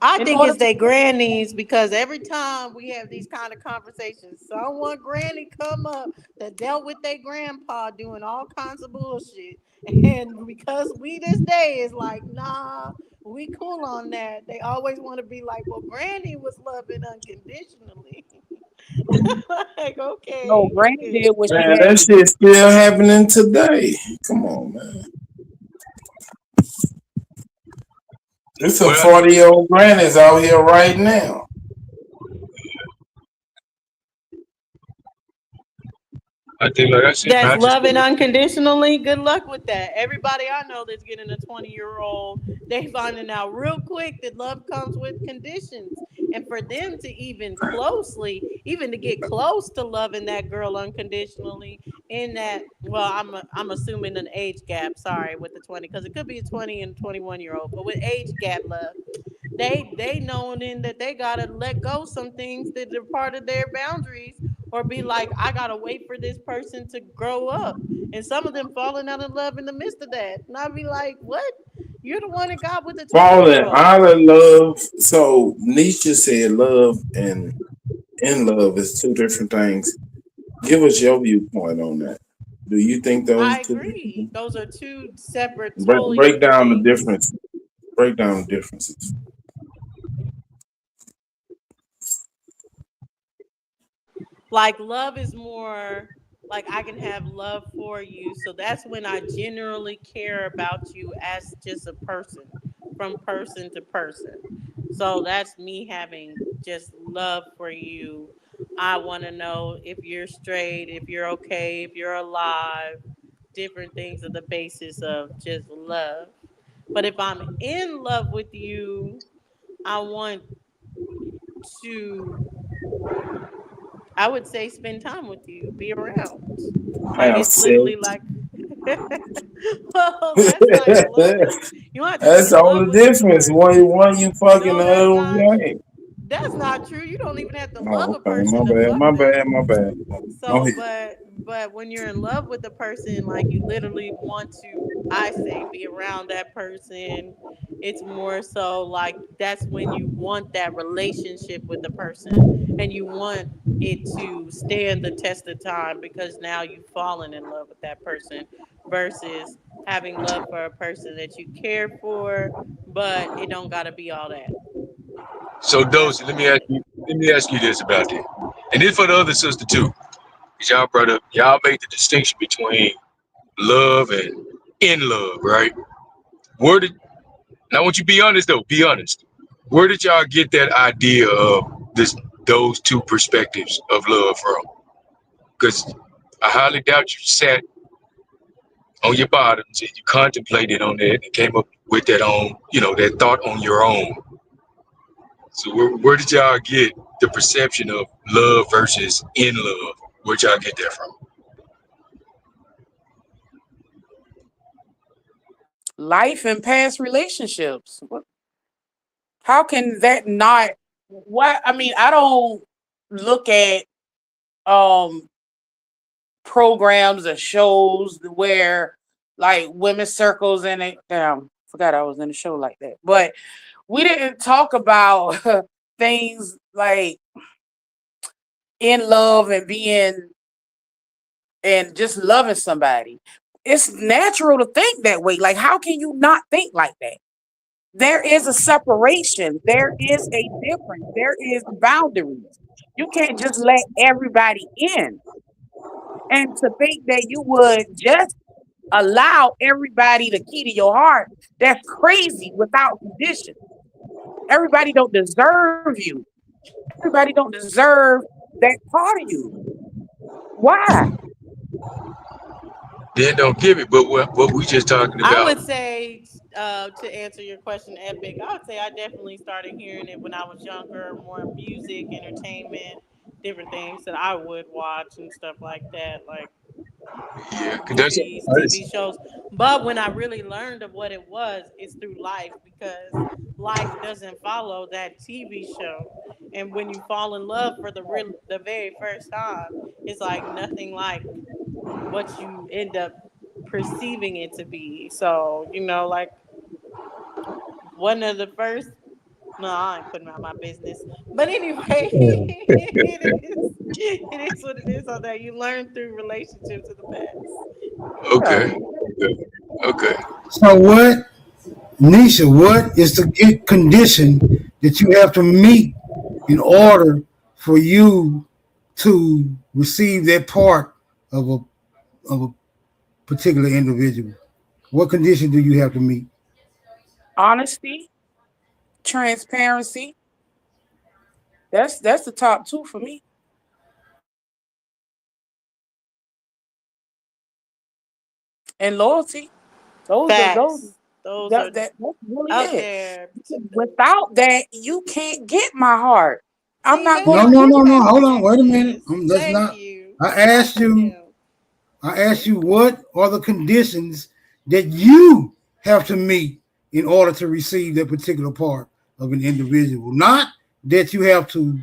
Speaker 21: I
Speaker 14: In
Speaker 21: think
Speaker 14: order
Speaker 21: it's
Speaker 14: to
Speaker 21: their grannies because every time we have these kind of conversations, someone granny come up that dealt with their grandpa doing all kinds of bullshit. And because we this day is like, nah, we cool on that. They always want to be like, well, granny was loving unconditionally. Like,
Speaker 14: no,
Speaker 21: okay, you
Speaker 14: Granny
Speaker 21: could
Speaker 14: did what she
Speaker 5: Man,
Speaker 14: had
Speaker 5: that
Speaker 14: to do.
Speaker 5: shit still happening today. Come on, man. There's some
Speaker 7: Well,
Speaker 5: 40-year-old grannies out here right now.
Speaker 7: I think, like I said, man,
Speaker 21: that's
Speaker 7: I just
Speaker 21: loving
Speaker 7: think
Speaker 21: unconditionally. Good luck with that. Everybody I know that's getting a 20-year-old, they finding out real quick that love comes with conditions. And for them to even to get close to loving that girl unconditionally, in that, well, I'm assuming an age gap. Sorry, with the 20, because it could be a 20 and 21-year-old, but with age gap love, they knowing that they gotta let go some things that are part of their boundaries, or be like, I gotta wait for this person to grow up. And some of them falling out of love in the midst of that. And I'd be like, what? You're the one that got with the 20 year
Speaker 5: Falling
Speaker 21: old.
Speaker 5: out of love. So Nietzsche said love and in love is two different things. Give us your viewpoint on that. Do you think those
Speaker 21: I
Speaker 5: two different
Speaker 21: agree.
Speaker 5: things?
Speaker 21: Those are two separate,
Speaker 5: Break,
Speaker 21: totally
Speaker 5: break
Speaker 21: different
Speaker 5: down the
Speaker 21: things.
Speaker 5: difference. Break down the differences.
Speaker 21: Like love is more like I can have love for you. So that's when I generally care about you as just a person, from person to person. So that's me having just love for you. I want to know if you're straight, if you're okay, if you're alive. Different things are the basis of just love. But if I'm in love with you, I want to I would say spend time with you, be around. Like
Speaker 22: Have
Speaker 21: it's literally
Speaker 22: sex.
Speaker 21: like, well, that's like loving. You don't have to be
Speaker 22: That's
Speaker 21: in
Speaker 22: the
Speaker 21: love
Speaker 22: only
Speaker 21: with every
Speaker 22: difference.
Speaker 21: person.
Speaker 22: One you fucking,
Speaker 21: No,
Speaker 22: the
Speaker 21: that's
Speaker 22: other one
Speaker 21: not.
Speaker 22: you ain't.
Speaker 21: That's not true. You don't even have to love
Speaker 22: Oh,
Speaker 21: a
Speaker 22: okay. My
Speaker 21: person to
Speaker 22: bad.
Speaker 21: fuck
Speaker 22: My
Speaker 21: them.
Speaker 22: bad. My bad. Go
Speaker 21: So,
Speaker 22: ahead.
Speaker 21: but when you're in love with a person, like you literally want to, I say, be around that person. It's more so like that's when you want that relationship with the person, and you want it to stand the test of time because now you've fallen in love with that person, versus having love for a person that you care for, but it don't gotta be all that.
Speaker 7: So
Speaker 21: That's
Speaker 7: Dozy,
Speaker 21: what I say.
Speaker 7: let me ask you this about that. And this for the other sister too. Because y'all brought up, y'all made the distinction between love and in love, right? Where did Now I want you to be honest though, be honest. Where did y'all get that idea of those two perspectives of love from? Because I highly doubt you sat on your bottoms and you contemplated on that and came up with that that thought on your own. So where did y'all get the perception of love versus in love? Where'd y'all get that from?
Speaker 14: Life and past relationships. How can that not? What I mean, I don't look at um programs or shows where like women's circles and it. Damn, forgot I was in a show like that. But we didn't talk about things like in love and being and just loving somebody. It's natural to think that way. Like, how can you not think like that? There is a separation. There is a difference. There is boundaries. You can't just let everybody in. And to think that you would just allow everybody the key to your heart, that's crazy without condition. Everybody don't deserve you. Everybody don't deserve that part of you. Why?
Speaker 7: Then don't give it. But what we just talking
Speaker 21: I
Speaker 7: about?
Speaker 21: would say, to answer your question, Epic, I would say I definitely started hearing it when I was younger, more music, entertainment, different things that I would watch and stuff like that, like
Speaker 7: Yeah, 'cause
Speaker 21: movies, TV shows. But when I really learned of what it was, it's through life because life doesn't follow that TV show. And when you fall in love for the very first time, it's like nothing like what you end up perceiving it to be. So, like one of the first, no, I ain't putting out my business. But anyway, it is what it is on that. You learn through relationships in the past.
Speaker 7: Okay. Okay.
Speaker 19: So what, Nisha, what is the condition that you have to meet in order for you to receive that part of a particular individual? What condition do you have to meet?
Speaker 14: Honesty, transparency. That's the top two for me. And loyalty. Those are
Speaker 21: Facts. Those are
Speaker 14: that's really
Speaker 21: out
Speaker 14: it.
Speaker 21: there.
Speaker 14: Without that, you can't get my heart. I'm
Speaker 21: See,
Speaker 14: not
Speaker 21: baby,
Speaker 19: No,
Speaker 14: going
Speaker 19: no,
Speaker 14: to
Speaker 19: no,
Speaker 14: give
Speaker 19: no.
Speaker 14: that
Speaker 19: Hold
Speaker 14: to
Speaker 19: on.
Speaker 14: you.
Speaker 19: Wait a minute. That's
Speaker 21: Thank
Speaker 19: not.
Speaker 21: you.
Speaker 19: I asked you what are the conditions that you have to meet in order to receive that particular part of an individual. Not that you have to,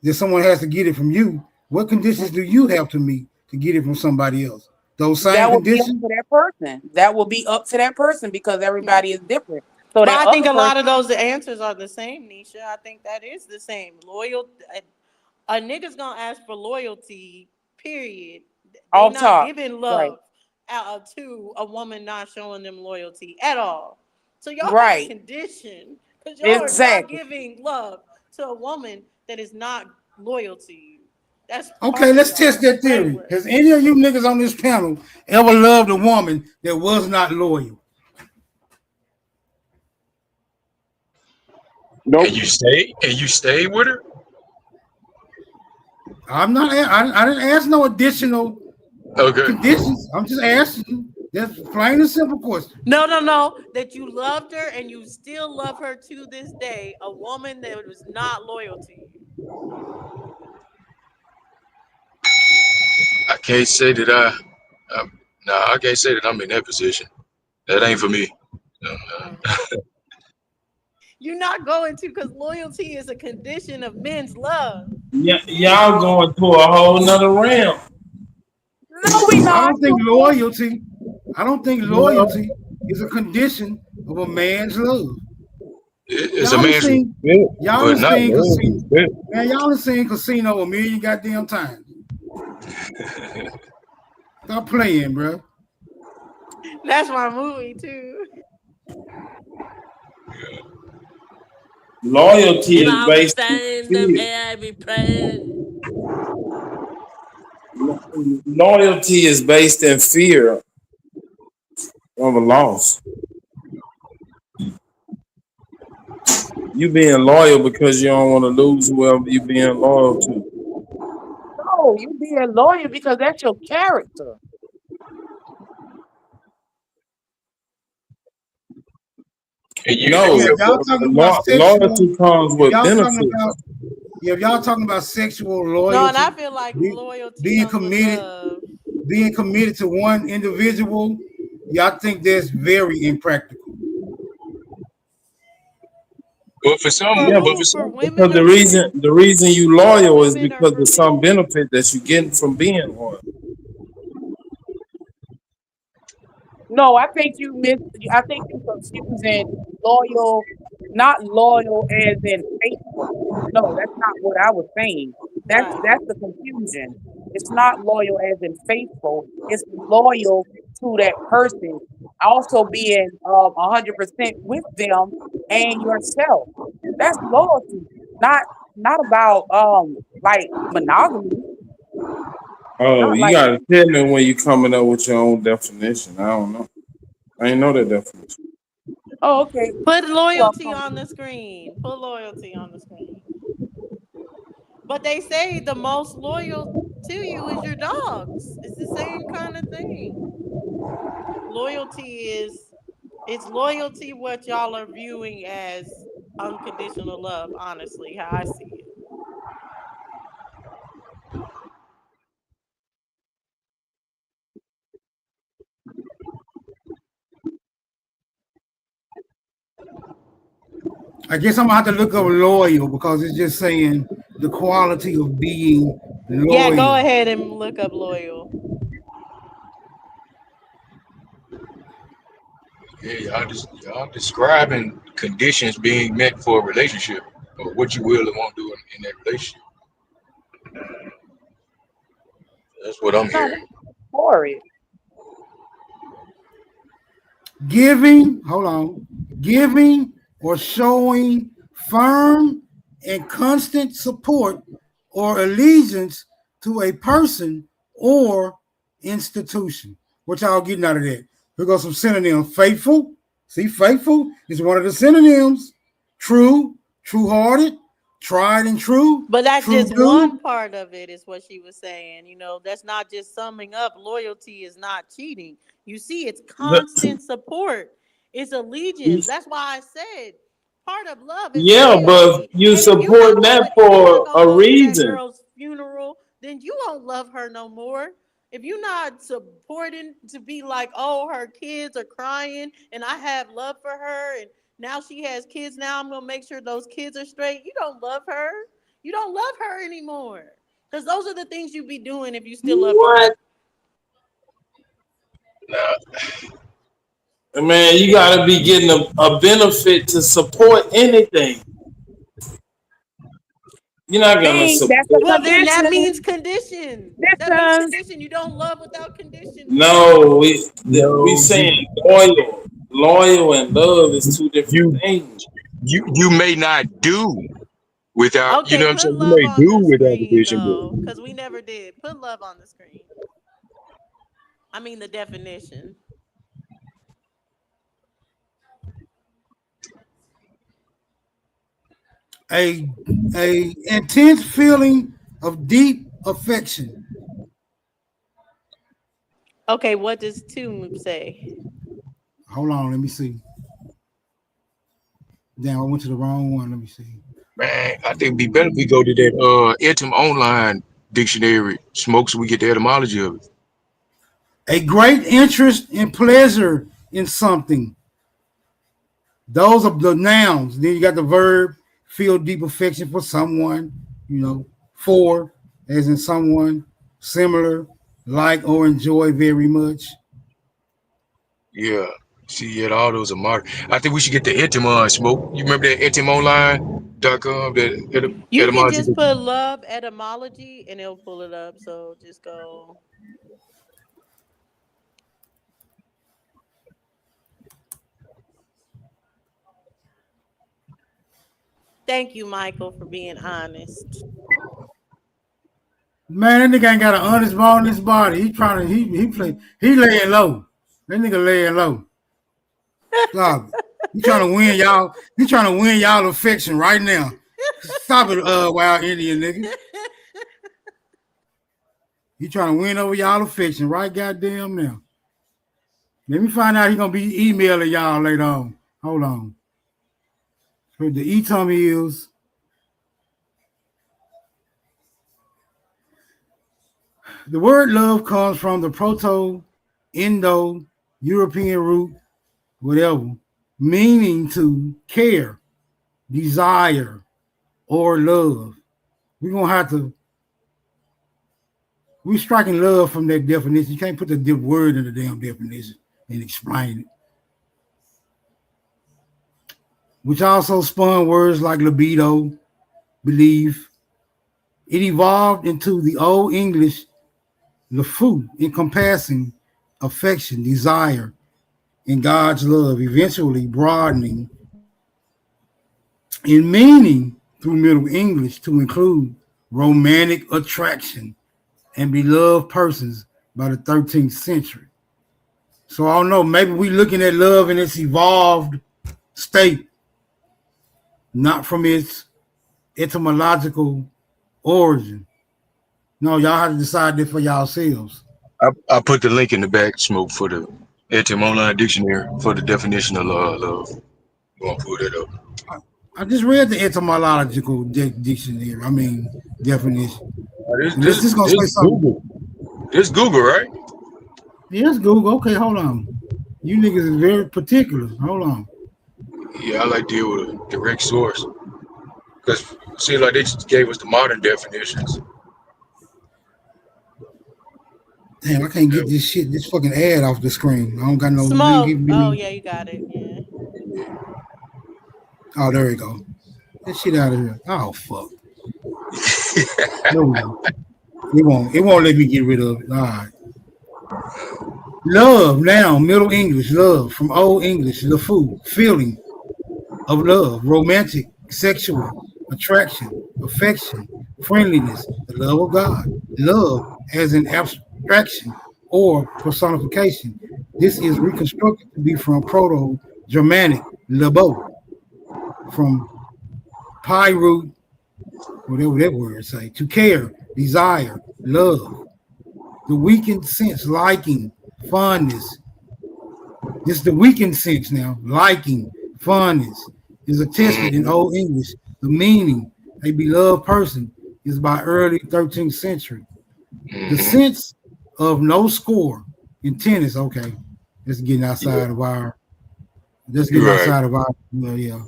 Speaker 19: that someone has to get it from you. What conditions do you have to meet to get it from somebody else? Those same
Speaker 14: That will be up
Speaker 19: conditions?
Speaker 14: to that person. That will be up to that person because everybody is different. So
Speaker 21: But
Speaker 14: that
Speaker 21: I think
Speaker 14: other
Speaker 21: a lot
Speaker 14: person,
Speaker 21: of those answers are the same, Nisha. I think that is the same. Loyal, a nigga's gonna ask for loyalty. Period. They
Speaker 14: off
Speaker 21: not
Speaker 14: top,
Speaker 21: giving
Speaker 14: right?
Speaker 21: love to a woman not showing them loyalty at all. So y'all got a
Speaker 14: Right.
Speaker 21: condition because y'all are not
Speaker 14: Exactly.
Speaker 21: giving love to a woman that is not loyal to you. That's
Speaker 19: Okay,
Speaker 21: part of
Speaker 19: let's
Speaker 21: y'all
Speaker 19: test that theory.
Speaker 21: framework.
Speaker 19: Has any of you niggas on this panel ever loved a woman that was not loyal?
Speaker 11: Nope.
Speaker 7: And you stay with her?
Speaker 19: I'm not. I didn't ask no additional conditions. I'm just asking you. That's plain and simple question.
Speaker 21: No. That you loved her and you still love her to this day. A woman that was not loyal to you.
Speaker 7: I can't say that I can't say that I'm in that position. That ain't for me.
Speaker 21: You're not going to, because loyalty is a condition of men's love.
Speaker 5: Yeah, y'all going to a whole nother realm.
Speaker 14: No, we
Speaker 19: I
Speaker 14: not.
Speaker 19: don't think loyalty. I don't think loyalty is a condition of a man's love.
Speaker 7: It's
Speaker 19: Y'all
Speaker 7: a
Speaker 19: done
Speaker 7: man's
Speaker 19: seen,
Speaker 7: respect,
Speaker 19: y'all
Speaker 7: but
Speaker 19: done
Speaker 7: not
Speaker 19: seen
Speaker 7: love
Speaker 19: casino.
Speaker 7: respect.
Speaker 19: Man, y'all done seen Casino a million goddamn times. Stop playing, bro.
Speaker 21: That's my movie too.
Speaker 5: Loyalty
Speaker 15: If
Speaker 5: is
Speaker 15: I was
Speaker 5: based in
Speaker 15: standing up
Speaker 5: fear.
Speaker 15: here, I'd be praying.
Speaker 5: Loyalty is based in fear of a loss. You being loyal because you don't want to lose whoever you being loyal to.
Speaker 14: No, you being loyal because that's your character.
Speaker 5: No,
Speaker 19: Yeah, if y'all talking about sexual,
Speaker 5: loyalty comes
Speaker 19: if
Speaker 5: with
Speaker 19: y'all talking
Speaker 5: benefits.
Speaker 19: about, if y'all talking about sexual
Speaker 21: No, and I
Speaker 19: loyalty,
Speaker 21: feel like
Speaker 19: be-
Speaker 21: loyalty
Speaker 19: being
Speaker 21: comes with
Speaker 19: committed,
Speaker 21: love.
Speaker 19: being committed to one individual, yeah, I think that's very impractical.
Speaker 7: But for some,
Speaker 21: For
Speaker 5: Yeah,
Speaker 7: but
Speaker 21: who?
Speaker 7: for
Speaker 21: For
Speaker 7: some,
Speaker 5: because
Speaker 21: women or men?
Speaker 5: the reason you loyal is
Speaker 21: Women or
Speaker 5: because
Speaker 21: for
Speaker 5: of some
Speaker 21: men?
Speaker 5: benefit that you getting from being loyal.
Speaker 14: No, I think you confusing loyal, not loyal as in faithful. No, that's not what I was saying.
Speaker 21: Right.
Speaker 14: That's the confusion. It's not loyal as in faithful. It's loyal to that person. Also being 100% with them and yourself. That's loyalty. Not about like monogamy.
Speaker 5: Oh,
Speaker 14: Not
Speaker 5: you
Speaker 14: like
Speaker 5: gotta tell me when you coming up with your own definition. I don't know. I ain't know that definition.
Speaker 14: oh okay.
Speaker 21: Put loyalty
Speaker 14: Welcome.
Speaker 21: on the screen. Put loyalty on the screen. But they say the most loyal to you is your dogs. It's the same kind of thing. Loyalty is it's loyalty what y'all are viewing as unconditional love, honestly, how I see it.
Speaker 19: I guess I'm gonna have to look up loyal because it's just saying the quality of being
Speaker 21: Yeah, go
Speaker 19: loyal.
Speaker 21: ahead and look up loyal.
Speaker 7: yeah, y'all describing conditions being met for a relationship, or what you will and won't do in that relationship. That's what I'm
Speaker 14: No,
Speaker 7: hearing.
Speaker 14: that's for it.
Speaker 19: Giving or showing firm and constant support or allegiance to a person or institution. What y'all getting out of that? Here goes some synonyms. Faithful. See, faithful is one of the synonyms. True, true-hearted, tried and true,
Speaker 21: But that's
Speaker 19: true
Speaker 21: just
Speaker 19: blue.
Speaker 21: one part of it, is what she was saying. You know, that's not just summing up. Loyalty is not cheating. You see, it's constant support. It's allegiance. That's why I said part of love is
Speaker 5: Yeah, but
Speaker 21: loyalty.
Speaker 5: you
Speaker 21: And if you're not
Speaker 5: support that for a
Speaker 21: go to that
Speaker 5: reason.
Speaker 21: girl's funeral, then you won't love her no more. If you're not supporting to be like, oh, her kids are crying and I have love for her and now she has kids, now I'm gonna make sure those kids are straight. You don't love her. You don't love her anymore. Because those are the things you be doing if you still love her.
Speaker 5: What? Man, you gotta be getting a benefit to support anything. You're not gonna
Speaker 14: That's
Speaker 5: support.
Speaker 14: a
Speaker 21: Well, then that
Speaker 14: condition.
Speaker 21: means condition. That means
Speaker 14: Distance.
Speaker 21: condition. You don't love without condition.
Speaker 5: No, we
Speaker 7: No,
Speaker 5: saying loyal. Loyal and love is two different things.
Speaker 7: you may not do without, you
Speaker 21: Okay,
Speaker 7: know what I'm
Speaker 21: put
Speaker 7: saying. You
Speaker 21: love
Speaker 7: may
Speaker 21: on
Speaker 7: do
Speaker 21: the
Speaker 7: without the
Speaker 21: screen
Speaker 7: vision,
Speaker 21: though,
Speaker 7: but
Speaker 21: because we never did. Put love on the screen. I mean the definition.
Speaker 19: A intense feeling of deep affection.
Speaker 21: Okay, what does two say?
Speaker 19: Hold on, let me see. Damn, I went to the wrong one. Let me see.
Speaker 7: Man, I think it'd be better if we go to that Etim online dictionary, smoke, so we get the etymology of it.
Speaker 19: A great interest and pleasure in something. Those are the nouns. Then you got the verb, feel deep affection for someone, for, as in someone, similar, like, or enjoy very much.
Speaker 7: Yeah. See, yeah, all those are marked. I think we should get the Etim smoke. You remember that etimonline.com? That
Speaker 21: You can
Speaker 7: etymology.
Speaker 21: just put love etymology and it'll pull it up. So just go. Thank you, Michael, for being honest.
Speaker 19: Man, that nigga ain't got an honest ball in his body. He trying to he laying low. That nigga laying low. Stop it. He trying to win y'all. He trying to win y'all affection right now. Stop it, wild Indian nigga. He trying to win over y'all affection right goddamn now. Let me find out he gonna be emailing y'all later on. Hold on. So the Etom is the word love comes from the Proto-Indo-European root, whatever, meaning to care, desire, or love. We're striking love from that definition. You can't put the word in the damn definition and explain it. Which also spun words like libido, belief. It evolved into the Old English lefu, encompassing affection, desire, and God's love, eventually broadening in meaning through Middle English to include romantic attraction and beloved persons by the 13th century. So I don't know, maybe we looking at love in its evolved state, not from its etymological origin. No, y'all have to decide that for yourselves.
Speaker 7: I put the link in the back, smoke, for the Etim online dictionary for the definition of love. I'm gonna pull that up.
Speaker 19: I just read the etymological dictionary. I mean, definition.
Speaker 7: This is Google. This Google, right?
Speaker 19: Yes, Google. Okay, hold on. You niggas is very particular. Hold on.
Speaker 7: Yeah, I like to deal with a direct source. Because it seems like they just gave us the modern definitions.
Speaker 19: Damn, I can't get this fucking ad off the screen. I don't got no
Speaker 21: Smoke.
Speaker 19: link.
Speaker 21: Oh, yeah, you got it. Yeah.
Speaker 19: Oh, there we go. Get shit out of here. Oh, fuck. No. It won't let me get rid of it. All right. Love, now, Middle English, love, from Old English, lefu, feeling of love, romantic, sexual, attraction, affection, friendliness, the love of God. Love as an abstraction or personification. This is reconstructed to be from Proto-Germanic, lebo, from pi root, whatever that word say, to care, desire, love. The weakened sense, liking, fondness. This is the weakened sense now. Liking, fondness is attested in Old English. The meaning, a beloved person, is by early 13th century. The sense of no score in tennis. Okay, let's get outside of our. Let's get outside of our. Yeah.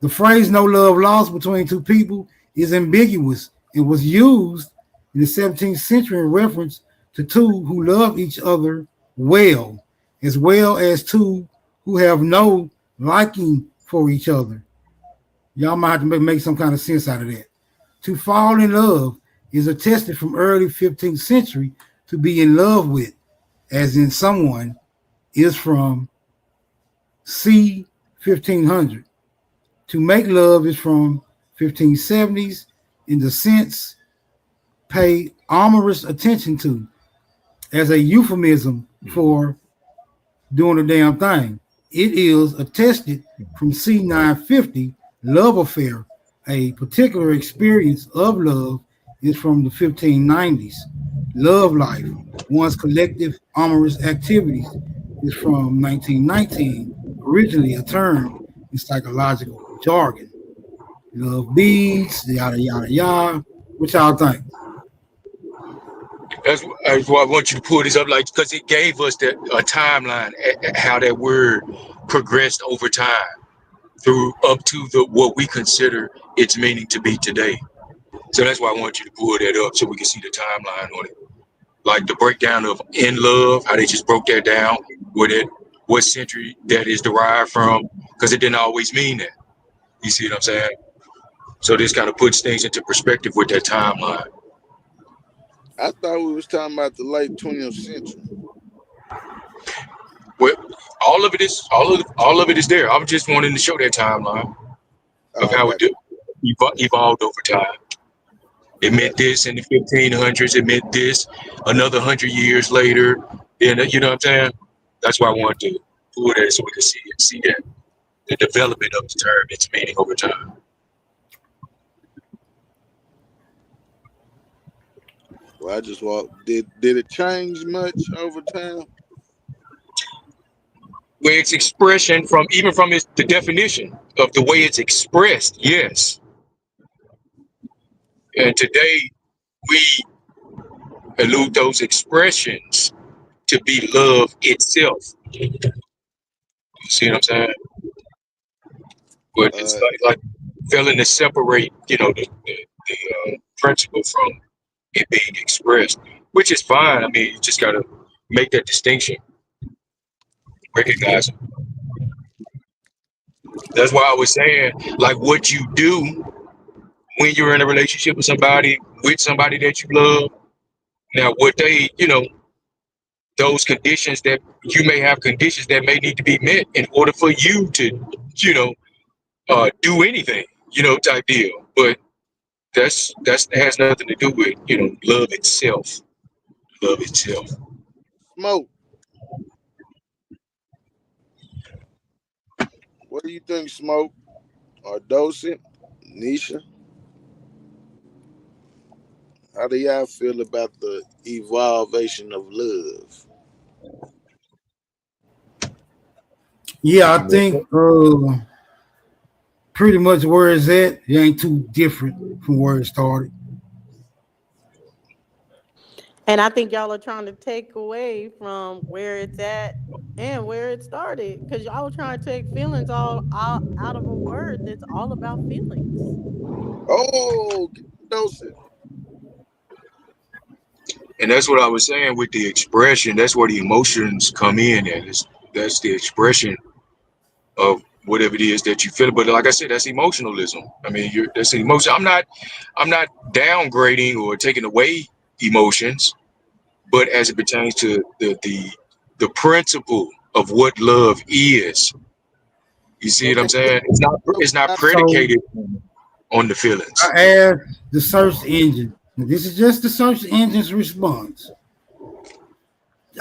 Speaker 19: The phrase "no love lost" between two people is ambiguous and was used in the 17th century in reference to two who love each other well as two who have no liking for each other. Y'all might have to make some kind of sense out of that. To fall in love is attested from early 15th century to be in love with, as in someone, is from c. 1500. To make love is from 1570s in the sense pay amorous attention to, as a euphemism for doing a damn thing. It is attested from c. 950, love affair, a particular experience of love, is from the 1590s. Love life, one's collective amorous activities, is from 1919, originally a term in psychological jargon. love beads, yada yada yada. What y'all think?
Speaker 7: That's why I want you to pull this up, like, because it gave us a timeline how that word progressed over time through up to what we consider its meaning to be today. So that's why I want you to pull that up so we can see the timeline on it, like the breakdown of in love, how they just broke that down, what century that is derived from, because it didn't always mean that. You see what I'm saying? So this kind of puts things into perspective with that timeline.
Speaker 10: I thought we was talking about the late 20th century.
Speaker 7: Well, all of it is there. I'm just wanting to show that timeline of how it evolved over time. It meant this in the 1500s. It meant this another 100 years later. And you know what I'm saying? That's why I wanted to pull that so we can see that the development of the term, its meaning over time.
Speaker 10: Well, I just walked. Did it change much over time?
Speaker 7: Where its expression from the definition of the way it's expressed, yes. And today we elude those expressions to be love itself. You see what I'm saying? But it's like failing to separate, the principle from it being expressed, which is fine. I mean, you just gotta make that distinction, recognize it. That's why I was saying, like, what you do when you're in a relationship with somebody that you love. Now, what they, those conditions that you may have conditions that may need to be met in order for you to, do anything, type deal. But that has nothing to do with, love itself. Love itself.
Speaker 10: Smoke. What do you think, Smoke? Or Docent? Nisha? How do y'all feel about the evolution of love?
Speaker 19: Yeah, I think pretty much where it's at, it ain't too different from where it started.
Speaker 21: And I think y'all are trying to take away from where it's at and where it started, because y'all were trying to take feelings all out of a word that's all about feelings.
Speaker 10: Oh, Docent.
Speaker 7: And that's what I was saying with the expression. That's where the emotions come in, and that's the expression of whatever it is that you feel. But like I said, that's emotionalism. I mean, that's emotion. I'm not downgrading or taking away emotions, but as it pertains to the principle of what love is, you see what I'm saying? It's not predicated on the feelings.
Speaker 19: I asked the search engine. This is just the search engine's response.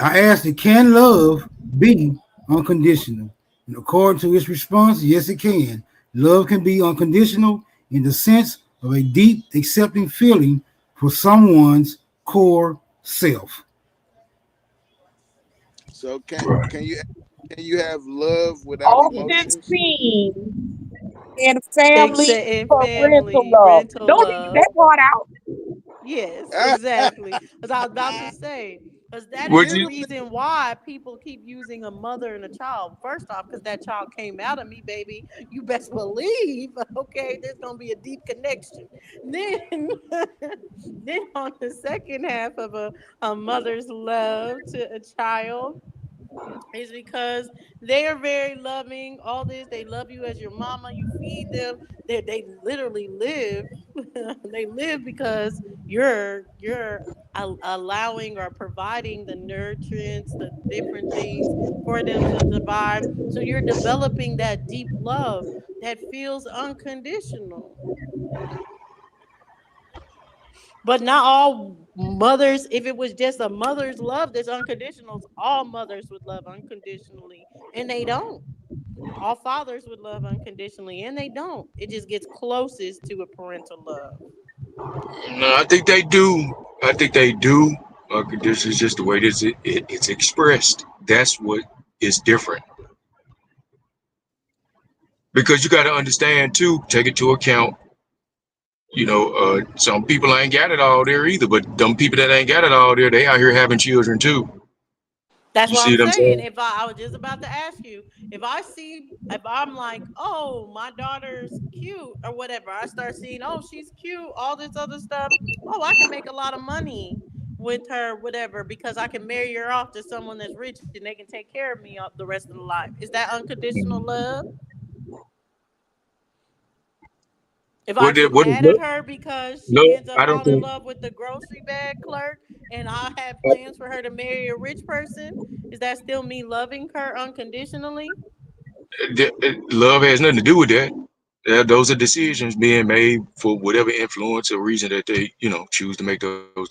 Speaker 19: I asked it, can love be unconditional? And according to its response, yes, it can. Love can be unconditional in the sense of a deep, accepting feeling for someone's core self.
Speaker 10: So can you have love without emotions?
Speaker 14: And family, parental love. Don't leave that part out.
Speaker 21: Yes, exactly. Because I was about to say, because that is the reason why people keep using a mother and a child. First off, because that child came out of me, baby. You best believe, okay, there's gonna be a deep connection. Then, then on the second half of a mother's love to a child, is because they are very loving. All this, they love you as your mama. You feed them. They literally live. They live because you're allowing or providing the nutrients, the different things for them to survive. So you're developing that deep love that feels unconditional. But not all mothers, if it was just a mother's love that's unconditional, all mothers would love unconditionally, and they don't. All fathers would love unconditionally, and they don't. It just gets closest to a parental love.
Speaker 7: No, I think they do. This is just the way it's expressed. That's what is different. because you got to understand too, take into account, some people ain't got it all there either, but them people that ain't got it all there, they out here having children too.
Speaker 21: That's
Speaker 7: You
Speaker 21: what
Speaker 7: see
Speaker 21: I'm
Speaker 7: what I'm
Speaker 21: saying.
Speaker 7: saying?
Speaker 21: I was just about to ask you, if I'm like, oh, my daughter's cute or whatever, I start seeing, oh, she's cute, all this other stuff. Oh, I can make a lot of money with her, whatever, because I can marry her off to someone that's rich and they can take care of me up the rest of the life. Is that unconditional love? If I get
Speaker 7: What is
Speaker 21: mad at her because she
Speaker 7: love?
Speaker 21: ends up
Speaker 7: I don't
Speaker 21: falling in
Speaker 7: think
Speaker 21: love with the grocery bag clerk and I have plans for her to marry a rich person, is that still me loving her unconditionally?
Speaker 7: love has nothing to do with that. Those are decisions being made for whatever influence or reason that they, choose to make those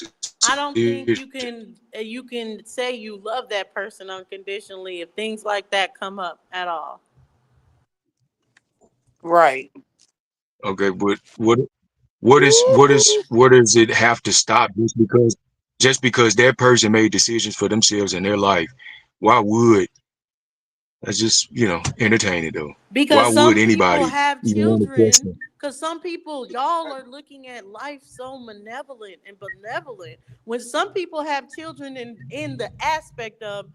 Speaker 21: I don't think
Speaker 7: decisions.
Speaker 21: you can say you love that person unconditionally if things like that come up at all.
Speaker 14: Right.
Speaker 7: Okay, but what does it have to stop just because that person made decisions for themselves in their life? Why would Let's just, entertain it though. Why
Speaker 21: Because
Speaker 7: would
Speaker 21: some people
Speaker 7: anybody
Speaker 21: have
Speaker 7: even want to
Speaker 21: children.
Speaker 7: question?
Speaker 21: Because some people, y'all are looking at life so malevolent and benevolent. When some people have children in the aspect of,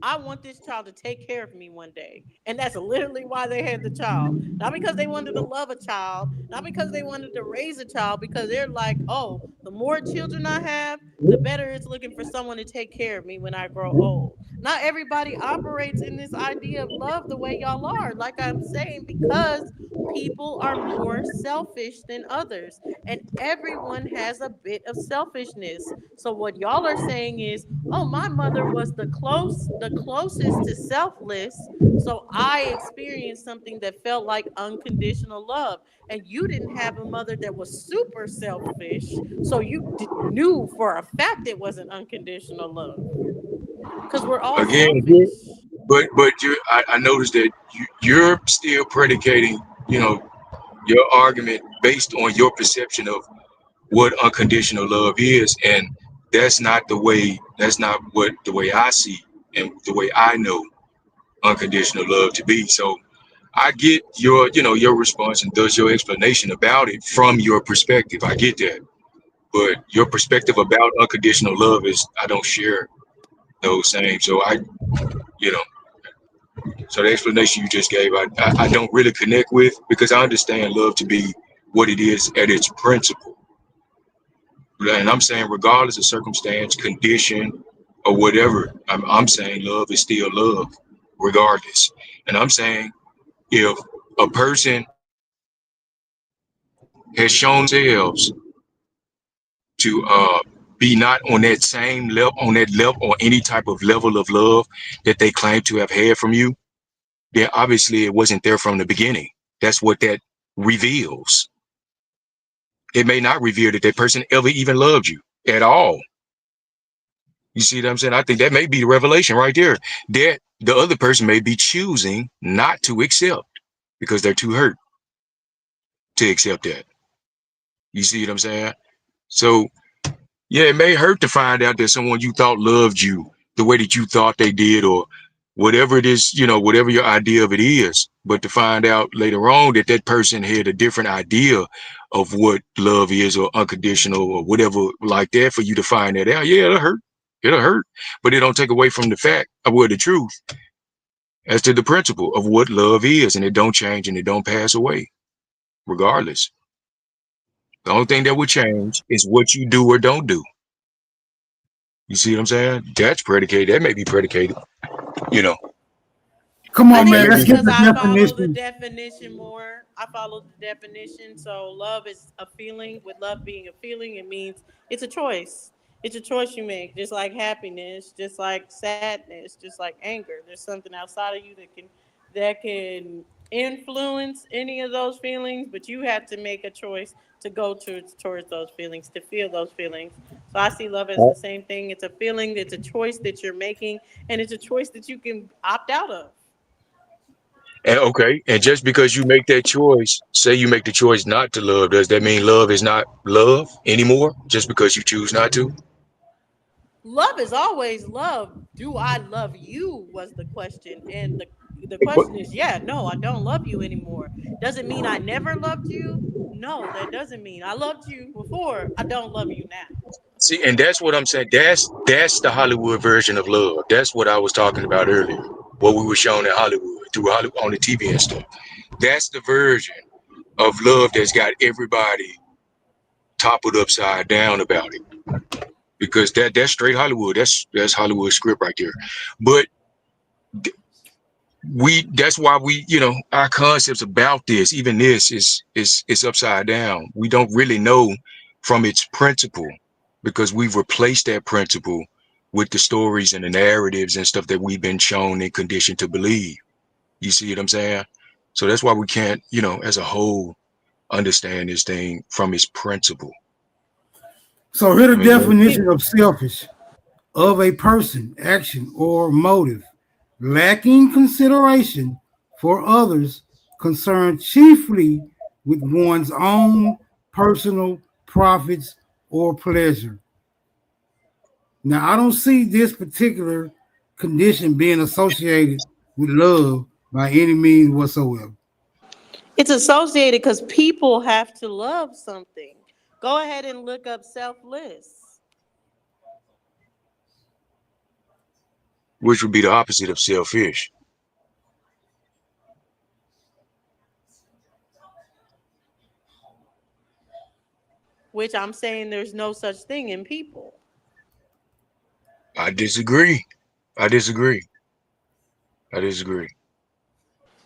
Speaker 21: I want this child to take care of me one day. And that's literally why they had the child. Not because they wanted to love a child, not because they wanted to raise a child, because they're like, oh, the more children I have, the better it's looking for someone to take care of me when I grow old. Not everybody operates in this idea of love the way y'all are. Like I'm saying, because people are more selfish than others, and everyone has a bit of selfishness. So what y'all are saying is, oh, my mother was the closest to selfless, so I experienced something that felt like unconditional love. And you didn't have a mother that was super selfish, so you knew for a fact it wasn't unconditional love. Because we're all
Speaker 7: Again,
Speaker 21: selfish.
Speaker 7: I noticed that you're still predicating, your argument based on your perception of what unconditional love is, and that's not what the way I see and the way I know unconditional love to be. So I get your response and thus your explanation about it from your perspective. I get that. But your perspective about unconditional love is I don't share those same. So you know, so the explanation you just gave, I don't really connect with, because I understand love to be what it is at its principle. And I'm saying regardless of circumstance, condition, or whatever, I'm saying love is still love, regardless. And I'm saying if a person has shown themselves to be not on that same level, or any type of level of love that they claim to have had from you, then obviously it wasn't there from the beginning. That's what that reveals. It may not reveal that that person ever even loved you at all. You see what I'm saying? I think that may be the revelation right there. That the other person may be choosing not to accept because they're too hurt to accept that. You see what I'm saying? So yeah, it may hurt to find out that someone you thought loved you the way that you thought they did, or whatever it is, whatever your idea of it is. But to find out later on that that person had a different idea of what love is, or unconditional, or whatever like that, for you to find that out, yeah, it'll hurt. It'll hurt. But it don't take away from the fact of the truth as to the principle of what love is, and it don't change and it don't pass away, regardless. The only thing that would change is what you do or don't do. You see what I'm saying? That's predicated. That may be predicated.
Speaker 19: Come
Speaker 21: I
Speaker 19: on,
Speaker 21: think
Speaker 19: man.
Speaker 21: it's
Speaker 19: Let's get
Speaker 21: because
Speaker 19: the
Speaker 21: I follow the
Speaker 19: definition.
Speaker 21: definition more. I follow the definition. So love is a feeling. With love being a feeling, it means it's a choice. It's a choice you make. Just like happiness, just like sadness, just like anger. There's something outside of you that can influence any of those feelings, but you have to make a choice to go towards those feelings, to feel those feelings. So I see love as the same thing. It's a feeling, it's a choice that you're making, and it's a choice that you can opt out of.
Speaker 7: And okay, and just because you make that choice, say you make the choice not to love, does that mean love is not love anymore? Just because you choose not to?
Speaker 21: Love is always love. Do I love you was the question. And the question is, yeah, no, I don't love you anymore. Doesn't mean I never loved you. No, that doesn't mean I loved you before. I don't love you now.
Speaker 7: See, and that's what I'm saying. That's the Hollywood version of love. That's what I was talking about earlier. What we were shown in Hollywood through Hollywood on the TV and stuff. That's the version of love that's got everybody toppled upside down about it. Because that's straight Hollywood. That's Hollywood script right there. But that's why we, our concepts about this, even this is upside down. We don't really know from its principle, because we've replaced that principle with the stories and the narratives and stuff that we've been shown and conditioned to believe. You see what I'm saying? So that's why we can't, as a whole, understand this thing from its principle.
Speaker 19: So here the definition of selfish: of a person, action, or motive lacking consideration for others, concerned chiefly with one's own personal profits or pleasure. Now, I don't see this particular condition being associated with love by any means whatsoever.
Speaker 21: It's associated because people have to love something. Go ahead and look up selfless.
Speaker 7: Which would be the opposite of selfish.
Speaker 21: Which I'm saying there's no such thing in people.
Speaker 7: I disagree.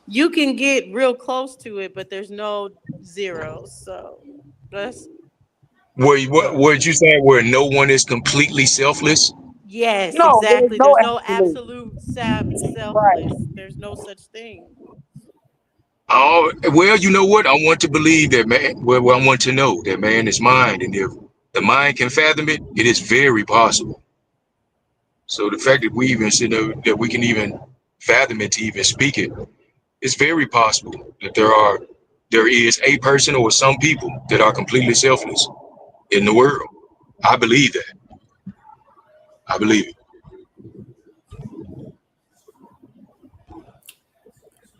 Speaker 21: You can get real close to it, but there's no zeros. So that's
Speaker 7: what you saying, where no one is completely selfless?
Speaker 21: yes,
Speaker 14: No,
Speaker 21: exactly.
Speaker 14: there's
Speaker 21: There's
Speaker 14: no
Speaker 21: no absolute selfless.
Speaker 14: Right.
Speaker 21: There's no such thing.
Speaker 7: Oh, well, you know what? I want to believe that, man. Well, I want to know that man is mind, and if the mind can fathom it, it is very possible. So the fact that we even that we can even fathom it to even speak it, it's very possible that there is a person or some people that are completely selfless in the world. I believe that. I believe it.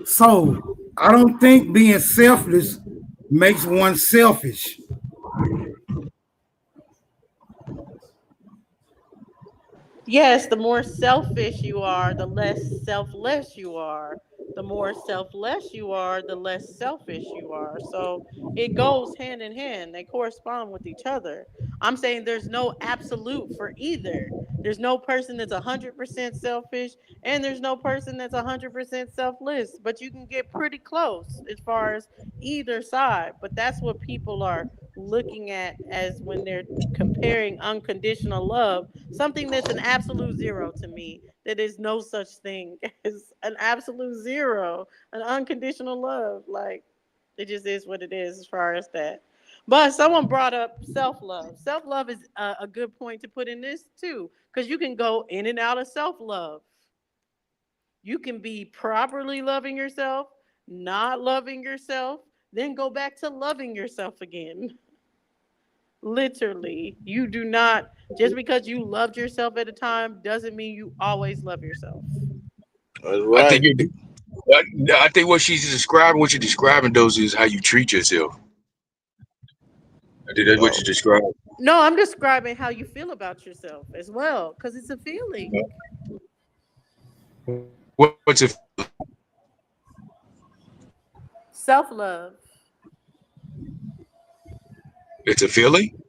Speaker 19: So I don't think being selfless makes one selfish.
Speaker 21: Yes, the more selfish you are, the less selfless you are. The more selfless you are, the less selfish you are. So it goes hand in hand. They correspond with each other. I'm saying there's no absolute for either. There's no person that's 100% selfish, and there's no person that's 100% selfless. But you can get pretty close as far as either side. But that's what people are looking at as when they're comparing unconditional love, something that's an absolute zero to me. That is no such thing as an absolute zero, an unconditional love. Like, it just is what it is as far as that. But someone brought up self-love. Self-love is a good point to put in this too, because you can go in and out of self-love. You can be properly loving yourself, not loving yourself, then go back to loving yourself again. Literally, you do not, just because you loved yourself at a time doesn't mean you always love yourself.
Speaker 10: That's right.
Speaker 7: I think what you're describing, those is how you treat yourself. I think that's what you described.
Speaker 21: No, I'm describing how you feel about yourself as well, because it's a feeling.
Speaker 7: What's it?
Speaker 21: Self-love.
Speaker 7: It's a feeling?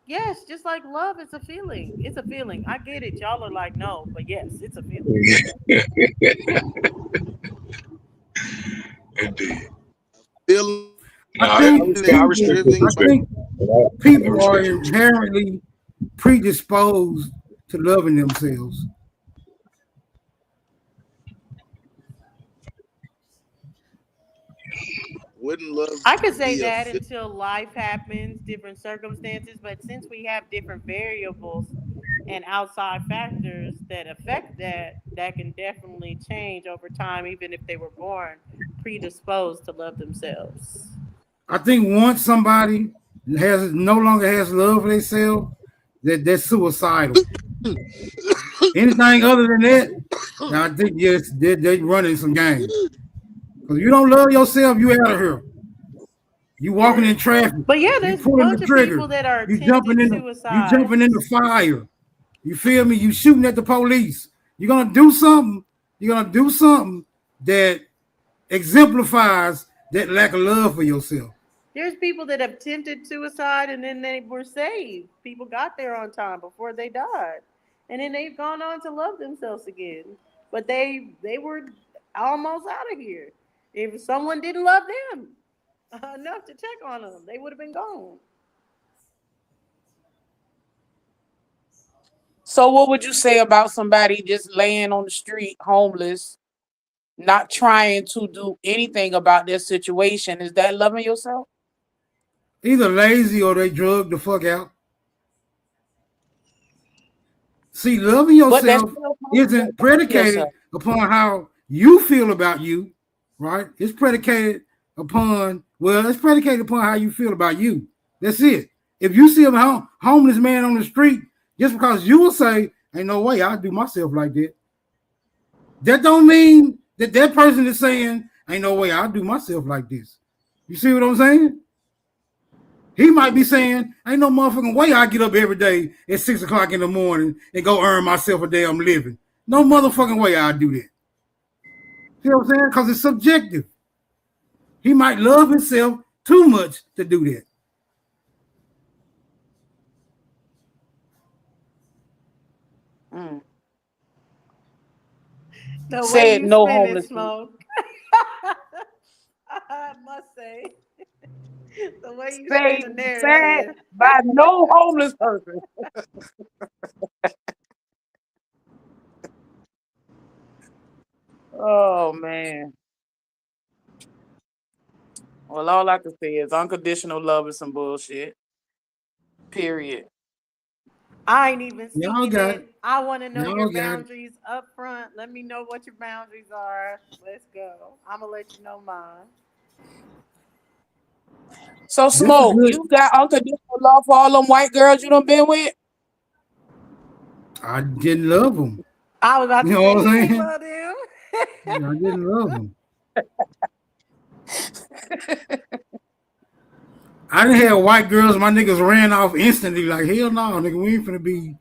Speaker 21: Yes, just like love is a feeling. It's a feeling. I get it. Y'all are like, no, but yes, it's a feeling.
Speaker 7: Indeed.
Speaker 19: I think people are inherently predisposed to loving themselves.
Speaker 10: Wouldn't love
Speaker 21: I could say
Speaker 10: be a
Speaker 21: that
Speaker 10: fit-
Speaker 21: until life happens, different circumstances, but since we have different variables and outside factors that affect that can definitely change over time, even if they were born predisposed to love themselves.
Speaker 19: I think once somebody no longer has love for themselves, that's suicidal. Anything other than that, I think yes, they running some games. Because you don't love yourself, you out of here. You walking in traffic,
Speaker 21: But yeah,
Speaker 19: you
Speaker 21: there's a
Speaker 19: pulling the
Speaker 21: bunch of
Speaker 19: trigger,
Speaker 21: people that are
Speaker 19: you jumping
Speaker 21: attempted
Speaker 19: in
Speaker 21: suicide.
Speaker 19: the fire. You feel me? You shooting at the police. You're gonna do something. You're gonna do something that exemplifies that lack of love for yourself.
Speaker 21: There's people that have attempted suicide and then they were saved. People got there on time before they died, and then they've gone on to love themselves again. But they were almost out of here. If someone didn't love them enough to check on them, they would have been gone.
Speaker 14: So what would you say about somebody just laying on the street, homeless, not trying to do anything about their situation? Is that loving yourself?
Speaker 19: Either lazy or they drug the fuck out. See, loving
Speaker 14: But that's
Speaker 19: yourself
Speaker 14: still
Speaker 19: isn't predicated
Speaker 14: yourself.
Speaker 19: upon how you feel about you, right? It's predicated upon, it's predicated upon how you feel about you. That's it. If you see a homeless man on the street, just because you will say, ain't no way I'll do myself like that. That don't mean that that person is saying, ain't no way I'll do myself like this. You see what I'm saying? He might be saying, ain't no motherfucking way I get up every day at 6 o'clock in the morning and go earn myself a damn living. No motherfucking way I do that. You know what I'm saying? Because it's subjective. He might love himself too much to do that.
Speaker 14: Mm.
Speaker 21: The way
Speaker 14: Said
Speaker 21: you
Speaker 14: no
Speaker 21: spin it,
Speaker 14: homeless.
Speaker 21: Smoke. I must say. The way you spin the
Speaker 14: Said
Speaker 21: narrative.
Speaker 14: by no homeless person. Oh man. Well, all I can say is unconditional love is some bullshit. Period.
Speaker 21: I ain't even
Speaker 19: Y'all
Speaker 21: speaking
Speaker 19: got
Speaker 21: it.
Speaker 19: it.
Speaker 21: I want to know your
Speaker 19: Y'all got it.
Speaker 21: boundaries up front. Let me know what your boundaries are. Let's go. I'm gonna let you know mine.
Speaker 14: So
Speaker 19: This is
Speaker 14: Smoke,
Speaker 19: good.
Speaker 14: you got unconditional love for all them white girls you done been with?
Speaker 19: I didn't love him.
Speaker 21: I was about
Speaker 19: You
Speaker 21: to
Speaker 19: know
Speaker 21: say
Speaker 19: what
Speaker 21: he
Speaker 19: I'm
Speaker 21: ain't
Speaker 19: saying?
Speaker 21: love them.
Speaker 19: I didn't love him. I didn't have white girls. My niggas ran off instantly. Like, hell no, nigga, we ain't finna be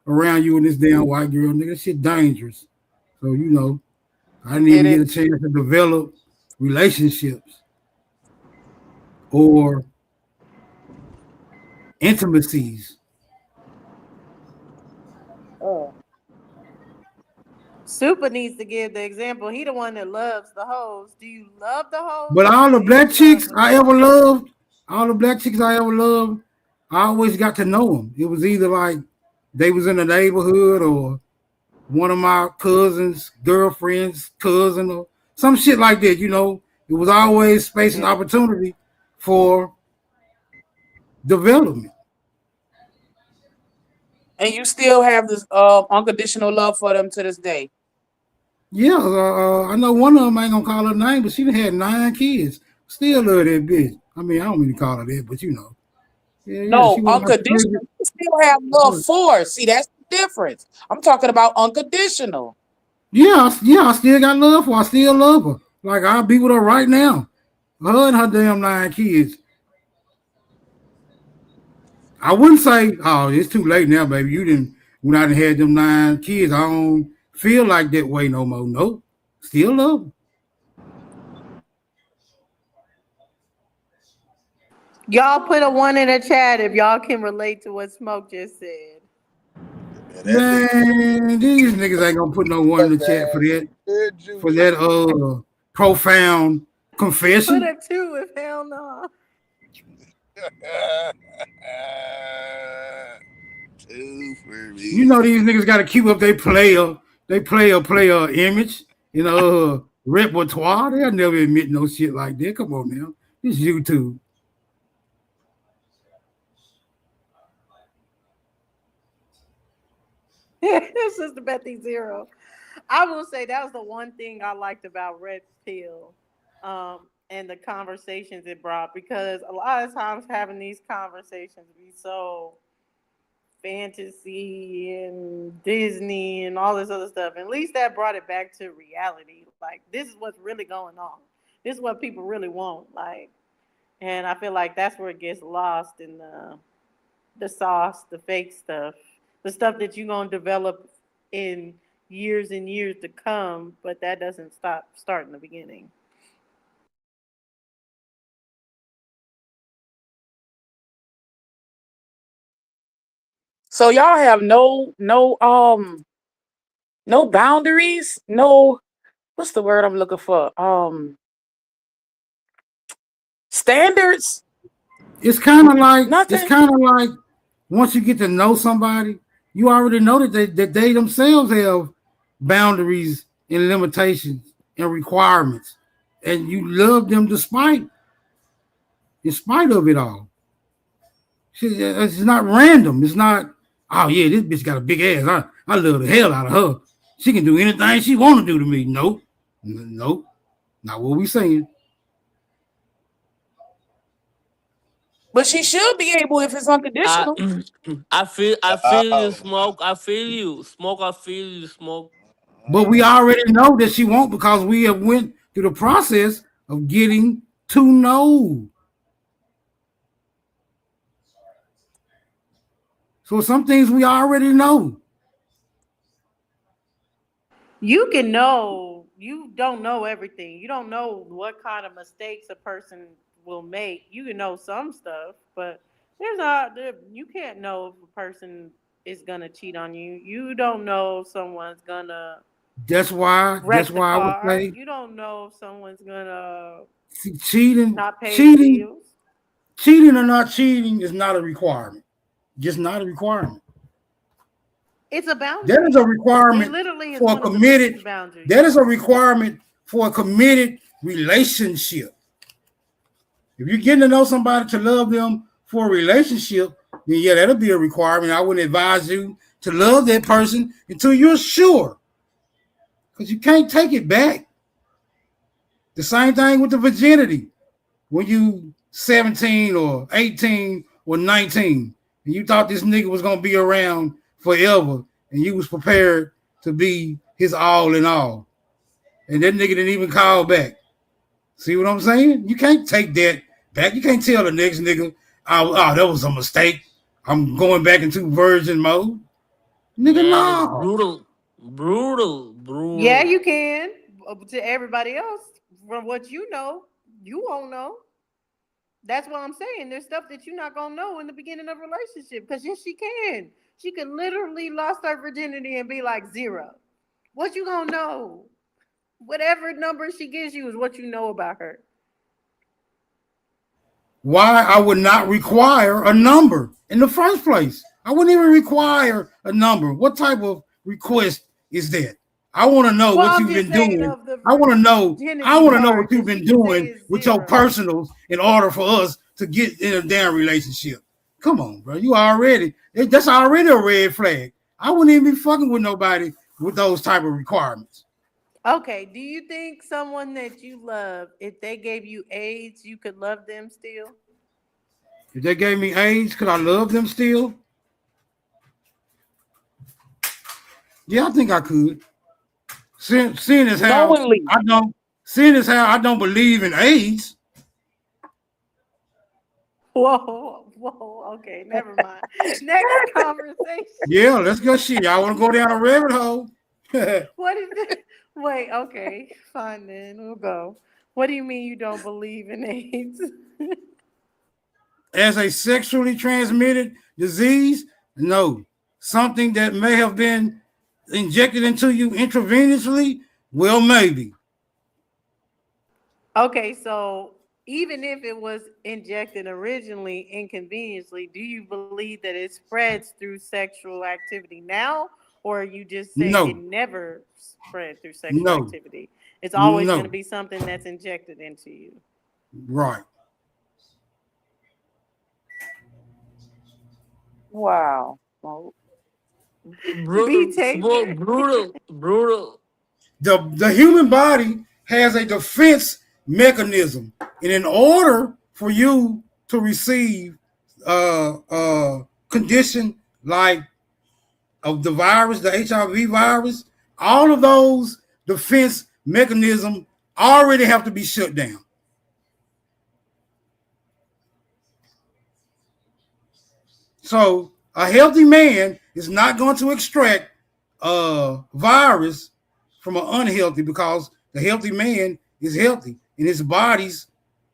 Speaker 19: around you and this damn white girl, nigga. That shit dangerous. So, you know, I didn't
Speaker 14: It
Speaker 19: even get a
Speaker 14: is.
Speaker 19: chance to develop relationships or intimacies.
Speaker 14: Oh.
Speaker 21: Super needs to give the example. He the one that loves the hoes. Do you love the hoes
Speaker 19: But
Speaker 21: or
Speaker 19: all
Speaker 21: do
Speaker 19: the
Speaker 21: you
Speaker 19: black
Speaker 21: love
Speaker 19: chicks
Speaker 21: the
Speaker 19: I ever loved, I always got to know them. It was either like they was in the neighborhood or one of my cousins, girlfriend's cousin, or some shit like that. You know, it was always space and
Speaker 14: Yeah.
Speaker 19: opportunity for development.
Speaker 14: And you still have this unconditional love for them to this day.
Speaker 19: Yeah, I know one of them, I ain't gonna call her name, but she done had 9 kids. Still love that bitch. I mean, I don't mean to call her that, but you know. Yeah, she
Speaker 14: No,
Speaker 19: was my
Speaker 14: unconditional.
Speaker 19: favorite.
Speaker 14: You still have love for. See, that's the difference. I'm talking about unconditional.
Speaker 19: Yeah, I still got love for her. I still love her. Like, I'll be with her right now. Her and her damn 9 kids. I wouldn't say, oh, it's too late now, baby. When I done had them 9 kids, I don't feel like that way no more. Nope. Still love her.
Speaker 21: Y'all put a 1 in the chat if y'all can relate to what Smoke just said.
Speaker 19: Man, these niggas ain't gonna put no 1 in the chat for that. For that profound
Speaker 21: Put
Speaker 19: confession.
Speaker 21: a 2 if hell no.
Speaker 19: You know these niggas gotta keep up their player image, repertoire. They'll never admit no shit like that. Come on now. It's YouTube.
Speaker 21: Sister Bethy Zero. I will say that was the one thing I liked about Red Pill, and the conversations it brought, because a lot of times having these conversations be so fantasy and Disney and all this other stuff. At least that brought it back to reality. Like, this is what's really going on. This is what people really want. Like, and I feel like that's where it gets lost in the sauce, the fake stuff, the stuff that you're gonna develop in years and years to come, but that doesn't start in the beginning.
Speaker 14: So y'all have no boundaries, no, what's the word I'm looking for? Standards?
Speaker 19: It's kind of like
Speaker 14: Nothing.
Speaker 19: once you get to know somebody, you already know that they themselves have boundaries and limitations and requirements, and you love them in spite of it all. It's not random. It's not, oh yeah, this bitch got a big ass. I love the hell out of her. She can do anything she want to do to me. Nope, not what we saying.
Speaker 14: But she should be able if it's unconditional.
Speaker 15: I feel you, Smoke. I feel you. Smoke, I feel you, Smoke.
Speaker 19: But we already know that she won't because we have went through the process of getting to know. So some things we already know.
Speaker 21: You can know, you don't know everything. You don't know what kind of mistakes a person will make. You can know some stuff, but you can't know if a person is gonna cheat on you. You don't know if someone's gonna
Speaker 19: That's why I would say
Speaker 21: you don't know if someone's gonna
Speaker 19: cheating
Speaker 21: not pay the bills.
Speaker 19: Cheating or not cheating is not a requirement. Just not a requirement.
Speaker 21: It's a boundary.
Speaker 19: That is a requirement for a committed. That is a requirement for a committed relationship. If you're getting to know somebody to love them for a relationship, then yeah, that'll be a requirement. I wouldn't advise you to love that person until you're sure, because you can't take it back. The same thing with the virginity. When you 17 or 18 or 19, and you thought this nigga was gonna be around forever, and you was prepared to be his all in all, and that nigga didn't even call back. See what I'm saying? You can't take that back. You can't tell the next nigga, oh, that was a mistake. I'm going back into virgin mode. Nigga, no.
Speaker 15: Brutal.
Speaker 21: Yeah, you can. To everybody else, from what you know, you won't know. That's what I'm saying. There's stuff that you're not gonna know in the beginning of a relationship, because yes, she can. She could literally lost her virginity and be like 0. What you gonna know? Whatever number she gives you is what you know about her.
Speaker 19: Why I would not require a number in the first place. I wouldn't even require a number. What type of request is that? I want to know what you've been doing. I want to know what you've been doing with your personals in order for us to get in a damn relationship. Come on, bro. That's already a red flag. I wouldn't even be fucking with nobody with those type of requirements.
Speaker 21: Okay, do you think someone that you love, if they gave you AIDS, you could love them still?
Speaker 19: If they gave me AIDS, could I love them still? Yeah, I think I could. Seeing as how I don't believe in AIDS.
Speaker 21: Whoa, okay, never mind. Next conversation.
Speaker 19: Yeah, let's go shit. Y'all want to go down a rabbit hole?
Speaker 21: What is it? Wait, okay, fine then, we'll go. What do you mean you don't believe in AIDS?
Speaker 19: As a sexually transmitted disease? No. Something that may have been injected into you intravenously? Well, maybe.
Speaker 21: Okay, so even if it was injected originally inconveniently, do you believe that it spreads through sexual activity now? Or you just say it never spread through sexual activity? It's always going to be something that's injected into you.
Speaker 19: Right.
Speaker 14: Wow.
Speaker 15: Brutal.
Speaker 19: The human body has a defense mechanism, and in order for you to receive condition like of the virus, the HIV virus, all of those defense mechanisms already have to be shut down. So a healthy man is not going to extract a virus from an unhealthy, because the healthy man is healthy and his body's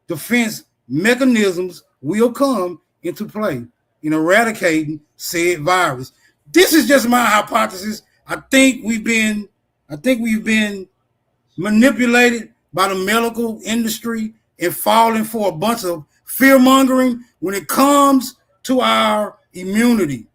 Speaker 19: defense mechanisms will come into play in eradicating said virus. This is just my hypothesis. I think we've been manipulated by the medical industry and falling for a bunch of fear mongering when it comes to our immunity.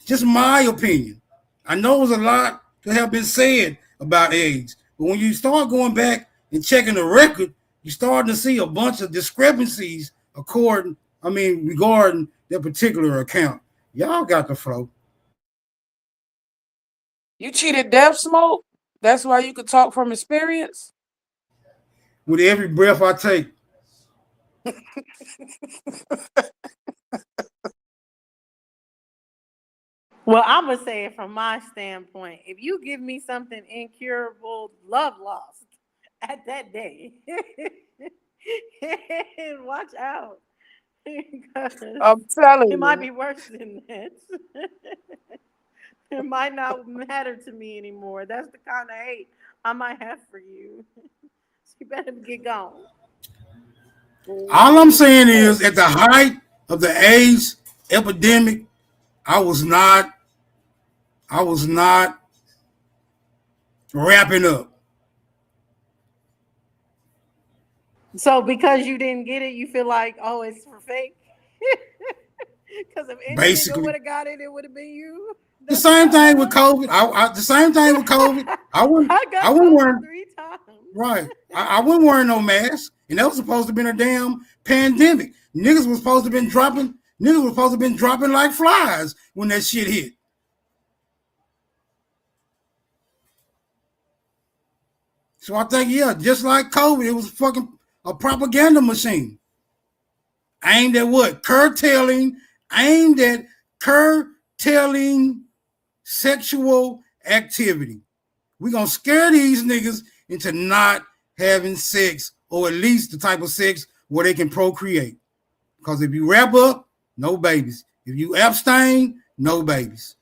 Speaker 19: Just my opinion. I know there's a lot to have been said about AIDS, but when you start going back and checking the record, you're starting to see a bunch of discrepancies regarding that particular account. Y'all got the flow.
Speaker 14: You cheated death, Smoke? That's why you could talk from experience?
Speaker 19: With every breath I take.
Speaker 21: Well, I'm gonna say it from my standpoint. If you give me something incurable, love lost at that day, watch out.
Speaker 14: I'm telling
Speaker 21: it might
Speaker 14: you.
Speaker 21: be worse than that. It might not matter to me anymore. That's the kind of hate I might have for you. So you better get gone.
Speaker 19: All I'm saying is, at the height of the AIDS epidemic, I was not wrapping up.
Speaker 21: So because you didn't get it, you feel like, oh, it's for fake? Because if any nigga
Speaker 19: Basically.
Speaker 21: would have got it, it would have been you.
Speaker 19: The same thing with COVID. The same thing with COVID. I wouldn't wear
Speaker 21: 3 times.
Speaker 19: Right. I wasn't wearing no mask, and that was supposed to be a damn pandemic. Niggas was supposed to been dropping like flies when that shit hit. So I think, yeah, just like COVID, it was fucking a propaganda machine. Aimed at what? Curtailing sexual activity. We're going to scare these niggas into not having sex, or at least the type of sex where they can procreate. Because if you wrap up, no babies. If you abstain, no babies.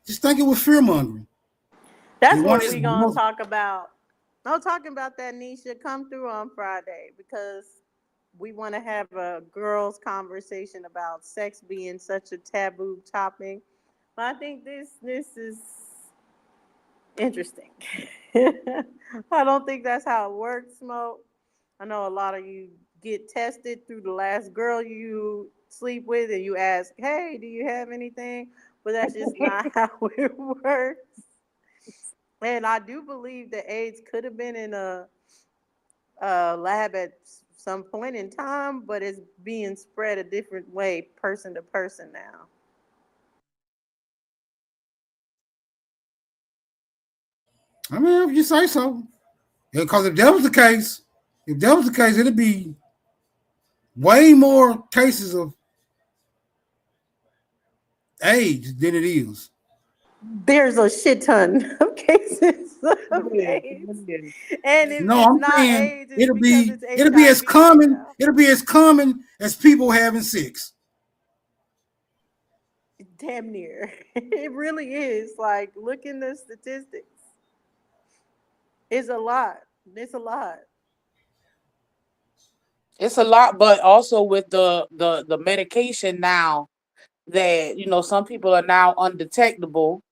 Speaker 19: Just think it was fear mongering.
Speaker 21: That's what we're going to talk about. No talking about that, Nisha. Come through on Friday, because we want to have a girls' conversation about sex being such a taboo topic. But I think this is interesting. I don't think that's how it works, Smoke. I know a lot of you get tested through the last girl you sleep with, and you ask, hey, do you have anything? But that's just not how it works. And I do believe that AIDS could have been in a lab at some point in time, but it's being spread a different way, person to person now.
Speaker 19: I mean, if you say so. Because if that was the case, it'd be way more cases of AIDS than it is.
Speaker 21: There's a shit ton of cases of AIDS. And if
Speaker 19: no,
Speaker 21: it's
Speaker 19: I'm
Speaker 21: not
Speaker 19: saying
Speaker 21: AIDS,
Speaker 19: it'll be as common. Right, it'll be as common as people having sex.
Speaker 21: Damn near. It really is. Like, look in the statistics. It's a lot. It's a lot.
Speaker 14: It's a lot, but also with the medication now that, some people are now undetectable.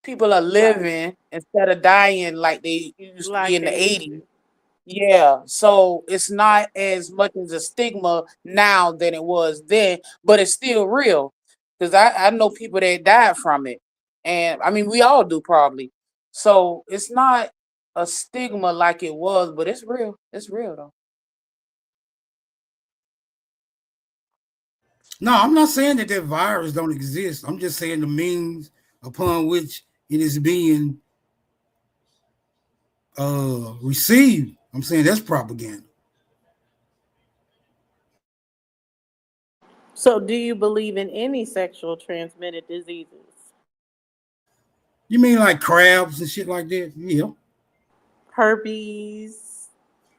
Speaker 14: People are living instead of dying like they used to be in the 80s. Yeah, so it's not as much as a stigma now than it was then, but it's still real. Because I know people that died from it. And I mean, we all do probably. So it's not a stigma like it was, but it's real. It's real though.
Speaker 19: No, I'm not saying that virus don't exist. I'm just saying the means upon which it is being received. I'm saying that's propaganda.
Speaker 21: So, do you believe in any sexual transmitted diseases?
Speaker 19: You mean like crabs and shit like that? Yeah.
Speaker 21: Herpes,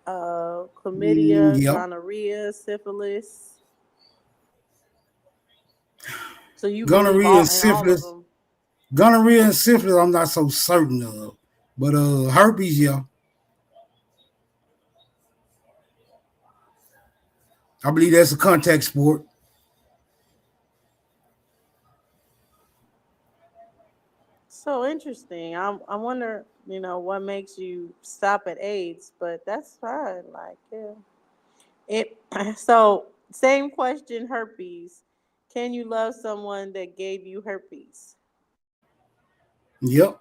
Speaker 21: chlamydia,
Speaker 19: Yep.
Speaker 21: gonorrhea, syphilis. So you believe
Speaker 19: Gonorrhea
Speaker 21: all
Speaker 19: and
Speaker 21: in all of
Speaker 19: syphilis.
Speaker 21: them?
Speaker 19: Gonorrhea and syphilis, I'm not so certain of. But herpes, yeah. I believe that's a contact sport.
Speaker 21: So interesting. I wonder, what makes you stop at AIDS, but that's fine. Like, yeah. So same question, herpes. Can you love someone that gave you herpes?
Speaker 19: Yep.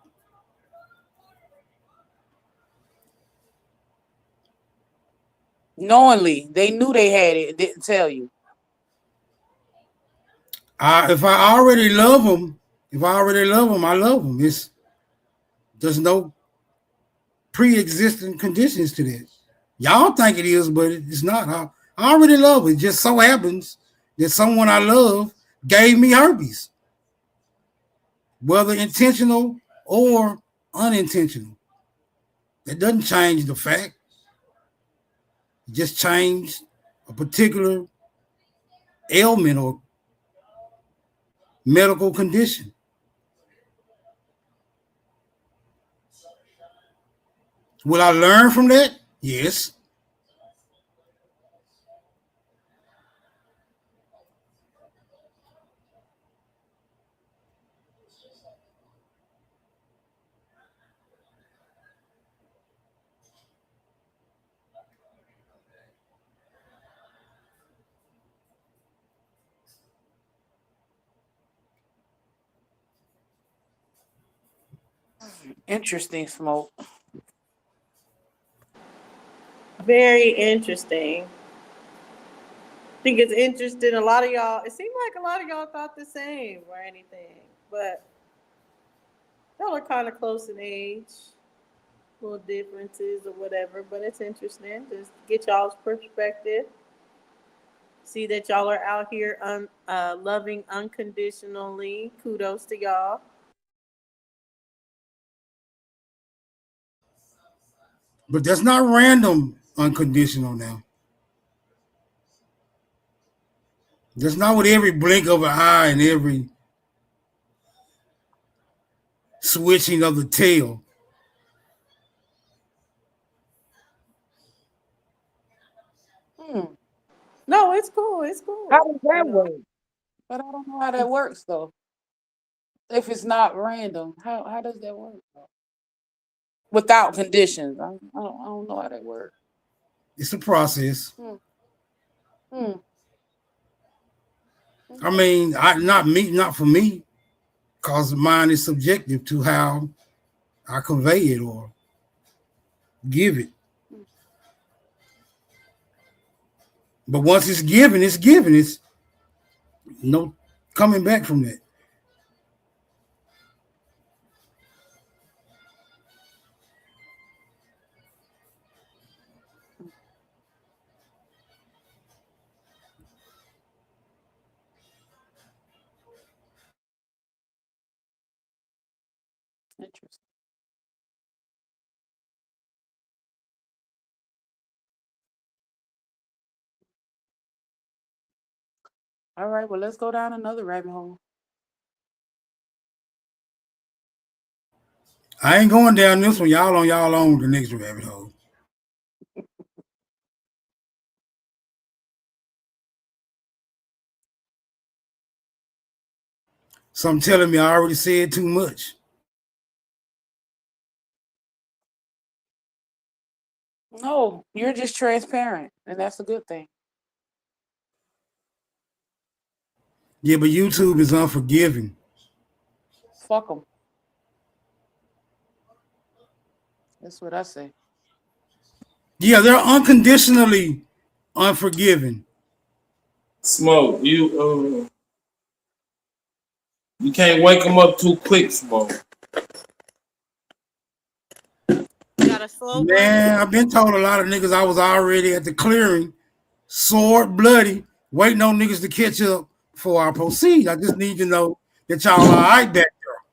Speaker 14: Knowingly, they knew they had it and didn't tell you.
Speaker 19: If I already love them, I love them. There's no pre-existing conditions to this. Y'all think it is, but it's not. I already love it. It just so happens that someone I love gave me herpes, whether intentional or unintentional. That doesn't change the fact. It just changed a particular ailment or medical condition. Will I learn from that? Yes.
Speaker 14: Interesting, Smoke.
Speaker 21: Very interesting. I think it's interesting. A lot of y'all, it seemed like a lot of y'all thought the same or anything, but y'all are kind of close in age, little differences or whatever, but it's interesting. Just get y'all's perspective. See that y'all are out here loving unconditionally. Kudos to y'all.
Speaker 19: But that's not random unconditional now. That's not with every blink of an eye and every switching of the tail.
Speaker 21: No, it's cool. It's cool.
Speaker 14: How does that work? But I don't know how that works though. If it's not random, how does that work though? Without conditions, I don't know how that works.
Speaker 19: It's a process.
Speaker 14: Hmm.
Speaker 19: I mean, not for me, because mine is subjective to how I convey it or give it. But once it's given, it's given. It's no coming back from that.
Speaker 14: Interesting. All right, well, let's go down another rabbit hole.
Speaker 19: I ain't going down this one. Y'all on y'all own the next rabbit hole. Some telling me I already said too much.
Speaker 14: No, you're just transparent, and that's a good thing.
Speaker 19: Yeah, but YouTube is unforgiving.
Speaker 14: Fuck them. That's what I say.
Speaker 19: Yeah, they're unconditionally unforgiving.
Speaker 5: Smoke, you can't wake them up too quick, Smoke.
Speaker 19: Man, I've been told a lot of niggas I was already at the clearing, sword bloody, waiting on niggas to catch up before I proceed. I just need to know that y'all all right back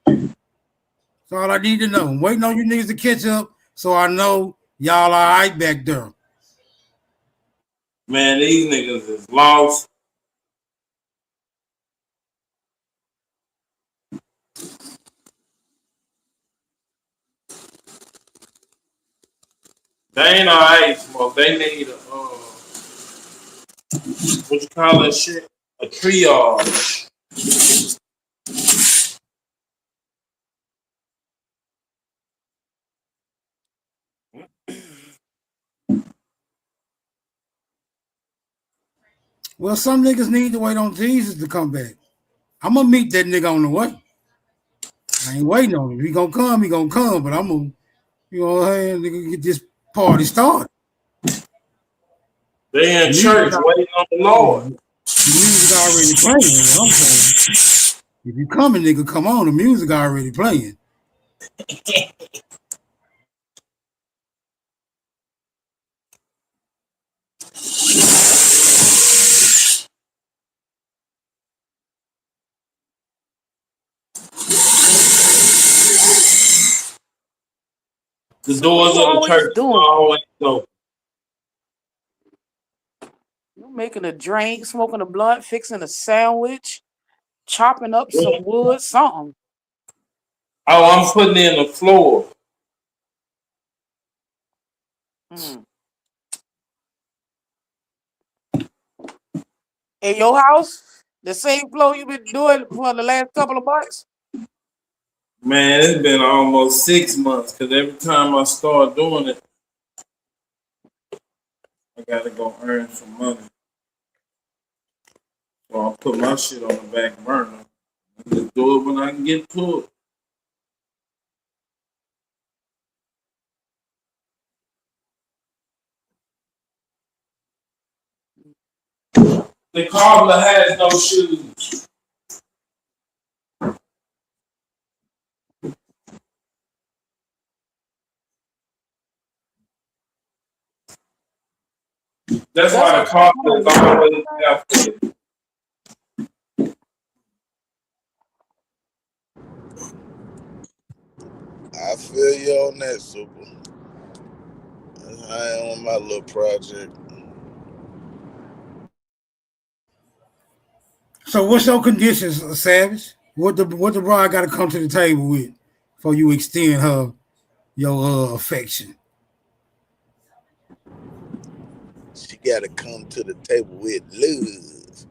Speaker 19: there. That's all I need to know. I'm waiting on you niggas to catch up so I know y'all all right back there.
Speaker 5: Man, these niggas is lost. They ain't alright, Smoke. They need a what you call that shit? A triage.
Speaker 19: Well, some niggas need to wait on Jesus to come back. I'm gonna meet that nigga on the way. I ain't waiting on him. He gonna come, but I'm gonna, hey, nigga, get this party started.
Speaker 5: They in church waiting on the Lord.
Speaker 19: The music already playing, is what I'm saying. If you coming, nigga, come on. The music already playing.
Speaker 5: The doors of the church are always open.
Speaker 14: You making a drink, smoking a blunt, fixing a sandwich, chopping up some wood, something.
Speaker 5: Oh, I'm putting in the floor.
Speaker 14: In your house, the same floor you been doing for the last couple of months?
Speaker 5: Man, it's been almost 6 months because every time I start doing it, I gotta go earn some money. So I'll put my shit on the back burner. Just do it when I can get to it. The cobbler has no shoes. That's why the cobbler is always out.
Speaker 4: I feel you on that, Super. I am on my little project.
Speaker 19: So what's your conditions, Savage? What the bride got to come to the table with before you extend her your affection?
Speaker 4: She got to come to the table with love.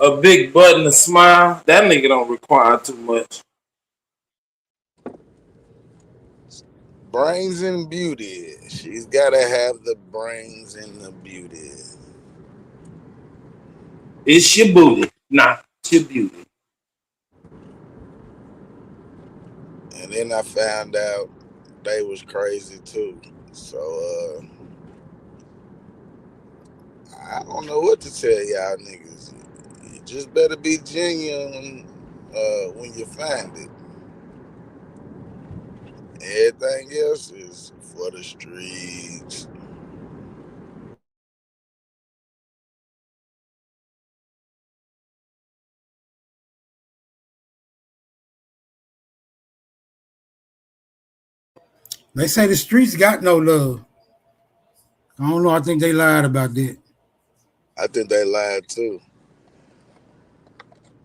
Speaker 5: A big butt and a smile. That nigga don't require too much.
Speaker 4: Brains and beauty. She's got to have the brains and the beauty.
Speaker 5: It's your booty, not your beauty.
Speaker 4: And then I found out they was crazy too. So I don't know what to tell y'all niggas. You just better be genuine when you find it. Everything else is for the streets.
Speaker 19: They say the streets got no love. I don't know. I think they lied about that.
Speaker 4: I think they lied too.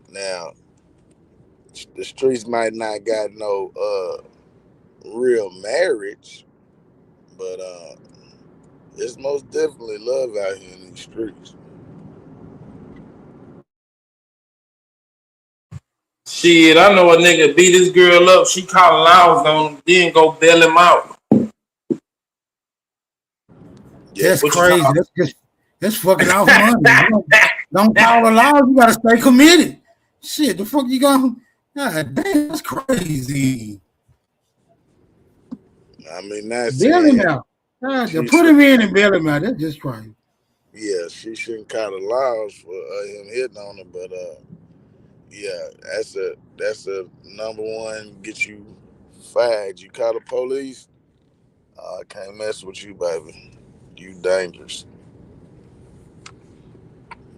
Speaker 4: Now, the streets might not got no real marriage, but it's most definitely love out here in these streets.
Speaker 5: Shit, I know a nigga beat his girl up. She called Lounge on him, then go bail him out.
Speaker 19: That's crazy. That's fucking off money. Don't call a lie. You gotta stay committed. Shit, the fuck you going? God damn, that's crazy.
Speaker 4: I mean, not
Speaker 19: Bail him
Speaker 4: saying
Speaker 19: out. Put him in and bail him out. That's just crazy.
Speaker 4: Yeah, she shouldn't call the laws for him hitting on her, but yeah, that's a number one get you fired. You call the police, I can't mess with you, baby. You dangerous.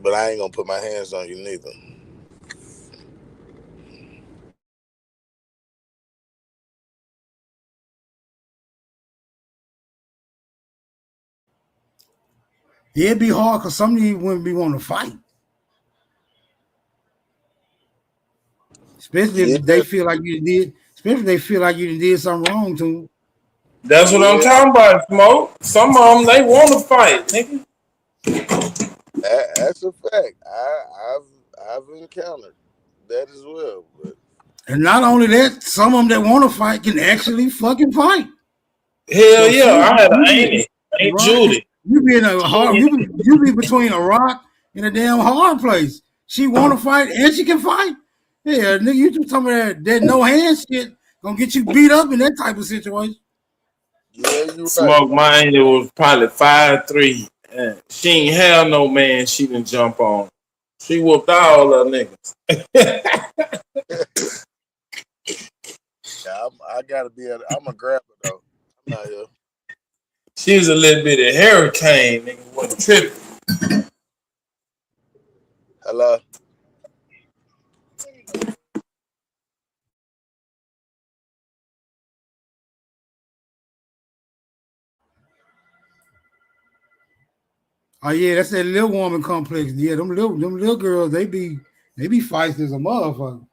Speaker 4: but I ain't gonna put my hands on you neither.
Speaker 19: Yeah, it'd be hard because some of you wouldn't be wanting to fight. Especially
Speaker 4: Yeah,
Speaker 19: if they feel like you did, especially if they feel like you did something wrong to them.
Speaker 5: That's what I'm
Speaker 4: yeah,
Speaker 5: talking about, Smoke. Some of them, they want to fight, nigga.
Speaker 4: that's a fact. I've encountered that as well. But
Speaker 19: And not only that, some of them that want to fight can actually fucking fight.
Speaker 5: Hell
Speaker 19: So
Speaker 5: yeah, I had an
Speaker 19: be
Speaker 5: auntie, Aunt
Speaker 19: right.
Speaker 5: Judy.
Speaker 19: You be in a hard. You be between a rock and a damn hard place. She want to fight and she can fight. Yeah, nigga, you just talking about that no hands shit gonna get you beat up in that type of situation.
Speaker 4: yeah, you're right.
Speaker 5: Smoke, my auntie was probably 5'3". And she ain't have no man she didn't jump on. She whooped all her niggas.
Speaker 4: Yeah, I gotta be. I'm a grabber though. I'm not here.
Speaker 5: She was a little bit of hurricane, nigga. Wasn't tripping.
Speaker 4: Hello.
Speaker 19: Oh yeah, that's that little woman complex. Yeah, them little girls, they be feisty as a motherfucker.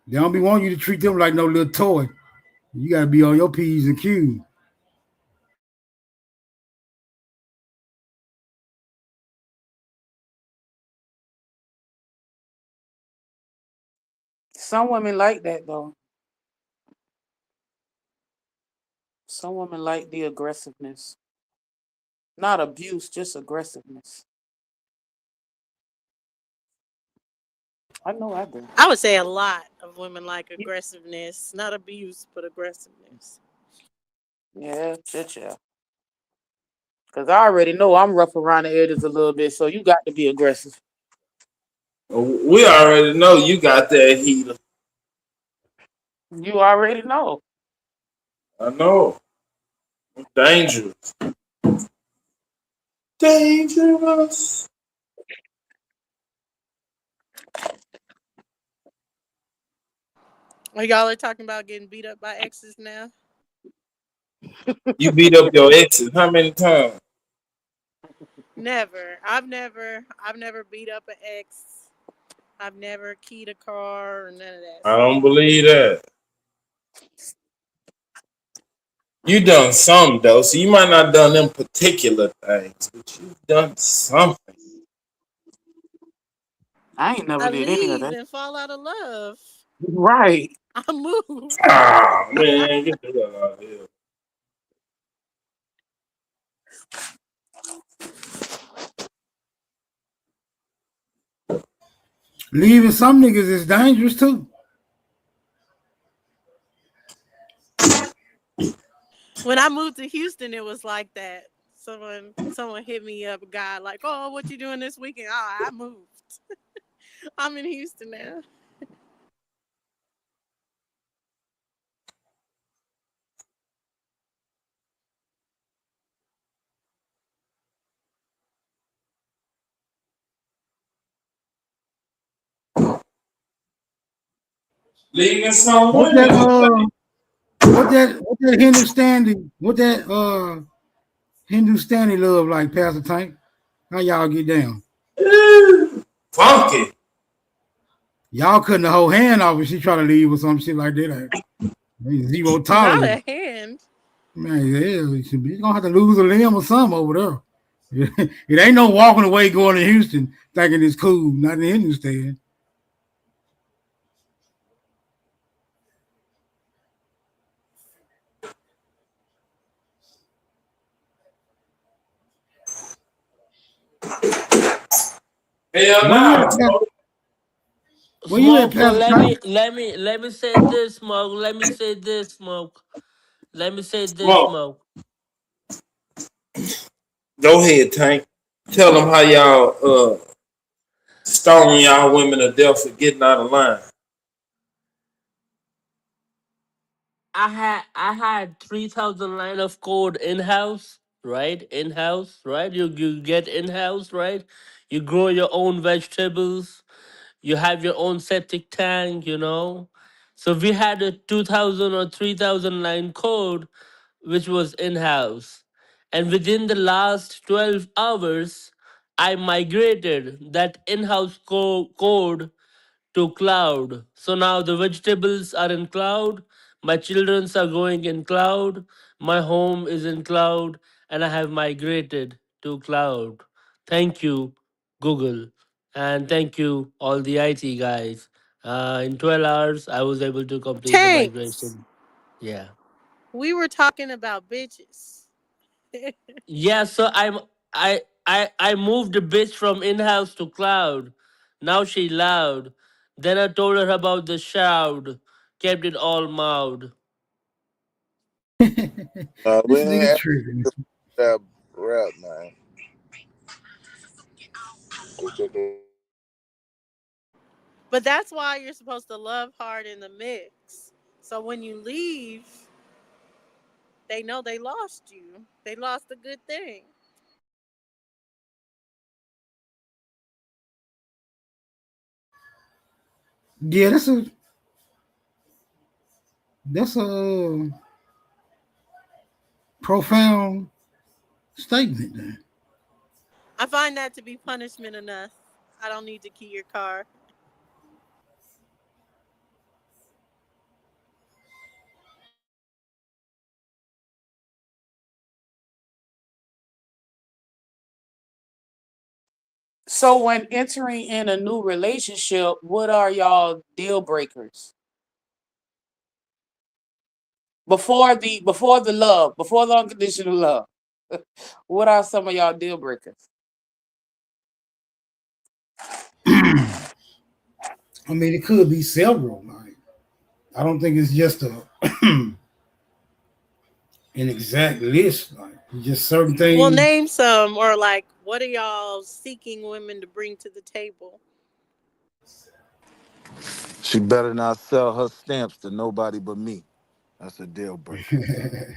Speaker 19: They don't be wanting you to treat them like no little toy. You gotta be on your P's and Q's.
Speaker 14: Some women like that though. Some women like the aggressiveness. Not abuse, just aggressiveness. I know I do.
Speaker 21: I would say a lot of women like aggressiveness, not abuse, but aggressiveness.
Speaker 14: Yeah, shit, yeah. Because I already know I'm rough around the edges a little bit, so you got to be aggressive.
Speaker 5: We already know you got that heater.
Speaker 14: You already know.
Speaker 5: I know. It's dangerous. Dangerous.
Speaker 21: Well, y'all are talking about getting beat up by exes now.
Speaker 5: You beat up your exes how many times?
Speaker 21: Never. I've never beat up an ex. I've never keyed a car or none of that.
Speaker 5: I don't believe that. You done some though, so you might not done them particular things, but you done something.
Speaker 14: I ain't never
Speaker 21: I
Speaker 14: did any of
Speaker 21: leave
Speaker 14: that.
Speaker 21: and fall out of love.
Speaker 14: Right.
Speaker 21: I move.
Speaker 5: Ah, man, get the hell out of here.
Speaker 19: Leaving some niggas is dangerous too.
Speaker 21: When I moved to Houston, it was like that. Someone hit me up, a guy like, "Oh, what you doing this weekend?" Oh, I moved. I'm in Houston now.
Speaker 5: Leaving some
Speaker 19: What
Speaker 5: women.
Speaker 19: that Hindustani love like, Pastor Tank? How y'all get down?
Speaker 5: Funky.
Speaker 19: Y'all cutting the whole hand off if she try to leave or some shit like that. Zero
Speaker 21: Not
Speaker 19: tolerance.
Speaker 21: a hand.
Speaker 19: Man, yeah, she's gonna have to lose a limb or something over there. It ain't no walking away going to Houston thinking it's cool, not in Hindustan.
Speaker 5: Hell no.
Speaker 19: Where you at,
Speaker 15: Smoke. So
Speaker 19: Pastor
Speaker 15: let
Speaker 19: Tank?
Speaker 15: me say this, Smoke. Let me say this, Smoke. Let me say this,
Speaker 5: Smoke.
Speaker 15: Smoke.
Speaker 5: Go ahead, Tank. Tell them how y'all stoning y'all women to death for getting out of line.
Speaker 15: I had 3,000 line of code in house. right? In house, right? You get in house, right? You grow your own vegetables. You have your own septic tank, you know. So we had a 2000 or 3009 code which was in house. And within the last 12 hours, I migrated that in house code to cloud. So now the vegetables are in cloud, my children's are going in cloud, my home is in cloud, and I have migrated to cloud. Thank you, Google. And thank you, all the IT guys. In 12 hours, I was able to complete the
Speaker 21: Tanks.
Speaker 15: migration. Yeah.
Speaker 21: We were talking about bitches.
Speaker 15: Yeah, so I moved the bitch from in-house to cloud. Now she loud. Then I told her about the shroud. Kept it all mild.
Speaker 4: We
Speaker 19: This
Speaker 4: ain't
Speaker 19: nigga
Speaker 4: asked
Speaker 19: tripping.
Speaker 4: that rap, man.
Speaker 21: But that's why you're supposed to love hard in the mix. So when you leave, they know they lost you. They lost a good thing.
Speaker 19: Yeah, that's a profound statement there.
Speaker 21: I find that to be punishment enough. I don't need to key your car.
Speaker 14: So when entering in a new relationship, what are y'all deal breakers? Before the love, before the unconditional love. What are some of y'all deal breakers?
Speaker 19: I mean, it could be several. Like, I don't think it's just an exact list. Like, just certain
Speaker 21: Well,
Speaker 19: things.
Speaker 21: name some, or like, what are y'all seeking women to bring to the table?
Speaker 16: She better not sell her stamps to nobody but me. That's a deal breaker.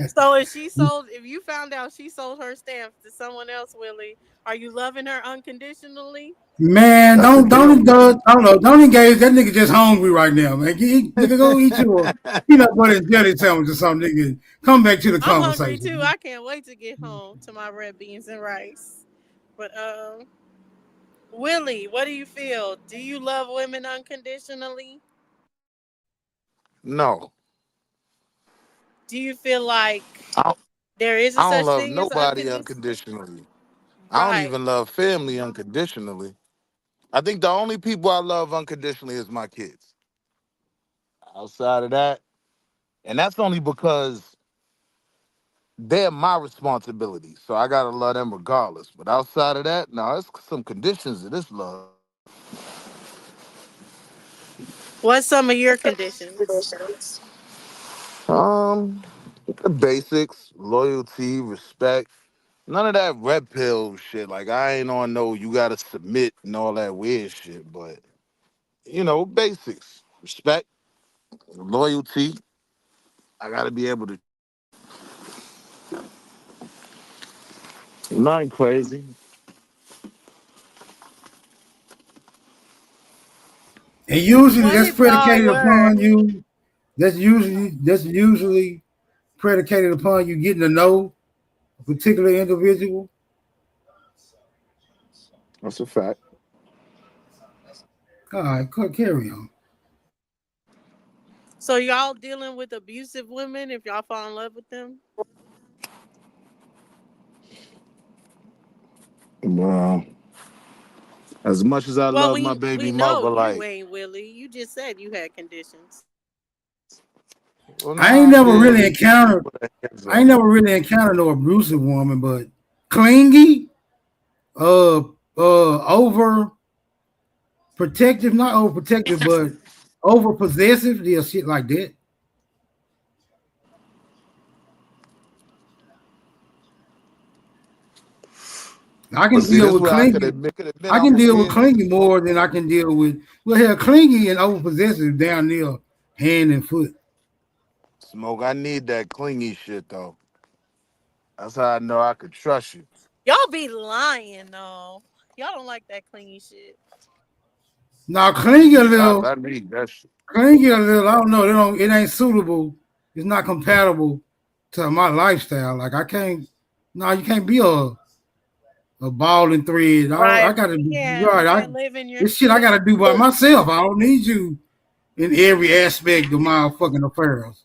Speaker 21: So if you found out she sold her stamps to someone else, Willie, are you loving her unconditionally?
Speaker 19: Man,
Speaker 16: That's a deal breaker.
Speaker 19: don't engage. That nigga just hungry right now, man. Nigga, go eat you a peanut butter and jelly sandwich or something, nigga. Come back to the
Speaker 21: I'm hungry too.
Speaker 19: conversation.
Speaker 21: I can't wait to get home to my red beans and rice. But Willie, what do you feel? Do you love women unconditionally?
Speaker 16: No,
Speaker 21: Do you feel like
Speaker 16: I don't,
Speaker 21: there is a
Speaker 16: I don't
Speaker 21: such
Speaker 16: love
Speaker 21: thing as
Speaker 16: nobody
Speaker 21: unconditional?
Speaker 16: unconditionally. I don't
Speaker 21: Right.
Speaker 16: even love family unconditionally. I think the only people I love unconditionally is my kids. Outside of that, and that's only because they're my responsibility. So I gotta love them regardless. But outside of that, no, it's some conditions to this love.
Speaker 21: What's some of your conditions?
Speaker 16: Um, the basics, loyalty, respect. None of that red pill shit. Like I ain't on no you gotta submit and all that weird shit, but basics. Respect, loyalty. I gotta be able to nothing crazy.
Speaker 19: And usually
Speaker 21: What
Speaker 19: that's
Speaker 21: if y'all
Speaker 19: predicated
Speaker 21: were?
Speaker 19: upon you. That's usually predicated upon you getting to know a particular individual.
Speaker 16: That's a fact.
Speaker 19: All right, carry on.
Speaker 21: So y'all dealing with abusive women if y'all fall in love with them?
Speaker 16: Well, as much as I
Speaker 21: Well,
Speaker 16: love my
Speaker 21: we
Speaker 16: baby
Speaker 21: know
Speaker 16: mother,
Speaker 21: you
Speaker 16: like,
Speaker 21: ain't Willie. You just said you had conditions.
Speaker 16: well,
Speaker 19: I ain't
Speaker 16: nah, I
Speaker 19: never
Speaker 16: deal
Speaker 19: really
Speaker 16: with
Speaker 19: encountered.
Speaker 16: put her hands
Speaker 19: I ain't
Speaker 16: up.
Speaker 19: never really encountered no abusive woman, but clingy, uh, over protective, not overprotective, but over possessive, yeah, shit like that. I
Speaker 16: But
Speaker 19: can
Speaker 16: see,
Speaker 19: deal
Speaker 16: this
Speaker 19: with
Speaker 16: where I could
Speaker 19: clingy.
Speaker 16: admit
Speaker 19: I
Speaker 16: I'm
Speaker 19: can
Speaker 16: a
Speaker 19: deal with
Speaker 16: weird.
Speaker 19: clingy more than I can deal with. Well, hell, clingy and over possessive down there, hand and foot.
Speaker 16: Smoke. I need that clingy shit though. That's how I know I could trust you.
Speaker 21: Y'all be lying, though. Y'all don't like that clingy shit.
Speaker 19: Now clingy a
Speaker 16: I
Speaker 19: little,
Speaker 16: need that shit.
Speaker 19: clingy a little. I don't know. It ain't suitable. It's not compatible to my lifestyle. Like I can't. No, you can't be a ball and thread. I
Speaker 21: Right.
Speaker 19: gotta
Speaker 21: You
Speaker 19: be
Speaker 21: can't,
Speaker 19: right.
Speaker 21: you can't live in your
Speaker 19: This shit I gotta do by myself. I don't need you in every aspect of my fucking affairs.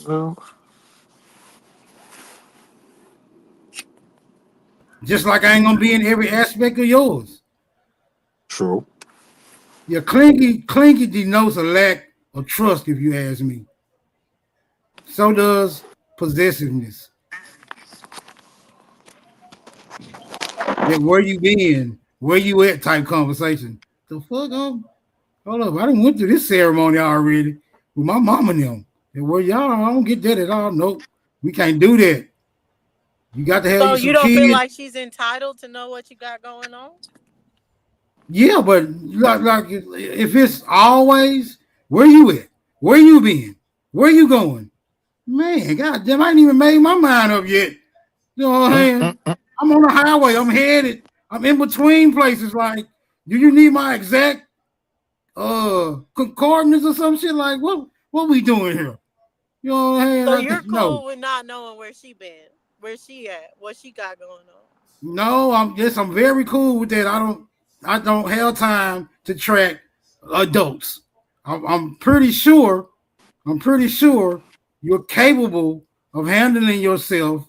Speaker 12: Well,
Speaker 19: Just like I ain't gonna be in every aspect of yours.
Speaker 12: true.
Speaker 19: Yeah, clingy denotes a lack of trust, if you ask me. So does possessiveness. That where you been, where you at type conversation. The fuck up? Hold up, I done went through this ceremony already with my mom and them. And where y'all, I don't get that at all. Nope, we can't do that. You got to have
Speaker 21: So
Speaker 19: you
Speaker 21: you
Speaker 19: some
Speaker 21: don't feel
Speaker 19: kids.
Speaker 21: like she's entitled to know what you got going on?
Speaker 19: Yeah, but like if it's always, where you at? Where you been? Where you going? Man, goddamn, I ain't even made my mind up yet. You know what I'm saying? I'm on the highway. I'm headed. I'm in between places. Like, do you need my exact coordinates or some shit? Like, what we doing here? You know what I'm saying?
Speaker 21: So you're
Speaker 19: No,
Speaker 21: cool with not knowing where she been, where she at, what she got going on.
Speaker 19: no. I'm very cool with that. I don't have time to track adults. I'm pretty sure. I'm pretty sure you're capable of handling yourself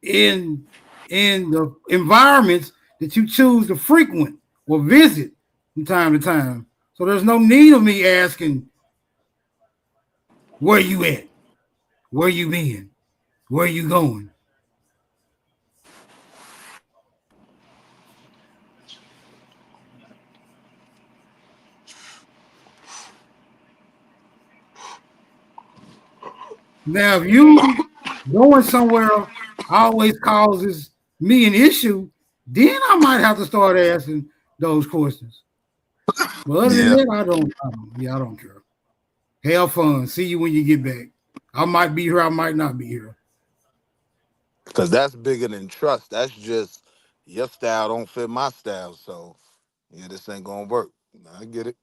Speaker 19: in the environments that you choose to frequent or visit from time to time. So there's no need of me asking where you at, where you been, where you going. Now, if you going somewhere always causes me an issue, then I might have to start asking those questions. But other than
Speaker 16: Yeah.
Speaker 19: that, I don't care. Have fun. See you when you get back. I might be here, I might not be here.
Speaker 16: Because that's bigger than trust. That's just your style don't fit my style. So, yeah, this ain't going to work. I get it.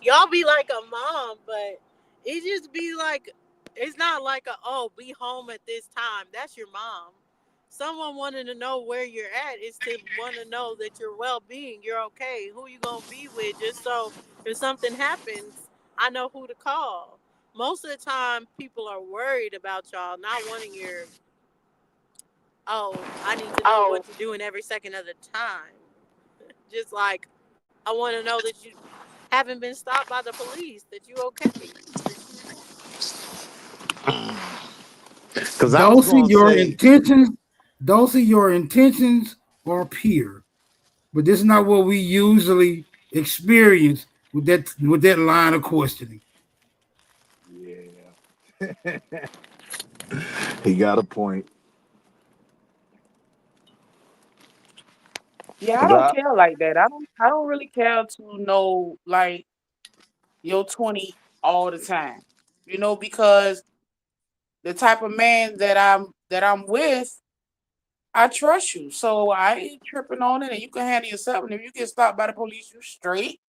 Speaker 21: Y'all be like a mom, but it just be like, it's not like be home at this time. That's your mom. Someone wanting to know where you're at is to want to know that you're well-being, you're okay, who you gonna be with, just so if something happens, I know who to call. Most of the time, people are worried about y'all, not wanting your, I need to know what you're doing every second of the time. Just like, I want to know that you haven't been stopped by the police, that you okay.
Speaker 16: Because I was
Speaker 19: Dulcie,
Speaker 16: going to say,
Speaker 19: your intentions are pure, but this is not what we usually experience with that line of questioning.
Speaker 16: yeah, he got a point.
Speaker 14: Yeah, I
Speaker 16: 'Cause
Speaker 14: don't
Speaker 16: I,
Speaker 14: care like that. I don't really care to know like your 20 all the time. Because the type of man that I'm with, I trust you. So I ain't tripping on it and you can handle yourself. And if you get stopped by the police, you straight.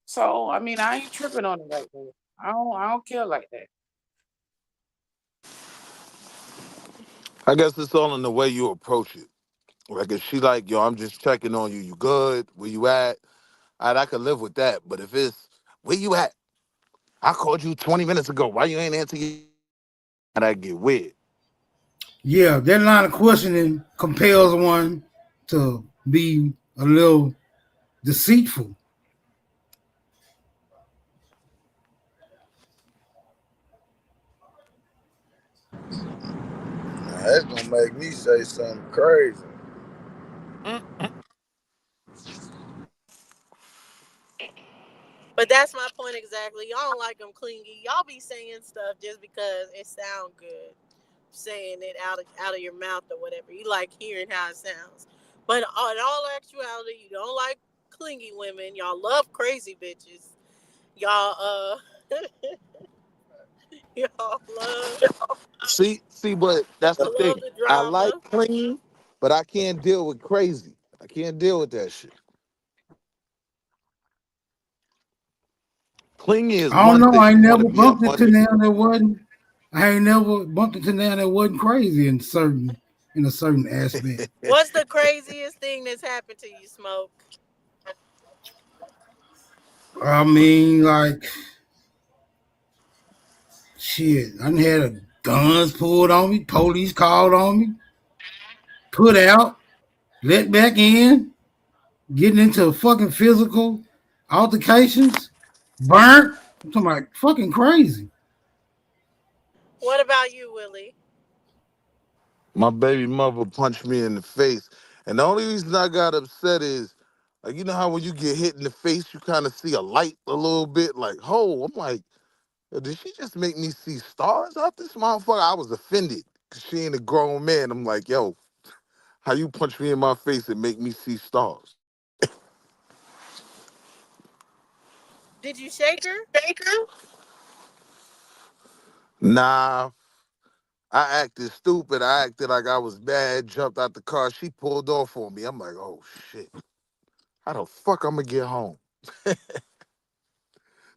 Speaker 14: So I mean I ain't tripping on it like that. I don't care like that.
Speaker 16: I guess it's all in the way you approach it. Like if she like, yo, I'm just checking on you. You good? Where you at? I could live with that. But if it's, where you at? I called you 20 minutes ago. Why you ain't answer you? And I get weird.
Speaker 19: Yeah, that line of questioning compels one to be a little deceitful.
Speaker 4: Now, that's gonna make me say something crazy.
Speaker 21: But that's my point exactly. Y'all don't like them clingy. Y'all be saying stuff just because it sound good, saying it out of your mouth or whatever. You like hearing how it sounds. But in all actuality, you don't like clingy women. Y'all love crazy bitches. Y'all Y'all love,
Speaker 16: See, but that's the
Speaker 21: love
Speaker 16: thing.
Speaker 21: the
Speaker 16: I like
Speaker 21: drama.
Speaker 16: clean, but I can't deal with crazy. I can't deal with that shit. Clingy is
Speaker 19: I don't
Speaker 16: one
Speaker 19: know.
Speaker 16: thing.
Speaker 19: I
Speaker 16: You
Speaker 19: ain't
Speaker 16: want to
Speaker 19: never
Speaker 16: be up
Speaker 19: bumped into
Speaker 16: under.
Speaker 19: now that wasn't. I ain't never bumped into now that wasn't crazy in a certain aspect.
Speaker 21: What's the craziest thing that's happened to you, Smoke?
Speaker 19: I mean, like shit. I done had guns pulled on me, police called on me, put out, let back in, getting into fucking physical altercations, burnt. I'm talking about fucking crazy.
Speaker 21: What about you, Willie?
Speaker 16: My baby mother punched me in the face, and the only reason I got upset is, like, you know how when you get hit in the face, you kind of see a light a little bit, like, oh, I'm like, yo, did she just make me see stars out this motherfucker? I was offended because she ain't a grown man. I'm like, yo, how you punch me in my face and make me see stars?
Speaker 21: Did you shake her?
Speaker 16: Nah, I acted stupid. I acted like I was mad, jumped out the car. She pulled off on me. I'm like, oh shit. How the fuck I'm gonna get home?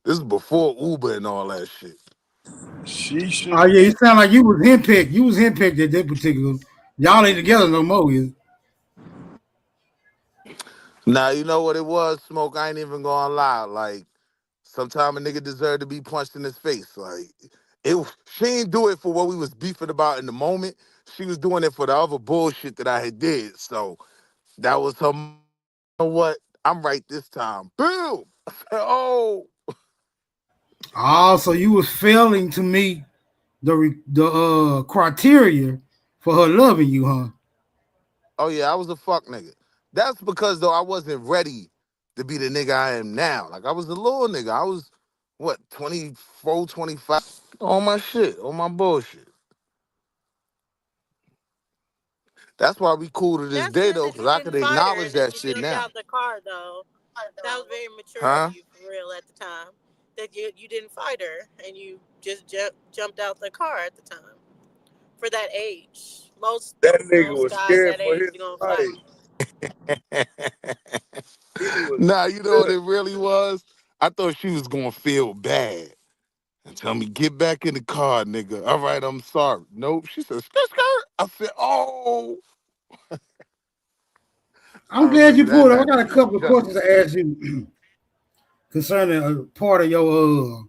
Speaker 16: This is before Uber and all that shit.
Speaker 10: She
Speaker 19: Oh
Speaker 10: shouldn't.
Speaker 19: yeah, you sound like you was henpicked. You was henpicked at that particular. Y'all ain't together no more. Is
Speaker 16: Now you know what it was, Smoke. I ain't even gonna lie. Like, sometimes a nigga deserved to be punched in his face. Like, she ain't do it for what we was beefing about in the moment. She was doing it for the other bullshit that I had did. So that was her. You know what? I'm right this time. Boom. Oh.
Speaker 19: oh, so you was failing to meet the criteria for her loving you, huh?
Speaker 16: Oh yeah, I was a fuck nigga. That's because though I wasn't ready to be the nigga I am now. Like I was a little nigga. I was what, 24, 25? All my shit, all my bullshit. That's why we cool to this
Speaker 21: That's
Speaker 16: day
Speaker 21: good
Speaker 16: though,
Speaker 21: that
Speaker 16: cause
Speaker 21: you
Speaker 16: I could
Speaker 21: didn't fight her
Speaker 16: acknowledge
Speaker 21: and that
Speaker 16: that
Speaker 21: you
Speaker 16: shit
Speaker 21: jumped
Speaker 16: now.
Speaker 21: out the car, though. That was very mature of
Speaker 16: Huh?
Speaker 21: you, for real, at the time. That you didn't fight her and you just jumped out the car at the time. For that age.
Speaker 9: That nigga
Speaker 21: Most
Speaker 9: was
Speaker 21: guys
Speaker 9: scared
Speaker 21: that
Speaker 9: for
Speaker 21: age
Speaker 9: his
Speaker 21: are going to fight.
Speaker 9: life. He was
Speaker 16: Nah, you know what
Speaker 9: good.
Speaker 16: it really was? I thought she was gonna feel bad and tell me, get back in the car, nigga. All right, I'm sorry. Nope. She said, skirt, skirt. I said, oh. I
Speaker 19: I'm glad
Speaker 16: remember
Speaker 19: you
Speaker 16: that
Speaker 19: pulled up. I
Speaker 16: night.
Speaker 19: got
Speaker 16: I
Speaker 19: a
Speaker 16: was
Speaker 19: couple of questions
Speaker 16: jealous.
Speaker 19: to ask you concerning a part of your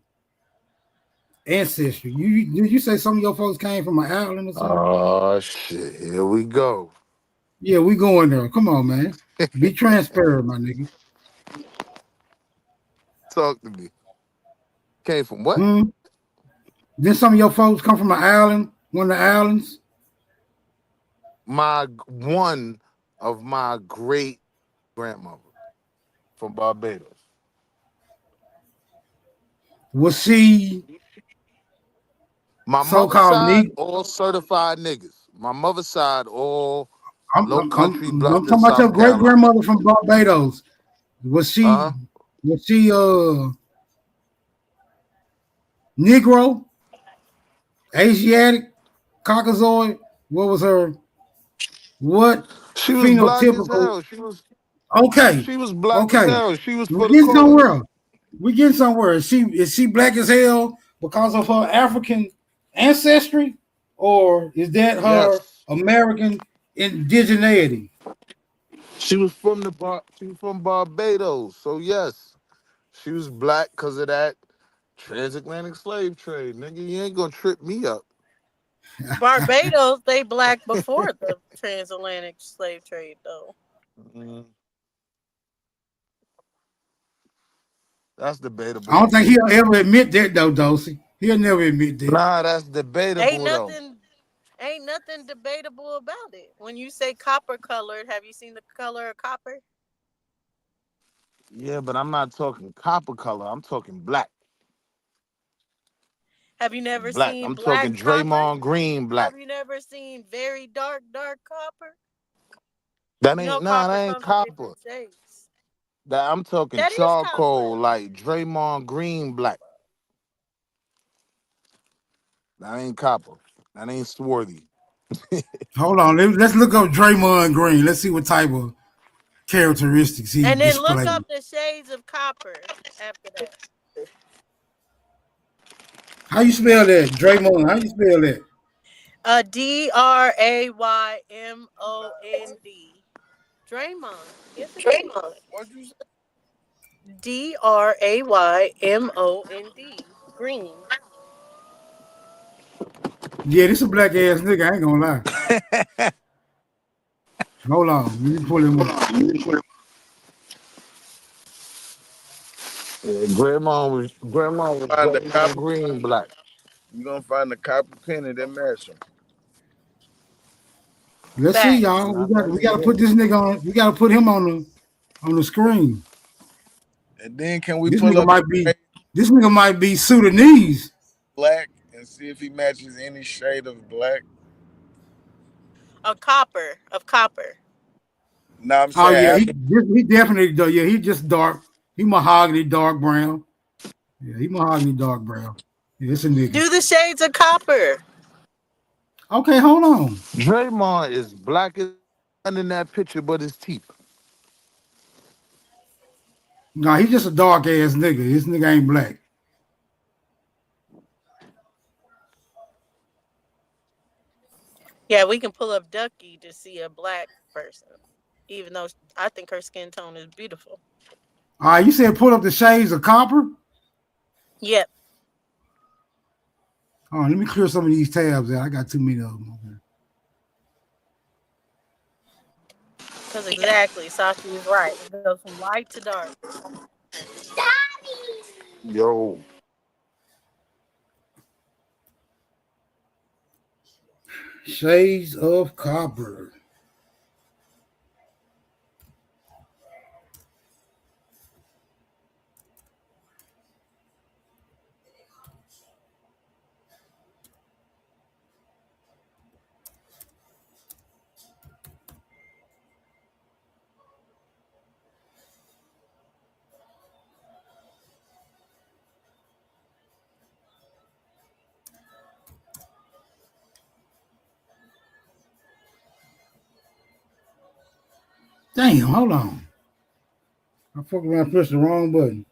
Speaker 19: ancestry. Did you say some of your folks came from an island or something?
Speaker 16: Oh shit, here we go.
Speaker 19: Yeah, we going there. Come on, man. Be transparent, my nigga.
Speaker 16: Talk to me. Came from what?
Speaker 19: Hmm? Then some of your folks come from an island, one of the islands.
Speaker 16: One of my great grandmother from Barbados.
Speaker 19: Was she
Speaker 16: My mother's
Speaker 19: so-called
Speaker 16: side,
Speaker 19: neat?
Speaker 16: all certified niggas. My mother's side, all
Speaker 19: I'm,
Speaker 16: low
Speaker 19: I'm,
Speaker 16: country,
Speaker 19: I'm
Speaker 16: Bluffton,
Speaker 19: talking about your
Speaker 16: South
Speaker 19: great
Speaker 16: Carolina.
Speaker 19: grandmother from Barbados. Was she
Speaker 16: Uh-huh.
Speaker 19: was she Negro, Asiatic, Caucasoid? What was her what
Speaker 16: She was black as
Speaker 19: phenotypical?
Speaker 16: hell.
Speaker 19: Okay,
Speaker 16: She was black as
Speaker 19: okay.
Speaker 16: hell. She was
Speaker 19: We
Speaker 16: for the
Speaker 19: getting somewhere.
Speaker 16: cause.
Speaker 19: We getting somewhere. Is she black as hell because of her African ancestry, or is that her
Speaker 16: Yes.
Speaker 19: American indigeneity?
Speaker 16: She was from Barbados. So yes, she was black because of that transatlantic slave trade. Nigga, you ain't gonna trip me up.
Speaker 21: Barbados, they black before the transatlantic slave trade, though.
Speaker 16: Mm, that's
Speaker 19: I
Speaker 16: debatable.
Speaker 19: don't think he'll ever admit that though, Dosey. He'll never admit that.
Speaker 16: Nah, that's
Speaker 21: Ain't
Speaker 16: debatable though.
Speaker 21: nothing Ain't nothing debatable about it. When you say copper colored, have you seen the color of copper?
Speaker 16: Yeah, but I'm not talking copper color. I'm talking black.
Speaker 21: Have you never
Speaker 16: Black.
Speaker 21: seen
Speaker 16: I'm
Speaker 21: black
Speaker 16: talking
Speaker 21: copper?
Speaker 16: Draymond Green black.
Speaker 21: Have you never seen very dark copper?
Speaker 16: That
Speaker 21: You
Speaker 16: ain't
Speaker 21: know,
Speaker 16: nah,
Speaker 21: copper
Speaker 16: that ain't
Speaker 21: comes in
Speaker 16: copper.
Speaker 21: different shades.
Speaker 16: That I'm talking
Speaker 21: That is
Speaker 16: charcoal,
Speaker 21: copper.
Speaker 16: like Draymond Green black. That ain't copper. That ain't swarthy.
Speaker 19: Hold on. Let's look up Draymond Green. Let's see what type of characteristics he
Speaker 21: And then look
Speaker 19: displays.
Speaker 21: up the shades of copper after that.
Speaker 19: How you spell that? Draymond. How you spell that?
Speaker 21: Draymond. Draymond. Yes, it is.
Speaker 4: What'd you say?
Speaker 21: Draymond. Green.
Speaker 19: Yeah, this a black ass nigga. I ain't gonna lie. Hold on. Let me pull him up.
Speaker 16: Grandma was
Speaker 4: Find the
Speaker 16: Draymond
Speaker 4: copper.
Speaker 16: Green black.
Speaker 4: You gonna find the copper penny that match him.
Speaker 19: Let's see,
Speaker 21: Facts.
Speaker 19: y'all.
Speaker 16: Not
Speaker 19: We
Speaker 16: that
Speaker 19: gotta
Speaker 16: nigga.
Speaker 19: put this nigga on. We gotta put him on the screen.
Speaker 4: And then can we
Speaker 19: This
Speaker 4: pull
Speaker 19: nigga
Speaker 4: up the
Speaker 19: might be.
Speaker 4: shade
Speaker 19: This nigga might be Sudanese.
Speaker 4: black and see if he matches any shade of black?
Speaker 21: Of copper.
Speaker 4: No, I'm
Speaker 19: Oh yeah,
Speaker 4: saying
Speaker 19: he definitely does. Yeah, he just dark. He mahogany dark brown. Yeah, he mahogany dark brown. Yeah, it's a nigga.
Speaker 21: Do the shades of copper.
Speaker 19: Okay, hold on.
Speaker 16: Draymond is black as in that picture, but his teeth.
Speaker 19: No, he just a dark ass nigga. This nigga ain't black.
Speaker 21: Yeah, we can pull up Ducky to see a black person. Even though I think her skin tone is beautiful.
Speaker 19: All right, you said pull up the shades of copper.
Speaker 21: Yep.
Speaker 19: Oh, let me clear some of these tabs out. I got too many of them. Okay.
Speaker 21: Because exactly, Sashi is right. It goes from light to dark.
Speaker 16: Yo.
Speaker 19: Shades of copper. Damn, hold on. I fucking around and pressed the wrong button.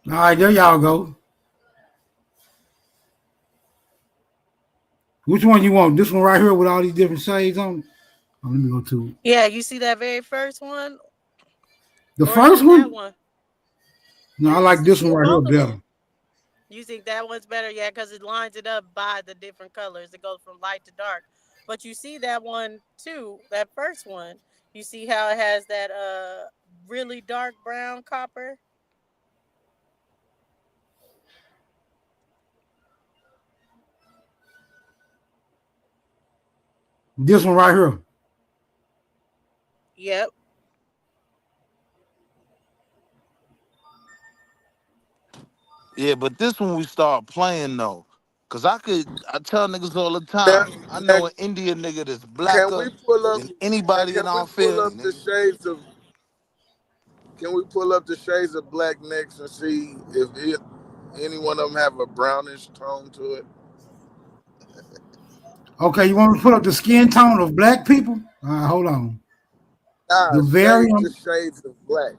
Speaker 19: All right, there y'all go. Which one you want? This one right here with all these different shades on? Oh, let me go to it.
Speaker 21: Yeah, you see that very first one?
Speaker 19: The
Speaker 21: Or
Speaker 19: first
Speaker 21: even that
Speaker 19: one?
Speaker 21: one?
Speaker 19: No, I like this one right here
Speaker 21: Both of
Speaker 19: better.
Speaker 21: them. You think that one's better? Yeah, because it lines it up by the different colors. It goes from light to dark. But you see that one too, that first one. You see how it has that really dark brown copper?
Speaker 19: This one right here.
Speaker 21: Yep.
Speaker 16: Yeah, but this one we start playing though. Cause I tell niggas all the
Speaker 4: now,
Speaker 16: time, I
Speaker 4: now,
Speaker 16: know an Indian nigga that's
Speaker 4: can
Speaker 16: blacker
Speaker 4: we pull up
Speaker 16: than anybody
Speaker 4: can
Speaker 16: in
Speaker 4: we
Speaker 16: our
Speaker 4: pull
Speaker 16: field,
Speaker 4: up the
Speaker 16: nigga.
Speaker 4: shades of black next and see if any one of them have a brownish tone to it?
Speaker 19: Okay, you want me to put up the skin tone of black people? Hold on.
Speaker 4: Nah,
Speaker 19: The
Speaker 4: say
Speaker 19: varium,
Speaker 4: the shades of black.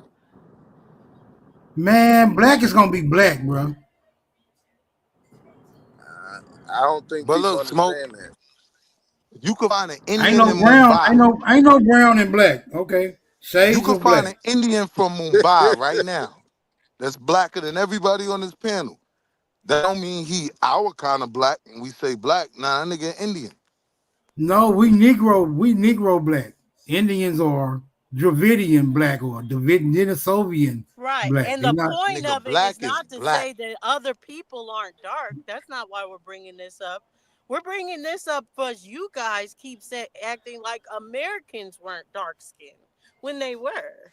Speaker 19: man, black is gonna be black, bro.
Speaker 4: I don't think
Speaker 16: But
Speaker 4: people
Speaker 16: look, Smoke,
Speaker 4: understand that.
Speaker 16: you can find an
Speaker 19: Ain't
Speaker 16: Indian
Speaker 19: no
Speaker 16: in
Speaker 19: brown,
Speaker 16: Mumbai.
Speaker 19: ain't no brown and black. Okay,
Speaker 16: You
Speaker 19: shades
Speaker 16: can
Speaker 19: of
Speaker 16: find
Speaker 19: black.
Speaker 16: an Indian from Mumbai right now that's blacker than everybody on this panel. That don't mean he our kind of black, and we say black. Nah, that nigga Indian.
Speaker 19: No, we Negro black. Indians are Dravidian black or Denisovian
Speaker 21: Right.
Speaker 19: black.
Speaker 21: And
Speaker 19: They
Speaker 21: the
Speaker 19: not.
Speaker 21: point
Speaker 16: Nigga,
Speaker 21: of it is
Speaker 16: black is
Speaker 21: not to
Speaker 16: black.
Speaker 21: say that other people aren't dark. That's not why we're bringing this up.
Speaker 17: We're bringing this up because you guys keep acting like Americans weren't dark skinned when they were.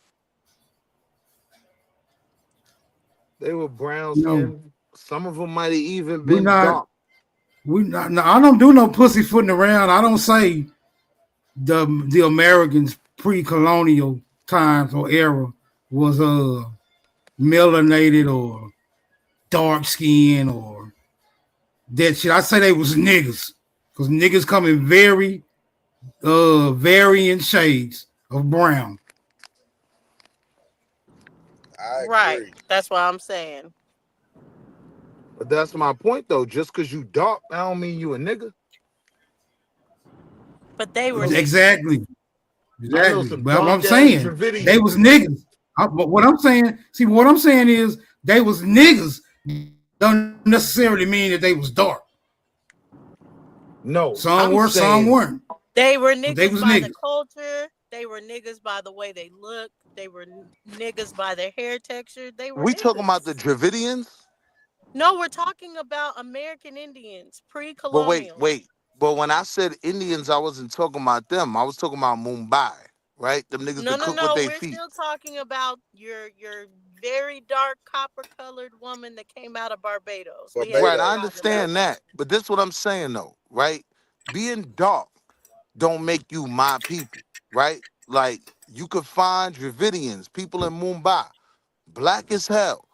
Speaker 16: They were brown
Speaker 19: You know,
Speaker 16: skinned. Some of them might have even
Speaker 19: we
Speaker 16: been
Speaker 19: not
Speaker 16: dark.
Speaker 19: we not. No, I don't do no pussyfooting around. I don't say the Americans pre-colonial times or era was melanated or dark skin or that shit. I say they was niggas because niggas come in very varying shades of brown.
Speaker 10: I
Speaker 17: Right.
Speaker 10: agree.
Speaker 17: That's what I'm saying.
Speaker 16: But that's my point though. Just because you dark, I don't mean you a nigga.
Speaker 17: But they were niggas.
Speaker 19: Exactly.
Speaker 16: I know
Speaker 19: Exactly.
Speaker 16: some
Speaker 19: But I'm
Speaker 16: dark ass
Speaker 19: saying they was
Speaker 16: Dravidians.
Speaker 19: niggas. But what I'm saying, what I'm saying is they was niggas. Don't necessarily mean that they was dark.
Speaker 16: No,
Speaker 19: Some
Speaker 16: I'm
Speaker 19: were, some
Speaker 16: saying
Speaker 19: weren't.
Speaker 17: They were
Speaker 19: But they
Speaker 17: niggas
Speaker 19: was
Speaker 17: by the
Speaker 19: niggas.
Speaker 17: culture. They were niggas by the way they looked. They were niggas by their hair texture. They were
Speaker 16: we talking about the
Speaker 17: niggas.
Speaker 16: Dravidians.
Speaker 17: No, we're talking about American Indians,
Speaker 16: But wait,
Speaker 17: pre-colonial.
Speaker 16: wait. But when I said Indians, I wasn't talking about them. I was talking about Mumbai, right? Them niggas
Speaker 17: No,
Speaker 16: that
Speaker 17: no,
Speaker 16: cook with
Speaker 17: no.
Speaker 16: their
Speaker 17: We're
Speaker 16: feet.
Speaker 17: still talking about your very dark copper colored woman that came out of Barbados. We haven't
Speaker 16: Right, I
Speaker 10: Barbados.
Speaker 17: forgotten about
Speaker 16: understand
Speaker 17: that.
Speaker 16: that. But this is what I'm saying though, right? Being dark don't make you my people, right? Like you could find Dravidians, people in Mumbai, black as hell,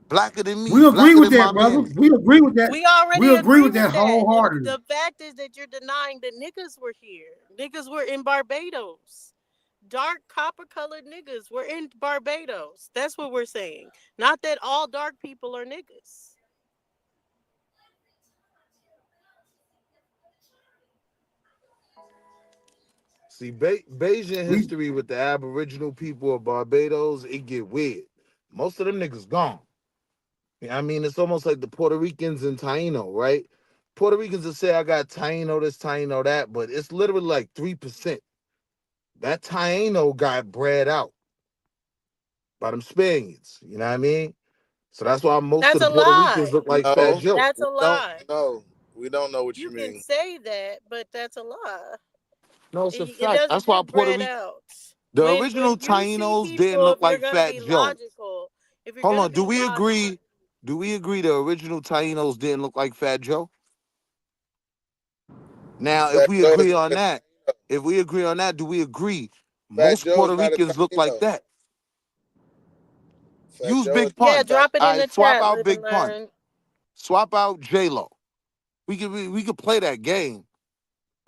Speaker 16: blacker than me,
Speaker 19: We agree
Speaker 16: blacker
Speaker 19: with
Speaker 16: than
Speaker 19: that,
Speaker 16: my
Speaker 19: brother.
Speaker 16: mammy.
Speaker 19: We agree with that.
Speaker 17: We
Speaker 19: We
Speaker 17: already
Speaker 19: agree
Speaker 17: agree
Speaker 19: with
Speaker 17: with
Speaker 19: that
Speaker 17: that.
Speaker 19: wholeheartedly.
Speaker 17: The fact is that you're denying that niggas were here. Niggas were in Barbados. Dark copper colored niggas were in Barbados. That's what we're saying. Not that all dark people are niggas.
Speaker 16: See, Bayesian
Speaker 19: We
Speaker 16: history with the Aboriginal people of Barbados, it get weird. Most of them niggas gone. I mean, it's almost like the Puerto Ricans and Taino, right? Puerto Ricans will say I got Taino this, Taino that, but it's literally like 3%. That Taino got bred out by them Spaniards. You know what I mean? So that's why most of
Speaker 17: That's
Speaker 16: the
Speaker 17: a
Speaker 16: Puerto Ricans
Speaker 17: lie.
Speaker 16: look like Fat
Speaker 10: No,
Speaker 16: Joe.
Speaker 17: That's
Speaker 10: we
Speaker 17: a
Speaker 10: don't
Speaker 17: lie.
Speaker 10: know. We don't know what
Speaker 17: You
Speaker 10: you
Speaker 17: can
Speaker 10: mean.
Speaker 17: say that, but that's a lie.
Speaker 16: No, it's a
Speaker 17: It
Speaker 16: fact.
Speaker 17: doesn't
Speaker 16: That's why
Speaker 17: get
Speaker 16: Puerto
Speaker 17: bred
Speaker 16: Rico,
Speaker 17: out.
Speaker 16: the
Speaker 17: When
Speaker 16: original
Speaker 17: you see
Speaker 16: Tainos didn't
Speaker 17: people,
Speaker 16: look
Speaker 17: if you're
Speaker 16: like
Speaker 17: gonna
Speaker 16: Fat
Speaker 17: be
Speaker 16: Joe.
Speaker 17: logical, if you're
Speaker 16: Hold
Speaker 17: gonna
Speaker 16: on, do
Speaker 17: be
Speaker 16: we
Speaker 17: logical,
Speaker 16: agree? Do we agree the original Tainos didn't look like Fat Joe? Now, if
Speaker 10: Fat
Speaker 16: we
Speaker 10: Joe is
Speaker 16: agree
Speaker 10: not
Speaker 16: on
Speaker 10: a
Speaker 16: that,
Speaker 10: Taino.
Speaker 16: if we agree on that, do we agree
Speaker 10: Fat
Speaker 16: most
Speaker 10: Joe is
Speaker 16: Puerto
Speaker 10: not a
Speaker 16: Ricans look like
Speaker 10: Taino.
Speaker 16: that?
Speaker 10: Fat
Speaker 16: Use
Speaker 10: Joe is
Speaker 16: Big
Speaker 10: not
Speaker 17: yeah,
Speaker 16: Pun.
Speaker 10: a Taino.
Speaker 17: drop it
Speaker 16: All
Speaker 17: in
Speaker 16: right,
Speaker 17: the
Speaker 16: swap
Speaker 17: chat.
Speaker 16: out
Speaker 17: Live and
Speaker 16: Big Pun.
Speaker 17: learn.
Speaker 16: Swap out J Lo. We could play that game,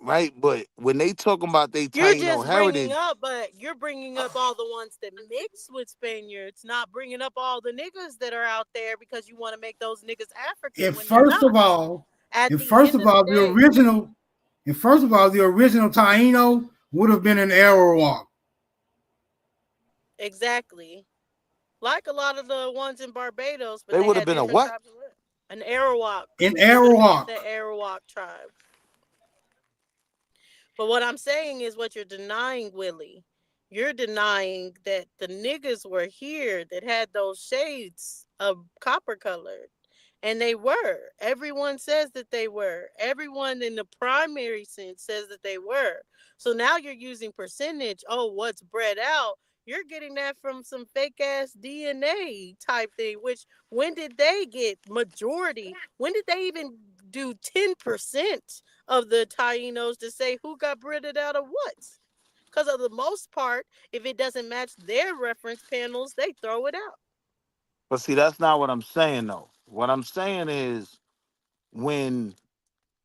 Speaker 16: right? But when they talking about they
Speaker 17: You're
Speaker 16: Taino
Speaker 17: just bringing
Speaker 16: heritage,
Speaker 17: up, but you're bringing up all the ones that mix with Spaniards, not bringing up all the niggas that are out there because you want to make those niggas African
Speaker 19: and
Speaker 17: when they're
Speaker 19: first of
Speaker 17: not.
Speaker 19: all,
Speaker 17: At
Speaker 19: and
Speaker 17: the
Speaker 19: first
Speaker 17: end
Speaker 19: of
Speaker 17: of the
Speaker 19: all,
Speaker 17: day,
Speaker 19: the original Taino would have been an Arawak.
Speaker 17: exactly. Like a lot of the ones in Barbados, but
Speaker 16: they
Speaker 17: they
Speaker 16: would have
Speaker 17: had
Speaker 16: been a
Speaker 17: different
Speaker 16: what?
Speaker 17: types of women. An Arawak.
Speaker 19: An
Speaker 17: They would have been
Speaker 19: Arawak.
Speaker 17: the Arawak tribe. But what I'm saying is what you're denying, Willie. You're denying that the niggas were here that had those shades of copper colored. And they were. Everyone says that they were. Everyone in the primary sense says that they were. So now you're using percentage. Oh, what's bred out? You're getting that from some fake ass DNA type thing, which when did they get majority? When did they even do 10% of the Tainos to say who got breeded out of what? Because of the most part, if it doesn't match their reference panels, they throw it out.
Speaker 16: But see, that's not what I'm saying though. What I'm saying is when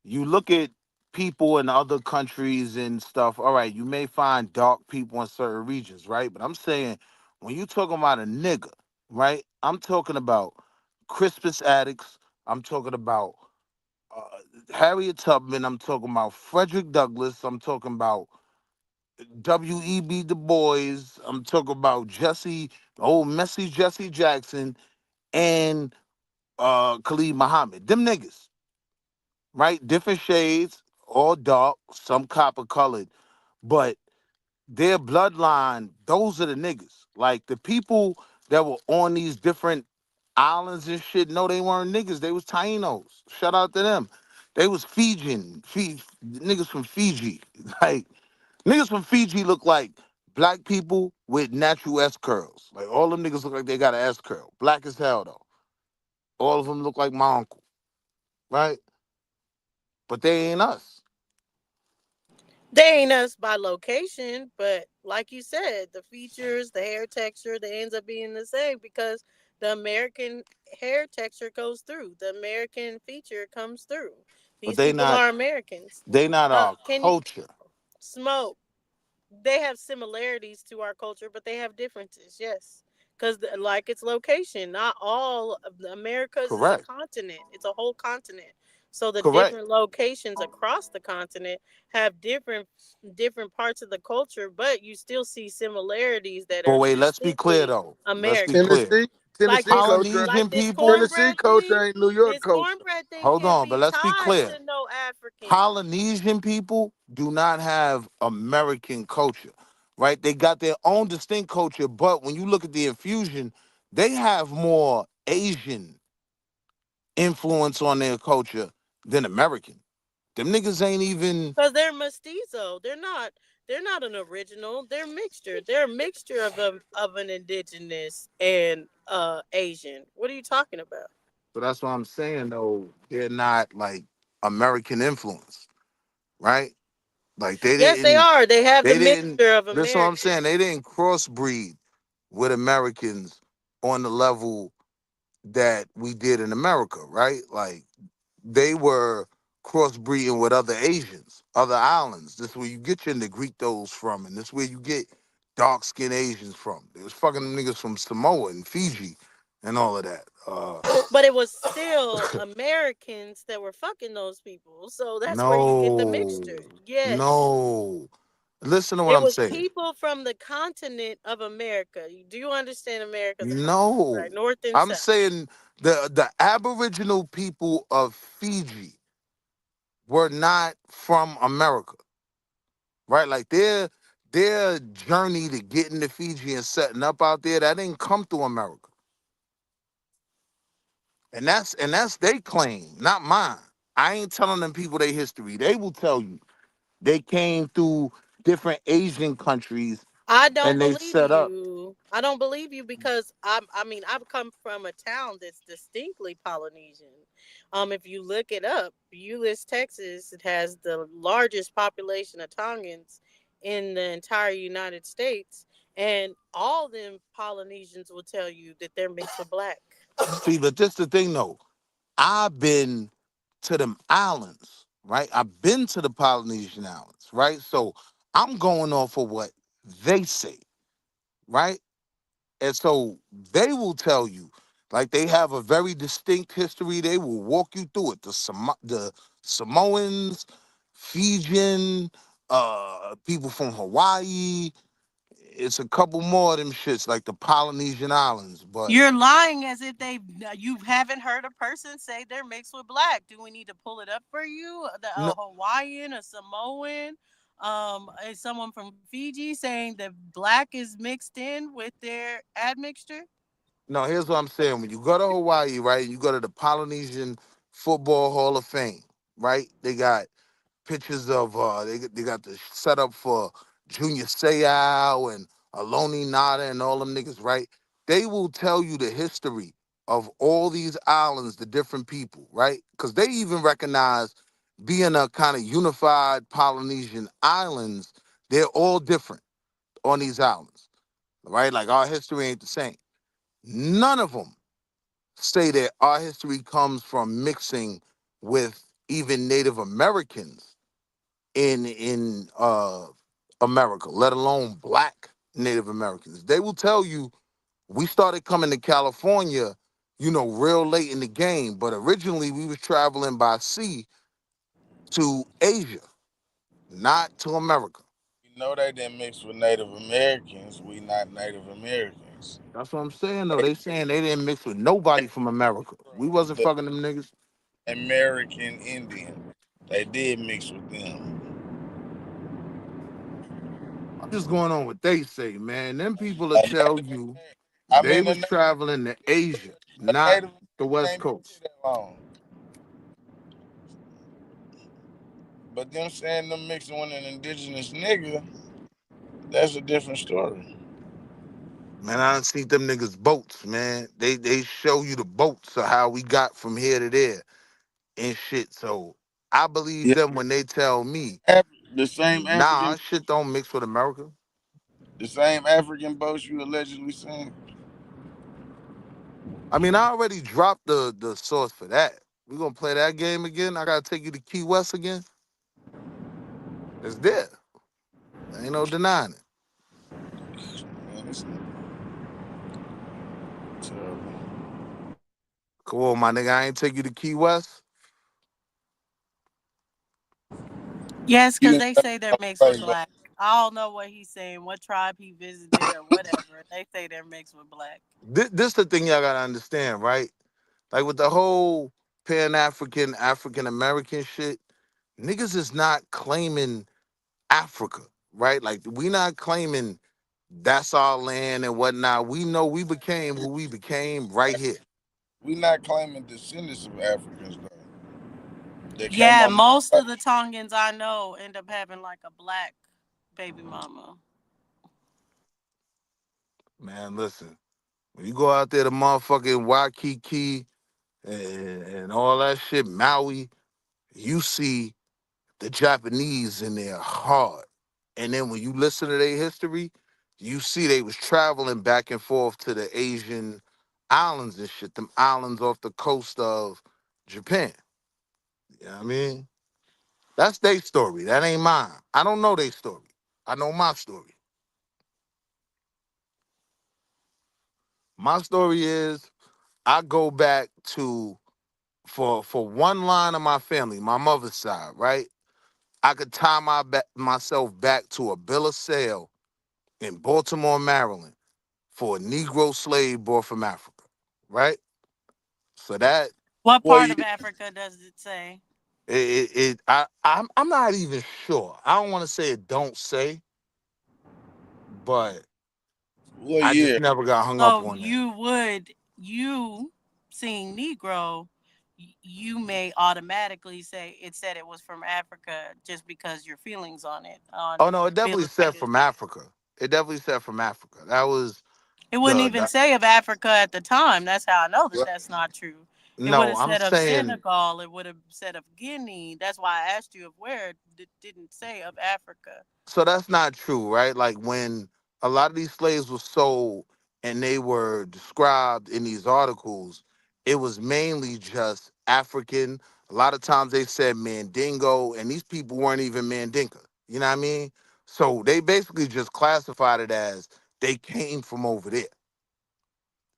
Speaker 16: you look at people in other countries and stuff, all right, you may find dark people in certain regions, right? But I'm saying when you talking about a nigga, right? I'm talking about Crispus Attucks. I'm talking about Harriet Tubman. I'm talking about Frederick Douglass. I'm talking about W.E.B. Du Bois. I'm talking about old messy Jesse Jackson, and Khalid Muhammad. Them niggas, right? Different shades, all dark, some copper colored, but their bloodline, those are the niggas. Like the people that were on these different islands and shit, no, they weren't niggas. They was Tainos. Shout out to them. They was Fijian, niggas from Fiji. Like niggas from Fiji look like black people with natural S curls. Like all them niggas look like they got an S curl. Black as hell though. All of them look like my uncle, right? But they ain't us.
Speaker 17: They ain't us by location, but like you said, the features, the hair texture, they ends up being the same because the American hair texture goes through. The American feature comes through.
Speaker 16: But
Speaker 17: These people are Americans.
Speaker 16: they not our
Speaker 17: Can you
Speaker 16: culture.
Speaker 17: smoke? They have similarities to our culture, but they have differences. Yes, because like its location, not all of Americas is a
Speaker 16: Correct.
Speaker 17: continent. It's a whole continent. So the
Speaker 16: Correct.
Speaker 17: different locations across the continent have different parts of the culture, but you still see similarities that
Speaker 16: But
Speaker 17: are
Speaker 16: wait, let's be clear
Speaker 17: distinctly
Speaker 16: though. Let's be
Speaker 17: American.
Speaker 16: clear.
Speaker 4: Tennessee,
Speaker 17: Like
Speaker 4: Tennessee
Speaker 17: this,
Speaker 4: culture,
Speaker 16: Polynesian
Speaker 17: like this
Speaker 16: people.
Speaker 4: Tennessee
Speaker 17: cornbread
Speaker 4: culture
Speaker 17: thing.
Speaker 4: ain't New York
Speaker 17: This
Speaker 4: culture.
Speaker 17: cornbread thing
Speaker 16: Hold
Speaker 17: can't
Speaker 16: on, but
Speaker 17: be
Speaker 16: let's be
Speaker 17: tied
Speaker 16: clear.
Speaker 17: to no African.
Speaker 16: Polynesian people do not have American culture, right? They got their own distinct culture, but when you look at the infusion, they have more Asian influence on their culture than American. Them niggas ain't even.
Speaker 17: Because they're mestizo. They're not an original. They're mixture. They're a mixture of an indigenous and Asian. What are you talking about?
Speaker 16: So that's what I'm saying though. They're not like American influence, right? Like they
Speaker 17: Yes, they
Speaker 16: didn't.
Speaker 17: are. They have the
Speaker 16: They didn't.
Speaker 17: mixture of
Speaker 16: That's what I'm
Speaker 17: American.
Speaker 16: saying. They didn't crossbreed with Americans on the level that we did in America, right? Like they were crossbreeding with other Asians, other islands. This is where you get your Negritos from, and this is where you get dark skinned Asians from. There was fucking niggas from Samoa and Fiji and all of that.
Speaker 17: But it was still Americans that were fucking those people. So that's where you get the
Speaker 16: No,
Speaker 17: mixture. Yes.
Speaker 16: no. Listen to what
Speaker 17: It
Speaker 16: I'm
Speaker 17: was
Speaker 16: saying.
Speaker 17: people from the continent of America. Do you understand America as a continent,
Speaker 16: No,
Speaker 17: right? North and
Speaker 16: I'm
Speaker 17: south.
Speaker 16: saying the Aboriginal people of Fiji were not from America, right? Like their journey to getting to Fiji and setting up out there, that didn't come through America. And that's they claim, not mine. I ain't telling them people their history. They will tell you they came through different Asian countries
Speaker 17: I don't
Speaker 16: and they
Speaker 17: believe
Speaker 16: set up.
Speaker 17: you. I don't believe you because I mean I've come from a town that's distinctly Polynesian. If you look it up, Euless, Texas, it has the largest population of Tongans in the entire United States, and all them Polynesians will tell you that they're mixed with black.
Speaker 16: See, but this the thing though. I've been to them islands, right? I've been to the Polynesian islands, right? So I'm going off of what they say, right? And so they will tell you, like they have a very distinct history. They will walk you through it. The Samoans, Fijian, people from Hawaii. It's a couple more of them shits, like the Polynesian islands. But
Speaker 17: You're lying as if you haven't heard a person say they're mixed with black. Do we need to pull it up for you? A
Speaker 16: no,
Speaker 17: Hawaiian, a Samoan, is someone from Fiji saying that black is mixed in with their admixture?
Speaker 16: no, here's what I'm saying. When you go to Hawaii, right, you go to the Polynesian Football Hall of Fame, right? They got pictures of they got the setup for Junior Seau and Aloni Nada and all them niggas, right? They will tell you the history of all these islands, the different people, right? Because they even recognize being a kind of unified Polynesian islands, they're all different on these islands, right? Like our history ain't the same. None of them say that our history comes from mixing with even Native Americans in America, let alone black Native Americans. They will tell you we started coming to California, real late in the game, but originally we was traveling by sea to Asia, not to America.
Speaker 4: You know they didn't mix with Native Americans. We not Native Americans.
Speaker 16: That's what I'm saying though. They saying they didn't mix with nobody from America. We wasn't
Speaker 4: The
Speaker 16: fucking them niggas.
Speaker 4: American Indian. They did mix with them.
Speaker 16: I'm just going on what they say, man. Them people will
Speaker 4: A
Speaker 16: tell
Speaker 4: Native,
Speaker 16: you
Speaker 4: I
Speaker 16: they
Speaker 4: mean,
Speaker 16: was traveling to Asia,
Speaker 4: a
Speaker 16: not
Speaker 4: Native
Speaker 16: the West
Speaker 4: ain't been
Speaker 16: Coast.
Speaker 4: here that long. But them saying them mixing with an indigenous nigga, that's a different story.
Speaker 16: Man, I done seen them niggas boats, man. They show you the boats of how we got from here to there and shit. So I believe
Speaker 4: Yeah,
Speaker 16: them when they tell me,
Speaker 4: the same
Speaker 16: nah,
Speaker 4: African,
Speaker 16: our shit don't mix with America.
Speaker 4: the same African boats you allegedly seen.
Speaker 16: I mean, I already dropped the source for that. We gonna play that game again. I gotta take you to Key West again. It's there. Ain't no denying it.
Speaker 4: Man, this terrible.
Speaker 16: Come on, my nigga. I ain't take you to Key West.
Speaker 17: Yes,
Speaker 4: You
Speaker 17: because
Speaker 4: didn't
Speaker 17: they say they're mixed with
Speaker 4: play that.
Speaker 17: black. I don't know what he's saying, what tribe he visited or whatever. They say they're mixed with black.
Speaker 16: This the thing y'all gotta understand, right? Like with the whole Pan African, African American shit, niggas is not claiming Africa, right? Like we not claiming that's our land and whatnot. We know we became who we became right here.
Speaker 4: We not claiming descendants of Africans though. They came
Speaker 17: Yeah,
Speaker 4: on.
Speaker 17: most of the Tongans I know end up having like a black baby mama.
Speaker 16: Man, listen, when you go out there to motherfucking Waikiki and all that shit, Maui, you see the Japanese in there hard. And then when you listen to their history, you see they was traveling back and forth to the Asian islands and shit, them islands off the coast of Japan. You know what I mean? That's their story. That ain't mine. I don't know their story. I know my story. My story is I go back to for one line of my family, my mother's side, right? I could tie myself back to a bill of sale in Baltimore, Maryland, for a Negro slave brought from Africa, right? So that
Speaker 17: What
Speaker 4: What
Speaker 17: part
Speaker 4: year?
Speaker 17: of Africa does it say?
Speaker 16: I'm not even sure. I don't want to say it don't say, but
Speaker 4: What
Speaker 16: I just
Speaker 4: year?
Speaker 16: never got hung up
Speaker 17: So
Speaker 16: on that.
Speaker 17: you seeing Negro, you may automatically say it said it was from Africa just because your feelings on it
Speaker 16: Oh
Speaker 17: on
Speaker 16: no, it
Speaker 17: the bill
Speaker 16: definitely
Speaker 17: of
Speaker 16: said
Speaker 17: sale.
Speaker 16: from Africa. It definitely said from Africa. That was
Speaker 17: It wouldn't even
Speaker 16: the
Speaker 17: say of Africa at the time. That's how I know that that's not true. It would
Speaker 16: no,
Speaker 17: have
Speaker 16: I'm
Speaker 17: said of
Speaker 16: saying
Speaker 17: Senegal. It would have said of Guinea. That's why I asked you of where. It didn't say of Africa.
Speaker 16: so that's not true, right? Like when a lot of these slaves were sold and they were described in these articles, it was mainly just African. A lot of times they said Mandingo, and these people weren't even Mandinka. You know what I mean? So they basically just classified it as they came from over there.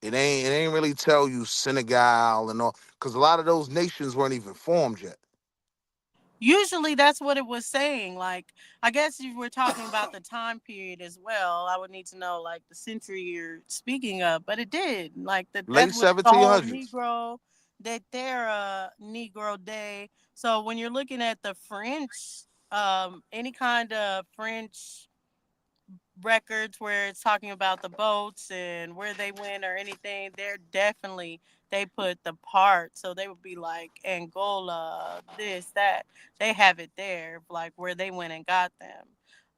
Speaker 16: It ain't really tell you Senegal and all, because a lot of those nations weren't even formed yet.
Speaker 17: Usually that's what it was saying. Like, I guess if we're talking about the time period as well, I would need to know like the century you're speaking of. But it did. Like
Speaker 16: Late
Speaker 17: that's what the whole
Speaker 16: 1700s.
Speaker 17: Negro that they're Negro Day. So when you're looking at the French, any kind of French records where it's talking about the boats and where they went or anything, they're definitely they put the part. So they would be like Angola, this, that. They have it there, like where they went and got them.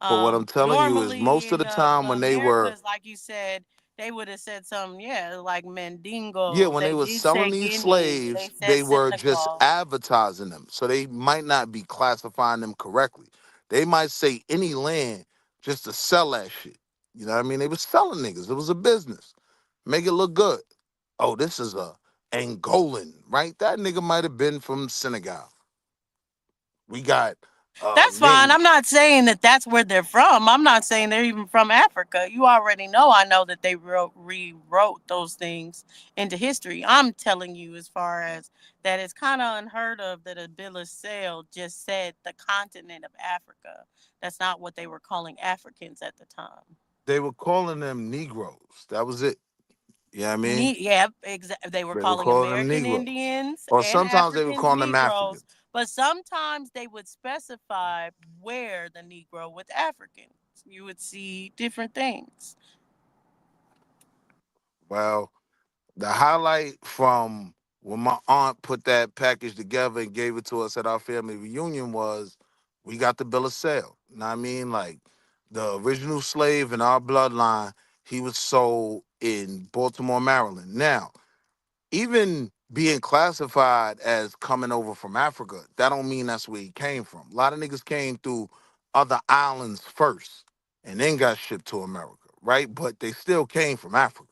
Speaker 16: But what I'm telling you is
Speaker 17: Normally
Speaker 16: most of
Speaker 17: in
Speaker 16: the time
Speaker 17: the
Speaker 16: when they were,
Speaker 17: Americas, like you said, they would have said something, yeah, like
Speaker 16: yeah,
Speaker 17: Mandingo.
Speaker 16: when they
Speaker 17: They
Speaker 16: was
Speaker 17: did
Speaker 16: selling
Speaker 17: say
Speaker 16: these
Speaker 17: Guinea. They
Speaker 16: slaves,
Speaker 17: said
Speaker 16: they were just
Speaker 17: Senegal.
Speaker 16: advertising them. So they might not be classifying them correctly. They might say any land just to sell that shit. You know what I mean? They was selling niggas. It was a business. Make it look good. Oh, this is a Angolan, right? That nigga might have been from Senegal. We got
Speaker 17: That's fine.
Speaker 16: name.
Speaker 17: I'm not saying that that's where they're from. I'm not saying they're even from Africa. You already know. I know that they rewrote those things into history. I'm telling you, as far as that, it's kind of unheard of that a bill of sale just said the continent of Africa. That's not what they were calling Africans at the time.
Speaker 16: They were calling them Negroes. That was it. You know what I mean?
Speaker 17: Yeah, they were
Speaker 16: They were
Speaker 17: calling
Speaker 16: calling them
Speaker 17: American
Speaker 16: Negroes.
Speaker 17: Indians
Speaker 16: Or
Speaker 17: and
Speaker 16: sometimes they were
Speaker 17: Africans
Speaker 16: calling them
Speaker 17: Negroes,
Speaker 16: Africans.
Speaker 17: but sometimes they would specify where the Negro with Africans. You would see different things.
Speaker 16: Well, the highlight from when my aunt put that package together and gave it to us at our family reunion was We got the bill of sale. You know what I mean? Like the original slave in our bloodline, he was sold in Baltimore, Maryland. Now, even being classified as coming over from Africa, that don't mean that's where he came from. A lot of niggas came through other islands first and then got shipped to America, right? But they still came from Africa.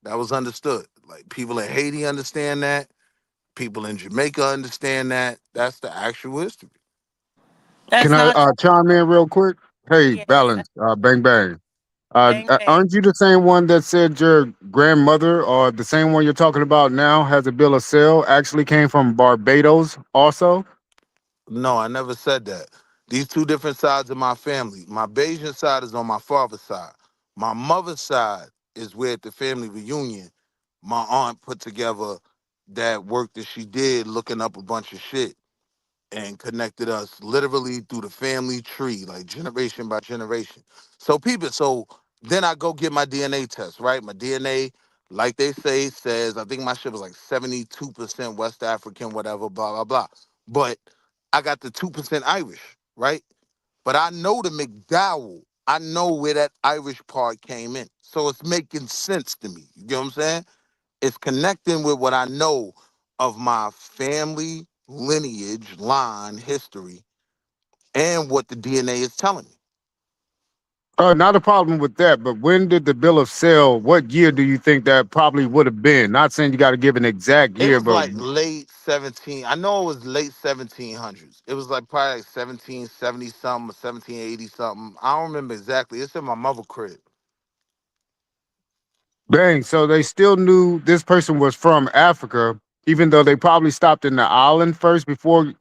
Speaker 16: That was understood. Like people in Haiti understand that. People in Jamaica understand that. That's the actual history.
Speaker 21: That's
Speaker 8: Can I
Speaker 21: not
Speaker 8: chime in real quick? Hey,
Speaker 21: yes.
Speaker 8: Balance, bang bang.
Speaker 21: Bang bang.
Speaker 8: Aren't you the same one that said your grandmother or the same one you're talking about now has a bill of sale actually came from Barbados also?
Speaker 16: No, I never said that. These two different sides of my family. My Bayesian side is on my father's side. My mother's side is where at the family reunion, my aunt put together that work that she did looking up a bunch of shit and connected us literally through the family tree, like generation by generation. So people, so then I go get my DNA test, right? My DNA, like they say, says I think my shit was like 72% West African, whatever, blah, blah, blah. But I got the 2% Irish, right? But I know the McDowell. I know where that Irish part came in. So it's making sense to me. You get what I'm saying? It's connecting with what I know of my family lineage, line, history, and what the DNA is telling me.
Speaker 8: Not a problem with that, but when did the bill of sale, what year do you think that probably would have been? Not saying you got to give an exact
Speaker 16: It
Speaker 8: year,
Speaker 16: was
Speaker 8: but
Speaker 16: like late 17. I know it was late 1700s. It was like probably like 1770 something or 1780 something. I don't remember exactly. It's in my mother crib.
Speaker 8: dang, so they still knew this person was from Africa, even though they probably stopped in the island first before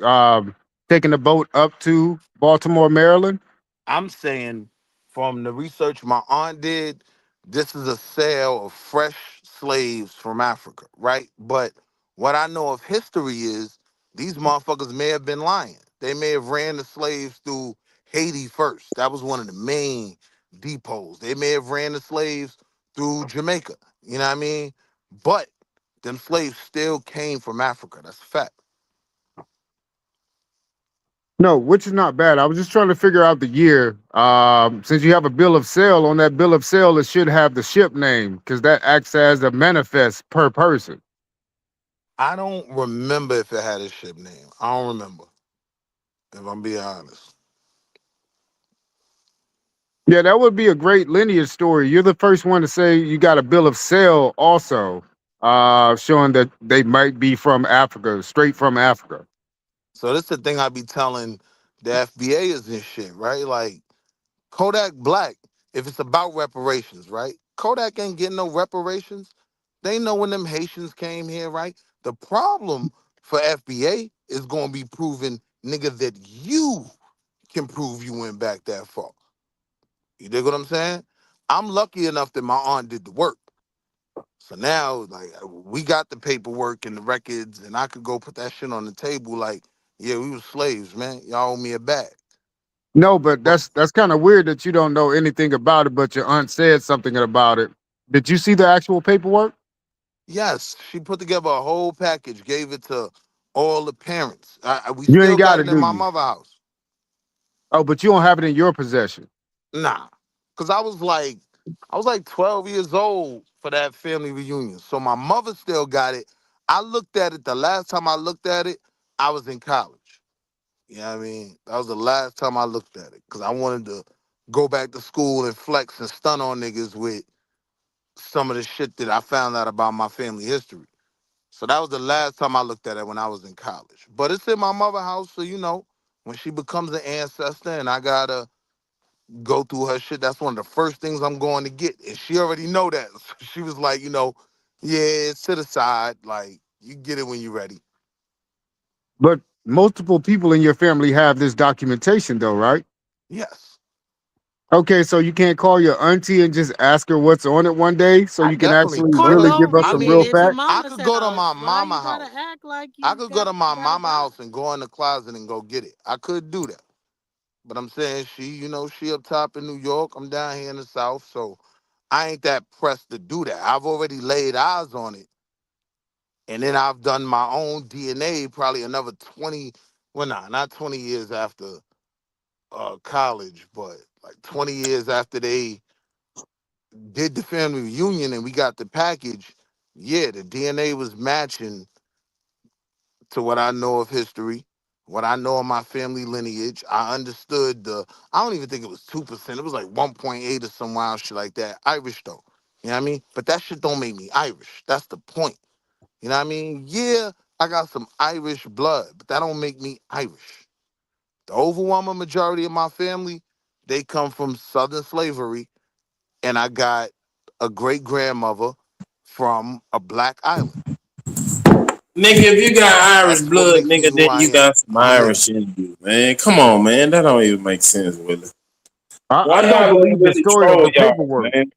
Speaker 8: taking the boat up to Baltimore, Maryland.
Speaker 16: I'm saying from the research my aunt did, this is a sale of fresh slaves from Africa, right? But what I know of history is these motherfuckers may have been lying. They may have ran the slaves through Haiti first. That was one of the main depots. They may have ran the slaves through Jamaica. You know what I mean? But them slaves still came from Africa. That's a fact.
Speaker 8: No, which is not bad. I was just trying to figure out the year. Since you have a bill of sale, on that bill of sale, it should have the ship name because that acts as a manifest per person.
Speaker 16: I don't remember if it had a ship name. I don't remember, if I'm being honest.
Speaker 8: Yeah, that would be a great lineage story. You're the first one to say you got a bill of sale also, showing that they might be from Africa, straight from Africa.
Speaker 16: So this is the thing I be telling the FBA is this shit, right? Like Kodak Black, if it's about reparations, right? Kodak ain't getting no reparations. They know when them Haitians came here, right? The problem for FBA is gonna be proving, nigga, that you can prove you went back that far. You dig what I'm saying? I'm lucky enough that my aunt did the work. So now, like, we got the paperwork and the records, and I could go put that shit on the table. Like, yeah, we was slaves, man. Y'all owe me a bag.
Speaker 8: No, but
Speaker 16: But
Speaker 8: that's kind of weird that you don't know anything about it, but your aunt said something about it. Did you see the actual paperwork?
Speaker 16: yes, she put together a whole package, gave it to all the parents. We
Speaker 8: You ain't
Speaker 16: still
Speaker 8: got
Speaker 16: got
Speaker 8: it,
Speaker 16: it in
Speaker 8: do
Speaker 16: my
Speaker 8: you?
Speaker 16: mother house.
Speaker 8: Oh, but you don't have it in your possession.
Speaker 16: Nah, cause I was like 12 years old for that family reunion. So my mother still got it. I looked at it the last time I looked at it. I was in college. You know what I mean? That was the last time I looked at it because I wanted to go back to school and flex and stun on niggas with some of the shit that I found out about my family history. So that was the last time I looked at it when I was in college. But it's in my mother house, so when she becomes an ancestor and I gotta go through her shit, that's one of the first things I'm going to get. And she already know that. So she was like, yeah, it's to the side. Like, you get it when you're ready.
Speaker 8: But multiple people in your family have this documentation, though, right?
Speaker 16: Yes.
Speaker 8: Okay, so you can't call your auntie and just ask her what's on it one day, so
Speaker 16: I
Speaker 8: you can
Speaker 16: definitely
Speaker 8: actually
Speaker 16: could
Speaker 17: Or
Speaker 8: really
Speaker 16: have.
Speaker 17: go
Speaker 8: give us
Speaker 16: I
Speaker 8: some
Speaker 17: read it
Speaker 8: real
Speaker 16: mean,
Speaker 17: at your
Speaker 8: facts.
Speaker 16: I
Speaker 17: mama's
Speaker 16: could go to
Speaker 17: house.
Speaker 16: my
Speaker 17: Why
Speaker 16: mama
Speaker 17: you gotta
Speaker 16: house.
Speaker 17: act like
Speaker 16: I
Speaker 17: you
Speaker 16: could go to my
Speaker 17: got a
Speaker 16: mama
Speaker 17: doc?
Speaker 16: house and go in the closet and go get it. I could do that. But I'm saying she up top in New York. I'm down here in the South. So I ain't that pressed to do that. I've already laid eyes on it. And then I've done my own DNA probably another 20, well, nah, not 20 years after. college, but like 20 years after they did the family reunion and we got the package, yeah, the DNA was matching to what I know of history, what I know of my family lineage. I understood I don't even think it was 2%. It was like 1.8 or some wild shit like that. Irish though. You know what I mean? But that shit don't make me Irish. That's the point. You know what I mean? Yeah, I got some Irish blood, but that don't make me Irish. The overwhelming majority of my family, they come from Southern slavery, and I got a great grandmother from a black island.
Speaker 5: Nigga, if you got Irish
Speaker 16: That's what
Speaker 5: blood,
Speaker 16: makes me
Speaker 5: nigga,
Speaker 16: who
Speaker 5: then
Speaker 16: I
Speaker 5: you
Speaker 16: am.
Speaker 5: got some
Speaker 16: I'm a nigga.
Speaker 5: Irish in you, man. Come on, man. That don't even make sense, Willie.
Speaker 8: I
Speaker 5: Why
Speaker 8: don't
Speaker 5: y'all let
Speaker 8: believe the
Speaker 5: Willie
Speaker 8: story of
Speaker 5: troll
Speaker 8: the
Speaker 5: y'all,
Speaker 8: paperwork.
Speaker 5: man?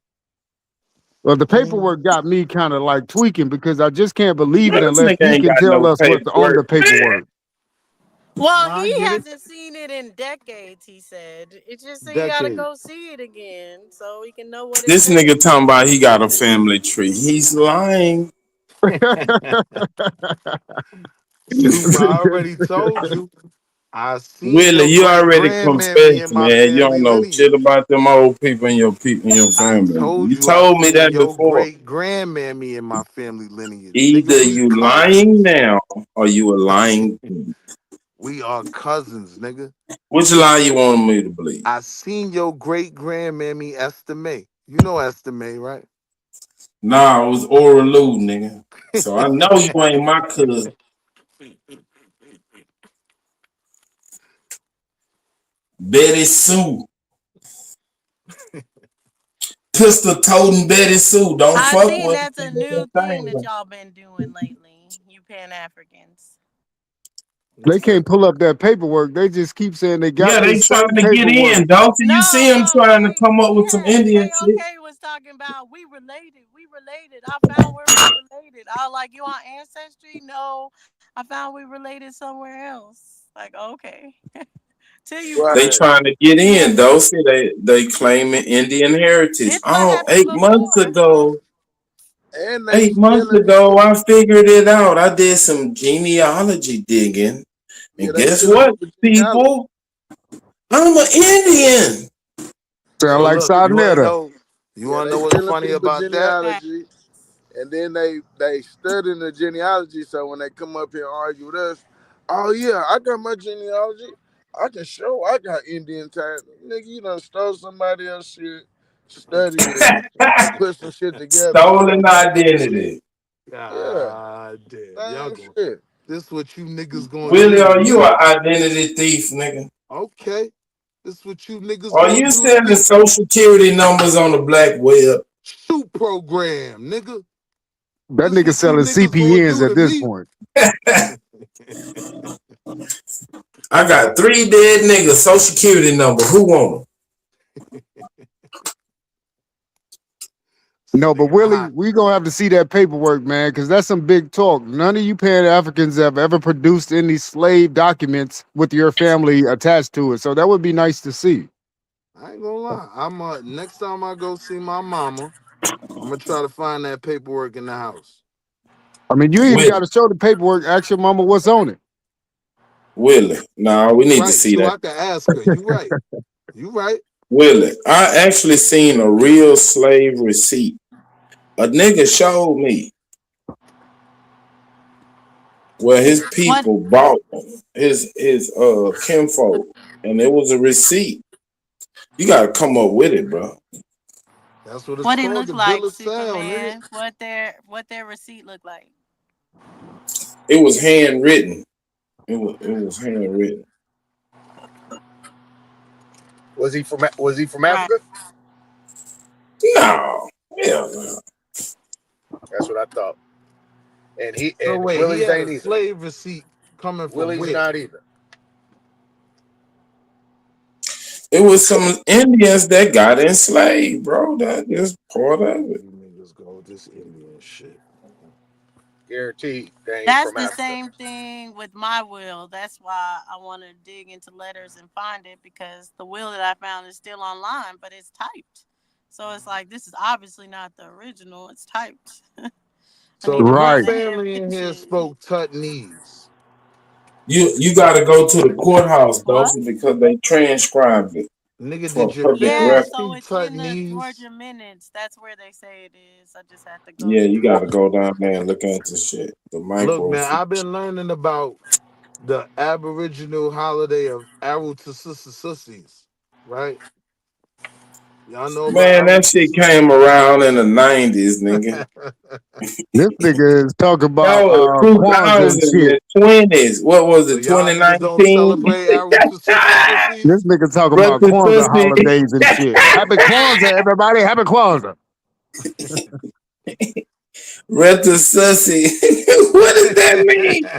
Speaker 8: Well, the paperwork got me kind of like tweaking because I just can't believe it
Speaker 5: Man, this
Speaker 8: unless
Speaker 5: nigga
Speaker 8: he
Speaker 5: ain't
Speaker 8: can
Speaker 5: got
Speaker 8: tell
Speaker 5: no
Speaker 8: us what's on the
Speaker 5: paperwork, man.
Speaker 8: paperwork.
Speaker 17: Well,
Speaker 4: No, I
Speaker 17: he
Speaker 4: get it.
Speaker 17: hasn't seen it in decades, he said. It's just so you gotta
Speaker 16: Decade.
Speaker 17: go see it again so he can know what it
Speaker 5: This
Speaker 17: says.
Speaker 5: nigga talking about he got a family tree. He's lying.
Speaker 16: Super, I already told you. I seen
Speaker 5: Willie,
Speaker 16: your
Speaker 5: you
Speaker 16: great
Speaker 5: already
Speaker 16: grandmammy
Speaker 5: confessed,
Speaker 16: in my
Speaker 5: man. You don't
Speaker 16: family
Speaker 5: know shit
Speaker 16: lineage.
Speaker 5: about them old people in your
Speaker 16: I
Speaker 5: family.
Speaker 16: told
Speaker 5: You
Speaker 16: you I
Speaker 5: told me
Speaker 16: seen
Speaker 5: that
Speaker 16: your
Speaker 5: before.
Speaker 16: great grandmammy in my family lineage. Nigga,
Speaker 5: Either
Speaker 16: we
Speaker 5: you lying
Speaker 16: cousins.
Speaker 5: now or you are lying.
Speaker 16: We are cousins, nigga.
Speaker 5: Which lie you want me to believe?
Speaker 16: I seen your great grandmammy Esther May. You know Esther May, right?
Speaker 5: Nah, it was Oral Lou, nigga. So I know you ain't my cousin. Betty Sue. Pistol toting Betty Sue. Don't
Speaker 17: I
Speaker 5: fuck
Speaker 17: think
Speaker 5: with
Speaker 17: that's a new thing that y'all been doing lately, you Pan Africans.
Speaker 8: They
Speaker 16: What's
Speaker 8: can't
Speaker 16: that?
Speaker 8: pull up that paperwork. They just keep saying they got
Speaker 5: Yeah, they
Speaker 8: this
Speaker 5: trying
Speaker 8: fake
Speaker 5: to get
Speaker 8: paperwork.
Speaker 5: in, don't you see them
Speaker 17: No,
Speaker 5: trying to come up with some Indian shit?
Speaker 17: KOK was talking about we related. We related. I found where we related. I was like, you on Ancestry? No, I found we related somewhere else. Like, okay. Till you
Speaker 5: They
Speaker 17: prove
Speaker 11: Right.
Speaker 5: trying to get in, though. See, they claiming Indian heritage.
Speaker 17: this what
Speaker 5: Oh,
Speaker 17: happened
Speaker 5: 8 months
Speaker 17: before.
Speaker 5: ago.
Speaker 11: And they
Speaker 5: 8 months
Speaker 11: stealing
Speaker 5: ago,
Speaker 11: people.
Speaker 5: I figured it out. I did some genealogy digging.
Speaker 11: Yeah,
Speaker 5: And
Speaker 11: they
Speaker 5: guess
Speaker 11: stealing
Speaker 5: what,
Speaker 11: people genealogy.
Speaker 5: people? I'm an Indian.
Speaker 8: Sound
Speaker 16: Hey,
Speaker 8: like
Speaker 16: look, you wanna
Speaker 8: Sarnetta.
Speaker 16: know? You
Speaker 11: Yeah,
Speaker 16: wanna
Speaker 11: they
Speaker 16: know what's
Speaker 11: stealing
Speaker 16: funny
Speaker 11: people
Speaker 16: about that?
Speaker 17: Right.
Speaker 11: genealogy, and then they studying the genealogy. So when they come up here and argue with us, oh yeah, I got my genealogy. I can show I got Indian ties. Nigga, you done stole somebody else's shit, studied it, and put some shit together.
Speaker 5: Stolen identity.
Speaker 11: Yeah,
Speaker 16: God damn, y'all
Speaker 11: same
Speaker 16: go.
Speaker 11: shit.
Speaker 16: This what you niggas gonna
Speaker 5: Willie,
Speaker 16: do to
Speaker 5: are you
Speaker 16: me?
Speaker 5: an identity thief, nigga?
Speaker 16: Okay, this what you niggas
Speaker 5: Are
Speaker 16: gonna
Speaker 5: you
Speaker 16: do to
Speaker 5: selling
Speaker 16: me?
Speaker 5: social security numbers on the black web?
Speaker 16: Shoot program, nigga.
Speaker 8: That
Speaker 16: This
Speaker 8: nigga
Speaker 16: what you
Speaker 8: selling
Speaker 16: niggas gonna
Speaker 8: CPNs
Speaker 16: do
Speaker 8: at
Speaker 16: to
Speaker 8: this
Speaker 16: me?
Speaker 8: point.
Speaker 5: I got 3 dead niggas, social security number. Who want
Speaker 16: This
Speaker 8: No, but
Speaker 16: nigga
Speaker 8: Willie,
Speaker 16: hot.
Speaker 8: we gonna have to see that paperwork, man, because that's some big talk. None of you Pan Africans have ever produced any slave documents with your family attached to it. So that would be nice to see.
Speaker 16: I ain't gonna lie. Next time I go see my mama, I'm gonna try to find that paperwork in the house.
Speaker 8: I mean, you even got
Speaker 5: Willie,
Speaker 8: to show the paperwork. Ask your mama what's on it.
Speaker 5: Willie. No, we
Speaker 16: You
Speaker 5: need to
Speaker 16: right
Speaker 5: see
Speaker 16: too.
Speaker 5: that.
Speaker 16: I can ask her. You right. You right.
Speaker 5: Willie, I actually seen a real slave receipt. A nigga showed me where his
Speaker 17: What
Speaker 5: people bought his kinfolk, and it was a receipt. You gotta come up with it, bro.
Speaker 16: That's what it's
Speaker 17: what it
Speaker 16: called,
Speaker 17: look
Speaker 16: the
Speaker 17: like,
Speaker 16: bill of sale, nigga.
Speaker 17: Superman? What their receipt look like?
Speaker 5: It was handwritten. It was handwritten.
Speaker 4: Was he from
Speaker 17: Right.
Speaker 4: Africa?
Speaker 5: No, hell no.
Speaker 4: That's what I thought.
Speaker 16: So
Speaker 4: And
Speaker 16: wait, he
Speaker 4: Willie's
Speaker 16: had a
Speaker 4: ain't either.
Speaker 16: slave receipt coming from
Speaker 4: Willie's
Speaker 16: where?
Speaker 4: not either.
Speaker 5: It was some Indians that got enslaved, bro. That is part of it.
Speaker 16: You niggas go with this Indian shit.
Speaker 4: Guaranteed they ain't
Speaker 17: That's
Speaker 4: from
Speaker 17: the
Speaker 4: Africa.
Speaker 17: same thing with my will. That's why I want to dig into letters and find it because the will that I found is still online, but it's typed. So it's like this is obviously not the original. It's typed. I
Speaker 16: So
Speaker 17: need to
Speaker 16: who
Speaker 17: find
Speaker 8: Right.
Speaker 17: the
Speaker 16: family in here
Speaker 17: handwritten.
Speaker 16: spoke Tutnese?
Speaker 22: You got to go to the courthouse,
Speaker 17: What?
Speaker 22: Dawson, because they transcribed it
Speaker 16: Nigga,
Speaker 22: for
Speaker 16: did
Speaker 22: a
Speaker 16: your
Speaker 22: perfect
Speaker 17: Yeah,
Speaker 16: parents
Speaker 22: record.
Speaker 17: so
Speaker 16: speak
Speaker 17: it's in the
Speaker 16: Putney's?
Speaker 17: Georgia minutes. That's where they say it is. I just have to go
Speaker 22: Yeah, you
Speaker 17: to
Speaker 22: got
Speaker 17: it.
Speaker 22: to go down there and look at the shit. The
Speaker 16: Look, man,
Speaker 22: microfiche.
Speaker 16: I've been learning about the Aboriginal holiday of Arutususies, right? Y'all know about
Speaker 22: Man, that shit came around in the 90s, nigga.
Speaker 8: This nigga is talking about
Speaker 22: No,
Speaker 8: Kwanzaa and
Speaker 22: 2000
Speaker 8: shit.
Speaker 22: and 20s. What was
Speaker 16: So
Speaker 22: it,
Speaker 16: y'all niggas don't
Speaker 22: 2019?
Speaker 16: celebrate Arutususies?
Speaker 8: This nigga talking about
Speaker 22: Breakfast
Speaker 8: Kwanzaa
Speaker 22: pussy.
Speaker 8: holidays and shit. Happy Kwanzaa, everybody. Happy Kwanzaa.
Speaker 22: Sussy. What does that mean?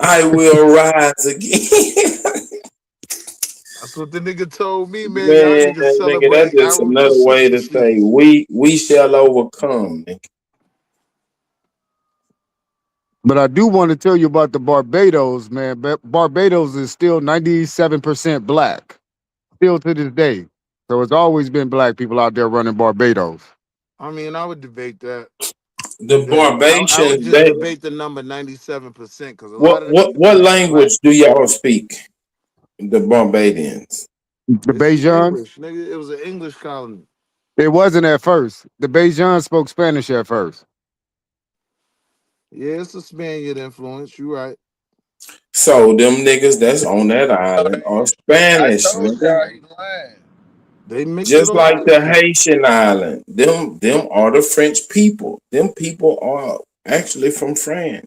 Speaker 22: I will rise again.
Speaker 16: That's what the nigga told me, man. Y'all
Speaker 22: Man,
Speaker 16: niggas
Speaker 22: nigga, that's
Speaker 16: celebrate
Speaker 22: just another way to say
Speaker 16: Arutususies.
Speaker 22: we shall overcome, nigga.
Speaker 8: But I do want to tell you about the Barbados, man. Barbados is still 97% black, still to this day. So it's always been black people out there running Barbados.
Speaker 16: I mean, I would debate that.
Speaker 22: The
Speaker 16: I would
Speaker 22: Barbadians,
Speaker 16: just
Speaker 22: they
Speaker 16: debate the number 97% because a lot of the
Speaker 22: what
Speaker 16: niggas is black.
Speaker 22: language do y'all speak? The Barbadians.
Speaker 8: The
Speaker 16: They speak
Speaker 8: Bajans,
Speaker 16: English, nigga. It was an English colony.
Speaker 8: it wasn't at first. The Bajans spoke Spanish at first.
Speaker 16: Yeah, it's a Spaniard influence. You right.
Speaker 22: So them niggas that's on that island are
Speaker 4: I
Speaker 22: Spanish,
Speaker 4: told
Speaker 22: nigga.
Speaker 4: y'all he lying.
Speaker 16: They mix with
Speaker 22: Just
Speaker 16: a lot
Speaker 22: like
Speaker 16: of
Speaker 22: the
Speaker 16: shit.
Speaker 22: Haitian island. Them are the French people. Them people are actually from France.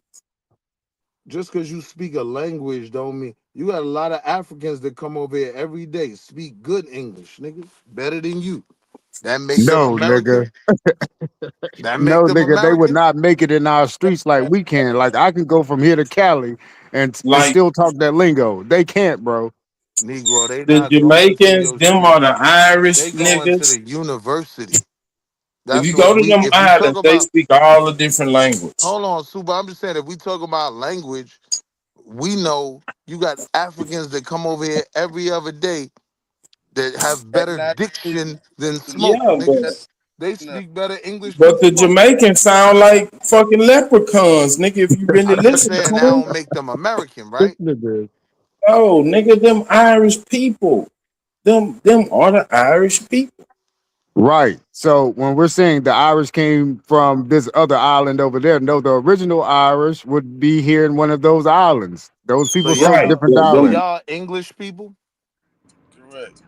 Speaker 16: Just because you speak a language don't mean you got a lot of Africans that come over here every day, speak good English, nigga. Better than you. That make them
Speaker 8: No, nigga.
Speaker 16: American. That make
Speaker 8: No,
Speaker 16: them
Speaker 8: nigga, they would
Speaker 16: American.
Speaker 8: not make it in our streets like we can. Like I can go from here to Cali and
Speaker 22: Like
Speaker 8: still talk that lingo. They can't, bro.
Speaker 16: Negro, they
Speaker 22: the
Speaker 16: not going to
Speaker 22: Jamaicans,
Speaker 16: your
Speaker 22: them are
Speaker 16: street.
Speaker 22: the Irish
Speaker 16: They going to
Speaker 22: niggas.
Speaker 16: the university.
Speaker 22: If
Speaker 16: That's
Speaker 22: you
Speaker 16: what
Speaker 22: go to
Speaker 16: we
Speaker 22: them
Speaker 16: if you talk
Speaker 22: islands, they
Speaker 16: about
Speaker 22: speak all the different language.
Speaker 16: hold on, Super. I'm just saying if we talk about language, we know you got Africans that come over here every other day that have
Speaker 4: Hey,
Speaker 16: better
Speaker 4: not
Speaker 16: diction than smoke,
Speaker 22: Yeah,
Speaker 16: nigga. They speak better English than
Speaker 22: but the
Speaker 16: smoke.
Speaker 22: Jamaicans sound like fucking leprechauns, nigga, if you really
Speaker 16: I'm just
Speaker 22: listen to
Speaker 16: saying that
Speaker 22: them.
Speaker 16: don't make them American,
Speaker 8: This
Speaker 16: right?
Speaker 8: nigga.
Speaker 22: Oh, nigga, them Irish people. Them are the Irish people.
Speaker 8: Right. So when we're saying the Irish came from this other island over there, no, the original Irish would be here in one of those islands. Those
Speaker 16: So
Speaker 8: people spoke
Speaker 22: Right.
Speaker 16: y'all
Speaker 8: different
Speaker 16: so
Speaker 8: dialects.
Speaker 16: y'all English people?
Speaker 4: correct.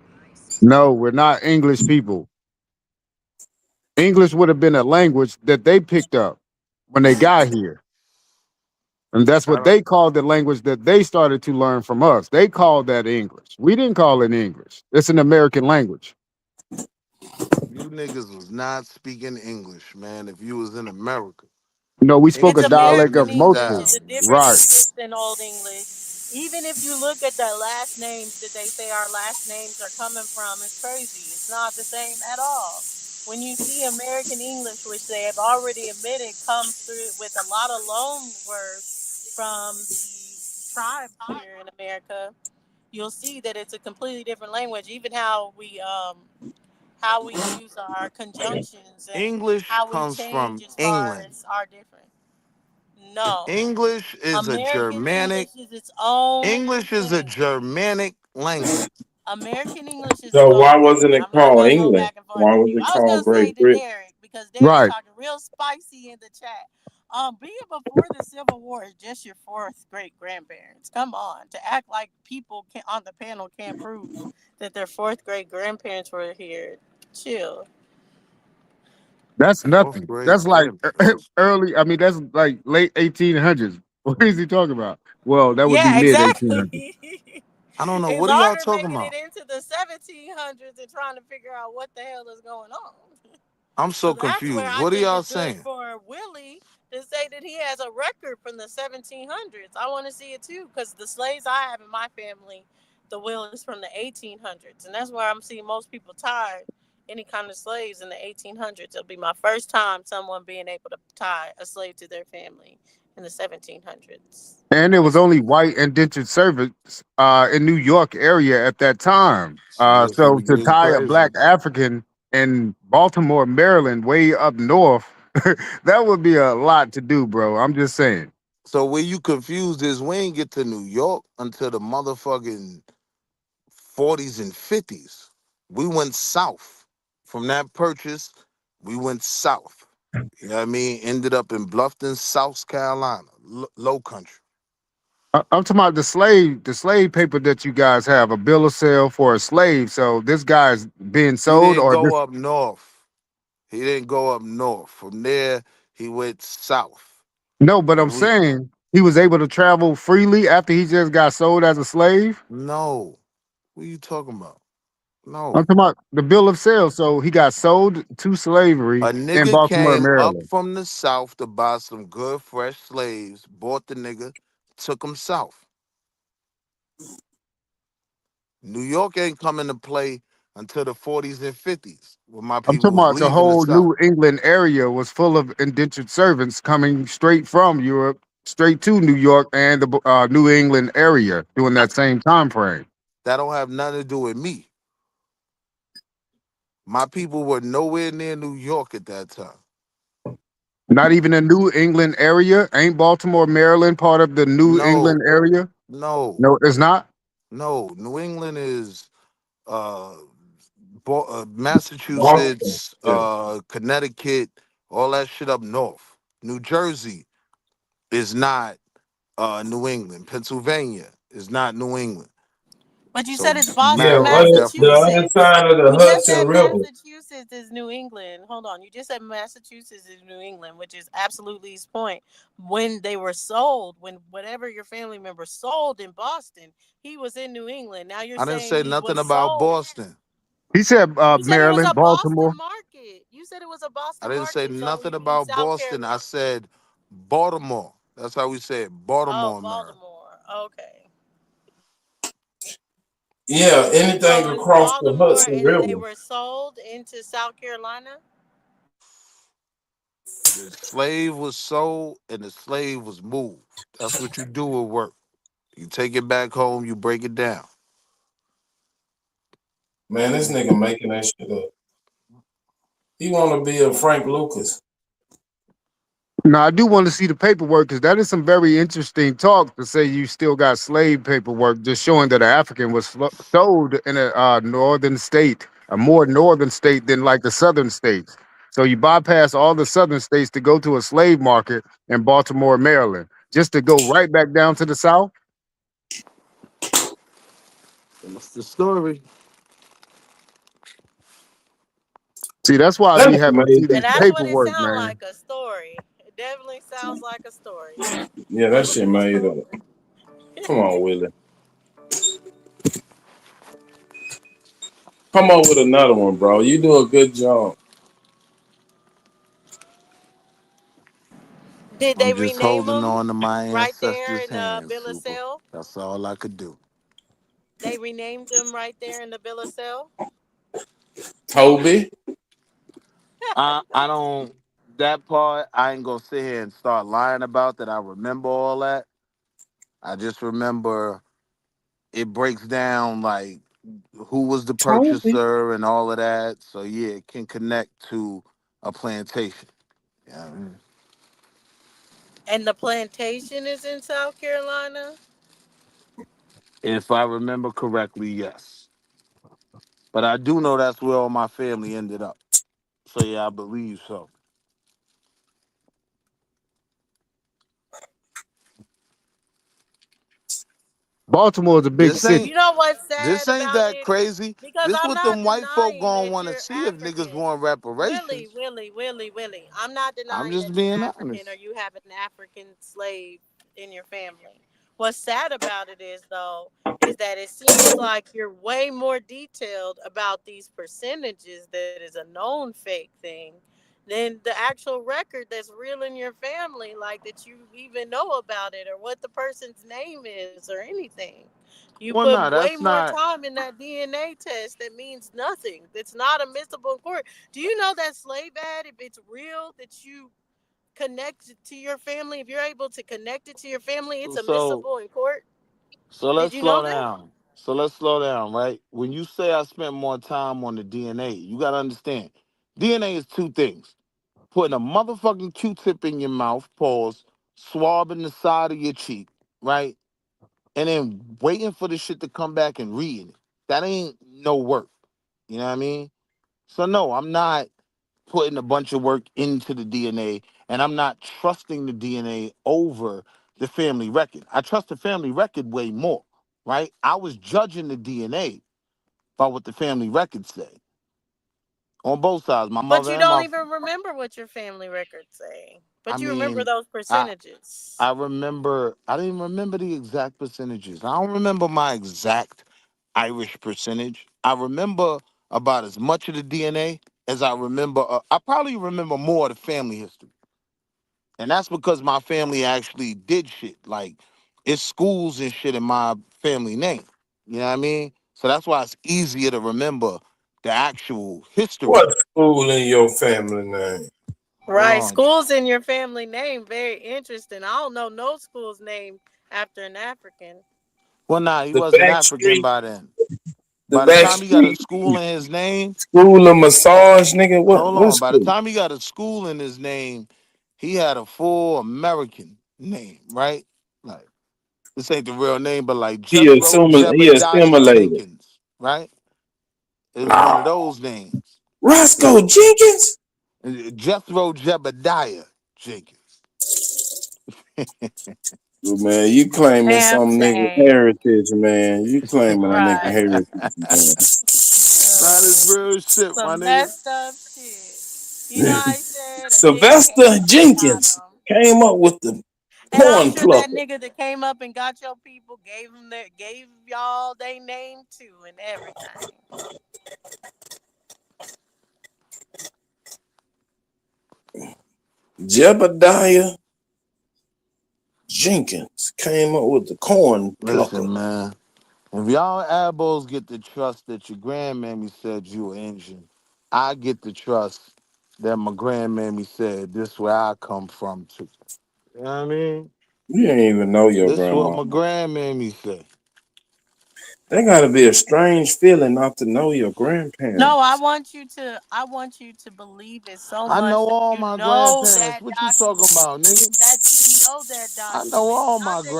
Speaker 8: No, we're not English people. English would have been a language that they picked up when they got here. And that's
Speaker 16: I
Speaker 8: what
Speaker 16: don't
Speaker 8: they called the language that they started to learn from us. They called that English. We didn't call it English. It's an American language.
Speaker 16: you niggas was not speaking English, man, if you was in America.
Speaker 8: No, we spoke
Speaker 17: It's
Speaker 8: a
Speaker 16: English wasn't
Speaker 8: dialect
Speaker 17: American
Speaker 8: of
Speaker 16: even
Speaker 8: most
Speaker 17: English.
Speaker 8: people.
Speaker 17: It's a
Speaker 16: established.
Speaker 17: different
Speaker 8: Right.
Speaker 17: English than Old English. Even if you look at the last names that they say our last names are coming from, it's crazy. It's not the same at all. When you see American English, which they have already admitted comes through with a lot of loan words from the tribes here in America, you'll see that it's a completely different language. Even how we use our conjunctions and
Speaker 16: English
Speaker 17: how we
Speaker 16: comes
Speaker 17: change
Speaker 16: from
Speaker 17: as far
Speaker 16: England.
Speaker 17: as are different. No.
Speaker 16: English is a
Speaker 17: American
Speaker 16: Germanic.
Speaker 17: English is its own
Speaker 16: English is a
Speaker 17: thing.
Speaker 16: Germanic language.
Speaker 17: American English is its
Speaker 22: So why
Speaker 17: own thing.
Speaker 22: wasn't it
Speaker 17: I'm not
Speaker 22: called
Speaker 17: gonna go
Speaker 22: England?
Speaker 17: back and forth
Speaker 22: Why
Speaker 17: with
Speaker 22: was
Speaker 17: you.
Speaker 22: it
Speaker 17: I was
Speaker 22: called
Speaker 17: gonna say
Speaker 22: Great
Speaker 17: to
Speaker 22: Britain?
Speaker 17: Derek because Derek's
Speaker 8: Right.
Speaker 17: talking real spicy in the chat. Being before the Civil War is just your fourth great grandparents. Come on, to act like people can, on the panel can't prove that their fourth great grandparents were here. Chill.
Speaker 8: That's
Speaker 16: Fourth
Speaker 8: nothing.
Speaker 16: grade
Speaker 8: That's like
Speaker 16: grandparents.
Speaker 8: early. I mean, that's like late 1800s. What is he talking about? Well, that would be
Speaker 17: Yeah,
Speaker 8: mid
Speaker 17: exactly.
Speaker 8: 1800s.
Speaker 16: I don't know.
Speaker 17: It's
Speaker 16: What are y'all
Speaker 17: harder
Speaker 16: talking
Speaker 17: making
Speaker 16: about?
Speaker 17: it into the 1700s and trying to figure out what the hell is going on.
Speaker 16: I'm
Speaker 17: So
Speaker 16: so
Speaker 17: that's where
Speaker 16: confused.
Speaker 17: I
Speaker 16: What are
Speaker 17: think
Speaker 16: y'all
Speaker 17: it's good
Speaker 16: saying?
Speaker 17: for Willie to say that he has a record from the 1700s. I want to see it too because the slaves I have in my family, the will is from the 1800s. And that's where I'm seeing most people tie any kind of slaves in the 1800s. It'll be my first time someone being able to tie a slave to their family in the 1700s.
Speaker 8: And
Speaker 17: I
Speaker 8: it
Speaker 17: want
Speaker 8: was
Speaker 17: to see
Speaker 8: only
Speaker 17: it.
Speaker 8: white indentured servants in New York area at that time.
Speaker 16: See, this
Speaker 8: So to
Speaker 16: nigga is
Speaker 8: tie a
Speaker 16: crazy.
Speaker 8: black African in Baltimore, Maryland, way up north, that would be a lot to do, bro. I'm just saying.
Speaker 16: So where you confused is we ain't get to New York until the motherfucking 40s and 50s. We went south. From that purchase, we went south. You know what I mean? Ended up in Bluffton, South Carolina, low country.
Speaker 8: I'm talking about the slave paper that you guys have, a bill of sale for a slave. So this guy's being
Speaker 16: He
Speaker 8: sold,
Speaker 16: didn't
Speaker 8: or
Speaker 16: go
Speaker 8: this?
Speaker 16: up north. He didn't go up north. From there, he went south.
Speaker 8: No, but I'm
Speaker 16: And we
Speaker 8: saying he was able to travel freely after he just got sold as a slave.
Speaker 16: no. What are you talking about?
Speaker 8: I'm
Speaker 16: No.
Speaker 8: talking about the bill of sale. So he got sold to slavery
Speaker 16: A
Speaker 8: in
Speaker 16: nigga
Speaker 8: Baltimore,
Speaker 16: came up
Speaker 8: Maryland.
Speaker 16: from the south to buy some good fresh slaves, bought the nigga, took him south. New York ain't coming to play until the 40s and 50s, when my
Speaker 8: I'm
Speaker 16: people
Speaker 8: talking
Speaker 16: was
Speaker 8: about the
Speaker 16: leaving the
Speaker 8: whole
Speaker 16: south.
Speaker 8: New England area was full of indentured servants coming straight from Europe, straight to New York and the New England area during that same time frame.
Speaker 16: That don't have nothing to do with me. My people were nowhere near New York at that time.
Speaker 8: Not even the New England area. Ain't Baltimore, Maryland part of the New England
Speaker 16: No,
Speaker 8: area?
Speaker 16: no,
Speaker 8: No, it's not.
Speaker 16: no. New England is uh,
Speaker 5: Boston.
Speaker 16: Massachusetts,
Speaker 5: Yeah.
Speaker 16: Connecticut, all that shit up north. New Jersey is not New England. Pennsylvania is not New England.
Speaker 17: But you said
Speaker 16: So
Speaker 17: it's Boston,
Speaker 5: Yeah, but
Speaker 16: Maryland
Speaker 5: it's the
Speaker 16: definitely
Speaker 5: other
Speaker 17: Massachusetts.
Speaker 5: side of the
Speaker 17: You just
Speaker 5: Hudson
Speaker 17: said
Speaker 5: River.
Speaker 17: Massachusetts is New England. Hold on. You just said Massachusetts is New England, which is absolutely his point. When they were sold, when whatever your family member sold in Boston, he was in New England. Now you're
Speaker 16: I didn't
Speaker 17: saying
Speaker 16: say
Speaker 17: he
Speaker 16: nothing
Speaker 17: was
Speaker 16: about
Speaker 17: sold.
Speaker 16: Boston.
Speaker 8: He said
Speaker 17: You said it was
Speaker 8: Maryland,
Speaker 17: a Boston
Speaker 8: Baltimore.
Speaker 17: market. You said it was a
Speaker 16: I
Speaker 17: Boston
Speaker 16: didn't say
Speaker 17: market. So
Speaker 16: nothing
Speaker 17: in
Speaker 16: about
Speaker 17: South
Speaker 16: Boston. I
Speaker 17: Carolina.
Speaker 16: said Baltimore. That's how we say it.
Speaker 17: Oh,
Speaker 16: Baltimore, Maryland.
Speaker 17: Baltimore. Okay.
Speaker 5: Yeah, anything
Speaker 17: So it's
Speaker 5: across the
Speaker 17: Baltimore,
Speaker 5: Hudson
Speaker 17: and then they
Speaker 5: River.
Speaker 17: were sold into South Carolina.
Speaker 16: The slave was sold and the slave was moved. That's what you do with work. You take it back home, you break it down.
Speaker 5: Man, this nigga making that shit up. He want to be a Frank Lucas.
Speaker 8: Now I do want to see the paperwork because that is some very interesting talk to say you still got slave paperwork, just showing that an African was sold in a northern state, a more northern state than like the southern states. So you bypass all the southern states to go to a slave market in Baltimore, Maryland, just to go right back down to the south.
Speaker 16: That's the story.
Speaker 8: See, that's why I
Speaker 5: That's
Speaker 8: be having to see
Speaker 5: amazing.
Speaker 17: And
Speaker 8: this
Speaker 17: that's what it
Speaker 8: paperwork,
Speaker 17: sounds
Speaker 8: man.
Speaker 17: like, a story. It definitely sounds like a story.
Speaker 5: Yeah, that shit made up. Come on, Willie. Come on with another one, bro. You do a good job.
Speaker 17: Did they
Speaker 16: I'm just
Speaker 17: rename
Speaker 16: holding
Speaker 17: them
Speaker 16: on to my
Speaker 17: right there
Speaker 16: ancestors'
Speaker 17: in the
Speaker 16: hands,
Speaker 17: bill of
Speaker 16: Super.
Speaker 17: sale?
Speaker 16: That's all I could do.
Speaker 17: They renamed them right there in the bill of sale?
Speaker 5: Toby.
Speaker 16: I don't that part I ain't gonna sit here and start lying about that. I remember all that. I just remember it breaks down like who was the
Speaker 5: Toby.
Speaker 16: purchaser and all of that. So yeah, it can connect to a plantation. Yeah.
Speaker 17: And the plantation is in South Carolina?
Speaker 16: If I remember correctly, yes. But I do know that's where all my family ended up. So yeah, I believe so.
Speaker 8: Baltimore is a big
Speaker 16: This
Speaker 8: city.
Speaker 17: You
Speaker 16: ain't
Speaker 17: know what's sad about
Speaker 16: that
Speaker 17: it?
Speaker 16: crazy.
Speaker 17: Because
Speaker 16: This
Speaker 17: I'm
Speaker 16: what
Speaker 17: not
Speaker 16: them white folk
Speaker 17: denying
Speaker 16: gonna
Speaker 17: that
Speaker 16: want to
Speaker 17: you're
Speaker 16: see if niggas
Speaker 17: African.
Speaker 16: want
Speaker 17: Willie,
Speaker 16: reparations.
Speaker 17: Willie, Willie, Willie, Willie. I'm not
Speaker 16: I'm
Speaker 17: denying
Speaker 16: just
Speaker 17: that you're
Speaker 16: being
Speaker 17: African or
Speaker 16: honest.
Speaker 17: you have an African slave in your family. What's sad about it is, though, is that it seems like you're way more detailed about these percentages that is a known fake thing than the actual record that's real in your family, like that you even know about it or what the person's name is or anything. You
Speaker 16: Well,
Speaker 17: put
Speaker 16: no,
Speaker 17: way
Speaker 16: that's
Speaker 17: more
Speaker 16: not.
Speaker 17: time in that DNA test that means nothing. That's not admissible in court. Do you know that slave ad, if it's real, that you connect it to your family, if you're able to connect it to your family, it's
Speaker 16: So
Speaker 17: admissible in court?
Speaker 16: so
Speaker 17: Did
Speaker 16: let's
Speaker 17: you know
Speaker 16: slow
Speaker 17: that?
Speaker 16: down. So let's slow down, right? When you say I spent more time on the DNA, you gotta understand. DNA is two things: putting a motherfucking Q-tip in your mouth, pause, swabbing the side of your cheek, right? And then waiting for the shit to come back and reading it. That ain't no work. You know what I mean? So no, I'm not putting a bunch of work into the DNA, and I'm not trusting the DNA over the family record. I trust the family record way more, right? I was judging the DNA by what the family records say on both sides, my
Speaker 17: But
Speaker 16: mother
Speaker 17: you
Speaker 16: and
Speaker 17: don't
Speaker 16: my.
Speaker 17: even remember what your family records say.
Speaker 16: I
Speaker 17: But you remember
Speaker 16: mean,
Speaker 17: those
Speaker 16: I
Speaker 17: percentages.
Speaker 16: I remember. I didn't remember the exact percentages. I don't remember my exact Irish percentage. I remember about as much of the DNA as I remember. I probably remember more of the family history. And that's because my family actually did shit. Like, it's schools and shit in my family name. You know what I mean? So that's why it's easier to remember the actual history.
Speaker 5: What school in your family name?
Speaker 17: Right.
Speaker 16: Um,
Speaker 17: Schools in your family name. Very interesting. I don't know no school's name after an African.
Speaker 16: well, nah, he
Speaker 5: The
Speaker 16: wasn't
Speaker 5: back
Speaker 16: African
Speaker 5: street,
Speaker 16: by then.
Speaker 5: the
Speaker 16: By the
Speaker 5: back
Speaker 16: time he got a
Speaker 5: street
Speaker 16: school in his name,
Speaker 5: school of massage, nigga.
Speaker 16: hold
Speaker 5: What
Speaker 16: on. By the
Speaker 5: school?
Speaker 16: time he got a school in his name, he had a full American name, right? Like, this ain't the real name, but like Jethro
Speaker 5: He
Speaker 16: Jebediah
Speaker 5: assimilated.
Speaker 16: Jenkins, right? It was one of
Speaker 5: Oh,
Speaker 16: those names.
Speaker 5: Roscoe Jenkins.
Speaker 16: Jethro Jebediah Jenkins.
Speaker 22: Well, man, you claiming
Speaker 17: Damn
Speaker 22: some nigga
Speaker 17: shame.
Speaker 22: heritage, man. You claiming a nigga
Speaker 17: Right.
Speaker 22: heritage, man.
Speaker 16: That is real shit, my
Speaker 17: Some
Speaker 16: nigga.
Speaker 17: messed up shit. You know how I said a nigga came
Speaker 5: Sylvester
Speaker 17: up and got
Speaker 5: Jenkins
Speaker 17: him.
Speaker 5: came up with the
Speaker 17: And I'm
Speaker 5: corn
Speaker 17: sure that
Speaker 5: plucker.
Speaker 17: nigga that came up and got your people gave y'all they name too and everything.
Speaker 5: Jebediah Jenkins came up with the corn plucker.
Speaker 16: Listen, man. If y'all elbows get the trust that your grandmammy said you were Asian, I get the trust that my grandmammy said this where I come from too. You know what I mean?
Speaker 22: You ain't even know your
Speaker 16: This what
Speaker 22: grandma.
Speaker 16: my grandmammy said.
Speaker 22: That gotta be a strange feeling not to know your
Speaker 17: No,
Speaker 22: grandparents.
Speaker 17: I want you to believe it so
Speaker 16: I
Speaker 17: much
Speaker 16: know
Speaker 17: that
Speaker 16: all
Speaker 17: you
Speaker 16: my
Speaker 17: know
Speaker 16: grandparents.
Speaker 17: that
Speaker 16: What you talking
Speaker 17: document.
Speaker 16: about, nigga?
Speaker 17: That you know that
Speaker 16: I know
Speaker 17: document.
Speaker 16: all
Speaker 17: Not
Speaker 16: my
Speaker 17: that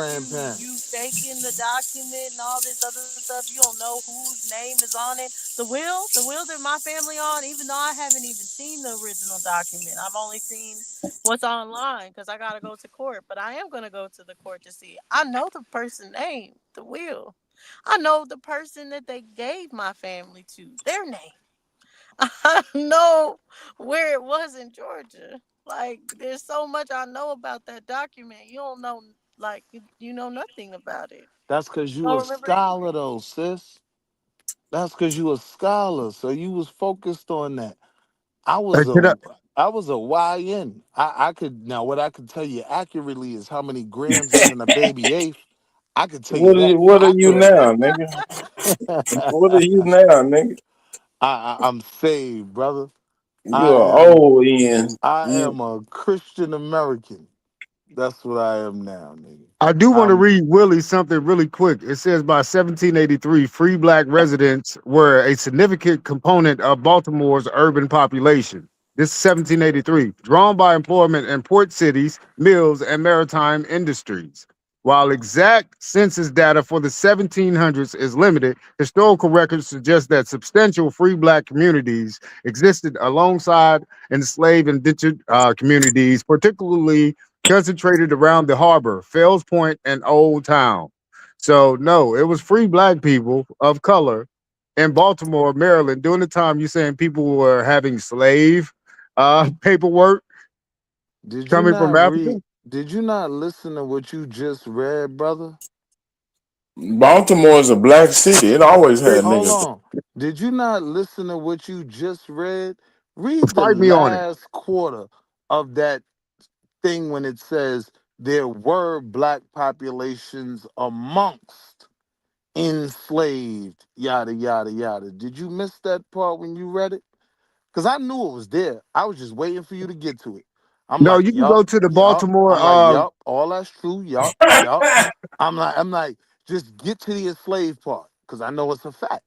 Speaker 17: you
Speaker 16: grandparents.
Speaker 17: faking the document and all this other stuff. You don't know whose name is on it. The will that my family on, even though I haven't even seen the original document. I've only seen what's online because I gotta go to court. But I am gonna go to the court to see. I know the person name, the will. I know the person that they gave my family to, their name. I know where it was in Georgia. Like, there's so much I know about that document. You don't know, like, you know nothing about it.
Speaker 16: That's cause you
Speaker 17: Don't
Speaker 16: a
Speaker 17: remember anything.
Speaker 16: scholar though, sis. That's cause you a scholar. So you was focused on that. I
Speaker 8: Hey,
Speaker 16: was
Speaker 8: can I,
Speaker 16: a I was a YN. I could now what I could tell you accurately is how many grams is in a baby eighth. I could tell you that
Speaker 22: What are you
Speaker 16: accurately.
Speaker 22: now, nigga? What are you now, nigga?
Speaker 16: I'm saved, brother.
Speaker 22: You
Speaker 16: I
Speaker 22: are
Speaker 16: am
Speaker 22: old in.
Speaker 16: I
Speaker 22: You
Speaker 16: am a Christian American. That's what I am now, nigga.
Speaker 8: I do want to
Speaker 16: I'm
Speaker 8: read Willie something really quick. It says by 1783, free black residents were a significant component of Baltimore's urban population. This is 1783, drawn by employment in port cities, mills, and maritime industries. While exact census data for the 1700s is limited, historical records suggest that substantial free black communities existed alongside enslaved indentured communities, particularly concentrated around the harbor, Fells Point, and Old Town. So no, it was free black people of color in Baltimore, Maryland. During the time you saying people were having slave paperwork
Speaker 16: did you
Speaker 8: coming from
Speaker 16: not
Speaker 8: Africa?
Speaker 16: read did you not listen to what you just read, brother?
Speaker 22: Baltimore is a black city. It always had
Speaker 16: Hold
Speaker 22: niggas.
Speaker 16: on. Did you not listen to what you just read? Read the
Speaker 8: Fight me on it.
Speaker 16: last quarter of that thing when it says there were black populations amongst enslaved, yada, yada, yada. Did you miss that part when you read it? Because I knew it was there. I was just waiting for you to get to it. I'm
Speaker 8: No,
Speaker 16: like,
Speaker 8: you can
Speaker 16: yup,
Speaker 8: go to the
Speaker 16: yup.
Speaker 8: Baltimore.
Speaker 16: I'm like, yup, all that's true. Yup, yup. I'm like, just get to the enslaved part because I know it's a fact.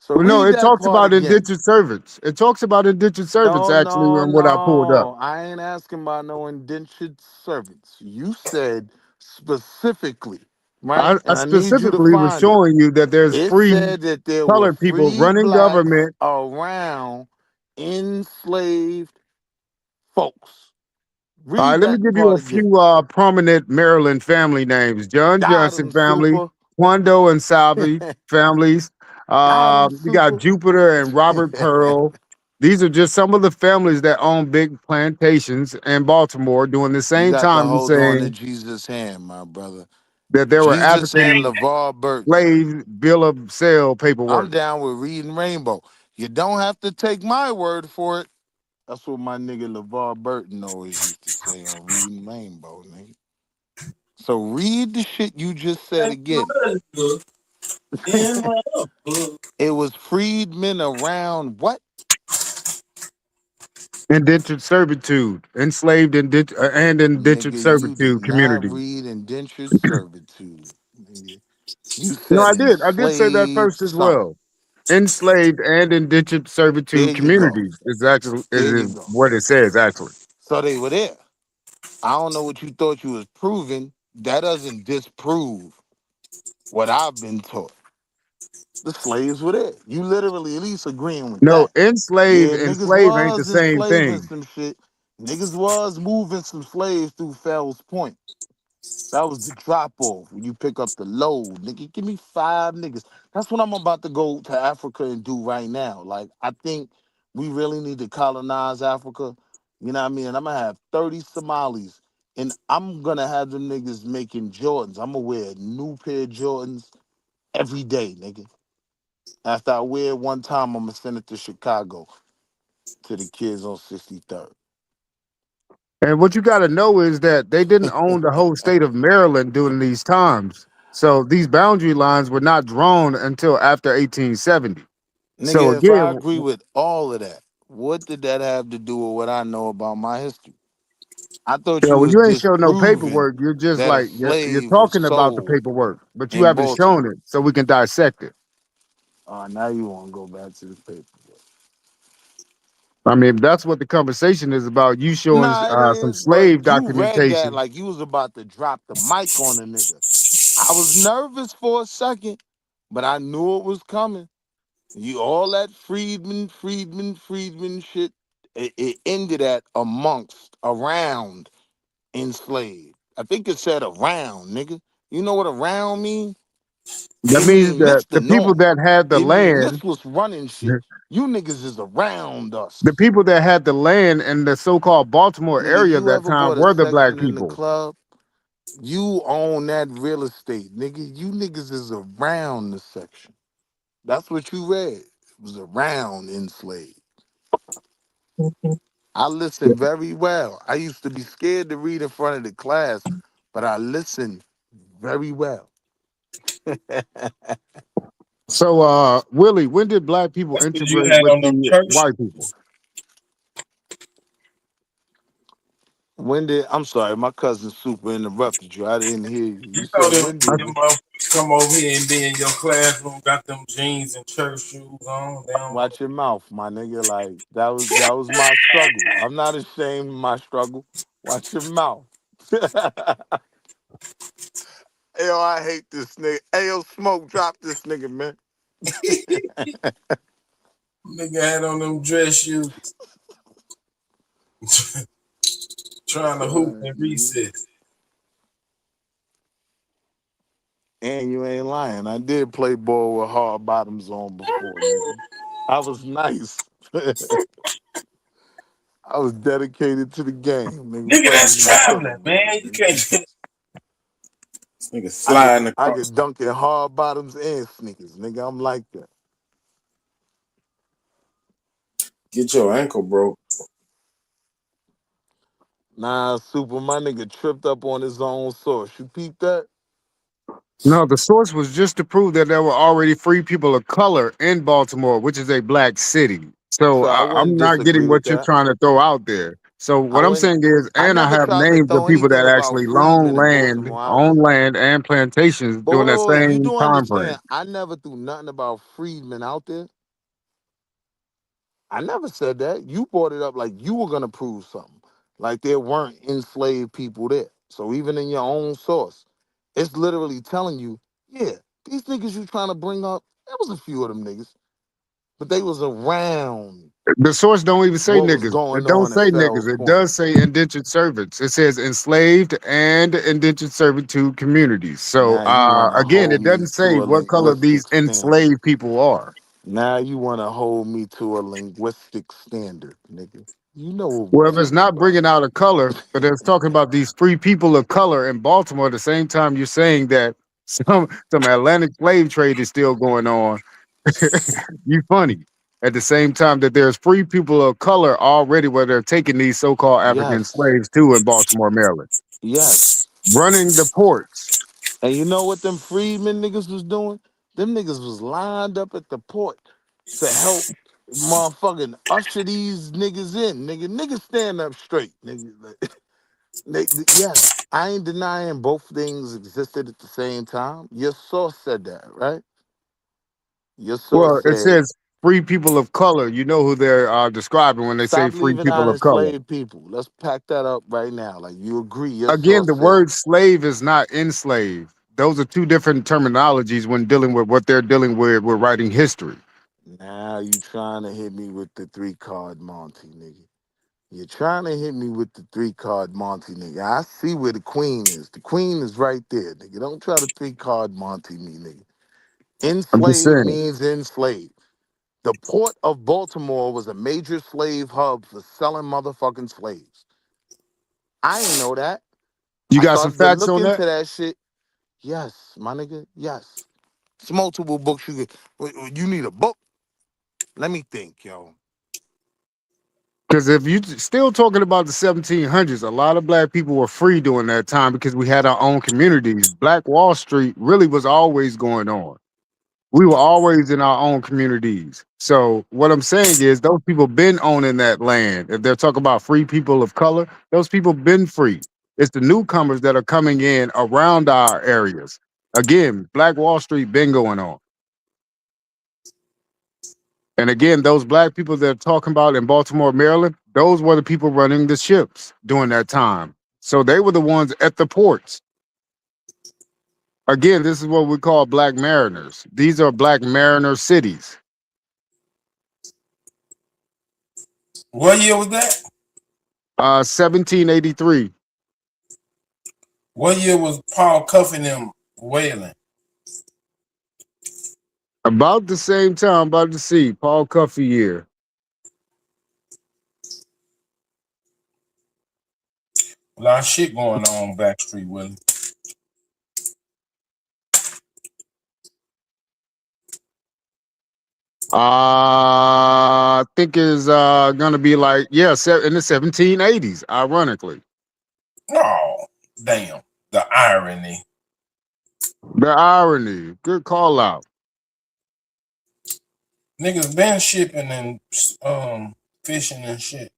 Speaker 16: So
Speaker 8: Well, no,
Speaker 16: read
Speaker 8: it
Speaker 16: that
Speaker 8: talks
Speaker 16: part
Speaker 8: about
Speaker 16: again.
Speaker 8: indentured servants. It talks about indentured servants
Speaker 16: No,
Speaker 8: actually
Speaker 16: no,
Speaker 8: in what I pulled up.
Speaker 16: no. I ain't asking about no indentured servants. You said specifically, right?
Speaker 8: I
Speaker 16: And I need you to
Speaker 8: specifically was
Speaker 16: find it.
Speaker 8: showing you that there's
Speaker 16: It
Speaker 8: free
Speaker 16: said that there were
Speaker 8: colored people
Speaker 16: free
Speaker 8: running
Speaker 16: blacks
Speaker 8: government.
Speaker 16: around enslaved folks.
Speaker 8: All right,
Speaker 16: Read
Speaker 8: let me
Speaker 16: that
Speaker 8: give you
Speaker 16: part
Speaker 8: a
Speaker 16: again.
Speaker 8: few prominent Maryland family names: John
Speaker 16: Got
Speaker 8: Johnson
Speaker 16: him,
Speaker 8: family,
Speaker 16: super.
Speaker 8: Quando and Salvi families.
Speaker 16: Got him,
Speaker 8: You got
Speaker 16: super.
Speaker 8: Jupiter and Robert Pearl. These are just some of the families that own big plantations in Baltimore during the
Speaker 16: You
Speaker 8: same
Speaker 16: got to
Speaker 8: time you're
Speaker 16: hold on to
Speaker 8: saying
Speaker 16: Jesus' hand, my brother.
Speaker 8: that there were
Speaker 16: Jesus and
Speaker 8: African
Speaker 16: LeVar Burton.
Speaker 8: slave bill of sale
Speaker 16: I'm
Speaker 8: paperwork.
Speaker 16: down with reading Rainbow. You don't have to take my word for it. That's what my nigga LeVar Burton always used to say on Reading Rainbow, nigga. So read the shit you just said again.
Speaker 5: In my book.
Speaker 16: It was freedmen around what?
Speaker 8: Indentured servitude, enslaved and indentured
Speaker 16: Nigga, you did
Speaker 8: servitude
Speaker 16: not
Speaker 8: community.
Speaker 16: read indentured servitude. Nigga. You
Speaker 8: No,
Speaker 16: said
Speaker 8: I did say that
Speaker 16: enslaved
Speaker 8: first as
Speaker 16: something.
Speaker 8: well. Enslaved and indentured
Speaker 16: There
Speaker 8: servitude
Speaker 16: you go.
Speaker 8: communities is actually
Speaker 16: There you
Speaker 8: is
Speaker 16: go.
Speaker 8: what it says actually.
Speaker 16: So they were there. I don't know what you thought you was proving. That doesn't disprove what I've been taught. The slaves were there. You literally at least agreeing with
Speaker 8: No,
Speaker 16: that.
Speaker 8: enslaved
Speaker 16: Yeah,
Speaker 8: and
Speaker 16: niggas
Speaker 8: slave ain't the
Speaker 16: was
Speaker 8: same
Speaker 16: enslaving
Speaker 8: thing.
Speaker 16: some shit. Niggas was moving some slaves through Fells Point. That was the drop off when you pick up the load. Nigga, give me 5 niggas. That's what I'm about to go to Africa and do right now. Like, I think we really need to colonize Africa. You know what I mean? And I'm gonna have 30 Somalis. And I'm gonna have them niggas making Jordans. I'm gonna wear a new pair of Jordans every day, nigga. After I wear it one time, I'm gonna send it to Chicago to the kids on 63rd.
Speaker 8: And what you got to know is that they didn't own the whole state of Maryland during these times. So these boundary lines were not drawn until after 1870. So
Speaker 16: Nigga, if I
Speaker 8: again,
Speaker 16: agree with all of that, what did that have to do with what I know about my history? I thought you
Speaker 8: well,
Speaker 16: was
Speaker 8: you ain't show no
Speaker 16: disproving
Speaker 8: paperwork. You're just
Speaker 16: that a
Speaker 8: like you're
Speaker 16: slave was
Speaker 8: talking about the
Speaker 16: sold
Speaker 8: paperwork, but you
Speaker 16: in
Speaker 8: haven't shown
Speaker 16: Baltimore.
Speaker 8: it, so we can dissect it.
Speaker 16: Now you want to go back to the paper.
Speaker 8: I mean, that's what the conversation is about. You showing
Speaker 16: Nah, it
Speaker 8: some
Speaker 16: is, but
Speaker 8: slave
Speaker 16: you read that
Speaker 8: documentation.
Speaker 16: like you was about to drop the mic on a nigga. I was nervous for a second, but I knew it was coming. You all that Freedman shit, it ended at amongst, around, enslaved. I think it said around, nigga. You know what around mean?
Speaker 8: That
Speaker 16: It
Speaker 8: means
Speaker 16: mean
Speaker 8: that
Speaker 16: Mr.
Speaker 8: the people
Speaker 16: North.
Speaker 8: that had the
Speaker 16: It mean
Speaker 8: land,
Speaker 16: this was running shit. You niggas is around
Speaker 8: the
Speaker 16: us.
Speaker 8: people that had the land in the so-called Baltimore
Speaker 16: Nigga,
Speaker 8: area at
Speaker 16: you
Speaker 8: that
Speaker 16: ever
Speaker 8: time
Speaker 16: bought a
Speaker 8: were the black
Speaker 16: section in the
Speaker 8: people.
Speaker 16: club? You own that real estate, nigga. You niggas is around the section. That's what you read. It was around enslaved. I listened very well. I used to be scared to read in front of the class, but I listened very well.
Speaker 8: So, Willie, when did black people
Speaker 5: That's because you
Speaker 8: integrate
Speaker 5: had
Speaker 8: with
Speaker 5: on them
Speaker 8: the
Speaker 5: church.
Speaker 8: white people?
Speaker 16: When did I'm sorry, my cousin super interrupted you. I didn't hear you.
Speaker 5: You
Speaker 16: You
Speaker 5: know
Speaker 16: said when did
Speaker 5: them motherfuckers come over here and be in your classroom, got them jeans and church shoes on. They don't
Speaker 16: watch your mouth, my nigga. Like that was my struggle. I'm not ashamed of my struggle. Watch your mouth. Yo, I hate this nigga. Hey, yo, Smoke, drop this nigga, man.
Speaker 5: nigga had on them dress shoes, trying to hoop and recess.
Speaker 16: And you ain't lying. I did play ball with hard bottoms on before, nigga. I was nice. I was dedicated to the game, nigga.
Speaker 5: Nigga,
Speaker 16: Fuck is
Speaker 5: that's
Speaker 16: you talking
Speaker 5: traveling,
Speaker 16: about,
Speaker 5: man. You
Speaker 16: nigga?
Speaker 5: can't. This nigga
Speaker 16: I could
Speaker 5: sliding
Speaker 16: I
Speaker 5: across.
Speaker 16: could dunk in hard bottoms and sneakers, nigga. I'm like that.
Speaker 5: Get your ankle broke.
Speaker 16: Nah, super, my nigga tripped up on his own source. You peep that?
Speaker 8: No, the source was just to prove that there were already free people of color in Baltimore, which is a black city. So
Speaker 16: So I wouldn't
Speaker 8: I'm not
Speaker 16: disagree
Speaker 8: getting
Speaker 16: with
Speaker 8: what you're
Speaker 16: that.
Speaker 8: trying to throw out there. So
Speaker 16: I
Speaker 8: what I'm
Speaker 16: wouldn't.
Speaker 8: saying is,
Speaker 16: I
Speaker 8: and I
Speaker 16: never
Speaker 8: have
Speaker 16: tried to
Speaker 8: names of
Speaker 16: throw
Speaker 8: people that
Speaker 16: anything about
Speaker 8: actually loan
Speaker 16: freedmen in
Speaker 8: land,
Speaker 16: Baltimore out
Speaker 8: own
Speaker 16: there.
Speaker 8: land and plantations
Speaker 16: But
Speaker 8: during
Speaker 16: wait,
Speaker 8: that
Speaker 16: wait, wait. You
Speaker 8: same
Speaker 16: do
Speaker 8: time frame.
Speaker 16: understand? I never threw nothing about freedmen out there. I never said that. You brought it up like you were gonna prove something, like there weren't enslaved people there. So even in your own source, it's literally telling you, yeah, these niggas you trying to bring up, there was a few of them niggas, but they was around
Speaker 8: The source don't even say
Speaker 16: what was
Speaker 8: niggas. It
Speaker 16: going
Speaker 8: don't
Speaker 16: on at
Speaker 8: say
Speaker 16: Fells
Speaker 8: niggas. It
Speaker 16: Point.
Speaker 8: does say indentured servants. It says enslaved and indentured servitude communities. So
Speaker 16: Now you want to
Speaker 8: again,
Speaker 16: hold
Speaker 8: it
Speaker 16: me
Speaker 8: doesn't say
Speaker 16: to a
Speaker 8: what color these
Speaker 16: linguistic standard.
Speaker 8: enslaved people are.
Speaker 16: Now you want to hold me to a linguistic standard, nigga. You know what we
Speaker 8: Well, if it's
Speaker 16: talking
Speaker 8: not
Speaker 16: about.
Speaker 8: bringing out a color, but it's talking about these free people of color in Baltimore. At the same time, you're saying that some Atlantic slave trade is still going on. You funny. At the same time that there's free people of color already where they're taking these so-called African
Speaker 16: Yes,
Speaker 8: slaves too in Baltimore, Maryland,
Speaker 16: yes.
Speaker 8: running the ports.
Speaker 16: And you know what them freedmen niggas was doing? Them niggas was lined up at the port to help motherfucking usher these niggas in. Niggas stand up straight. Nigga. Yes, I ain't denying both things existed at the same time. Your source said that, right? Your source
Speaker 8: Well, it
Speaker 16: said,
Speaker 8: says free people of color. You know who they're describing when they say
Speaker 16: stop
Speaker 8: free
Speaker 16: leaving
Speaker 8: people
Speaker 16: out
Speaker 8: of color.
Speaker 16: enslaved people. Let's pack that up right now. Like you agree, your
Speaker 8: Again,
Speaker 16: source
Speaker 8: the
Speaker 16: said.
Speaker 8: word slave is not enslaved. Those are two different terminologies when dealing with what they're dealing with writing history.
Speaker 16: Now you trying to hit me with the 3-card Monty, nigga. You're trying to hit me with the 3-card Monty, nigga. I see where the queen is. The queen is right there, nigga. Don't try to 3-card Monty me, nigga.
Speaker 8: I'm just
Speaker 16: Enslaved
Speaker 8: saying.
Speaker 16: means enslaved. The port of Baltimore was a major slave hub for selling motherfucking slaves. I ain't know that.
Speaker 8: You
Speaker 16: I
Speaker 8: got some
Speaker 16: started to
Speaker 8: facts
Speaker 16: look
Speaker 8: on that?
Speaker 16: into that shit. Yes, my nigga. Yes. It's multiple books you get. You need a book? Let me think, yo.
Speaker 8: Because if you still talking about the 1700s, a lot of black people were free during that time because we had our own communities. Black Wall Street really was always going on. We were always in our own communities. So what I'm saying is those people been owning that land. If they're talking about free people of color, those people been free. It's the newcomers that are coming in around our areas. Again, Black Wall Street been going on. And again, those black people that are talking about in Baltimore, Maryland, those were the people running the ships during that time. So they were the ones at the ports. Again, this is what we call black mariners. These are black mariner cities.
Speaker 5: What year was that?
Speaker 8: 1783.
Speaker 5: What year was Paul cuffing them whaling?
Speaker 8: About the same time, about to see Paul Cuffey year.
Speaker 5: A lot of shit going on Backstreet Willie.
Speaker 8: I think is gonna be like, yeah, in the 1780s, ironically.
Speaker 5: Oh, damn. The irony.
Speaker 8: The irony. Good call out.
Speaker 5: Niggas been shipping and fishing and shit.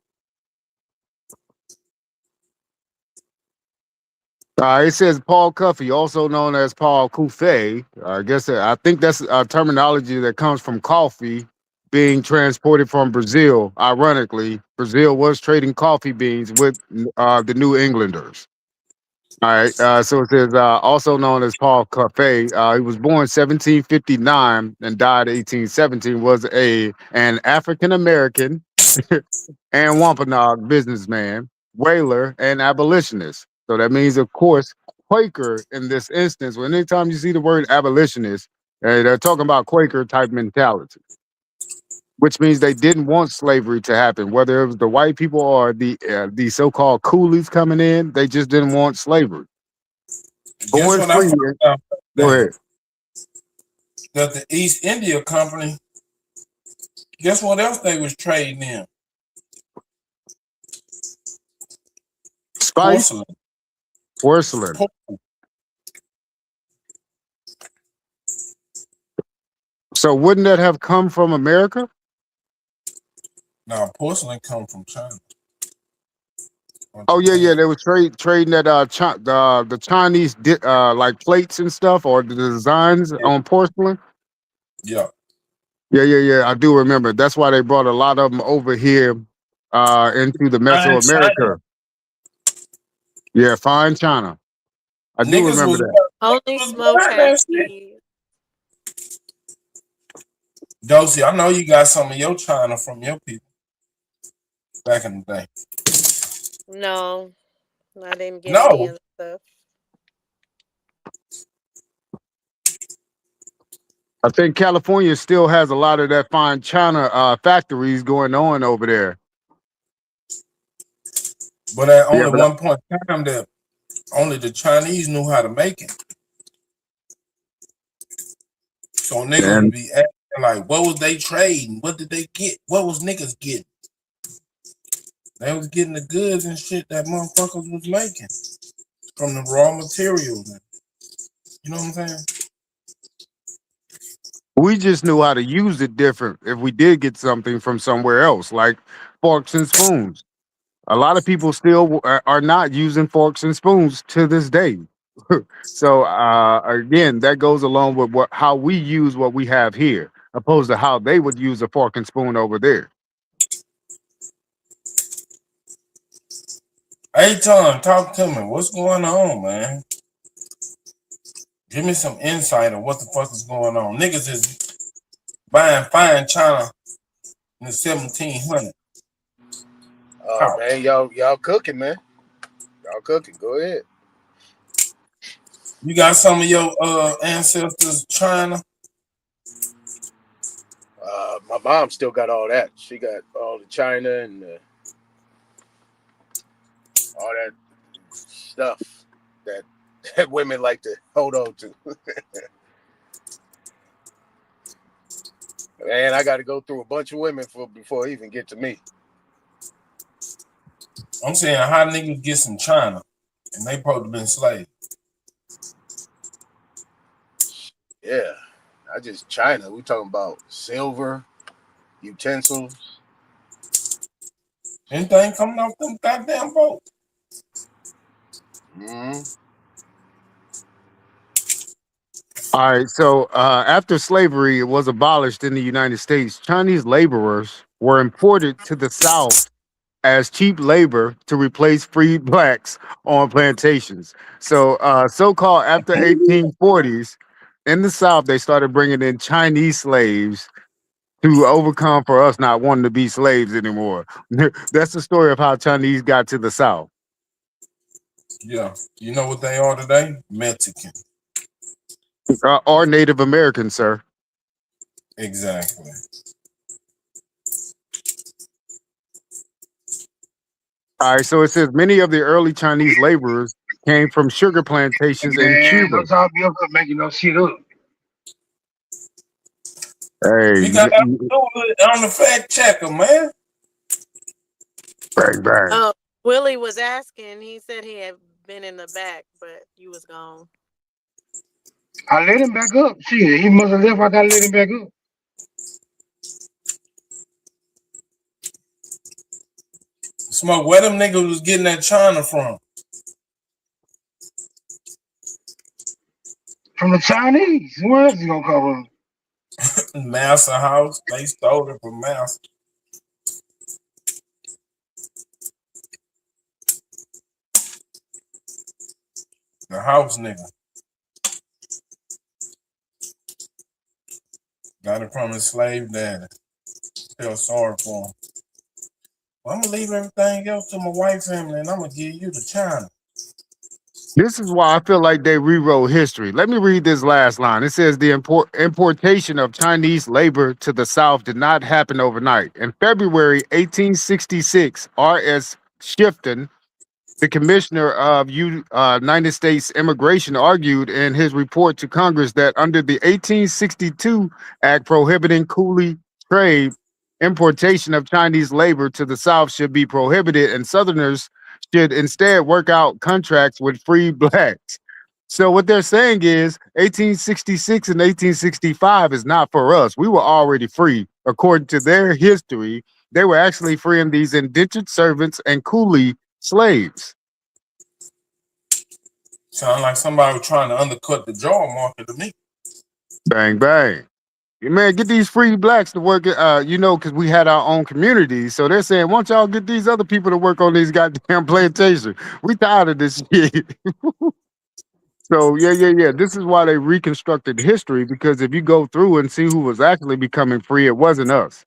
Speaker 8: It says Paul Cuffey, also known as Paul Couffe. I guess I think that's a terminology that comes from coffee being transported from Brazil. Ironically, Brazil was trading coffee beans with the New Englanders. All right. So it says also known as Paul Cuffey. He was born 1759 and died 1817. Was an African American and Wampanoag businessman, whaler, and abolitionist. So that means, of course, Quaker in this instance. When anytime you see the word abolitionist, they're talking about Quaker type mentality, which means they didn't want slavery to happen. Whether it was the white people or the so-called coolies coming in, they just didn't want slavery.
Speaker 5: Guess
Speaker 8: Born
Speaker 5: what I
Speaker 8: free.
Speaker 5: found out
Speaker 8: Go
Speaker 5: today?
Speaker 8: ahead.
Speaker 5: That the East India Company, guess what else they was trading in?
Speaker 8: Spice,
Speaker 5: Porcelain.
Speaker 8: porcelain. So wouldn't that have come from America?
Speaker 5: Now, porcelain come from China.
Speaker 8: Oh yeah, they were trading that the Chinese like plates and stuff or the designs on porcelain.
Speaker 5: Yeah.
Speaker 8: Yeah. I do remember. That's why they brought a lot of them over here into the
Speaker 5: Fine China.
Speaker 8: Mesoamerica. Yeah, fine China. I do
Speaker 5: Niggas
Speaker 8: remember
Speaker 5: was,
Speaker 8: that.
Speaker 17: Only
Speaker 5: was
Speaker 17: Smoke
Speaker 5: buying
Speaker 17: has
Speaker 5: that shit.
Speaker 17: seeds.
Speaker 5: Dosey, I know you got some of your China from your people back in the day.
Speaker 17: No, I didn't get any
Speaker 5: No.
Speaker 17: of the stuff.
Speaker 8: I think California still has a lot of that fine China factories going on over there.
Speaker 5: But at
Speaker 8: Yeah,
Speaker 5: only
Speaker 8: but
Speaker 5: one point in time that only the Chinese knew how to make it. So niggas would
Speaker 8: and
Speaker 5: be asking like, what was they trading? What did they get? What was niggas getting? They was getting the goods and shit that motherfuckers was making from the raw materials. You know what I'm saying?
Speaker 8: we just knew how to use it different if we did get something from somewhere else, like forks and spoons. A lot of people still are not using forks and spoons to this day. So again, that goes along with how we use what we have here, opposed to how they would use a fork and spoon over there.
Speaker 5: Hey Tom, talk to me. What's going on, man? Give me some insight on what the fuck is going on. Niggas is buying fine China in the 1700s.
Speaker 4: Oh man, y'all cooking, man. Y'all cooking. Go ahead.
Speaker 5: You got some of your ancestors China?
Speaker 4: My mom still got all that. She got all the China and all that stuff that women like to hold on to. Man, I got to go through a bunch of women before I even get to me.
Speaker 5: I'm saying how niggas get some China and they probably been slaves.
Speaker 4: Yeah, not just China. We talking about silver, utensils.
Speaker 5: Anything coming off them goddamn boats.
Speaker 4: Mm-hmm.
Speaker 8: All right. So after slavery was abolished in the United States, Chinese laborers were imported to the South as cheap labor to replace free blacks on plantations. So so-called after 1840s, in the South, they started bringing in Chinese slaves to overcome for us not wanting to be slaves anymore. That's the story of how Chinese got to the South.
Speaker 5: Yeah. You know what they are today? Mexican.
Speaker 8: Or Native American, sir.
Speaker 5: Exactly.
Speaker 8: All right, so it says many of the early Chinese laborers came from sugar plantations in
Speaker 3: Man,
Speaker 8: Cuba.
Speaker 3: don't talk me up for making no shit up.
Speaker 8: Hey,
Speaker 5: We got to do it on the fact checker, man.
Speaker 8: Bang, bang.
Speaker 17: Oh, Willie was asking. He said he had been in the back, but you was gone.
Speaker 3: I let him back up. Shit, he must have left. I gotta let him back up.
Speaker 5: Smoke, where them niggas was getting that China from?
Speaker 3: From the Chinese. Where else he gonna come from?
Speaker 5: Massa House. They stole it from Massa. The house nigga. Got it from his slave daddy. Feel sorry for him. Well, I'm gonna leave everything else to my white family and I'm gonna give you the China.
Speaker 8: This is why I feel like they rewrote history. Let me read this last line. It says the importation of Chinese labor to the South did not happen overnight. In February 1866, R.S. Shifton, the commissioner of United States Immigration, argued in his report to Congress that under the 1862 Act prohibiting coolie trade, importation of Chinese labor to the South should be prohibited, and Southerners should instead work out contracts with free blacks. So what they're saying is 1866 and 1865 is not for us. We were already free. According to their history, they were actually freeing these indentured servants and coolie slaves.
Speaker 5: Sound like somebody was trying to undercut the jaw market to me.
Speaker 8: Bang bang. Man, get these free blacks to work, because we had our own communities. So they're saying, why don't y'all get these other people to work on these goddamn plantations? We tired of this shit. So yeah. This is why they reconstructed history, because if you go through and see who was actually becoming free, it wasn't us.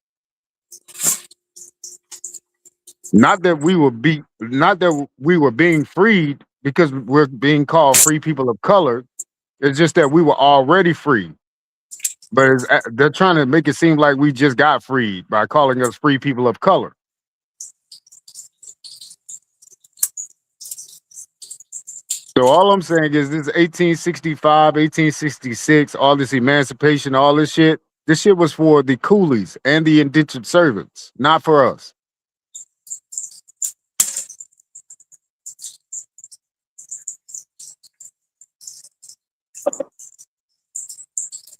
Speaker 8: Not that we were being freed because we're being called free people of color. It's just that we were already free. But they're trying to make it seem like we just got freed by calling us free people of color. So all I'm saying is this 1865, 1866, all this emancipation, all this shit was for the coolies and the indentured servants, not for us.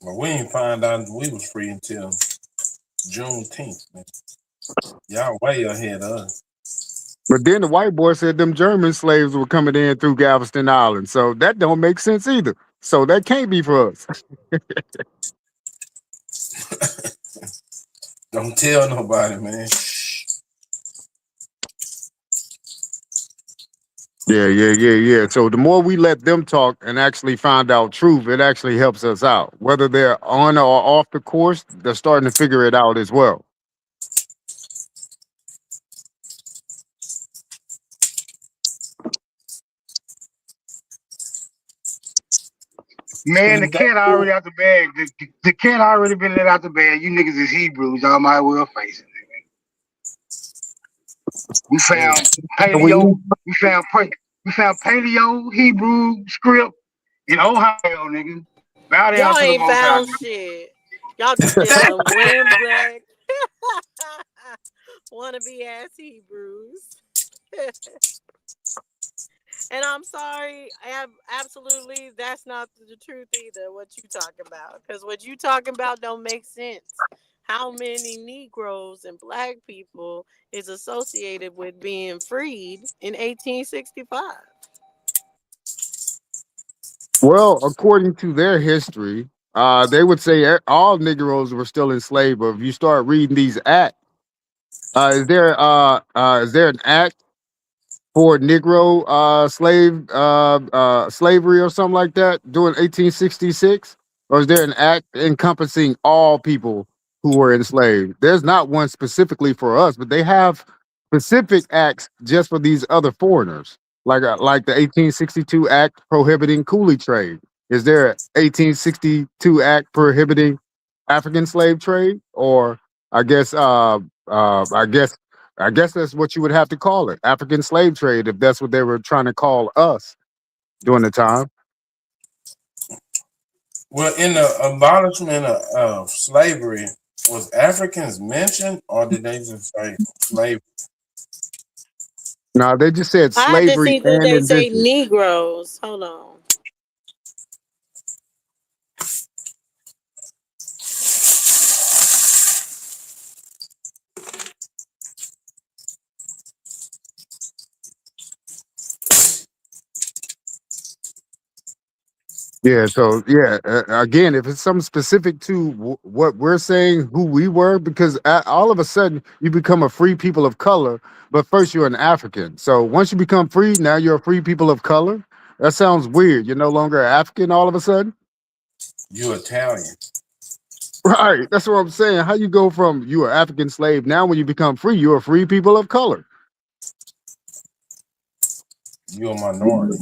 Speaker 5: Well, we didn't find out we was free until Juneteenth, man. Y'all way ahead of us.
Speaker 8: But then the white boy said them German slaves were coming in through Galveston Island. So that don't make sense either. So that can't be for us.
Speaker 5: Don't tell nobody, man.
Speaker 8: Yeah. So the more we let them talk and actually find out truth, it actually helps us out. Whether they're on or off the course, they're starting to figure it out as well.
Speaker 3: Man, the cat already out the bag. The cat already been let out the bag. You niggas is Hebrews. Y'all might well face it. We found paleo. We found paleo Hebrew script in Ohio, nigga. Bow down
Speaker 17: Y'all
Speaker 3: to the
Speaker 17: ain't
Speaker 3: Most High.
Speaker 17: found shit. Y'all just did some wind black. Wannabe ass Hebrews. And I'm sorry, absolutely, that's not the truth either, what you talking about. Because what you talking about don't make sense. How many Negroes and black people is associated with being freed in 1865?
Speaker 8: Well, according to their history, they would say all Negroes were still enslaved. But if you start reading these acts, is there an act for Negro slavery or something like that during 1866? Or is there an act encompassing all people who were enslaved? There's not one specifically for us, but they have specific acts just for these other foreigners, like the 1862 Act prohibiting coolie trade. Is there an 1862 Act prohibiting African slave trade? Or I guess I guess that's what you would have to call it, African slave trade, if that's what they were trying to call us during the time.
Speaker 5: Well, in the abolishment of slavery, was Africans mentioned, or did they just say slavery?
Speaker 8: No, they just said
Speaker 17: I had to
Speaker 8: slavery
Speaker 17: see that
Speaker 8: and
Speaker 17: they say
Speaker 8: indentured.
Speaker 17: Negroes. Hold on.
Speaker 8: Yeah, so again, if it's something specific to what we're saying, who we were, because all of a sudden you become a free people of color, but first you're an African. So once you become free, now you're a free people of color. That sounds weird. You're no longer African all of a sudden.
Speaker 5: You Italian.
Speaker 8: Right. That's what I'm saying. How you go from you are African slave, now when you become free, you're a free people of color.
Speaker 5: You're a minority.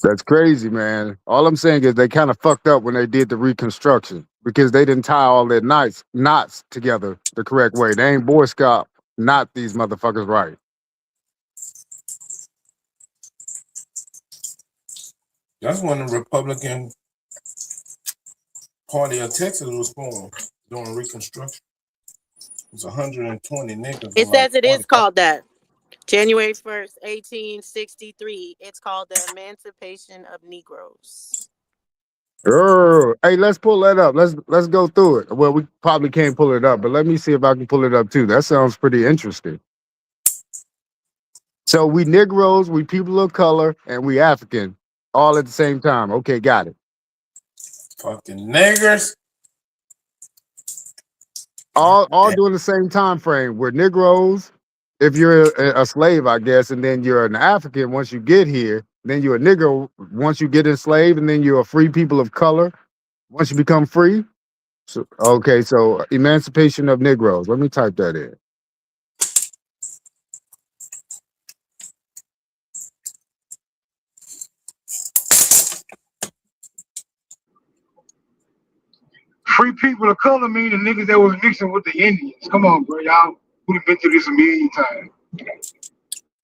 Speaker 8: That's crazy, man. All I'm saying is they kind of fucked up when they did the Reconstruction because they didn't tie all their knots together the correct way. They ain't Boy Scout, not these motherfuckers right.
Speaker 5: That's when the Republican Party of Texas was formed during Reconstruction. It was 120 niggas.
Speaker 17: It says it is called that. January 1st, 1863. It's called the Emancipation of Negroes.
Speaker 8: Hey, let's pull that up. Let's go through it. Well, we probably can't pull it up, but let me see if I can pull it up too. That sounds pretty interesting. So we Negroes, we people of color, and we African, all at the same time. Okay, got it.
Speaker 5: Fucking niggers.
Speaker 8: All during the same time frame. We're Negroes. If you're a slave, I guess, and then you're an African once you get here, then you're a Negro once you get enslaved, and then you're a free people of color once you become free. So, okay, so emancipation of Negroes. Let me type that in.
Speaker 3: Free people of color mean the niggas that was mixing with the Indians. Come on, bro. Y'all would have been through this a million times.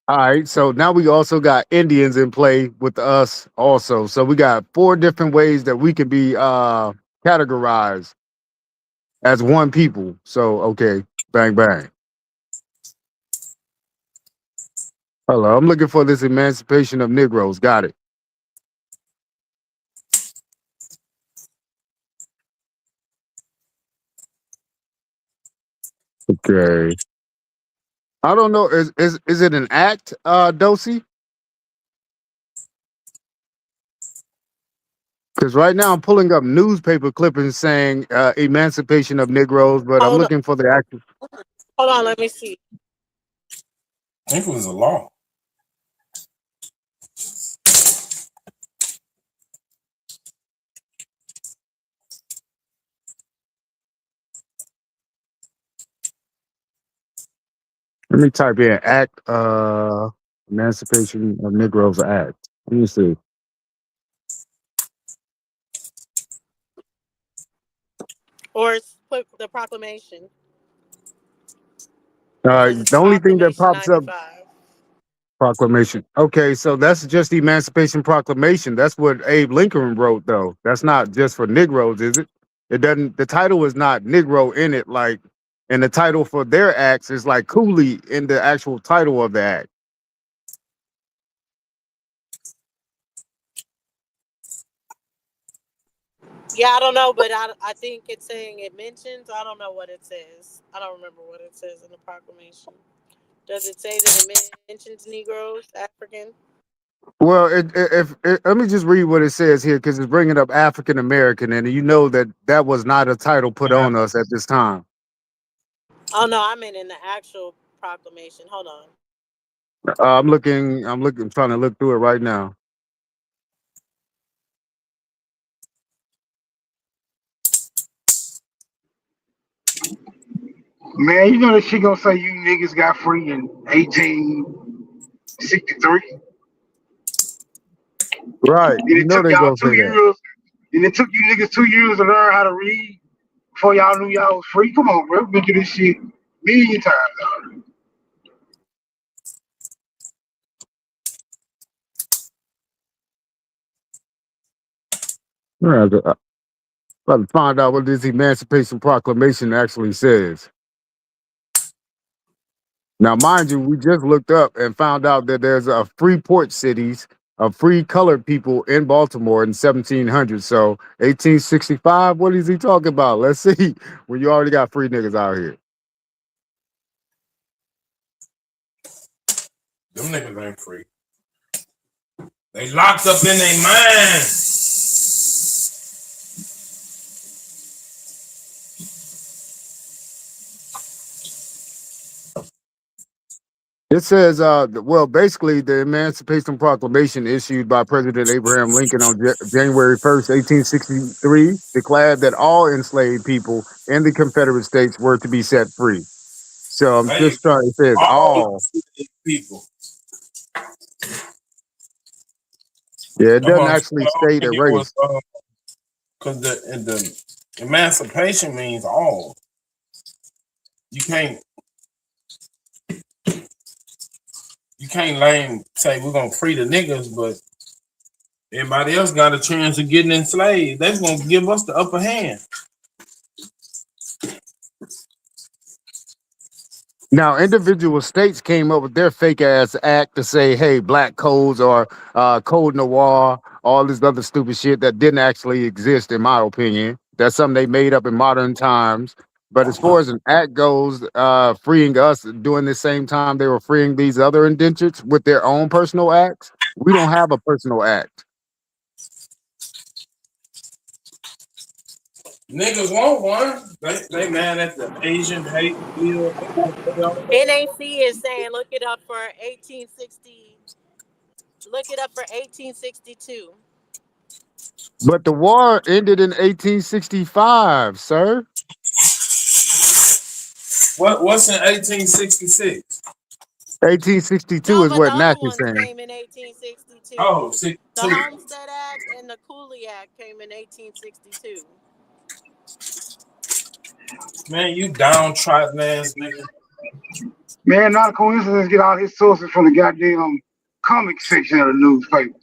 Speaker 8: All right, so now we also got Indians in play with us also. So we got 4 different ways that we can be categorized as one people. So okay, bang bang. Hello, I'm looking for this emancipation of Negroes. Got it. Okay. I don't know. Is it an act, Dosey? Because right now I'm pulling up newspaper clippings saying emancipation of Negroes, but I'm
Speaker 17: Hold on,
Speaker 8: looking for the act.
Speaker 17: hold on. Let me see.
Speaker 5: I think it was a law.
Speaker 8: Let me type in act, emancipation of Negroes act. Let me see.
Speaker 17: Or put the proclamation.
Speaker 8: The only thing that
Speaker 17: Proclamation
Speaker 8: pops up
Speaker 17: 95.
Speaker 8: proclamation. Okay, so that's just the Emancipation Proclamation. That's what Abe Lincoln wrote, though. That's not just for Negroes, is it? It doesn't. The title is not Negro in it, like, and the title for their acts is like Cooley in the actual title of the act.
Speaker 17: Yeah, I don't know, but I think it's saying it mentions. I don't know what it says. I don't remember what it says in the proclamation. Does it say that it mentions Negroes, African?
Speaker 8: Well, let me just read what it says here because it's bringing up African American, and you know that that was not a title put on us at this time.
Speaker 17: Oh no, I meant in the actual proclamation. Hold on.
Speaker 8: I'm looking. I'm trying to look through it right now.
Speaker 3: Man, you know that shit gonna say you niggas got free in 1863.
Speaker 8: Right.
Speaker 3: And
Speaker 8: You
Speaker 3: it
Speaker 8: know
Speaker 3: took
Speaker 8: they
Speaker 3: y'all
Speaker 8: gonna
Speaker 3: two
Speaker 8: say that.
Speaker 3: years. And it took you niggas 2 years to learn how to read before y'all knew y'all was free. Come on, bro. We've been through this shit a million times already.
Speaker 8: Right. About to find out what this Emancipation Proclamation actually says. Now, mind you, we just looked up and found out that there's a free port cities of free colored people in Baltimore in 1700. So 1865, what is he talking about? Let's see. When you already got free niggas out here.
Speaker 5: Them niggas ain't free. They locked up in their mind.
Speaker 8: It says, well, basically, the Emancipation Proclamation issued by President Abraham Lincoln on January 1st, 1863, declared that all enslaved people in the Confederate States were to be set free. So I'm
Speaker 5: Hey,
Speaker 8: just trying to say it's
Speaker 5: all
Speaker 8: all.
Speaker 5: people.
Speaker 8: Yeah, it
Speaker 5: That's
Speaker 8: doesn't
Speaker 5: what I'm
Speaker 8: actually
Speaker 5: saying. I don't
Speaker 8: state a
Speaker 5: think it was
Speaker 8: race.
Speaker 5: because the emancipation means all. You can't say we're gonna free the niggas, but everybody else got a chance of getting enslaved. That's gonna give us the upper hand.
Speaker 8: Now, individual states came up with their fake ass act to say, hey, black codes or code noir all this other stupid shit that didn't actually exist, in my opinion. That's something they made up in modern times. But as far as an act goes, freeing us during the same time they were freeing these other indentured with their own personal acts, we don't have a personal act.
Speaker 5: Niggas want one. They mad at the Asian hate bill.
Speaker 17: NAC is saying look it up for 1860. Look it up for 1862.
Speaker 8: But the war ended in 1865, sir.
Speaker 5: What's in 1866?
Speaker 8: 1862
Speaker 17: No,
Speaker 8: is
Speaker 17: but
Speaker 8: what
Speaker 17: the
Speaker 8: Nash
Speaker 17: other
Speaker 8: is
Speaker 17: ones
Speaker 8: saying.
Speaker 17: came in 1862.
Speaker 5: Oh,
Speaker 17: The
Speaker 5: 62.
Speaker 17: Homestead Act and the Cooley Act came in 1862.
Speaker 5: Man, you downtrodden ass nigga.
Speaker 3: Man, not a coincidence. Get all his sources from the goddamn comic section of the newspaper.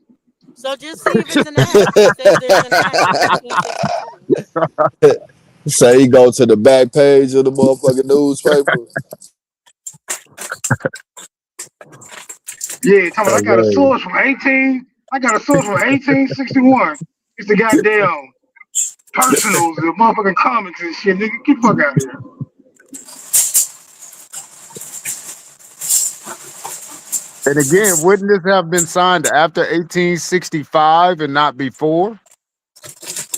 Speaker 17: So just see if it's an act. It says there's an act in 1862.
Speaker 6: Say he go to the back page of the motherfucking newspaper.
Speaker 3: Yeah, talking about I got a
Speaker 6: Okay.
Speaker 3: source from 1861. It's the goddamn personals, the motherfucking comics and shit. Nigga, get the fuck out of here.
Speaker 8: And again, wouldn't this have been signed after 1865 and not before?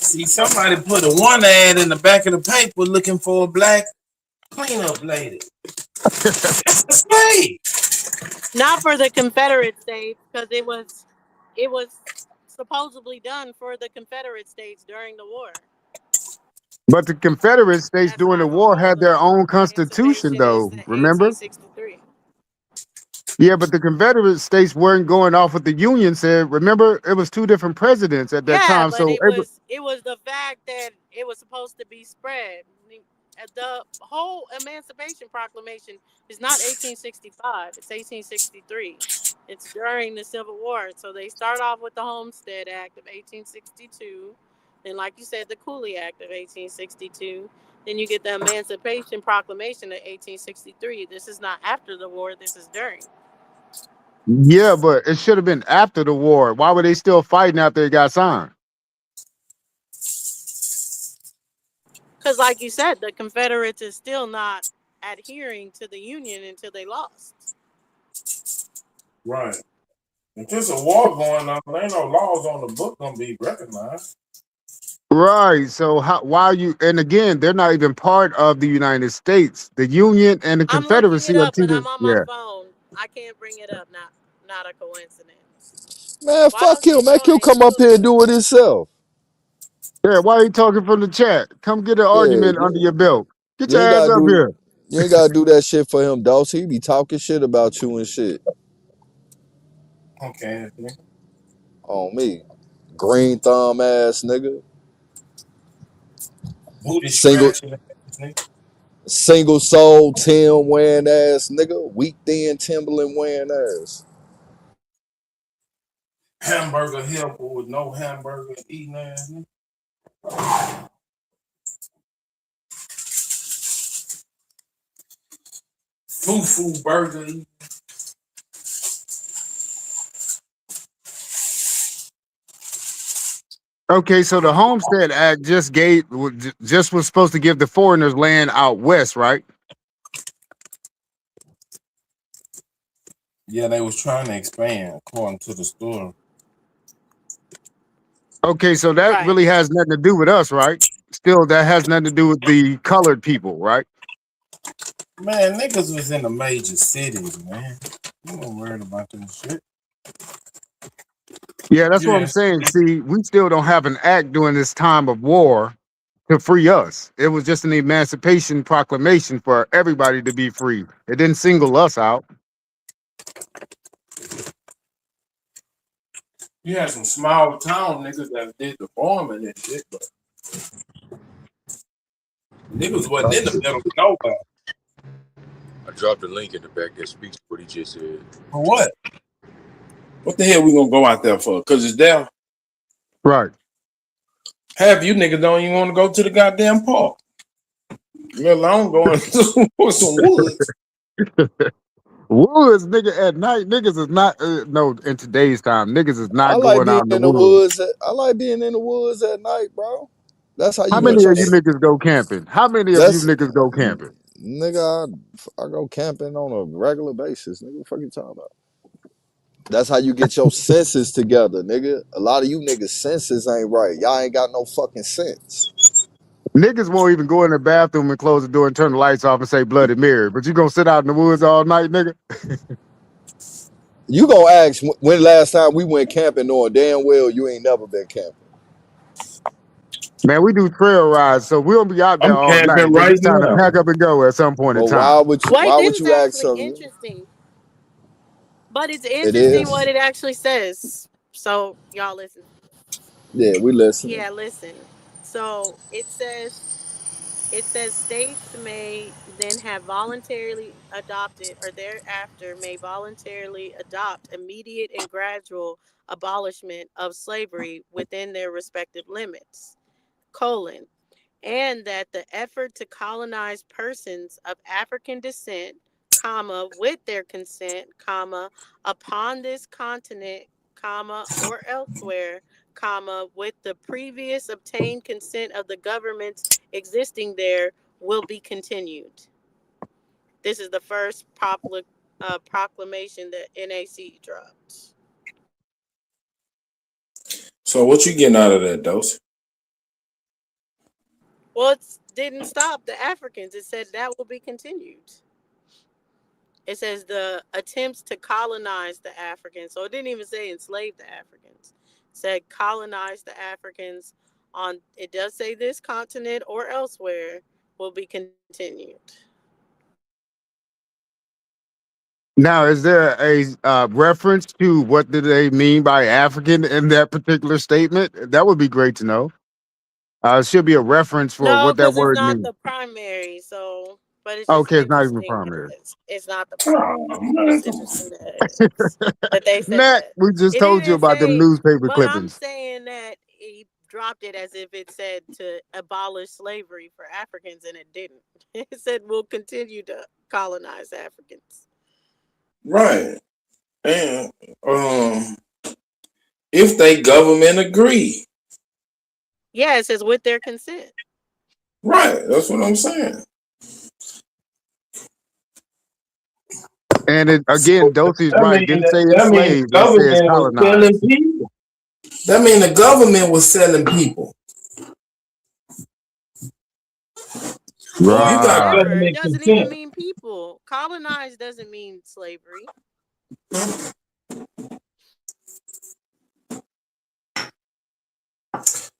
Speaker 5: See, somebody put a one ad in the back of the paper looking for a black cleanup lady. That's right.
Speaker 17: Not for the Confederate States, because it was supposedly done for the Confederate States during the war.
Speaker 8: But the Confederate States during the war had their own constitution, though. Remember?
Speaker 17: 1863.
Speaker 8: Yeah, but the Confederate States weren't going off what the Union said. Remember, it was two different presidents at that
Speaker 17: Yeah,
Speaker 8: time.
Speaker 17: but
Speaker 8: So
Speaker 17: it was the fact that it was supposed to be spread. The whole Emancipation Proclamation is not 1865. It's 1863. It's during the Civil War. So they start off with the Homestead Act of 1862. Then, like you said, the Cooley Act of 1862. Then you get the Emancipation Proclamation of 1863. This is not after the war. This is during.
Speaker 8: yeah, but it should have been after the war. Why were they still fighting after it got signed?
Speaker 17: Because, like you said, the Confederates is still not adhering to the Union until they lost.
Speaker 5: Right. If there's a war going on, there ain't no laws on the book gonna be recognized.
Speaker 8: Right. So why are you? And again, they're not even part of the United States. The Union and the
Speaker 17: I'm looking
Speaker 8: Confederacy
Speaker 17: it
Speaker 8: are
Speaker 17: up,
Speaker 8: two
Speaker 17: but I'm
Speaker 8: different.
Speaker 17: on my
Speaker 8: Yeah.
Speaker 17: phone. I can't bring it up. Not a coincidence.
Speaker 6: Man,
Speaker 17: Why
Speaker 6: fuck
Speaker 17: don't you
Speaker 6: him. Make
Speaker 17: go
Speaker 6: him
Speaker 17: to
Speaker 6: come up here and do it himself.
Speaker 8: Yeah. Why are you talking from the chat? Come get an
Speaker 6: Yeah,
Speaker 8: argument under your belt. Get
Speaker 6: you
Speaker 8: your
Speaker 6: ain't
Speaker 8: ass
Speaker 6: gotta
Speaker 8: up
Speaker 6: do
Speaker 8: here.
Speaker 6: you ain't gotta do that shit for him, Dose. He be talking shit about you and shit.
Speaker 5: Okay.
Speaker 6: On me. Green thumb ass nigga.
Speaker 5: Booty
Speaker 6: Single
Speaker 5: scratching ass nigga.
Speaker 6: single soul Tim wearing ass nigga. Weak thin Timberland wearing ass.
Speaker 5: Hamburger helper with no hamburger eating ass nigga. Foo burger eating.
Speaker 8: Okay, so the Homestead Act just was supposed to give the foreigners land out west, right?
Speaker 5: Yeah, they was trying to expand according to the story.
Speaker 8: Okay, so that
Speaker 17: Right.
Speaker 8: really has nothing to do with us, right? Still, that has nothing to do with the colored people, right?
Speaker 5: Man, niggas was in the major cities, man. You weren't worried about this shit.
Speaker 8: Yeah, that's what I'm
Speaker 5: Yes.
Speaker 8: saying. See, we still don't have an act during this time of war to free us. It was just an emancipation proclamation for everybody to be free. It didn't single us out.
Speaker 5: You had some small town niggas that did the farming and shit, but niggas wasn't in the middle of nowhere.
Speaker 7: I dropped a link in the back that speaks to what he just said.
Speaker 5: For what? What the hell we gonna go out there for? Cause it's there.
Speaker 8: Right.
Speaker 5: Half you niggas don't even want to go to the goddamn park. Let alone going to some woods.
Speaker 8: Woods, nigga, at night, niggas is not no. In today's time, niggas is
Speaker 6: I
Speaker 8: not
Speaker 6: like
Speaker 8: going
Speaker 6: being
Speaker 8: out in the
Speaker 6: in the
Speaker 8: woods.
Speaker 6: woods. I like being in the woods at night, bro. That's how
Speaker 8: How
Speaker 6: you
Speaker 8: many
Speaker 6: get
Speaker 8: of
Speaker 6: your.
Speaker 8: you niggas go camping? How many of you
Speaker 6: That's
Speaker 8: niggas go camping?
Speaker 6: nigga. I go camping on a regular basis. Nigga, what the fuck you talking about? That's how you get your senses together, nigga. A lot of you niggas' senses ain't right. Y'all ain't got no fucking sense.
Speaker 8: Niggas won't even go in the bathroom and close the door and turn the lights off and say Bloody Mary. But you gonna sit out in the woods all night, nigga?
Speaker 6: You gonna ask when last time we went camping knowing damn well you ain't never been camping.
Speaker 8: Man, we do trail rides, so we don't be out there
Speaker 5: I'm
Speaker 8: all night.
Speaker 5: camping
Speaker 8: Nigga,
Speaker 5: right
Speaker 8: it's time to
Speaker 5: now.
Speaker 8: pack up and go at some point in
Speaker 6: But
Speaker 8: time.
Speaker 17: Wait,
Speaker 6: why
Speaker 17: this
Speaker 6: would
Speaker 17: is
Speaker 6: you ask
Speaker 17: actually
Speaker 6: something?
Speaker 17: interesting. But it's
Speaker 6: It
Speaker 17: interesting
Speaker 6: is?
Speaker 17: what it actually says. So y'all listen.
Speaker 6: Yeah, we listening.
Speaker 17: Yeah, listen. So it says states may then have voluntarily adopted or thereafter may voluntarily adopt immediate and gradual abolishment of slavery within their respective limits. Colon. And that the effort to colonize persons of African descent, comma, with their consent, comma, upon this continent, comma, or elsewhere, comma, with the previous obtained consent of the governments existing there will be continued. This is the first proclamation that NAC dropped.
Speaker 5: So what you getting out of that, Dose?
Speaker 17: Well, it didn't stop the Africans. It said that will be continued. It says the attempts to colonize the Africans. So it didn't even say enslave the Africans. It said colonize the Africans on, it does say this continent or elsewhere, will be continued.
Speaker 8: Now, is there a reference to what did they mean by African in that particular statement? That would be great to know. It should be a reference for
Speaker 17: No,
Speaker 8: what that
Speaker 17: because it's
Speaker 8: word
Speaker 17: not
Speaker 8: means.
Speaker 17: the primary. So, but it's just
Speaker 8: Okay, it's not even
Speaker 17: interesting
Speaker 8: primary.
Speaker 17: that it's not the
Speaker 5: Oh,
Speaker 17: primary.
Speaker 5: man.
Speaker 17: It's interesting that they said
Speaker 8: Matt,
Speaker 17: that.
Speaker 8: we just
Speaker 17: It
Speaker 8: told you
Speaker 17: didn't
Speaker 8: about them
Speaker 17: say,
Speaker 8: newspaper
Speaker 17: but I'm
Speaker 8: clippings.
Speaker 17: saying that he dropped it as if it said to abolish slavery for Africans, and it didn't. It said we'll continue to colonize Africans.
Speaker 5: Right. And if they government agree.
Speaker 17: Yeah, it says with their consent.
Speaker 5: Right. That's what I'm saying.
Speaker 8: And it, again, Dosey's
Speaker 5: That
Speaker 8: right.
Speaker 5: mean
Speaker 8: Didn't say
Speaker 5: that mean
Speaker 8: enslaved.
Speaker 5: the
Speaker 8: It says
Speaker 5: government was selling
Speaker 8: colonized.
Speaker 5: people. That mean the government was selling people. So if you
Speaker 17: Or
Speaker 5: got
Speaker 8: Right.
Speaker 17: whatever. It
Speaker 5: government
Speaker 17: doesn't even
Speaker 5: consent.
Speaker 17: mean people. Colonize doesn't mean slavery.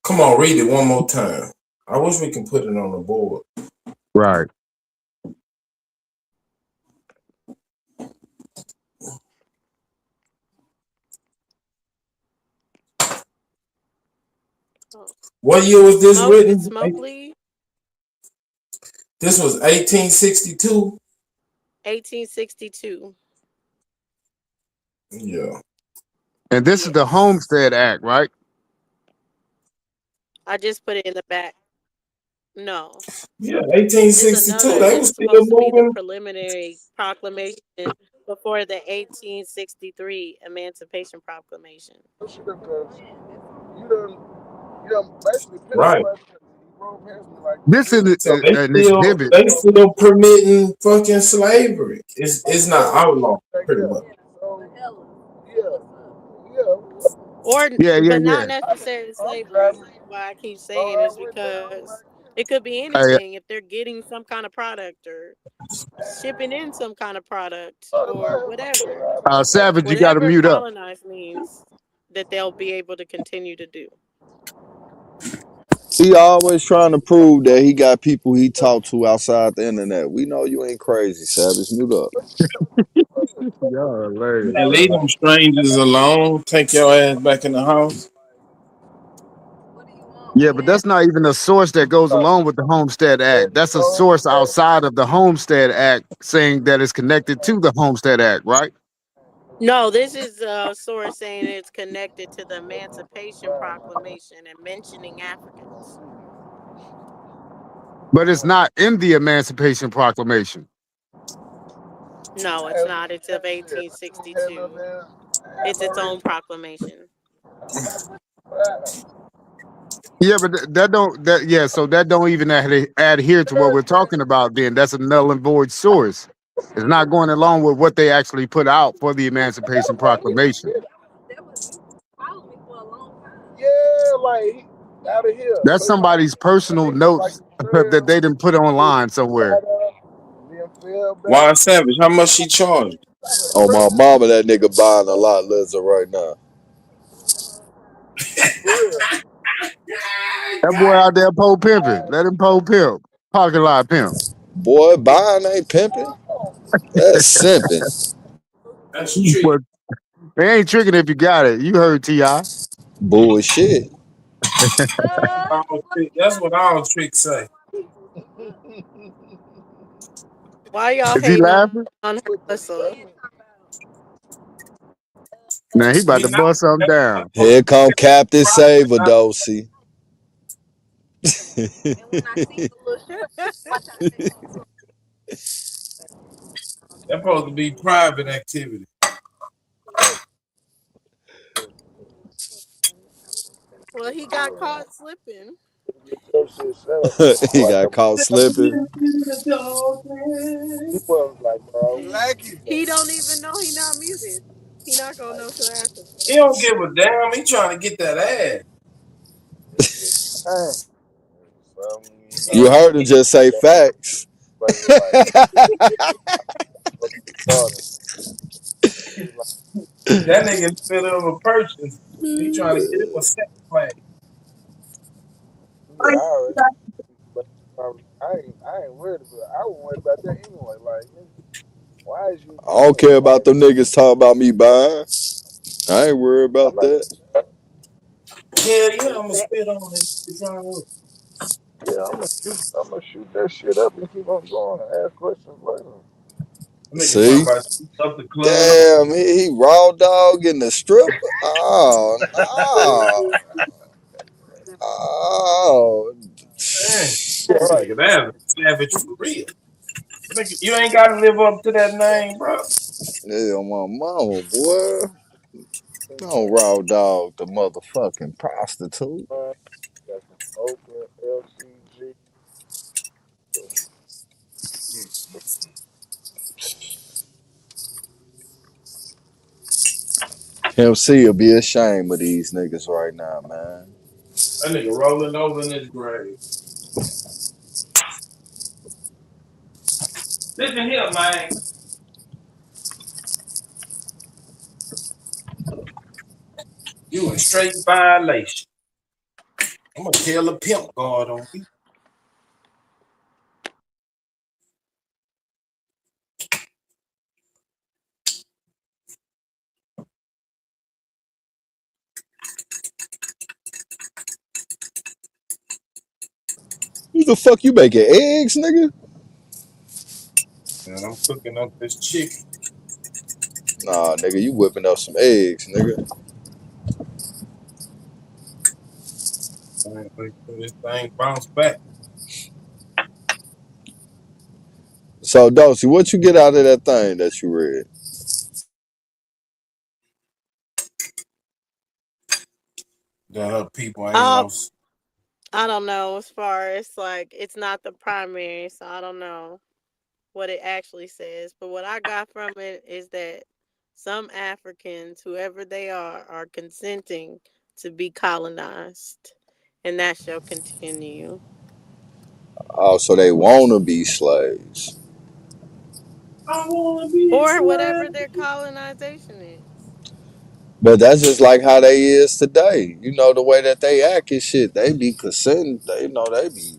Speaker 5: Come on, read it one more time. I wish we can put it on the board.
Speaker 8: Right.
Speaker 17: Oh.
Speaker 5: What year was this written?
Speaker 17: Smoke Lee?
Speaker 5: This was 1862.
Speaker 17: 1862.
Speaker 5: Yeah.
Speaker 8: And this is the
Speaker 17: Yes.
Speaker 8: Homestead Act, right?
Speaker 17: I just put it in the back. No.
Speaker 5: Yeah,
Speaker 17: It's
Speaker 5: 1862.
Speaker 17: another.
Speaker 5: They
Speaker 17: This
Speaker 5: was
Speaker 17: is
Speaker 5: still
Speaker 17: supposed to be the
Speaker 5: moving.
Speaker 17: preliminary proclamation before the 1863 Emancipation Proclamation.
Speaker 4: You done basically pissed
Speaker 5: Right.
Speaker 4: your ass because you rolled past me like
Speaker 8: This is
Speaker 5: So
Speaker 8: an exhibit.
Speaker 5: they still permitting fucking slavery. It's not outlawed, pretty much.
Speaker 17: Or,
Speaker 8: Yeah.
Speaker 17: but not necessarily slavery. Why I keep saying is because it could be
Speaker 8: Hey,
Speaker 17: anything. If they're getting some kind of product or shipping in some kind of product or whatever.
Speaker 8: Savage, you got to
Speaker 17: Whatever
Speaker 8: mute up.
Speaker 17: colonize means that they'll be able to continue to do.
Speaker 6: He always trying to prove that he got people he talked to outside the internet. We know you ain't crazy, Savage. Mute up.
Speaker 8: Y'all hilarious,
Speaker 5: And leave
Speaker 8: bro.
Speaker 5: them strangers alone. Take your ass back in the house.
Speaker 8: Yeah, but that's not even a source that goes along with the Homestead Act. That's a source outside of the Homestead Act saying that it's connected to the Homestead Act, right?
Speaker 17: No, this is a source saying it's connected to the Emancipation Proclamation and mentioning Africans.
Speaker 8: But it's not in the Emancipation Proclamation.
Speaker 17: No, it's not. It's of 1862. It's its own proclamation.
Speaker 8: Yeah, but that don't that yeah, so that don't even adhere to what we're talking about. Then that's a null and void source. It's not going along with what they actually put out for the Emancipation Proclamation.
Speaker 4: Yeah, like out of here.
Speaker 8: That's
Speaker 4: So it's
Speaker 8: somebody's personal
Speaker 4: like
Speaker 8: notes that they didn't put online somewhere.
Speaker 4: being filled back.
Speaker 22: Why Savage? How much she charged?
Speaker 6: On my mama, that nigga buying a lot lizard right now.
Speaker 8: That boy out there pole pimping. Let him pole pimp. Parking lot pimp.
Speaker 6: Boy, buying ain't pimping. That's simping.
Speaker 5: That's tricky.
Speaker 8: But they ain't tricking if you got it. You heard T.I.
Speaker 6: Bullshit.
Speaker 5: That's what all tricks say.
Speaker 17: Why y'all
Speaker 8: Is he
Speaker 17: hating
Speaker 8: laughing?
Speaker 17: on her hustle?
Speaker 8: Now he about to bust something down.
Speaker 6: Here come Captain Saver, Dosey.
Speaker 5: That's supposed to be private activity.
Speaker 17: Well, he got caught slipping.
Speaker 6: He got caught slipping.
Speaker 17: He don't even know he not muted. He not gonna know till after.
Speaker 5: He don't give a damn. He trying to get that ass.
Speaker 6: You heard him just say facts.
Speaker 5: That nigga in the middle of a purchase. He trying to get him a second play.
Speaker 4: Yeah, I ain't worried about. I wasn't worried about that anyway. Like, why is you?
Speaker 6: I don't care about them niggas talking about me buying. I ain't worried about that.
Speaker 5: Yeah, I'm gonna spit on it.
Speaker 4: Yeah, I'm gonna shoot that shit up and keep on going and ask questions later.
Speaker 5: Nigga talking
Speaker 6: See?
Speaker 5: about up the club.
Speaker 6: Damn, he raw dog in the stripper. Oh, no. Oh.
Speaker 5: Man, nigga, that's savage for real. Nigga, you ain't gotta live up to that name, bro.
Speaker 6: Yeah, my mama, boy. Don't raw dog the motherfucking prostitute.
Speaker 4: Got some Oakland, LCG.
Speaker 6: MC will be ashamed of these niggas right now, man.
Speaker 5: That nigga rolling over in his grave. Listen here, man. You in straight violation. I'm gonna tell a pimp guard on you.
Speaker 6: Who the fuck you making eggs, nigga?
Speaker 5: And I'm cooking up this chicken.
Speaker 6: Nah, nigga, you whipping up some eggs, nigga.
Speaker 5: This thing bounce back.
Speaker 6: So, Dosey, what you get out of that thing that you read?
Speaker 5: That people ain't lost.
Speaker 17: I don't know. As far as like, it's not the primary, so I don't know what it actually says. But what I got from it is that some Africans, whoever they are consenting to be colonized, and that shall continue.
Speaker 6: Oh, so they wanna be slaves.
Speaker 5: I wanna be
Speaker 17: Or whatever their colonization is.
Speaker 6: But that's just like how they is today. You know, the way that they act and shit, they be consenting. They know they be.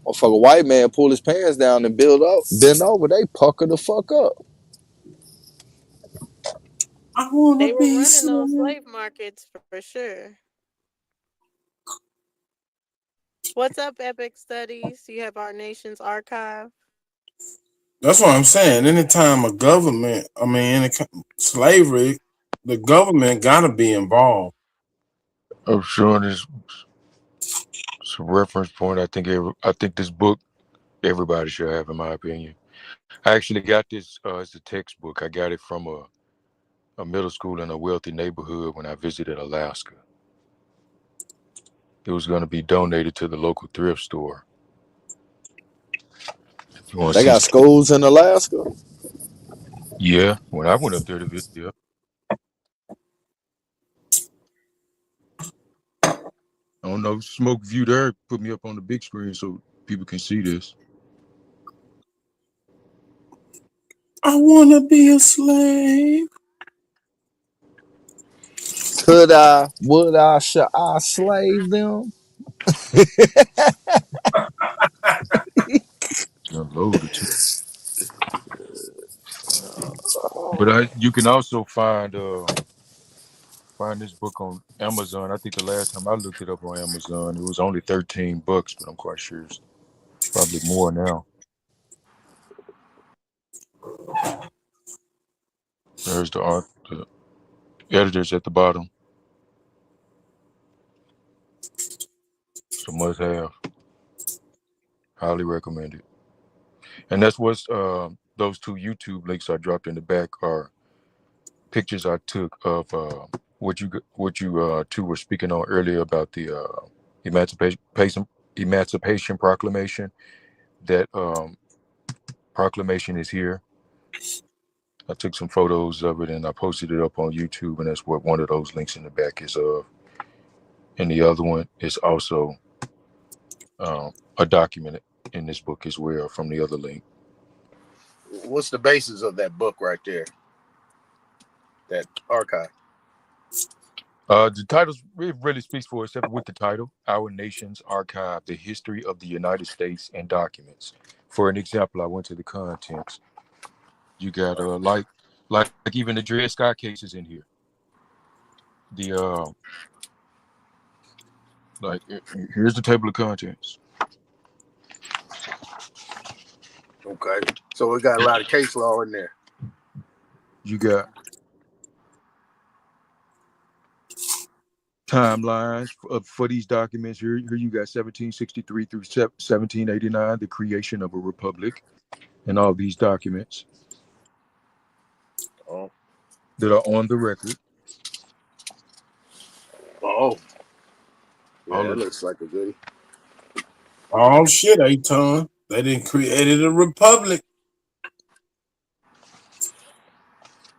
Speaker 6: Motherfucker, white man pull his pants down and bend over. They pucker the fuck up.
Speaker 5: I wanna
Speaker 17: They were
Speaker 5: be
Speaker 17: running those
Speaker 5: slave.
Speaker 17: slave markets for sure. What's up, Epic Studies? You have Our Nation's Archive.
Speaker 5: That's what I'm saying. Anytime a government, slavery, the government gotta be involved.
Speaker 7: I'm sure this it's a reference point. I think this book everybody should have, in my opinion. I actually got this. It's a textbook. I got it from a middle school in a wealthy neighborhood when I visited Alaska. It was going to be donated to the local thrift store. If you want to
Speaker 6: They
Speaker 7: see,
Speaker 6: got schools in Alaska.
Speaker 7: yeah. When I went up there to visit, yeah. I don't know. Smoke View there put me up on the big screen so people can see this.
Speaker 22: I wanna be a slave.
Speaker 6: Could I? Would I? Should I slave them?
Speaker 7: Unload it too. But you can also find this book on Amazon. I think the last time I looked it up on Amazon, it was only $13, but I'm quite sure it's probably more now. There's the editors at the bottom. It's a must have. Highly recommended. And that's what's those two YouTube links I dropped in the back are pictures I took of what you two were speaking on earlier about the Emancipation Proclamation. That proclamation is here. I took some photos of it and I posted it up on YouTube, and that's what one of those links in the back is of. And the other one is also a document in this book as well from the other link.
Speaker 4: What's the basis of that book right there? That archive.
Speaker 7: The title really speaks for itself with the title, Our Nation's Archive, the History of the United States and Documents. For an example, I went to the contents. You got like even the Dred Scott cases in here. The here's the table of contents.
Speaker 4: Okay. So we got a lot of case law in there.
Speaker 7: You got timelines for these documents. Here you got 1763 through 1789, the creation of a republic, and all these documents that are on the record.
Speaker 4: Oh. Yeah, that looks like a goodie.
Speaker 22: Oh shit, Aton. They didn't created a republic.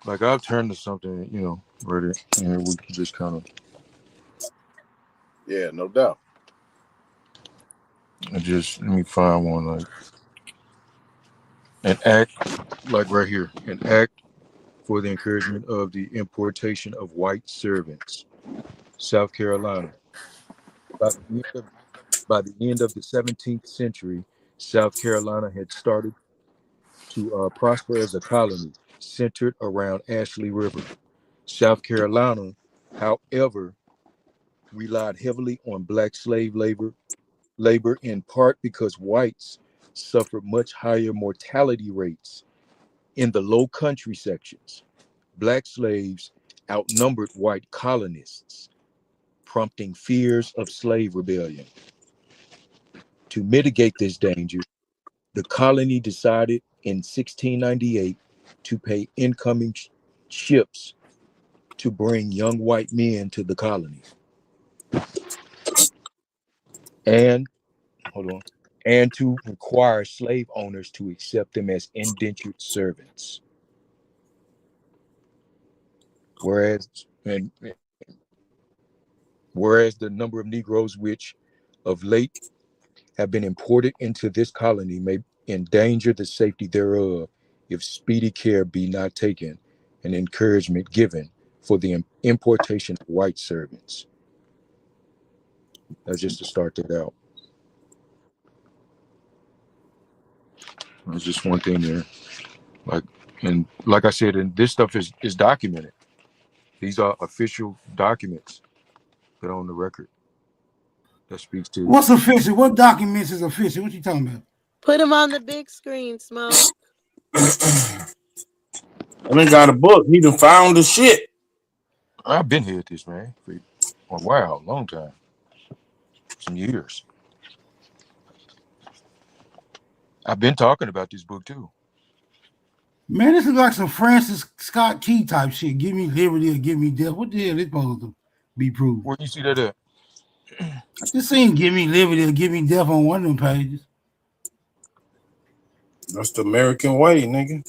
Speaker 7: Like I've turned to something, ready, and we can just kind of.
Speaker 4: Yeah, no doubt.
Speaker 7: Let me find one like an act, like right here, an act for the encouragement of the importation of white servants, South Carolina. By the end of the 17th century, South Carolina had started to prosper as a colony centered around Ashley River. South Carolina, however, relied heavily on black slave labor in part because whites suffered much higher mortality rates in the low country sections. Black slaves outnumbered white colonists, prompting fears of slave rebellion. To mitigate this danger, the colony decided in 1698 to pay incoming ships to bring young white men to the colony. And to require slave owners to accept them as indentured servants. Whereas the number of Negroes which of late have been imported into this colony may endanger the safety thereof if speedy care be not taken and encouragement given for the importation of white servants. That's just to start that out. There's just one thing there. Like I said, and this stuff is documented. These are official documents that are on the record. That speaks to
Speaker 19: what's official? What documents is official? What you talking about?
Speaker 17: Put them on the big screen, Smoke.
Speaker 22: I done got a book. He done found the shit.
Speaker 7: I've been here at this, man, for a while, long time. Some years. I've been talking about this book too.
Speaker 19: Man, this is like some Francis Scott Key type shit. Give me liberty or give me death. What the hell is supposed to be proved?
Speaker 5: Where you see that at?
Speaker 19: I just seen give me liberty or give me death on one of them pages.
Speaker 22: That's the American way, nigga.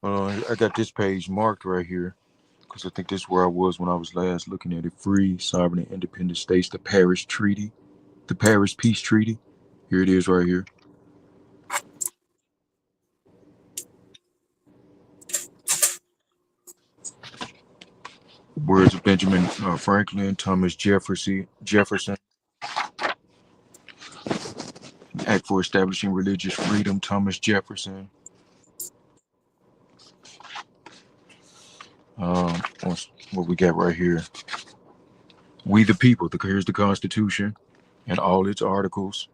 Speaker 18: I got this page marked right here because I think this is where I was when I was last looking at it. Free, sovereign, and independent states, the Paris Treaty, the Paris Peace Treaty. Here it is right here. Words of Benjamin Franklin, Thomas Jefferson, Act for Establishing Religious Freedom, Thomas Jefferson. What we got right here? We the people. Here's the Constitution and all its articles.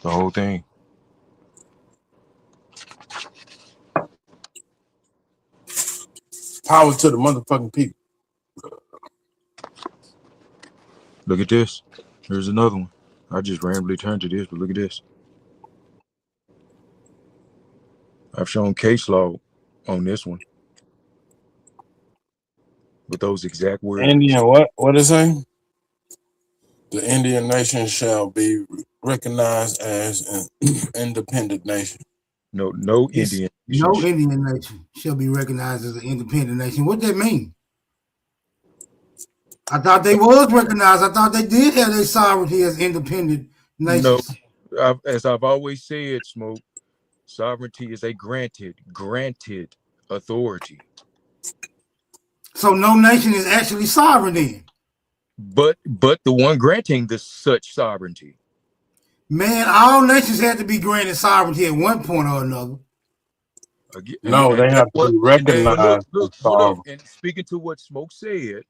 Speaker 18: The whole thing.
Speaker 22: Power to the motherfucking people.
Speaker 18: Look at this. Here's another one. I just randomly turned to this, but look at this. I've shown case law on this one with those exact words.
Speaker 22: Indian what? What is it? The Indian nation shall be recognized as an independent nation.
Speaker 18: No Indian.
Speaker 19: No Indian nation shall be recognized as an independent nation. What that mean? I thought they was recognized. I thought they did have their sovereignty as independent nations.
Speaker 18: No, as I've always said, Smoke, sovereignty is a granted authority.
Speaker 19: So no nation is actually sovereign then.
Speaker 18: But the one granting the such sovereignty.
Speaker 19: Man, all nations had to be granted sovereignty at one point or another.
Speaker 18: Again,
Speaker 22: no, they have to recognize.
Speaker 18: Look, and speaking to what Smoke said,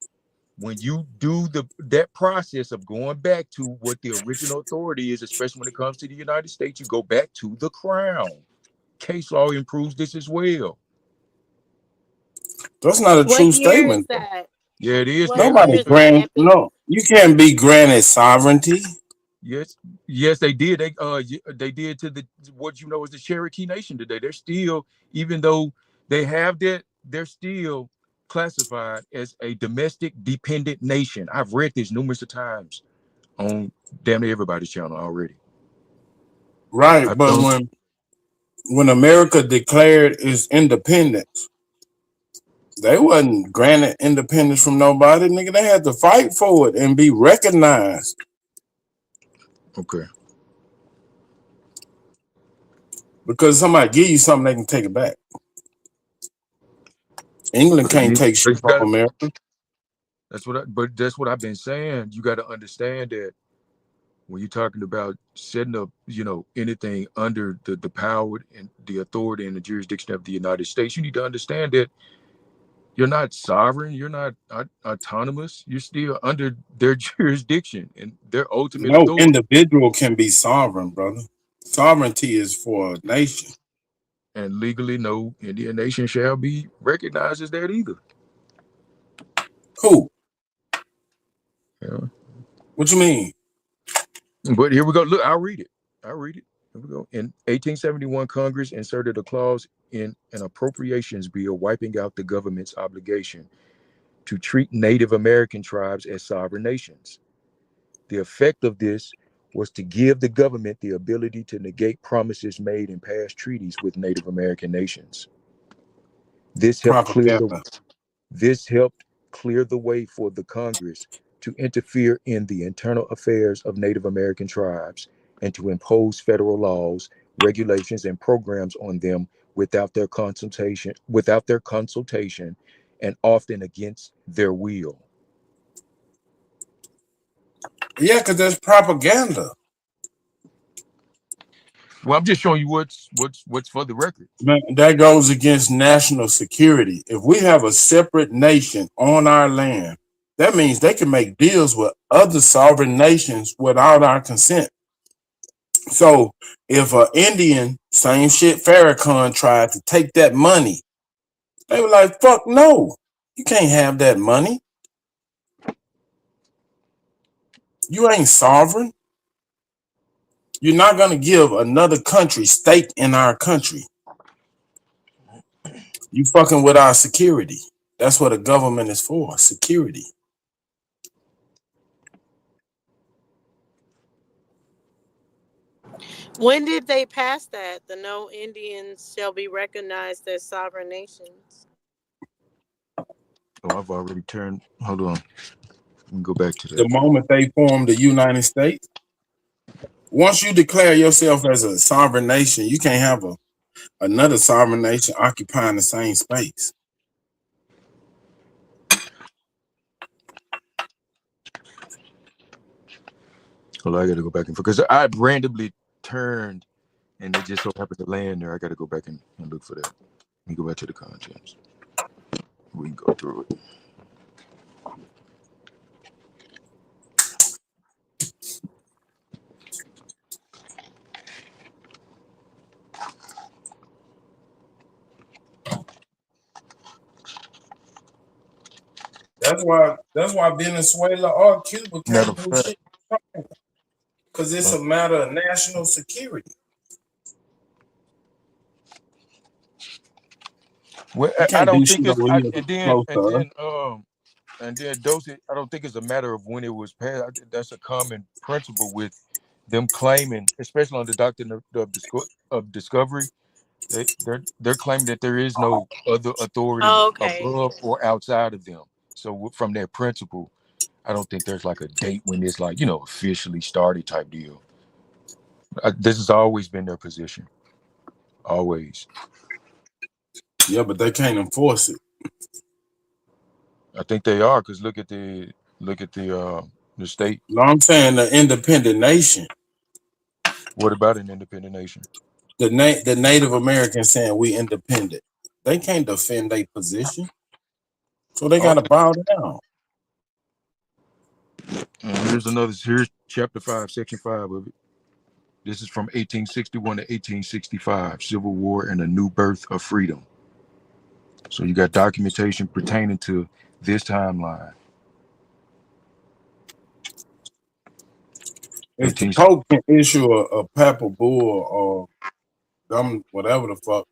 Speaker 18: when you do that process of going back to what the original authority is, especially when it comes to the United States, you go back to the crown. Case law improves this as well.
Speaker 22: That's not a true statement.
Speaker 18: Yeah, it is.
Speaker 22: Nobody granted. No, you can't be granted sovereignty.
Speaker 18: Yes, they did. They did to the what you know is the Cherokee Nation today. They're still, even though they have that, they're still classified as a domestic dependent nation. I've read this numerous of times on damn near everybody's channel already.
Speaker 22: Right, but when America declared its independence, they wasn't granted independence from nobody, nigga. They had to fight for it and be recognized.
Speaker 18: Okay.
Speaker 22: Because somebody give you something, they can take it back. England can't take shit from America.
Speaker 18: That's what I've been saying. You got to understand that when you're talking about setting up, anything under the power and the authority and the jurisdiction of the United States, you need to understand that you're not sovereign, you're not autonomous, you're still under their jurisdiction and their ultimate
Speaker 22: No
Speaker 18: authority.
Speaker 22: individual can be sovereign, brother. Sovereignty is for a nation.
Speaker 18: And legally, no Indian nation shall be recognized as that either.
Speaker 22: Who?
Speaker 18: Yeah.
Speaker 22: What you mean?
Speaker 18: But here we go. Look, I'll read it. Here we go. In 1871, Congress inserted a clause in an appropriations bill wiping out the government's obligation to treat Native American tribes as sovereign nations. The effect of this was to give the government the ability to negate promises made in past treaties with Native American nations. This helped clear the way for the Congress to interfere in the internal affairs of Native American tribes and to impose federal laws, regulations, and programs on them without their consultation, and often against their will.
Speaker 22: Yeah, because that's propaganda.
Speaker 18: Well, I'm just showing you what's for the record.
Speaker 22: That goes against national security. If we have a separate nation on our land, that means they can make deals with other sovereign nations without our consent. So if an Indian, same shit, Farrakhan tried to take that money, they were like, fuck no, you can't have that money. You ain't sovereign.
Speaker 5: You're not gonna give another country stake in our country. You fucking with our security. That's what a government is for, security.
Speaker 17: When did they pass that? The no Indians shall be recognized as sovereign nations.
Speaker 18: Oh, I've already turned. Hold on. Let me go back to
Speaker 5: The
Speaker 18: that.
Speaker 5: moment they formed the United States, once you declare yourself as a sovereign nation, you can't have another sovereign nation occupying the same space.
Speaker 18: Hold on, I got to go back and because I randomly turned and it just so happened to land there. I got to go back and look for that. Let me go back to the contents. We can go through it.
Speaker 5: That's why Venezuela or Cuba
Speaker 18: Matter
Speaker 5: can't
Speaker 18: of
Speaker 5: do
Speaker 18: fact,
Speaker 5: shit. Because it's a matter of national security.
Speaker 18: well,
Speaker 5: You
Speaker 18: I
Speaker 5: can't
Speaker 18: don't
Speaker 5: do
Speaker 18: think
Speaker 5: shit
Speaker 18: it's.
Speaker 5: over here close to us.
Speaker 18: And then Dosey, I don't think it's a matter of when it was passed. I think that's a common principle with them claiming, especially on the doctrine of discovery. They're claiming that there is no other authority
Speaker 17: Okay.
Speaker 18: above or outside of them. So from that principle, I don't think there's like a date when it's like officially started type deal. This has always been their position, always.
Speaker 5: Yeah, but they can't enforce it.
Speaker 18: I think they are because look at the state.
Speaker 5: No, I'm saying the independent nation.
Speaker 18: What about an independent nation?
Speaker 5: The Native Americans saying we independent. They can't defend their position, so they gotta bow down.
Speaker 18: Here's chapter 5, section 5 of it. This is from 1861 to 1865, Civil War and a New Birth of Freedom. So you got documentation pertaining to this timeline.
Speaker 5: If the Pope can issue a papal bull or whatever the fuck,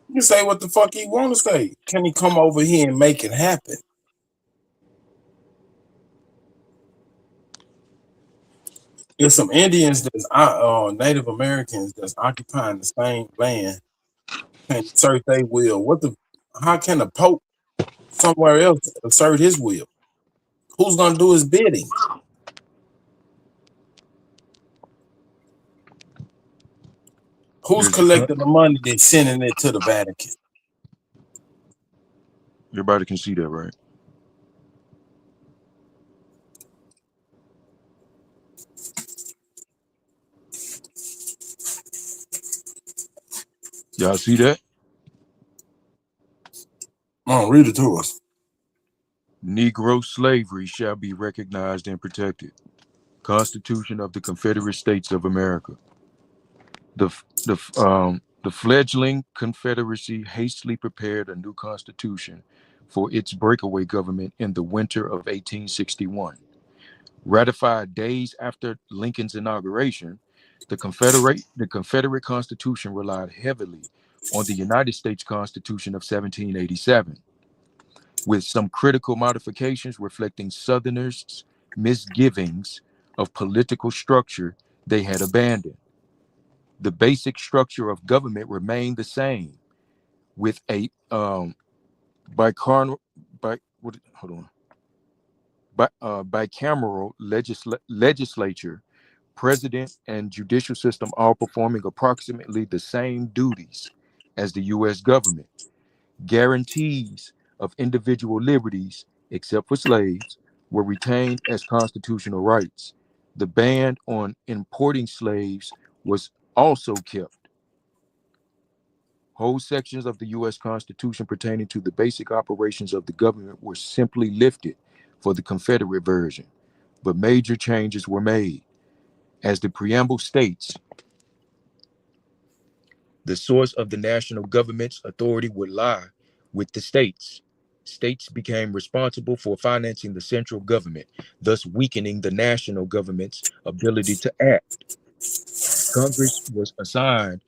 Speaker 5: he can say what the fuck he want to say. Can he come over here and make it happen? If some Indians that's Native Americans that's occupying the same land can assert their will, how can the Pope somewhere else assert his will? Who's gonna do his bidding? Who's collecting the money that's sending it to the Vatican?
Speaker 18: Everybody can see that, right? Y'all see that?
Speaker 5: Read it to us.
Speaker 18: Negro slavery shall be recognized and protected. Constitution of the Confederate States of America. The fledgling Confederacy hastily prepared a new constitution for its breakaway government in the winter of 1861. Ratified days after Lincoln's inauguration, the Confederate Constitution relied heavily on the United States Constitution of 1787, with some critical modifications reflecting Southerners' misgivings of political structure they had abandoned. The basic structure of government remained the same, with a bicameral legislature, president, and judicial system all performing approximately the same duties as the U.S. government. Guarantees of individual liberties, except for slaves, were retained as constitutional rights. The ban on importing slaves was also kept. Whole sections of the U.S. Constitution pertaining to the basic operations of the government were simply lifted for the Confederate version, but major changes were made. As the preamble states, the source of the national government's authority would lie with the states. States became responsible for financing the central government, thus weakening the national government's ability to act. Congress was assigned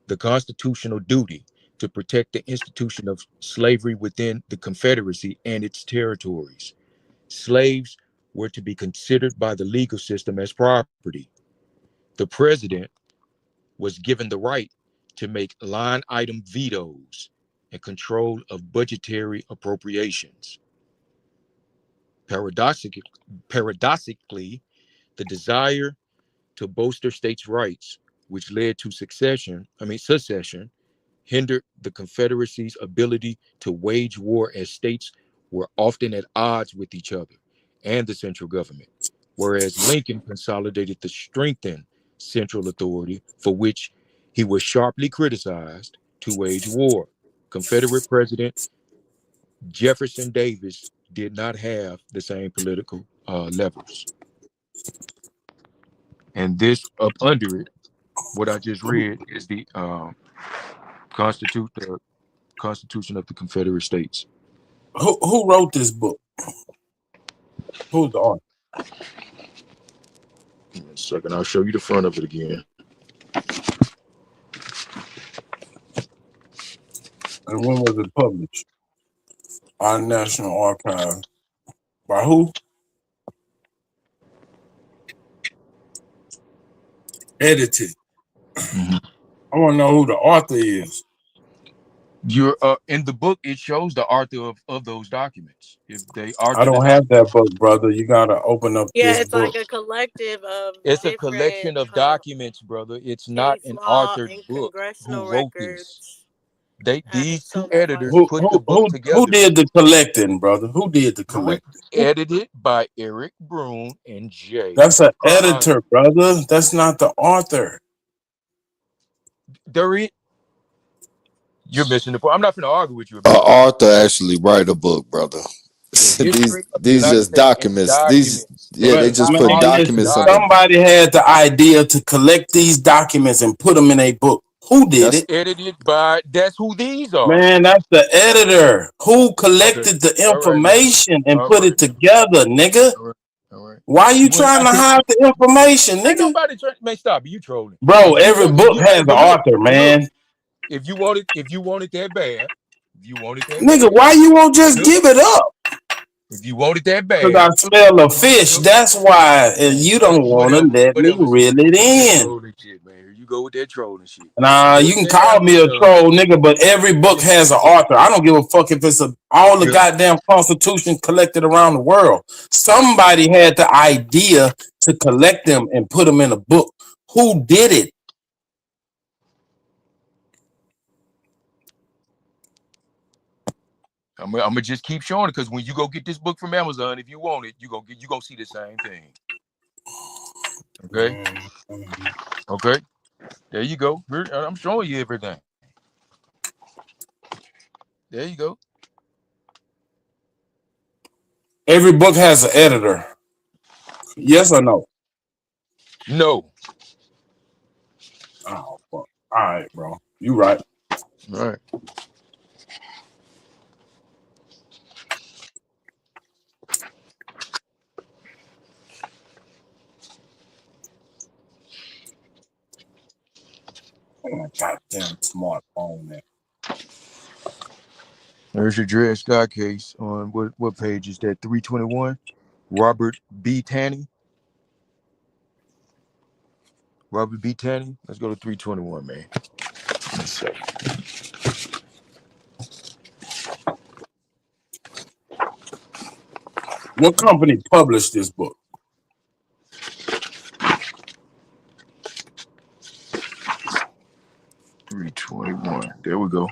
Speaker 18: the constitutional duty to protect the institution of slavery within the Confederacy and its territories. Slaves were to be considered by the legal system as property. The president was given the right to make line item vetoes and control of budgetary appropriations. Paradoxically, the desire to bolster states' rights, which led to secession, hindered the Confederacy's ability to wage war as states were often at odds with each other and the central government, whereas Lincoln consolidated the strengthened central authority for which he was sharply criticized to wage war. Confederate President Jefferson Davis did not have the same political levers. And this up under it, what I just read is the Constitution of the Confederate States.
Speaker 22: Who wrote this book? Who's the author?
Speaker 18: Give me a second, I'll show you the front of it again.
Speaker 22: And when was it published? Our National Archives. By who? Edited.
Speaker 18: Mm-hmm.
Speaker 22: I want to know who the author is.
Speaker 18: You're in the book. It shows the author of those documents. If they are,
Speaker 22: I don't have that book, brother. You gotta open up
Speaker 17: Yeah,
Speaker 22: this
Speaker 17: it's
Speaker 22: book.
Speaker 17: like a collective of
Speaker 18: it's a
Speaker 17: different
Speaker 18: collection of documents, brother. It's not
Speaker 17: case
Speaker 18: an
Speaker 17: law
Speaker 18: authored
Speaker 17: and
Speaker 18: book.
Speaker 17: congressional
Speaker 18: Who wrote
Speaker 17: records.
Speaker 18: this?
Speaker 17: And
Speaker 18: These
Speaker 17: it's so
Speaker 18: two
Speaker 17: much
Speaker 18: editors
Speaker 17: like
Speaker 18: put the book
Speaker 22: Who
Speaker 18: together.
Speaker 22: did the collecting, brother? Who did the collecting?
Speaker 18: Edited by Eric Brune and Jay.
Speaker 22: That's an editor, brother. That's not the author.
Speaker 18: You're missing the point. I'm not going to argue with you
Speaker 6: An
Speaker 18: about it.
Speaker 6: author actually write a book, brother. these just documents. These they just put
Speaker 22: Man,
Speaker 6: documents
Speaker 22: listen,
Speaker 6: on.
Speaker 22: somebody had the idea to collect these documents and put them in a book. Who did
Speaker 18: That's
Speaker 22: it?
Speaker 18: edited by. That's who these are.
Speaker 22: Man, that's the editor. Who collected the information and put it together, nigga?
Speaker 18: All right.
Speaker 22: Why you trying to hide the information,
Speaker 18: Ain't
Speaker 22: nigga?
Speaker 18: nobody trying. Man, stop. You trolling,
Speaker 22: Bro, every book has an author, man.
Speaker 18: If you want it that bad,
Speaker 22: Nigga, why you won't just give it up?
Speaker 18: If you want it that bad,
Speaker 22: because I smell a fish. That's why, and you don't want to let me reel it in.
Speaker 18: Shit, man. Here you go with that trolling shit.
Speaker 22: Nah, you can call me a troll, nigga, but every book has an author. I don't give a fuck if it's all the goddamn Constitution collected around the world. Somebody had the idea to collect them and put them in a book. Who did it?
Speaker 18: I'm gonna just keep showing it because when you go get this book from Amazon, if you want it, you gonna see the same thing. Okay. Okay. There you go. I'm showing you everything. There you go.
Speaker 22: Every book has an editor. Yes or no?
Speaker 18: No.
Speaker 22: Oh, fuck. All right, bro. You right.
Speaker 18: All right.
Speaker 22: Oh, goddamn smartphone, man.
Speaker 18: There's your Dred Scott case on what page is that? 321. Robert B. Taney. Robert B. Taney. Let's go to 321, man. One second.
Speaker 22: What company published this book?
Speaker 18: There we go.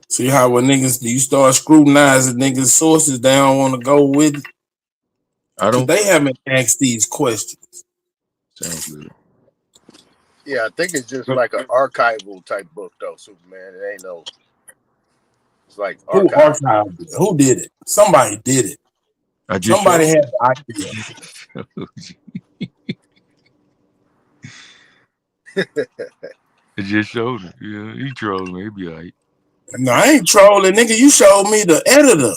Speaker 22: See how when niggas you start scrutinizing niggas' sources, they don't want to go with it. They haven't asked these questions.
Speaker 18: Sounds good.
Speaker 2: Yeah, I think it's just like an archival type book though, Superman. It ain't no. It's like
Speaker 22: Who archived it? Who did it? Somebody did it. Somebody had the idea.
Speaker 18: I just showed him. Yeah, he trolling me. He be all right.
Speaker 22: No, I ain't trolling, nigga. You showed me the editor.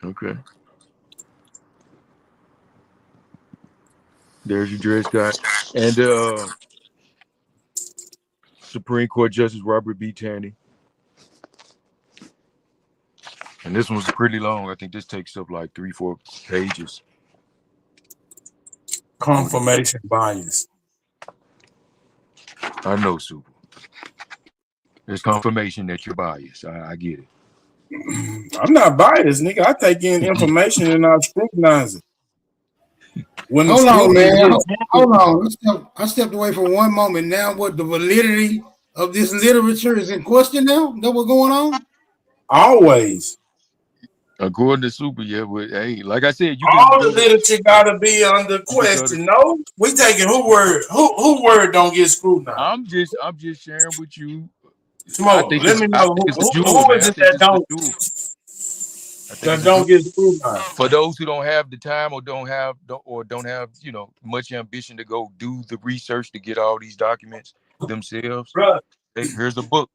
Speaker 18: Okay. There's your Dred Scott. And Supreme Court Justice Robert B. Taney. And this one's pretty long. I think this takes up like 3-4 pages.
Speaker 5: Confirmation bias.
Speaker 18: I know, Super. There's confirmation that you're biased. I get it.
Speaker 5: I'm not biased, nigga. I take in information and I scrutinize it. When
Speaker 19: Hold on, man. Hold on. I stepped away for one moment. Now, what the validity of this literature is in question now? That what's going on?
Speaker 5: Always.
Speaker 18: According to Super, yeah, but hey, like I said, you
Speaker 5: all
Speaker 18: can
Speaker 5: the literature gotta be under question. No, we taking who word don't get scrutinized.
Speaker 18: I'm just sharing with you.
Speaker 5: Smoke, let me know who is it that don't get scrutinized.
Speaker 18: For those who don't have the time or don't have much ambition to go do the research to get all these documents themselves, hey, here's a book.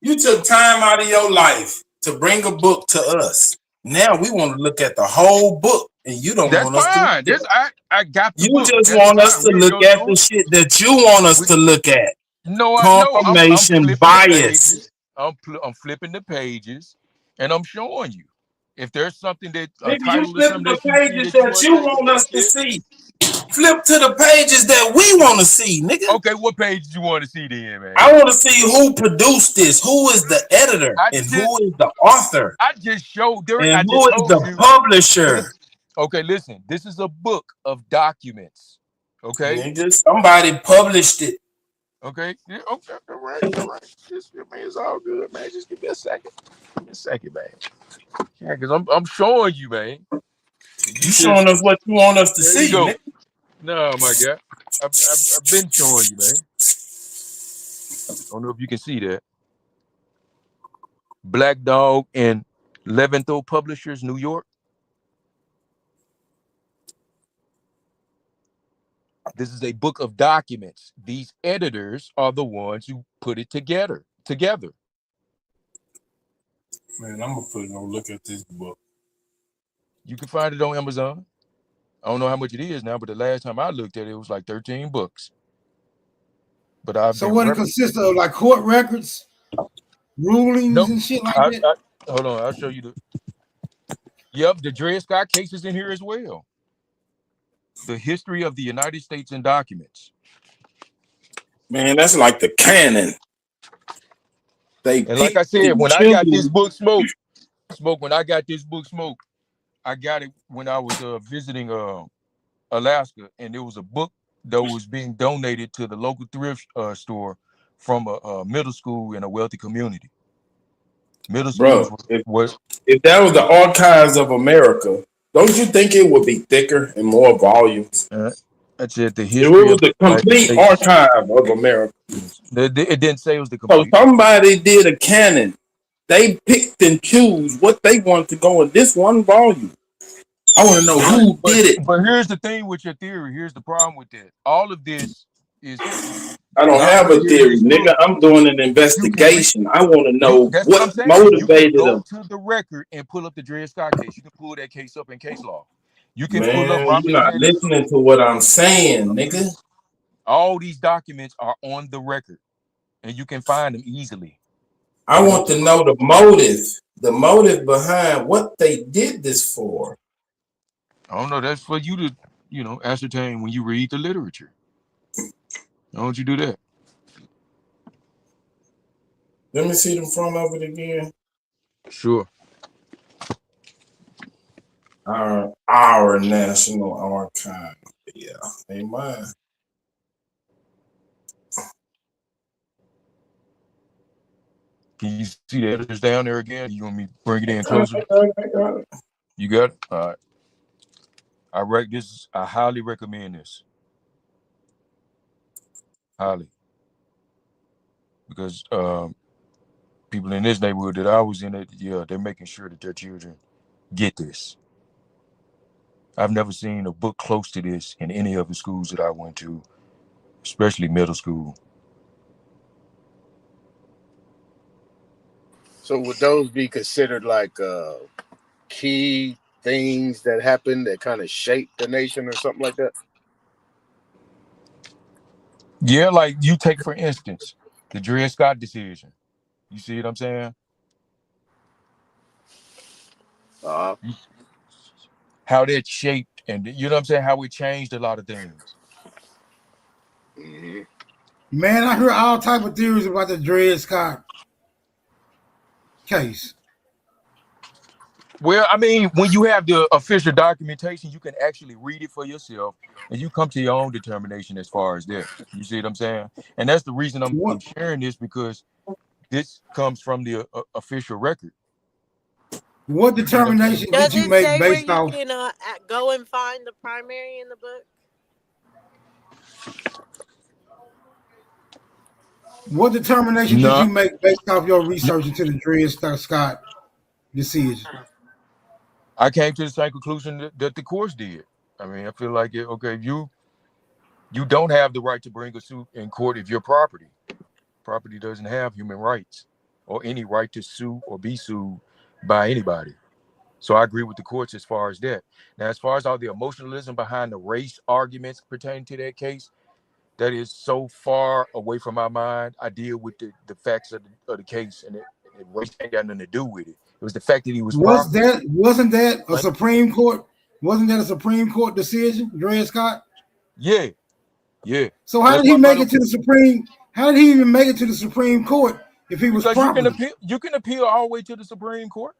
Speaker 5: You took time out of your life to bring a book to us. Now we want to look at the whole book, and you don't want us to.
Speaker 18: That's fine. I got the
Speaker 5: you
Speaker 18: book.
Speaker 5: just want us to look at the shit that you want us to look at.
Speaker 18: No,
Speaker 5: confirmation bias.
Speaker 18: I'm flipping the pages, and I'm showing you if there's something that
Speaker 5: you flip the pages that you want us to see. Flip to the pages that we want to see, nigga.
Speaker 18: Okay, what page do you want to see then, man?
Speaker 5: I want to see who produced this, who is the editor, and who is the author.
Speaker 18: I just showed there.
Speaker 5: And who is the publisher?
Speaker 18: Okay, listen. This is a book of documents. Okay,
Speaker 5: nigga, somebody published it.
Speaker 18: Okay, yeah, okay, all right. Just, man, it's all good, man. Just give me a second. Give me a second, man. Yeah, because I'm showing you, man.
Speaker 5: You showing us what you want us to see,
Speaker 18: nigga. No, my God. I've been showing you, man. I don't know if you can see that. Black Dog and Leventhal Publishers, New York. This is a book of documents. These editors are the ones who put it together.
Speaker 5: Man, I'm gonna look at this book.
Speaker 18: You can find it on Amazon. I don't know how much it is now, but the last time I looked at it, it was like 13 books. But
Speaker 19: what it consists of, like court records, rulings, and shit like that.
Speaker 18: Hold on, I'll show you the Dred Scott case is in here as well. The history of the United States in documents.
Speaker 5: Man, that's like the canon.
Speaker 18: And like I said, when I got this book, Smoke, when I got this book, Smoke, I got it when I was visiting Alaska, and there was a book that was being donated to the local thrift store from a middle school in a wealthy community. Middle school.
Speaker 5: If that was the Archives of America, don't you think it would be thicker and more volumes?
Speaker 18: That's it. The history.
Speaker 5: It was the complete archive of America.
Speaker 18: It didn't say it was the complete.
Speaker 5: So somebody did a canon. They picked and choose what they want to go in this one volume. I want to know who did it.
Speaker 18: But here's the thing with your theory. Here's the problem with that. All of this is.
Speaker 5: I don't have a theory, nigga. I'm doing an investigation. I want to know what motivated them.
Speaker 18: Go to the record and pull up the Dred Scott case. You can pull that case up in case law. You can
Speaker 5: pull
Speaker 18: up.
Speaker 5: You're not listening to what I'm saying, nigga.
Speaker 18: All these documents are on the record, and you can find them easily.
Speaker 5: I want to know the motive behind what they did this for.
Speaker 18: I don't know. That's for you to, ascertain when you read the literature. Why don't you do that?
Speaker 5: Let me see the front of it again.
Speaker 18: Sure.
Speaker 5: Our National Archive. Yeah, ain't mine.
Speaker 18: Can you see the editors down there again? You want me to bring it in closer?
Speaker 5: I got it.
Speaker 18: You got it? All right. I highly recommend this. Highly. Because people in this neighborhood that I was in, they're making sure that their children get this. I've never seen a book close to this in any of the schools that I went to, especially middle school.
Speaker 2: So would those be considered like key things that happened that kind of shaped the nation or something like that?
Speaker 18: Yeah, like you take for instance the Dred Scott decision. You see what I'm saying?
Speaker 2: Uh,
Speaker 18: How that shaped, and you know what I'm saying, how it changed a lot of things.
Speaker 2: mhm.
Speaker 19: Man, I heard all type of theories about the Dred Scott case.
Speaker 18: Well, I mean, when you have the official documentation, you can actually read it for yourself, and you come to your own determination as far as that. You see what I'm saying? And that's the reason I'm
Speaker 19: What
Speaker 18: sharing this, because this comes from the official record.
Speaker 19: what
Speaker 18: You see what I'm saying?
Speaker 19: determination did
Speaker 17: Does
Speaker 19: you
Speaker 17: it
Speaker 19: make
Speaker 17: say where
Speaker 19: based
Speaker 17: you
Speaker 19: off?
Speaker 17: can go and find the primary in the book?
Speaker 19: What determination did
Speaker 18: No,
Speaker 19: you make based off your research into the Dred Scott decision?
Speaker 18: I came to the same conclusion that the courts did. I mean, I feel like okay, you don't have the right to bring a suit in court if your property doesn't have human rights or any right to sue or be sued by anybody. So I agree with the courts as far as that. Now, as far as all the emotionalism behind the race arguments pertaining to that case, that is so far away from my mind. I deal with the facts of the case, and race ain't got nothing to do with it. It was the fact that he was property.
Speaker 19: Wasn't that a Supreme Court? Wasn't that a Supreme Court decision, Dred Scott?
Speaker 18: Yeah.
Speaker 19: So how did he make it to the Supreme? How did he even make it to the Supreme Court if he was
Speaker 18: Because
Speaker 19: property?
Speaker 18: you can appeal all the way to the Supreme Court.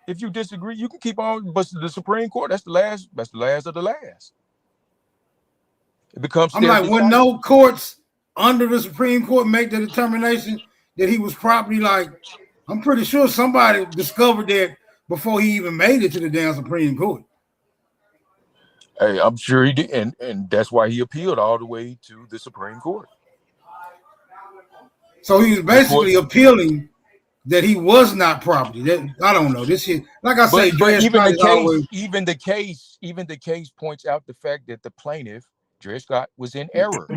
Speaker 18: If you disagree, you can keep on, but the Supreme Court, that's the last of the last. It becomes
Speaker 19: I'm like, when no courts under the Supreme Court make the determination that he was property, like, I'm pretty sure somebody discovered that before he even made it to the damn Supreme Court.
Speaker 18: Hey, I'm sure he did, and that's why he appealed all the way to the Supreme Court.
Speaker 19: So he was basically appealing that he was not property. That I don't know. This shit, like I say,
Speaker 18: but even
Speaker 19: Scott
Speaker 18: the case points out the fact that the plaintiff, Dred Scott, was in error.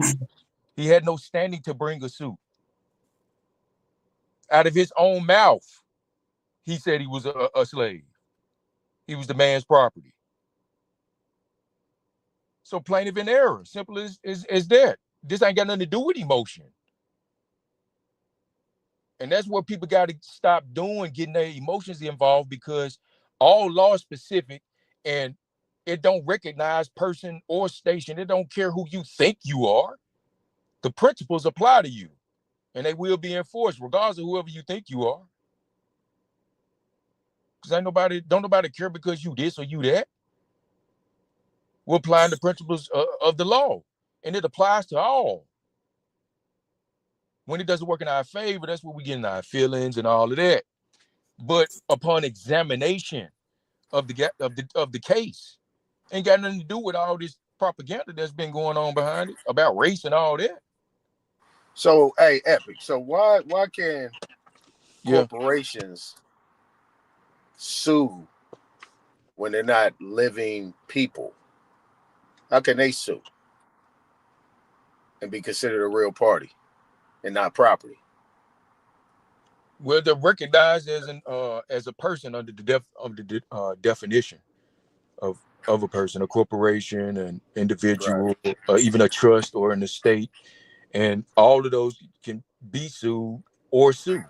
Speaker 18: He had no standing to bring a suit. Out of his own mouth, he said he was a slave. He was the man's property. So plaintiff in error. Simple as that. This ain't got nothing to do with emotion. And that's what people got to stop doing, getting their emotions involved, because all law is specific and it don't recognize person or station. It don't care who you think you are. The principles apply to you and they will be enforced regardless of whoever you think you are. Because don't nobody care because you this or you that. We're applying the principles of the law, and it applies to all. When it doesn't work in our favor, that's what we get in our feelings and all of that. But upon examination of the case, ain't got nothing to do with all this propaganda that's been going on behind it about race and all that.
Speaker 2: So, hey, Epic. So why can corporations sue when they're not living people? How can they sue and be considered a real party and not property?
Speaker 18: Well, they're recognized as a person under the definition of a person, a corporation, an individual, even a trust or an estate, and all of those can be sued or sue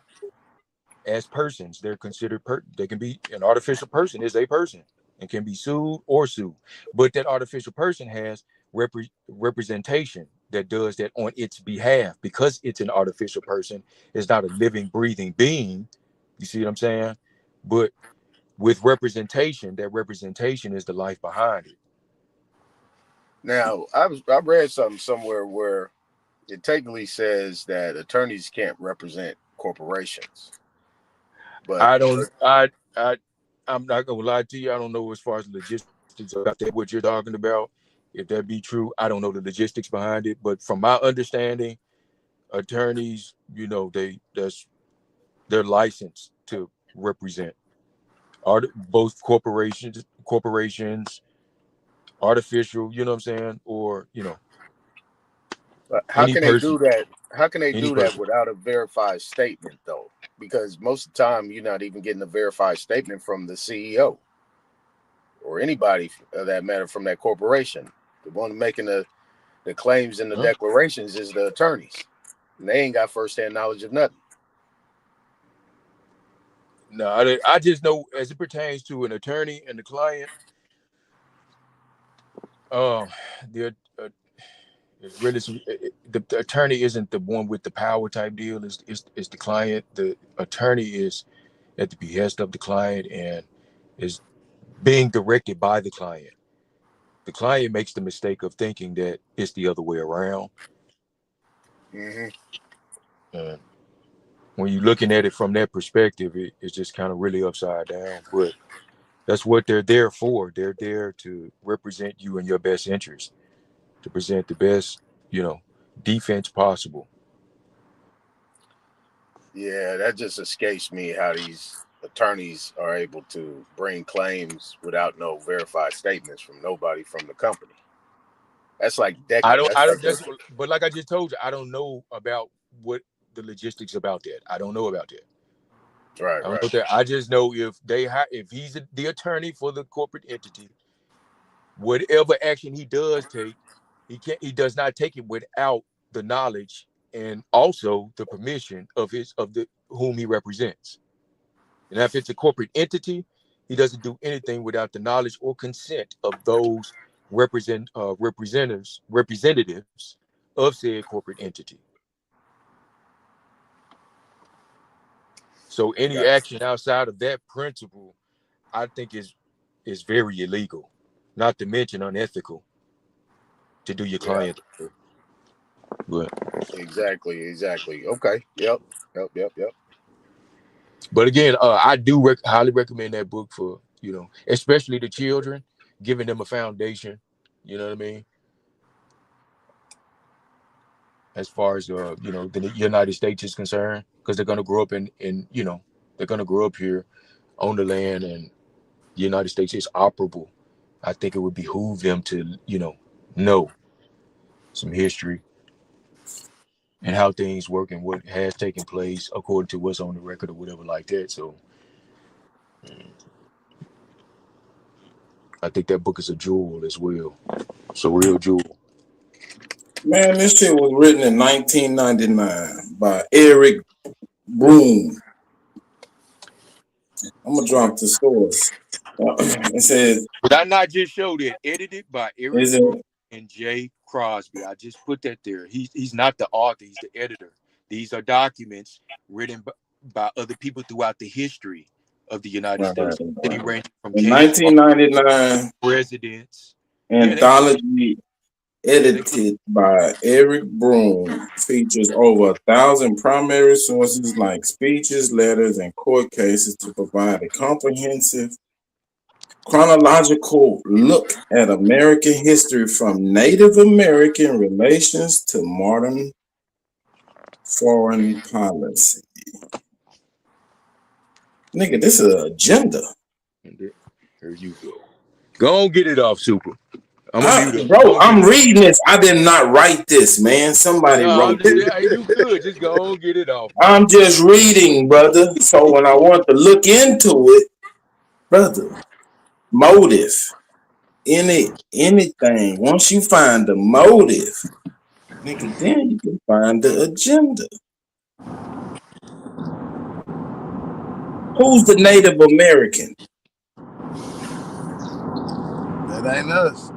Speaker 18: as persons. They're considered they can be, an artificial person is a person and can be sued or sued, but that artificial person has representation that does that on its behalf, because it's an artificial person. It's not a living, breathing being. You see what I'm saying? But with representation, that representation is the life behind it.
Speaker 2: Now, I read something somewhere where it technically says that attorneys can't represent corporations. But
Speaker 18: I'm not gonna lie to you. I don't know as far as logistics about that, what you're talking about. If that be true, I don't know the logistics behind it. But from my understanding, attorneys, they're licensed to represent both corporations, artificial, you know what I'm saying, or
Speaker 2: how can they do that? How can they do that without a verified statement, though? Because most of the time, you're not even getting a verified statement from the CEO. or anybody of that matter from that corporation. The one making the claims and the declarations is the attorneys. And they ain't got firsthand knowledge of nothing.
Speaker 18: No, I just know as it pertains to an attorney and the client, the attorney isn't the one with the power type deal. It's the client. The attorney is at the behest of the client and is being directed by the client. The client makes the mistake of thinking that it's the other way around. And when you're looking at it from that perspective, it's just kind of really upside down. But that's what they're there for. They're there to represent you in your best interest, to present the best, defense possible.
Speaker 2: Yeah, that just escapes me how these attorneys are able to bring claims without no verified statements from nobody from the company. That's like decades.
Speaker 18: But like I just told you, I don't know about what the logistics about that. I don't know about that.
Speaker 2: Right.
Speaker 18: I don't know that. I just know if he's the attorney for the corporate entity, whatever action he does take, he does not take it without the knowledge and also the permission of whom he represents. And if it's a corporate entity, he doesn't do anything without the knowledge or consent of those representatives of said corporate entity. So any action outside of that principle, I think is very illegal, not to mention unethical to do your client. But
Speaker 2: Exactly. Okay. Yep.
Speaker 18: But again, I do highly recommend that book for, especially the children, giving them a foundation, you know what I mean? As far as, the United States is concerned, because they're going to grow up they're going to grow up here on the land, and the United States is operable. I think it would behoove them to, know some history and how things work and what has taken place according to what's on the record or whatever like that. So I think that book is a jewel as well. It's a real jewel.
Speaker 22: Man, this shit was written in 1999 by Eric Broom. I'm gonna drop the source. It says,
Speaker 18: "Did I not just show that edited by Eric Broom and Jay Crosby?" I just put that there. He's not the author; he's the editor. These are documents written by other people throughout the history of the United States. They range from
Speaker 22: 1999
Speaker 18: presidents.
Speaker 22: Anthology edited by Eric Broom, features over 1,000 primary sources like speeches, letters, and court cases to provide a comprehensive chronological look at American history from Native American relations to modern foreign policy. Nigga, this is an agenda.
Speaker 18: Here you go. Go on, get it off, Super.
Speaker 22: I'm reading this. I did not write this, man. Somebody wrote it.
Speaker 18: You could just go on, get it off.
Speaker 22: I'm just reading, brother. So when I want to look into it, brother, motive in it, anything. Once you find the motive, nigga, then you can find the agenda. Who's the Native American?
Speaker 4: That ain't us.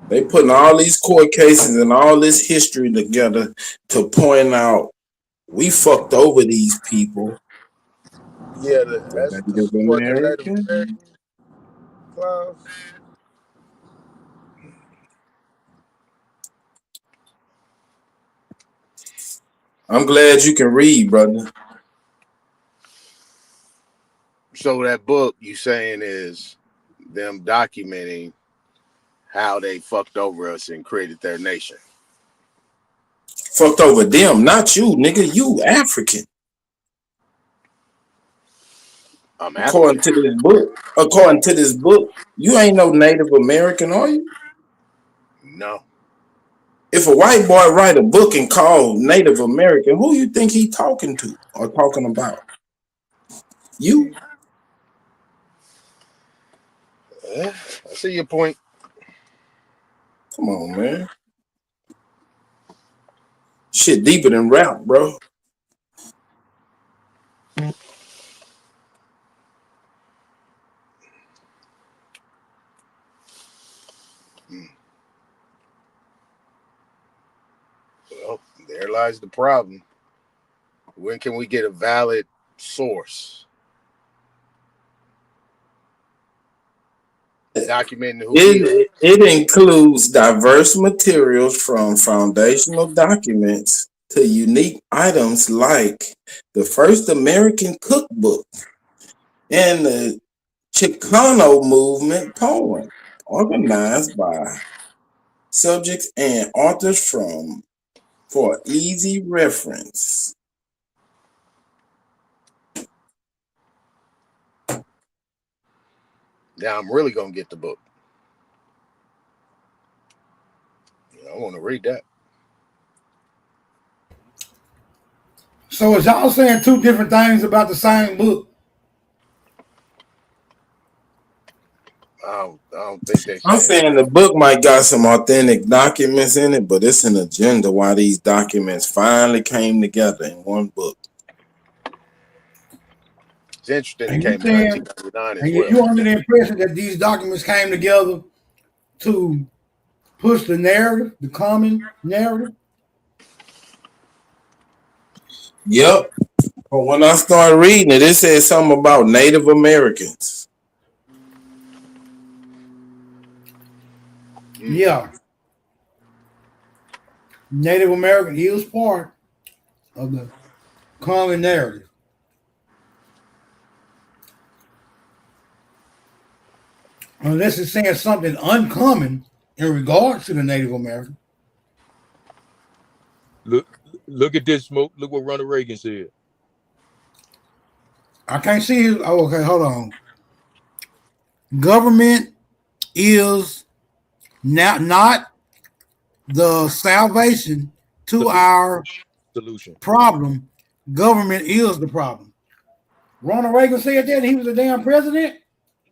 Speaker 22: They putting all these court cases and all this history together to point out we fucked over these people.
Speaker 4: Yeah, that's
Speaker 22: Native American
Speaker 4: clause.
Speaker 22: I'm glad you can read, brother.
Speaker 2: So that book you saying is them documenting how they fucked over us and created their nation.
Speaker 22: Fucked over them, not you, nigga. You African. According to this book, you ain't no Native American, are you?
Speaker 2: No.
Speaker 22: If a white boy write a book and call Native American, who you think he talking to or talking about? You?
Speaker 2: I see your point.
Speaker 22: Come on, man. Shit deeper than rap, bro.
Speaker 2: Well, there lies the problem. When can we get a valid source documenting who he is?
Speaker 22: It includes diverse materials from foundational documents to unique items like the first American cookbook and the Chicano movement poem, organized by subjects and authors for easy reference.
Speaker 2: Now I'm really gonna get the book. I want to read that.
Speaker 19: So is y'all saying two different things about the same book?
Speaker 2: I don't think they.
Speaker 22: I'm saying the book might got some authentic documents in it, but it's an agenda why these documents finally came together in one book.
Speaker 2: It's interesting.
Speaker 19: And
Speaker 2: It came in 1999 as well.
Speaker 19: you under the impression that these documents came together to push the narrative, the common narrative?
Speaker 22: Yep. But when I started reading it, it said something about Native Americans.
Speaker 19: Yeah. Native American is part of the common narrative. Unless it's saying something uncommon in regards to the Native American.
Speaker 18: Look at this, Smoke. Look what Ronald Reagan said.
Speaker 19: I can't see it. Oh, okay, hold on. Government is not the salvation to our
Speaker 18: solution
Speaker 19: problem. Government is the problem. Ronald Reagan said that, and he was a damn president.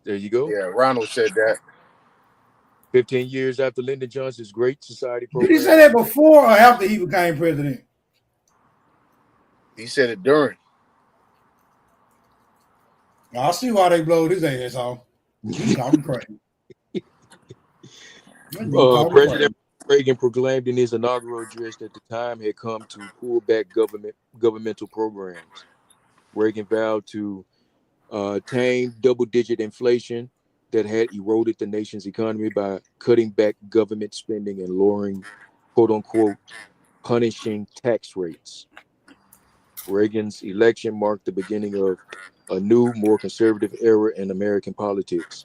Speaker 18: There you go.
Speaker 2: Yeah, Ronald said that.
Speaker 18: 15 years after Lyndon Johnson's Great Society
Speaker 19: Did
Speaker 18: program.
Speaker 19: he say that before or after he became president?
Speaker 2: He said it during.
Speaker 19: I see why they blowed his ass off. He talking crazy.
Speaker 18: President Reagan proclaimed in his inaugural address that the time had come to pull back governmental programs. Reagan vowed to tame double-digit inflation that had eroded the nation's economy by cutting back government spending and lowering, quote-unquote, punishing tax rates. Reagan's election marked the beginning of a new, more conservative era in American politics,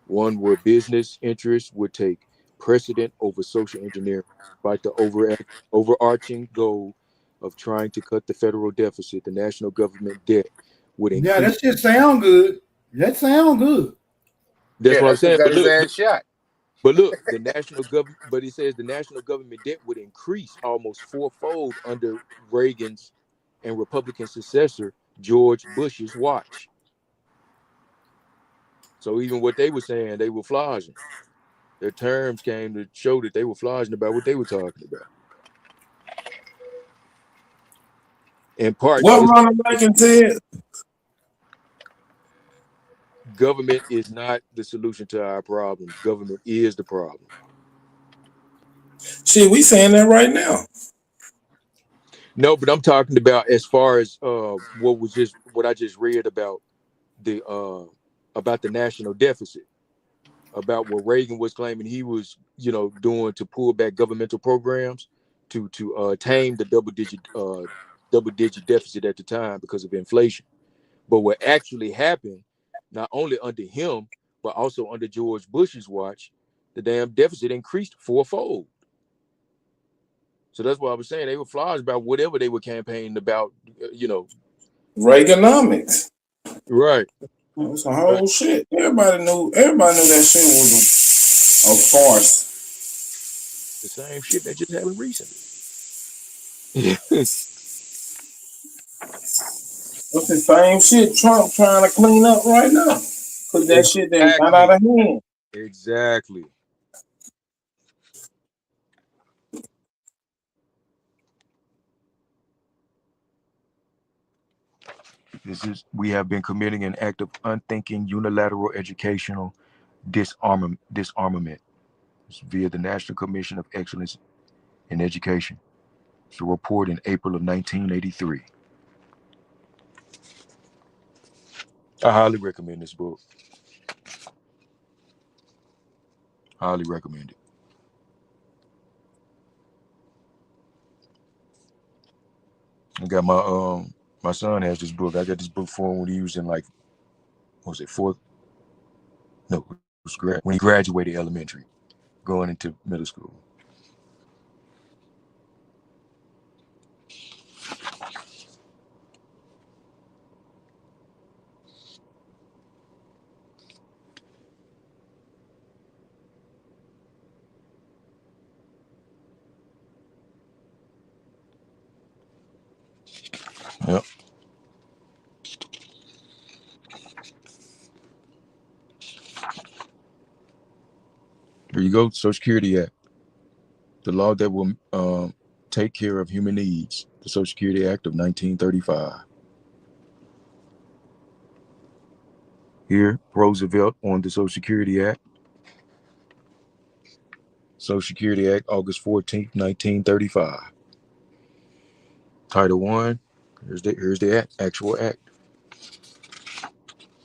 Speaker 18: one where business interests would take precedent over social engineering, despite the overarching goal of trying to cut the federal deficit. The national government debt would increase.
Speaker 19: Yeah, that shit sound good. That sound good.
Speaker 18: That's what I'm saying.
Speaker 2: Got his ass shot.
Speaker 18: But look, the national government. But he says the national government debt would increase almost fourfold under Reagan's and Republican successor George Bush's watch. So even what they were saying, they were flogging. Their terms came to show that they were flogging about what they were talking about. In part,
Speaker 22: what Ronald Reagan said?
Speaker 18: Government is not the solution to our problems. Government is the problem.
Speaker 22: Shit, we saying that right now.
Speaker 18: No, but I'm talking about as far as what I just read about the national deficit, about what Reagan was claiming he was, doing to pull back governmental programs to tame the double digit deficit at the time because of inflation. But what actually happened, not only under him, but also under George Bush's watch, the damn deficit increased fourfold. So that's what I was saying. They were flies about whatever they were campaigning about,
Speaker 22: Reaganomics.
Speaker 18: Right.
Speaker 22: That's a whole shit. Everybody knew that shit was a farce.
Speaker 18: The same shit that just happened recently.
Speaker 5: What's the same shit Trump trying to clean up right now? Cause that shit then got out
Speaker 18: Exactly.
Speaker 5: of hand.
Speaker 18: Exactly. We have been committing an act of unthinking unilateral educational disarmament via the National Commission of Excellence in Education. It's a report in April of 1983. I highly recommend this book. Highly recommend it. I got my son has this book. I got this book for him when he was in like, what was it, fourth? No, it was when he graduated elementary, going into middle school. Yep. Here you go. Social Security Act, the law that will take care of human needs. The Social Security Act of 1935. Here, Roosevelt on the Social Security Act. Social Security Act, August 14th, 1935. Title 1, here's the actual act.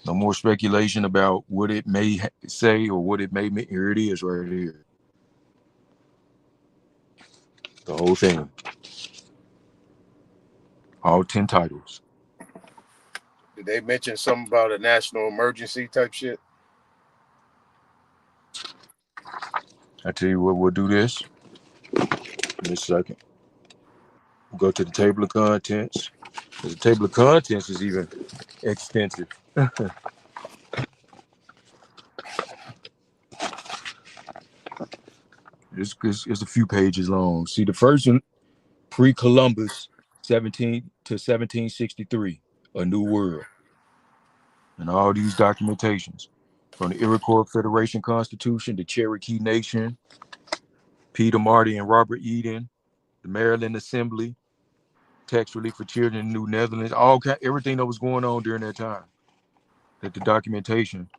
Speaker 18: No more speculation about what it may say or what it may mean. Here it is right here. The whole thing. All 10 titles.
Speaker 2: Did they mention something about a national emergency type shit?
Speaker 18: I tell you what, we'll do this in a second. We'll go to the table of contents. The table of contents is even extensive. It's a few pages long. See, the first one, pre-Columbus, 17 to 1763, A New World. And all these documentations, from the Iroquois Federation Constitution, the Cherokee Nation, Peter Marty and Robert Eden, the Maryland Assembly, tax relief for children in New Netherlands, everything that was going on during that time that the documentation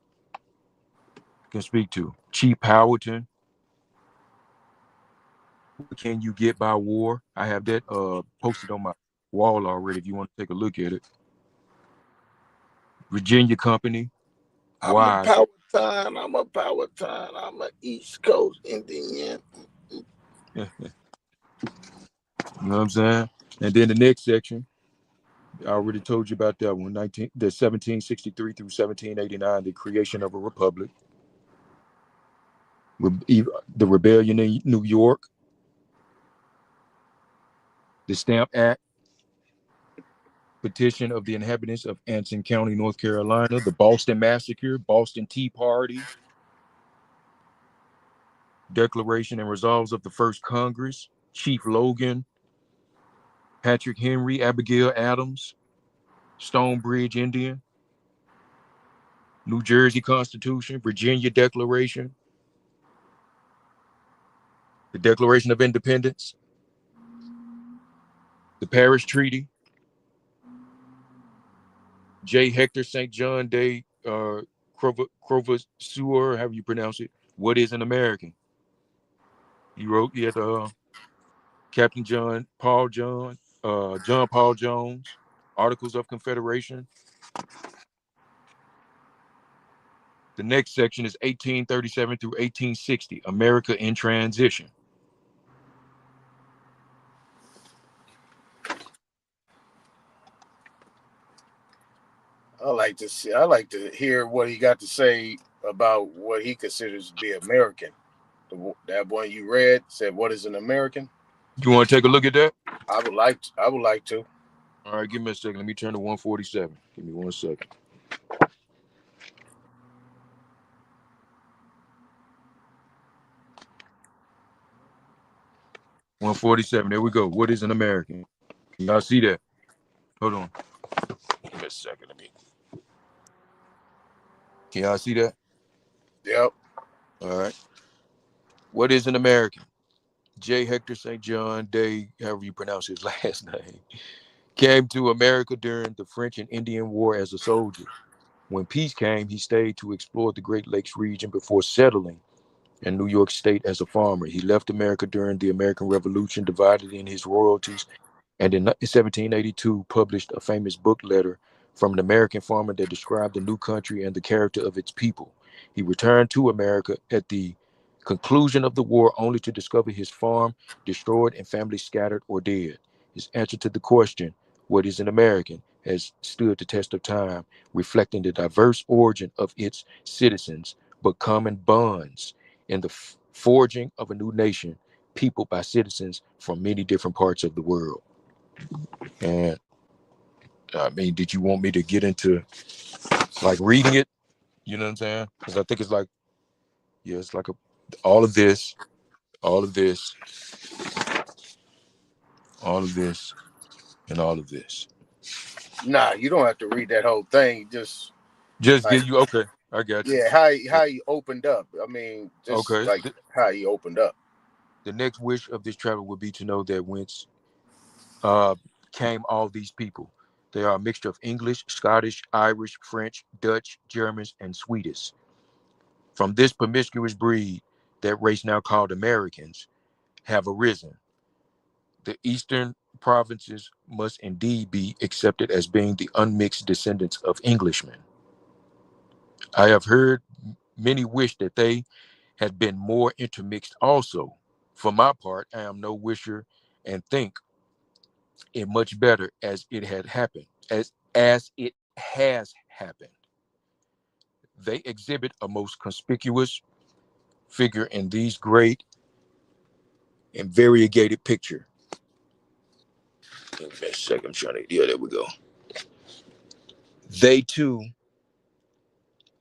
Speaker 18: can speak to. Chief Powhatan, What Can You Get by War? I have that posted on my wall already if you want to take a look at it. Virginia Company,
Speaker 12: I'm a
Speaker 18: Why?
Speaker 12: Powhatan. I'm a Powhatan. I'm a East Coast Indian.
Speaker 18: You know what I'm saying? And then the next section, I already told you about that one, the 1763 through 1789, the creation of a republic. The rebellion in New York, the Stamp Act, petition of the inhabitants of Anson County, North Carolina, the Boston Massacre, Boston Tea Party, Declaration and Resolves of the First Congress, Chief Logan, Patrick Henry, Abigail Adams, Stonebridge Indian, New Jersey Constitution, Virginia Declaration, the Declaration of Independence, the Paris Treaty, J. Hector St. John Day Crovasseur, however you pronounce it, What is an American? He had Captain John Paul Jones, Articles of Confederation. The next section is 1837 through 1860, America in Transition.
Speaker 2: I like to hear what he got to say about what he considers to be American. That one you read said, "What is an American?"
Speaker 18: You want to take a look at that?
Speaker 2: I would like to.
Speaker 18: All right, give me a second. Let me turn to 147. Give me 1 second. 147. There we go. What is an American? Y'all see that? Hold on. Give me a second. Can y'all see that?
Speaker 2: Yep.
Speaker 18: All right. What is an American? J. Hector St. John Day, however you pronounce his last name, came to America during the French and Indian War as a soldier. When peace came, he stayed to explore the Great Lakes region before settling in New York State as a farmer. He left America during the American Revolution, divided in his royalties, and in 1782 published a famous book letter from an American farmer that described the new country and the character of its people. He returned to America at the conclusion of the war only to discover his farm destroyed and family scattered or dead. His answer to the question, what is an American, has stood the test of time, reflecting the diverse origin of its citizens, but common bonds in the forging of a new nation, peopled by citizens from many different parts of the world. And I mean, did you want me to get into like reading it? You know what I'm saying? Because I think it's like, yeah, it's like all of this, all of this, all of this, and all of this.
Speaker 2: Nah, you don't have to read that whole thing. Just
Speaker 18: Just
Speaker 2: like,
Speaker 18: give you, okay, I got you.
Speaker 2: yeah, how he opened up. I mean, just
Speaker 18: Okay.
Speaker 2: like how he opened up.
Speaker 18: The next wish of this travel would be to know that whence came all these people. They are a mixture of English, Scottish, Irish, French, Dutch, Germans, and Swedish. From this promiscuous breed, that race now called Americans have arisen. The eastern provinces must indeed be accepted as being the unmixed descendants of Englishmen. I have heard many wish that they had been more intermixed also. For my part, I am no wisher and think it much better as it had happened, as it has happened. They exhibit a most conspicuous figure in these great and variegated picture. Give me a second, I'm trying to, yeah, there we go. They too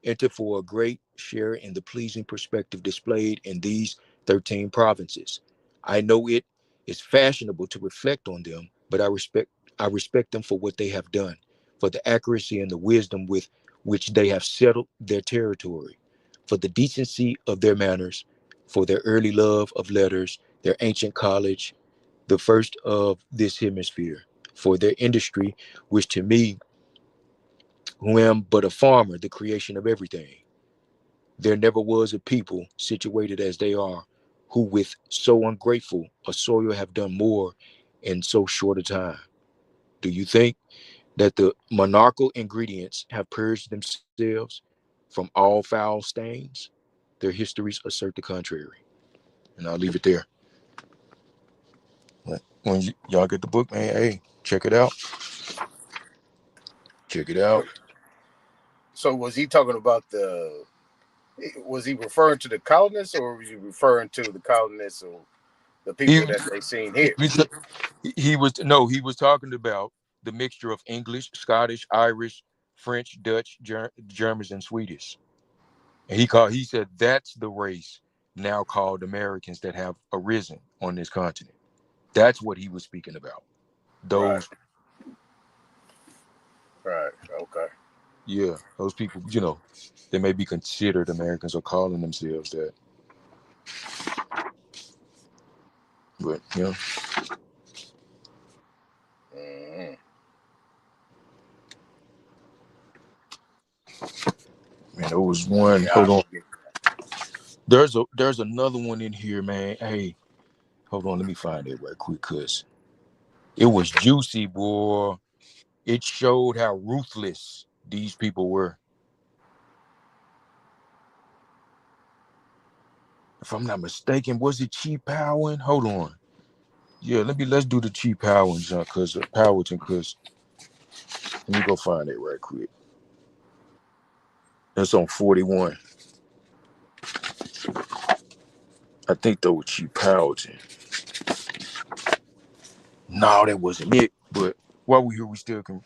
Speaker 18: enter for a great share in the pleasing perspective displayed in these 13 provinces. I know it is fashionable to reflect on them, but I respect them for what they have done, for the accuracy and the wisdom with which they have settled their territory, for the decency of their manners, for their early love of letters, their ancient college, the first of this hemisphere, for their industry, which to me, who am but a farmer, the creation of everything. There never was a people situated as they are, who with so ungrateful a soil have done more in so short a time. Do you think that the monarchical ingredients have purged themselves from all foul stains? Their histories assert the contrary. And I'll leave it there. When y'all get the book, man, hey, check it out. Check it out.
Speaker 2: So was he talking about was he referring to the colonists, or was he referring to the colonists or the people that they seen here?
Speaker 18: He was talking about the mixture of English, Scottish, Irish, French, Dutch, Germans, and Swedish. And he said that's the race now called Americans that have arisen on this continent. That's what he was speaking about. Those,
Speaker 2: right. Okay.
Speaker 18: Yeah, those people, they may be considered Americans or calling themselves that. But man, there was one. Hold on. There's another one in here, man. Hey, hold on, let me find it right quick, cause it was juicy, boy. It showed how ruthless these people were. If I'm not mistaken, was it Chief Powell? Hold on. Yeah, let's do the Chief Powell, cause Powelton, cause let me go find it right quick. That's on 41. I think that was Chief Powelton. No, that wasn't it. But while we're here, we still can.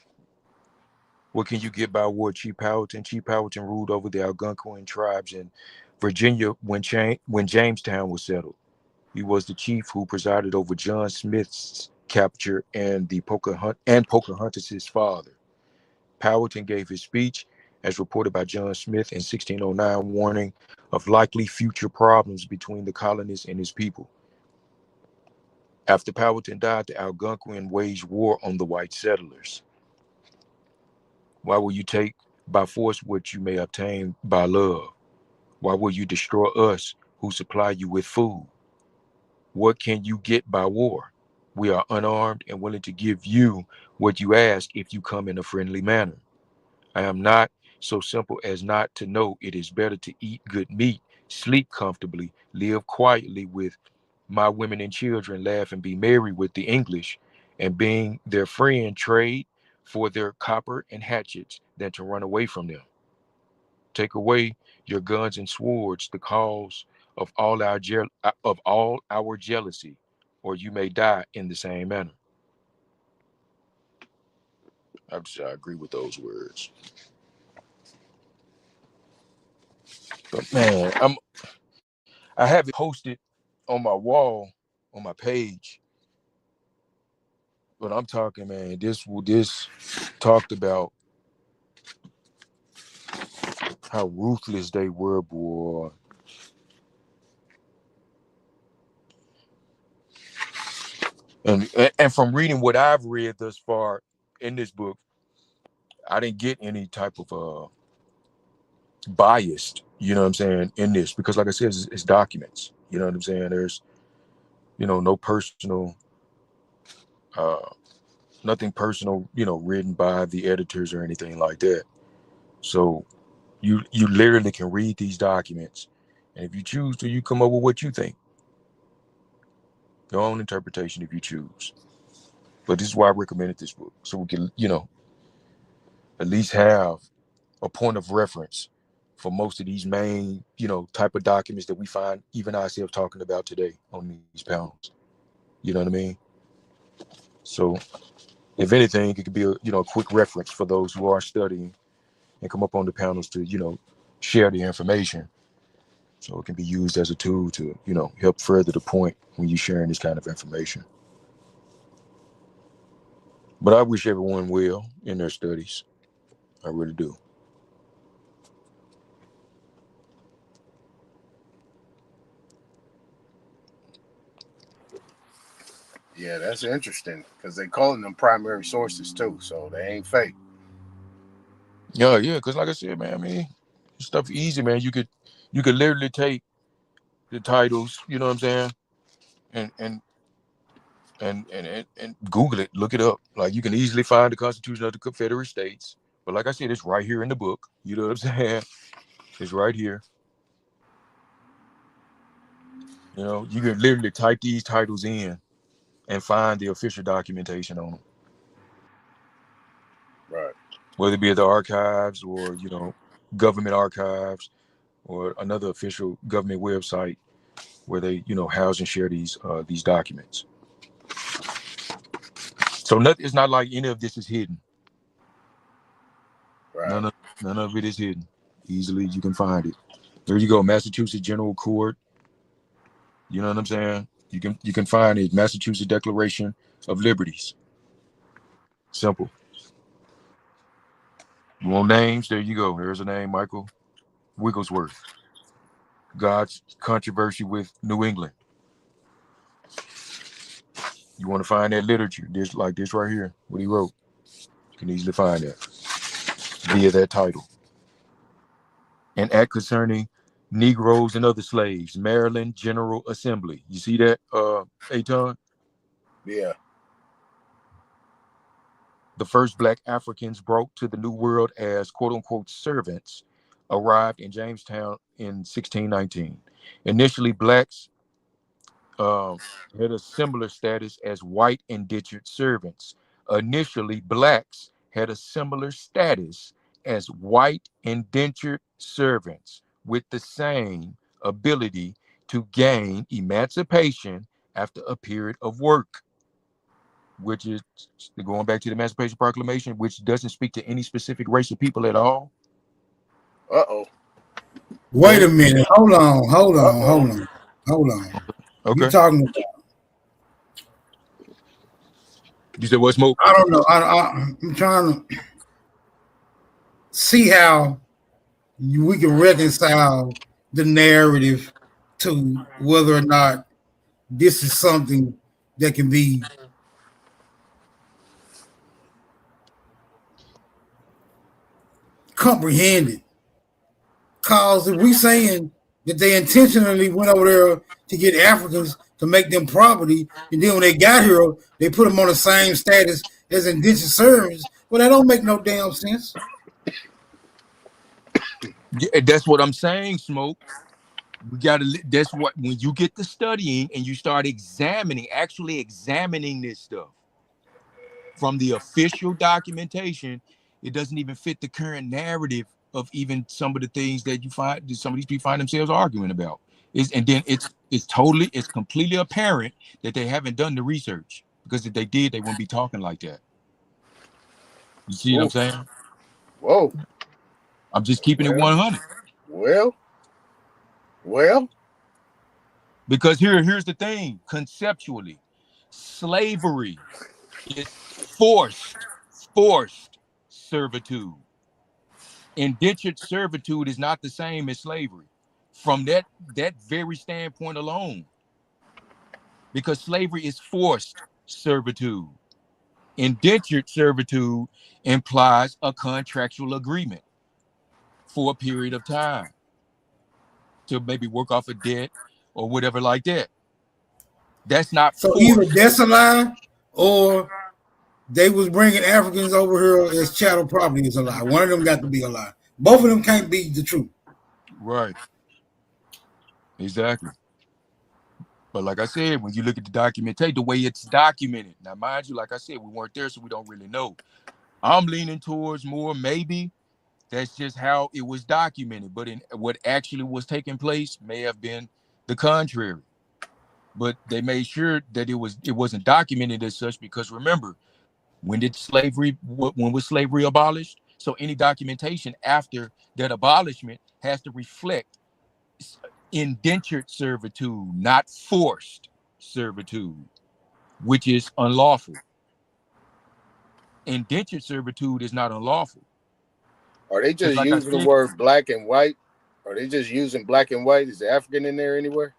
Speaker 18: What can you get by War Chief Powelton? Chief Powelton ruled over the Algonquin tribes in Virginia when Jamestown was settled. He was the chief who presided over John Smith's capture and Pocahontas' father. Powhatan gave his speech, as reported by John Smith in 1609, warning of likely future problems between the colonists and his people. After Powhatan died, the Algonquin waged war on the white settlers. Why will you take by force what you may obtain by love? Why will you destroy us who supply you with food? What can you get by war? We are unarmed and willing to give you what you ask if you come in a friendly manner. I am not so simple as not to know it is better to eat good meat, sleep comfortably, live quietly with my women and children, laugh and be merry with the English, and being their friend, trade for their copper and hatchets than to run away from them. Take away your guns and swords, the cause of all our jealousy, or you may die in the same manner. I agree with those words. But man, I have it posted on my wall, on my page. But I'm talking, man, this talked about how ruthless they were, boy. And from reading what I've read thus far in this book, I didn't get any type of biased, you know what I'm saying, in this, because like I said, it's documents, you know what I'm saying. There's, no personal, nothing personal, written by the editors or anything like that. So you literally can read these documents, and if you choose to, you come up with what you think, your own interpretation if you choose. But this is why I recommended this book, so we can, at least have a point of reference for most of these main, type of documents that we find even ourselves talking about today on these panels. You know what I mean? So if anything, it could be a quick reference for those who are studying and come up on the panels to, share the information. So it can be used as a tool to, help further the point when you're sharing this kind of information. But I wish everyone well in their studies. I really do.
Speaker 2: Yeah, that's interesting because they calling them primary sources too, so they ain't fake.
Speaker 18: Yeah, because like I said, man, I mean, stuff easy, man. You could literally take the titles, you know what I'm saying, and Google it, look it up. Like you can easily find the Constitution of the Confederate States. But like I said, it's right here in the book. You know what I'm saying? It's right here. You can literally type these titles in and find the official documentation on them.
Speaker 2: Right.
Speaker 18: Whether it be at the archives or, government archives or another official government website where they, house and share these documents. So it's not like any of this is hidden.
Speaker 2: Right.
Speaker 18: None of it is hidden. Easily you can find it. There you go, Massachusetts General Court. You know what I'm saying? You can find it, Massachusetts Declaration of Liberties. Simple. You want names? There you go. There's a name, Michael Wigglesworth. God's Controversy with New England. You want to find that literature, this right here, what he wrote. You can easily find that via that title. An act concerning Negroes and other slaves, Maryland General Assembly. You see that, Aton?
Speaker 2: Yeah.
Speaker 18: The first Black Africans brought to the New World as quote-unquote servants arrived in Jamestown in 1619. Initially, Blacks had a similar status as white indentured servants. Initially, Blacks had a similar status as white indentured servants with the same ability to gain emancipation after a period of work, which is going back to the Emancipation Proclamation, which doesn't speak to any specific race of people at all.
Speaker 2: Uh-oh.
Speaker 19: Wait a minute. Hold on. You
Speaker 18: Okay.
Speaker 19: talking about?
Speaker 18: You said what, Smoke?
Speaker 19: I don't know. I'm trying to see how we can reconcile the narrative to whether or not this is something that can be comprehended. Cause if we saying that they intentionally went over there to get Africans to make them property, and then when they got here, they put them on the same status as indentured servants, well, that don't make no damn sense.
Speaker 18: Yeah, that's what I'm saying, Smoke. We gotta. That's what when you get to studying and you start actually examining this stuff from the official documentation, it doesn't even fit the current narrative of even some of the things that some of these people find themselves arguing about. And then it's completely apparent that they haven't done the research, because if they did, they wouldn't be talking like that. You see what I'm saying?
Speaker 2: Whoa.
Speaker 18: I'm just keeping it 100.
Speaker 2: Well.
Speaker 18: Because here's the thing. Conceptually, slavery is forced servitude. Indentured servitude is not the same as slavery from that very standpoint alone, because slavery is forced servitude. Indentured servitude implies a contractual agreement for a period of time to maybe work off a debt or whatever like that. That's not
Speaker 19: so
Speaker 18: forced.
Speaker 19: Either that's a lie, or they was bringing Africans over here as chattel property is a lie. One of them got to be a lie. Both of them can't be the truth.
Speaker 18: Right. Exactly. But like I said, when you look at the documentation, the way it's documented, now mind you, like I said, we weren't there, so we don't really know. I'm leaning towards more maybe that's just how it was documented, but in what actually was taking place may have been the contrary. But they made sure that it wasn't documented as such, because remember, when was slavery abolished? So any documentation after that abolishment has to reflect indentured servitude, not forced servitude, which is unlawful. Indentured servitude is not unlawful.
Speaker 2: Are they just using the word black and white? Are they just using black and white? Is the African in there anywhere?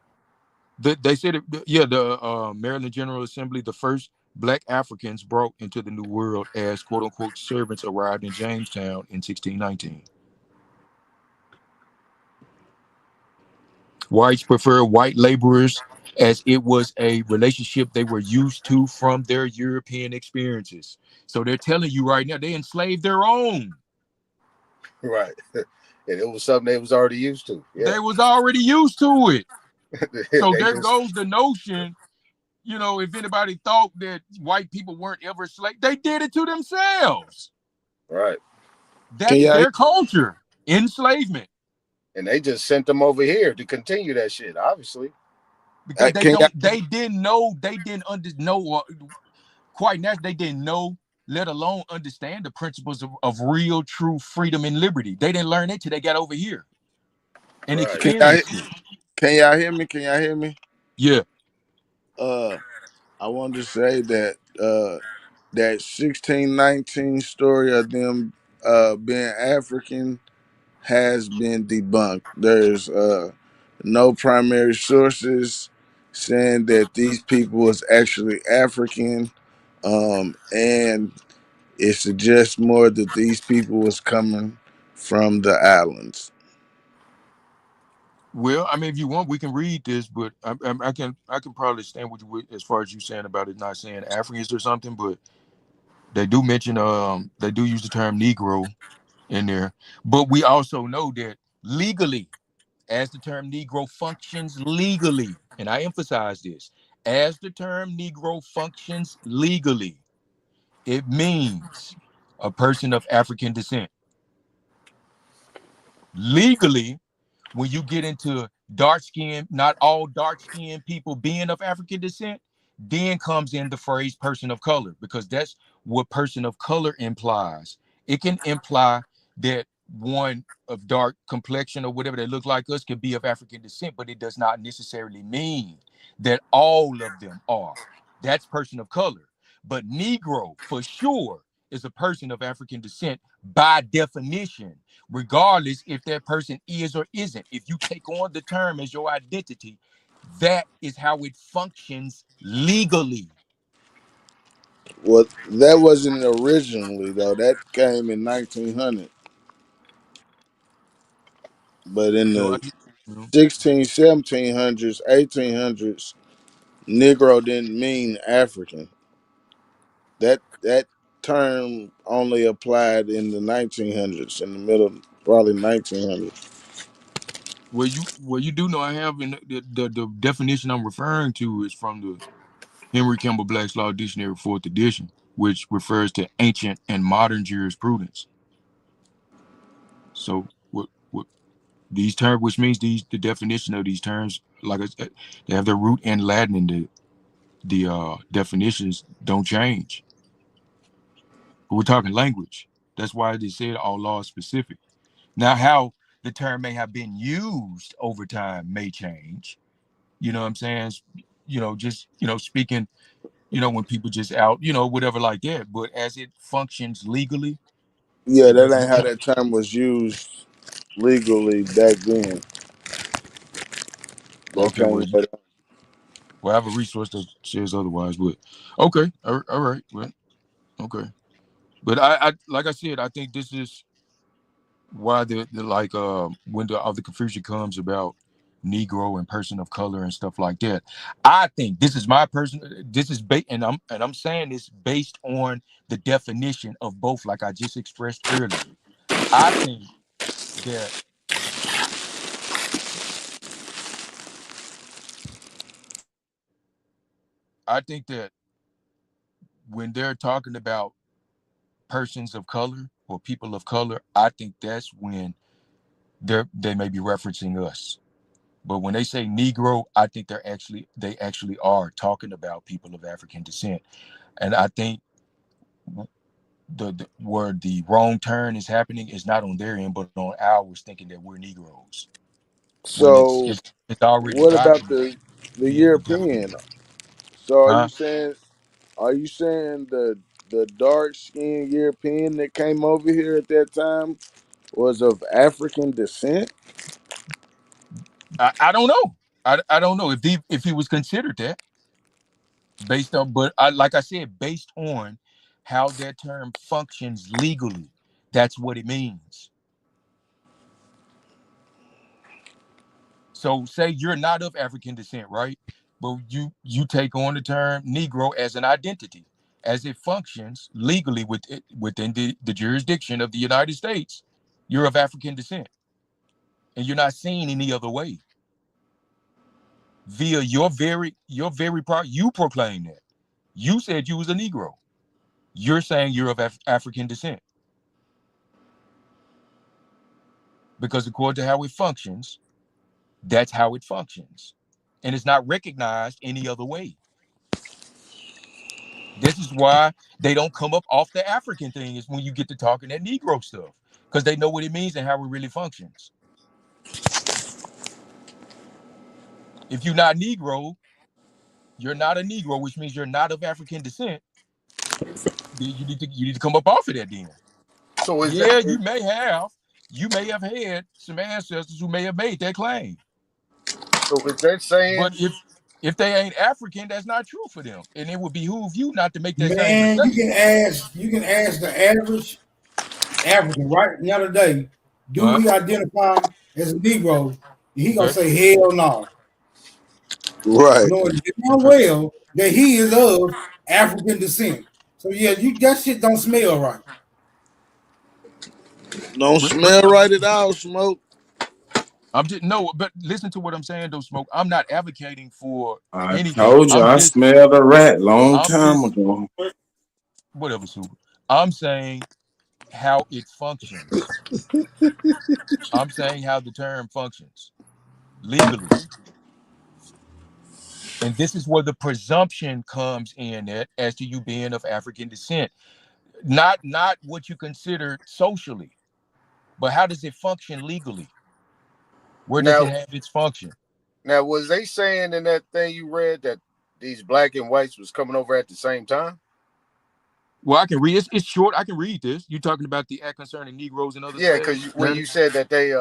Speaker 18: They said it, yeah, the Maryland General Assembly, the first Black Africans brought into the New World as quote unquote servants arrived in Jamestown in 1619. Whites prefer white laborers, as it was a relationship they were used to from their European experiences. So they're telling you right now, they enslaved their own.
Speaker 2: Right. And it was something they was already used to.
Speaker 18: Yeah. They was already used to it. So there goes the notion, if anybody thought that white people weren't ever slaves, they did it to themselves.
Speaker 2: Right.
Speaker 18: That's their culture, enslavement.
Speaker 2: And they just sent them over here to continue that shit, obviously.
Speaker 18: Because they didn't know, quite naturally, they didn't know, let alone understand the principles of real, true freedom and liberty. They didn't learn it till they got over here. And experienced it.
Speaker 4: Can y'all hear me? Can y'all hear me?
Speaker 18: Yeah.
Speaker 4: I wanted to say that that 1619 story of them being African has been debunked. There's no primary sources saying that these people was actually African, and it suggests more that these people was coming from the islands.
Speaker 18: Well, I mean, if you want, we can read this, but I can probably stand with you as far as you saying about it not saying Africans or something, but they do mention they do use the term Negro in there. But we also know that legally, as the term Negro functions legally, and I emphasize this, as the term Negro functions legally, it means a person of African descent. Legally, when you get into dark skin, not all dark skinned people being of African descent, then comes in the phrase person of color, because that's what person of color implies. It can imply that one of dark complexion or whatever they look like us could be of African descent, but it does not necessarily mean that all of them are. That's person of color. But Negro, for sure, is a person of African descent by definition, regardless if that person is or isn't. If you take on the term as your identity, that is how it functions legally.
Speaker 4: Well, that wasn't originally though. That came in 1900. But in
Speaker 18: So,
Speaker 4: the 16, 1700s, 1800s, Negro didn't mean African. That term only applied in the 1900s, in the middle, probably 1900s.
Speaker 18: well, you do know I have in the definition I'm referring to is from the Henry Kimball Black's Law Dictionary, 4th edition, which refers to ancient and modern jurisprudence. So, what these terms, which means the definition of these terms, like I said, they have their root in Latin, and the definitions don't change. But we're talking language. That's why they said all law specific. Now, how the term may have been used over time may change. You know what I'm saying? Just speaking. When people just out, whatever like that. But as it functions legally,
Speaker 4: Yeah,
Speaker 18: it
Speaker 4: that
Speaker 18: doesn't
Speaker 4: ain't how
Speaker 18: change.
Speaker 4: that term was used legally back then. That
Speaker 18: Okay,
Speaker 4: came later.
Speaker 18: well, I have a resource that says otherwise, but okay, all right, well, okay. But I like I said, I think this is why the like when the other confusion comes about Negro and person of color and stuff like that. I think this is my person. This is and I'm saying this based on the definition of both, like I just expressed earlier. I think that when they're talking about persons of color or people of color, I think that's when they may be referencing us. But when they say Negro, I think they actually are talking about people of African descent. And I think where the wrong turn is happening is not on their end, but on ours, thinking that we're Negroes. When
Speaker 4: So,
Speaker 18: it's already
Speaker 4: what about
Speaker 18: documented
Speaker 4: the
Speaker 18: in the
Speaker 4: European?
Speaker 18: definition.
Speaker 4: So,
Speaker 18: Huh?
Speaker 4: are you saying the dark skinned European that came over here at that time was of African descent?
Speaker 18: I don't know. I don't know if he was considered that based on, but like I said, based on how that term functions legally, that's what it means. So say you're not of African descent, right? But you take on the term Negro as an identity, as it functions legally within the jurisdiction of the United States. You're of African descent, and you're not seen any other way. Via your very part, you proclaim that. You said you was a Negro. You're saying you're of African descent because according to how it functions, that's how it functions, and it's not recognized any other way. This is why they don't come up off the African thing is when you get to talking that Negro stuff, because they know what it means and how it really functions. If you're not Negro, you're not a Negro, which means you're not of African descent. You need to come up off of that then.
Speaker 2: So is that
Speaker 18: Yeah, you may have had some ancestors who may have made that claim.
Speaker 2: so is that saying?
Speaker 18: But if they ain't African, that's not true for them. And it would behoove you not to make that same
Speaker 19: Man,
Speaker 18: mistake.
Speaker 19: you can ask the average African right the other day, do
Speaker 18: Uh-huh.
Speaker 19: we identify as a Negro? And he gonna
Speaker 18: Okay.
Speaker 19: say hell no.
Speaker 4: Right.
Speaker 19: Knowing damn
Speaker 18: Okay.
Speaker 19: well that he is of African descent. So yeah, that shit don't smell right.
Speaker 4: Don't smell right at all, Smoke.
Speaker 18: I'm just no, but listen to what I'm saying though, Smoke. I'm not advocating for
Speaker 22: I
Speaker 18: anything.
Speaker 22: told you I smelled a rat long time ago.
Speaker 18: Whatever, super. I'm saying how it functions. I'm saying how the term functions legally. And this is where the presumption comes in at as to you being of African descent. Not what you consider socially, but how does it function legally? Where does
Speaker 2: Now,
Speaker 18: it have its function?
Speaker 2: Now, was they saying in that thing you read that these black and whites was coming over at the same time?
Speaker 18: Well, I can read. It's short. I can read this. You're talking about the act concerning Negroes and other
Speaker 2: Yeah,
Speaker 18: slaves.
Speaker 2: because when you said that they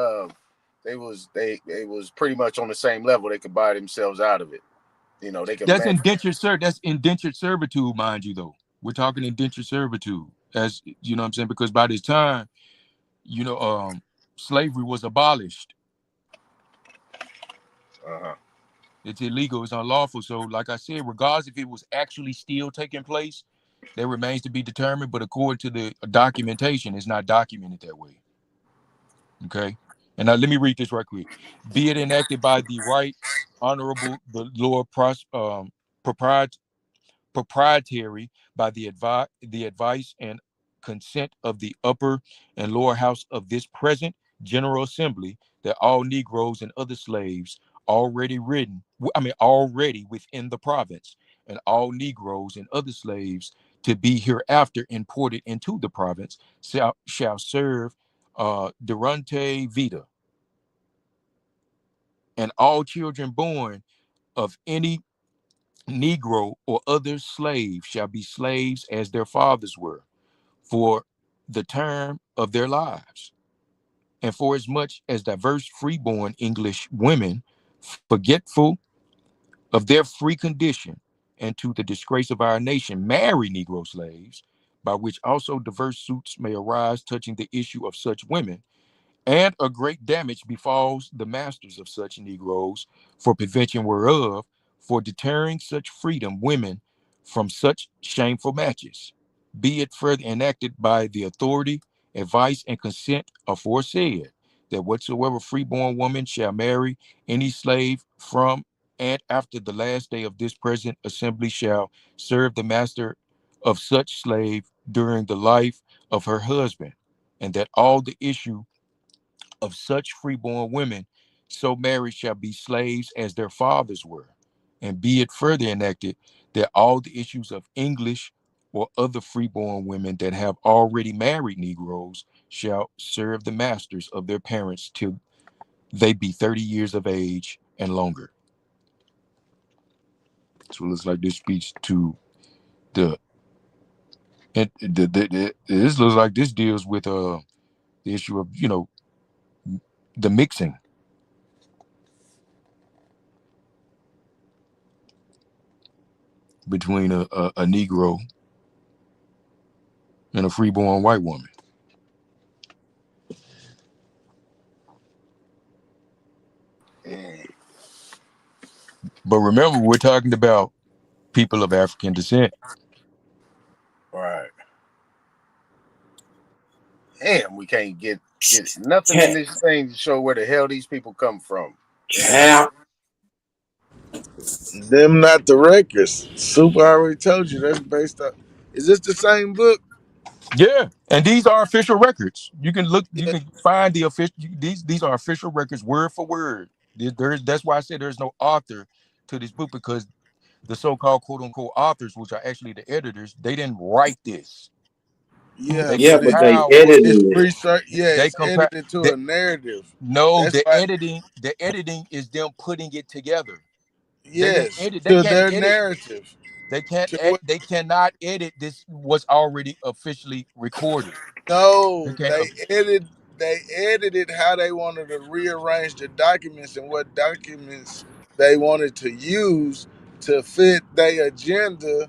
Speaker 2: was pretty much on the same level, they could buy themselves out of it. You know, they could
Speaker 18: That's
Speaker 2: match.
Speaker 18: That's indentured servitude, mind you. Though we're talking indentured servitude, as you know what I'm saying, because by this time, you know, slavery was abolished.
Speaker 2: Uh-huh.
Speaker 18: It's illegal. It's unlawful. So, like I said, regardless if it was actually still taking place, that remains to be determined. But according to the documentation, it's not documented that way. Okay. And now let me read this right quick. Be it enacted by the right honorable the Lord proprietary by the advice and consent of the upper and lower house of this present General Assembly, that all Negroes and other slaves already within the province, and all Negroes and other slaves to be hereafter imported into the province shall serve durante vita, and all children born of any Negro or other slave shall be slaves as their fathers were, for the term of their lives. And for as much as diverse freeborn English women, forgetful of their free condition, and to the disgrace of our nation, marry Negro slaves, by which also diverse suits may arise touching the issue of such women, and a great damage befalls the masters of such Negroes, for prevention whereof, for deterring such freedom women from such shameful matches. Be it further enacted by the authority, advice, and consent aforesaid, that whatsoever freeborn woman shall marry any slave from and after the last day of this present assembly shall serve the master of such slave during the life of her husband, and that all the issue of such freeborn women so married shall be slaves as their fathers were. And be it further enacted that all the issues of English or other freeborn women that have already married Negroes shall serve the masters of their parents till they be 30 years of age and longer. So it looks like this speech to the this looks like this deals with the issue of, you know, the mixing between a Negro and a freeborn white woman. But remember, we're talking about people of African descent.
Speaker 2: Right. Damn, we can't get nothing in this thing to show where the hell these people come from.
Speaker 22: Cap.
Speaker 10: Them not the records. Super already told you that's based on. Is this the same book?
Speaker 18: Yeah, and these are official records. You can look, you
Speaker 10: Yeah.
Speaker 18: can find the official. These are official records, word for word. That's why I said there's no author to this book, because the so-called quote unquote authors, which are actually the editors, they didn't write this.
Speaker 10: Yeah,
Speaker 18: They
Speaker 22: Yeah,
Speaker 10: but
Speaker 22: but they
Speaker 18: compiled what
Speaker 10: it's
Speaker 22: edited it.
Speaker 10: research. Yeah,
Speaker 18: they
Speaker 10: it's
Speaker 18: compiled.
Speaker 10: edited to a narrative.
Speaker 18: No,
Speaker 10: That's why.
Speaker 18: the editing is them putting it together. They didn't
Speaker 10: Yes,
Speaker 18: edit. They
Speaker 10: to
Speaker 18: can't
Speaker 10: their
Speaker 18: edit.
Speaker 10: narrative.
Speaker 18: They can't.
Speaker 10: To what?
Speaker 18: They cannot edit this. Was already officially recorded. They
Speaker 10: No,
Speaker 18: can't.
Speaker 10: they edited how they wanted to rearrange the documents and what documents they wanted to use to fit their agenda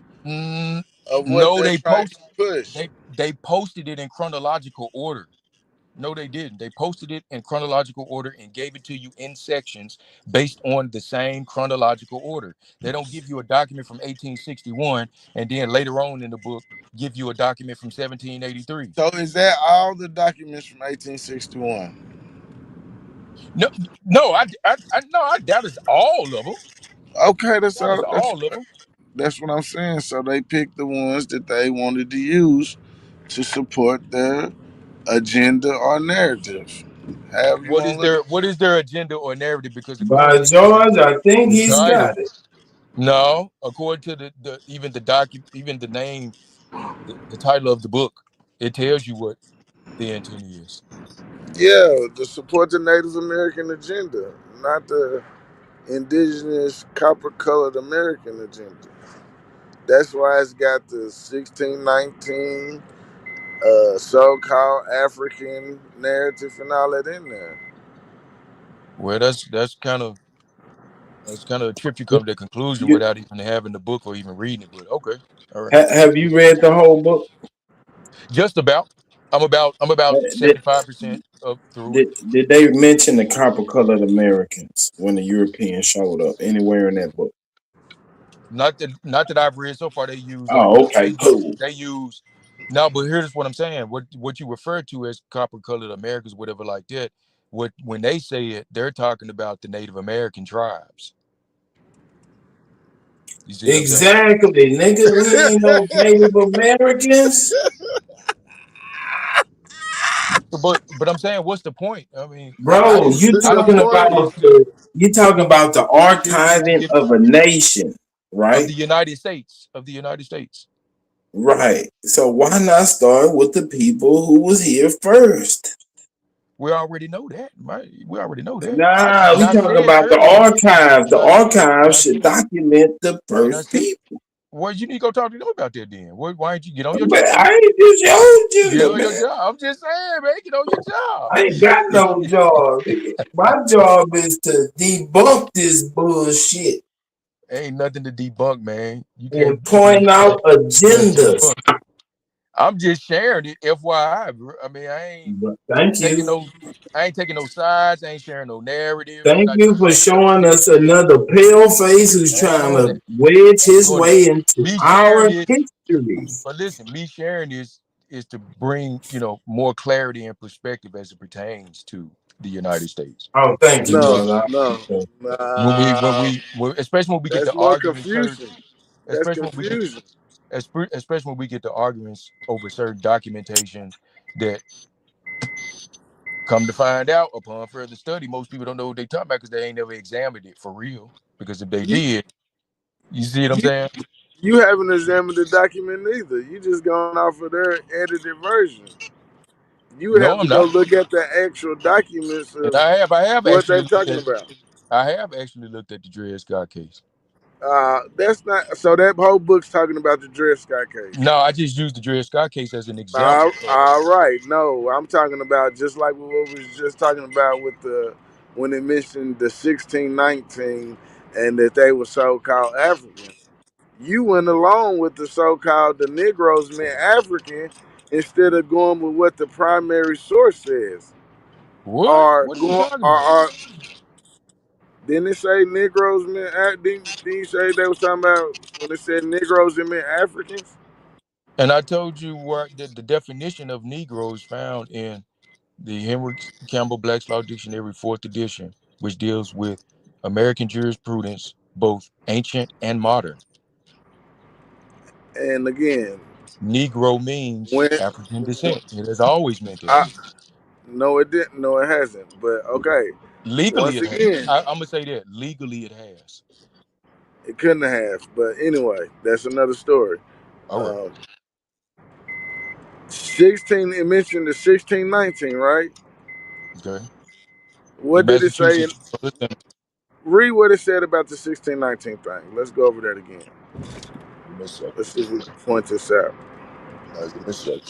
Speaker 10: of what
Speaker 18: No,
Speaker 10: they're trying to push.
Speaker 18: they posted it in chronological order. No, they didn't. They posted it in chronological order and gave it to you in sections based on the same chronological order. They don't give you a document from 1861 and then later on in the book give you a document from 1783.
Speaker 10: So is that all the documents from 1861?
Speaker 18: No, no, I no, I doubt it's all of them.
Speaker 10: Okay, that's
Speaker 18: That is
Speaker 10: all.
Speaker 18: all of them.
Speaker 10: That's what I'm saying. So they picked the ones that they wanted to use to support their agenda or narrative. However you want to look at
Speaker 18: What is their agenda or narrative? Because according
Speaker 22: By
Speaker 18: to even
Speaker 22: George, I think
Speaker 18: the
Speaker 22: he's
Speaker 18: title,
Speaker 22: got it.
Speaker 18: no, according to the even the even the name, the title of the book, it tells you what the intent is.
Speaker 10: it. Yeah, to support the Native American agenda, not the indigenous copper colored American agenda. That's why it's got the 1619 so-called African narrative and all that in there.
Speaker 18: Well, that's kind of a trip you come to that conclusion
Speaker 22: You,
Speaker 18: without even having the book or even reading it. But okay, all right.
Speaker 22: have you read the whole book?
Speaker 18: Just about. I'm about
Speaker 22: Did,
Speaker 18: 75% up through it.
Speaker 22: did they mention the copper colored Americans when the Europeans showed up anywhere in that book?
Speaker 18: Not that I've read so far. They use
Speaker 22: Oh, okay, cool.
Speaker 18: they use no, but here's what I'm saying. What you refer to as copper colored Americans, whatever like that. When they say it, they're talking about the Native American tribes. You see what I'm saying?
Speaker 22: Exactly, nigga. We ain't no Native Americans.
Speaker 18: But I'm saying, what's the point? I mean, I
Speaker 22: Bro,
Speaker 18: didn't
Speaker 22: you
Speaker 18: I didn't
Speaker 22: talking
Speaker 18: look at this
Speaker 22: about the archiving
Speaker 18: if,
Speaker 22: of a nation,
Speaker 18: of
Speaker 22: right?
Speaker 18: the United States of the United States.
Speaker 22: Right. So why not start with the people who was here first?
Speaker 18: We already know that, right? We already know that.
Speaker 22: Nah,
Speaker 18: And
Speaker 22: we
Speaker 18: I
Speaker 22: talking
Speaker 18: said
Speaker 22: about the
Speaker 18: earlier,
Speaker 22: archives. The
Speaker 18: and
Speaker 22: archives
Speaker 18: I
Speaker 22: should
Speaker 18: said,
Speaker 22: document the
Speaker 18: and I
Speaker 22: first
Speaker 18: said,
Speaker 22: people.
Speaker 18: well, you need to go talk to them about that then. Why ain't you get on your
Speaker 22: But
Speaker 18: job?
Speaker 22: I ain't just your
Speaker 18: Get
Speaker 22: gender,
Speaker 18: on your
Speaker 22: man.
Speaker 18: job. I'm just saying, man, get on your job.
Speaker 22: I ain't got no job. My job is to debunk this bullshit
Speaker 18: Ain't nothing to debunk, man. You
Speaker 22: and
Speaker 18: can't
Speaker 22: point out
Speaker 18: debunk.
Speaker 22: agendas.
Speaker 18: I'm just sharing it, FYI. Bro. I mean, I ain't
Speaker 22: Thank
Speaker 18: taking
Speaker 22: you.
Speaker 18: no sides. I ain't sharing no narrative. I'm
Speaker 22: Thank
Speaker 18: not
Speaker 22: you
Speaker 18: trying to
Speaker 22: for
Speaker 18: make no
Speaker 22: showing us
Speaker 18: picture.
Speaker 22: another pale face who's
Speaker 18: I ain't
Speaker 22: trying
Speaker 18: doing that.
Speaker 22: to wedge
Speaker 18: I ain't
Speaker 22: his
Speaker 18: doing that.
Speaker 22: way into
Speaker 18: Me sharing
Speaker 22: our
Speaker 18: this,
Speaker 22: history.
Speaker 18: but listen, me sharing this is to bring, more clarity and perspective as it pertains to the United States.
Speaker 22: Oh, thank you,
Speaker 10: No,
Speaker 22: brother. I
Speaker 10: no,
Speaker 22: appreciate that.
Speaker 10: nah.
Speaker 18: Especially when we get
Speaker 10: That's
Speaker 18: to
Speaker 10: more
Speaker 18: arguing certain,
Speaker 10: confusion. That's
Speaker 18: especially when we get,
Speaker 10: confusion.
Speaker 18: especially when we get to arguments over certain documentation that, come to find out upon further study, most people don't know what they talking about because they ain't never examined it for real. Because if they
Speaker 10: You,
Speaker 18: did, you see what I'm
Speaker 10: you,
Speaker 18: saying?
Speaker 10: you haven't examined the document either. You just gone off of their edited version. You would
Speaker 18: No,
Speaker 10: have to
Speaker 18: I'm
Speaker 10: go
Speaker 18: not.
Speaker 10: look at the actual documents
Speaker 18: And
Speaker 10: of
Speaker 18: I have
Speaker 10: what
Speaker 18: actually
Speaker 10: they're
Speaker 18: looked
Speaker 10: talking
Speaker 18: at
Speaker 10: about.
Speaker 18: I have actually looked at the Dred Scott case.
Speaker 10: That's not so. That whole book's talking about the Dred Scott case.
Speaker 18: No, I just used the Dred Scott case as an example of
Speaker 10: All right. No, I'm talking about just like what we was just talking about with the when it mentioned the 1619 and that they were so-called African. You went along with the so-called the Negroes meant African instead of going with what the primary source says.
Speaker 18: what?
Speaker 10: Or
Speaker 18: What are you
Speaker 10: going
Speaker 18: talking about?
Speaker 10: or didn't it say Negroes meant didn't you say they was talking about when it said Negroes it meant Africans?
Speaker 18: And I told you where the definition of Negro is found in the Henry Campbell Black's Law Dictionary, 4th edition, which deals with American jurisprudence, both ancient and modern.
Speaker 10: And again,
Speaker 18: Negro means
Speaker 10: when
Speaker 18: African descent. It has always meant that.
Speaker 10: I no it didn't, no it hasn't. But okay,
Speaker 18: Legally,
Speaker 10: once
Speaker 18: it has.
Speaker 10: again,
Speaker 18: I'm gonna say that legally, it has.
Speaker 10: it couldn't have. But anyway, that's another story.
Speaker 18: All right.
Speaker 10: Um, 16. It mentioned the 1619, right?
Speaker 18: Okay. The
Speaker 10: What did it say?
Speaker 18: Massachusetts. Listen,
Speaker 10: Read what it said about the 1619 thing. Let's go over that again.
Speaker 18: give me a second.
Speaker 10: Let's see if we can point this out.
Speaker 18: All right, give me a second.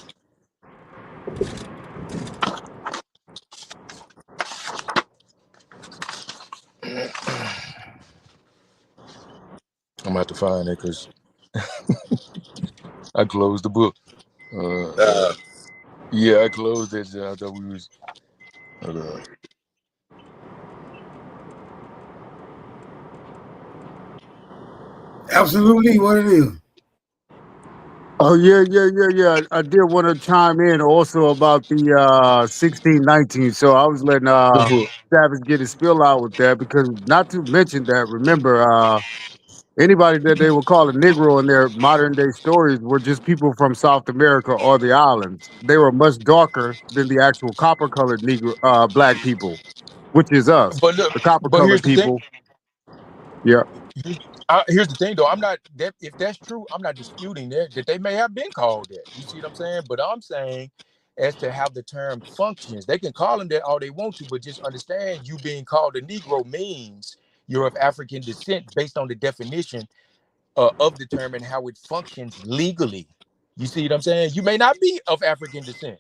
Speaker 18: I'm gonna have to find it because I closed the book.
Speaker 10: Uh,
Speaker 18: Yeah, I closed it. I thought we was. Okay.
Speaker 19: Absolutely, what it is.
Speaker 8: Oh yeah. I did want to chime in also about the 1619. So I was letting
Speaker 18: The book.
Speaker 8: Savage get his spill out with that because not to mention that, remember, anybody that they would call a Negro in their modern day stories were just people from South America or the islands. They were much darker than the actual copper colored Negro black people, which is us,
Speaker 18: But look,
Speaker 8: the copper
Speaker 18: but here's
Speaker 8: colored
Speaker 18: the thing.
Speaker 8: people. Yeah.
Speaker 18: Here's, here's the thing, though. I'm not that. If that's true, I'm not disputing that they may have been called that. You see what I'm saying? But I'm saying, as to how the term functions, they can call them that all they want to, but just understand, you being called a Negro means you're of African descent based on the definition of the term and how it functions legally. You see what I'm saying? You may not be of African descent,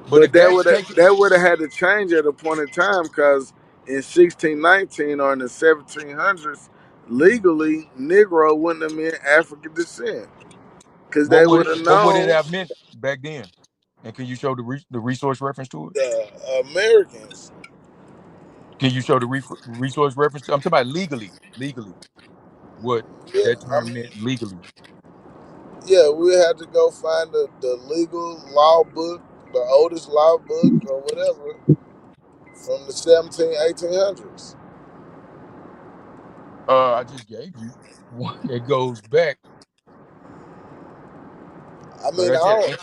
Speaker 18: but
Speaker 10: But
Speaker 18: if that's taken,
Speaker 10: that would have had to change at a point in time because in 1619 or in the 1700s, legally Negro wouldn't have meant African descent because they would have
Speaker 18: what would it
Speaker 10: known
Speaker 18: have meant back then? And can you show the resource reference to it?
Speaker 10: the Americans.
Speaker 18: Can you show the resource reference? I'm talking about legally, what
Speaker 10: Yeah,
Speaker 18: that term meant legally.
Speaker 10: yeah, we had to go find the legal law book, the oldest law book or whatever from the 1800s.
Speaker 18: I just gave you one that goes back,
Speaker 10: I
Speaker 18: like
Speaker 10: mean,
Speaker 18: I
Speaker 10: I
Speaker 18: said,
Speaker 10: don't,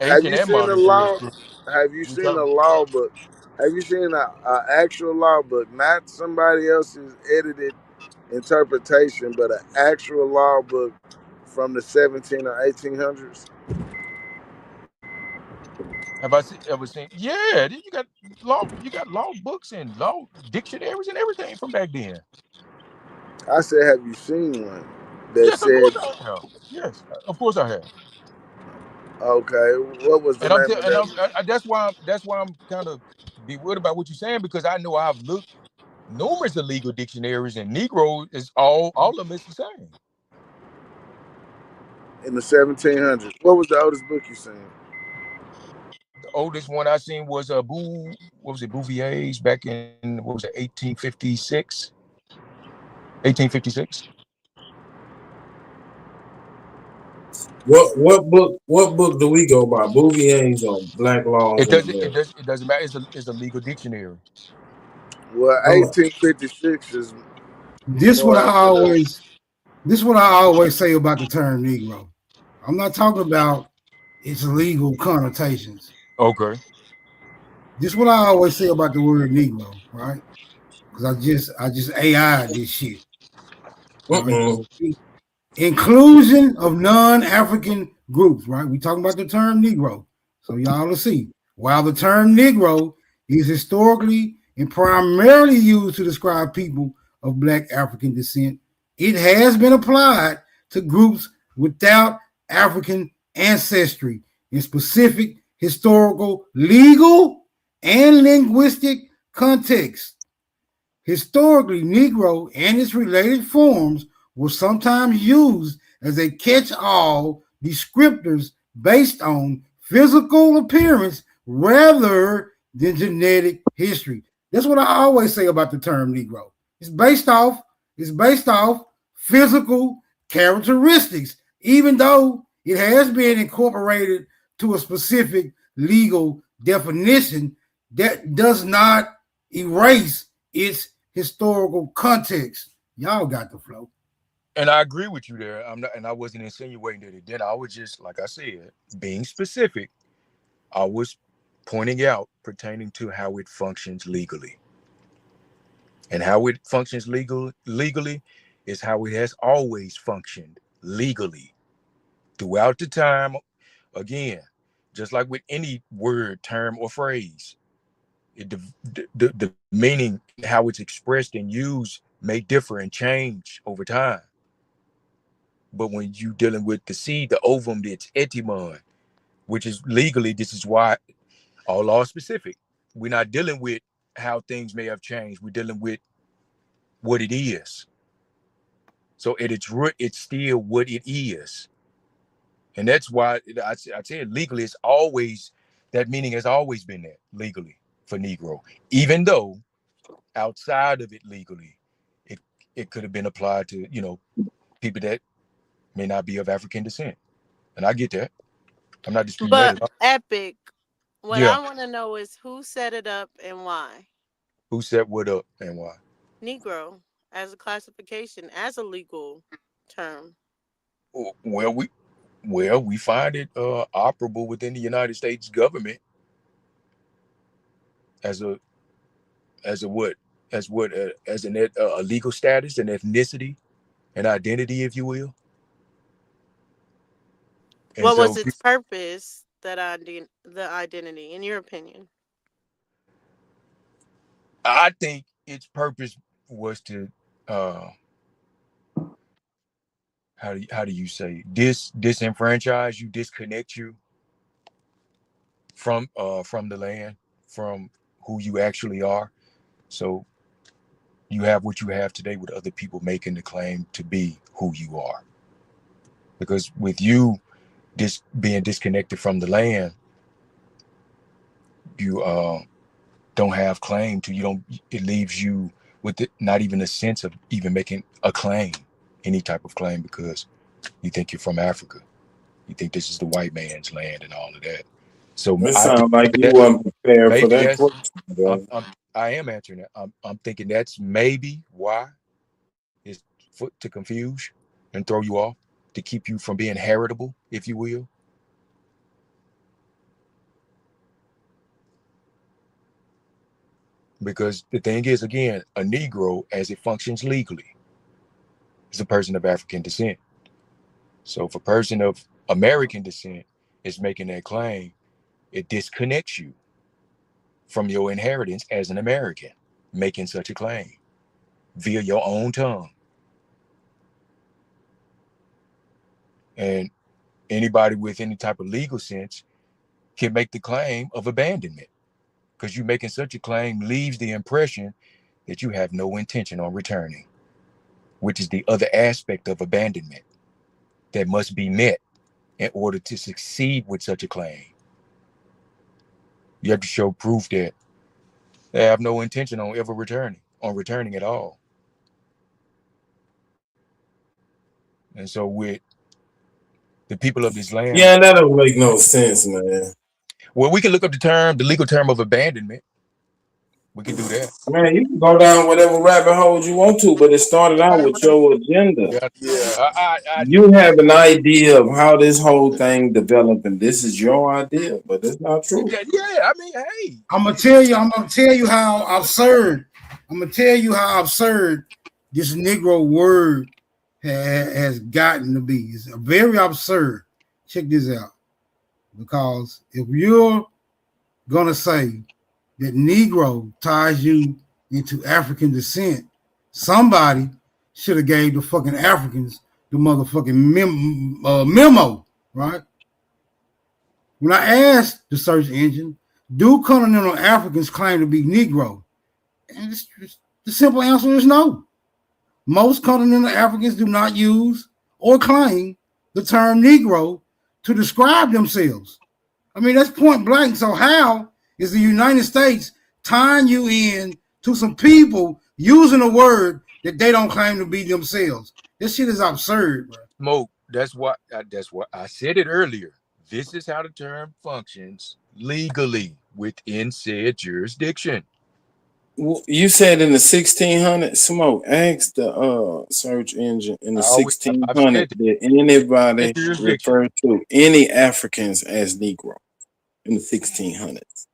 Speaker 10: have
Speaker 18: ancient
Speaker 10: you
Speaker 18: and
Speaker 10: seen a
Speaker 18: modern Jewish
Speaker 10: law?
Speaker 18: script.
Speaker 10: Have you
Speaker 18: We
Speaker 10: seen
Speaker 18: talk
Speaker 10: a law book? Have you seen a actual law book, not somebody else's edited interpretation, but an actual law book from the 17 or 1800s?
Speaker 18: Have I ever seen? Yeah, you got law books and law dictionaries and everything from back then.
Speaker 10: I said, have you seen one that
Speaker 18: Yes, of
Speaker 10: said,
Speaker 18: course I have. Yes, of course I have.
Speaker 10: okay, what was the
Speaker 18: And
Speaker 10: name of that?
Speaker 18: that's why I'm kind of bewildered about what you're saying, because I know I've looked numerous of legal dictionaries, and Negro is all of them is the same.
Speaker 10: In the 1700s? What was the oldest book you seen?
Speaker 18: The oldest one I seen was Bouvier's back in, what was it, 1856? 1856.
Speaker 5: What book do we go by? Bouvier's on Black Laws
Speaker 18: It
Speaker 5: in
Speaker 18: doesn't
Speaker 5: America.
Speaker 18: it doesn't matter. It's a legal dictionary.
Speaker 10: Well,
Speaker 5: I'm a,
Speaker 10: 1856 is
Speaker 19: This what
Speaker 10: more
Speaker 19: I
Speaker 10: after the.
Speaker 19: always this what I always say about the term Negro. I'm not talking about its legal connotations.
Speaker 18: Okay.
Speaker 19: This is what I always say about the word Negro, right? Because I just AI this shit, right?
Speaker 5: mm-mm.
Speaker 19: Inclusion of non-African groups, right? We talking about the term Negro. So y'all will see. While the term Negro is historically and primarily used to describe people of Black African descent, it has been applied to groups without African ancestry in specific historical, legal, and linguistic contexts. Historically, Negro and its related forms were sometimes used as a catch-all descriptors based on physical appearance rather than genetic history. That's what I always say about the term Negro. It's based off physical characteristics, even though it has been incorporated to a specific legal definition. That does not erase its historical context. Y'all got the flow.
Speaker 18: And I agree with you there. I'm not, and I wasn't insinuating that it did. I was just, like I said, being specific. I was pointing out pertaining to how it functions legally. And how it functions legally is how it has always functioned legally throughout the time. Again, just like with any word, term, or phrase, the meaning, how it's expressed and used may differ and change over time. But when you dealing with the seed, the ovum, it's etymon, which is legally, this is why all law specific. We're not dealing with how things may have changed. We're dealing with what it is. So at its root, it's still what it is. And that's why I said legally, it's always, that meaning has always been there legally for Negro. Even though outside of it legally, it could have been applied to, people that may not be of African descent. And I get that. I'm not disputing that
Speaker 17: But
Speaker 18: at all.
Speaker 17: Epic, what
Speaker 18: Yeah.
Speaker 17: I want to know is who set it up and why.
Speaker 18: Who set what up and why?
Speaker 17: Negro as a classification, as a legal term.
Speaker 18: Well, we find it operable within the United States government as a what as a legal status, an ethnicity, an identity, if you will. And
Speaker 17: What was
Speaker 18: so
Speaker 17: its purpose, the identity, in your opinion?
Speaker 18: I think its purpose was to how do you say disenfranchise you, disconnect you from the land, from who you actually are. So you have what you have today with other people making the claim to be who you are. Because with you being disconnected from the land, you don't have claim to, it leaves you with not even a sense of even making a claim, any type of claim, because you think you're from Africa. You think this is the white man's land and all of that. So
Speaker 22: It
Speaker 18: I think
Speaker 22: sounds like you
Speaker 18: that
Speaker 22: weren't prepared for
Speaker 18: maybe
Speaker 22: that
Speaker 18: that's,
Speaker 22: question, bro.
Speaker 18: I am answering that. I'm thinking that's maybe why it's to confuse and throw you off, to keep you from being heritable, if you will. Because the thing is, again, a Negro, as it functions legally, is a person of African descent. So if a person of American descent is making that claim, it disconnects you from your inheritance as an American, making such a claim via your own tongue. And anybody with any type of legal sense can make the claim of abandonment, because you making such a claim leaves the impression that you have no intention on returning, which is the other aspect of abandonment that must be met in order to succeed with such a claim. You have to show proof that they have no intention on ever returning at all. And so with the people of this land,
Speaker 22: Yeah, that don't make no sense, man.
Speaker 18: well, we can look up the legal term of abandonment. We can do that.
Speaker 22: Man, you can go down whatever rabbit holes you want to, but it started out with your agenda.
Speaker 18: Yeah, I
Speaker 22: You have an idea of how this whole thing developed, and this is your idea, but it's not true.
Speaker 18: Yeah, I mean, hey.
Speaker 19: I'm gonna tell you how absurd. I'm gonna tell you how absurd this Negro word has gotten to be. It's very absurd. Check this out. Because if you're gonna say that Negro ties you into African descent, somebody should have gave the fucking Africans the motherfucking memo, right? When I asked the search engine, do continental Africans claim to be Negro? And the simple answer is no. Most continental Africans do not use or claim the term Negro to describe themselves. I mean, that's point blank. So how is the United States tying you in to some people using a word that they don't claim to be themselves? This shit is absurd, bro.
Speaker 18: Smoke, that's what I said it earlier. This is how the term functions legally within said jurisdiction.
Speaker 22: You said in the 1600s, Smoke, ask the search engine in the 1600s, did anybody refer to any Africans as Negro in the 1600s?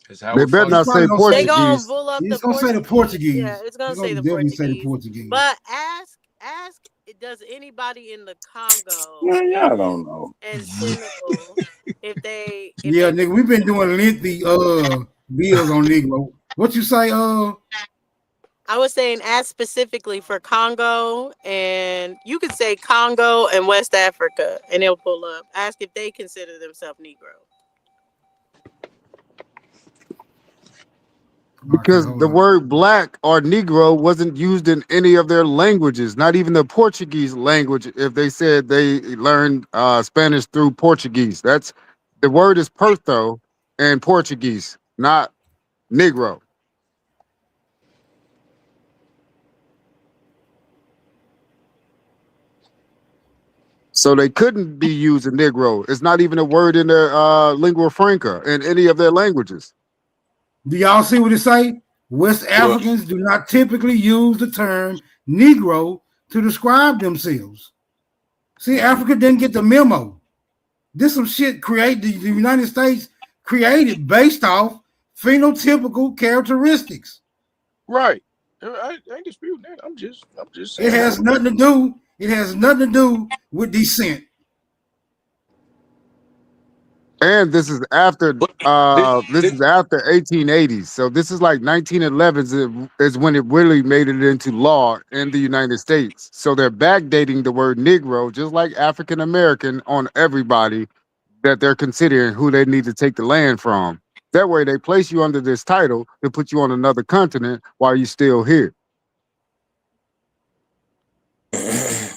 Speaker 8: They better not say Portuguese.
Speaker 17: They gonna pull up
Speaker 19: He's gonna say the Portuguese.
Speaker 17: Yeah, it's gonna say the
Speaker 19: definitely
Speaker 17: Portuguese.
Speaker 19: say the Portuguese.
Speaker 17: But ask, does anybody in the Congo?
Speaker 22: Man, y'all don't know.
Speaker 17: And Senegal, if they
Speaker 19: nigga, we've been doing lengthy bills on Negro. What you say?
Speaker 17: I was saying ask specifically for Congo, and you could say Congo and West Africa, and it'll pull up. Ask if they consider themselves Negro.
Speaker 8: Because the word black or Negro wasn't used in any of their languages, not even the Portuguese language. If they said they learned Spanish through Portuguese, that's the word is Pertho in Portuguese, not Negro. So they couldn't be using Negro. It's not even a word in their lingua franca in any of their languages.
Speaker 19: Do y'all see what it say? West Africans do not typically use the term Negro to describe themselves. See, Africa didn't get the memo. This some shit created, the United States created based off phenotypical characteristics.
Speaker 18: Right. I ain't disputing that. I'm just saying.
Speaker 19: It has nothing to do. It has nothing to do with descent.
Speaker 8: And this is after
Speaker 5: But
Speaker 8: this is after 1880s. So this is like 1911s is when it really made it into law in the United States. So they're backdating the word Negro, just like African American, on everybody that they're considering who they need to take the land from. That way they place you under this title to put you on another continent while you're still here.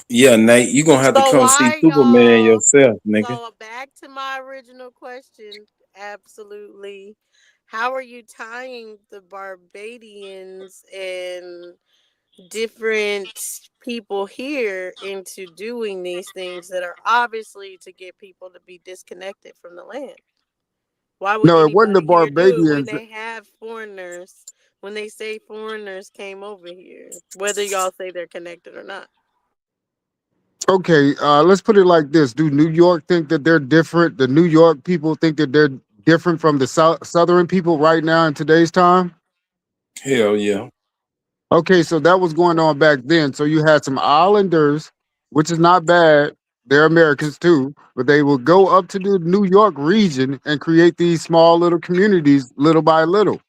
Speaker 22: Yeah, Nate, you gonna have to
Speaker 17: So
Speaker 22: come see
Speaker 17: why
Speaker 22: Superman
Speaker 17: y'all?
Speaker 22: yourself, nigga.
Speaker 17: So back to my original question. Absolutely. How are you tying the Barbadians and different people here into doing these things that are obviously to get people to be disconnected from the land? Why would
Speaker 8: No, it wasn't the
Speaker 17: anybody here do it when
Speaker 8: Barbadians.
Speaker 17: they have foreigners? When they say foreigners came over here, whether y'all say they're connected or not.
Speaker 8: Okay, let's put it like this. Do New York think that they're different? The New York people think that they're different from the Southern people right now in today's time?
Speaker 22: Hell yeah.
Speaker 8: Okay, so that was going on back then. So you had some islanders, which is not bad. They're Americans too, but they will go up to the New York region and create these small little communities little by little.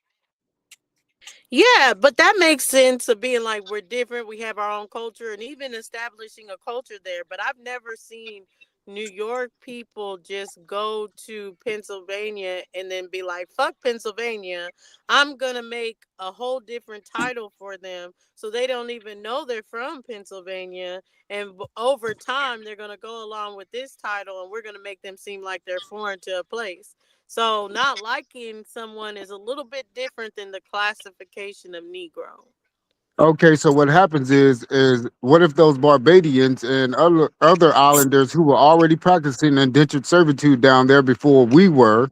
Speaker 17: Yeah, but that makes sense of being like we're different, we have our own culture, and even establishing a culture there. But I've never seen New York people just go to Pennsylvania and then be like, fuck Pennsylvania. I'm going to make a whole different title for them so they don't even know they're from Pennsylvania. And over time, they're going to go along with this title and we're going to make them seem like they're foreign to a place. So not liking someone is a little bit different than the classification of Negro.
Speaker 8: Okay, so what happens is what if those Barbadians and other islanders who were already practicing indentured servitude down there before we were,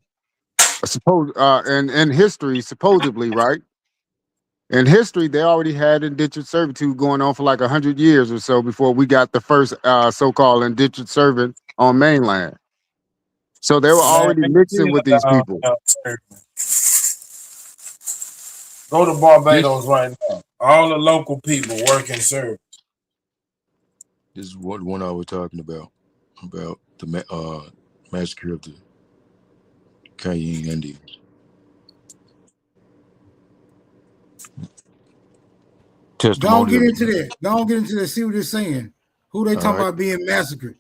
Speaker 8: suppose in history, supposedly, right? In history, they already had indentured servitude going on for like 100 years or so before we got the first so-called indentured servant on mainland. So they were
Speaker 22: Man,
Speaker 8: already
Speaker 22: they
Speaker 8: mixing
Speaker 22: still
Speaker 8: with these
Speaker 22: down
Speaker 8: people.
Speaker 22: there.
Speaker 5: go to Barbados right now. All the local people working service.
Speaker 18: This is what one I was talking about the massacre of the Cayenne Indians.
Speaker 19: Don't
Speaker 18: Testimony
Speaker 19: get
Speaker 18: of
Speaker 19: into that. Don't get into that. See what they're saying. Who they
Speaker 18: all
Speaker 19: talking
Speaker 18: right.
Speaker 19: about being massacred?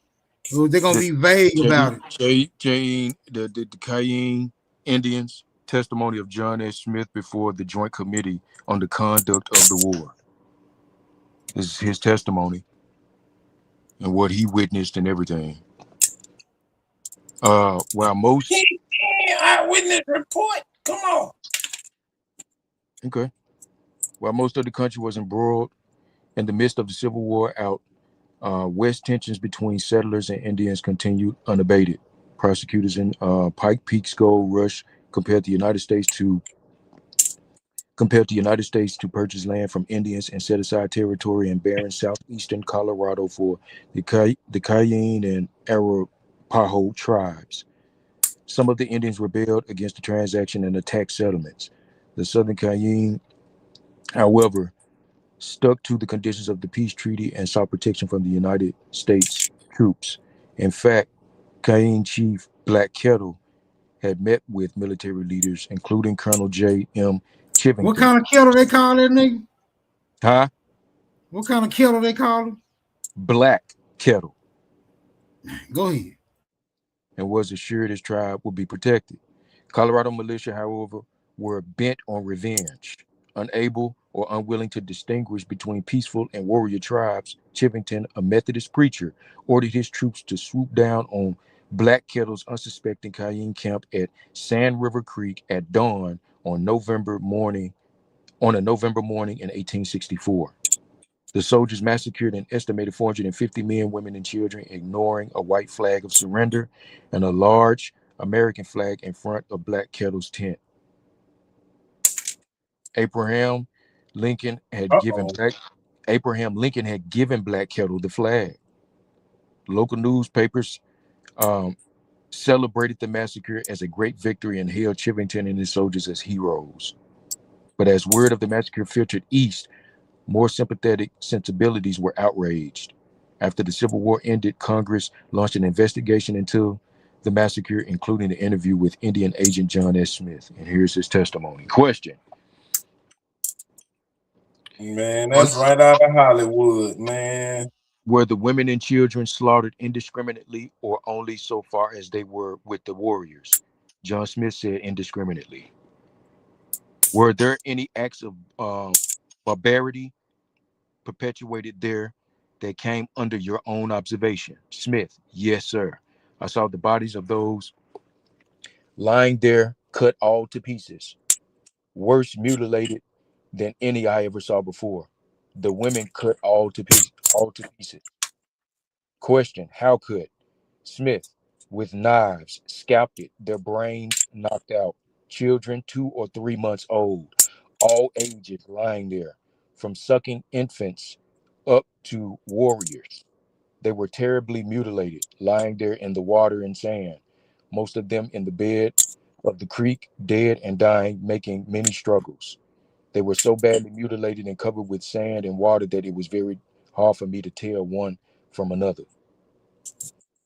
Speaker 19: Or they're gonna
Speaker 18: The
Speaker 19: be vague about it.
Speaker 18: the Cayenne Indians. Testimony of John S. Smith before the Joint Committee on the Conduct of the War. This is his testimony and what he witnessed and everything. While most
Speaker 5: Eyewitness report. Come on.
Speaker 18: okay, while most of the country was embroiled in the midst of the Civil War out west, tensions between settlers and Indians continued unabated. Prosecutors in Pike Peak's Gold Rush compared the United States to purchase land from Indians and set aside territory in barren southeastern Colorado for the Cayenne and Arapaho tribes. Some of the Indians rebelled against the transaction and attacked settlements. The Southern Cayenne, however, stuck to the conditions of the peace treaty and sought protection from the United States troops. In fact, Cayenne Chief Black Kettle had met with military leaders, including Colonel J.M. Chivington.
Speaker 19: What kind of kettle they call that nigga?
Speaker 18: Huh?
Speaker 19: What kind of kettle they call him?
Speaker 18: Black Kettle.
Speaker 19: Go ahead.
Speaker 18: And was assured his tribe would be protected. Colorado militia, however, were bent on revenge. Unable or unwilling to distinguish between peaceful and warrior tribes, Chivington, a Methodist preacher, ordered his troops to swoop down on Black Kettle's unsuspecting Cayenne camp at Sand River Creek at dawn on a November morning in 1864. The soldiers massacred an estimated 450 men, women, and children, ignoring a white flag of surrender and a large American flag in front of Black Kettle's tent. Abraham Lincoln had given Black Kettle the flag. Local newspapers celebrated the massacre as a great victory and hailed Chivington and his soldiers as heroes. But as word of the massacre filtered east, more sympathetic sensibilities were outraged. After the Civil War ended, Congress launched an investigation into the massacre, including an interview with Indian agent John S. Smith. And here's his testimony. Question.
Speaker 5: Man, that's right out of Hollywood, man.
Speaker 18: Were the women and children slaughtered indiscriminately or only so far as they were with the warriors? John Smith said indiscriminately. Were there any acts of barbarity perpetuated there that came under your own observation? Smith, yes, sir. I saw the bodies of those lying there, cut all to pieces, worse mutilated than any I ever saw before. The women cut all to pieces. Question, how could? Smith, with knives, scalped it, their brains knocked out, children 2 or 3 months old, all ages lying there, from sucking infants up to warriors. They were terribly mutilated, lying there in the water and sand, most of them in the bed of the creek, dead and dying, making many struggles. They were so badly mutilated and covered with sand and water that it was very hard for me to tell one from another.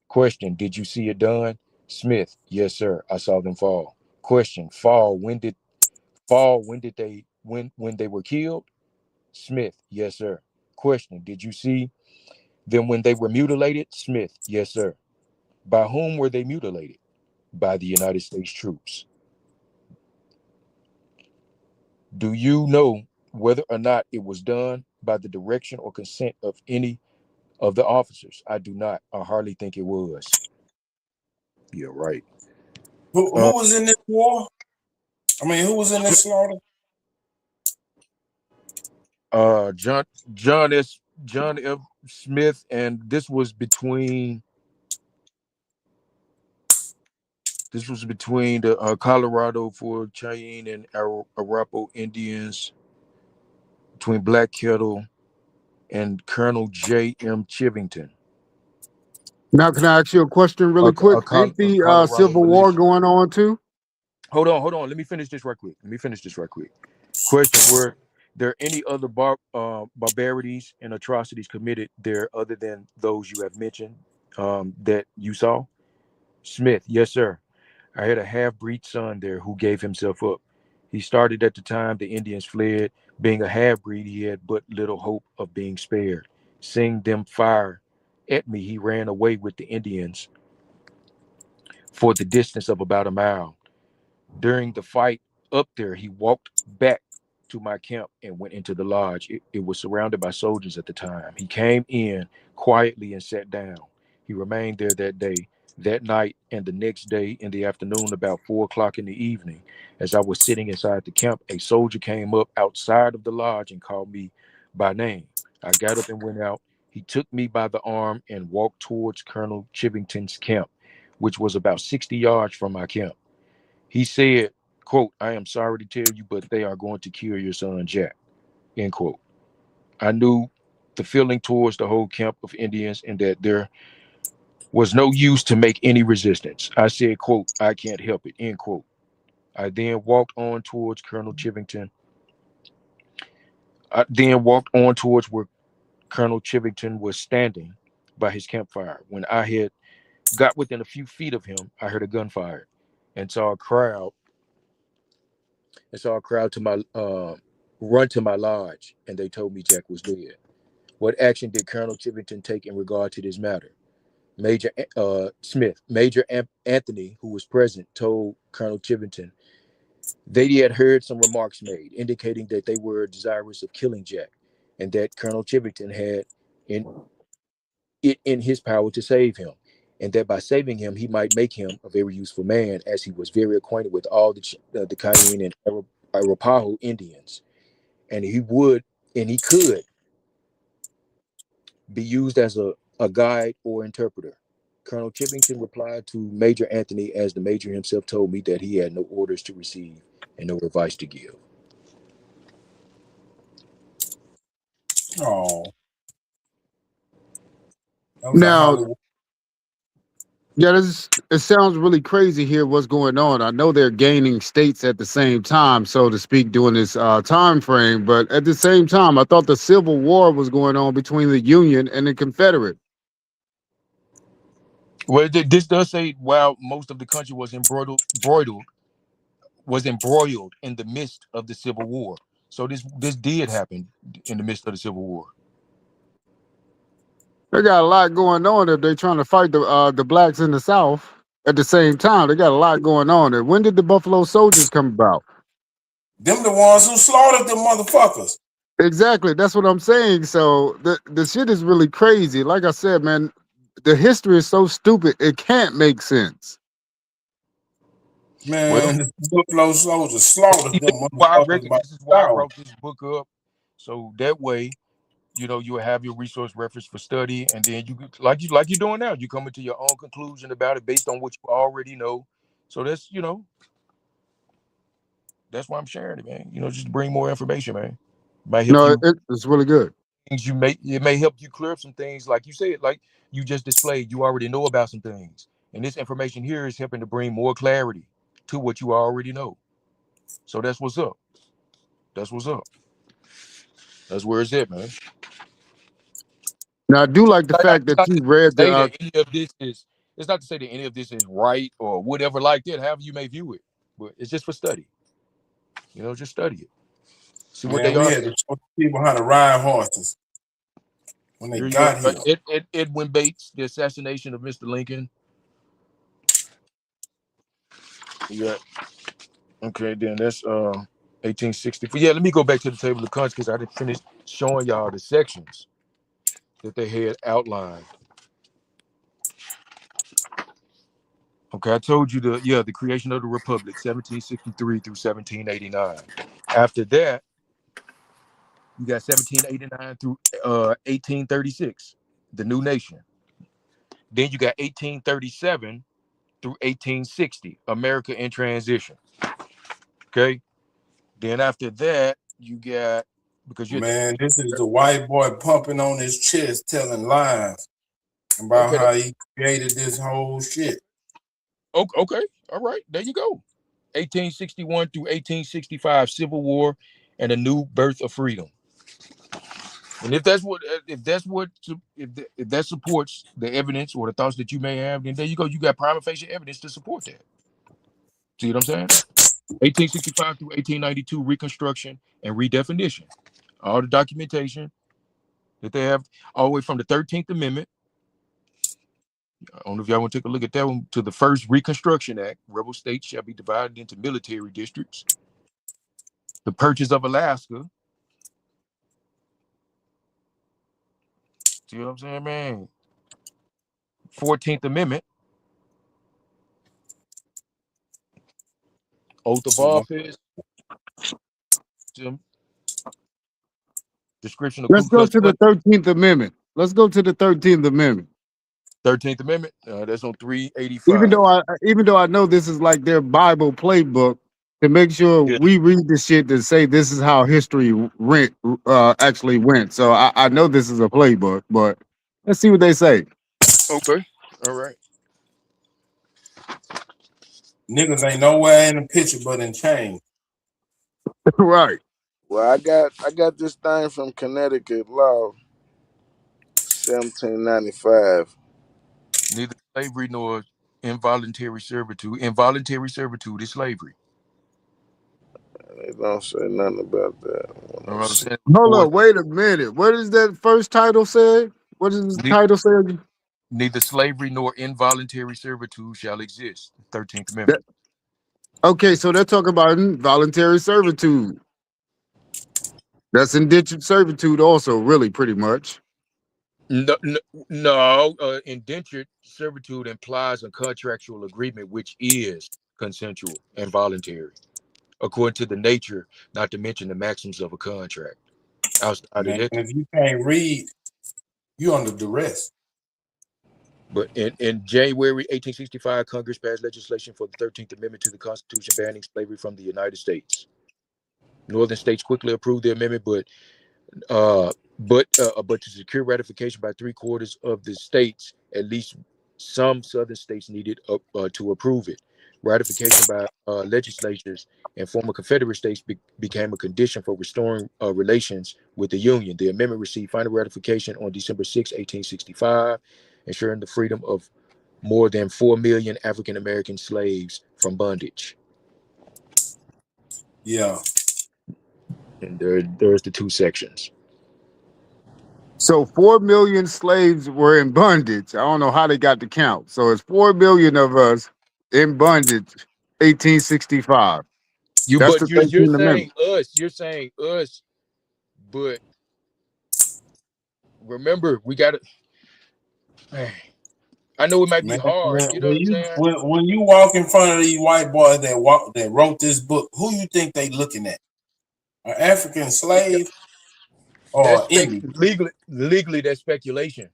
Speaker 18: Question, did you see it done? Smith, yes, sir. I saw them fall. Question, when they were killed? Smith, yes, sir. Question, did you see them when they were mutilated? Smith, yes, sir. By whom were they mutilated? By the United States troops. Do you know whether or not it was done by the direction or consent of any of the officers? I do not. I hardly think it was. Yeah, right.
Speaker 5: Who was in this war? I mean, who was in this slaughter?
Speaker 18: John F. Smith, and this was between the Colorado for Cheyenne and Arapaho Indians, between Black Kettle and Colonel J.M. Chivington.
Speaker 8: Now, can I ask you a question really quick? Ain't the Civil War going on too?
Speaker 18: Hold on. Let me finish this right quick. Question, were there any other barbarities and atrocities committed there other than those you have mentioned that you saw? Smith, yes, sir. I had a half-breed son there who gave himself up. He started at the time the Indians fled. Being a half-breed, he had but little hope of being spared. Seeing them fire at me, he ran away with the Indians for the distance of about a mile. During the fight up there, he walked back to my camp and went into the lodge. It was surrounded by soldiers at the time. He came in quietly and sat down. He remained there that day, that night, and the next day in the afternoon, about 4 o'clock in the evening. As I was sitting inside the camp, a soldier came up outside of the lodge and called me by name. I got up and went out. He took me by the arm and walked towards Colonel Chivington's camp, which was about 60 yards from my camp. He said, quote, I am sorry to tell you, but they are going to kill your son, Jack, end quote. I knew the feeling towards the whole camp of Indians and that there was no use to make any resistance. I said, quote, I can't help it, end quote. I then walked on towards Colonel Chivington. Where Colonel Chivington was standing by his campfire. When I had got within a few feet of him, I heard a gun fired and saw a crowd to my run to my lodge, and they told me Jack was dead. What action did Colonel Chivington take in regard to this matter? Major Anthony, who was present, told Colonel Chivington that he had heard some remarks made indicating that they were desirous of killing Jack, and that Colonel Chivington had it in his power to save him, and that by saving him, he might make him a very useful man, as he was very acquainted with all the Cheyenne and Arapaho Indians, and he could be used as a guide or interpreter. Colonel Chivington replied to Major Anthony, as the major himself told me, that he had no orders to receive and no advice to give.
Speaker 5: Oh.
Speaker 8: Now, yeah, it sounds really crazy here what's going on. I know they're gaining states at the same time, so to speak, during this time frame. But at the same time, I thought the Civil War was going on between the Union and the Confederate.
Speaker 18: Well, this does say while most of the country was embroiled in the midst of the Civil War. So this did happen in the midst of the Civil War.
Speaker 8: They got a lot going on if they're trying to fight the blacks in the South at the same time. They got a lot going on there. When did the Buffalo Soldiers come about?
Speaker 22: Them the ones who slaughtered them motherfuckers.
Speaker 8: Exactly. That's what I'm saying. So the shit is really crazy. Like I said, man, the history is so stupid it can't make sense.
Speaker 22: Man,
Speaker 18: Well,
Speaker 22: the Buffalo Soldiers slaughtered them
Speaker 18: this is why I
Speaker 22: motherfuckers by
Speaker 18: this is why I
Speaker 22: thousands.
Speaker 18: brought this book up. So that way, you will have your resource reference for study, and then you like you're doing now. You come into your own conclusion about it based on what you already know. So that's that's why I'm sharing it, man. Just to bring more information, man. Might help
Speaker 8: No,
Speaker 18: you
Speaker 8: it's really good.
Speaker 18: things it may help you clear up some things, like you said, like you just displayed. You already know about some things, and this information here is helping to bring more clarity to what you already know. So that's what's up. That's what's up. That's where it's at, man.
Speaker 8: Now I do like the fact
Speaker 18: It's
Speaker 8: that
Speaker 18: not
Speaker 8: you
Speaker 18: to
Speaker 8: read
Speaker 18: say
Speaker 8: the
Speaker 18: that any of this is. It's not to say that any of this is right or whatever like that. However you may view it, but it's just for study. Just study it. See what
Speaker 22: Man,
Speaker 18: they
Speaker 22: we
Speaker 18: are.
Speaker 22: had to show people how to ride horses when they
Speaker 18: Here you go.
Speaker 22: got here.
Speaker 18: Edwin Bates, the assassination of Mr. Lincoln. Yeah. Okay, then that's 1864. Yeah, let me go back to the table of contents because I didn't finish showing y'all the sections that they had outlined. Okay, I told you the creation of the Republic, 1763 through 1789. After that, you got 1789 through 1836, the new nation. Then you got 1837 through 1860, America in transition. Okay. Then after that, you got
Speaker 22: Man, this is the white boy pumping on his chest, telling lies about
Speaker 18: okay.
Speaker 22: how he created this whole shit.
Speaker 18: Okay. All right. There you go. 1861 through 1865, Civil War and a new birth of freedom. And if that supports the evidence or the thoughts that you may have, then there you go. You got prima facie evidence to support that. See what I'm saying? 1865 through 1892, Reconstruction and Redefinition. All the documentation that they have, all the way from the 13th Amendment. I don't know if y'all want to take a look at that one, to the first Reconstruction Act. Rebel states shall be divided into military districts. The purchase of Alaska. See what I'm saying, man? 14th Amendment. Oath of office. Description of
Speaker 8: Let's
Speaker 18: Ku
Speaker 8: go
Speaker 18: Klux
Speaker 8: to
Speaker 18: Klan.
Speaker 8: the 13th Amendment. Let's go to the 13th Amendment.
Speaker 18: 13th Amendment. That's on 385.
Speaker 8: Even though I know this is like their Bible playbook, to make sure we read the shit to say this is how history actually went. So I know this is a playbook, but let's see what they say.
Speaker 18: Okay. All right.
Speaker 22: Niggas ain't nowhere in the picture but in chains.
Speaker 8: Right.
Speaker 10: Well, I got this thing from Connecticut law, 1795.
Speaker 18: Neither slavery nor involuntary servitude. Involuntary servitude is slavery.
Speaker 10: They don't say nothing about that.
Speaker 8: Hold up, wait a minute. What is that first title say? What does the title say?
Speaker 18: Neither slavery nor involuntary servitude shall exist. 13th Amendment.
Speaker 8: Okay, so they're talking about involuntary servitude. That's indentured servitude also, really, pretty much.
Speaker 18: No, indentured servitude implies a contractual agreement which is consensual and voluntary, according to the nature, not to mention the maxims of a contract. Outside
Speaker 22: Man,
Speaker 18: of that,
Speaker 22: if you can't read, you under duress.
Speaker 18: but in January 1865, Congress passed legislation for the 13th Amendment to the Constitution banning slavery from the United States. Northern states quickly approved the amendment, but to secure ratification by 3/4 of the states, at least some southern states needed to approve it. Ratification by legislatures and former Confederate states became a condition for restoring relations with the Union. The amendment received final ratification on December 6, 1865, ensuring the freedom of more than 4 million African American slaves from bondage.
Speaker 22: Yeah.
Speaker 18: And there's the two sections.
Speaker 8: So 4 million slaves were in bondage. I don't know how they got the count. So it's 4 million of us in bondage, 1865. That's the
Speaker 18: You're
Speaker 8: 13th
Speaker 18: saying
Speaker 8: Amendment.
Speaker 18: us. You're saying us, but remember, we got to. I know it might be
Speaker 22: Man,
Speaker 18: hard. You know what I'm saying?
Speaker 22: when you walk in front of these white boys that wrote this book, who you think they looking at? An African slave or Indian?
Speaker 18: Legally, that's speculation.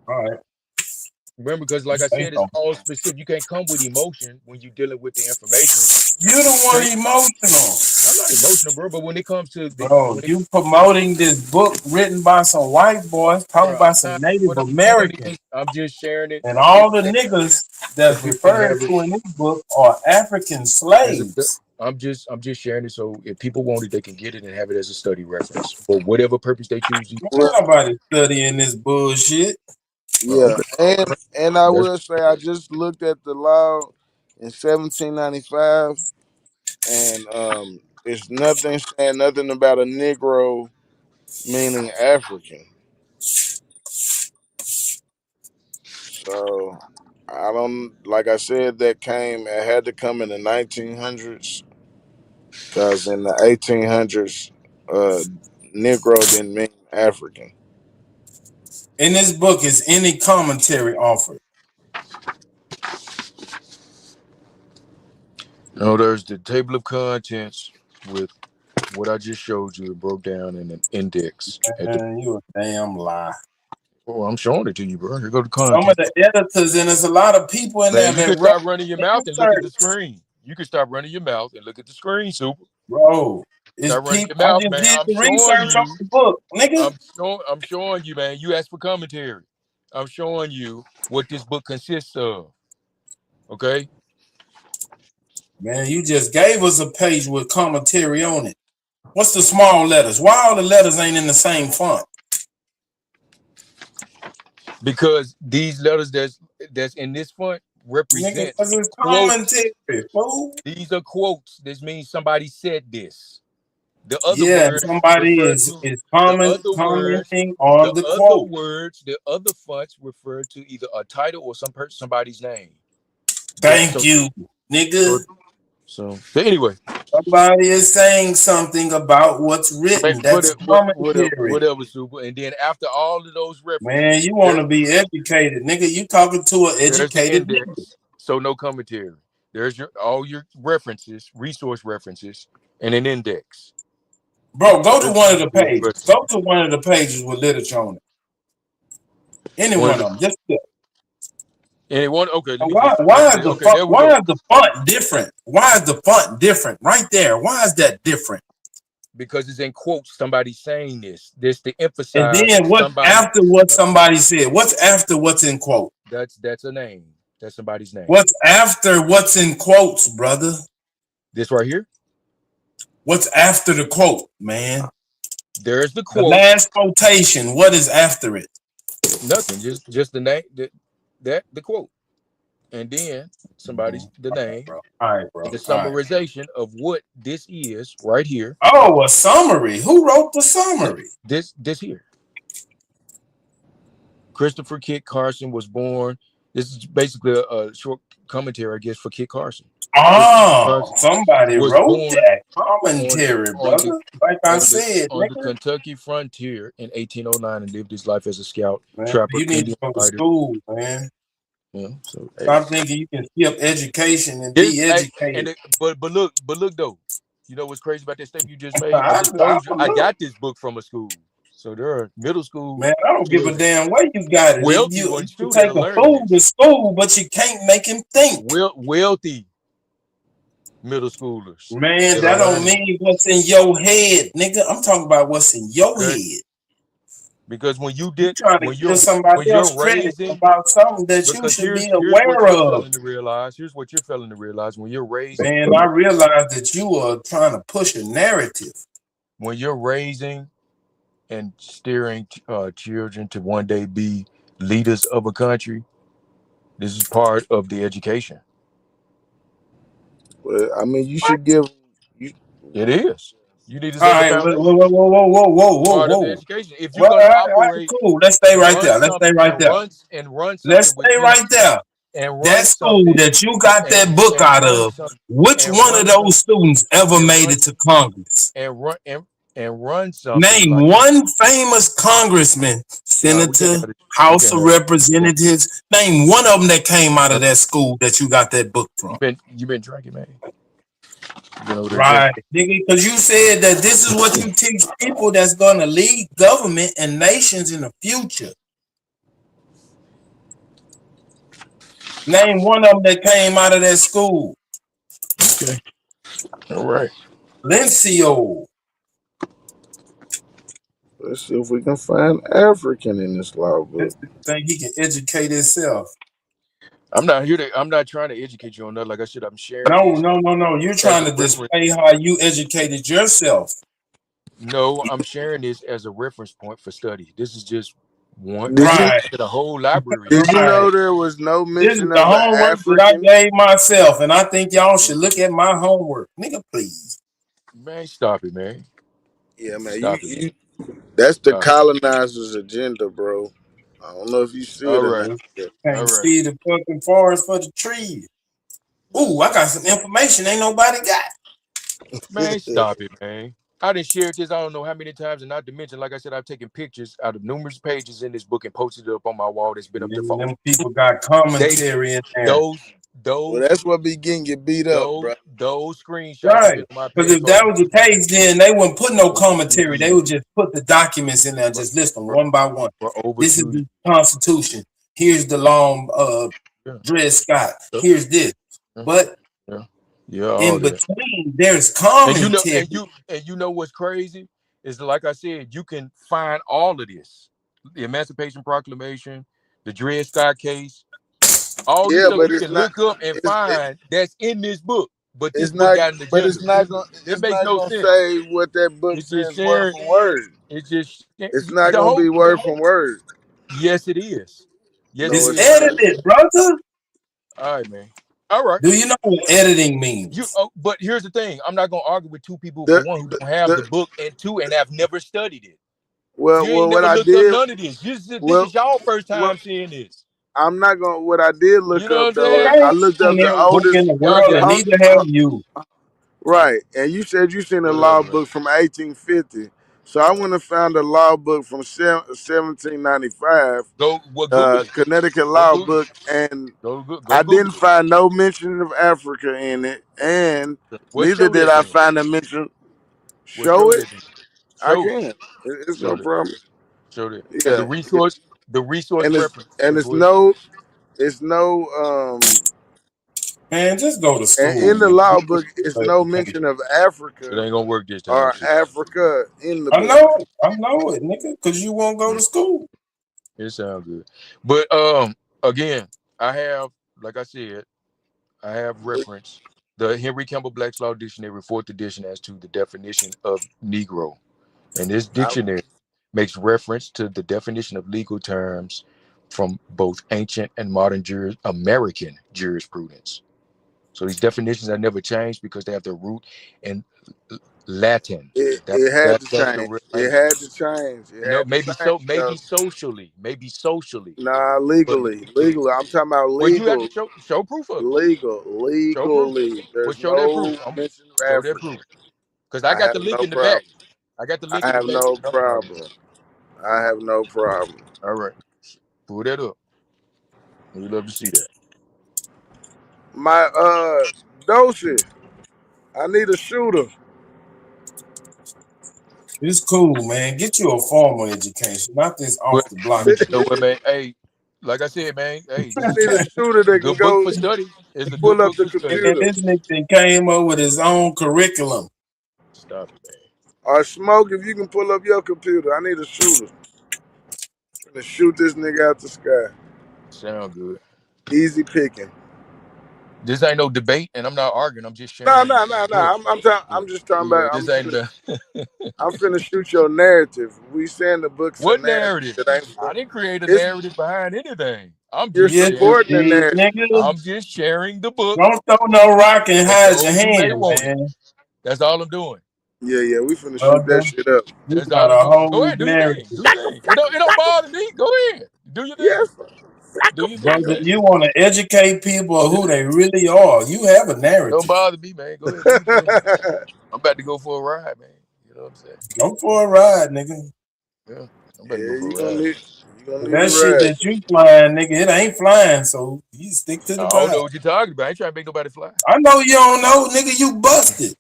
Speaker 22: All right.
Speaker 18: Remember, because like I said, it's all specific. You can't come with emotion when you're dealing with the information.
Speaker 22: You're the one emotional.
Speaker 18: I'm not emotional, bro. But when it comes to
Speaker 22: you promoting this book written by some white boys, talking about some Native Americans.
Speaker 18: I'm just sharing it.
Speaker 22: And all the niggas that's referred to in this book are African slaves.
Speaker 18: I'm just sharing it so if people want it, they can get it and have it as a study reference for whatever purpose they choose.
Speaker 22: Nobody studying this bullshit.
Speaker 4: Yeah, and I will say I just looked at the law in 1795, and it's nothing saying nothing about a Negro meaning African. So I don't, like I said, it had to come in the 1900s, because in the 1800s, Negro didn't mean African.
Speaker 22: In this book, is any commentary offered?
Speaker 18: No, there's the table of contents with what I just showed you. It broke down in an index.
Speaker 22: Man, you a damn lie.
Speaker 18: Oh, I'm showing it to you, bro. Here go the
Speaker 22: Some
Speaker 18: content.
Speaker 22: of the editors, and there's a lot of people in there
Speaker 18: You
Speaker 22: that
Speaker 18: can start running your mouth and look at the screen. You can start running your mouth and look at the screen, Super.
Speaker 22: Bro,
Speaker 18: start running your mouth, man. I'm showing you.
Speaker 22: The book, nigga.
Speaker 18: I'm showing you, man. You asked for commentary. I'm showing you what this book consists of. Okay?
Speaker 22: Man, you just gave us a page with commentary on it. What's the small letters? Why all the letters ain't in the same font?
Speaker 18: Because these letters that's in this font represent
Speaker 22: commentary, fool.
Speaker 18: These are quotes. This means somebody said this. The other words
Speaker 22: somebody is commenting on the quote.
Speaker 18: The other fonts refer to either a title or somebody's name.
Speaker 22: Thank you, nigga.
Speaker 18: So anyway,
Speaker 22: somebody is saying something about what's written. That's commentary.
Speaker 18: Whatever, Super. And then after all of those references,
Speaker 22: man, you want to be educated, nigga. You talking to an educated nigga.
Speaker 18: So no commentary. There's all your references, resource references, and an index.
Speaker 22: Bro, go to one of the pages. Go to one of the pages with literature on it. Any one of them. Just
Speaker 18: anyone? Okay.
Speaker 22: Why is the font different? Why is the font different? Right there. Why is that different?
Speaker 18: Because it's in quotes. Somebody's saying this. This to emphasize.
Speaker 22: And then what's after what somebody said? What's after what's in quote?
Speaker 18: That's a name. That's somebody's name.
Speaker 22: What's after what's in quotes, brother?
Speaker 18: This right here.
Speaker 22: What's after the quote, man?
Speaker 18: There's the quote.
Speaker 22: The last quotation. What is after it?
Speaker 18: Nothing. Just the name. The quote, and then the name.
Speaker 22: All right, bro.
Speaker 18: The summarization of what this is right here.
Speaker 22: Oh, a summary. Who wrote the summary?
Speaker 18: This here. Christopher Kit Carson was born. This is basically a short commentary, I guess, for Kit Carson.
Speaker 22: Oh, somebody wrote that commentary, brother. Like I said,
Speaker 18: on the Kentucky frontier in 1809 and lived his life as a scout, trapper.
Speaker 22: You need to go to school, man.
Speaker 18: Yeah, so
Speaker 22: I'm thinking you can skip education and be educated.
Speaker 18: But look though, you know what's crazy about that statement you just made? I just told you I got this book from a school. So there are middle school.
Speaker 22: Man, I don't give a damn where you got it.
Speaker 18: Well,
Speaker 22: you take a fool to school, but you can't make him think.
Speaker 18: Wealthy middle schoolers.
Speaker 22: Man, that don't mean what's in your head, nigga. I'm talking about what's in your head.
Speaker 18: Because when you're
Speaker 22: raising about something that you should be aware of.
Speaker 18: Here's what you're failing to realize when you're raising.
Speaker 22: Man, I realize that you are trying to push a narrative.
Speaker 18: When you're raising and steering children to one day be leaders of a country. This is part of the education.
Speaker 10: Well, I mean, you should give. You,
Speaker 18: It is. You need to
Speaker 22: All
Speaker 18: set the
Speaker 22: right, whoa,
Speaker 18: foundation.
Speaker 22: whoa, whoa, whoa, whoa, whoa, whoa,
Speaker 18: Part of the
Speaker 22: whoa.
Speaker 18: education. If you're
Speaker 22: Well, all
Speaker 18: gonna
Speaker 22: right, all right,
Speaker 18: operate
Speaker 22: cool. Let's stay
Speaker 18: and
Speaker 22: right
Speaker 18: run
Speaker 22: there. Let's stay
Speaker 18: something
Speaker 22: right there. Let's
Speaker 18: something
Speaker 22: stay
Speaker 18: within
Speaker 22: right there.
Speaker 18: and
Speaker 22: That
Speaker 18: run
Speaker 22: school
Speaker 18: something
Speaker 22: that you got
Speaker 18: and
Speaker 22: that book
Speaker 18: and
Speaker 22: out
Speaker 18: run
Speaker 22: of,
Speaker 18: some
Speaker 22: which
Speaker 18: and
Speaker 22: one of
Speaker 18: run some
Speaker 22: those students ever
Speaker 18: and
Speaker 22: made
Speaker 18: run
Speaker 22: it to Congress?
Speaker 18: and run and run something
Speaker 22: Name
Speaker 18: like
Speaker 22: one famous congressman,
Speaker 18: we can't
Speaker 22: senator,
Speaker 18: have this, we
Speaker 22: House
Speaker 18: can't
Speaker 22: of
Speaker 18: have this.
Speaker 22: Representatives. Name one of them that came out of that school that you got that book from.
Speaker 18: You've been drinking, man. You've been over there
Speaker 22: Right,
Speaker 18: drinking.
Speaker 22: nigga, because you said that this is what you teach people that's going to lead government and nations in the future. Name one of them that came out of that school.
Speaker 18: Okay. All right.
Speaker 22: Lencio.
Speaker 10: let's see if we can find African in this law book.
Speaker 22: This think he can educate himself.
Speaker 18: I'm not trying to educate you on that. Like I said, I'm sharing
Speaker 22: No,
Speaker 18: this
Speaker 22: no, no, no. You're
Speaker 18: as
Speaker 22: trying
Speaker 18: a
Speaker 22: to
Speaker 18: reference.
Speaker 22: display how you educated yourself.
Speaker 18: No, I'm sharing this as a reference point for study. This is just one.
Speaker 10: Did
Speaker 18: I
Speaker 10: you
Speaker 22: Right,
Speaker 18: did a whole library
Speaker 10: did
Speaker 18: on
Speaker 10: you
Speaker 18: this.
Speaker 22: right.
Speaker 10: know there was no
Speaker 22: This is
Speaker 10: mention
Speaker 22: the
Speaker 10: of an
Speaker 22: homework that I
Speaker 10: African?
Speaker 22: gave myself, and I think y'all should look at my homework. Nigga, please.
Speaker 18: Man, stop it, man.
Speaker 10: Yeah, man.
Speaker 18: Stop it, man.
Speaker 10: That's the
Speaker 18: Stop it.
Speaker 10: colonizers' agenda, bro. I don't know if you see
Speaker 18: All
Speaker 10: it or
Speaker 18: right.
Speaker 10: not.
Speaker 18: All
Speaker 22: Can't
Speaker 18: right.
Speaker 22: see the fucking forest for the trees. Ooh, I got some information ain't nobody got.
Speaker 18: Man, stop it, man. I done shared this I don't know how many times, and not to mention, like I said, I've taken pictures out of numerous pages in this book and posted it up on my wall that's been up there for
Speaker 22: Them
Speaker 18: over
Speaker 22: people got
Speaker 18: they
Speaker 22: commentary in there.
Speaker 18: those
Speaker 10: Well,
Speaker 18: those
Speaker 10: that's what be getting you beat up, bro.
Speaker 18: those screenshots have
Speaker 22: Right.
Speaker 18: been on my
Speaker 22: Because
Speaker 18: page
Speaker 22: if
Speaker 18: for
Speaker 22: that
Speaker 18: over
Speaker 22: was the case, then they wouldn't put no
Speaker 18: over 2
Speaker 22: commentary. They
Speaker 18: years.
Speaker 22: would just put the documents in there,
Speaker 18: For,
Speaker 22: just list them
Speaker 18: for,
Speaker 22: one by one.
Speaker 18: for over
Speaker 22: This is
Speaker 18: 2 years.
Speaker 22: the Constitution. Here's the long
Speaker 18: Yeah.
Speaker 22: Dred Scott.
Speaker 18: Yeah.
Speaker 22: Here's this.
Speaker 18: Yeah.
Speaker 22: But
Speaker 18: Yeah. Yeah, all
Speaker 22: in
Speaker 18: that.
Speaker 22: between, there's
Speaker 18: And you know,
Speaker 22: commentary.
Speaker 18: and you know what's crazy is, like I said, you can find all of this, the Emancipation Proclamation, the Dred Scott case, all this
Speaker 10: Yeah,
Speaker 18: stuff
Speaker 10: but
Speaker 18: you can look up and find that's in this book. But this
Speaker 10: it's
Speaker 18: book
Speaker 10: not.
Speaker 18: got an
Speaker 10: But
Speaker 18: agenda.
Speaker 10: it's
Speaker 18: It makes
Speaker 10: not
Speaker 18: no
Speaker 10: gonna
Speaker 18: sense.
Speaker 10: say what that book
Speaker 18: It's just
Speaker 10: says word
Speaker 18: sharing.
Speaker 10: for word.
Speaker 18: It's just
Speaker 10: It's not
Speaker 18: the
Speaker 10: gonna
Speaker 18: whole.
Speaker 10: be word for word.
Speaker 18: Yes, it is. Yes, it
Speaker 10: No,
Speaker 22: It's
Speaker 10: it's
Speaker 18: is.
Speaker 10: not.
Speaker 22: edited, brother.
Speaker 18: All right, man. All right.
Speaker 22: Do you know what editing means?
Speaker 18: But here's the thing. I'm not gonna argue with two people, for
Speaker 10: The,
Speaker 18: one, who
Speaker 10: the,
Speaker 18: don't have the
Speaker 10: the,
Speaker 18: book, and two, and have never studied it.
Speaker 10: well,
Speaker 18: You ain't
Speaker 10: what
Speaker 18: never
Speaker 10: I
Speaker 18: looked up
Speaker 10: did.
Speaker 18: none of this. This
Speaker 10: Well,
Speaker 18: is y'all first
Speaker 10: well,
Speaker 18: time seeing this.
Speaker 10: I'm not gonna. What I did
Speaker 18: You
Speaker 10: look
Speaker 18: know what
Speaker 10: up
Speaker 18: I'm
Speaker 10: though,
Speaker 18: saying?
Speaker 10: I
Speaker 22: Okay.
Speaker 10: looked
Speaker 22: And
Speaker 10: up the
Speaker 22: every book in
Speaker 10: oldest.
Speaker 22: the
Speaker 18: Y'all
Speaker 22: world, and
Speaker 18: got it.
Speaker 22: neither have you.
Speaker 10: Right, and you said you seen a law
Speaker 18: Whatever, man.
Speaker 10: book from 1850. So I went and found a law book from 1795,
Speaker 18: Google it.
Speaker 10: Connecticut
Speaker 18: Go
Speaker 10: law
Speaker 18: Google it.
Speaker 10: book, and
Speaker 18: Go
Speaker 10: I
Speaker 18: Google
Speaker 10: didn't
Speaker 18: it.
Speaker 10: find no mention of Africa in it, and
Speaker 18: Well,
Speaker 10: neither
Speaker 18: show
Speaker 10: did
Speaker 18: that
Speaker 10: I
Speaker 18: then.
Speaker 10: find a mention.
Speaker 18: Well,
Speaker 10: Show
Speaker 18: show
Speaker 10: it,
Speaker 18: that then.
Speaker 10: I
Speaker 18: Show it.
Speaker 10: can. It's
Speaker 18: Show
Speaker 10: no
Speaker 18: that.
Speaker 10: problem.
Speaker 18: Show that. And
Speaker 10: Yeah,
Speaker 18: the resource
Speaker 10: and
Speaker 18: preference.
Speaker 10: it's
Speaker 18: Go ahead.
Speaker 10: no
Speaker 22: Man, just go to
Speaker 10: and
Speaker 22: school,
Speaker 10: in the
Speaker 22: man.
Speaker 10: law
Speaker 22: Get
Speaker 10: book, it's
Speaker 22: your
Speaker 10: no
Speaker 22: education.
Speaker 10: mention of
Speaker 18: It
Speaker 10: Africa
Speaker 18: ain't gonna work this time.
Speaker 10: or
Speaker 18: See,
Speaker 10: Africa in the
Speaker 22: I
Speaker 10: book.
Speaker 22: know it, nigga, because you won't go to school.
Speaker 18: it sounds good. But again, I have, like I said, I have referenced the Henry Campbell Black's Law Dictionary, 4th edition, as to the definition of Negro. And this dictionary makes reference to the definition of legal terms from both ancient and modern American jurisprudence. So these definitions have never changed because they have their root in Latin.
Speaker 10: It had to
Speaker 18: That's the
Speaker 10: change.
Speaker 18: real
Speaker 10: It
Speaker 18: language.
Speaker 10: had to change. It
Speaker 18: No,
Speaker 10: had to change though.
Speaker 18: maybe socially,
Speaker 10: Nah,
Speaker 18: but
Speaker 10: legally,
Speaker 18: legally.
Speaker 10: legally. I'm talking about
Speaker 18: Well, you have
Speaker 10: legal,
Speaker 18: to show proof of it.
Speaker 10: legal,
Speaker 18: Show proof.
Speaker 10: legally.
Speaker 18: Well,
Speaker 10: There's
Speaker 18: show that proof.
Speaker 10: no mention of
Speaker 18: Show that
Speaker 10: Africa.
Speaker 18: proof. Because I
Speaker 10: I
Speaker 18: got the
Speaker 10: have
Speaker 18: link
Speaker 10: no
Speaker 18: in the back.
Speaker 10: problem.
Speaker 18: I got the
Speaker 10: I
Speaker 18: link in the
Speaker 10: have
Speaker 18: back.
Speaker 10: no problem. I have no problem.
Speaker 18: All right. Pull that up. We'd love to see that.
Speaker 10: My Doshi, I need a shooter.
Speaker 22: It's cool, man. Get you a formal education, not this
Speaker 18: But
Speaker 22: off the block.
Speaker 18: you know what, man? Hey, like I said, man, hey, this
Speaker 10: I
Speaker 18: is
Speaker 10: need a shooter
Speaker 18: a
Speaker 10: that can
Speaker 18: good book
Speaker 10: go
Speaker 18: for study. It's a
Speaker 10: pull
Speaker 18: good
Speaker 10: up
Speaker 18: book
Speaker 10: the
Speaker 18: for study.
Speaker 22: Man,
Speaker 10: computer.
Speaker 22: this nigga came up with his own curriculum.
Speaker 18: Stop it, man.
Speaker 10: Or smoke if you can pull up your computer. I need a shooter. I'm gonna shoot this nigga out the sky.
Speaker 18: Sound good.
Speaker 10: Easy picking.
Speaker 18: This ain't no debate, and I'm not arguing. I'm just
Speaker 10: No,
Speaker 18: sharing
Speaker 10: no,
Speaker 18: the
Speaker 10: no, no.
Speaker 18: book.
Speaker 10: I'm just talking
Speaker 18: Yeah,
Speaker 10: about.
Speaker 18: this ain't about
Speaker 10: I'm finna shoot your narrative. We saying the book's a
Speaker 18: what
Speaker 10: narrative
Speaker 18: narrative.
Speaker 10: that ain't
Speaker 18: I
Speaker 10: for.
Speaker 18: didn't create a
Speaker 10: It's
Speaker 18: narrative behind anything. I'm
Speaker 10: you're
Speaker 18: just
Speaker 1: Yes,
Speaker 18: sharing.
Speaker 1: you
Speaker 10: supporting the
Speaker 1: did,
Speaker 10: narrative.
Speaker 1: nigga.
Speaker 18: I'm just sharing the book
Speaker 1: Don't throw no rock and
Speaker 18: for
Speaker 1: hide your
Speaker 18: those who may
Speaker 1: hand,
Speaker 18: want it.
Speaker 1: man.
Speaker 18: That's all I'm doing.
Speaker 10: Yeah, yeah. We finna shoot that
Speaker 1: Brother,
Speaker 10: shit up.
Speaker 1: you
Speaker 18: That's
Speaker 1: got
Speaker 18: all I'm
Speaker 1: a
Speaker 18: doing. Go
Speaker 1: whole
Speaker 18: ahead, do your thing.
Speaker 1: narrative.
Speaker 18: Do your thing. It don't bother me. Go ahead. Do your
Speaker 10: Yes,
Speaker 18: thing. Do your thing. Go
Speaker 1: Brother,
Speaker 18: ahead.
Speaker 1: you want to educate people of
Speaker 18: Do your
Speaker 1: who they
Speaker 18: thing.
Speaker 1: really are. You have a
Speaker 18: Don't
Speaker 1: narrative.
Speaker 18: bother me, man. Go ahead. Do your thing. I'm about to go for a ride, man. You know what I'm saying?
Speaker 1: Go for a ride, nigga.
Speaker 18: Yeah. I'm about to go
Speaker 10: yeah.
Speaker 18: for a ride.
Speaker 10: You gonna
Speaker 1: But
Speaker 10: need a
Speaker 1: that shit
Speaker 10: ride.
Speaker 1: that you flying, nigga, it ain't flying. So you stick to the
Speaker 18: I don't
Speaker 1: vibe.
Speaker 18: know what you're talking about. I ain't trying to make nobody fly.
Speaker 1: I know you don't know, nigga. You busted.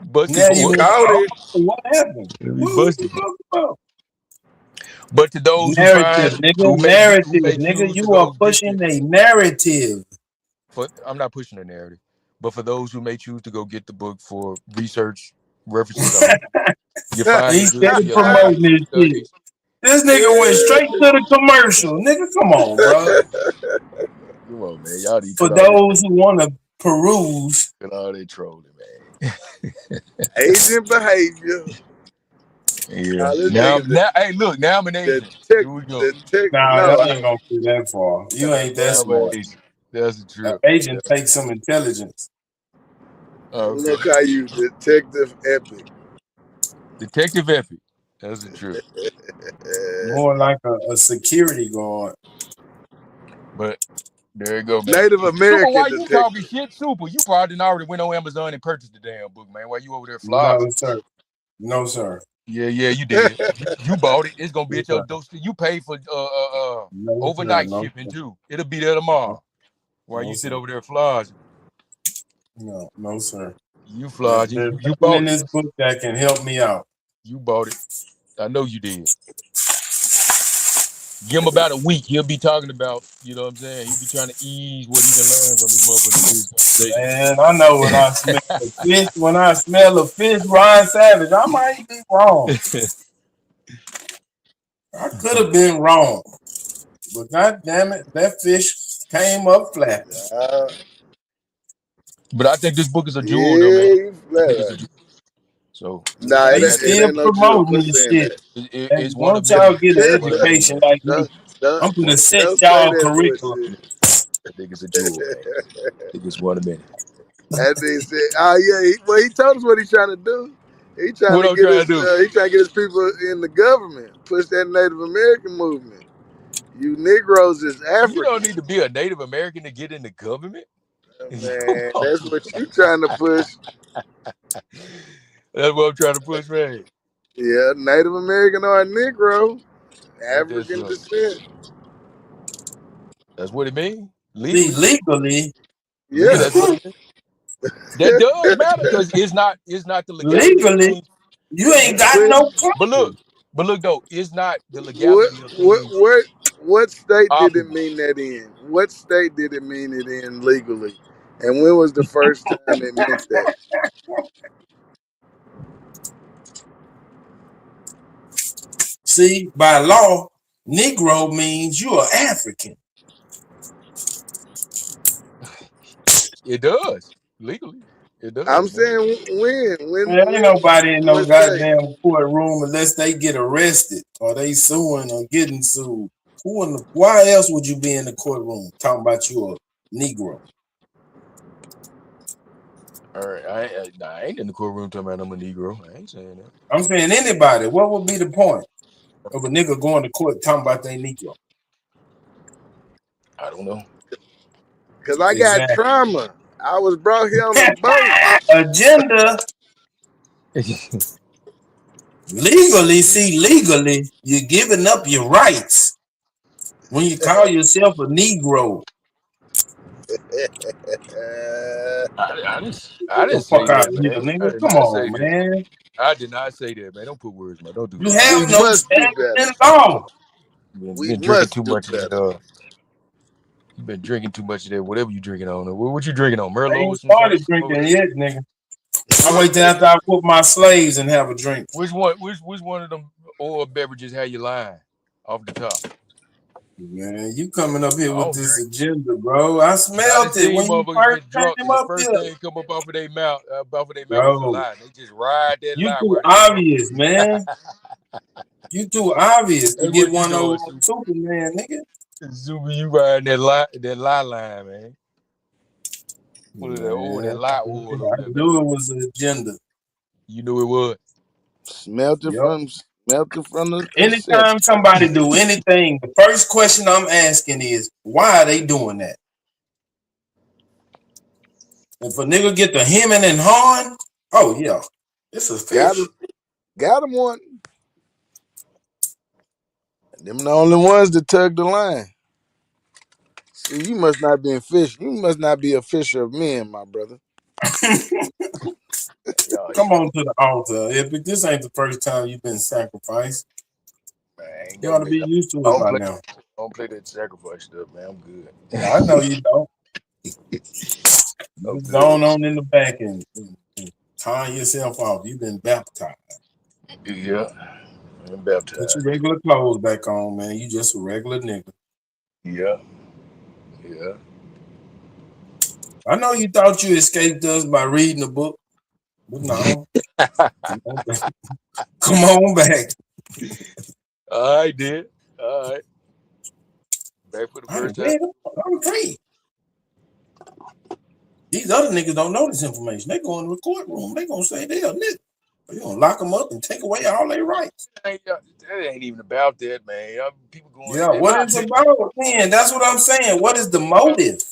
Speaker 18: Busted
Speaker 1: Now
Speaker 18: for
Speaker 1: you
Speaker 10: You
Speaker 18: what?
Speaker 1: want,
Speaker 10: caught
Speaker 1: oh,
Speaker 10: it.
Speaker 1: what happened?
Speaker 18: We
Speaker 1: What you
Speaker 18: busted.
Speaker 1: talking about?
Speaker 18: But to those who
Speaker 1: Narrative,
Speaker 18: find
Speaker 1: nigga.
Speaker 18: who
Speaker 1: Narrative,
Speaker 18: may
Speaker 1: nigga.
Speaker 18: choose to
Speaker 1: You are
Speaker 18: go get
Speaker 1: pushing
Speaker 18: the
Speaker 1: a narrative.
Speaker 18: I'm not pushing the narrative, but for those who may choose to go get the book for research references only, you find
Speaker 1: He
Speaker 18: it good for
Speaker 1: steady
Speaker 18: your life
Speaker 1: promoting this shit.
Speaker 18: studies.
Speaker 1: This nigga went straight to the commercial. Nigga, come on, bro.
Speaker 18: Come on, man. Y'all need to
Speaker 1: For
Speaker 18: cut all
Speaker 1: those who want to peruse,
Speaker 18: that trolling, man.
Speaker 10: Agent behavior.
Speaker 18: Yeah.
Speaker 10: Now this
Speaker 18: Now,
Speaker 10: nigga
Speaker 18: hey, look. Now I'm an agent. Here we go.
Speaker 1: nah,
Speaker 10: no,
Speaker 1: I ain't gonna do that far. You ain't that
Speaker 18: Now I'm an
Speaker 1: smart.
Speaker 18: agent. That's a
Speaker 1: An
Speaker 18: trip.
Speaker 1: agent takes some intelligence.
Speaker 18: Oh,
Speaker 10: we're
Speaker 18: okay.
Speaker 10: gonna call you Detective Epic.
Speaker 18: Detective Epic. That's a trip.
Speaker 1: More like a security guard.
Speaker 18: But there you go, man.
Speaker 10: Native
Speaker 18: Super,
Speaker 10: American
Speaker 18: why you talking
Speaker 10: detective.
Speaker 18: shit, Super? You probably done already went on Amazon and purchased the damn book, man. Why you over there
Speaker 1: No,
Speaker 18: flogging?
Speaker 1: sir. No, sir.
Speaker 18: Yeah, you did. You bought it. It's gonna be
Speaker 1: No,
Speaker 18: at your
Speaker 1: sir.
Speaker 18: doorstep. You paid for
Speaker 1: No, sir.
Speaker 18: overnight
Speaker 1: No,
Speaker 18: shipping
Speaker 1: sir.
Speaker 18: too. It'll be there tomorrow. While
Speaker 1: No,
Speaker 18: you sit
Speaker 1: sir.
Speaker 18: over there flogging.
Speaker 1: No, sir.
Speaker 18: You flogging.
Speaker 1: There's
Speaker 18: You
Speaker 1: nothing
Speaker 18: bought
Speaker 1: in
Speaker 18: it.
Speaker 1: this book that can help me out.
Speaker 18: You bought it. I know you did. Give him about a week. He'll be talking about, you know what I'm saying? He'll be trying to ease what he done learned from his motherfucking kids conversation.
Speaker 1: And I know when I smell a fish, Ryan Savage, I might be wrong. I could have been wrong. But god damn it, that fish came up flat.
Speaker 18: But I think this book is a
Speaker 10: Yeah,
Speaker 18: jewel, though, man.
Speaker 10: you
Speaker 18: I
Speaker 10: flat
Speaker 18: think it's a
Speaker 10: right.
Speaker 18: jewel. So
Speaker 10: Nah,
Speaker 18: I
Speaker 10: it
Speaker 1: They
Speaker 18: got
Speaker 10: ain't, it
Speaker 1: still
Speaker 10: ain't no jewel.
Speaker 1: promoting
Speaker 10: Quit
Speaker 1: this
Speaker 10: saying
Speaker 1: shit.
Speaker 10: that.
Speaker 1: Hey,
Speaker 18: it's one of
Speaker 1: once
Speaker 18: many.
Speaker 1: y'all get an
Speaker 18: One of many,
Speaker 1: education
Speaker 18: man.
Speaker 1: like me,
Speaker 10: Don't, don't,
Speaker 1: I'm gonna
Speaker 18: One of
Speaker 1: set
Speaker 18: many.
Speaker 10: don't say
Speaker 1: y'all
Speaker 10: that
Speaker 1: curriculum.
Speaker 10: bullshit.
Speaker 18: I think it's a jewel, man. I think it's one of many.
Speaker 10: That nigga said, "Oh yeah, he told us what he's trying to do. He trying
Speaker 18: What
Speaker 10: to
Speaker 18: I'm
Speaker 10: get
Speaker 18: trying to
Speaker 10: his
Speaker 18: do?
Speaker 10: people in the government, push that Native American movement. You Negroes is
Speaker 18: You don't
Speaker 10: African,
Speaker 18: need to be a Native American to get in the government. Come
Speaker 10: man.
Speaker 18: on,
Speaker 10: That's what you trying to push.
Speaker 18: that's what I'm trying to push, man.
Speaker 10: Yeah, Native American or a Negro,
Speaker 18: Ain't that
Speaker 10: African
Speaker 18: something?
Speaker 10: descent.
Speaker 18: That's what it means
Speaker 1: See,
Speaker 18: legally.
Speaker 1: legally,
Speaker 18: Yeah,
Speaker 10: Yeah,
Speaker 18: that's what it means. That does matter because it's not the legality of
Speaker 1: legally,
Speaker 18: things.
Speaker 1: you ain't got
Speaker 10: when,
Speaker 1: no
Speaker 18: But
Speaker 1: claim.
Speaker 18: look though, it's not the
Speaker 10: what,
Speaker 18: legality of
Speaker 10: what,
Speaker 18: things
Speaker 10: what, what state did it
Speaker 18: optional.
Speaker 10: mean that in? What state did it mean it in legally? And when was the first time it meant that?
Speaker 1: See, by law, Negro means you are African.
Speaker 18: It does legally. It
Speaker 10: I'm
Speaker 18: does, man.
Speaker 10: saying
Speaker 1: Man, ain't nobody in no
Speaker 10: what state?
Speaker 1: goddamn courtroom unless they get arrested or they suing or getting sued. Why else would you be in the courtroom talking about you a Negro?
Speaker 18: All right, I ain't in the courtroom talking about I'm a Negro. I ain't saying that.
Speaker 1: I'm saying anybody. What would be the point of a nigga going to court talking about they Negro?
Speaker 18: I don't know.
Speaker 10: Because I got
Speaker 1: Exactly.
Speaker 10: trauma. I was brought here on a boat.
Speaker 1: Agenda. Legally, see, legally, you're giving up your rights when you call yourself a Negro.
Speaker 18: I
Speaker 1: Get the
Speaker 18: didn't say
Speaker 1: fuck out
Speaker 18: that,
Speaker 1: of here,
Speaker 18: man. I
Speaker 1: nigga.
Speaker 18: did
Speaker 1: Come
Speaker 18: not say
Speaker 1: on,
Speaker 18: that.
Speaker 1: man.
Speaker 18: I did not say that, man. Don't put words in my. Don't do
Speaker 1: You
Speaker 18: that.
Speaker 10: We
Speaker 1: have no
Speaker 10: must do
Speaker 1: standing
Speaker 10: better.
Speaker 1: in law.
Speaker 18: You've
Speaker 10: We
Speaker 18: been drinking
Speaker 10: must
Speaker 18: too
Speaker 10: do
Speaker 18: much of
Speaker 10: better.
Speaker 18: that. You've been drinking too much of that. Whatever you drinking on. What you drinking on?
Speaker 1: I
Speaker 18: Merlot or
Speaker 1: ain't
Speaker 18: some
Speaker 1: started
Speaker 18: shit over
Speaker 1: drinking
Speaker 18: there?
Speaker 1: yet, nigga. I wait till after I put my slaves and have a drink.
Speaker 18: Which one? Which one of them oil beverages had you lying off the top?
Speaker 1: Man, you coming up
Speaker 18: I
Speaker 1: here with
Speaker 18: don't
Speaker 1: this
Speaker 18: drink.
Speaker 1: agenda, bro. I
Speaker 18: I done
Speaker 1: smelled it
Speaker 18: seen
Speaker 1: when you
Speaker 18: motherfuckers
Speaker 1: first
Speaker 18: get drunk
Speaker 1: came
Speaker 18: and the
Speaker 1: up
Speaker 18: first
Speaker 1: here.
Speaker 18: thing come up off of their mouth, is a
Speaker 1: Bro,
Speaker 18: lie. They just ride that
Speaker 1: you
Speaker 18: lie
Speaker 1: too
Speaker 18: while they drunk.
Speaker 1: obvious, man. You too obvious to
Speaker 18: That's
Speaker 1: get
Speaker 18: what you
Speaker 1: one over
Speaker 18: doing,
Speaker 1: on Superman, nigga.
Speaker 18: Super. You riding that lie line, man. What is that? Oh, that
Speaker 1: Man,
Speaker 18: lie
Speaker 1: I
Speaker 18: oil over there, man.
Speaker 1: knew it was an agenda.
Speaker 18: You knew it was.
Speaker 4: Smelt it
Speaker 1: Yep.
Speaker 4: from the
Speaker 1: Anytime
Speaker 4: inception.
Speaker 1: somebody do anything, the first question I'm asking is, why are they doing that? If a nigga get the hemming and hawing, oh yeah, it's a
Speaker 4: Got
Speaker 1: fish.
Speaker 4: him, got him one. Them the only ones that tug the line. See, you must not be a fish. You must not be a fisher of men, my brother.
Speaker 18: Y'all,
Speaker 1: Come on to the altar. If this ain't the first time you've been sacrificed,
Speaker 18: man, I ain't
Speaker 1: you
Speaker 18: never
Speaker 1: ought to
Speaker 18: been.
Speaker 1: be used to
Speaker 18: I
Speaker 1: it
Speaker 18: don't
Speaker 1: by
Speaker 18: play.
Speaker 1: now.
Speaker 18: I don't play that sacrifice stuff, man. I'm good.
Speaker 1: I know you don't. You
Speaker 18: I'm
Speaker 1: just
Speaker 18: good.
Speaker 1: going on in the back and tying yourself off. You've been baptized.
Speaker 18: Yeah, I'm
Speaker 1: Put
Speaker 18: baptized.
Speaker 1: your regular clothes back on, man. You just a regular nigga.
Speaker 18: Yeah.
Speaker 1: I know you thought you escaped us by reading a book, but no. Come on back. Come on back.
Speaker 18: I did. All right. Back for the
Speaker 1: I done
Speaker 18: first time.
Speaker 1: read them. I'm free. These other niggas don't know this information. They go in the courtroom. They gonna say they're a nigga. You gonna lock them up and take away all their rights.
Speaker 18: That ain't even about that, man. People going,
Speaker 1: Yeah,
Speaker 18: in
Speaker 1: what
Speaker 18: my
Speaker 1: is
Speaker 18: opinion,
Speaker 1: about, man? That's what I'm saying. What is the motive?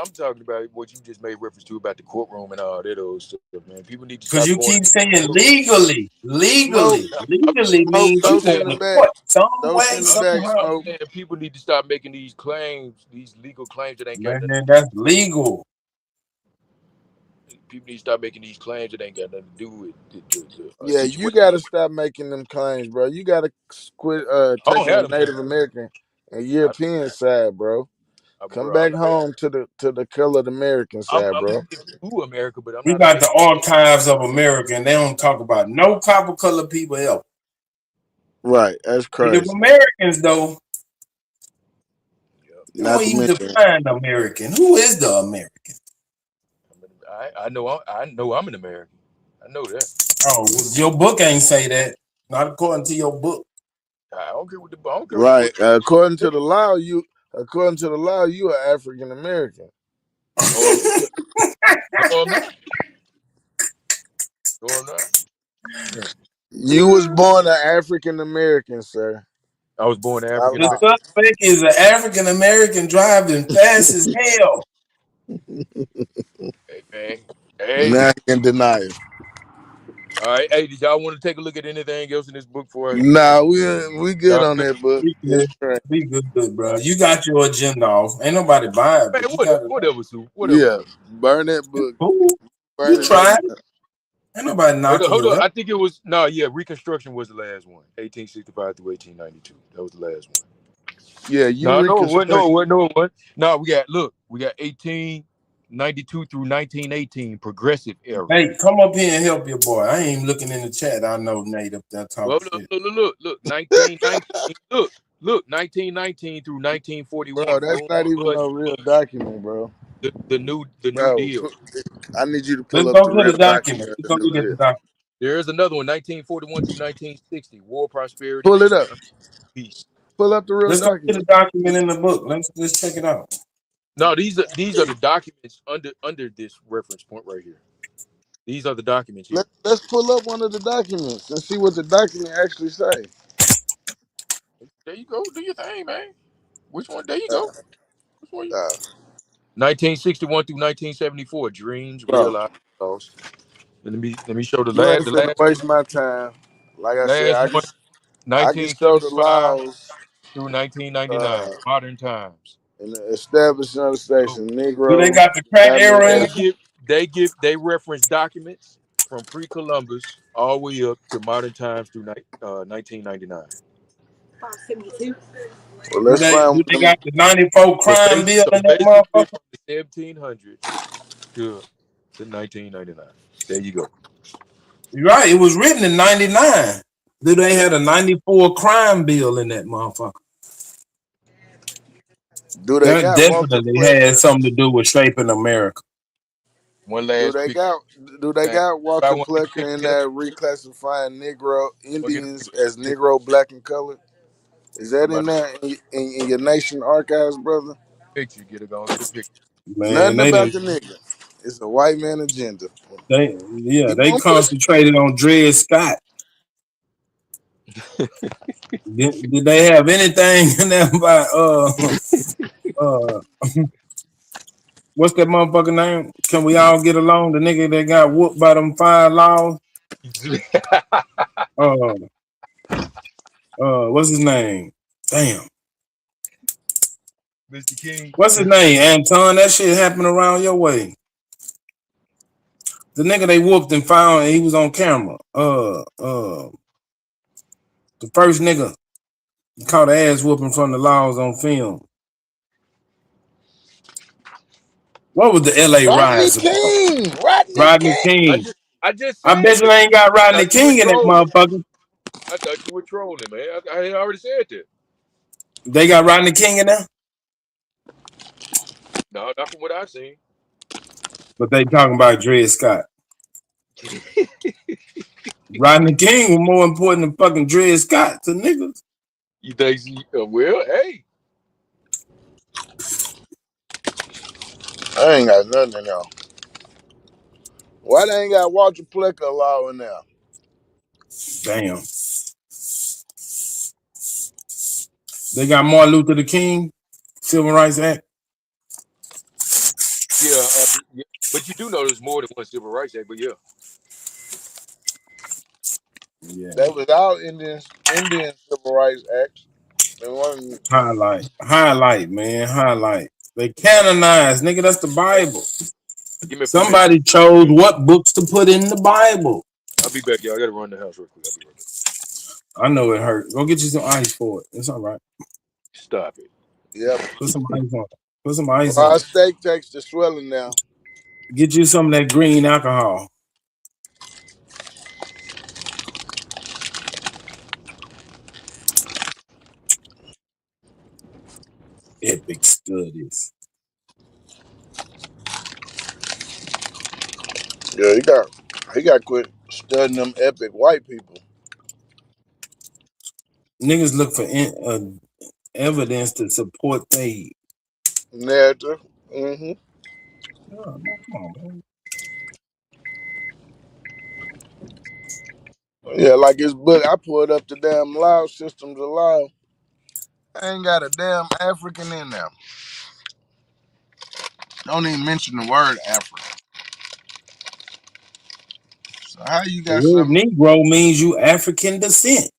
Speaker 18: I'm talking about what you just made reference to about the courtroom and all that old stuff, man. People need to
Speaker 1: Because
Speaker 18: stop
Speaker 1: you
Speaker 18: going
Speaker 1: keep
Speaker 18: to
Speaker 1: saying
Speaker 18: the court.
Speaker 1: legally.
Speaker 4: Smoke,
Speaker 1: Legally.
Speaker 18: I'm
Speaker 1: Legally
Speaker 4: smoke,
Speaker 1: means you
Speaker 4: those
Speaker 1: going
Speaker 4: in the
Speaker 1: to
Speaker 4: back.
Speaker 1: court some
Speaker 4: Those
Speaker 1: way,
Speaker 4: in the back,
Speaker 1: somehow.
Speaker 4: smoke.
Speaker 18: saying people need to stop making these claims, these legal claims that ain't got
Speaker 1: Man,
Speaker 18: nothing.
Speaker 1: that's legal.
Speaker 18: People need to stop making these claims that ain't got nothing to do with the
Speaker 4: Yeah, you
Speaker 18: situation.
Speaker 4: gotta stop making them claims, bro. You gotta quit
Speaker 18: I don't
Speaker 4: taking the
Speaker 18: have them
Speaker 4: Native
Speaker 18: claims.
Speaker 4: American and
Speaker 18: I,
Speaker 4: European side, bro. Come
Speaker 18: bro,
Speaker 4: back home to the colored American side,
Speaker 18: I'm
Speaker 4: bro.
Speaker 18: native to America, but I'm
Speaker 1: We
Speaker 18: not a
Speaker 1: got
Speaker 18: native.
Speaker 1: the archives of America, and they don't talk about no copper colored people ever.
Speaker 4: Right, that's
Speaker 1: Native
Speaker 4: crazy.
Speaker 1: Americans, though, you
Speaker 4: Not
Speaker 1: don't
Speaker 4: to
Speaker 1: even
Speaker 4: mention,
Speaker 1: define American. Who is the American?
Speaker 18: I know I'm an American. I know that.
Speaker 1: Oh, well, your book ain't say that. Not according to your book.
Speaker 18: I don't care what the I don't care what the
Speaker 4: right?
Speaker 18: book.
Speaker 4: According to the law, you are African American.
Speaker 18: No, I'm not. No, I'm not. No, I'm not.
Speaker 4: You was born an African American, sir.
Speaker 18: I was born
Speaker 4: By
Speaker 18: African
Speaker 1: The
Speaker 4: law.
Speaker 18: American.
Speaker 1: suspect is an African American driving fast as hell.
Speaker 18: Hey, man. Hey.
Speaker 4: Now you can deny it.
Speaker 18: All right. Hey, did y'all want to take a look at anything else in this book for it?
Speaker 4: Nah, we good
Speaker 18: Y'all
Speaker 4: on
Speaker 18: good?
Speaker 4: that book.
Speaker 1: Be
Speaker 4: It's
Speaker 1: good.
Speaker 4: great.
Speaker 1: Be good,
Speaker 18: All
Speaker 1: bro.
Speaker 18: right.
Speaker 1: You got your agenda off. Ain't nobody buying,
Speaker 18: Man,
Speaker 1: but you got it.
Speaker 18: whatever, Sue. Whatever,
Speaker 4: Yeah,
Speaker 18: Sue.
Speaker 4: burn that book.
Speaker 1: Cool.
Speaker 4: Burn
Speaker 1: You
Speaker 4: it up.
Speaker 1: tried it. Ain't nobody knocking
Speaker 18: Hold
Speaker 1: your
Speaker 18: on.
Speaker 1: effort.
Speaker 18: I think it was no, yeah. Reconstruction was the last one. 1865 through 1892. That was the last one.
Speaker 4: Yeah, you
Speaker 18: No, what? No,
Speaker 4: reconstruct.
Speaker 18: what? No, what? No, we got 1892 through 1918, progressive era.
Speaker 1: Hey, come up here and help your boy. I ain't even looking in the chat. I know Nate up there talking
Speaker 18: Well,
Speaker 1: shit.
Speaker 18: look, 1919. Look, 1919 through
Speaker 4: Bro,
Speaker 18: 1941.
Speaker 4: that's
Speaker 18: Boom,
Speaker 4: not even
Speaker 18: bust,
Speaker 4: no real
Speaker 18: bust.
Speaker 4: document, bro.
Speaker 18: The new
Speaker 4: Bro,
Speaker 18: deal.
Speaker 4: I need you to
Speaker 1: Let's
Speaker 4: pull up
Speaker 1: go
Speaker 4: the
Speaker 1: to
Speaker 4: real
Speaker 1: the document.
Speaker 4: document of
Speaker 1: Let's
Speaker 4: the
Speaker 1: go
Speaker 4: new
Speaker 1: look at the
Speaker 4: deal.
Speaker 1: document.
Speaker 18: There is another one, 1941 through 1960. War, prosperity,
Speaker 4: Pull it up.
Speaker 18: peace.
Speaker 4: Pull up the real
Speaker 1: Let's go to the
Speaker 4: document.
Speaker 1: document in the book. Let's check it out.
Speaker 18: No, these are the documents under this reference point right here. These are the documents here.
Speaker 4: Let's pull up one of the documents and see what the document actually say.
Speaker 18: There you go. Do your thing, man. Which one? There you
Speaker 4: Uh,
Speaker 18: go. Which one?
Speaker 4: uh,
Speaker 18: 1961 through 1974. Dreams,
Speaker 4: bro,
Speaker 18: realized lost. Let me show
Speaker 4: you ain't
Speaker 18: the
Speaker 4: finna
Speaker 18: last
Speaker 4: waste my time. Like I said,
Speaker 18: last one.
Speaker 4: I can show the
Speaker 18: 1975
Speaker 4: laws
Speaker 18: through 1999.
Speaker 4: uh,
Speaker 18: Modern times.
Speaker 4: in the established United States,
Speaker 18: So
Speaker 1: Do they
Speaker 4: Negro,
Speaker 1: got the crack
Speaker 4: Latin
Speaker 1: arrow in
Speaker 18: they
Speaker 1: it?
Speaker 4: American.
Speaker 18: they reference documents from pre-Columbus all the way up to modern times through 1999.
Speaker 4: Well,
Speaker 1: Do
Speaker 4: let's
Speaker 1: they
Speaker 4: find
Speaker 1: do they
Speaker 4: one.
Speaker 1: got the 94 crime bill
Speaker 18: So
Speaker 1: in that
Speaker 18: basically
Speaker 1: motherfucker?
Speaker 18: from the 1700s to 1999. There you go.
Speaker 1: You're right. It was written in 99. Do they had a 94 crime bill in that motherfucker?
Speaker 10: Do they
Speaker 1: That
Speaker 10: got Walter
Speaker 1: definitely had
Speaker 10: Flecker?
Speaker 1: something to do with shaping America.
Speaker 18: One
Speaker 10: Do
Speaker 18: last
Speaker 10: they
Speaker 18: pick.
Speaker 10: got do they
Speaker 18: Man,
Speaker 10: got
Speaker 18: I
Speaker 10: Walter
Speaker 18: want to
Speaker 10: Flecker in
Speaker 18: get up.
Speaker 10: that reclassifying Negro
Speaker 18: Go get
Speaker 10: Indians as Negro, black, and colored? Is
Speaker 18: I'm
Speaker 10: that
Speaker 18: about
Speaker 10: in
Speaker 18: to
Speaker 10: there in your nation archives, brother?
Speaker 18: picture. Get it. Go get a picture.
Speaker 1: Man,
Speaker 10: Nothing
Speaker 1: they
Speaker 10: about
Speaker 1: didn't.
Speaker 10: the nigga. It's a white man agenda.
Speaker 1: Yeah,
Speaker 10: Keep
Speaker 1: they
Speaker 10: on pushing.
Speaker 1: concentrated on Dred Scott. Did they have anything in there about uh what's that motherfucker name? Can we all get along? The nigga that got whooped by them 5 laws. Uh what's his name? Damn.
Speaker 18: Mr. King.
Speaker 1: What's his name? Anton. That shit happened around your way. The nigga they whooped and found he was on camera. The first nigga caught an ass whooping from the laws on film. What was the LA
Speaker 10: Rodney
Speaker 1: riots about?
Speaker 10: King. Rodney
Speaker 1: Rodney
Speaker 10: King.
Speaker 1: King.
Speaker 18: I just
Speaker 1: I
Speaker 18: said
Speaker 1: bet you
Speaker 18: it.
Speaker 1: ain't got
Speaker 18: I
Speaker 1: Rodney
Speaker 18: thought you were
Speaker 1: King in that
Speaker 18: trolling.
Speaker 1: motherfucker.
Speaker 18: I thought you were trolling, man. I already said that.
Speaker 1: They got Rodney King in there,
Speaker 18: No, not from what I've seen.
Speaker 1: but they talking about Dred Scott. Rodney King was more important than fucking Dred Scott to niggas.
Speaker 18: You think? Well, hey,
Speaker 10: I ain't got nothing in there. Why they ain't got Walter Flecker law in there?
Speaker 1: Damn. They got Martin Luther the King, Civil Rights Act.
Speaker 18: yeah, yeah. But you do know there's more than one civil rights act. But yeah,
Speaker 1: Yeah.
Speaker 10: That was our Indian Civil Rights Acts. There wasn't.
Speaker 1: Highlight, man, highlight. They canonized, nigga. That's the Bible.
Speaker 18: give me a few minutes.
Speaker 1: Somebody chose what books to put in the Bible.
Speaker 18: I'll be back, y'all. I gotta run the house real quick. I'll be right back.
Speaker 1: I know it hurt. Go get you some ice for it. It's all right.
Speaker 18: Stop it.
Speaker 10: Yep.
Speaker 1: Put some ice on it. Put some ice
Speaker 10: Our
Speaker 1: on it.
Speaker 10: steak takes the swelling now.
Speaker 1: Get you some of that green alcohol. Epic studies.
Speaker 10: Yeah, he got quit studying them epic white people.
Speaker 1: Niggas look for evidence to support they.
Speaker 10: Narrative. Mm-hmm.
Speaker 1: Oh, no, come on, man.
Speaker 10: Yeah, like his book. I pulled up the damn law systems of law. I ain't got a damn African in there. Don't even mention the word African. So how you
Speaker 1: The
Speaker 10: got
Speaker 1: word
Speaker 10: something?
Speaker 1: Negro means you African descent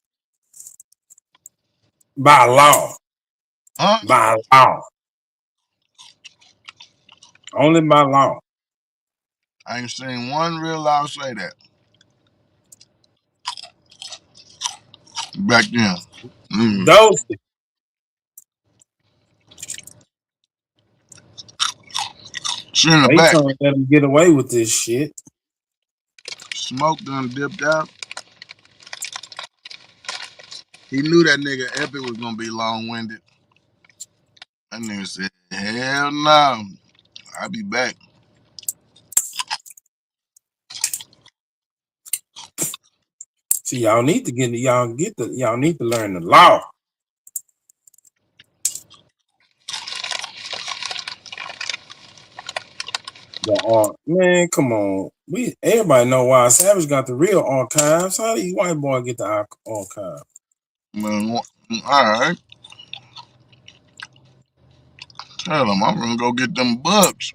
Speaker 1: by law.
Speaker 10: Huh?
Speaker 1: By law. Only by law.
Speaker 10: I ain't seen one real law say that back then.
Speaker 1: Those
Speaker 10: She in the
Speaker 1: they
Speaker 10: back.
Speaker 1: trying to let them get away with this shit.
Speaker 10: Smoke done dipped out. He knew that nigga Epic was gonna be long winded. That nigga said, "Hell no, I'll be back."
Speaker 1: See, y'all need to learn the law. Man, come on. Everybody know why Savage got the real archives. How do you white boy get the archive?
Speaker 10: Man, all right. Tell him I'm gonna go get them books.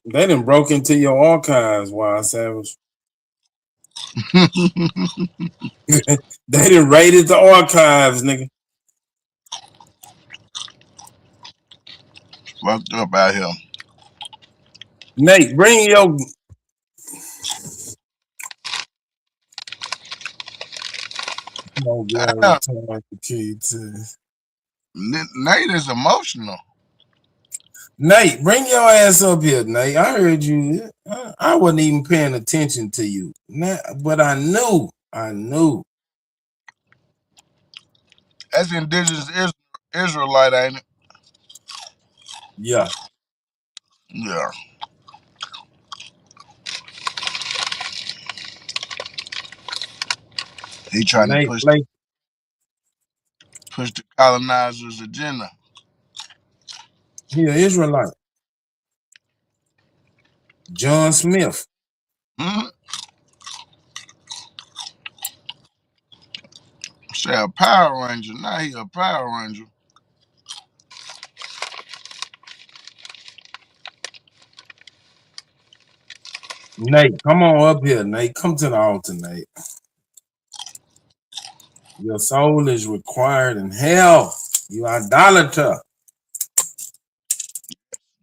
Speaker 1: They done broke into your archives, why Savage. They done raided the archives, nigga.
Speaker 10: Fucked up out here.
Speaker 1: Nate, bring your no girl return the key to
Speaker 10: Nate is emotional.
Speaker 1: Nate, bring your ass up here, Nate. I heard you. I wasn't even paying attention to you. But I knew.
Speaker 10: That's indigenous Israelite, ain't it?
Speaker 1: Yeah.
Speaker 4: Yeah. He trying to
Speaker 1: Nate
Speaker 4: push
Speaker 1: Blake.
Speaker 4: the colonizers' agenda.
Speaker 1: He an Israelite. John Smith.
Speaker 4: Hmm? Say a Power Ranger. Now he a Power Ranger.
Speaker 1: Nate, come on up here, Nate. Come to the altar, Nate. Your soul is required in hell. You idolater.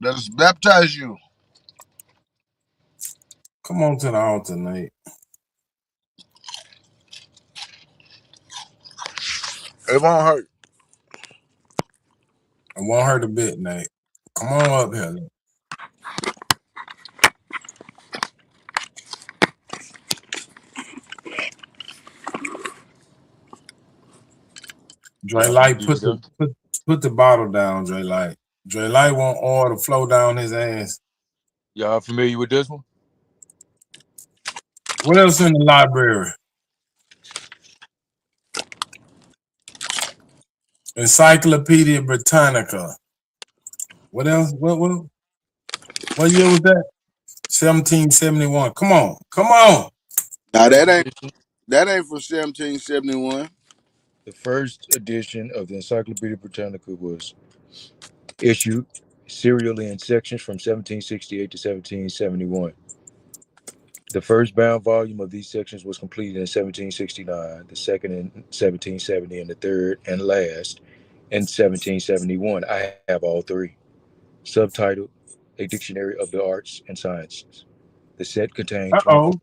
Speaker 4: Let us baptize you.
Speaker 1: Come on to the altar, Nate.
Speaker 4: It won't hurt.
Speaker 1: I won't hurt a bit, Nate. Come on up here, Nate. Dre
Speaker 18: Y'all
Speaker 1: Light,
Speaker 18: familiar with them?
Speaker 1: put the bottle down, Dre Light. Dre Light want oil to flow down his ass.
Speaker 18: Y'all familiar with this one?
Speaker 1: What else in the library? Encyclopedia Britannica. What else? What year was that? 1771. Come on.
Speaker 4: Now
Speaker 18: First
Speaker 4: that ain't
Speaker 18: edition.
Speaker 4: from 1771.
Speaker 18: The first edition of the Encyclopedia Britannica was issued serially in sections from 1768 to 1771. The first bound volume of these sections was completed in 1769, the second in 1770, and the third and last in 1771. I have all three. Subtitled A Dictionary of the Arts and Sciences. The set contained 24,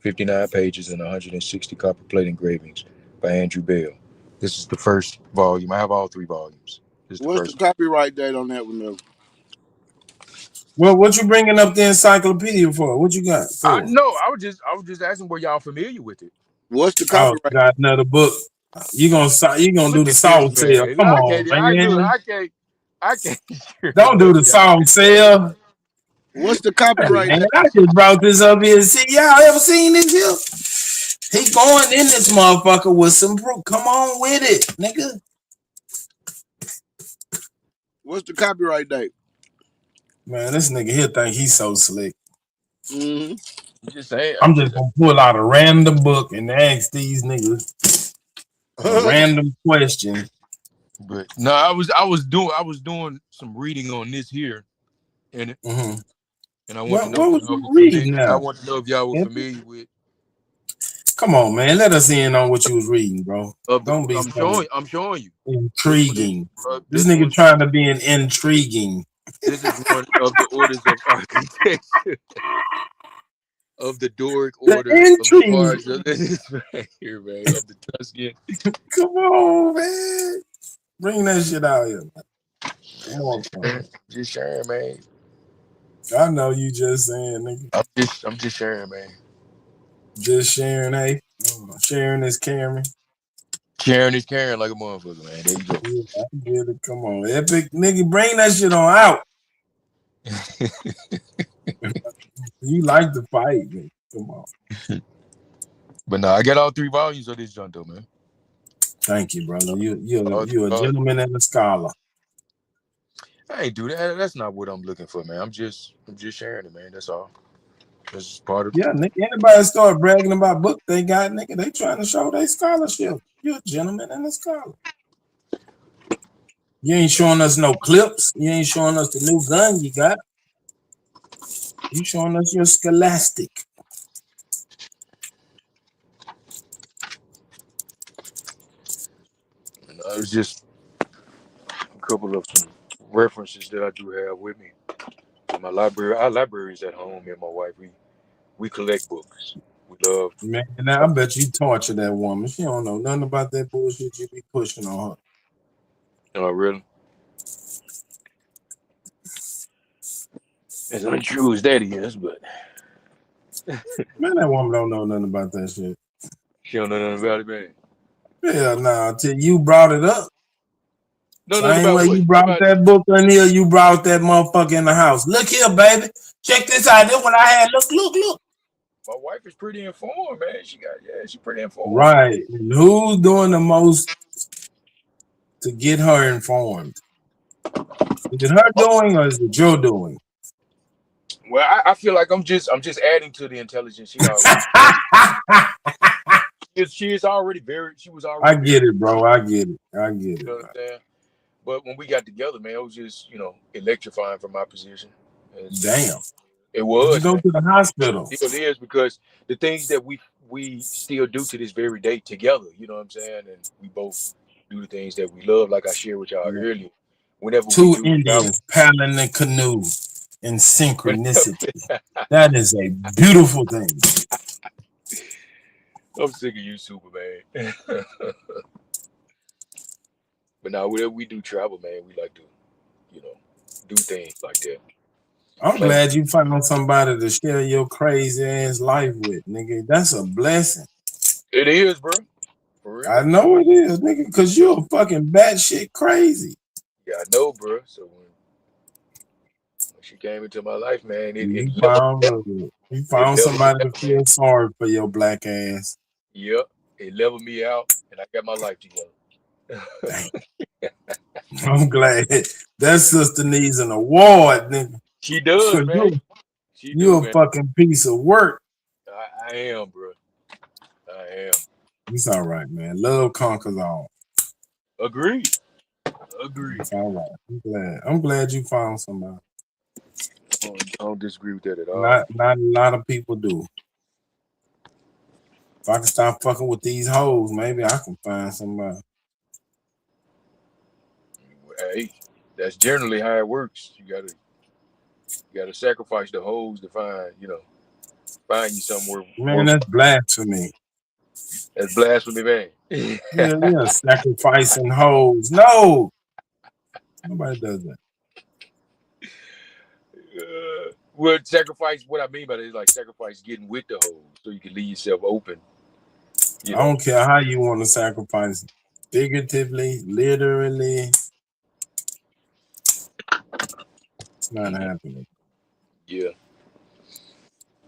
Speaker 18: 59 pages and 160 copper plate engravings by Andrew Bell. This is the first volume. I have all three volumes. This is the
Speaker 4: What's the
Speaker 18: first one.
Speaker 4: copyright date on that one, though?
Speaker 1: Well, what you bringing up the encyclopedia for? What you got
Speaker 18: I
Speaker 1: for?
Speaker 18: no, I was just asking were y'all familiar with it.
Speaker 4: What's the
Speaker 1: Oh,
Speaker 4: copyright?
Speaker 1: got another book. You gonna do
Speaker 18: Look
Speaker 1: the
Speaker 18: at this
Speaker 1: salt sale?
Speaker 18: man.
Speaker 1: Come
Speaker 18: I
Speaker 1: on,
Speaker 18: can't.
Speaker 1: man.
Speaker 18: I can't hear
Speaker 1: Don't do
Speaker 18: enough
Speaker 1: the
Speaker 18: of y'all
Speaker 1: salt
Speaker 18: niggas say that.
Speaker 1: sale.
Speaker 4: What's the
Speaker 1: Hey,
Speaker 4: copyright
Speaker 1: man,
Speaker 4: date?
Speaker 1: I just brought this up here. See, y'all ever seen this here? He going in this motherfucker with some proof. Come on with it, nigga.
Speaker 4: What's the copyright date?
Speaker 1: Man, this nigga here think he's so slick.
Speaker 4: Mm-hmm.
Speaker 18: I'm just saying.
Speaker 1: I'm just gonna pull out a random book and ask these niggas a random question.
Speaker 18: But no, I was doing some reading on this here, and
Speaker 1: Mm-hmm.
Speaker 18: and I want to
Speaker 1: What
Speaker 18: know if
Speaker 1: was
Speaker 18: y'all
Speaker 1: you
Speaker 18: were familiar.
Speaker 1: reading
Speaker 18: I
Speaker 1: now?
Speaker 18: want to know if y'all were familiar with
Speaker 1: Come on, man. Let us in on what you was reading, bro.
Speaker 18: of the.
Speaker 1: Don't be so
Speaker 18: I'm showing you. This one is
Speaker 1: intriguing. This
Speaker 18: this
Speaker 1: nigga
Speaker 18: one.
Speaker 1: trying to be an intriguing.
Speaker 18: This is one of the orders of architecture of the Doric
Speaker 1: The
Speaker 18: order of the
Speaker 1: intrigue.
Speaker 18: bars of this right here, man, of the Tuscan.
Speaker 1: Come on, man. Bring that shit out here, man. Come on, man.
Speaker 18: Just sharing, man.
Speaker 1: I know you just saying, nigga.
Speaker 18: I'm just sharing, man.
Speaker 1: Just sharing, hey. Sharing is caring.
Speaker 18: Sharing is caring like a motherfucker, man. There you go.
Speaker 1: Yeah, I get it. Come on. Epic nigga, bring that shit on out. You like to fight, man. Come on.
Speaker 18: But no, I got all three volumes of this junk though, man.
Speaker 1: Thank you, brother. You're a gentleman and a scholar.
Speaker 18: I ain't do that. That's not what I'm looking for, man. I'm just sharing it, man. That's all. This is part of.
Speaker 1: Yeah, nigga. Anybody start bragging about book they got, nigga, they trying to show their scholarship. You're a gentleman and a scholar. You ain't showing us no clips. You ain't showing us the new gun you got. You showing us your scholastic.
Speaker 18: And it was just a couple of some references that I do have with me. In my library, our library is at home. Me and my wife, we collect books. We love.
Speaker 1: Man, now I bet you torture that woman. She don't know nothing about that bullshit you be pushing on her.
Speaker 18: Oh, really? As untrue as that is, but
Speaker 1: Man, that woman don't know nothing about that shit.
Speaker 18: she don't know nothing about it, man.
Speaker 1: Hell nah, till you brought it up.
Speaker 7: No, nothing
Speaker 1: Same
Speaker 7: about
Speaker 1: way
Speaker 7: what?
Speaker 1: you
Speaker 7: What
Speaker 1: brought
Speaker 7: about?
Speaker 1: that book in here, you brought that motherfucker in the house. Look here, baby. Check this out. This what I had. Look.
Speaker 7: My wife is pretty informed, man. She's pretty informed.
Speaker 1: Right. And who's doing the most to get her informed? Is it her doing or is it your doing?
Speaker 7: Well, I feel like I'm just adding to the intelligence she already. She was already very.
Speaker 1: I get it, bro. I get it.
Speaker 7: You know what I'm saying? But when we got together, man, it was just electrifying from my position.
Speaker 1: Damn.
Speaker 7: It
Speaker 1: Did you
Speaker 7: was,
Speaker 1: go
Speaker 7: man.
Speaker 1: to the hospital?
Speaker 7: It still is because the things that we still do to this very day together. You know what I'm saying? And we both do the things that we love, like I shared with y'all earlier. Whenever we
Speaker 1: Two
Speaker 7: do,
Speaker 1: Indians paddling the canoe in synchronicity. That is a beautiful thing.
Speaker 7: I'm sick of you, Superman. But now, whenever we do travel, man, we like to, do things like that.
Speaker 1: I'm glad you found somebody to share your crazy ass life with, nigga. That's a blessing.
Speaker 7: It is, bro. For real.
Speaker 1: I know it is, nigga, because you're fucking batshit crazy.
Speaker 7: Yeah, I know, bro. So when she came into my life, man,
Speaker 1: You found somebody to feel sorry for your black ass.
Speaker 7: Yep, it leveled me out, and I got my life together.
Speaker 1: I'm glad that sister needs an award, nigga.
Speaker 7: She does, man.
Speaker 1: You a fucking piece of work.
Speaker 7: I am, bro. I am.
Speaker 1: It's all right, man. Love conquers all.
Speaker 7: Agreed.
Speaker 1: It's all right. I'm glad you found somebody.
Speaker 7: I don't disagree with that at all.
Speaker 1: Not a lot of people do. If I can stop fucking with these hoes, maybe I can find somebody.
Speaker 7: Hey, that's generally how it works. You gotta sacrifice the hoes to find you somewhere.
Speaker 1: Man, that's blasphemy.
Speaker 7: That's blasphemy, man.
Speaker 1: Yeah, sacrificing hoes. No, nobody does that.
Speaker 7: Well, sacrifice. What I mean by that is like sacrifice getting with the hoes so you can leave yourself open.
Speaker 1: I don't care how you want to sacrifice, figuratively, literally. It's not happening.
Speaker 7: Yeah.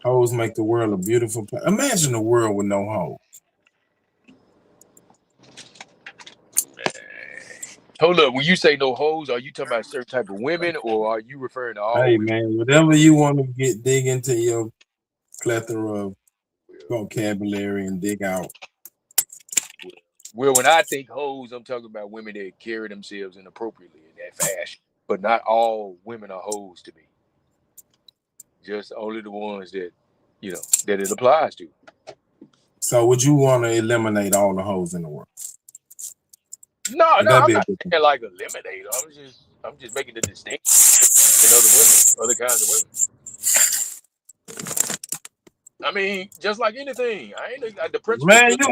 Speaker 1: Hoes make the world a beautiful place. Imagine a world with no hoes.
Speaker 7: Hold up. When you say no hoes, are you talking about a certain type of women, or are you referring to all?
Speaker 1: Hey,
Speaker 7: women?
Speaker 1: man, whatever you want to dig into your plethora of vocabulary and dig out.
Speaker 7: Well, when I think hoes, I'm talking about women that carry themselves inappropriately in that fashion. But not all women are hoes to me. Just only the ones that, that it applies to.
Speaker 1: So would you want to eliminate all the hoes in the world?
Speaker 7: No, I'm not saying like eliminate. I'm just making the distinction in other kinds of women. I mean, just like anything, I ain't the principle.
Speaker 1: Man, you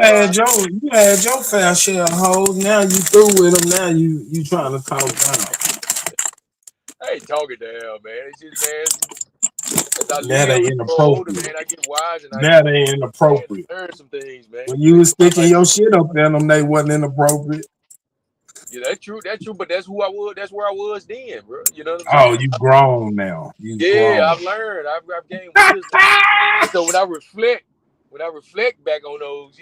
Speaker 1: had your fair share of hoes. Now you through with them. Now you trying to talk down.
Speaker 7: I ain't talking down, man. It's just, man. As I
Speaker 1: Now they inappropriate.
Speaker 7: older, man, I get wise and
Speaker 1: now they inappropriate.
Speaker 7: Learn some things, man.
Speaker 1: When you was sticking your shit up in them, they wasn't inappropriate.
Speaker 7: Yeah, that's true. But that's who I was. That's where I was then, bro. You know what I'm saying?
Speaker 1: Oh, you grown now. Grown.
Speaker 7: I've learned. I've gained wisdom. So when I reflect back on those,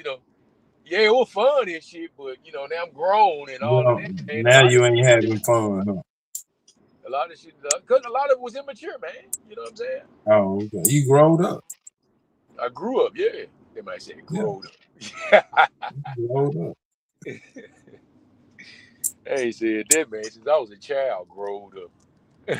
Speaker 7: yeah, it was fun and shit, but now I'm grown and all of that. And
Speaker 1: now you ain't having fun, huh?
Speaker 7: A lot of shit, because a lot of it was immature, man. You know what I'm saying?
Speaker 1: Oh, okay. You growed up.
Speaker 7: I grew up, yeah. They might say growed up.
Speaker 1: Growed up.
Speaker 7: I ain't said that, man, since I was a child, growed up. But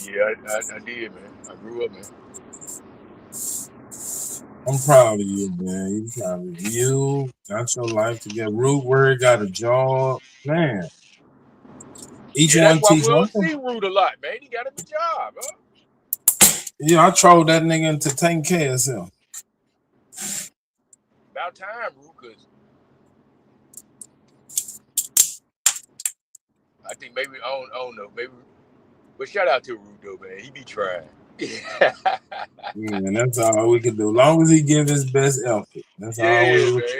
Speaker 7: yeah, I did, man. I grew up, man.
Speaker 1: I'm proud of you, man. You got your life together. Root Word got a job, man. Each one
Speaker 7: that's why
Speaker 1: teach
Speaker 7: we
Speaker 1: one.
Speaker 7: don't see Root a lot, man. He got him a job, huh?
Speaker 1: Yeah, I trolled that nigga into taking care of himself.
Speaker 7: About time, Root, because I think maybe I don't know, maybe. But shout out to Root though, man. He be trying.
Speaker 18: Yeah,
Speaker 1: Yeah, and that's all we can do. As long as he give his best effort, that's all
Speaker 18: yeah,
Speaker 1: we.
Speaker 18: man.
Speaker 1: That's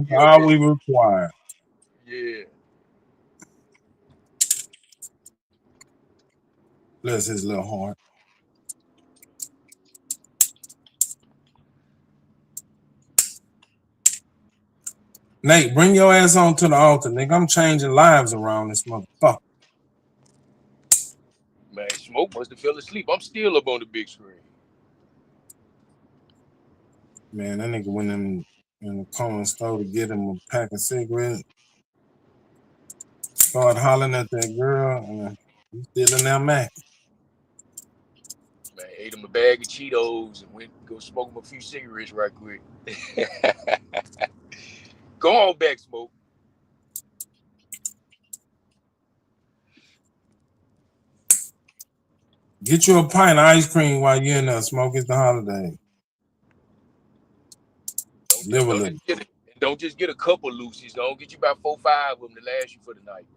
Speaker 18: You know,
Speaker 1: all we require.
Speaker 18: yeah.
Speaker 1: Bless his little heart. Nate, bring your ass on to the altar, nigga. I'm changing lives around this motherfucker.
Speaker 18: Man, Smoke must have fell asleep. I'm still up on the big screen.
Speaker 1: Man, that nigga went in the corner store to get him a pack of cigarettes. Started hollering at that girl, and he's still in there, man.
Speaker 18: Man, ate him a bag of Cheetos and went go smoke him a few cigarettes right quick. Go on back, Smoke.
Speaker 1: Get you a pint of ice cream while you're in there. Smoke. It's the holiday. Live a little.
Speaker 18: Don't just get a couple Lucy's. Don't get you about 4 or 5 of them to last you for the night.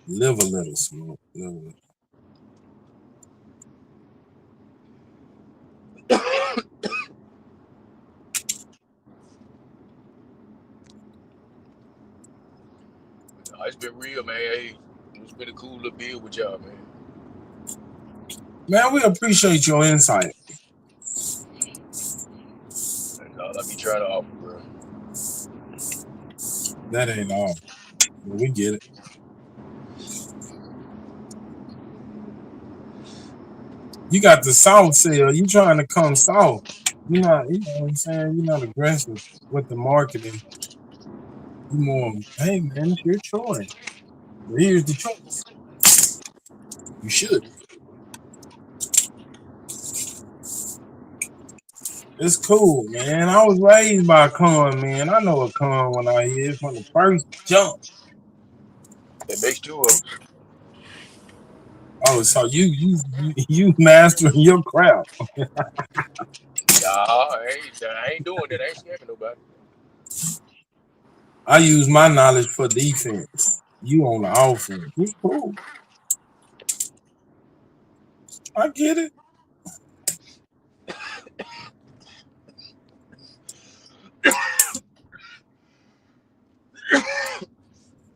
Speaker 1: Live a little, Smoke. Live a little.
Speaker 18: It's been real, man. Hey, it's been a cool little deal with y'all, man.
Speaker 1: Man, we appreciate your insight.
Speaker 18: And all I be trying to offer, bro.
Speaker 1: That ain't all. But we get it. You got the South sale. You trying to come South. You know what I'm saying? You're not aggressive with the marketing. You more, hey man, it's your choice. But here's the choice. You should. It's cool, man. I was raised by a con, man. I know a con when I hear it from the first jump.
Speaker 18: It makes 2 of them.
Speaker 1: Oh, so you mastering your craft.
Speaker 18: I ain't doing that. I ain't scamming nobody.
Speaker 1: I use my knowledge for defense. You on the offense. It's cool. I get it.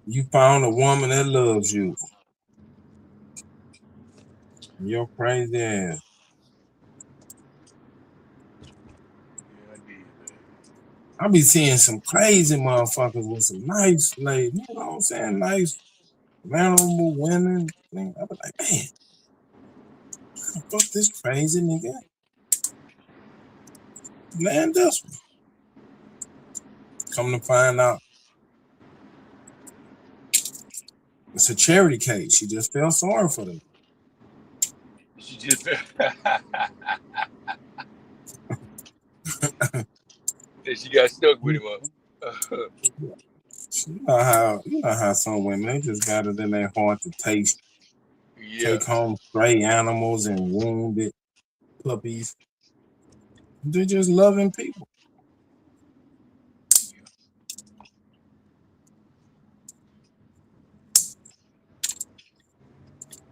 Speaker 1: You found a woman that loves you. You're crazy ass. I be seeing some crazy motherfuckers with some nice ladies. You know what I'm saying? Nice, venerable women. I be like, man, fuck this crazy nigga. Land this one. Come to find out, it's a charity case. She just felt sorry for them.
Speaker 18: She just she got stuck with him up.
Speaker 1: You know how some women, they just got it in their heart to taste.
Speaker 18: Yeah.
Speaker 1: Take home stray animals and wounded puppies. They're just loving people.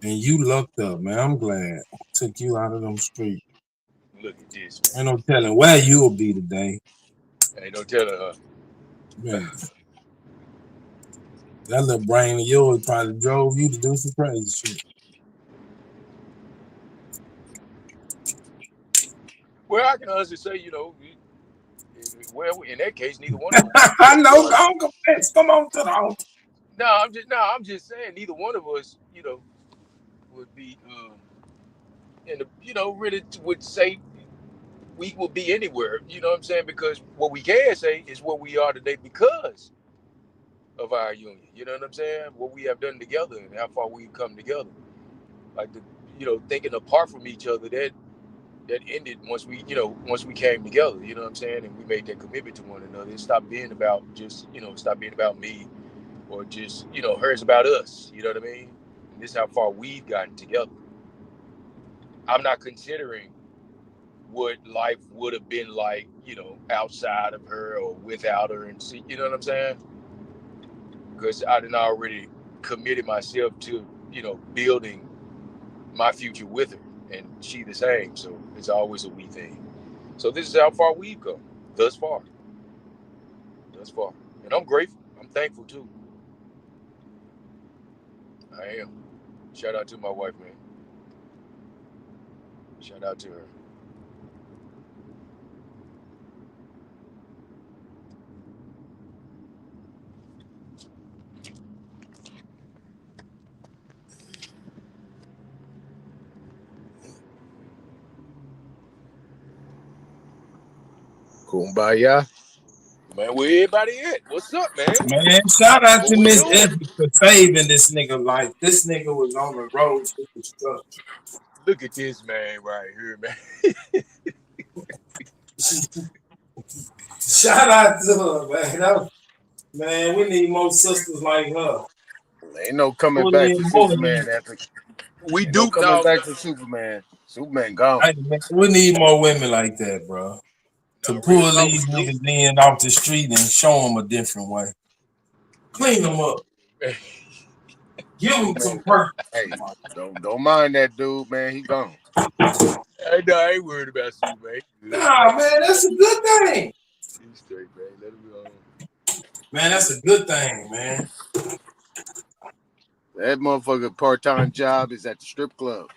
Speaker 1: And you lucked up, man. I'm glad. Took you out of them streets.
Speaker 18: Look at this,
Speaker 1: man. Ain't no telling where you'll be today.
Speaker 18: Ain't no telling her.
Speaker 1: Man. That little brain of yours probably drove you to do some crazy shit.
Speaker 18: Well, I can honestly say, well, in that case, neither one of them.
Speaker 1: I know. Come on to the house.
Speaker 18: I'm just saying, neither one of us, would be, really would say we would be anywhere. You know what I'm saying? Because what we can say is what we are today because of our union. You know what I'm saying? What we have done together and how far we've come together. Like thinking apart from each other, that ended once we came together. You know what I'm saying? And we made that commitment to one another. It stopped being about stop being about me or just, her. It's about us. You know what I mean? And this is how far we've gotten together. I'm not considering what life would have been like, outside of her or without her, and see, you know what I'm saying? Because I done already committed myself to, building
Speaker 7: my future with her, and she the same. So it's always a we thing. So this is how far we've come thus far, and I'm grateful. I'm thankful too. I am. Shout out to my wife, man. Shout out to her. Kumbaya. Man, where everybody at? What's up, man?
Speaker 1: Man, shout out
Speaker 7: What
Speaker 1: to
Speaker 7: we
Speaker 1: Miss
Speaker 7: doing?
Speaker 1: Effie for saving this nigga life. This nigga was on the road to destruction.
Speaker 7: Look at this man right here, man.
Speaker 1: Shout out to her, man. Man, we need more sisters like her.
Speaker 2: Ain't no coming
Speaker 1: Pulling
Speaker 2: back
Speaker 1: in
Speaker 2: for
Speaker 1: more of these.
Speaker 2: Superman after.
Speaker 7: We
Speaker 2: Ain't no
Speaker 7: do
Speaker 2: coming
Speaker 7: now.
Speaker 2: back for Superman. Superman gone.
Speaker 1: Hey, man, we need more women like that, bro. To
Speaker 7: No, real
Speaker 1: pull
Speaker 7: talk,
Speaker 1: these
Speaker 7: we do.
Speaker 1: niggas in off the street and show them a different way. Clean them up. Give them some
Speaker 2: Man,
Speaker 1: purpose.
Speaker 2: hey, don't mind that dude, man. He gone.
Speaker 7: Hey, no, I ain't worried about Superman.
Speaker 1: Nah, man, that's a good thing.
Speaker 7: He's straight, man. Let him go.
Speaker 1: Man, that's a good thing, man.
Speaker 2: That motherfucker part-time job is at the strip club.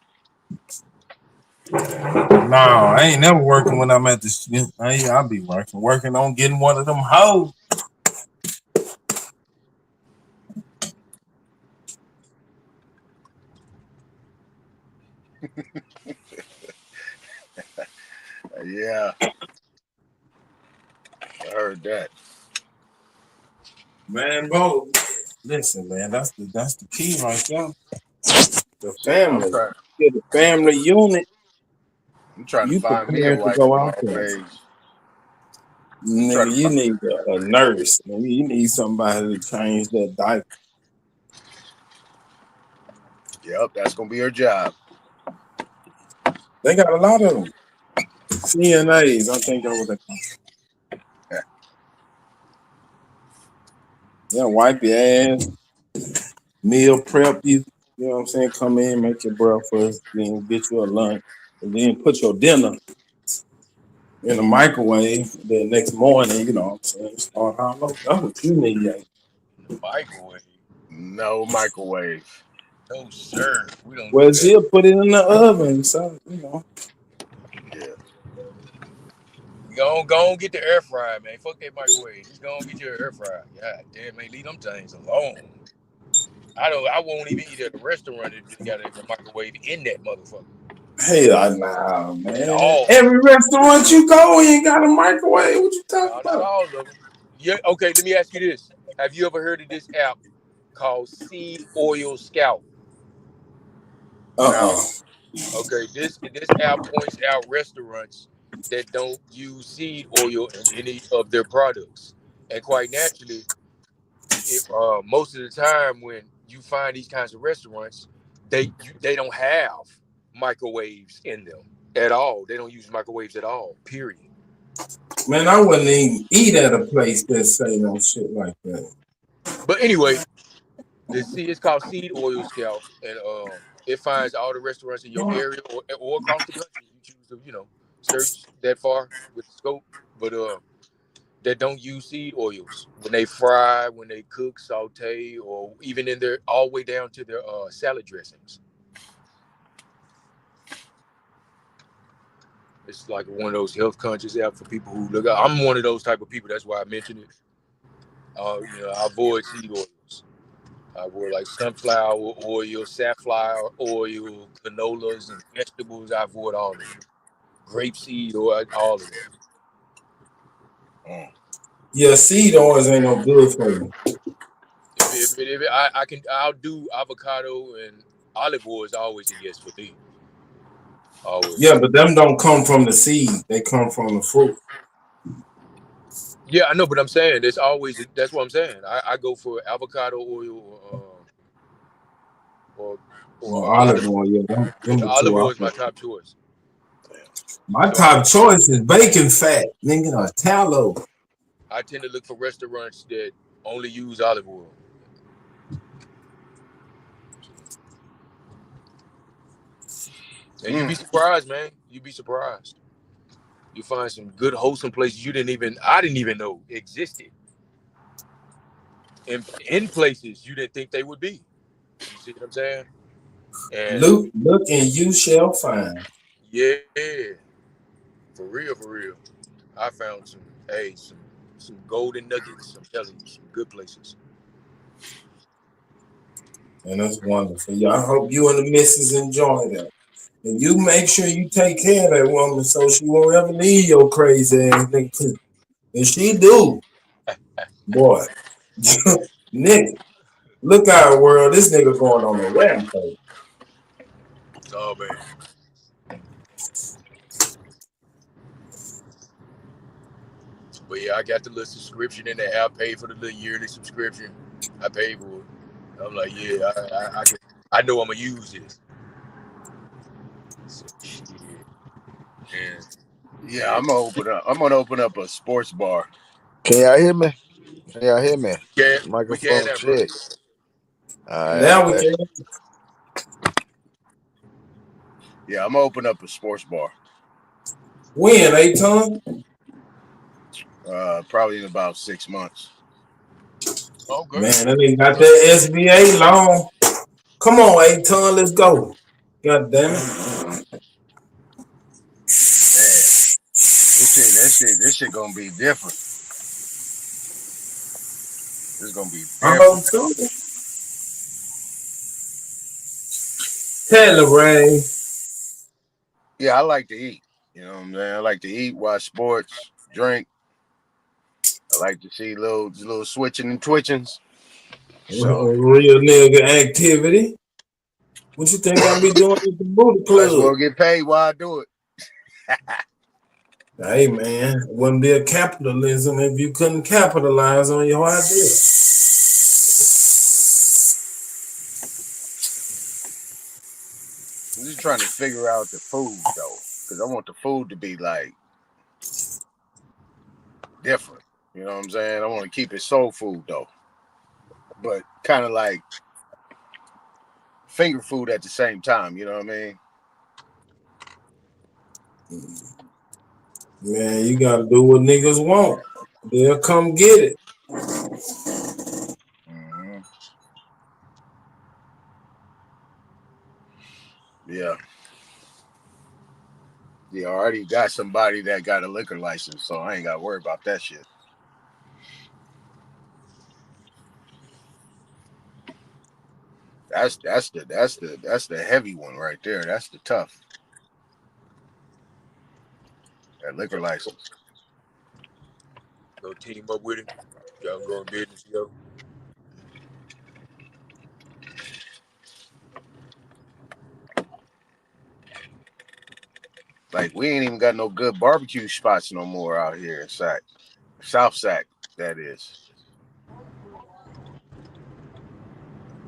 Speaker 1: No, I ain't never working when I'm at the. I'll be working on getting one of them hoes.
Speaker 2: Yeah, I heard that.
Speaker 1: Man, bro, listen, man, that's the key right there. The
Speaker 2: Yeah,
Speaker 1: family, the family unit.
Speaker 2: I'm trying to
Speaker 1: You
Speaker 2: find me a
Speaker 1: prepared to
Speaker 2: wife
Speaker 1: go
Speaker 2: at my
Speaker 1: out
Speaker 2: old
Speaker 1: there,
Speaker 2: age.
Speaker 1: nigga. You need a nurse. Nigga. You need somebody to change that diaper.
Speaker 2: Yep, that's gonna be her job.
Speaker 1: They got a lot of them. CNAs, I think that's what they call. Yeah, wipe your ass, meal prep you. You know what I'm saying? Come in, make your breakfast, then get you a lunch, and then put your dinner in the microwave. The next morning, you know what I'm saying? Start how low. That's what you need.
Speaker 7: The microwave?
Speaker 2: No microwave.
Speaker 7: No, sir. We don't
Speaker 1: Well,
Speaker 7: do that.
Speaker 1: she'll put it in the oven, so you know.
Speaker 2: Yeah.
Speaker 7: Go on get the air fryer, man. Fuck that microwave. Just go on get your air fryer. God damn, man, leave them things alone. I won't even eat at a restaurant if they got a microwave in that motherfucker.
Speaker 1: Hell nah, man.
Speaker 7: At all.
Speaker 1: Every restaurant you go in got a microwave. What you talking
Speaker 7: No,
Speaker 1: about?
Speaker 7: not all of them. Yeah, okay, let me ask you this. Have you ever heard of this app called Seed Oil Scout? Okay, this app points out restaurants that don't use seed oil in any of their products. And quite naturally, most of the time when you find these kinds of restaurants, they don't have microwaves in them at all. They don't use microwaves at all. Period.
Speaker 1: Man, I wouldn't even eat at a place that say no shit like that.
Speaker 7: But anyway, it's called Seed Oil Scout, and it finds all the restaurants in your area or across the country. You choose to search that far with the scope, but that don't use seed oils when they fry, when they cook, saute, or even in their all the way down to their salad dressings. It's like one of those health conscious apps for people who look. I'm one of those type of people. That's why I mentioned it. I avoid seed oils. I avoid like sunflower oil, safflower oil, canolas, and vegetables. I avoid all of it. Grapeseed oil, all of that.
Speaker 1: Yeah, seed oils ain't no good for you.
Speaker 7: I'll do avocado and olive oil is always a yes for me. Always.
Speaker 1: Yeah, but them don't come from the seed. They come from the fruit.
Speaker 7: Yeah, I know, but I'm saying that's what I'm saying. I go for avocado oil or
Speaker 1: olive oil. Yeah, them the
Speaker 7: olive
Speaker 1: two
Speaker 7: oil
Speaker 1: I
Speaker 7: is my
Speaker 1: put.
Speaker 7: top choice.
Speaker 1: My top choice is bacon fat, nigga, or tallow.
Speaker 7: I tend to look for restaurants that only use olive oil. And you'd be surprised, man. You'd be surprised. You find some good wholesome places I didn't even know existed. In places you didn't think they would be. You see what I'm saying? And
Speaker 5: Look, and you shall find.
Speaker 7: yeah, for real, for real. I found some golden nuggets. I'm telling you, some good places.
Speaker 5: And that's wonderful. Yeah, I hope you and the missus enjoy that. And you make sure you take care of that woman so she won't ever leave your crazy ass nigga. And she do, boy. Nigga, look out, world. This nigga going on a rampage.
Speaker 7: Oh man. But yeah, I got the little subscription in there. I paid for the little yearly subscription. I paid for it. I'm like, yeah, I know I'm gonna use this. So, shit. And
Speaker 2: Yeah, I'm gonna open up a sports bar.
Speaker 4: Can y'all hear me? Can y'all hear me?
Speaker 7: we can
Speaker 4: Microphone
Speaker 7: now, brother.
Speaker 4: check. All right, I
Speaker 5: Now we
Speaker 4: bet.
Speaker 5: can.
Speaker 2: Yeah, I'm gonna open up a sports bar.
Speaker 5: When, Aton?
Speaker 2: Probably in about 6 months.
Speaker 7: Okay.
Speaker 5: Man, that nigga got that SBA loan. Come on, Aton, let's go. God damn it.
Speaker 2: Man, this shit gonna be different. It's gonna be
Speaker 5: I
Speaker 2: different.
Speaker 5: hope so. Tell her, Ray.
Speaker 2: Yeah, I like to eat. You know what I'm saying? I like to eat, watch sports, drink. I like to see little switching and twitchings. So
Speaker 5: Real nigga activity. What you think I be doing at the booty
Speaker 2: might as well
Speaker 5: club?
Speaker 2: get paid while I do it.
Speaker 5: Hey man, it wouldn't be a capitalism if you couldn't capitalize on your idea.
Speaker 2: I'm just trying to figure out the food though, because I want the food to be like different. You know what I'm saying? I want to keep it soul food though, but kind of like finger food at the same time. You know what I mean?
Speaker 5: Man, you gotta do what niggas want. They'll come get it.
Speaker 2: Mm-hmm. Yeah. Yeah, I already got somebody that got a liquor license, so I ain't got to worry about that shit. That's the heavy one right there. That's the tough. That liquor license.
Speaker 7: Go team up with him. Y'all go in business together.
Speaker 2: Like we ain't even got no good barbecue spots no more out here in Sac. South Sac, that is.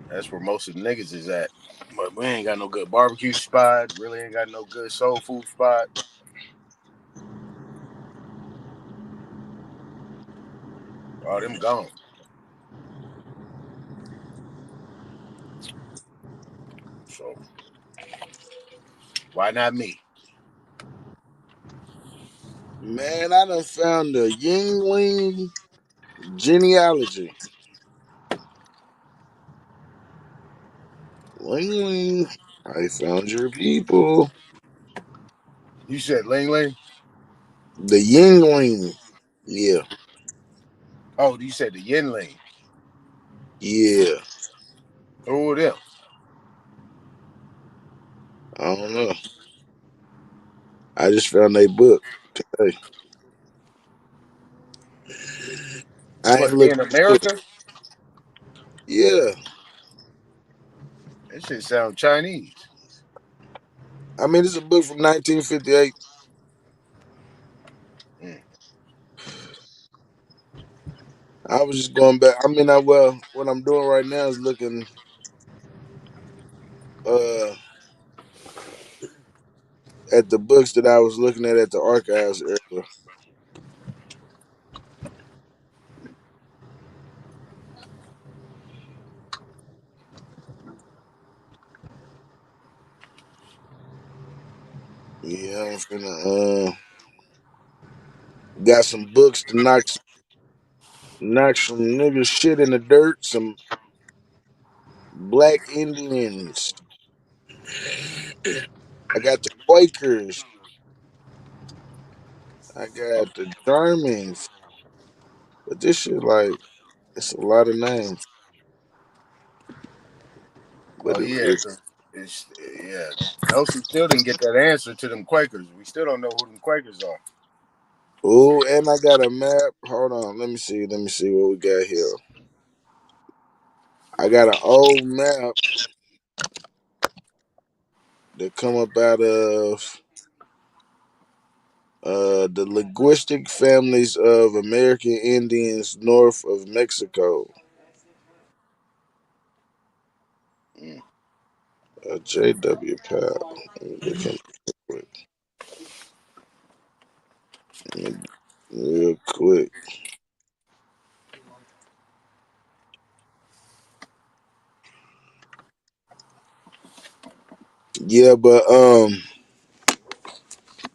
Speaker 2: That's where most of the niggas is at. But we ain't got no good barbecue spot. Really ain't got no good soul food spot. All them gone. So why not me?
Speaker 4: Man, I done found the Yingling genealogy. Ling Ling, I found your people.
Speaker 2: You said Ling Ling?
Speaker 4: The Yingling. Yeah,
Speaker 2: Oh, you said the Yin Ling.
Speaker 4: yeah.
Speaker 2: Who are them?
Speaker 4: I don't know. I just found a book today. I ain't
Speaker 2: What, they
Speaker 4: looked
Speaker 2: in
Speaker 4: into it.
Speaker 2: America?
Speaker 4: Yeah.
Speaker 2: That shit sound Chinese.
Speaker 4: I mean, it's a book from 1958.
Speaker 2: Mm.
Speaker 4: I was just going back. I mean, what I'm doing right now is looking uh at the books that I was looking at the archives earlier. Yeah, I'm finna got some books to knock some nigga shit in the dirt. Some Black Indians. I got the Quakers. I got the Germans. But this shit like it's a lot of names.
Speaker 2: Oh
Speaker 4: But
Speaker 2: yeah,
Speaker 4: it's
Speaker 2: 'cause it's yeah. Dosey still didn't get that answer to them Quakers. We still don't know who them Quakers are.
Speaker 4: oh, and I got a map. Hold on, let me see. Let me see what we got here. I got an old map that come up out of the linguistic families of American Indians north of Mexico.
Speaker 2: Mm.
Speaker 4: J.W. Powell. Let me look him up quick. Let me- Real quick. Yeah, but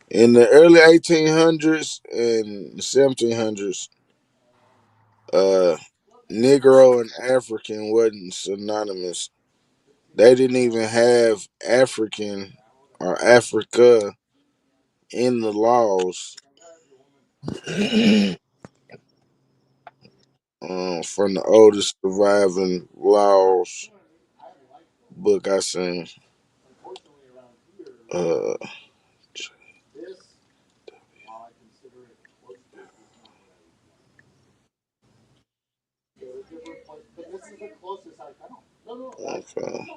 Speaker 4: in the early 1800s and 1700s, uh, Negro and African wasn't synonymous. They didn't even have African or Africa in the laws. From the oldest surviving laws book I seen. Uh, okay.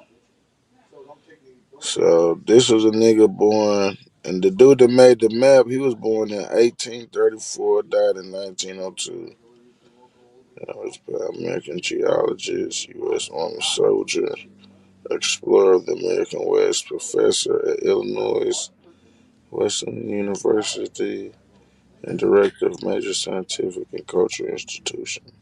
Speaker 4: So this was a nigga born, and the dude that made the map, he was born in 1834, died in 1902. Was American geologist, U.S. Army soldier, explorer of the American West, professor at Illinois Western University, and director of major scientific and cultural institutions.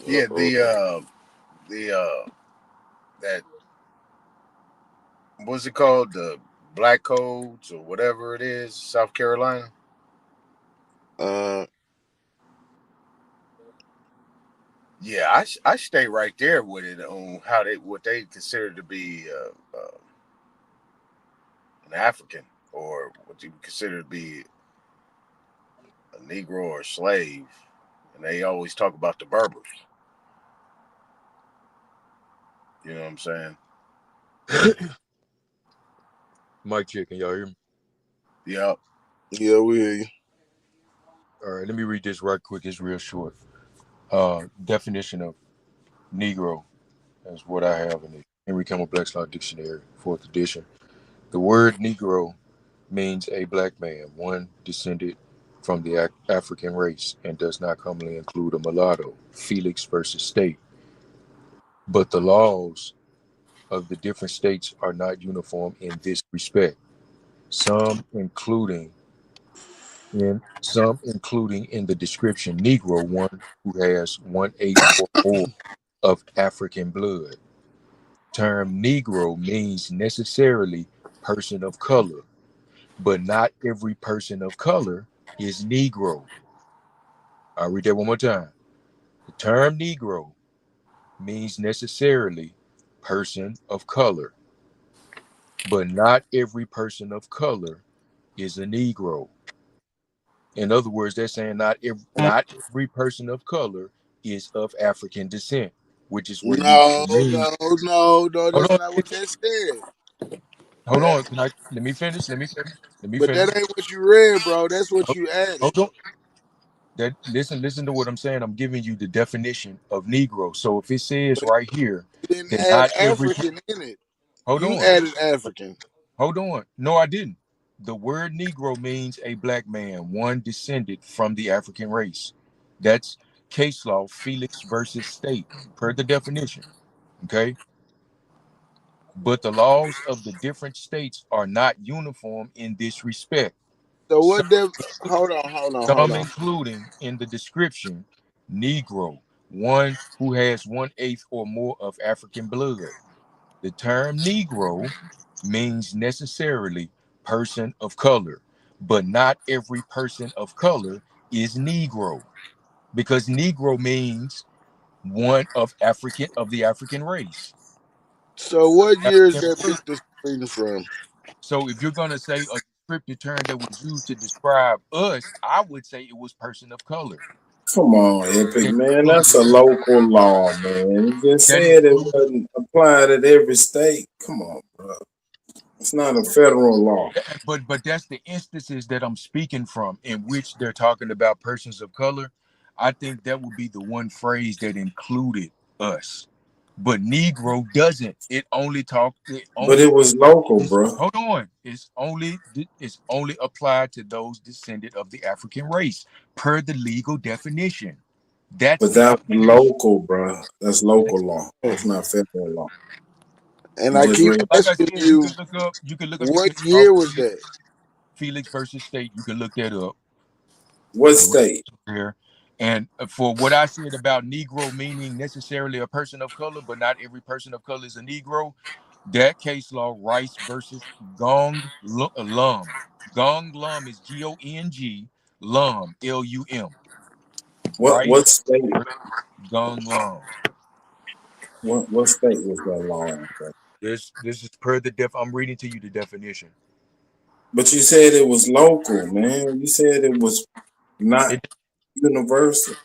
Speaker 2: Yeah,
Speaker 4: Uh-oh.
Speaker 2: the that what's it called, the Black Codes or whatever it is, South Carolina.
Speaker 4: Uh,
Speaker 2: Yeah, I stay right there with it on how they what they consider to be an African, or what you consider to be a Negro or a slave, and they always talk about the Berbers. You know what I'm saying?
Speaker 18: Mic check, can y'all hear me?
Speaker 2: Yep.
Speaker 4: yeah, we hear you.
Speaker 18: All right, let me read this right quick. It's real short. Definition of Negro is what I have in the Henry Campbell Black's Law Dictionary, 4th edition. The word Negro means a black man, one descended from the African race, and does not commonly include a mulatto. Felix versus State. But the laws of the different states are not uniform in this respect. Some including in the description Negro, one who has 1/8 or more of African blood. Term Negro means necessarily person of color, but not every person of color is Negro. I'll read that one more time. The term Negro means necessarily person of color, but not every person of color is a Negro. In other words, they're saying not every person of color is of African descent, which is what
Speaker 4: No,
Speaker 18: Negro means.
Speaker 4: no,
Speaker 18: Hold
Speaker 4: that's
Speaker 18: on,
Speaker 4: not what that said.
Speaker 18: hold on. Let me finish? Let me
Speaker 4: But
Speaker 18: finish.
Speaker 4: that ain't what you read, bro. That's what
Speaker 18: Hold,
Speaker 4: you added.
Speaker 18: hold on. Listen to what I'm saying. I'm giving you the definition of Negro. So if it says
Speaker 4: But
Speaker 18: right here
Speaker 4: you didn't
Speaker 18: that
Speaker 4: add
Speaker 18: not every
Speaker 4: African in it.
Speaker 18: hold
Speaker 4: You
Speaker 18: on.
Speaker 4: added African.
Speaker 18: Hold on. No, I didn't. The word Negro means a black man, one descended from the African race. That's case law, Felix versus State, per the definition. Okay, but the laws of the different states are not uniform in this respect.
Speaker 4: So
Speaker 18: Some,
Speaker 4: what? Hold
Speaker 18: some
Speaker 4: on.
Speaker 18: including in the description, Negro, one who has 1/8 or more of African blood. The term Negro means necessarily person of color, but not every person of color is Negro, because Negro means one of the African race.
Speaker 4: So what year is
Speaker 18: African
Speaker 4: that
Speaker 18: blood.
Speaker 4: picture reading from?
Speaker 18: So if you're gonna say a descriptive term that was used to describe us, I would say it was person of color.
Speaker 22: Come on, Epic,
Speaker 18: That
Speaker 22: man. That's a
Speaker 18: includes
Speaker 22: local law, man. You just
Speaker 18: that
Speaker 22: said it
Speaker 18: includes
Speaker 22: wasn't applied at every state. Come on, bro. It's not a federal law.
Speaker 18: but that's the instances that I'm speaking from in which they're talking about persons of color. I think that would be the one phrase that included us. But Negro doesn't. It only
Speaker 22: But it was local, bro.
Speaker 18: hold on. It's only applied to those descended of the African race per the legal definition. That's
Speaker 22: But
Speaker 18: the
Speaker 22: that's
Speaker 18: definition.
Speaker 22: local, bro. That's local law. That's not federal law.
Speaker 4: And
Speaker 22: You
Speaker 4: I
Speaker 22: just
Speaker 4: keep
Speaker 22: read.
Speaker 18: Like I
Speaker 4: asking
Speaker 18: said,
Speaker 4: you,
Speaker 18: you can look up the
Speaker 4: what
Speaker 18: case law
Speaker 4: year was that?
Speaker 18: Felix versus State. You can look that up.
Speaker 22: What state?
Speaker 18: Here. And for what I said about Negro meaning necessarily a person of color, but not every person of color is a Negro, that case law, Rice versus Lum. Gong Lum is Gong, Lum, Lum.
Speaker 22: What
Speaker 18: Rice
Speaker 22: state?
Speaker 18: versus Gong Lum.
Speaker 22: What state was that law in, bro?
Speaker 18: This is per the I'm reading to you the definition.
Speaker 22: But you said it was local, man. You said it was not universal.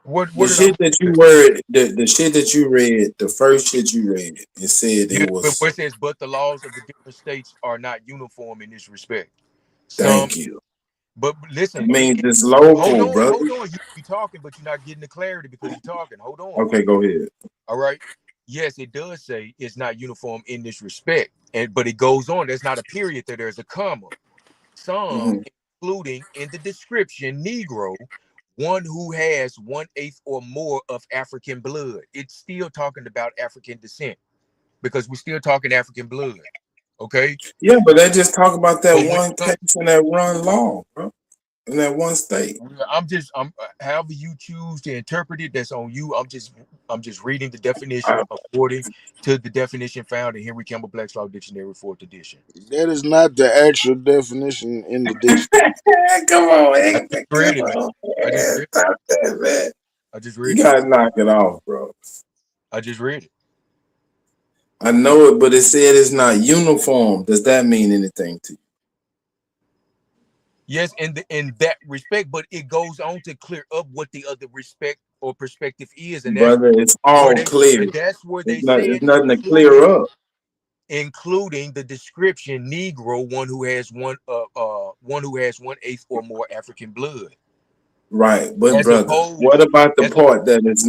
Speaker 18: What
Speaker 22: The
Speaker 18: did I
Speaker 22: shit that you read, the shit that you read, the first shit you read, it said it
Speaker 18: but
Speaker 22: was.
Speaker 18: where it says, but the laws of the different states are not uniform in this respect. Some,
Speaker 22: Thank you.
Speaker 18: but listen,
Speaker 22: It means it's
Speaker 18: hold
Speaker 22: local,
Speaker 18: on,
Speaker 22: brother.
Speaker 18: hold on. You be talking, but you're not getting the clarity because you're talking. Hold on.
Speaker 22: Okay, go ahead.
Speaker 18: All right. Yes, it does say it's not uniform in this respect, but it goes on. There's not a period there. There's a comma. Some,
Speaker 22: Mhm.
Speaker 18: including in the description, Negro, one who has 1/8 or more of African blood. It's still talking about African descent because we're still talking African blood. Okay.
Speaker 22: Yeah, but they just talk about that
Speaker 18: But when
Speaker 22: one case in that one law, bro, in that one state.
Speaker 18: I'm however you choose to interpret it, that's on you. I'm just reading the definition according to the definition found in Henry Campbell Black's Law Dictionary, 4th edition.
Speaker 4: That is not the actual definition in the dictionary.
Speaker 22: Come on,
Speaker 18: I
Speaker 22: man.
Speaker 18: just
Speaker 22: Come
Speaker 18: read it, man.
Speaker 22: on,
Speaker 18: I just
Speaker 22: man.
Speaker 18: read it.
Speaker 22: Stop that, man.
Speaker 18: I just
Speaker 22: You
Speaker 18: read it.
Speaker 22: gotta knock it off, bro.
Speaker 18: I just read it.
Speaker 22: I know it, but it said it's not uniform. Does that mean anything to you?
Speaker 18: Yes, in that respect, but it goes on to clear up what the other respect or perspective is, and
Speaker 22: Brother, it's all clear.
Speaker 18: that's where they
Speaker 22: There's
Speaker 18: said
Speaker 22: nothing to clear up.
Speaker 18: including the description Negro, one who has 1/8 or more African blood.
Speaker 22: Right, but
Speaker 18: As
Speaker 22: brother,
Speaker 18: opposed,
Speaker 22: what about the part that it's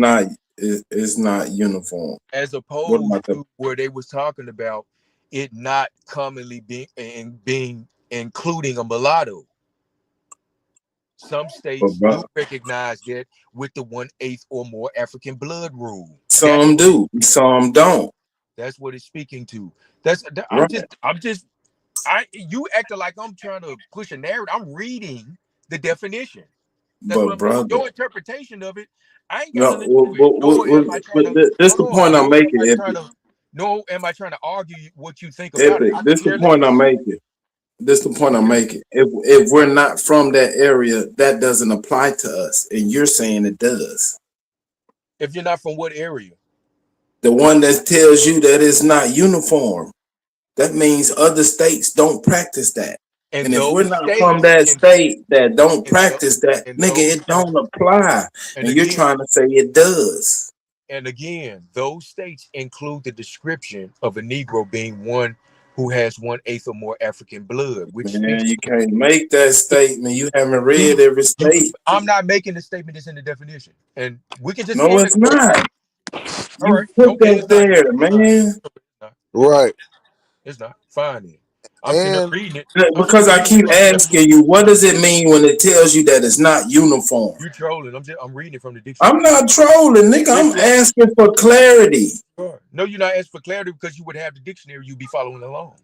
Speaker 22: not uniform?
Speaker 18: as
Speaker 22: What
Speaker 18: opposed
Speaker 22: about the
Speaker 18: to where they was talking about it not commonly being including a mulatto. Some states do recognize that with the 1/8 or more African blood rule.
Speaker 22: some do, some don't.
Speaker 18: That's what it's speaking to.
Speaker 22: Right.
Speaker 18: You acting like I'm trying to push a narrative. I'm reading the definition. That's
Speaker 22: But
Speaker 18: what I'm saying.
Speaker 22: brother,
Speaker 18: Your interpretation of it, I ain't got
Speaker 22: no,
Speaker 18: nothing to do with it. Nor am I trying to
Speaker 22: this the point I'm making.
Speaker 18: nor am I trying to argue what you think about
Speaker 22: Epic.
Speaker 18: it. I
Speaker 22: This
Speaker 18: could
Speaker 22: the
Speaker 18: care
Speaker 22: point
Speaker 18: less.
Speaker 22: I'm making. This the point I'm making. If we're not from that area, that doesn't apply to us, and you're saying it does.
Speaker 18: If you're not from what area?
Speaker 22: The one that tells you that it's not uniform. That means other states don't practice that. And if we're not from that state that don't practice that, nigga, it don't apply. And you're trying to say it does.
Speaker 18: And again, those states include the description of a Negro being one who has 1/8 or more African blood, which
Speaker 22: Man, you can't make that statement. You haven't read every state.
Speaker 18: I'm not making the statement that's in the definition. And we can just
Speaker 22: No, it's not.
Speaker 18: All right.
Speaker 22: You put that there, man.
Speaker 4: Right.
Speaker 18: It's not. Fine then. I'm sitting there
Speaker 4: And
Speaker 18: reading it.
Speaker 1: Because I keep asking you, what does it mean when it tells you that it's not uniform?
Speaker 18: You trolling. I'm reading it from the dictionary.
Speaker 1: I'm not trolling, nigga. I'm asking for clarity.
Speaker 18: No, you're not asking for clarity because you would have the dictionary. You'd be following along.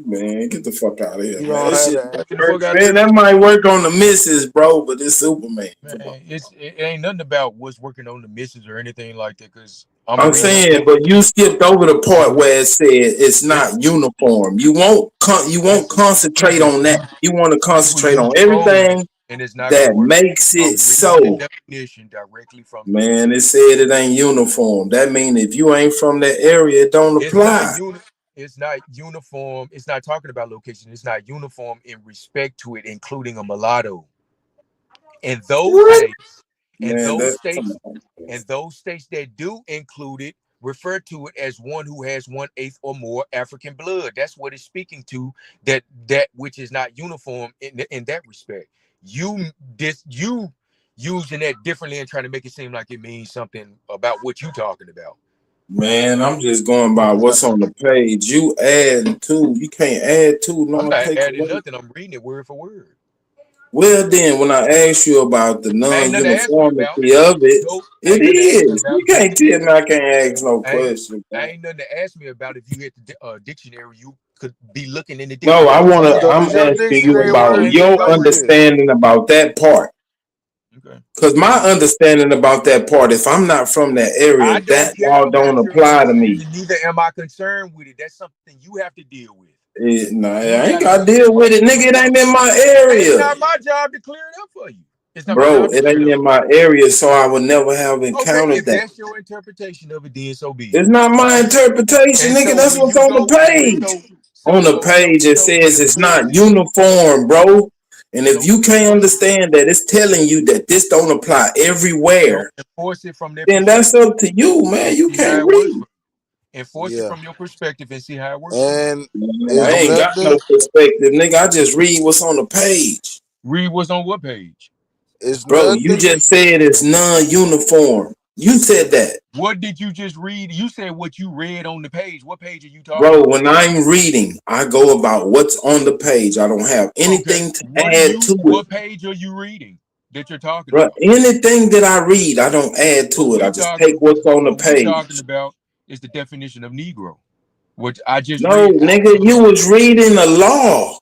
Speaker 1: Man, get the fuck out of here,
Speaker 4: you
Speaker 1: man.
Speaker 4: don't
Speaker 1: That
Speaker 4: have
Speaker 1: shit
Speaker 4: to.
Speaker 1: work, man. That might work on the misses, bro, but it's Superman.
Speaker 18: Man, it ain't nothing about what's working on the misses or anything like that. Because
Speaker 1: I'm saying, but you skipped over the part where it said it's not uniform. You won't concentrate on that. You want to concentrate on everything
Speaker 18: and it's not
Speaker 1: that makes it so.
Speaker 18: Definition directly from
Speaker 1: Man, it said it ain't uniform. That means if you ain't from that area, it don't apply.
Speaker 18: It's not uniform. It's not talking about location. It's not uniform in respect to it, including a mulatto. And those states that do include it refer to it as one who has 1/8 or more African blood. That's what it's speaking to. That which is not uniform in that respect. You using that differently and trying to make it seem like it means something about what you talking about.
Speaker 1: Man, I'm just going by what's on the page. You add two. You can't add two. No,
Speaker 18: I'm not
Speaker 1: take
Speaker 18: adding
Speaker 1: away.
Speaker 18: nothing. I'm reading it word for word.
Speaker 1: Well, then, when I asked you about the non-uniformity of it, it is. You can't tell me I can't ask no question.
Speaker 18: Ain't nothing to ask me about. If you hit the dictionary, you could be looking in the dictionary.
Speaker 1: No, I'm asking you about your understanding about that part. Because my understanding about that part, if I'm not from that area, that law don't apply to me.
Speaker 18: Neither am I concerned with it. That's something you have to deal with.
Speaker 1: No, I ain't got to deal with it, nigga. It ain't in my area.
Speaker 18: It's not my job to clear it up for you. It's not
Speaker 1: Bro, it ain't in my area, so I would never have encountered
Speaker 18: if
Speaker 1: that.
Speaker 18: That's your interpretation of it, then so be it.
Speaker 1: It's not my interpretation, nigga. That's what's on the page. On the page, it says it's not uniform, bro. And if you can't understand that, it's telling you that this don't apply everywhere. Then that's up to you, man. You can't read.
Speaker 18: Enforce it from your perspective and see how it works.
Speaker 4: And
Speaker 1: I ain't got no perspective, nigga. I just read what's on the page.
Speaker 18: Read what's on what page?
Speaker 1: Bro, you just said it's non-uniform. You said that.
Speaker 18: What did you just read? You said what you read on the page. What page are you talking
Speaker 1: about?
Speaker 18: Bro,
Speaker 1: when I'm reading, I go about what's on the page. I don't have anything to add to it.
Speaker 18: What page are you reading that you're talking
Speaker 1: Bro,
Speaker 18: about?
Speaker 1: Anything that I read, I don't add to it. I just take what's on the page.
Speaker 18: What we're talking about is the definition of Negro, which I just
Speaker 1: read. Nigga, you was reading the law.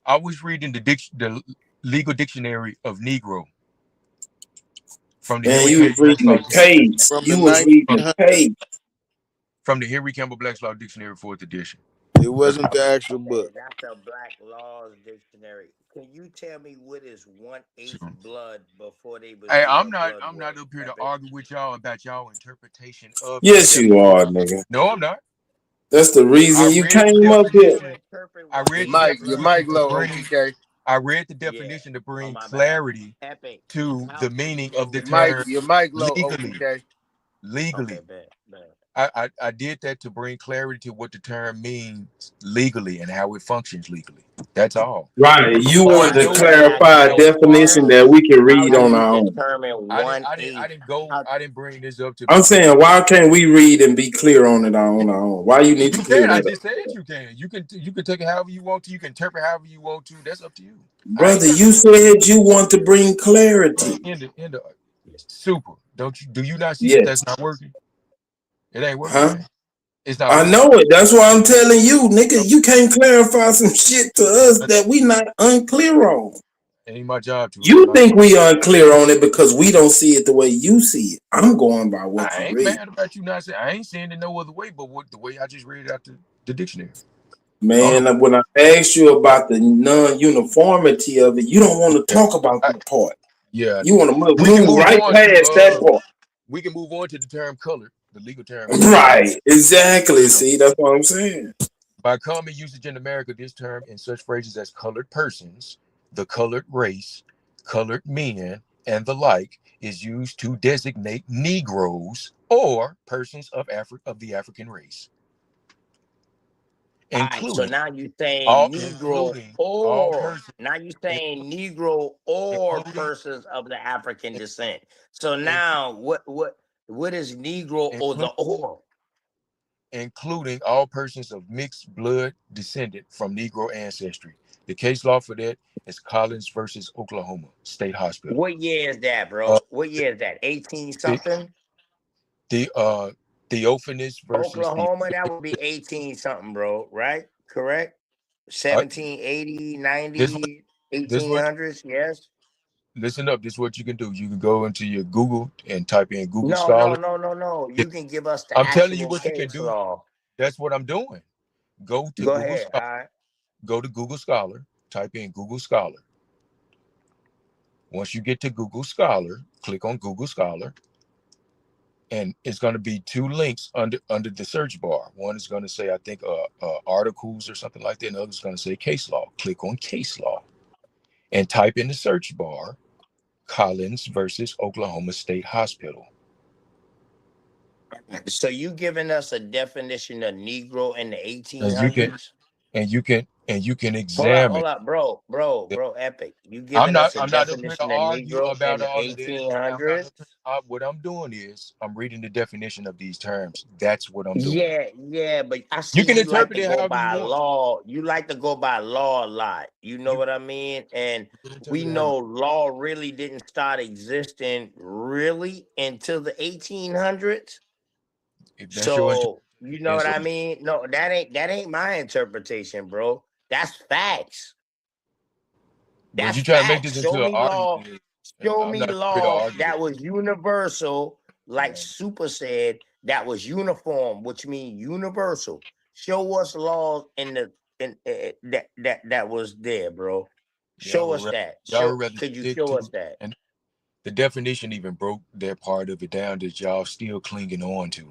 Speaker 18: I was reading the legal dictionary of Negro. From the
Speaker 1: you was reading the page. You was reading the page.
Speaker 18: From the Henry Campbell Black's Law Dictionary, 4th edition.
Speaker 4: It wasn't the actual book.
Speaker 13: That's the Black Laws Dictionary. Can you tell me what is 1/8 blood before they?
Speaker 18: Hey, I'm not up here to argue with y'all about y'all interpretation of.
Speaker 1: Yes, you are, nigga.
Speaker 18: No, I'm not.
Speaker 1: That's the reason you came up here.
Speaker 18: I read
Speaker 2: your mic low, okay?
Speaker 18: I read the definition to bring clarity to the meaning of the term.
Speaker 2: Your mic low, okay?
Speaker 18: Legally. I did that to bring clarity to what the term means legally and how it functions legally. That's all.
Speaker 1: Right. You want to clarify a definition that we can read on our own.
Speaker 18: I didn't bring this up to.
Speaker 1: I'm saying, why can't we read and be clear on it on our own? Why you need to clear that
Speaker 18: I just said you can. You can take it however you want to. You can interpret however you want to. That's up to you.
Speaker 1: Brother, you said you want to bring clarity.
Speaker 18: In the super. Don't you? Do you not see that that's not working? It ain't working.
Speaker 1: Huh?
Speaker 18: It's not.
Speaker 1: I know it. That's why I'm telling you, nigga. You can't clarify some shit to us that we not unclear on.
Speaker 18: It ain't my job to.
Speaker 1: You think we unclear on it because we don't see it the way you see it. I'm going by what you read.
Speaker 18: I ain't mad about you not saying. I ain't saying it no other way, but the way I just read it out the dictionary.
Speaker 1: Man, when I asked you about the non-uniformity of it, you don't want to talk about that part.
Speaker 18: Yeah,
Speaker 1: you want to move right past that part.
Speaker 18: We can move on to the term colored, the legal term.
Speaker 1: Right, exactly. See, that's what I'm saying.
Speaker 18: By common usage in America, this term in such phrases as colored persons, the colored race, colored men, and the like is used to designate Negroes or persons of the African race.
Speaker 13: So now you're saying Negro or persons of the African descent. So now what is Negro or the or?
Speaker 18: including all persons of mixed blood descendant from Negro ancestry. The case law for that is Collins versus Oklahoma State Hospital.
Speaker 13: What year is that,
Speaker 18: Uh,
Speaker 13: bro? What year is that? 18
Speaker 18: the
Speaker 13: something?
Speaker 18: Theophanis versus
Speaker 13: Oklahoma, that would be 18 something, bro, right? Correct?
Speaker 18: I,
Speaker 13: 1780,
Speaker 18: this
Speaker 13: 90,
Speaker 18: this what
Speaker 13: 1800s, yes?
Speaker 18: listen up. This is what you can do. You can go into your Google and type in Google
Speaker 13: No, no,
Speaker 18: Scholar.
Speaker 13: no, no, no. You can give us the
Speaker 18: I'm telling you
Speaker 13: actual
Speaker 18: what you can
Speaker 13: case
Speaker 18: do.
Speaker 13: law.
Speaker 18: That's what I'm doing. Go to
Speaker 13: Go
Speaker 18: Google
Speaker 13: ahead.
Speaker 18: Scholar.
Speaker 13: All right.
Speaker 18: Go to Google Scholar. Type in Google Scholar. Once you get to Google Scholar, click on Google Scholar, and it's going to be two links under the search bar. One is going to say, I think, articles or something like that, and the other is going to say case law. Click on case law and type in the search bar Collins versus Oklahoma State Hospital.
Speaker 13: So you giving us a definition of Negro in the
Speaker 18: And you can
Speaker 13: 1800s?
Speaker 18: examine.
Speaker 13: Hold up, bro, Epic. You
Speaker 18: I'm
Speaker 13: giving
Speaker 18: not
Speaker 13: us a
Speaker 18: up here to
Speaker 13: definition of
Speaker 18: argue
Speaker 13: Negro in
Speaker 18: about
Speaker 13: the
Speaker 18: all of this. What I'm doing is I'm reading the definition of these terms. That's what I'm doing.
Speaker 13: Yeah, but I see
Speaker 18: You can
Speaker 13: you like
Speaker 18: interpret
Speaker 13: to
Speaker 18: it
Speaker 13: go
Speaker 18: however you
Speaker 13: by
Speaker 18: want.
Speaker 13: law. You like to go by law a lot. You know what I mean? And we know law really didn't start existing really until the 1800s.
Speaker 18: If that's your
Speaker 13: So you know what I mean? No, that ain't my interpretation, bro. That's facts.
Speaker 18: But
Speaker 13: That's
Speaker 18: you try to make
Speaker 13: facts.
Speaker 18: this
Speaker 13: Show
Speaker 18: into an
Speaker 13: me law.
Speaker 18: argument.
Speaker 13: Show
Speaker 18: I'm
Speaker 13: me
Speaker 18: not here to
Speaker 13: law
Speaker 18: argue
Speaker 13: that
Speaker 18: that.
Speaker 13: was universal, like Super said, that was uniform, which means universal. Show us laws that was there, bro. Show us that. Could you show us that?
Speaker 18: And the definition even broke that part of it down that y'all still clinging on to.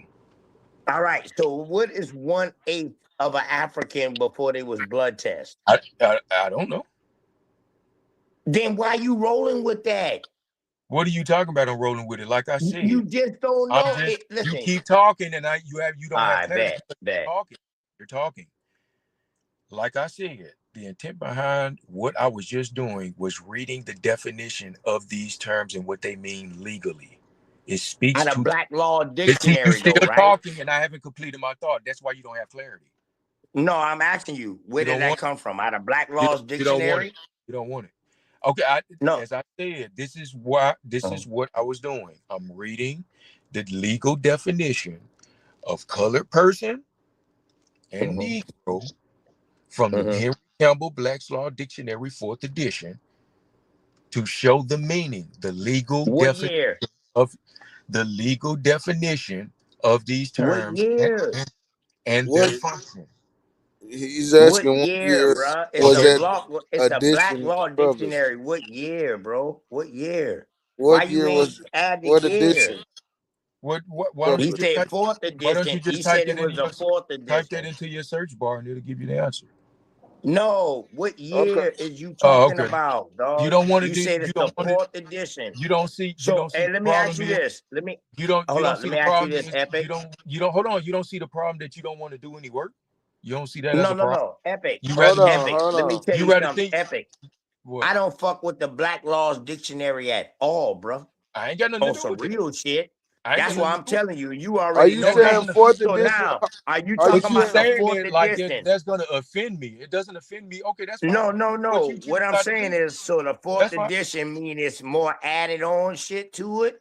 Speaker 13: All right. So what is 1/8 of an African before they was blood test?
Speaker 18: I don't know.
Speaker 13: Then why you rolling with that?
Speaker 18: What are you talking about? I'm rolling with it. Like I said,
Speaker 13: you just don't know it. Listen,
Speaker 18: you keep talking, and you don't have clarity.
Speaker 13: Bet.
Speaker 18: You're talking. Like I said, the intent behind what I was just doing was reading the definition of these terms and what they mean legally. It speaks
Speaker 13: out of
Speaker 18: to
Speaker 13: Black Law Dictionary,
Speaker 18: you still
Speaker 13: though, right?
Speaker 18: talking, and I haven't completed my thought. That's why you don't have clarity.
Speaker 13: No, I'm asking you, where did that come from? Out of Black Law's Dictionary?
Speaker 18: You don't want it. Okay, as I said, this is what I was doing. I'm reading the legal definition of colored person and Negro from the Henry Campbell Black's Law Dictionary, 4th edition, to show the meaning, the legal definition of these terms and their function.
Speaker 10: He's asking what year
Speaker 13: bro?
Speaker 10: was that
Speaker 13: It's a Black
Speaker 10: edition
Speaker 13: Law
Speaker 10: published?
Speaker 13: Dictionary. What year, bro? What year?
Speaker 10: What
Speaker 13: Why
Speaker 10: year
Speaker 13: you
Speaker 10: was
Speaker 13: ain't add the
Speaker 10: what
Speaker 13: year?
Speaker 10: edition?
Speaker 18: Why don't
Speaker 13: He
Speaker 18: you just
Speaker 13: said 4th edition.
Speaker 18: Why don't you just
Speaker 13: he
Speaker 18: type
Speaker 13: said
Speaker 18: that
Speaker 13: it was a 4th edition.
Speaker 18: Type that into your search bar and it'll give you the answer.
Speaker 13: No, what year is you talking about, dog?
Speaker 18: You don't want to
Speaker 13: You
Speaker 18: do.
Speaker 13: said it's the 4th edition.
Speaker 18: You don't see.
Speaker 13: So, hey, let me ask you this. Let me
Speaker 18: hold on.
Speaker 13: Let me ask you this, Epic.
Speaker 18: You don't hold on. You don't see the problem that you don't want to do any work. You don't see that as a problem.
Speaker 13: No, Epic.
Speaker 10: Hold on.
Speaker 13: Let me tell you something, Epic. I don't fuck with the Black Laws Dictionary at all, bro.
Speaker 18: I ain't got nothing to do
Speaker 13: some
Speaker 18: with
Speaker 13: real shit.
Speaker 18: That's
Speaker 13: why I'm telling you. You
Speaker 10: Are
Speaker 13: already
Speaker 10: you
Speaker 13: know
Speaker 10: saying
Speaker 13: that.
Speaker 10: 4th
Speaker 13: So
Speaker 10: edition?
Speaker 13: now, are you talking about the 4th edition?
Speaker 18: Like that's going to offend me. It doesn't offend me. Okay, that's fine.
Speaker 13: No. What I'm saying is, so the 4th edition mean it's more added on shit to it.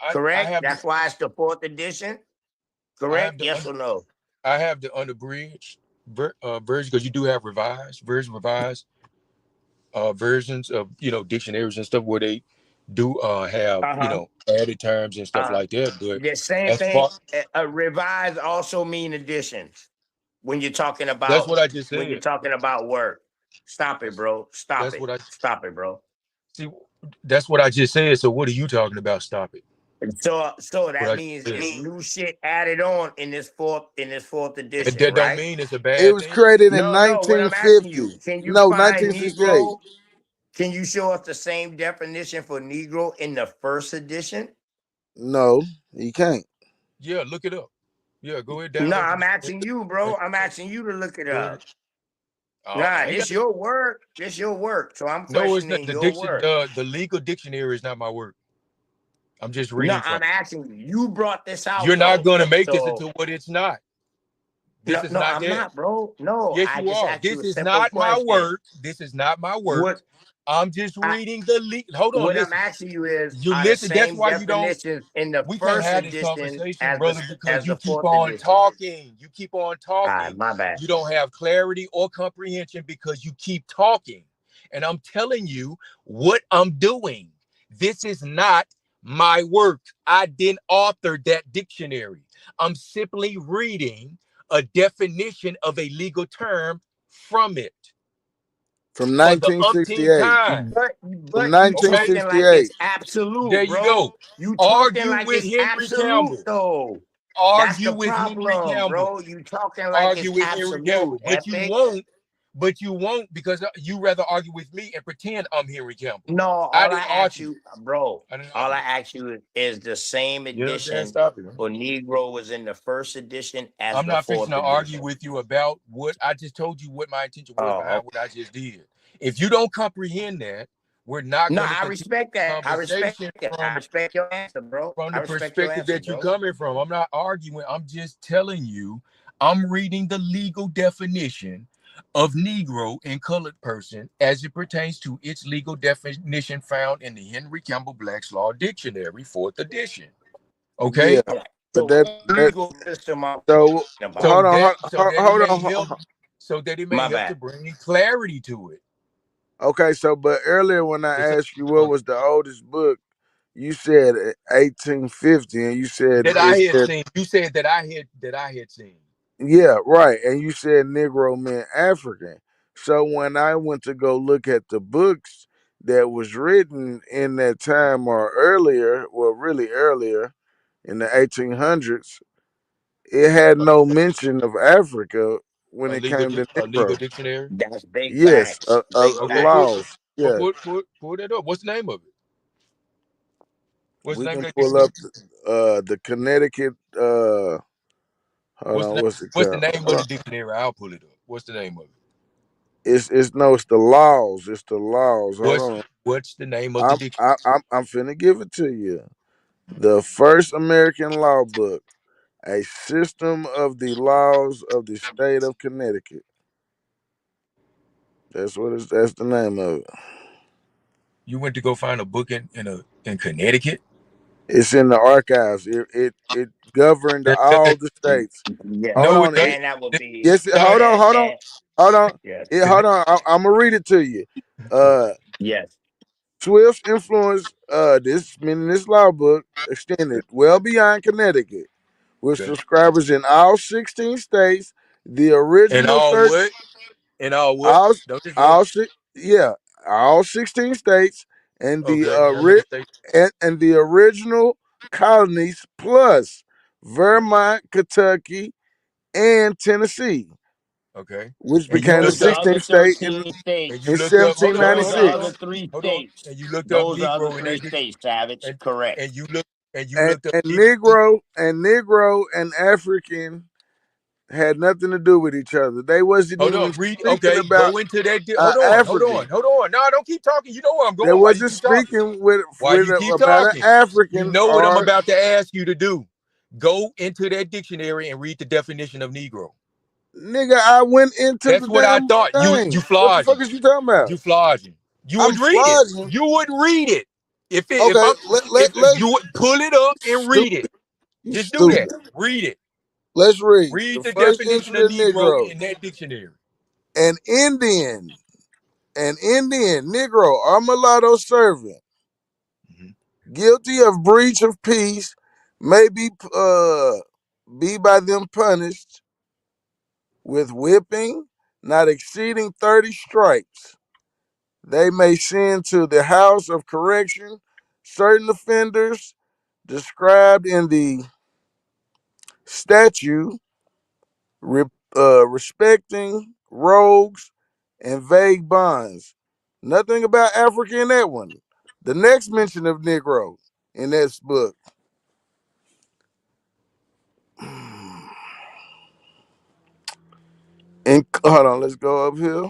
Speaker 13: Correct. That's why it's the 4th edition. Correct. Yes or no?
Speaker 18: I have the unabridged version because you do have revised versions of dictionaries and stuff where they do have added terms and stuff like that. But
Speaker 13: the same thing. Revised also mean additions when you're talking about.
Speaker 18: That's what I just said.
Speaker 13: When you're talking about work. Stop it, bro. Stop it, bro.
Speaker 18: See, that's what I just said. So what are you talking about? Stop it.
Speaker 13: So that means it's new shit added on in this fourth edition.
Speaker 18: That don't mean it's a bad
Speaker 10: thing. It was created in
Speaker 13: 1950. Can you find
Speaker 10: 1968.
Speaker 13: Negro? Can you show us the same definition for Negro in the first edition?
Speaker 10: No, you can't.
Speaker 18: Yeah, look it up. Yeah, go ahead.
Speaker 13: No, I'm asking you, bro. I'm asking you to look it up. Nah, this your work. This your work. So I'm questioning your work.
Speaker 18: The legal dictionary is not my work. I'm just reading.
Speaker 13: No, I'm asking you. You brought this out.
Speaker 18: You're not going to make this into what it's not.
Speaker 7: This is
Speaker 13: No,
Speaker 7: not
Speaker 13: I'm
Speaker 7: that.
Speaker 13: not, bro. No,
Speaker 7: Yes,
Speaker 13: I
Speaker 7: you
Speaker 13: just
Speaker 7: are.
Speaker 13: asked you
Speaker 7: This
Speaker 13: a
Speaker 7: is
Speaker 13: simple
Speaker 7: not my
Speaker 13: question.
Speaker 7: work. This is not my work.
Speaker 13: What
Speaker 7: I'm just
Speaker 13: I,
Speaker 7: reading the hold on,
Speaker 13: what I'm
Speaker 7: listen.
Speaker 13: asking you is,
Speaker 7: You
Speaker 13: are the
Speaker 7: listen. That's
Speaker 13: same
Speaker 7: why you don't.
Speaker 13: definitions in the
Speaker 7: We can't
Speaker 13: first
Speaker 7: have this
Speaker 13: edition
Speaker 7: conversation,
Speaker 13: as
Speaker 7: brother, because you
Speaker 13: the
Speaker 7: keep
Speaker 13: fourth
Speaker 7: on
Speaker 13: edition?
Speaker 7: talking. You keep on
Speaker 13: All right,
Speaker 7: talking.
Speaker 13: my bad.
Speaker 7: You don't have clarity or comprehension because you keep talking. And I'm telling you what I'm doing. This is not my work. I didn't author that dictionary. I'm simply reading a definition of a legal term from it
Speaker 4: From
Speaker 7: for the umpteenth
Speaker 4: 1968.
Speaker 7: time.
Speaker 4: From
Speaker 13: You
Speaker 7: Okay?
Speaker 13: talking like it's
Speaker 4: 1968.
Speaker 7: There
Speaker 13: absolute,
Speaker 7: you
Speaker 13: bro.
Speaker 7: go.
Speaker 13: You talking
Speaker 7: Argue
Speaker 13: like
Speaker 7: with
Speaker 13: it's
Speaker 7: Henry
Speaker 13: absolute,
Speaker 7: Campbell.
Speaker 13: though. That's
Speaker 7: Argue
Speaker 13: the
Speaker 7: with Henry
Speaker 13: problem,
Speaker 7: Campbell.
Speaker 13: bro. You talking like
Speaker 7: Argue
Speaker 13: it's
Speaker 7: with Henry
Speaker 13: absolute,
Speaker 7: Campbell. But you
Speaker 13: epic.
Speaker 7: won't. But you won't because you rather argue with me and pretend I'm Henry Campbell.
Speaker 13: No,
Speaker 7: I
Speaker 13: all I
Speaker 7: didn't
Speaker 13: ask
Speaker 7: argue.
Speaker 13: you, bro.
Speaker 7: I didn't
Speaker 13: All
Speaker 7: argue
Speaker 13: I
Speaker 7: that.
Speaker 13: ask you is the same
Speaker 7: You understand?
Speaker 13: edition
Speaker 7: Stop it, man.
Speaker 13: for Negro was in the first edition as
Speaker 7: I'm
Speaker 13: the
Speaker 7: not fixing
Speaker 13: fourth
Speaker 7: to argue
Speaker 13: edition.
Speaker 7: with you about what I just told you what my intention was
Speaker 13: Oh,
Speaker 7: behind what I just did. If you don't comprehend that, we're not
Speaker 13: no,
Speaker 7: going to
Speaker 13: I
Speaker 7: continue
Speaker 13: respect
Speaker 7: the
Speaker 13: that. I respect
Speaker 7: conversation
Speaker 13: it. I respect your answer, bro.
Speaker 7: from
Speaker 13: I
Speaker 7: the
Speaker 13: respect your
Speaker 7: perspective
Speaker 13: answer,
Speaker 7: that you're
Speaker 13: bro.
Speaker 7: coming from. I'm not arguing. I'm just telling you, I'm reading the legal definition of Negro and colored person as it pertains to its legal definition found in the Henry Campbell Black's Law Dictionary, 4th edition. Okay?
Speaker 4: Yeah.
Speaker 13: Right.
Speaker 4: But
Speaker 13: So what legal system I'm
Speaker 4: so
Speaker 13: talking
Speaker 7: So
Speaker 13: about?
Speaker 4: hold on,
Speaker 7: that it
Speaker 4: hold
Speaker 7: may
Speaker 4: on.
Speaker 7: help
Speaker 13: My
Speaker 7: to
Speaker 13: bad.
Speaker 7: bring clarity to it.
Speaker 4: Okay, so but earlier when I
Speaker 7: It's a,
Speaker 4: asked you what was the oldest book, you said 1850, and you said
Speaker 7: that I
Speaker 4: is
Speaker 7: had
Speaker 4: that
Speaker 7: seen. You said that I had seen.
Speaker 4: yeah, right, and you said Negro meant African. So when I went to go look at the books that was written in that time or earlier, well, really earlier in the 1800s, it had no mention of Africa when it came to
Speaker 7: A legal
Speaker 4: Negro.
Speaker 7: dictionary.
Speaker 13: That's big
Speaker 4: Yes,
Speaker 13: facts. Big
Speaker 7: Okay,
Speaker 13: facts.
Speaker 4: laws.
Speaker 7: well,
Speaker 4: Yeah,
Speaker 7: pull that up. What's the name of it? What's the
Speaker 4: we
Speaker 7: name of
Speaker 4: can
Speaker 7: that
Speaker 4: pull
Speaker 7: dictionary?
Speaker 4: up the Connecticut. Hold on, what's it
Speaker 7: What's the
Speaker 4: called?
Speaker 7: name of the dictionary? I'll pull it up. What's the name of it?
Speaker 4: It's no, it's the laws. It's the laws. Hold on.
Speaker 7: What's the name of the dictionary?
Speaker 4: I'm finna give it to you. The first American law book, a system of the laws of the state of Connecticut. That's the name of it.
Speaker 7: You went to go find a book in Connecticut.
Speaker 4: It's in the archives. It governed all the states.
Speaker 13: Yeah.
Speaker 4: Hold
Speaker 7: No, it
Speaker 4: on.
Speaker 7: don't.
Speaker 13: And that would be
Speaker 4: Yes.
Speaker 7: No,
Speaker 4: Hold on.
Speaker 13: yes.
Speaker 4: Hold on. I'm gonna read it to you.
Speaker 13: Yes.
Speaker 4: Swift's influence, this meaning this law book, extended well beyond Connecticut, with
Speaker 7: Okay.
Speaker 4: subscribers in all 16 states. The
Speaker 7: And
Speaker 4: original
Speaker 7: all
Speaker 4: 30,
Speaker 7: what? And all what?
Speaker 4: all,
Speaker 7: Don't just look.
Speaker 4: all, yeah, all 16 states, and the
Speaker 7: Okay. How many states?
Speaker 4: and the original colonies plus Vermont, Kentucky, and Tennessee,
Speaker 7: Okay.
Speaker 4: which
Speaker 7: And you
Speaker 4: became the
Speaker 13: Those
Speaker 7: looked up.
Speaker 13: other
Speaker 4: 16th state
Speaker 13: 13 states.
Speaker 7: And you
Speaker 4: in
Speaker 7: looked up. Hold on. Hold
Speaker 13: Those
Speaker 7: on.
Speaker 4: 1796.
Speaker 7: Hold on.
Speaker 13: other three
Speaker 7: Hold on.
Speaker 13: states.
Speaker 7: And you looked up
Speaker 13: Those other
Speaker 7: Negro in
Speaker 13: three
Speaker 7: that
Speaker 13: states, Savage.
Speaker 7: and
Speaker 13: Correct.
Speaker 7: and you look and you
Speaker 4: And,
Speaker 7: looked up
Speaker 4: and
Speaker 7: Negro.
Speaker 4: Negro and African had nothing to do with each other. They wasn't
Speaker 7: Hold
Speaker 4: even
Speaker 7: on. Read.
Speaker 4: speaking
Speaker 7: Okay.
Speaker 4: about
Speaker 7: Go into that. Hold on. Hold on.
Speaker 4: African.
Speaker 7: Hold on. No, don't keep talking. You know where I'm
Speaker 4: They
Speaker 7: going. Why you
Speaker 4: wasn't
Speaker 7: keep talking?
Speaker 4: speaking with
Speaker 7: Why you keep
Speaker 4: about an
Speaker 7: talking? You
Speaker 4: African
Speaker 7: know what I'm
Speaker 4: or
Speaker 7: about to ask you to do. Go into that dictionary and read the definition of Negro.
Speaker 4: nigga. I went into the
Speaker 7: That's what I
Speaker 4: damn
Speaker 7: thought. You
Speaker 4: thing. What the fuck
Speaker 7: flogging.
Speaker 4: is you talking about?
Speaker 7: You flogging. You
Speaker 4: I'm
Speaker 7: would read it.
Speaker 4: flogging.
Speaker 7: You would read it.
Speaker 4: Okay,
Speaker 7: If you would pull it up and read it.
Speaker 4: stupid. You
Speaker 7: Just do that.
Speaker 4: stupid.
Speaker 7: Read it.
Speaker 4: Let's read
Speaker 7: Read
Speaker 4: the
Speaker 7: the
Speaker 4: first
Speaker 7: definition
Speaker 4: entry
Speaker 7: of
Speaker 4: of
Speaker 7: Negro
Speaker 4: Negro.
Speaker 7: in that dictionary.
Speaker 4: An Indian, Negro, or mulatto servant, guilty of breach of peace, may be by them punished with whipping, not exceeding 30 stripes. They may send to the house of correction certain offenders described in the statute respecting rogues and vague bonds. Nothing about Africa in that one. The next mention of Negro in this book. And hold on, let's go up here.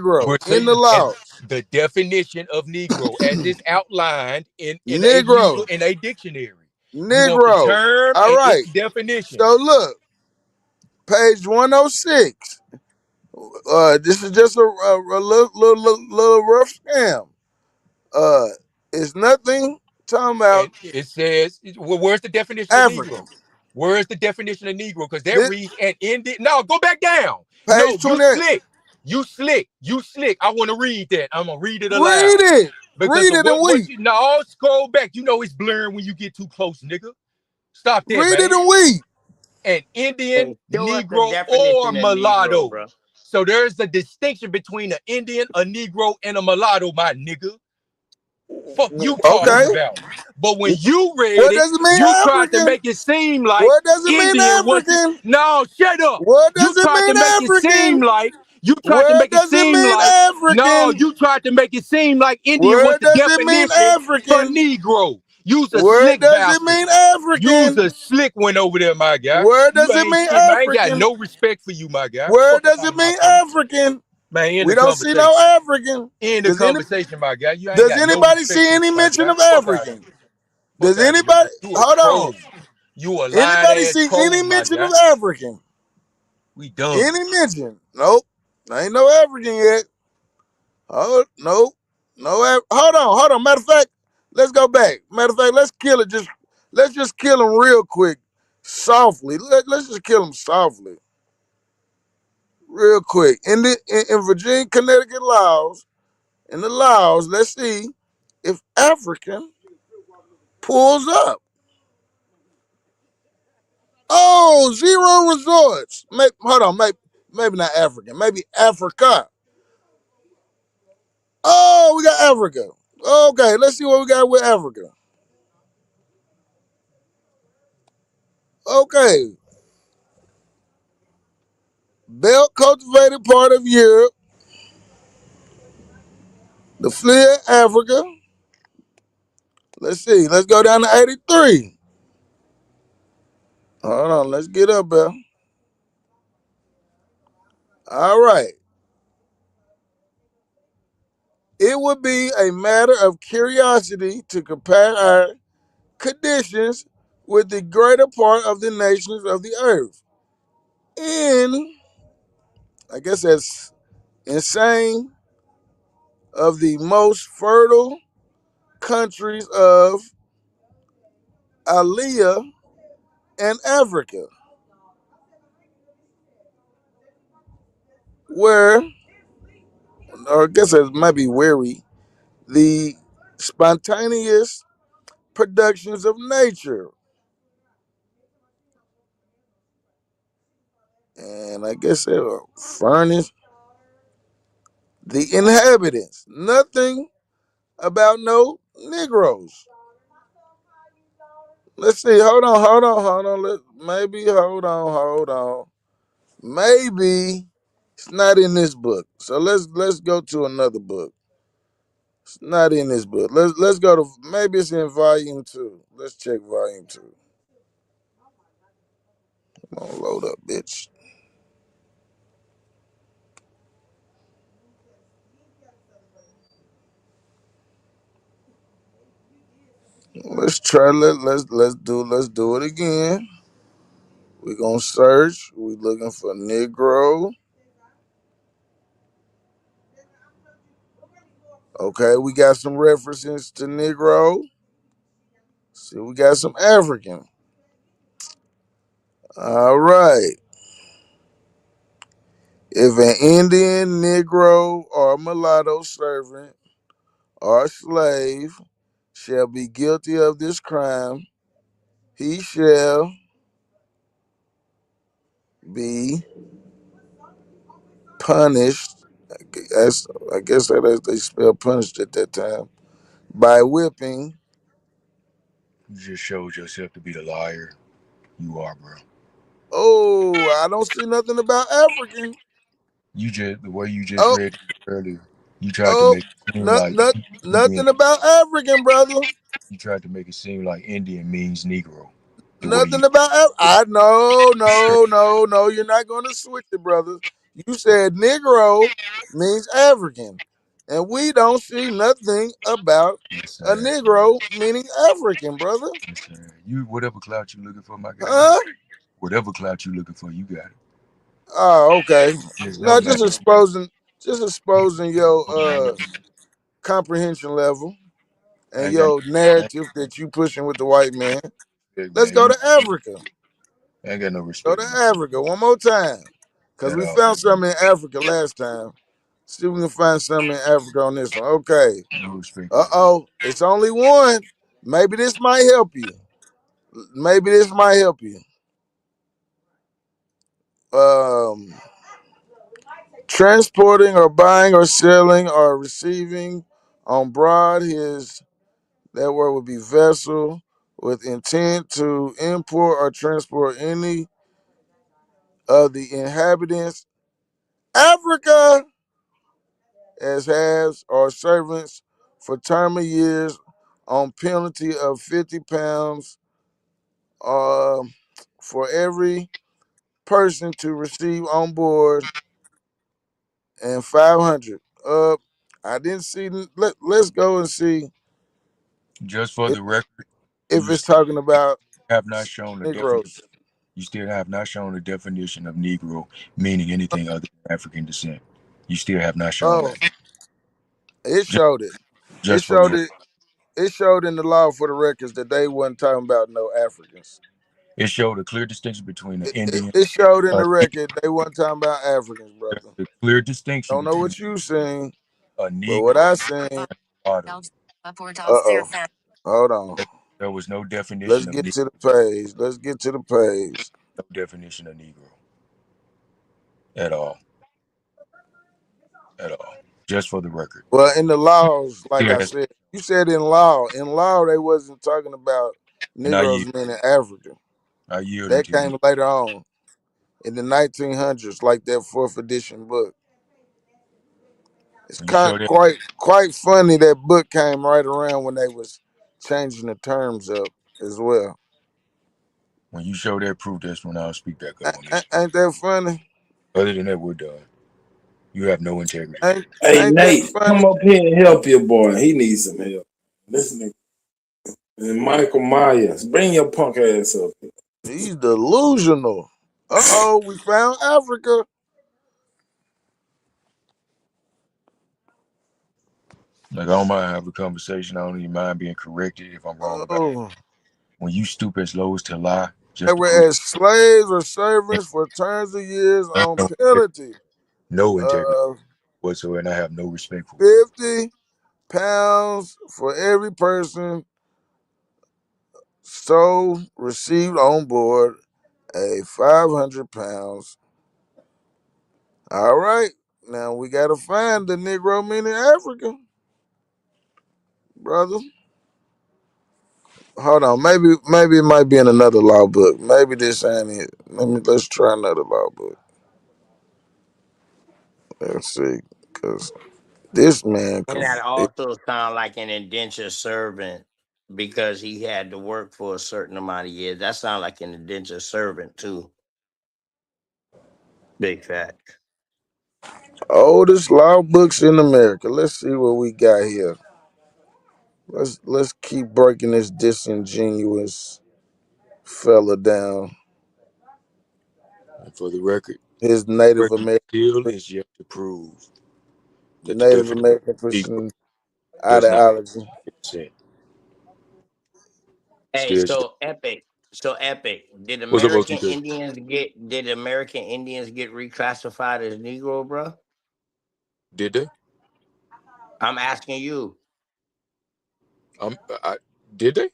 Speaker 4: Negro
Speaker 18: But
Speaker 4: in the
Speaker 18: and
Speaker 4: law.
Speaker 18: the definition of Negro as it's outlined in
Speaker 4: Negro.
Speaker 18: a dictionary. You want the
Speaker 4: Negro.
Speaker 18: term
Speaker 4: All
Speaker 18: and
Speaker 4: right.
Speaker 18: its definition.
Speaker 4: So look, Page 106. This is just a little rough scam. It's nothing talking about
Speaker 18: And it says, well, where's the definition of
Speaker 4: African.
Speaker 18: Negro? Where's the definition of Negro? Because that
Speaker 4: This
Speaker 18: reads an Indian. No, go back down.
Speaker 4: page
Speaker 18: No, you
Speaker 4: 28.
Speaker 18: slick. You slick. You slick. I want to read that. I'm gonna read it
Speaker 4: Read
Speaker 18: aloud.
Speaker 4: it.
Speaker 18: Because
Speaker 4: Read
Speaker 18: of
Speaker 4: it and
Speaker 18: what
Speaker 4: weep.
Speaker 18: you no, scroll back. You know it's blurring when you get too close, nigga. Stop that,
Speaker 4: Read it
Speaker 18: man.
Speaker 4: and weep.
Speaker 18: An Indian,
Speaker 13: Hey, show us the
Speaker 18: Negro, or
Speaker 13: definition of Negro,
Speaker 18: mulatto.
Speaker 13: bro.
Speaker 18: So there's a distinction between an Indian, a Negro, and a mulatto, my nigga. Fuck you
Speaker 4: Okay.
Speaker 18: talking about. But when you read
Speaker 4: What
Speaker 18: it,
Speaker 4: does it mean
Speaker 18: you tried to
Speaker 4: African?
Speaker 18: make it seem like
Speaker 4: What does it mean
Speaker 18: Indian wasn't.
Speaker 4: African?
Speaker 18: No, shut up.
Speaker 4: What
Speaker 18: You
Speaker 4: does it
Speaker 18: tried to
Speaker 4: mean
Speaker 18: make it seem
Speaker 4: African?
Speaker 18: like. You tried to
Speaker 4: Where
Speaker 18: make it
Speaker 4: does it
Speaker 18: seem
Speaker 4: mean
Speaker 18: like. No,
Speaker 4: African?
Speaker 18: you tried to make it seem like Indian was
Speaker 4: Where
Speaker 18: the
Speaker 4: does it mean
Speaker 18: definition for
Speaker 4: African?
Speaker 18: Negro. You's a
Speaker 4: Where
Speaker 18: slick
Speaker 4: does it
Speaker 18: bastard.
Speaker 4: mean
Speaker 18: You's
Speaker 4: African?
Speaker 18: a slick one over there, my guy.
Speaker 4: Where
Speaker 18: You
Speaker 4: does it
Speaker 18: ain't
Speaker 4: mean
Speaker 18: shit, man. I ain't got
Speaker 4: African?
Speaker 18: no respect for you, my guy.
Speaker 4: Where
Speaker 18: Fuck
Speaker 4: does
Speaker 18: out
Speaker 4: it
Speaker 18: of my
Speaker 4: mean
Speaker 18: face.
Speaker 4: African?
Speaker 18: Man, end
Speaker 4: We
Speaker 18: the
Speaker 4: don't see
Speaker 18: conversation.
Speaker 4: no African.
Speaker 18: End the
Speaker 4: Does any
Speaker 18: conversation, my guy. You ain't
Speaker 4: does
Speaker 18: got no
Speaker 4: anybody
Speaker 18: respect
Speaker 4: see
Speaker 18: for me,
Speaker 4: any
Speaker 18: my
Speaker 4: mention
Speaker 18: guy.
Speaker 4: of
Speaker 18: Fuck out of
Speaker 4: African?
Speaker 18: here. Fuck
Speaker 4: Does
Speaker 18: out of here.
Speaker 4: anybody
Speaker 18: You a
Speaker 4: hold
Speaker 18: troll.
Speaker 4: on?
Speaker 18: You a lying
Speaker 4: Anybody
Speaker 18: ass
Speaker 4: see
Speaker 18: troll,
Speaker 4: any
Speaker 18: my
Speaker 4: mention
Speaker 18: guy.
Speaker 4: of African?
Speaker 18: We done.
Speaker 4: Any mention? Nope. Ain't no African yet. Oh nope. Hold on. Matter of fact, let's go back. Matter of fact, let's kill it. Let's just kill him real quick, softly. Let's just kill him softly, real quick. In Virginia, Connecticut laws, in the laws, let's see if African pulls up. Oh, zero resorts. Hold on, maybe not African, maybe Africa. Oh, we got Africa. Okay, let's see what we got with Africa. Okay, belt cultivated part of Europe, the Fleer Africa. Let's see, let's go down to 83. Hold on, let's get up there. All right. It would be a matter of curiosity to compare our conditions with the greater part of the nations of the earth. In, I guess that's insane, of the most fertile countries of Aliyah and Africa, where, or I guess it might be weary, the spontaneous productions of nature. And I guess they will furnish the inhabitants. Nothing about no Negroes. Let's see. Hold on. Hold on. Maybe it's not in this book. So let's go to another book. It's not in this book. Let's go to, maybe it's in volume 2. Let's check volume 2. Come on, load up, bitch. Let's try. Let's do it again. We're gonna search. We're looking for Negro. Okay, we got some references to Negro. See, we got some African. All right. If an Indian, Negro, or mulatto servant or slave shall be guilty of this crime, he shall be punished. I guess that is, they spell punished at that time, by whipping.
Speaker 7: You just showed yourself to be the liar you are, bro.
Speaker 4: Oh, I don't see nothing about African.
Speaker 7: You just the way you just
Speaker 4: Oh,
Speaker 7: read it earlier. You tried to
Speaker 4: oh,
Speaker 7: make it seem like Indian.
Speaker 4: nothing about African, brother.
Speaker 7: You tried to make it seem like Indian means Negro. The way you
Speaker 4: Nothing about I no. You're not going to switch it, brother. You said Negro means African, and we don't see nothing about a
Speaker 7: listen,
Speaker 4: Negro meaning African, brother.
Speaker 7: listen. You whatever clout you looking for, my guy.
Speaker 4: Huh?
Speaker 7: Whatever clout you looking for, you got it.
Speaker 4: Oh, okay.
Speaker 7: There's no
Speaker 4: No,
Speaker 7: national
Speaker 4: just exposing your comprehension level
Speaker 7: I
Speaker 4: and
Speaker 7: ain't got
Speaker 4: your
Speaker 7: no
Speaker 4: narrative that you pushing with the white man.
Speaker 7: respect,
Speaker 4: Let's
Speaker 7: man.
Speaker 4: go to Africa.
Speaker 7: I ain't got no
Speaker 4: Go
Speaker 7: respect
Speaker 4: to
Speaker 7: for
Speaker 4: Africa one more time. Cause
Speaker 7: at
Speaker 4: we
Speaker 7: all.
Speaker 4: found something in Africa last time. See if we can find something in Africa on this one. Okay.
Speaker 7: No respect for it.
Speaker 4: It's only one. Maybe this might help you. Maybe this might help you. Um, transporting or buying or selling or receiving on broad his that word would be vessel with intent to import or transport any of the inhabitants Africa as halves or servants for term of years on penalty of £50 for every person to receive on board and 500. I didn't see. Let's go and see
Speaker 7: Just for
Speaker 4: if,
Speaker 7: the record,
Speaker 4: if
Speaker 7: you
Speaker 4: it's
Speaker 7: still
Speaker 4: talking about
Speaker 7: have not shown the definition.
Speaker 4: Negroes.
Speaker 7: You still have not shown the definition of Negro meaning anything other than African descent. You still have not shown
Speaker 4: Oh,
Speaker 7: that.
Speaker 4: it
Speaker 7: Just,
Speaker 4: showed it. It
Speaker 7: just for the
Speaker 4: showed
Speaker 7: record.
Speaker 4: it. It showed in the law for the records that they wasn't talking about no Africans.
Speaker 7: It showed a clear distinction between the Indian,
Speaker 4: It showed in
Speaker 7: uh,
Speaker 4: the record they wasn't talking about Africans, brother.
Speaker 7: the clear distinction
Speaker 4: Don't know
Speaker 7: between
Speaker 4: what you seen,
Speaker 7: a
Speaker 4: but what
Speaker 7: Negro
Speaker 4: I
Speaker 7: and
Speaker 4: seen.
Speaker 7: a mulatto.
Speaker 4: Oh, hold on.
Speaker 7: There was no
Speaker 4: Let's
Speaker 7: definition of
Speaker 4: get
Speaker 7: Negro,
Speaker 4: to the page. Let's get to the page.
Speaker 7: no definition of Negro at all, at all. Just for the record.
Speaker 4: Well, in the laws, like I
Speaker 7: Yes,
Speaker 4: said, you said in law. In law, they wasn't talking about
Speaker 7: and
Speaker 4: Negroes meaning Africa.
Speaker 7: I yield
Speaker 4: That
Speaker 7: unto you.
Speaker 4: came later on in the 1900s, like that fourth edition book. It's
Speaker 7: When you show that,
Speaker 4: quite funny that book came right around when they was changing the terms up as well.
Speaker 7: when you show that proof, that's when I'll speak back up on this.
Speaker 4: Ain't that funny?
Speaker 7: Other than that, we're done. You have no integrity.
Speaker 22: Hey
Speaker 4: Ain't that
Speaker 22: Nate,
Speaker 4: funny?
Speaker 22: come up here and help your boy. He needs some help. Listen to and Michael Myers. Bring your punk ass up here.
Speaker 4: He's delusional. We found Africa.
Speaker 7: Like, I don't mind having a conversation. I don't even mind being corrected if I'm wrong about it.
Speaker 4: Oh,
Speaker 7: When you stoop as low as to lie,
Speaker 4: they
Speaker 7: just to
Speaker 4: were
Speaker 7: prove
Speaker 4: as slaves or servants for terms of years on penalty
Speaker 7: no integrity
Speaker 4: of
Speaker 7: whatsoever, and I have no respect for it.
Speaker 4: £50 for every person so received on board a £500. All right, now we gotta find the Negro meaning African, brother. Hold on, maybe it might be in another law book. Maybe this ain't it. Let's try another law book. Let's see, cause this man,
Speaker 13: And that also sound like an indentured servant because he had to work for a certain amount of years. That sound like an indentured servant too. Big fact.
Speaker 4: oldest law books in America. Let's see what we got here. Let's keep breaking this disingenuous fella down.
Speaker 7: And for the record,
Speaker 4: His Native
Speaker 7: record
Speaker 4: American,
Speaker 7: still is yet to prove that the
Speaker 4: Native
Speaker 7: definition
Speaker 4: American
Speaker 7: of Negro
Speaker 4: pushing
Speaker 7: does not
Speaker 4: ideology.
Speaker 7: consent.
Speaker 13: Hey,
Speaker 7: Still,
Speaker 13: so epic. Did
Speaker 7: what's up,
Speaker 13: American
Speaker 7: OTK?
Speaker 13: Indians get reclassified as Negro, bro?
Speaker 7: Did they?
Speaker 13: I'm asking you.
Speaker 7: Did they?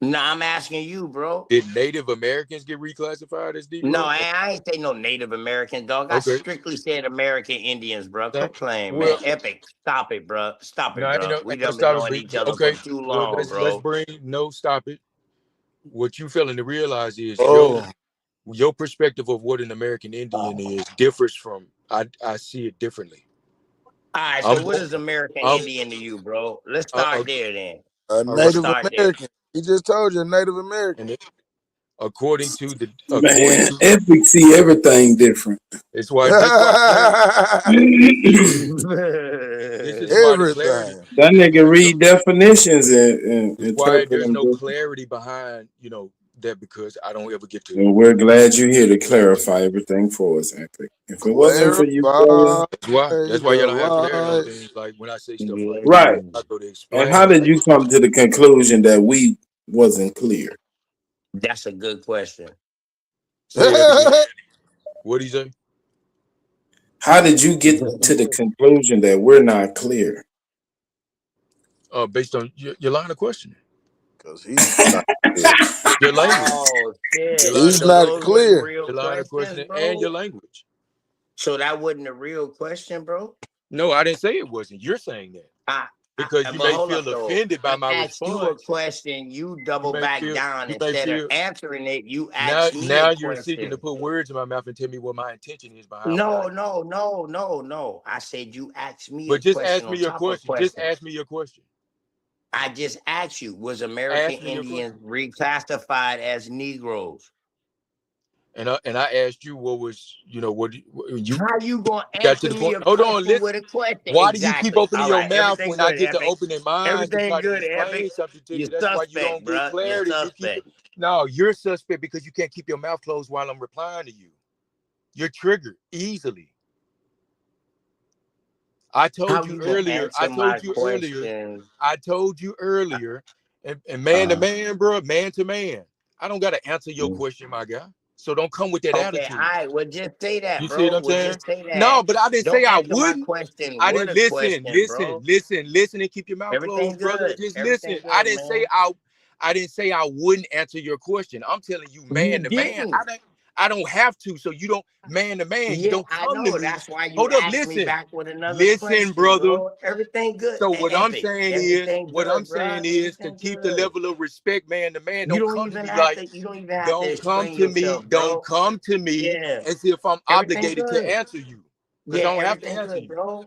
Speaker 13: No, I'm asking you, bro.
Speaker 7: Did Native Americans get reclassified as
Speaker 13: No,
Speaker 7: Negro?
Speaker 13: I ain't say no Native American, dog. I
Speaker 7: Okay.
Speaker 13: strictly said American Indians, bro.
Speaker 7: No,
Speaker 13: Quit playing, man.
Speaker 7: well,
Speaker 13: Epic, stop it, bro. Stop
Speaker 7: no,
Speaker 13: it, bro. We
Speaker 7: ain't no
Speaker 13: done been
Speaker 7: stopping.
Speaker 13: knowing each other for
Speaker 7: Okay,
Speaker 13: too
Speaker 7: well,
Speaker 13: long,
Speaker 7: let's
Speaker 13: bro.
Speaker 7: bring stop it. What you failing to realize is
Speaker 4: Oh,
Speaker 7: your perspective of what an American Indian is differs from I see it differently.
Speaker 13: All right,
Speaker 7: I'm
Speaker 13: so what is American
Speaker 7: I'm
Speaker 13: Indian to you, bro? Let's start there then.
Speaker 4: a
Speaker 7: all right.
Speaker 13: Let's
Speaker 4: Native
Speaker 13: start there.
Speaker 4: American. He just told you a Native American.
Speaker 7: And according to
Speaker 22: Man, Epic see everything different.
Speaker 7: it's why this why clarity this is why the clarity
Speaker 4: Everything.
Speaker 22: That nigga read definitions and
Speaker 7: is why
Speaker 22: interpret
Speaker 7: there's
Speaker 22: them
Speaker 7: no
Speaker 22: different.
Speaker 7: clarity behind that because I don't ever get to.
Speaker 22: And we're glad you're here to clarify everything for us, Epic. If it wasn't for you, brother,
Speaker 4: Clarify
Speaker 7: That's why y'all don't have clarity on
Speaker 4: the
Speaker 7: things. Like when I say stuff like that,
Speaker 22: right.
Speaker 7: I go to
Speaker 22: And
Speaker 7: explain.
Speaker 22: how did you come to the conclusion that we wasn't clear?
Speaker 13: That's a good question.
Speaker 7: Say that again. What do you say?
Speaker 22: How did you get to the conclusion that we're not clear?
Speaker 7: Based on your line of questioning.
Speaker 4: Because he's not clear.
Speaker 7: Your language.
Speaker 13: Oh shit!
Speaker 7: Your line
Speaker 4: He's
Speaker 7: of
Speaker 4: not
Speaker 13: Those
Speaker 7: questioning.
Speaker 13: were the
Speaker 4: clear.
Speaker 13: real
Speaker 7: Your line of
Speaker 13: questions,
Speaker 7: questioning and your
Speaker 13: bro.
Speaker 7: language.
Speaker 13: So that wasn't a real question, bro.
Speaker 7: No, I didn't say it wasn't. You're saying that because you
Speaker 13: But
Speaker 7: may
Speaker 13: hold
Speaker 7: feel
Speaker 13: up, though.
Speaker 7: offended by
Speaker 13: I
Speaker 7: my
Speaker 13: asked you a
Speaker 7: response.
Speaker 13: question. You
Speaker 7: You
Speaker 13: double
Speaker 7: may
Speaker 13: back
Speaker 7: feel.
Speaker 13: down
Speaker 7: You may
Speaker 13: instead of
Speaker 7: feel.
Speaker 13: answering it. You asked me
Speaker 7: Now
Speaker 13: a
Speaker 7: you're seeking to
Speaker 13: question.
Speaker 7: put words in my mouth and tell me what my intention is behind what I.
Speaker 13: No. I said you asked me a
Speaker 7: But just
Speaker 13: question
Speaker 7: ask me
Speaker 13: on
Speaker 7: your
Speaker 13: top of
Speaker 7: question. Just
Speaker 13: question.
Speaker 7: ask me your question.
Speaker 13: I just asked you, was American
Speaker 7: Ask me your question.
Speaker 13: Indians reclassified as Negroes?
Speaker 7: And I asked you what was, what you
Speaker 13: How you gonna
Speaker 7: got to
Speaker 13: answer
Speaker 7: the
Speaker 13: me
Speaker 7: point.
Speaker 13: a
Speaker 7: Hold on,
Speaker 13: question with
Speaker 7: listen.
Speaker 13: a question?
Speaker 7: Why do you keep
Speaker 13: Exactly.
Speaker 7: opening
Speaker 13: All
Speaker 7: your
Speaker 13: right.
Speaker 7: mouth
Speaker 13: Everything
Speaker 7: when I
Speaker 13: good,
Speaker 7: get to
Speaker 13: Epic.
Speaker 7: opening mine to
Speaker 13: Everything
Speaker 7: try to
Speaker 13: good,
Speaker 7: explain
Speaker 13: Epic.
Speaker 7: something to
Speaker 13: You
Speaker 7: you? That's why you
Speaker 13: suspect,
Speaker 7: don't get
Speaker 13: bruh. You
Speaker 7: clarity. You keep
Speaker 13: suspect.
Speaker 7: it. No, you're suspect because you can't keep your mouth closed while I'm replying to you. You're triggered easily. I told
Speaker 13: How
Speaker 7: you
Speaker 13: you gonna
Speaker 7: earlier.
Speaker 13: answer my question?
Speaker 7: And man to man, bro, man to man. I don't gotta answer your question, my guy. So don't come with that
Speaker 13: Okay, all
Speaker 7: attitude.
Speaker 13: right. Well, just say that,
Speaker 7: You see what
Speaker 13: bro.
Speaker 7: I'm
Speaker 13: Well,
Speaker 7: saying?
Speaker 13: just say
Speaker 7: No,
Speaker 13: that.
Speaker 7: but I didn't say
Speaker 13: Don't
Speaker 7: I
Speaker 13: answer my
Speaker 7: wouldn't.
Speaker 13: question
Speaker 7: I
Speaker 13: with
Speaker 7: didn't
Speaker 13: a question, bro.
Speaker 7: listen, and keep your mouth
Speaker 13: Everything
Speaker 7: closed, brother.
Speaker 13: good.
Speaker 7: Just listen.
Speaker 13: Everything good, man.
Speaker 7: I didn't say I wouldn't answer your question. I'm telling you, man
Speaker 13: You
Speaker 7: to man.
Speaker 13: didn't.
Speaker 7: I don't have to. So you don't, man to man. You
Speaker 13: Yeah,
Speaker 7: don't
Speaker 13: I
Speaker 7: come to
Speaker 13: know.
Speaker 7: me.
Speaker 13: That's why you
Speaker 7: Hold up,
Speaker 13: asked me
Speaker 7: listen,
Speaker 13: back with another
Speaker 7: listen,
Speaker 13: question,
Speaker 7: brother.
Speaker 13: bro. Everything good.
Speaker 7: So what I'm
Speaker 13: Epic.
Speaker 7: saying is,
Speaker 13: Everything good, bro.
Speaker 7: to
Speaker 13: Everything
Speaker 7: keep the
Speaker 13: good.
Speaker 7: level of respect, man to man.
Speaker 13: You
Speaker 7: Don't
Speaker 13: don't
Speaker 7: come to
Speaker 13: even
Speaker 7: me
Speaker 13: have
Speaker 7: like,
Speaker 13: to. You don't even have to
Speaker 7: don't come
Speaker 13: explain
Speaker 7: to me.
Speaker 13: yourself,
Speaker 7: Don't
Speaker 13: bro.
Speaker 7: come to me
Speaker 13: Yeah.
Speaker 7: as if I'm
Speaker 13: Everything
Speaker 7: obligated to
Speaker 13: good.
Speaker 7: answer you, because
Speaker 13: Yeah,
Speaker 7: I don't have to
Speaker 13: everything
Speaker 7: answer
Speaker 13: good,
Speaker 7: you.
Speaker 13: bro.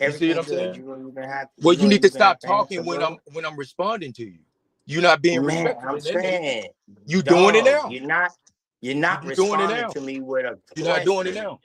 Speaker 7: You see what
Speaker 13: Everything
Speaker 7: I'm
Speaker 13: good.
Speaker 7: saying?
Speaker 13: You don't even have.
Speaker 7: Well,
Speaker 13: You
Speaker 7: you
Speaker 13: don't
Speaker 7: need to
Speaker 13: even have
Speaker 7: stop
Speaker 13: to answer,
Speaker 7: talking
Speaker 13: bro.
Speaker 7: when I'm responding to you. You're not being
Speaker 13: Man,
Speaker 7: respectful
Speaker 13: I'm
Speaker 7: in that nature.
Speaker 13: saying,
Speaker 7: You doing it
Speaker 13: dog,
Speaker 7: now.
Speaker 13: you're not
Speaker 7: You doing it
Speaker 13: responding
Speaker 7: now.
Speaker 13: to me with a
Speaker 7: You're not doing it
Speaker 13: question.
Speaker 7: now.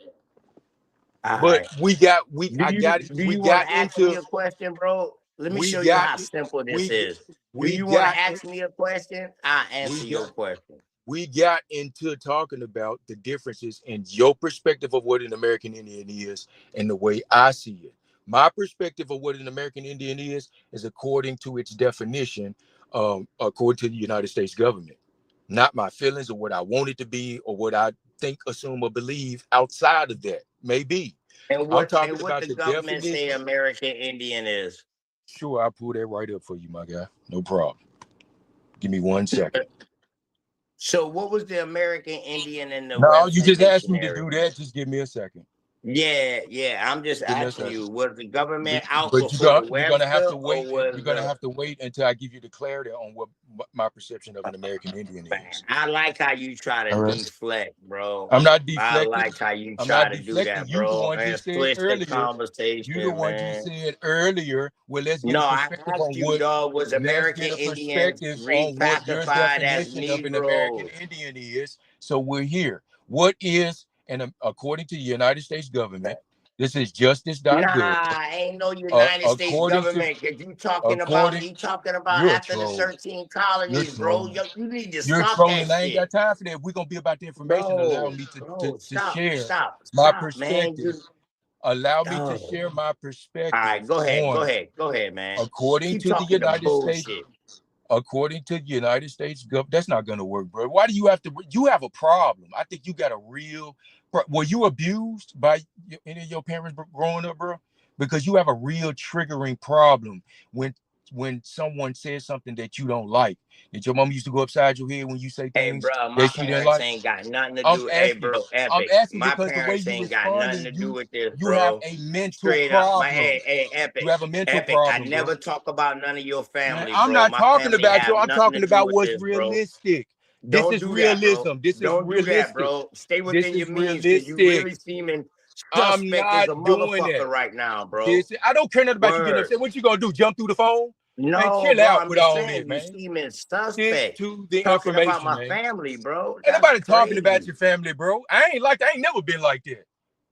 Speaker 13: All
Speaker 7: But
Speaker 13: right.
Speaker 7: we
Speaker 13: Do you want to ask me a question, bro? Let me
Speaker 7: we
Speaker 13: show you
Speaker 7: got
Speaker 13: how simple this
Speaker 7: we
Speaker 13: is. Do
Speaker 7: we
Speaker 13: you want
Speaker 7: got
Speaker 13: to ask me a question? I'll answer
Speaker 7: we
Speaker 13: your
Speaker 7: got
Speaker 13: question.
Speaker 7: we got into talking about the differences in your perspective of what an American Indian is and the way I see it. My perspective of what an American Indian is according to its definition, according to the United States government, not my feelings or what I want it to be or what I think, assume, or believe outside of that. Maybe.
Speaker 13: And
Speaker 7: I'm
Speaker 13: what
Speaker 7: talking about
Speaker 13: the
Speaker 7: the
Speaker 13: government say
Speaker 7: definition.
Speaker 13: American Indian is?
Speaker 7: Sure, I'll pull that right up for you, my guy. No problem. Give me 1 second.
Speaker 13: So what was the American Indian in the
Speaker 7: No, you
Speaker 13: Webster
Speaker 7: just asked me to
Speaker 13: Dictionary?
Speaker 7: do that. Just give me a second.
Speaker 13: Yeah. I'm just
Speaker 7: Give me a
Speaker 13: asking
Speaker 7: second.
Speaker 13: you, was the government out
Speaker 7: But
Speaker 13: before the
Speaker 7: you're gonna have
Speaker 13: Webster
Speaker 7: to
Speaker 13: or
Speaker 7: wait. You're
Speaker 13: was
Speaker 7: gonna
Speaker 13: the
Speaker 7: have to wait until I give you the clarity on what my perception of an American Indian is.
Speaker 13: I like how you try
Speaker 7: All
Speaker 13: to
Speaker 7: right.
Speaker 13: deflect, bro.
Speaker 7: I'm not
Speaker 13: I
Speaker 7: deflecting.
Speaker 13: like how you
Speaker 7: I'm
Speaker 13: try
Speaker 7: not
Speaker 13: to do
Speaker 7: deflecting.
Speaker 13: that,
Speaker 7: You the
Speaker 13: bro,
Speaker 7: one
Speaker 13: and
Speaker 7: just said
Speaker 13: switch the
Speaker 7: earlier. You the
Speaker 13: conversation,
Speaker 7: one just
Speaker 13: man.
Speaker 7: said earlier. Well, let's get
Speaker 13: No,
Speaker 7: a
Speaker 13: I
Speaker 7: perspective
Speaker 13: asked
Speaker 7: on
Speaker 13: you,
Speaker 7: what.
Speaker 13: dog, was
Speaker 7: Let's
Speaker 13: American
Speaker 7: get a
Speaker 13: Indians
Speaker 7: perspective on what your
Speaker 13: reclassified as
Speaker 7: definition of an American
Speaker 13: Negroes?
Speaker 7: Indian is. So we're here. What is according to the United States government? This is justice.gov.
Speaker 13: Nah, ain't no United States
Speaker 7: According to
Speaker 13: government. Cause you talking about
Speaker 7: you're a
Speaker 13: after the
Speaker 7: troll.
Speaker 13: 13
Speaker 7: You're
Speaker 13: colonies, bro.
Speaker 7: trolling.
Speaker 13: Yo, you need to
Speaker 7: You're
Speaker 13: stop that
Speaker 7: trolling. I ain't got
Speaker 13: shit,
Speaker 7: time for that. We're gonna be about the information. Allow
Speaker 13: bro.
Speaker 7: me
Speaker 13: Bro,
Speaker 7: to
Speaker 13: stop,
Speaker 7: share
Speaker 13: stop,
Speaker 7: my
Speaker 13: stop, man.
Speaker 7: perspective. Allow me to
Speaker 13: Oh.
Speaker 7: share my
Speaker 13: All
Speaker 7: perspective
Speaker 13: right, go
Speaker 7: on
Speaker 13: ahead, man.
Speaker 7: according
Speaker 13: Keep
Speaker 7: to the
Speaker 13: talking the
Speaker 7: United States.
Speaker 13: bullshit.
Speaker 7: According to the United States government, that's not gonna work, bro. Why do you have to? You have a problem. I think you got a real. Were you abused by any of your parents growing up, bro? Because you have a real triggering problem when someone says something that you don't like. Did your mom used to go upside your head when you say
Speaker 13: Hey,
Speaker 7: things
Speaker 13: bro, my
Speaker 7: that she didn't
Speaker 13: parents
Speaker 7: like?
Speaker 13: ain't got nothing to
Speaker 7: I'm
Speaker 13: do. Hey,
Speaker 7: asking.
Speaker 13: bro,
Speaker 7: I'm
Speaker 13: Epic.
Speaker 7: asking
Speaker 13: My
Speaker 7: because the way
Speaker 13: parents
Speaker 7: you
Speaker 13: ain't got nothing
Speaker 7: responded,
Speaker 13: to do with this,
Speaker 7: you have
Speaker 13: bro.
Speaker 7: a mental
Speaker 13: Straight up, my
Speaker 7: problem.
Speaker 13: hey,
Speaker 7: You
Speaker 13: Epic,
Speaker 7: have a mental
Speaker 13: Epic. I
Speaker 7: problem, bro.
Speaker 13: never talk about none of your
Speaker 7: Man,
Speaker 13: family,
Speaker 7: I'm
Speaker 13: bro.
Speaker 7: not
Speaker 13: My
Speaker 7: talking
Speaker 13: family
Speaker 7: about you.
Speaker 13: have
Speaker 7: I'm
Speaker 13: nothing to
Speaker 7: talking
Speaker 13: do
Speaker 7: about
Speaker 13: with
Speaker 7: what's
Speaker 13: this, bro.
Speaker 7: realistic. This
Speaker 13: Don't
Speaker 7: is
Speaker 13: do that, bro.
Speaker 7: realism. This is
Speaker 13: Don't do that,
Speaker 7: realistic.
Speaker 13: bro. Stay
Speaker 7: This
Speaker 13: within your
Speaker 7: is
Speaker 13: means, cause you
Speaker 7: realistic.
Speaker 13: really seeming
Speaker 7: I'm
Speaker 13: suspect as
Speaker 7: not
Speaker 13: a
Speaker 7: doing
Speaker 13: motherfucker
Speaker 7: that.
Speaker 13: right now, bro.
Speaker 7: I don't care nothing about you getting
Speaker 13: Word.
Speaker 7: upset. What you gonna do? Jump through the phone? Man,
Speaker 13: No,
Speaker 7: chill
Speaker 13: bro.
Speaker 7: out
Speaker 13: I'm
Speaker 7: with
Speaker 13: just
Speaker 7: all that,
Speaker 13: saying you
Speaker 7: man.
Speaker 13: seeming
Speaker 7: Stick
Speaker 13: suspect.
Speaker 7: to the
Speaker 13: Talking about
Speaker 7: information,
Speaker 13: my
Speaker 7: man.
Speaker 13: family, bro.
Speaker 7: Ain't
Speaker 13: That's
Speaker 7: nobody talking about
Speaker 13: crazy.
Speaker 7: your family, bro. I ain't never been like that.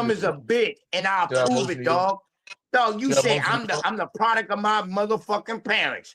Speaker 13: dumb as a bitch, and I'll prove it, dog. Dog, you say I'm the product of my motherfucking parents.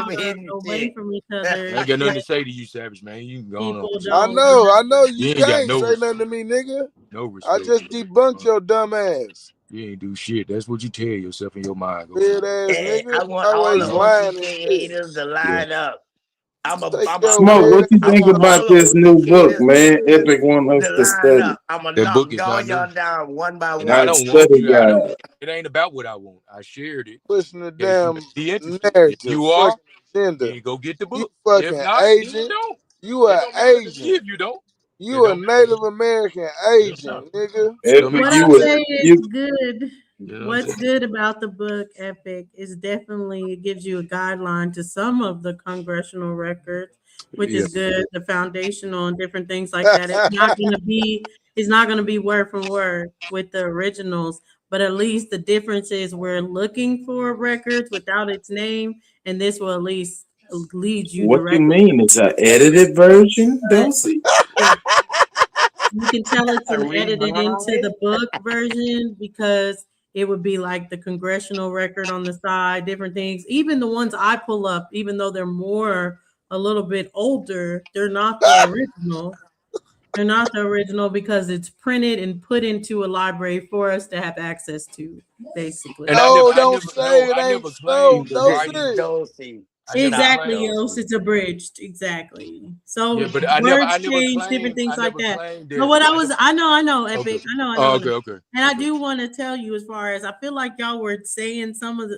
Speaker 13: them hidden
Speaker 21: away
Speaker 13: shit.
Speaker 21: from each
Speaker 7: I
Speaker 21: other.
Speaker 7: ain't got nothing to say to you, Savage, man. You can go on
Speaker 21: People
Speaker 7: with
Speaker 4: I
Speaker 21: don't
Speaker 4: know you
Speaker 7: you ain't got
Speaker 4: can't
Speaker 7: no
Speaker 4: say
Speaker 7: respect.
Speaker 4: nothing to me, nigga.
Speaker 7: No
Speaker 4: I
Speaker 7: respect.
Speaker 4: just debunked your dumb ass.
Speaker 7: You ain't do shit. That's what you tell yourself in your mind. Go
Speaker 4: Weird
Speaker 7: for it.
Speaker 4: ass
Speaker 13: Hey,
Speaker 4: nigga.
Speaker 13: I
Speaker 4: You
Speaker 13: want all
Speaker 4: always
Speaker 13: the
Speaker 4: lying in
Speaker 13: OTK
Speaker 4: here.
Speaker 13: haters to
Speaker 7: Yeah.
Speaker 13: line up.
Speaker 4: Take your
Speaker 1: Smoke,
Speaker 4: weird
Speaker 1: what you
Speaker 13: I
Speaker 1: think
Speaker 13: want
Speaker 1: about
Speaker 13: all the
Speaker 1: this new book,
Speaker 13: OTKers
Speaker 1: man? Epic want us
Speaker 13: to
Speaker 1: to
Speaker 13: line
Speaker 1: study.
Speaker 13: up. I'm gonna
Speaker 7: That book
Speaker 13: knock
Speaker 7: is
Speaker 13: all
Speaker 7: not new.
Speaker 13: y'all down one by
Speaker 7: And I
Speaker 1: Like
Speaker 13: one.
Speaker 7: don't want
Speaker 1: study
Speaker 7: you.
Speaker 1: guide.
Speaker 7: It ain't about what I want. I shared it
Speaker 4: pushing the
Speaker 7: in case you
Speaker 4: damn
Speaker 7: may be interested. If
Speaker 4: narrative,
Speaker 7: you are,
Speaker 4: fucking agenda.
Speaker 7: then go get the
Speaker 4: You
Speaker 7: book. If
Speaker 4: fucking
Speaker 7: not, then
Speaker 4: agent.
Speaker 7: don't.
Speaker 4: You
Speaker 7: That
Speaker 4: a
Speaker 7: don't matter to me
Speaker 4: Asian.
Speaker 7: if you don't. It
Speaker 4: You a
Speaker 7: don't matter.
Speaker 4: Native American
Speaker 7: It don't matter.
Speaker 4: Asian, nigga.
Speaker 7: It don't
Speaker 22: Epic,
Speaker 7: matter.
Speaker 21: What
Speaker 22: you
Speaker 21: I
Speaker 22: would
Speaker 21: say is
Speaker 22: you
Speaker 21: good.
Speaker 7: You know what I'm
Speaker 21: What's
Speaker 7: saying?
Speaker 21: good about the book, Epic, is definitely it gives you a guideline to some of the congressional records, which
Speaker 7: Yeah.
Speaker 21: is good. The foundational and different things like that. It's not gonna be word for word with the originals, but at least the difference is we're looking for records without its name, and this will at least lead you
Speaker 22: what you
Speaker 21: directly to
Speaker 22: mean? It's an edited version, Dosey?
Speaker 21: it. You can tell it's
Speaker 13: A
Speaker 21: an edited into
Speaker 13: rewrite?
Speaker 21: the book version because it would be like the congressional record on the side, different things. Even the ones I pull up, even though they're more a little bit older, they're not the original. They're not the original because it's printed and put into a library for us to have access to, basically.
Speaker 7: And
Speaker 4: No,
Speaker 7: I
Speaker 4: don't
Speaker 7: never, no,
Speaker 4: say it
Speaker 7: I
Speaker 4: ain't
Speaker 7: never
Speaker 4: so.
Speaker 7: claimed the
Speaker 4: Don't
Speaker 7: rights.
Speaker 4: say it.
Speaker 13: Dosey.
Speaker 7: I never
Speaker 13: Stop,
Speaker 21: Exactly,
Speaker 7: claimed.
Speaker 21: Yos.
Speaker 13: Dosey.
Speaker 21: It's abridged. Exactly.
Speaker 7: Yeah,
Speaker 21: So
Speaker 7: but
Speaker 21: words
Speaker 7: I never
Speaker 21: change, different
Speaker 7: claimed. I
Speaker 21: things like
Speaker 7: never
Speaker 21: that.
Speaker 7: claimed
Speaker 21: But
Speaker 7: that.
Speaker 21: what I
Speaker 7: I
Speaker 21: was,
Speaker 7: never.
Speaker 21: I know,
Speaker 7: Okay.
Speaker 21: Epic. I
Speaker 7: Oh,
Speaker 21: know.
Speaker 7: okay.
Speaker 21: And I
Speaker 7: Okay.
Speaker 21: do want to tell you, as far as I feel like y'all were saying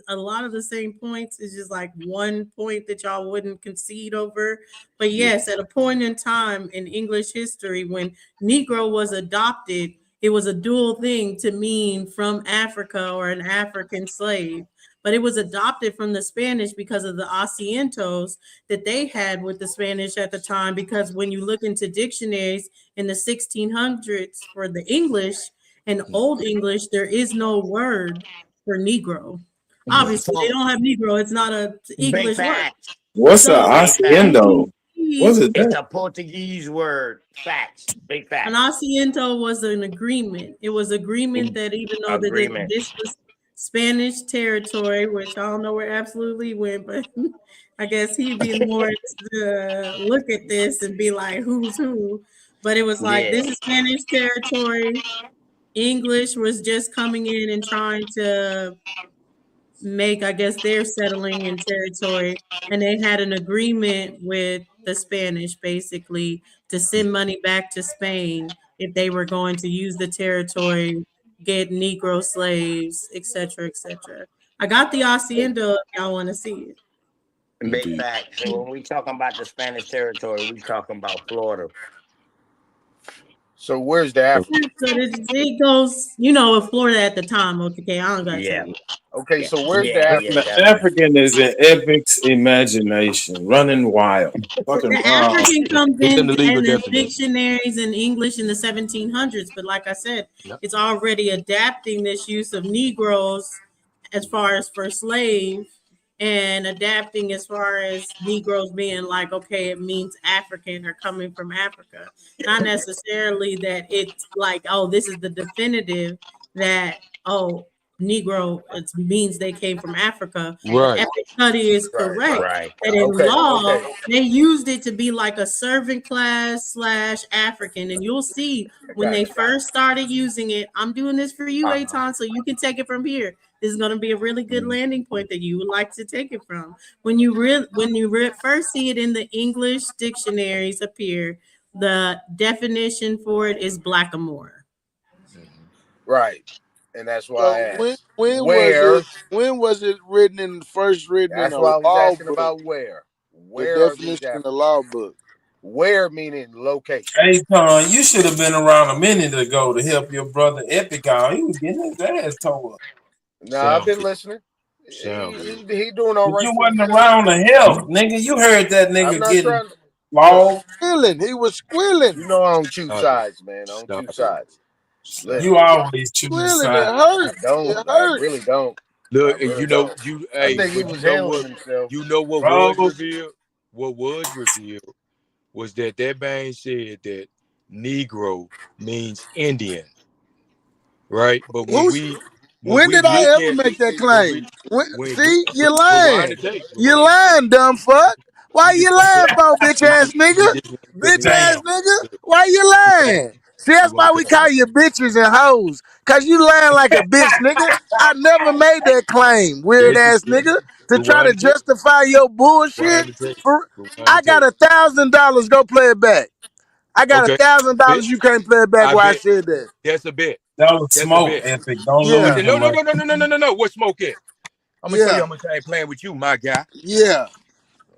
Speaker 21: a lot of the same points. It's just like one point that y'all wouldn't concede over. But
Speaker 7: Yeah.
Speaker 21: yes, at a point in time in English history when Negro was adopted, it was a dual thing to mean from Africa or an African slave. But it was adopted from the Spanish because of the asientos that they had with the Spanish at the time. Because when you look into dictionaries in the 1600s for the English and Old English, there is no word for Negro. Obviously, they don't have Negro. It's not a
Speaker 13: Big
Speaker 21: English word.
Speaker 13: facts.
Speaker 22: What's a
Speaker 21: So
Speaker 13: Big facts.
Speaker 21: you can
Speaker 22: haciendo? What
Speaker 21: see
Speaker 22: is
Speaker 13: It's
Speaker 22: that?
Speaker 13: a Portuguese word. Facts. Big
Speaker 21: an
Speaker 13: facts.
Speaker 21: asiento was an agreement. It was agreement that even though
Speaker 13: Agreement.
Speaker 21: this was Spanish territory, which I don't know where absolutely went, but I guess he'd be more to look at this and be like, who's who? But it was like,
Speaker 13: Yeah.
Speaker 21: this is Spanish territory. English was just coming in and trying to make, I guess, they're settling in territory, and they had an agreement with the Spanish basically to send money back to Spain if they were going to use the territory, get Negro slaves, etc., etc. I got the hacienda if y'all want to see it.
Speaker 13: Big facts. So when we talking about the Spanish territory, we talking about Florida.
Speaker 2: So where's the Africa?
Speaker 21: So it goes, Florida at the time. Okay, I don't gotta
Speaker 13: Yeah.
Speaker 21: tell you.
Speaker 2: Okay,
Speaker 21: Yeah.
Speaker 2: so where's the
Speaker 13: Yeah,
Speaker 2: Africa?
Speaker 13: yeah,
Speaker 22: The
Speaker 13: definitely.
Speaker 22: African is in Epic's imagination, running wild, fucking
Speaker 21: The
Speaker 22: wild.
Speaker 21: African comes
Speaker 7: It's in
Speaker 21: in
Speaker 7: the legal
Speaker 21: the
Speaker 7: definition.
Speaker 21: dictionaries in English in the 1700s, but like I said,
Speaker 7: Yep.
Speaker 21: it's already adapting this use of Negroes as far as for slave and adapting as far as Negroes being like, okay, it means African or coming from Africa. Not necessarily that it's like, oh, this is the definitive that, oh, Negro, it means they came from Africa. But
Speaker 7: Right.
Speaker 21: Epic Study is
Speaker 2: Right,
Speaker 21: correct
Speaker 13: Right.
Speaker 21: that in
Speaker 2: Okay,
Speaker 21: law,
Speaker 2: okay.
Speaker 21: they used it to be like a servant class / African. And you'll see when they first started using it, I'm doing this for you, Aton, so you can take it from here. This is going to be a really good landing point that you would like to take it from. When you first see it in the English dictionaries appear, the definition for it is blackamoor.
Speaker 2: Right. And that's why I
Speaker 4: So
Speaker 2: asked.
Speaker 4: when
Speaker 2: Where?
Speaker 4: was it first written in
Speaker 2: That's
Speaker 4: a
Speaker 2: why I was
Speaker 4: law
Speaker 2: asking
Speaker 4: book?
Speaker 2: about where.
Speaker 4: The
Speaker 2: Where are these
Speaker 4: definition in the
Speaker 2: Africans?
Speaker 4: law book.
Speaker 2: Where meaning location.
Speaker 22: Hey, Ton, you should have been around a minute ago to help your brother Epic out. He was getting his ass tore up.
Speaker 2: No, I've been
Speaker 7: Sound
Speaker 2: listening.
Speaker 7: Sound good.
Speaker 2: He doing all
Speaker 22: But
Speaker 2: right
Speaker 22: you
Speaker 2: for
Speaker 22: wasn't
Speaker 2: himself.
Speaker 22: around to help, nigga. You heard that
Speaker 2: I'm
Speaker 22: nigga
Speaker 2: not
Speaker 22: getting
Speaker 2: trying to
Speaker 22: lost.
Speaker 4: He was squilling.
Speaker 2: You know I don't choose
Speaker 7: Stop it.
Speaker 2: sides, man. I don't
Speaker 7: Stop
Speaker 2: choose
Speaker 7: it.
Speaker 2: sides.
Speaker 7: Stop
Speaker 22: You
Speaker 7: it.
Speaker 2: Listen,
Speaker 22: always choose
Speaker 4: Squilling. It
Speaker 22: side.
Speaker 2: I
Speaker 4: hurt. It
Speaker 2: don't. I
Speaker 4: hurt.
Speaker 2: really don't. I
Speaker 7: Look, and
Speaker 2: really don't. I
Speaker 7: hey,
Speaker 2: think he
Speaker 7: but
Speaker 2: was handling himself.
Speaker 7: you know what
Speaker 22: Bro,
Speaker 7: was revealed? What was revealed was that man said that Negro means Indian, right? But when
Speaker 4: Who's
Speaker 7: we
Speaker 4: When did I
Speaker 7: look
Speaker 4: ever
Speaker 7: at
Speaker 4: make that
Speaker 7: when we
Speaker 4: claim?
Speaker 7: when
Speaker 4: See, you
Speaker 7: rewind the
Speaker 4: lying.
Speaker 7: tape,
Speaker 4: You
Speaker 7: rewind the tape.
Speaker 4: lying, dumb fuck. Why
Speaker 7: You
Speaker 4: you
Speaker 7: just want
Speaker 4: lying
Speaker 7: to
Speaker 4: for, bitch ass nigga? Bitch ass
Speaker 22: damn.
Speaker 4: nigga. Why you
Speaker 7: you want
Speaker 4: lying? See,
Speaker 7: you
Speaker 4: that's
Speaker 7: want
Speaker 4: why
Speaker 7: to
Speaker 4: we
Speaker 7: talk
Speaker 4: call
Speaker 7: about
Speaker 4: you bitches and hoes. Cause you lying like a bitch, nigga. I never made that claim, weird
Speaker 7: listen,
Speaker 4: ass nigga. To try to
Speaker 7: rewind the tape,
Speaker 4: justify your bullshit.
Speaker 7: rewind the tape, rewind
Speaker 4: I
Speaker 7: the
Speaker 4: got
Speaker 7: tape.
Speaker 4: $1,000. Go play it back. I got
Speaker 7: Okay, bet.
Speaker 4: $1,000. You can't play it back
Speaker 7: I
Speaker 4: where I
Speaker 7: bet
Speaker 4: said that.
Speaker 7: that's a bet.
Speaker 22: That was
Speaker 7: That's a
Speaker 22: smoke,
Speaker 7: bet.
Speaker 22: Epic. Don't
Speaker 4: Yeah,
Speaker 22: lose
Speaker 7: But
Speaker 22: your
Speaker 7: no,
Speaker 22: money.
Speaker 7: no. What smoke at? I'm gonna show you
Speaker 4: yeah,
Speaker 7: how much I ain't playing with you, my guy.
Speaker 4: yeah.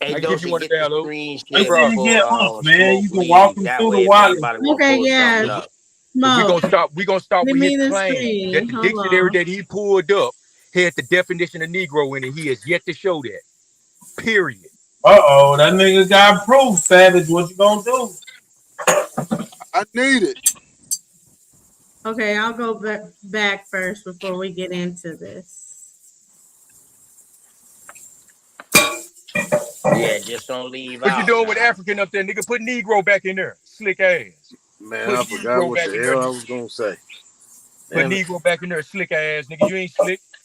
Speaker 13: Hey,
Speaker 7: I give you
Speaker 13: Dosey,
Speaker 7: one to
Speaker 13: get the
Speaker 7: download.
Speaker 13: screen
Speaker 7: No
Speaker 1: They
Speaker 13: shared
Speaker 1: didn't
Speaker 7: problem.
Speaker 1: get
Speaker 13: before
Speaker 1: up, man.
Speaker 13: Smoke
Speaker 1: You can walk
Speaker 13: leave.
Speaker 1: them
Speaker 13: That
Speaker 1: through the
Speaker 13: way, if
Speaker 1: wallet.
Speaker 13: anybody want to
Speaker 21: Okay,
Speaker 13: pull
Speaker 21: yeah.
Speaker 13: something up.
Speaker 7: But we're
Speaker 21: Smoke.
Speaker 7: gonna start
Speaker 21: Give
Speaker 7: with
Speaker 21: me
Speaker 7: his
Speaker 21: the
Speaker 7: claim that
Speaker 21: screen.
Speaker 7: the
Speaker 21: Hold
Speaker 7: dictionary
Speaker 21: on.
Speaker 7: that he pulled up had the definition of Negro in it. He has yet to show that. Period.
Speaker 1: That nigga got proof, Savage. What you gonna do?
Speaker 4: I need it.
Speaker 21: Okay, I'll go back first before we get into this.
Speaker 13: Yeah, just don't leave
Speaker 7: What you
Speaker 13: out
Speaker 7: doing with
Speaker 13: now.
Speaker 7: African up there, nigga? Put Negro back in there. Slick ass.
Speaker 2: Man,
Speaker 7: Put
Speaker 2: I forgot
Speaker 7: Negro
Speaker 2: what
Speaker 7: back
Speaker 2: the
Speaker 7: in there,
Speaker 2: hell I
Speaker 7: nigga.
Speaker 2: was gonna say.
Speaker 7: Put
Speaker 2: Damn it.
Speaker 7: Negro back in there, slick ass, nigga. You ain't slick.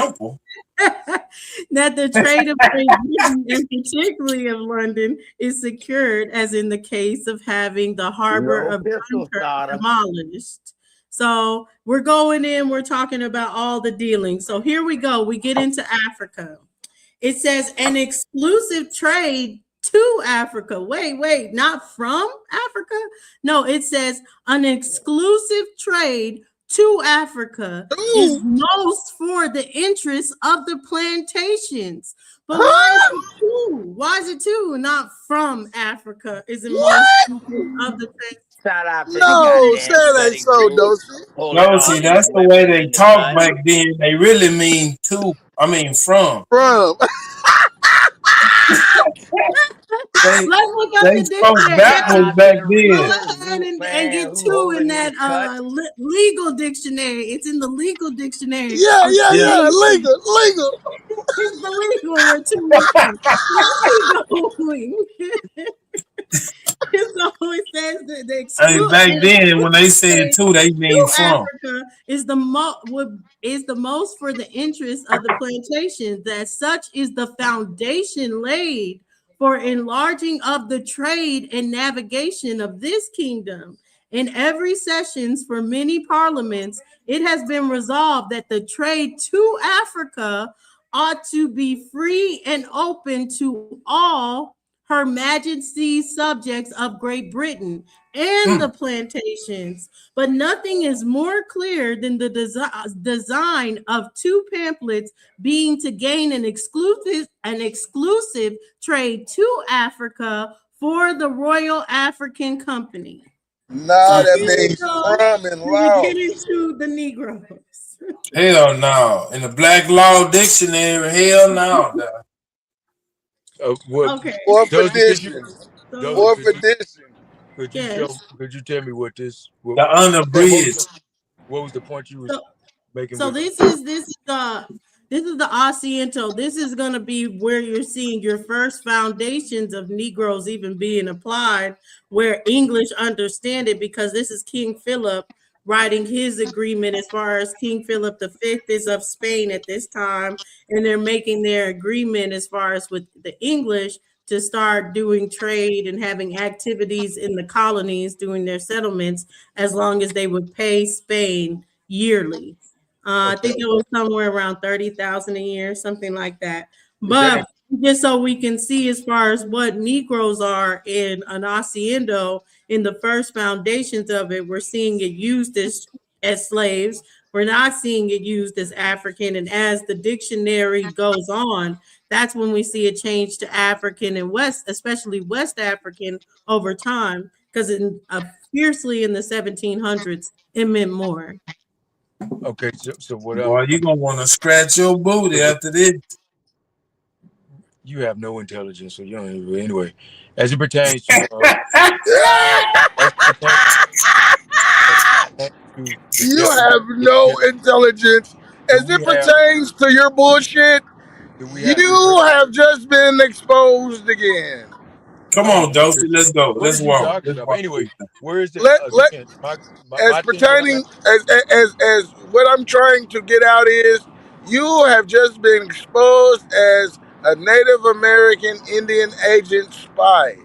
Speaker 1: temple.
Speaker 21: That the trade of Great Britain and particularly of London is secured, as in the case of having the harbor
Speaker 13: No
Speaker 21: of
Speaker 13: pistol
Speaker 21: Dunkirk
Speaker 13: starter.
Speaker 21: demolished. So we're going in, we're talking about all the dealings. So here we go. We get into Africa. It says an exclusive trade to Africa. Wait, not from Africa? No, it says an exclusive trade to Africa is most for the interests of the plantations. But why is it to? Why is it to, not from Africa? Is it most of the plantations?
Speaker 13: Shout out to the
Speaker 4: No,
Speaker 13: goddamn
Speaker 4: say that
Speaker 13: study
Speaker 4: ain't so,
Speaker 13: group.
Speaker 4: Dosey.
Speaker 13: Pulling all
Speaker 1: see,
Speaker 13: these
Speaker 1: that's the
Speaker 13: women
Speaker 1: way they
Speaker 13: in the
Speaker 1: talk
Speaker 13: mud.
Speaker 1: back then. They really mean to. I mean from.
Speaker 4: From.
Speaker 1: They
Speaker 21: Let's look up the
Speaker 1: spoke
Speaker 21: dictionary.
Speaker 13: Shout
Speaker 1: backwards
Speaker 13: out to
Speaker 1: back
Speaker 13: the
Speaker 1: then.
Speaker 21: Go
Speaker 13: research
Speaker 21: ahead
Speaker 13: group,
Speaker 21: and get
Speaker 13: who
Speaker 21: two
Speaker 13: holding
Speaker 21: in
Speaker 13: these
Speaker 21: that
Speaker 13: cuts.
Speaker 21: legal dictionary. It's in the legal dictionary.
Speaker 4: Yeah.
Speaker 1: Yeah.
Speaker 4: Legal.
Speaker 21: It's the legal where two missing. Let's keep going. So it says that the
Speaker 1: Hey, back then when they said
Speaker 21: exclusive
Speaker 1: to, they mean
Speaker 21: to
Speaker 1: from.
Speaker 21: Africa is the most for the interest of the plantations. That such is the foundation laid for enlarging of the trade and navigation of this kingdom. In every sessions for many parliaments, it has been resolved that the trade to Africa ought to be free and open to all Her Majesty's subjects of Great Britain and the plantations. But nothing is more clear than the design of two pamphlets being to gain an exclusive trade to Africa for the Royal African Company.
Speaker 4: Nah,
Speaker 21: So
Speaker 4: that
Speaker 21: here we
Speaker 4: means
Speaker 21: go.
Speaker 4: from and
Speaker 21: We
Speaker 4: law.
Speaker 21: get into the Negroes.
Speaker 1: Hell no. In the Black Law Dictionary, hell no.
Speaker 18: What?
Speaker 21: Okay.
Speaker 4: Fourth
Speaker 18: Dusty,
Speaker 4: edition.
Speaker 21: So,
Speaker 4: Fourth edition.
Speaker 18: could you
Speaker 21: yes.
Speaker 18: tell me what this?
Speaker 1: The
Speaker 18: What
Speaker 1: unabridged.
Speaker 18: was the point you was making?
Speaker 21: So
Speaker 18: With
Speaker 21: this is the Asiento. This is going to be where you're seeing your first foundations of Negroes even being applied, where English understand it, because this is King Philip writing his agreement, as far as King Philip V is of Spain at this time, and they're making their agreement as far as with the English to start doing trade and having activities in the colonies, doing their settlements, as long as they would pay Spain yearly. I think it was somewhere around 30,000 a year, something like that. But just so we can see as far as what Negroes are in an haciendo, in the first foundations of it, we're seeing it used as slaves. We're not seeing it used as African. And as the dictionary goes on, that's when we see a change to African and West, especially West African over time, because fiercely in the 1700s, it meant more.
Speaker 18: Okay, so what
Speaker 1: Boy, you gonna want to scratch your booty after this.
Speaker 18: you have no intelligence, so you don't even, anyway. As it pertains to
Speaker 4: You have no intelligence. As it pertains to your bullshit, you have just been exposed again.
Speaker 1: Come on, Dosey, let's go.
Speaker 18: What
Speaker 1: Let's
Speaker 18: are you
Speaker 1: walk.
Speaker 18: talking about? Anyway, where is the
Speaker 4: Let
Speaker 18: again?
Speaker 4: as
Speaker 18: My thing,
Speaker 4: pertaining as what I'm trying to get out is you have just been exposed as a Native American Indian agent spy.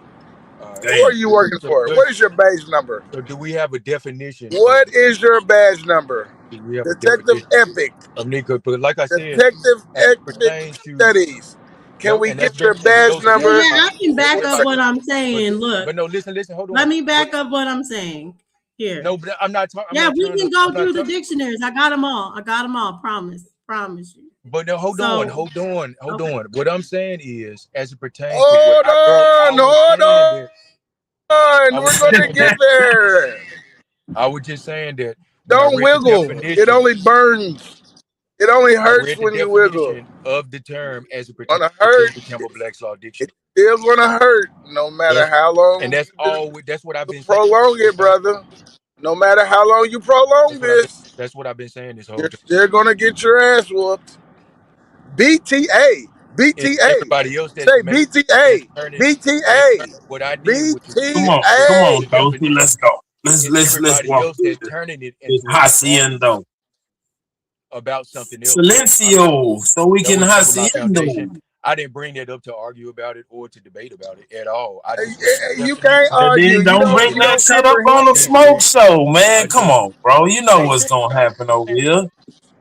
Speaker 4: Who are you working for? What is your badge number?
Speaker 18: So do we have a definition?
Speaker 4: What is your badge number?
Speaker 18: Do we have
Speaker 4: Detective
Speaker 18: a definition
Speaker 4: Epic.
Speaker 18: of Nico? But like I said,
Speaker 4: Detective
Speaker 18: as it
Speaker 4: Epic
Speaker 18: pertains to
Speaker 4: Studies. Can we
Speaker 18: and that's
Speaker 4: get your
Speaker 18: been
Speaker 4: badge
Speaker 18: those
Speaker 4: number?
Speaker 21: Yeah, I can back up what I'm saying. Look.
Speaker 18: But no, listen, hold on.
Speaker 21: Let me back up what I'm saying. Here.
Speaker 18: No, but I'm not talking.
Speaker 21: Yeah, we can go through the dictionaries. I got them all. Promise you.
Speaker 18: But no, hold on. What I'm saying is, as it pertains
Speaker 4: Hold
Speaker 18: to
Speaker 4: on. We're gonna get there.
Speaker 18: I was just saying that.
Speaker 4: Don't wiggle. It only burns. It only hurts when you wiggle.
Speaker 18: Of the term as it pertains
Speaker 4: to the
Speaker 18: Campbell Black's Law Dictionary.
Speaker 4: It's still gonna hurt, no matter how long.
Speaker 18: And that's all. That's what I've been
Speaker 4: prolong it, brother. No matter how long you prolong this,
Speaker 18: that's what I've been saying this whole
Speaker 4: you're
Speaker 18: time.
Speaker 4: still gonna get your ass whooped. BTA.
Speaker 18: Everybody else
Speaker 4: say BTA. BTA.
Speaker 18: What I did was
Speaker 1: come on, Dosey, let's go. Let's walk through this haciendo.
Speaker 18: About something else.
Speaker 1: Silencio, so we can haciendo.
Speaker 18: I didn't bring that up to argue about it or to debate about it at all. I just read the
Speaker 4: You can't
Speaker 18: definition.
Speaker 1: And
Speaker 4: argue.
Speaker 1: then
Speaker 4: You
Speaker 1: don't
Speaker 4: don't.
Speaker 1: bring
Speaker 4: You
Speaker 1: that
Speaker 4: don't
Speaker 1: shit up on the
Speaker 4: comprehend.
Speaker 1: smoke show,
Speaker 18: I
Speaker 1: man. Come
Speaker 18: just
Speaker 1: on, bro. You know
Speaker 18: hey,
Speaker 1: what's gonna happen over here.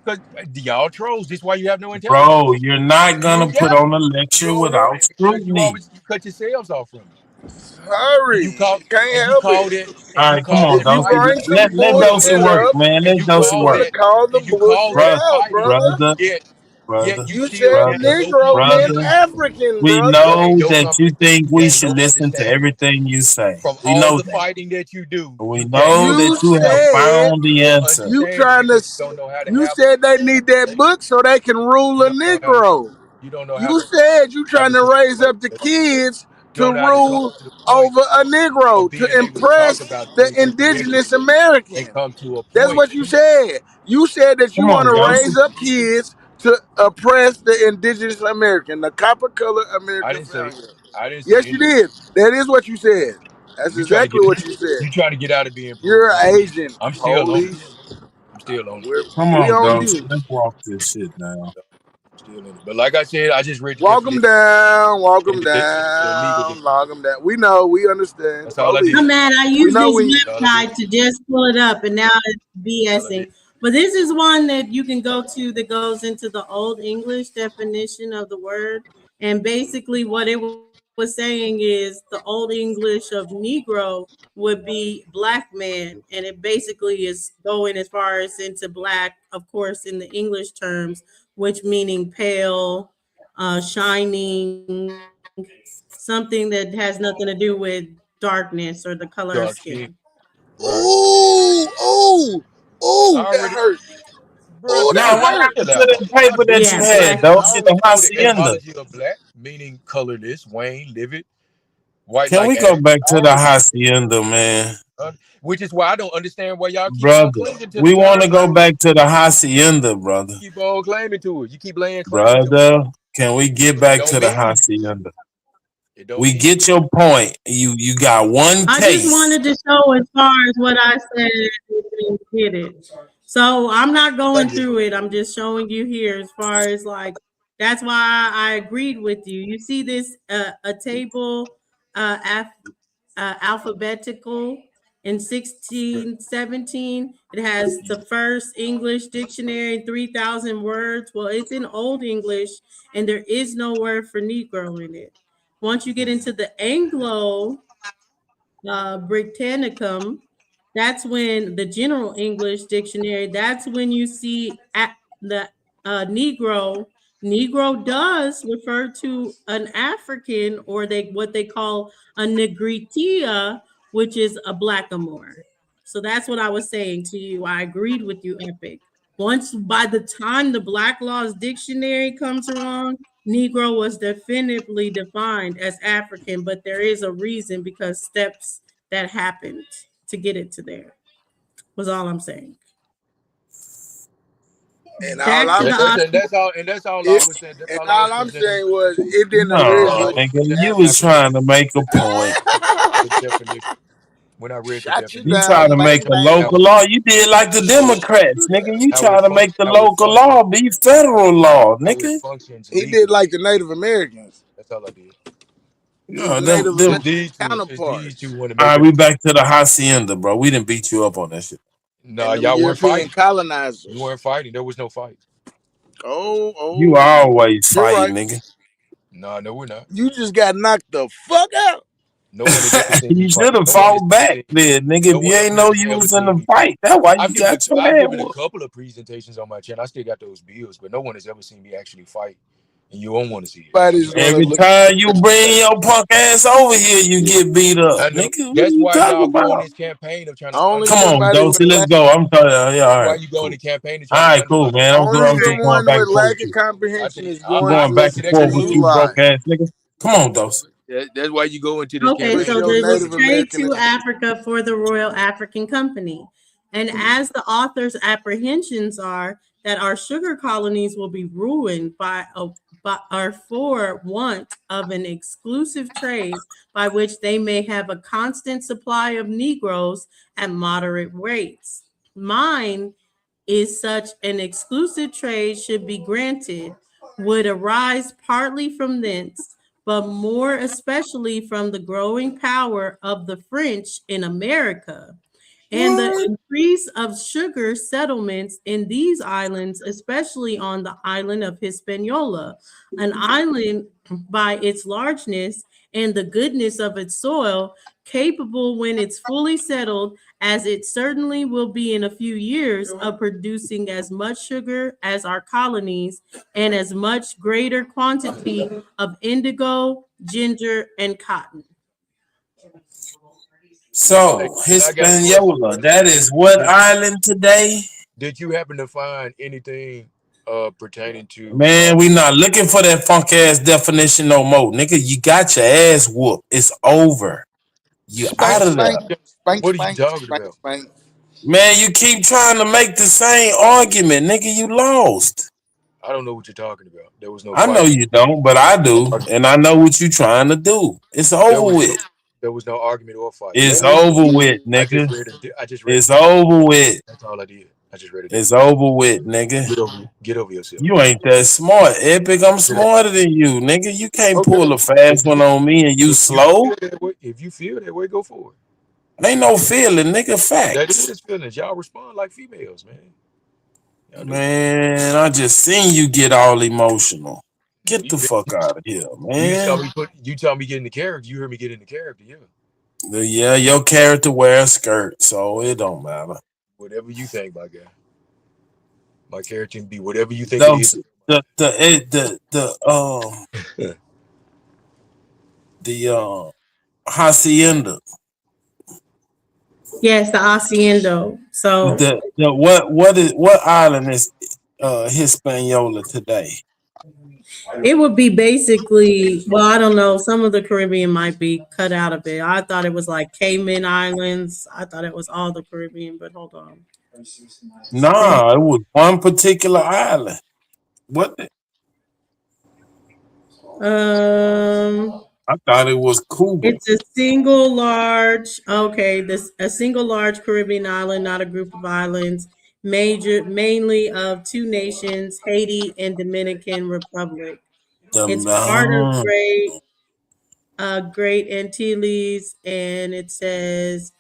Speaker 18: because y'all trolls. This is why you have no
Speaker 1: Bro,
Speaker 18: intelligence.
Speaker 1: you're not
Speaker 18: You
Speaker 1: gonna put
Speaker 18: yell.
Speaker 1: on a lecture
Speaker 18: You over
Speaker 1: without
Speaker 18: because
Speaker 1: scrutiny.
Speaker 18: you cut yourselves off from it.
Speaker 4: Sorry,
Speaker 18: You call
Speaker 4: you can't
Speaker 18: and you
Speaker 4: help it.
Speaker 18: called it
Speaker 1: All
Speaker 18: and you
Speaker 1: right, come
Speaker 18: called
Speaker 1: on,
Speaker 18: it
Speaker 4: If you
Speaker 1: Dosey.
Speaker 4: bring
Speaker 18: fighting.
Speaker 4: some
Speaker 1: Let Dosey
Speaker 4: bullshit
Speaker 1: work,
Speaker 4: up,
Speaker 1: man.
Speaker 18: And
Speaker 1: Let
Speaker 18: you
Speaker 1: Dosey
Speaker 4: you
Speaker 18: called
Speaker 1: work.
Speaker 4: gotta
Speaker 18: it
Speaker 4: call the
Speaker 18: and you called
Speaker 4: bullshit
Speaker 18: it
Speaker 4: out,
Speaker 18: fighting.
Speaker 4: brother.
Speaker 1: Brother,
Speaker 18: Yet
Speaker 1: brother,
Speaker 18: you
Speaker 4: You
Speaker 18: still
Speaker 4: said
Speaker 18: have
Speaker 1: brother,
Speaker 18: no
Speaker 4: Negro meant
Speaker 1: brother.
Speaker 18: comprehension.
Speaker 4: African,
Speaker 1: We
Speaker 4: brother.
Speaker 18: And
Speaker 1: know
Speaker 18: no
Speaker 1: that you think we
Speaker 18: and
Speaker 1: should
Speaker 18: no
Speaker 1: listen to
Speaker 18: understanding
Speaker 1: everything you say.
Speaker 18: from
Speaker 1: We
Speaker 18: all
Speaker 1: know
Speaker 18: the
Speaker 1: that.
Speaker 18: fighting that you do.
Speaker 1: We
Speaker 18: You gain
Speaker 1: know
Speaker 18: no
Speaker 1: that
Speaker 4: You
Speaker 1: you have
Speaker 18: comprehension
Speaker 4: said
Speaker 1: found the
Speaker 18: or
Speaker 1: answer.
Speaker 4: you
Speaker 18: understanding
Speaker 4: trying to.
Speaker 18: because you don't know how to
Speaker 4: You
Speaker 18: have a
Speaker 4: said they need that
Speaker 18: conversation.
Speaker 4: book so they can rule
Speaker 18: You
Speaker 4: a
Speaker 18: don't know how to
Speaker 4: Negro.
Speaker 18: you don't know how
Speaker 4: You
Speaker 18: to
Speaker 4: said you
Speaker 18: have
Speaker 4: trying
Speaker 18: a
Speaker 4: to raise
Speaker 18: conversation.
Speaker 4: up the kids
Speaker 18: You
Speaker 4: to
Speaker 18: don't know how to come
Speaker 4: rule
Speaker 18: to the point
Speaker 4: over a
Speaker 18: of
Speaker 4: Negro to
Speaker 18: being able to talk
Speaker 4: impress
Speaker 18: about
Speaker 4: the
Speaker 18: things with permission
Speaker 4: indigenous
Speaker 18: and
Speaker 4: American.
Speaker 18: come to a
Speaker 4: That's
Speaker 18: point.
Speaker 4: what you said. You said that you
Speaker 1: Come
Speaker 4: want
Speaker 1: on,
Speaker 4: to
Speaker 1: Dosey.
Speaker 4: raise up kids to oppress the indigenous American, the copper colored
Speaker 18: I
Speaker 4: American
Speaker 18: didn't say
Speaker 4: family.
Speaker 18: I didn't say
Speaker 4: Yes, you
Speaker 18: any of
Speaker 4: did. That is what you said.
Speaker 18: that.
Speaker 4: That's exactly what you said.
Speaker 18: You trying to get out of being
Speaker 4: You're
Speaker 18: police.
Speaker 4: an agent,
Speaker 18: I'm still on it.
Speaker 4: police.
Speaker 18: I'm still on it.
Speaker 1: Come
Speaker 4: We
Speaker 1: on,
Speaker 4: on
Speaker 1: Dosey.
Speaker 4: you.
Speaker 1: Let's walk this shit down.
Speaker 18: Still in it. But like I said, I just read the
Speaker 4: Walk them
Speaker 18: definition
Speaker 4: down, walk
Speaker 18: and
Speaker 4: them
Speaker 18: the legal
Speaker 4: down,
Speaker 18: definition.
Speaker 4: log them down. We know, we understand.
Speaker 18: That's all I
Speaker 21: I'm
Speaker 18: did.
Speaker 4: Police.
Speaker 21: mad. I
Speaker 4: We
Speaker 21: used
Speaker 4: know
Speaker 21: this
Speaker 4: we.
Speaker 18: That's all I did.
Speaker 21: website to just pull it up, and now it's
Speaker 18: That's all I did.
Speaker 21: BSing. But this is one that you can go to that goes into the Old English definition of the word. And basically, what it was saying is the Old English of Negro would be black man. And it basically is going as far as into black, of course, in the English terms, which meaning pale, shining, something that has nothing to do with darkness or the color of
Speaker 18: Dark skin.
Speaker 21: skin.
Speaker 18: Right.
Speaker 4: Ooh, ooh,
Speaker 18: I
Speaker 4: ooh, that
Speaker 18: already
Speaker 4: hurt.
Speaker 18: bruh,
Speaker 4: Ooh, that
Speaker 1: Now, what
Speaker 4: hurt.
Speaker 1: happened
Speaker 18: chill
Speaker 1: to
Speaker 18: out.
Speaker 1: that paper that you
Speaker 21: Yeah,
Speaker 1: had,
Speaker 21: black.
Speaker 18: I
Speaker 1: Dosey, the
Speaker 18: already know the
Speaker 1: hacienda?
Speaker 18: etymology of black, meaning colorless, wane, livid, white
Speaker 1: Can
Speaker 18: like
Speaker 1: we go
Speaker 18: ash.
Speaker 1: back
Speaker 18: I
Speaker 1: to the
Speaker 18: already
Speaker 1: hacienda, man?
Speaker 18: which is why I don't understand why y'all keep on
Speaker 1: Brother,
Speaker 18: clinging to the
Speaker 1: we want to
Speaker 18: term
Speaker 1: go
Speaker 18: now.
Speaker 1: back to the hacienda, brother.
Speaker 18: Keep on claiming to it. You keep laying claim to it.
Speaker 1: Brother, can we get
Speaker 18: It
Speaker 1: back
Speaker 18: don't
Speaker 1: to the
Speaker 18: mean
Speaker 1: hacienda?
Speaker 18: it don't
Speaker 1: We
Speaker 18: mean
Speaker 1: get your point. You got one
Speaker 21: I just
Speaker 1: case.
Speaker 21: wanted to show as far as what I said, you didn't get it. So I'm not
Speaker 18: I
Speaker 21: going
Speaker 18: get it.
Speaker 21: through it. I'm just showing you here as far as like that's why I agreed with you. You see this a table alphabetical in 1617. It has the first English dictionary, 3,000 words. Well, it's in Old English, and there is no word for Negro in it. Once you get into the Anglo Britannicum, that's when the General English Dictionary, that's when you see the Negro. Negro does refer to an African, or they what they call a negritia, which is a blackamoor. So that's what I was saying to you. I agreed with you, Epic. Once by the time the Black Laws Dictionary comes along, Negro was definitively defined as African, but there is a reason because steps that happened to get it to there was all I'm saying.
Speaker 4: And all
Speaker 21: Back to
Speaker 4: I'm
Speaker 21: the
Speaker 18: That's
Speaker 4: saying,
Speaker 18: and that's all I
Speaker 4: it,
Speaker 18: was saying. That's
Speaker 4: and
Speaker 18: all I was
Speaker 4: all I'm
Speaker 18: presenting.
Speaker 4: saying was, it didn't
Speaker 1: No,
Speaker 4: originally.
Speaker 1: nigga,
Speaker 18: The
Speaker 1: you was
Speaker 18: definition.
Speaker 1: trying to make a point.
Speaker 18: The definition. When I read the
Speaker 4: Shot you
Speaker 1: You
Speaker 18: definition,
Speaker 1: trying
Speaker 4: down,
Speaker 1: to make
Speaker 4: bang,
Speaker 1: a
Speaker 18: how
Speaker 4: bang.
Speaker 1: local law. You did like the Democrats, nigga. You
Speaker 18: how it
Speaker 1: trying to make the
Speaker 18: how it
Speaker 1: local
Speaker 18: functions
Speaker 1: law be federal law,
Speaker 18: how it
Speaker 1: nigga.
Speaker 18: functions
Speaker 4: He did
Speaker 18: legally.
Speaker 4: like the Native Americans,
Speaker 18: That's all I did.
Speaker 1: No,
Speaker 4: Native
Speaker 1: them.
Speaker 18: Because
Speaker 4: American
Speaker 18: these two
Speaker 4: counterparts,
Speaker 18: want to
Speaker 1: All
Speaker 18: make
Speaker 1: right,
Speaker 18: it.
Speaker 1: we back to the hacienda, bro. We didn't beat you up on that shit.
Speaker 18: Nah,
Speaker 4: and them
Speaker 18: y'all weren't
Speaker 4: European
Speaker 18: fighting. You
Speaker 4: colonizers.
Speaker 18: weren't fighting. There was no fight.
Speaker 4: Oh,
Speaker 1: You
Speaker 4: oh,
Speaker 1: always
Speaker 4: you're
Speaker 1: fighting,
Speaker 4: right.
Speaker 1: nigga.
Speaker 18: Nah, no, we're not.
Speaker 4: You just got knocked the fuck out.
Speaker 18: No one has ever seen me
Speaker 1: You
Speaker 18: fight.
Speaker 1: should have
Speaker 18: No one has
Speaker 1: fought
Speaker 18: ever
Speaker 1: back
Speaker 18: seen.
Speaker 1: then, nigga.
Speaker 18: No
Speaker 1: If you
Speaker 18: one
Speaker 1: ain't
Speaker 18: on here
Speaker 1: know
Speaker 18: has
Speaker 1: you
Speaker 18: ever
Speaker 1: was in
Speaker 18: seen
Speaker 1: the
Speaker 18: me fight.
Speaker 1: fight, that's why you got your
Speaker 18: I've
Speaker 1: man
Speaker 18: given a
Speaker 1: whooped.
Speaker 18: couple of presentations on my channel. I still got those bills, but no one has ever seen me actually fight, and you don't want to see it.
Speaker 4: Everybody's gonna
Speaker 1: Every
Speaker 4: look.
Speaker 1: time you bring your punk ass over here, you get beat up,
Speaker 18: I know.
Speaker 1: nigga. What are
Speaker 18: That's
Speaker 1: you
Speaker 18: why
Speaker 1: talking
Speaker 18: y'all go on
Speaker 1: about?
Speaker 18: this campaign of trying to
Speaker 4: Only
Speaker 1: Come on,
Speaker 4: somebody with
Speaker 1: Dosey, let's
Speaker 4: lack.
Speaker 1: go. I'm telling you, yeah,
Speaker 18: That's
Speaker 1: all
Speaker 18: why
Speaker 1: right,
Speaker 18: you go on
Speaker 1: cool.
Speaker 18: the campaign to
Speaker 1: All
Speaker 18: try to
Speaker 1: right, cool,
Speaker 18: undermine.
Speaker 1: man.
Speaker 4: Only
Speaker 1: I'm just going
Speaker 4: someone
Speaker 1: back
Speaker 4: with
Speaker 1: and forth
Speaker 4: lack
Speaker 1: with
Speaker 4: of
Speaker 1: you.
Speaker 4: comprehension is
Speaker 1: I'm
Speaker 4: going
Speaker 1: going
Speaker 4: to
Speaker 1: back
Speaker 4: let
Speaker 1: and
Speaker 18: That's
Speaker 4: you
Speaker 1: forth with
Speaker 18: cool.
Speaker 1: you,
Speaker 4: slide.
Speaker 1: broke ass nigga. Come on, Dosey.
Speaker 18: That's why you go into this
Speaker 21: Okay,
Speaker 4: Push
Speaker 18: campaign
Speaker 21: so
Speaker 18: to
Speaker 4: your
Speaker 21: there
Speaker 18: try to
Speaker 21: was
Speaker 4: Native
Speaker 18: undermine.
Speaker 21: trade
Speaker 4: American.
Speaker 21: to Africa for the Royal African Company. And as the author's apprehensions are that our sugar colonies will be ruined by or for want of an exclusive trade by which they may have a constant supply of Negroes at moderate rates. Mine is such an exclusive trade should be granted, would arise partly from thence, but more especially from the growing power of the French in America and the increase of sugar settlements in these islands, especially on the island of Hispaniola, an island by its largeness and the goodness of its soil, capable when it's fully settled, as it certainly will be in a few years, of producing as much sugar as our colonies and as much greater quantity of indigo, ginger, and cotton.
Speaker 18: Hey,
Speaker 5: So
Speaker 18: I got a question,
Speaker 5: Hispaniola,
Speaker 18: brother.
Speaker 5: that is what
Speaker 18: Did
Speaker 5: island today?
Speaker 18: did you happen to find anything pertaining to
Speaker 5: Man, we not looking for that funk ass definition no more, nigga. You got your ass whooped. It's over. You out
Speaker 4: Spank,
Speaker 5: of there.
Speaker 4: spank, spank,
Speaker 18: what are you
Speaker 4: spank,
Speaker 18: talking
Speaker 4: spank,
Speaker 18: about?
Speaker 4: spank.
Speaker 5: Man, you keep trying to make the same argument, nigga. You lost.
Speaker 18: I don't know what you're talking about. There was no
Speaker 5: I know
Speaker 18: fight.
Speaker 5: you don't, but I do, and I know what you trying to do. It's
Speaker 18: There
Speaker 5: over
Speaker 18: was
Speaker 5: with.
Speaker 18: there was no argument or fight.
Speaker 5: It's over with, nigga.
Speaker 18: I just read a
Speaker 5: It's
Speaker 18: definition.
Speaker 5: over with.
Speaker 18: That's all I did. I just read a
Speaker 5: It's
Speaker 18: definition.
Speaker 5: over with, nigga.
Speaker 18: Get over yourself.
Speaker 5: You ain't that smart, Epic. I'm
Speaker 18: Get out.
Speaker 5: smarter than you, nigga. You can't pull
Speaker 18: Okay.
Speaker 5: a fast one on me and you
Speaker 18: If you
Speaker 5: slow.
Speaker 18: feel that way, go for it.
Speaker 5: Ain't no feeling, nigga.
Speaker 18: That
Speaker 5: Facts.
Speaker 18: is feelings. Y'all respond like females, man. Y'all do.
Speaker 5: Man, I just seen you get all emotional. Get the
Speaker 18: You,
Speaker 5: fuck out of here,
Speaker 18: you saw
Speaker 5: man.
Speaker 18: me get in the character. You heard me get in the character, yeah.
Speaker 5: Yeah, your character wear a skirt, so it don't matter.
Speaker 18: Whatever you think, my guy. My character can be whatever you think it is.
Speaker 5: The hacienda.
Speaker 21: Yes, the hacienda. So
Speaker 5: What island is Hispaniola today?
Speaker 21: it would be basically, well, I don't know. Some of the Caribbean might be cut out of it. I thought it was like Cayman Islands. I thought it was all the Caribbean, but hold on.
Speaker 5: Nah, it was one particular island. What? I thought it was Cuba.
Speaker 21: It's a single large Caribbean island, not a group of islands, mainly of two nations, Haiti and Dominican Republic. It's part of Great Antilles, and it says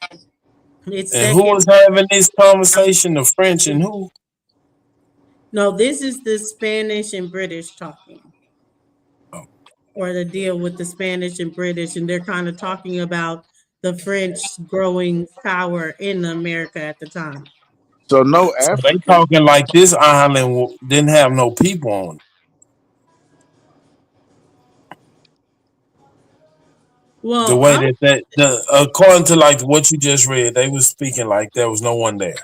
Speaker 21: it's
Speaker 5: And who was having this conversation? The French and who?
Speaker 21: No, this is the Spanish and British talking. Or the deal with the Spanish and British, and they're kind of talking about the French growing power in America at the time.
Speaker 4: So no
Speaker 5: So they
Speaker 4: African.
Speaker 5: talking like this island didn't have no people on it.
Speaker 21: Well,
Speaker 5: the way according to like what you just read, they was speaking like there was no one there.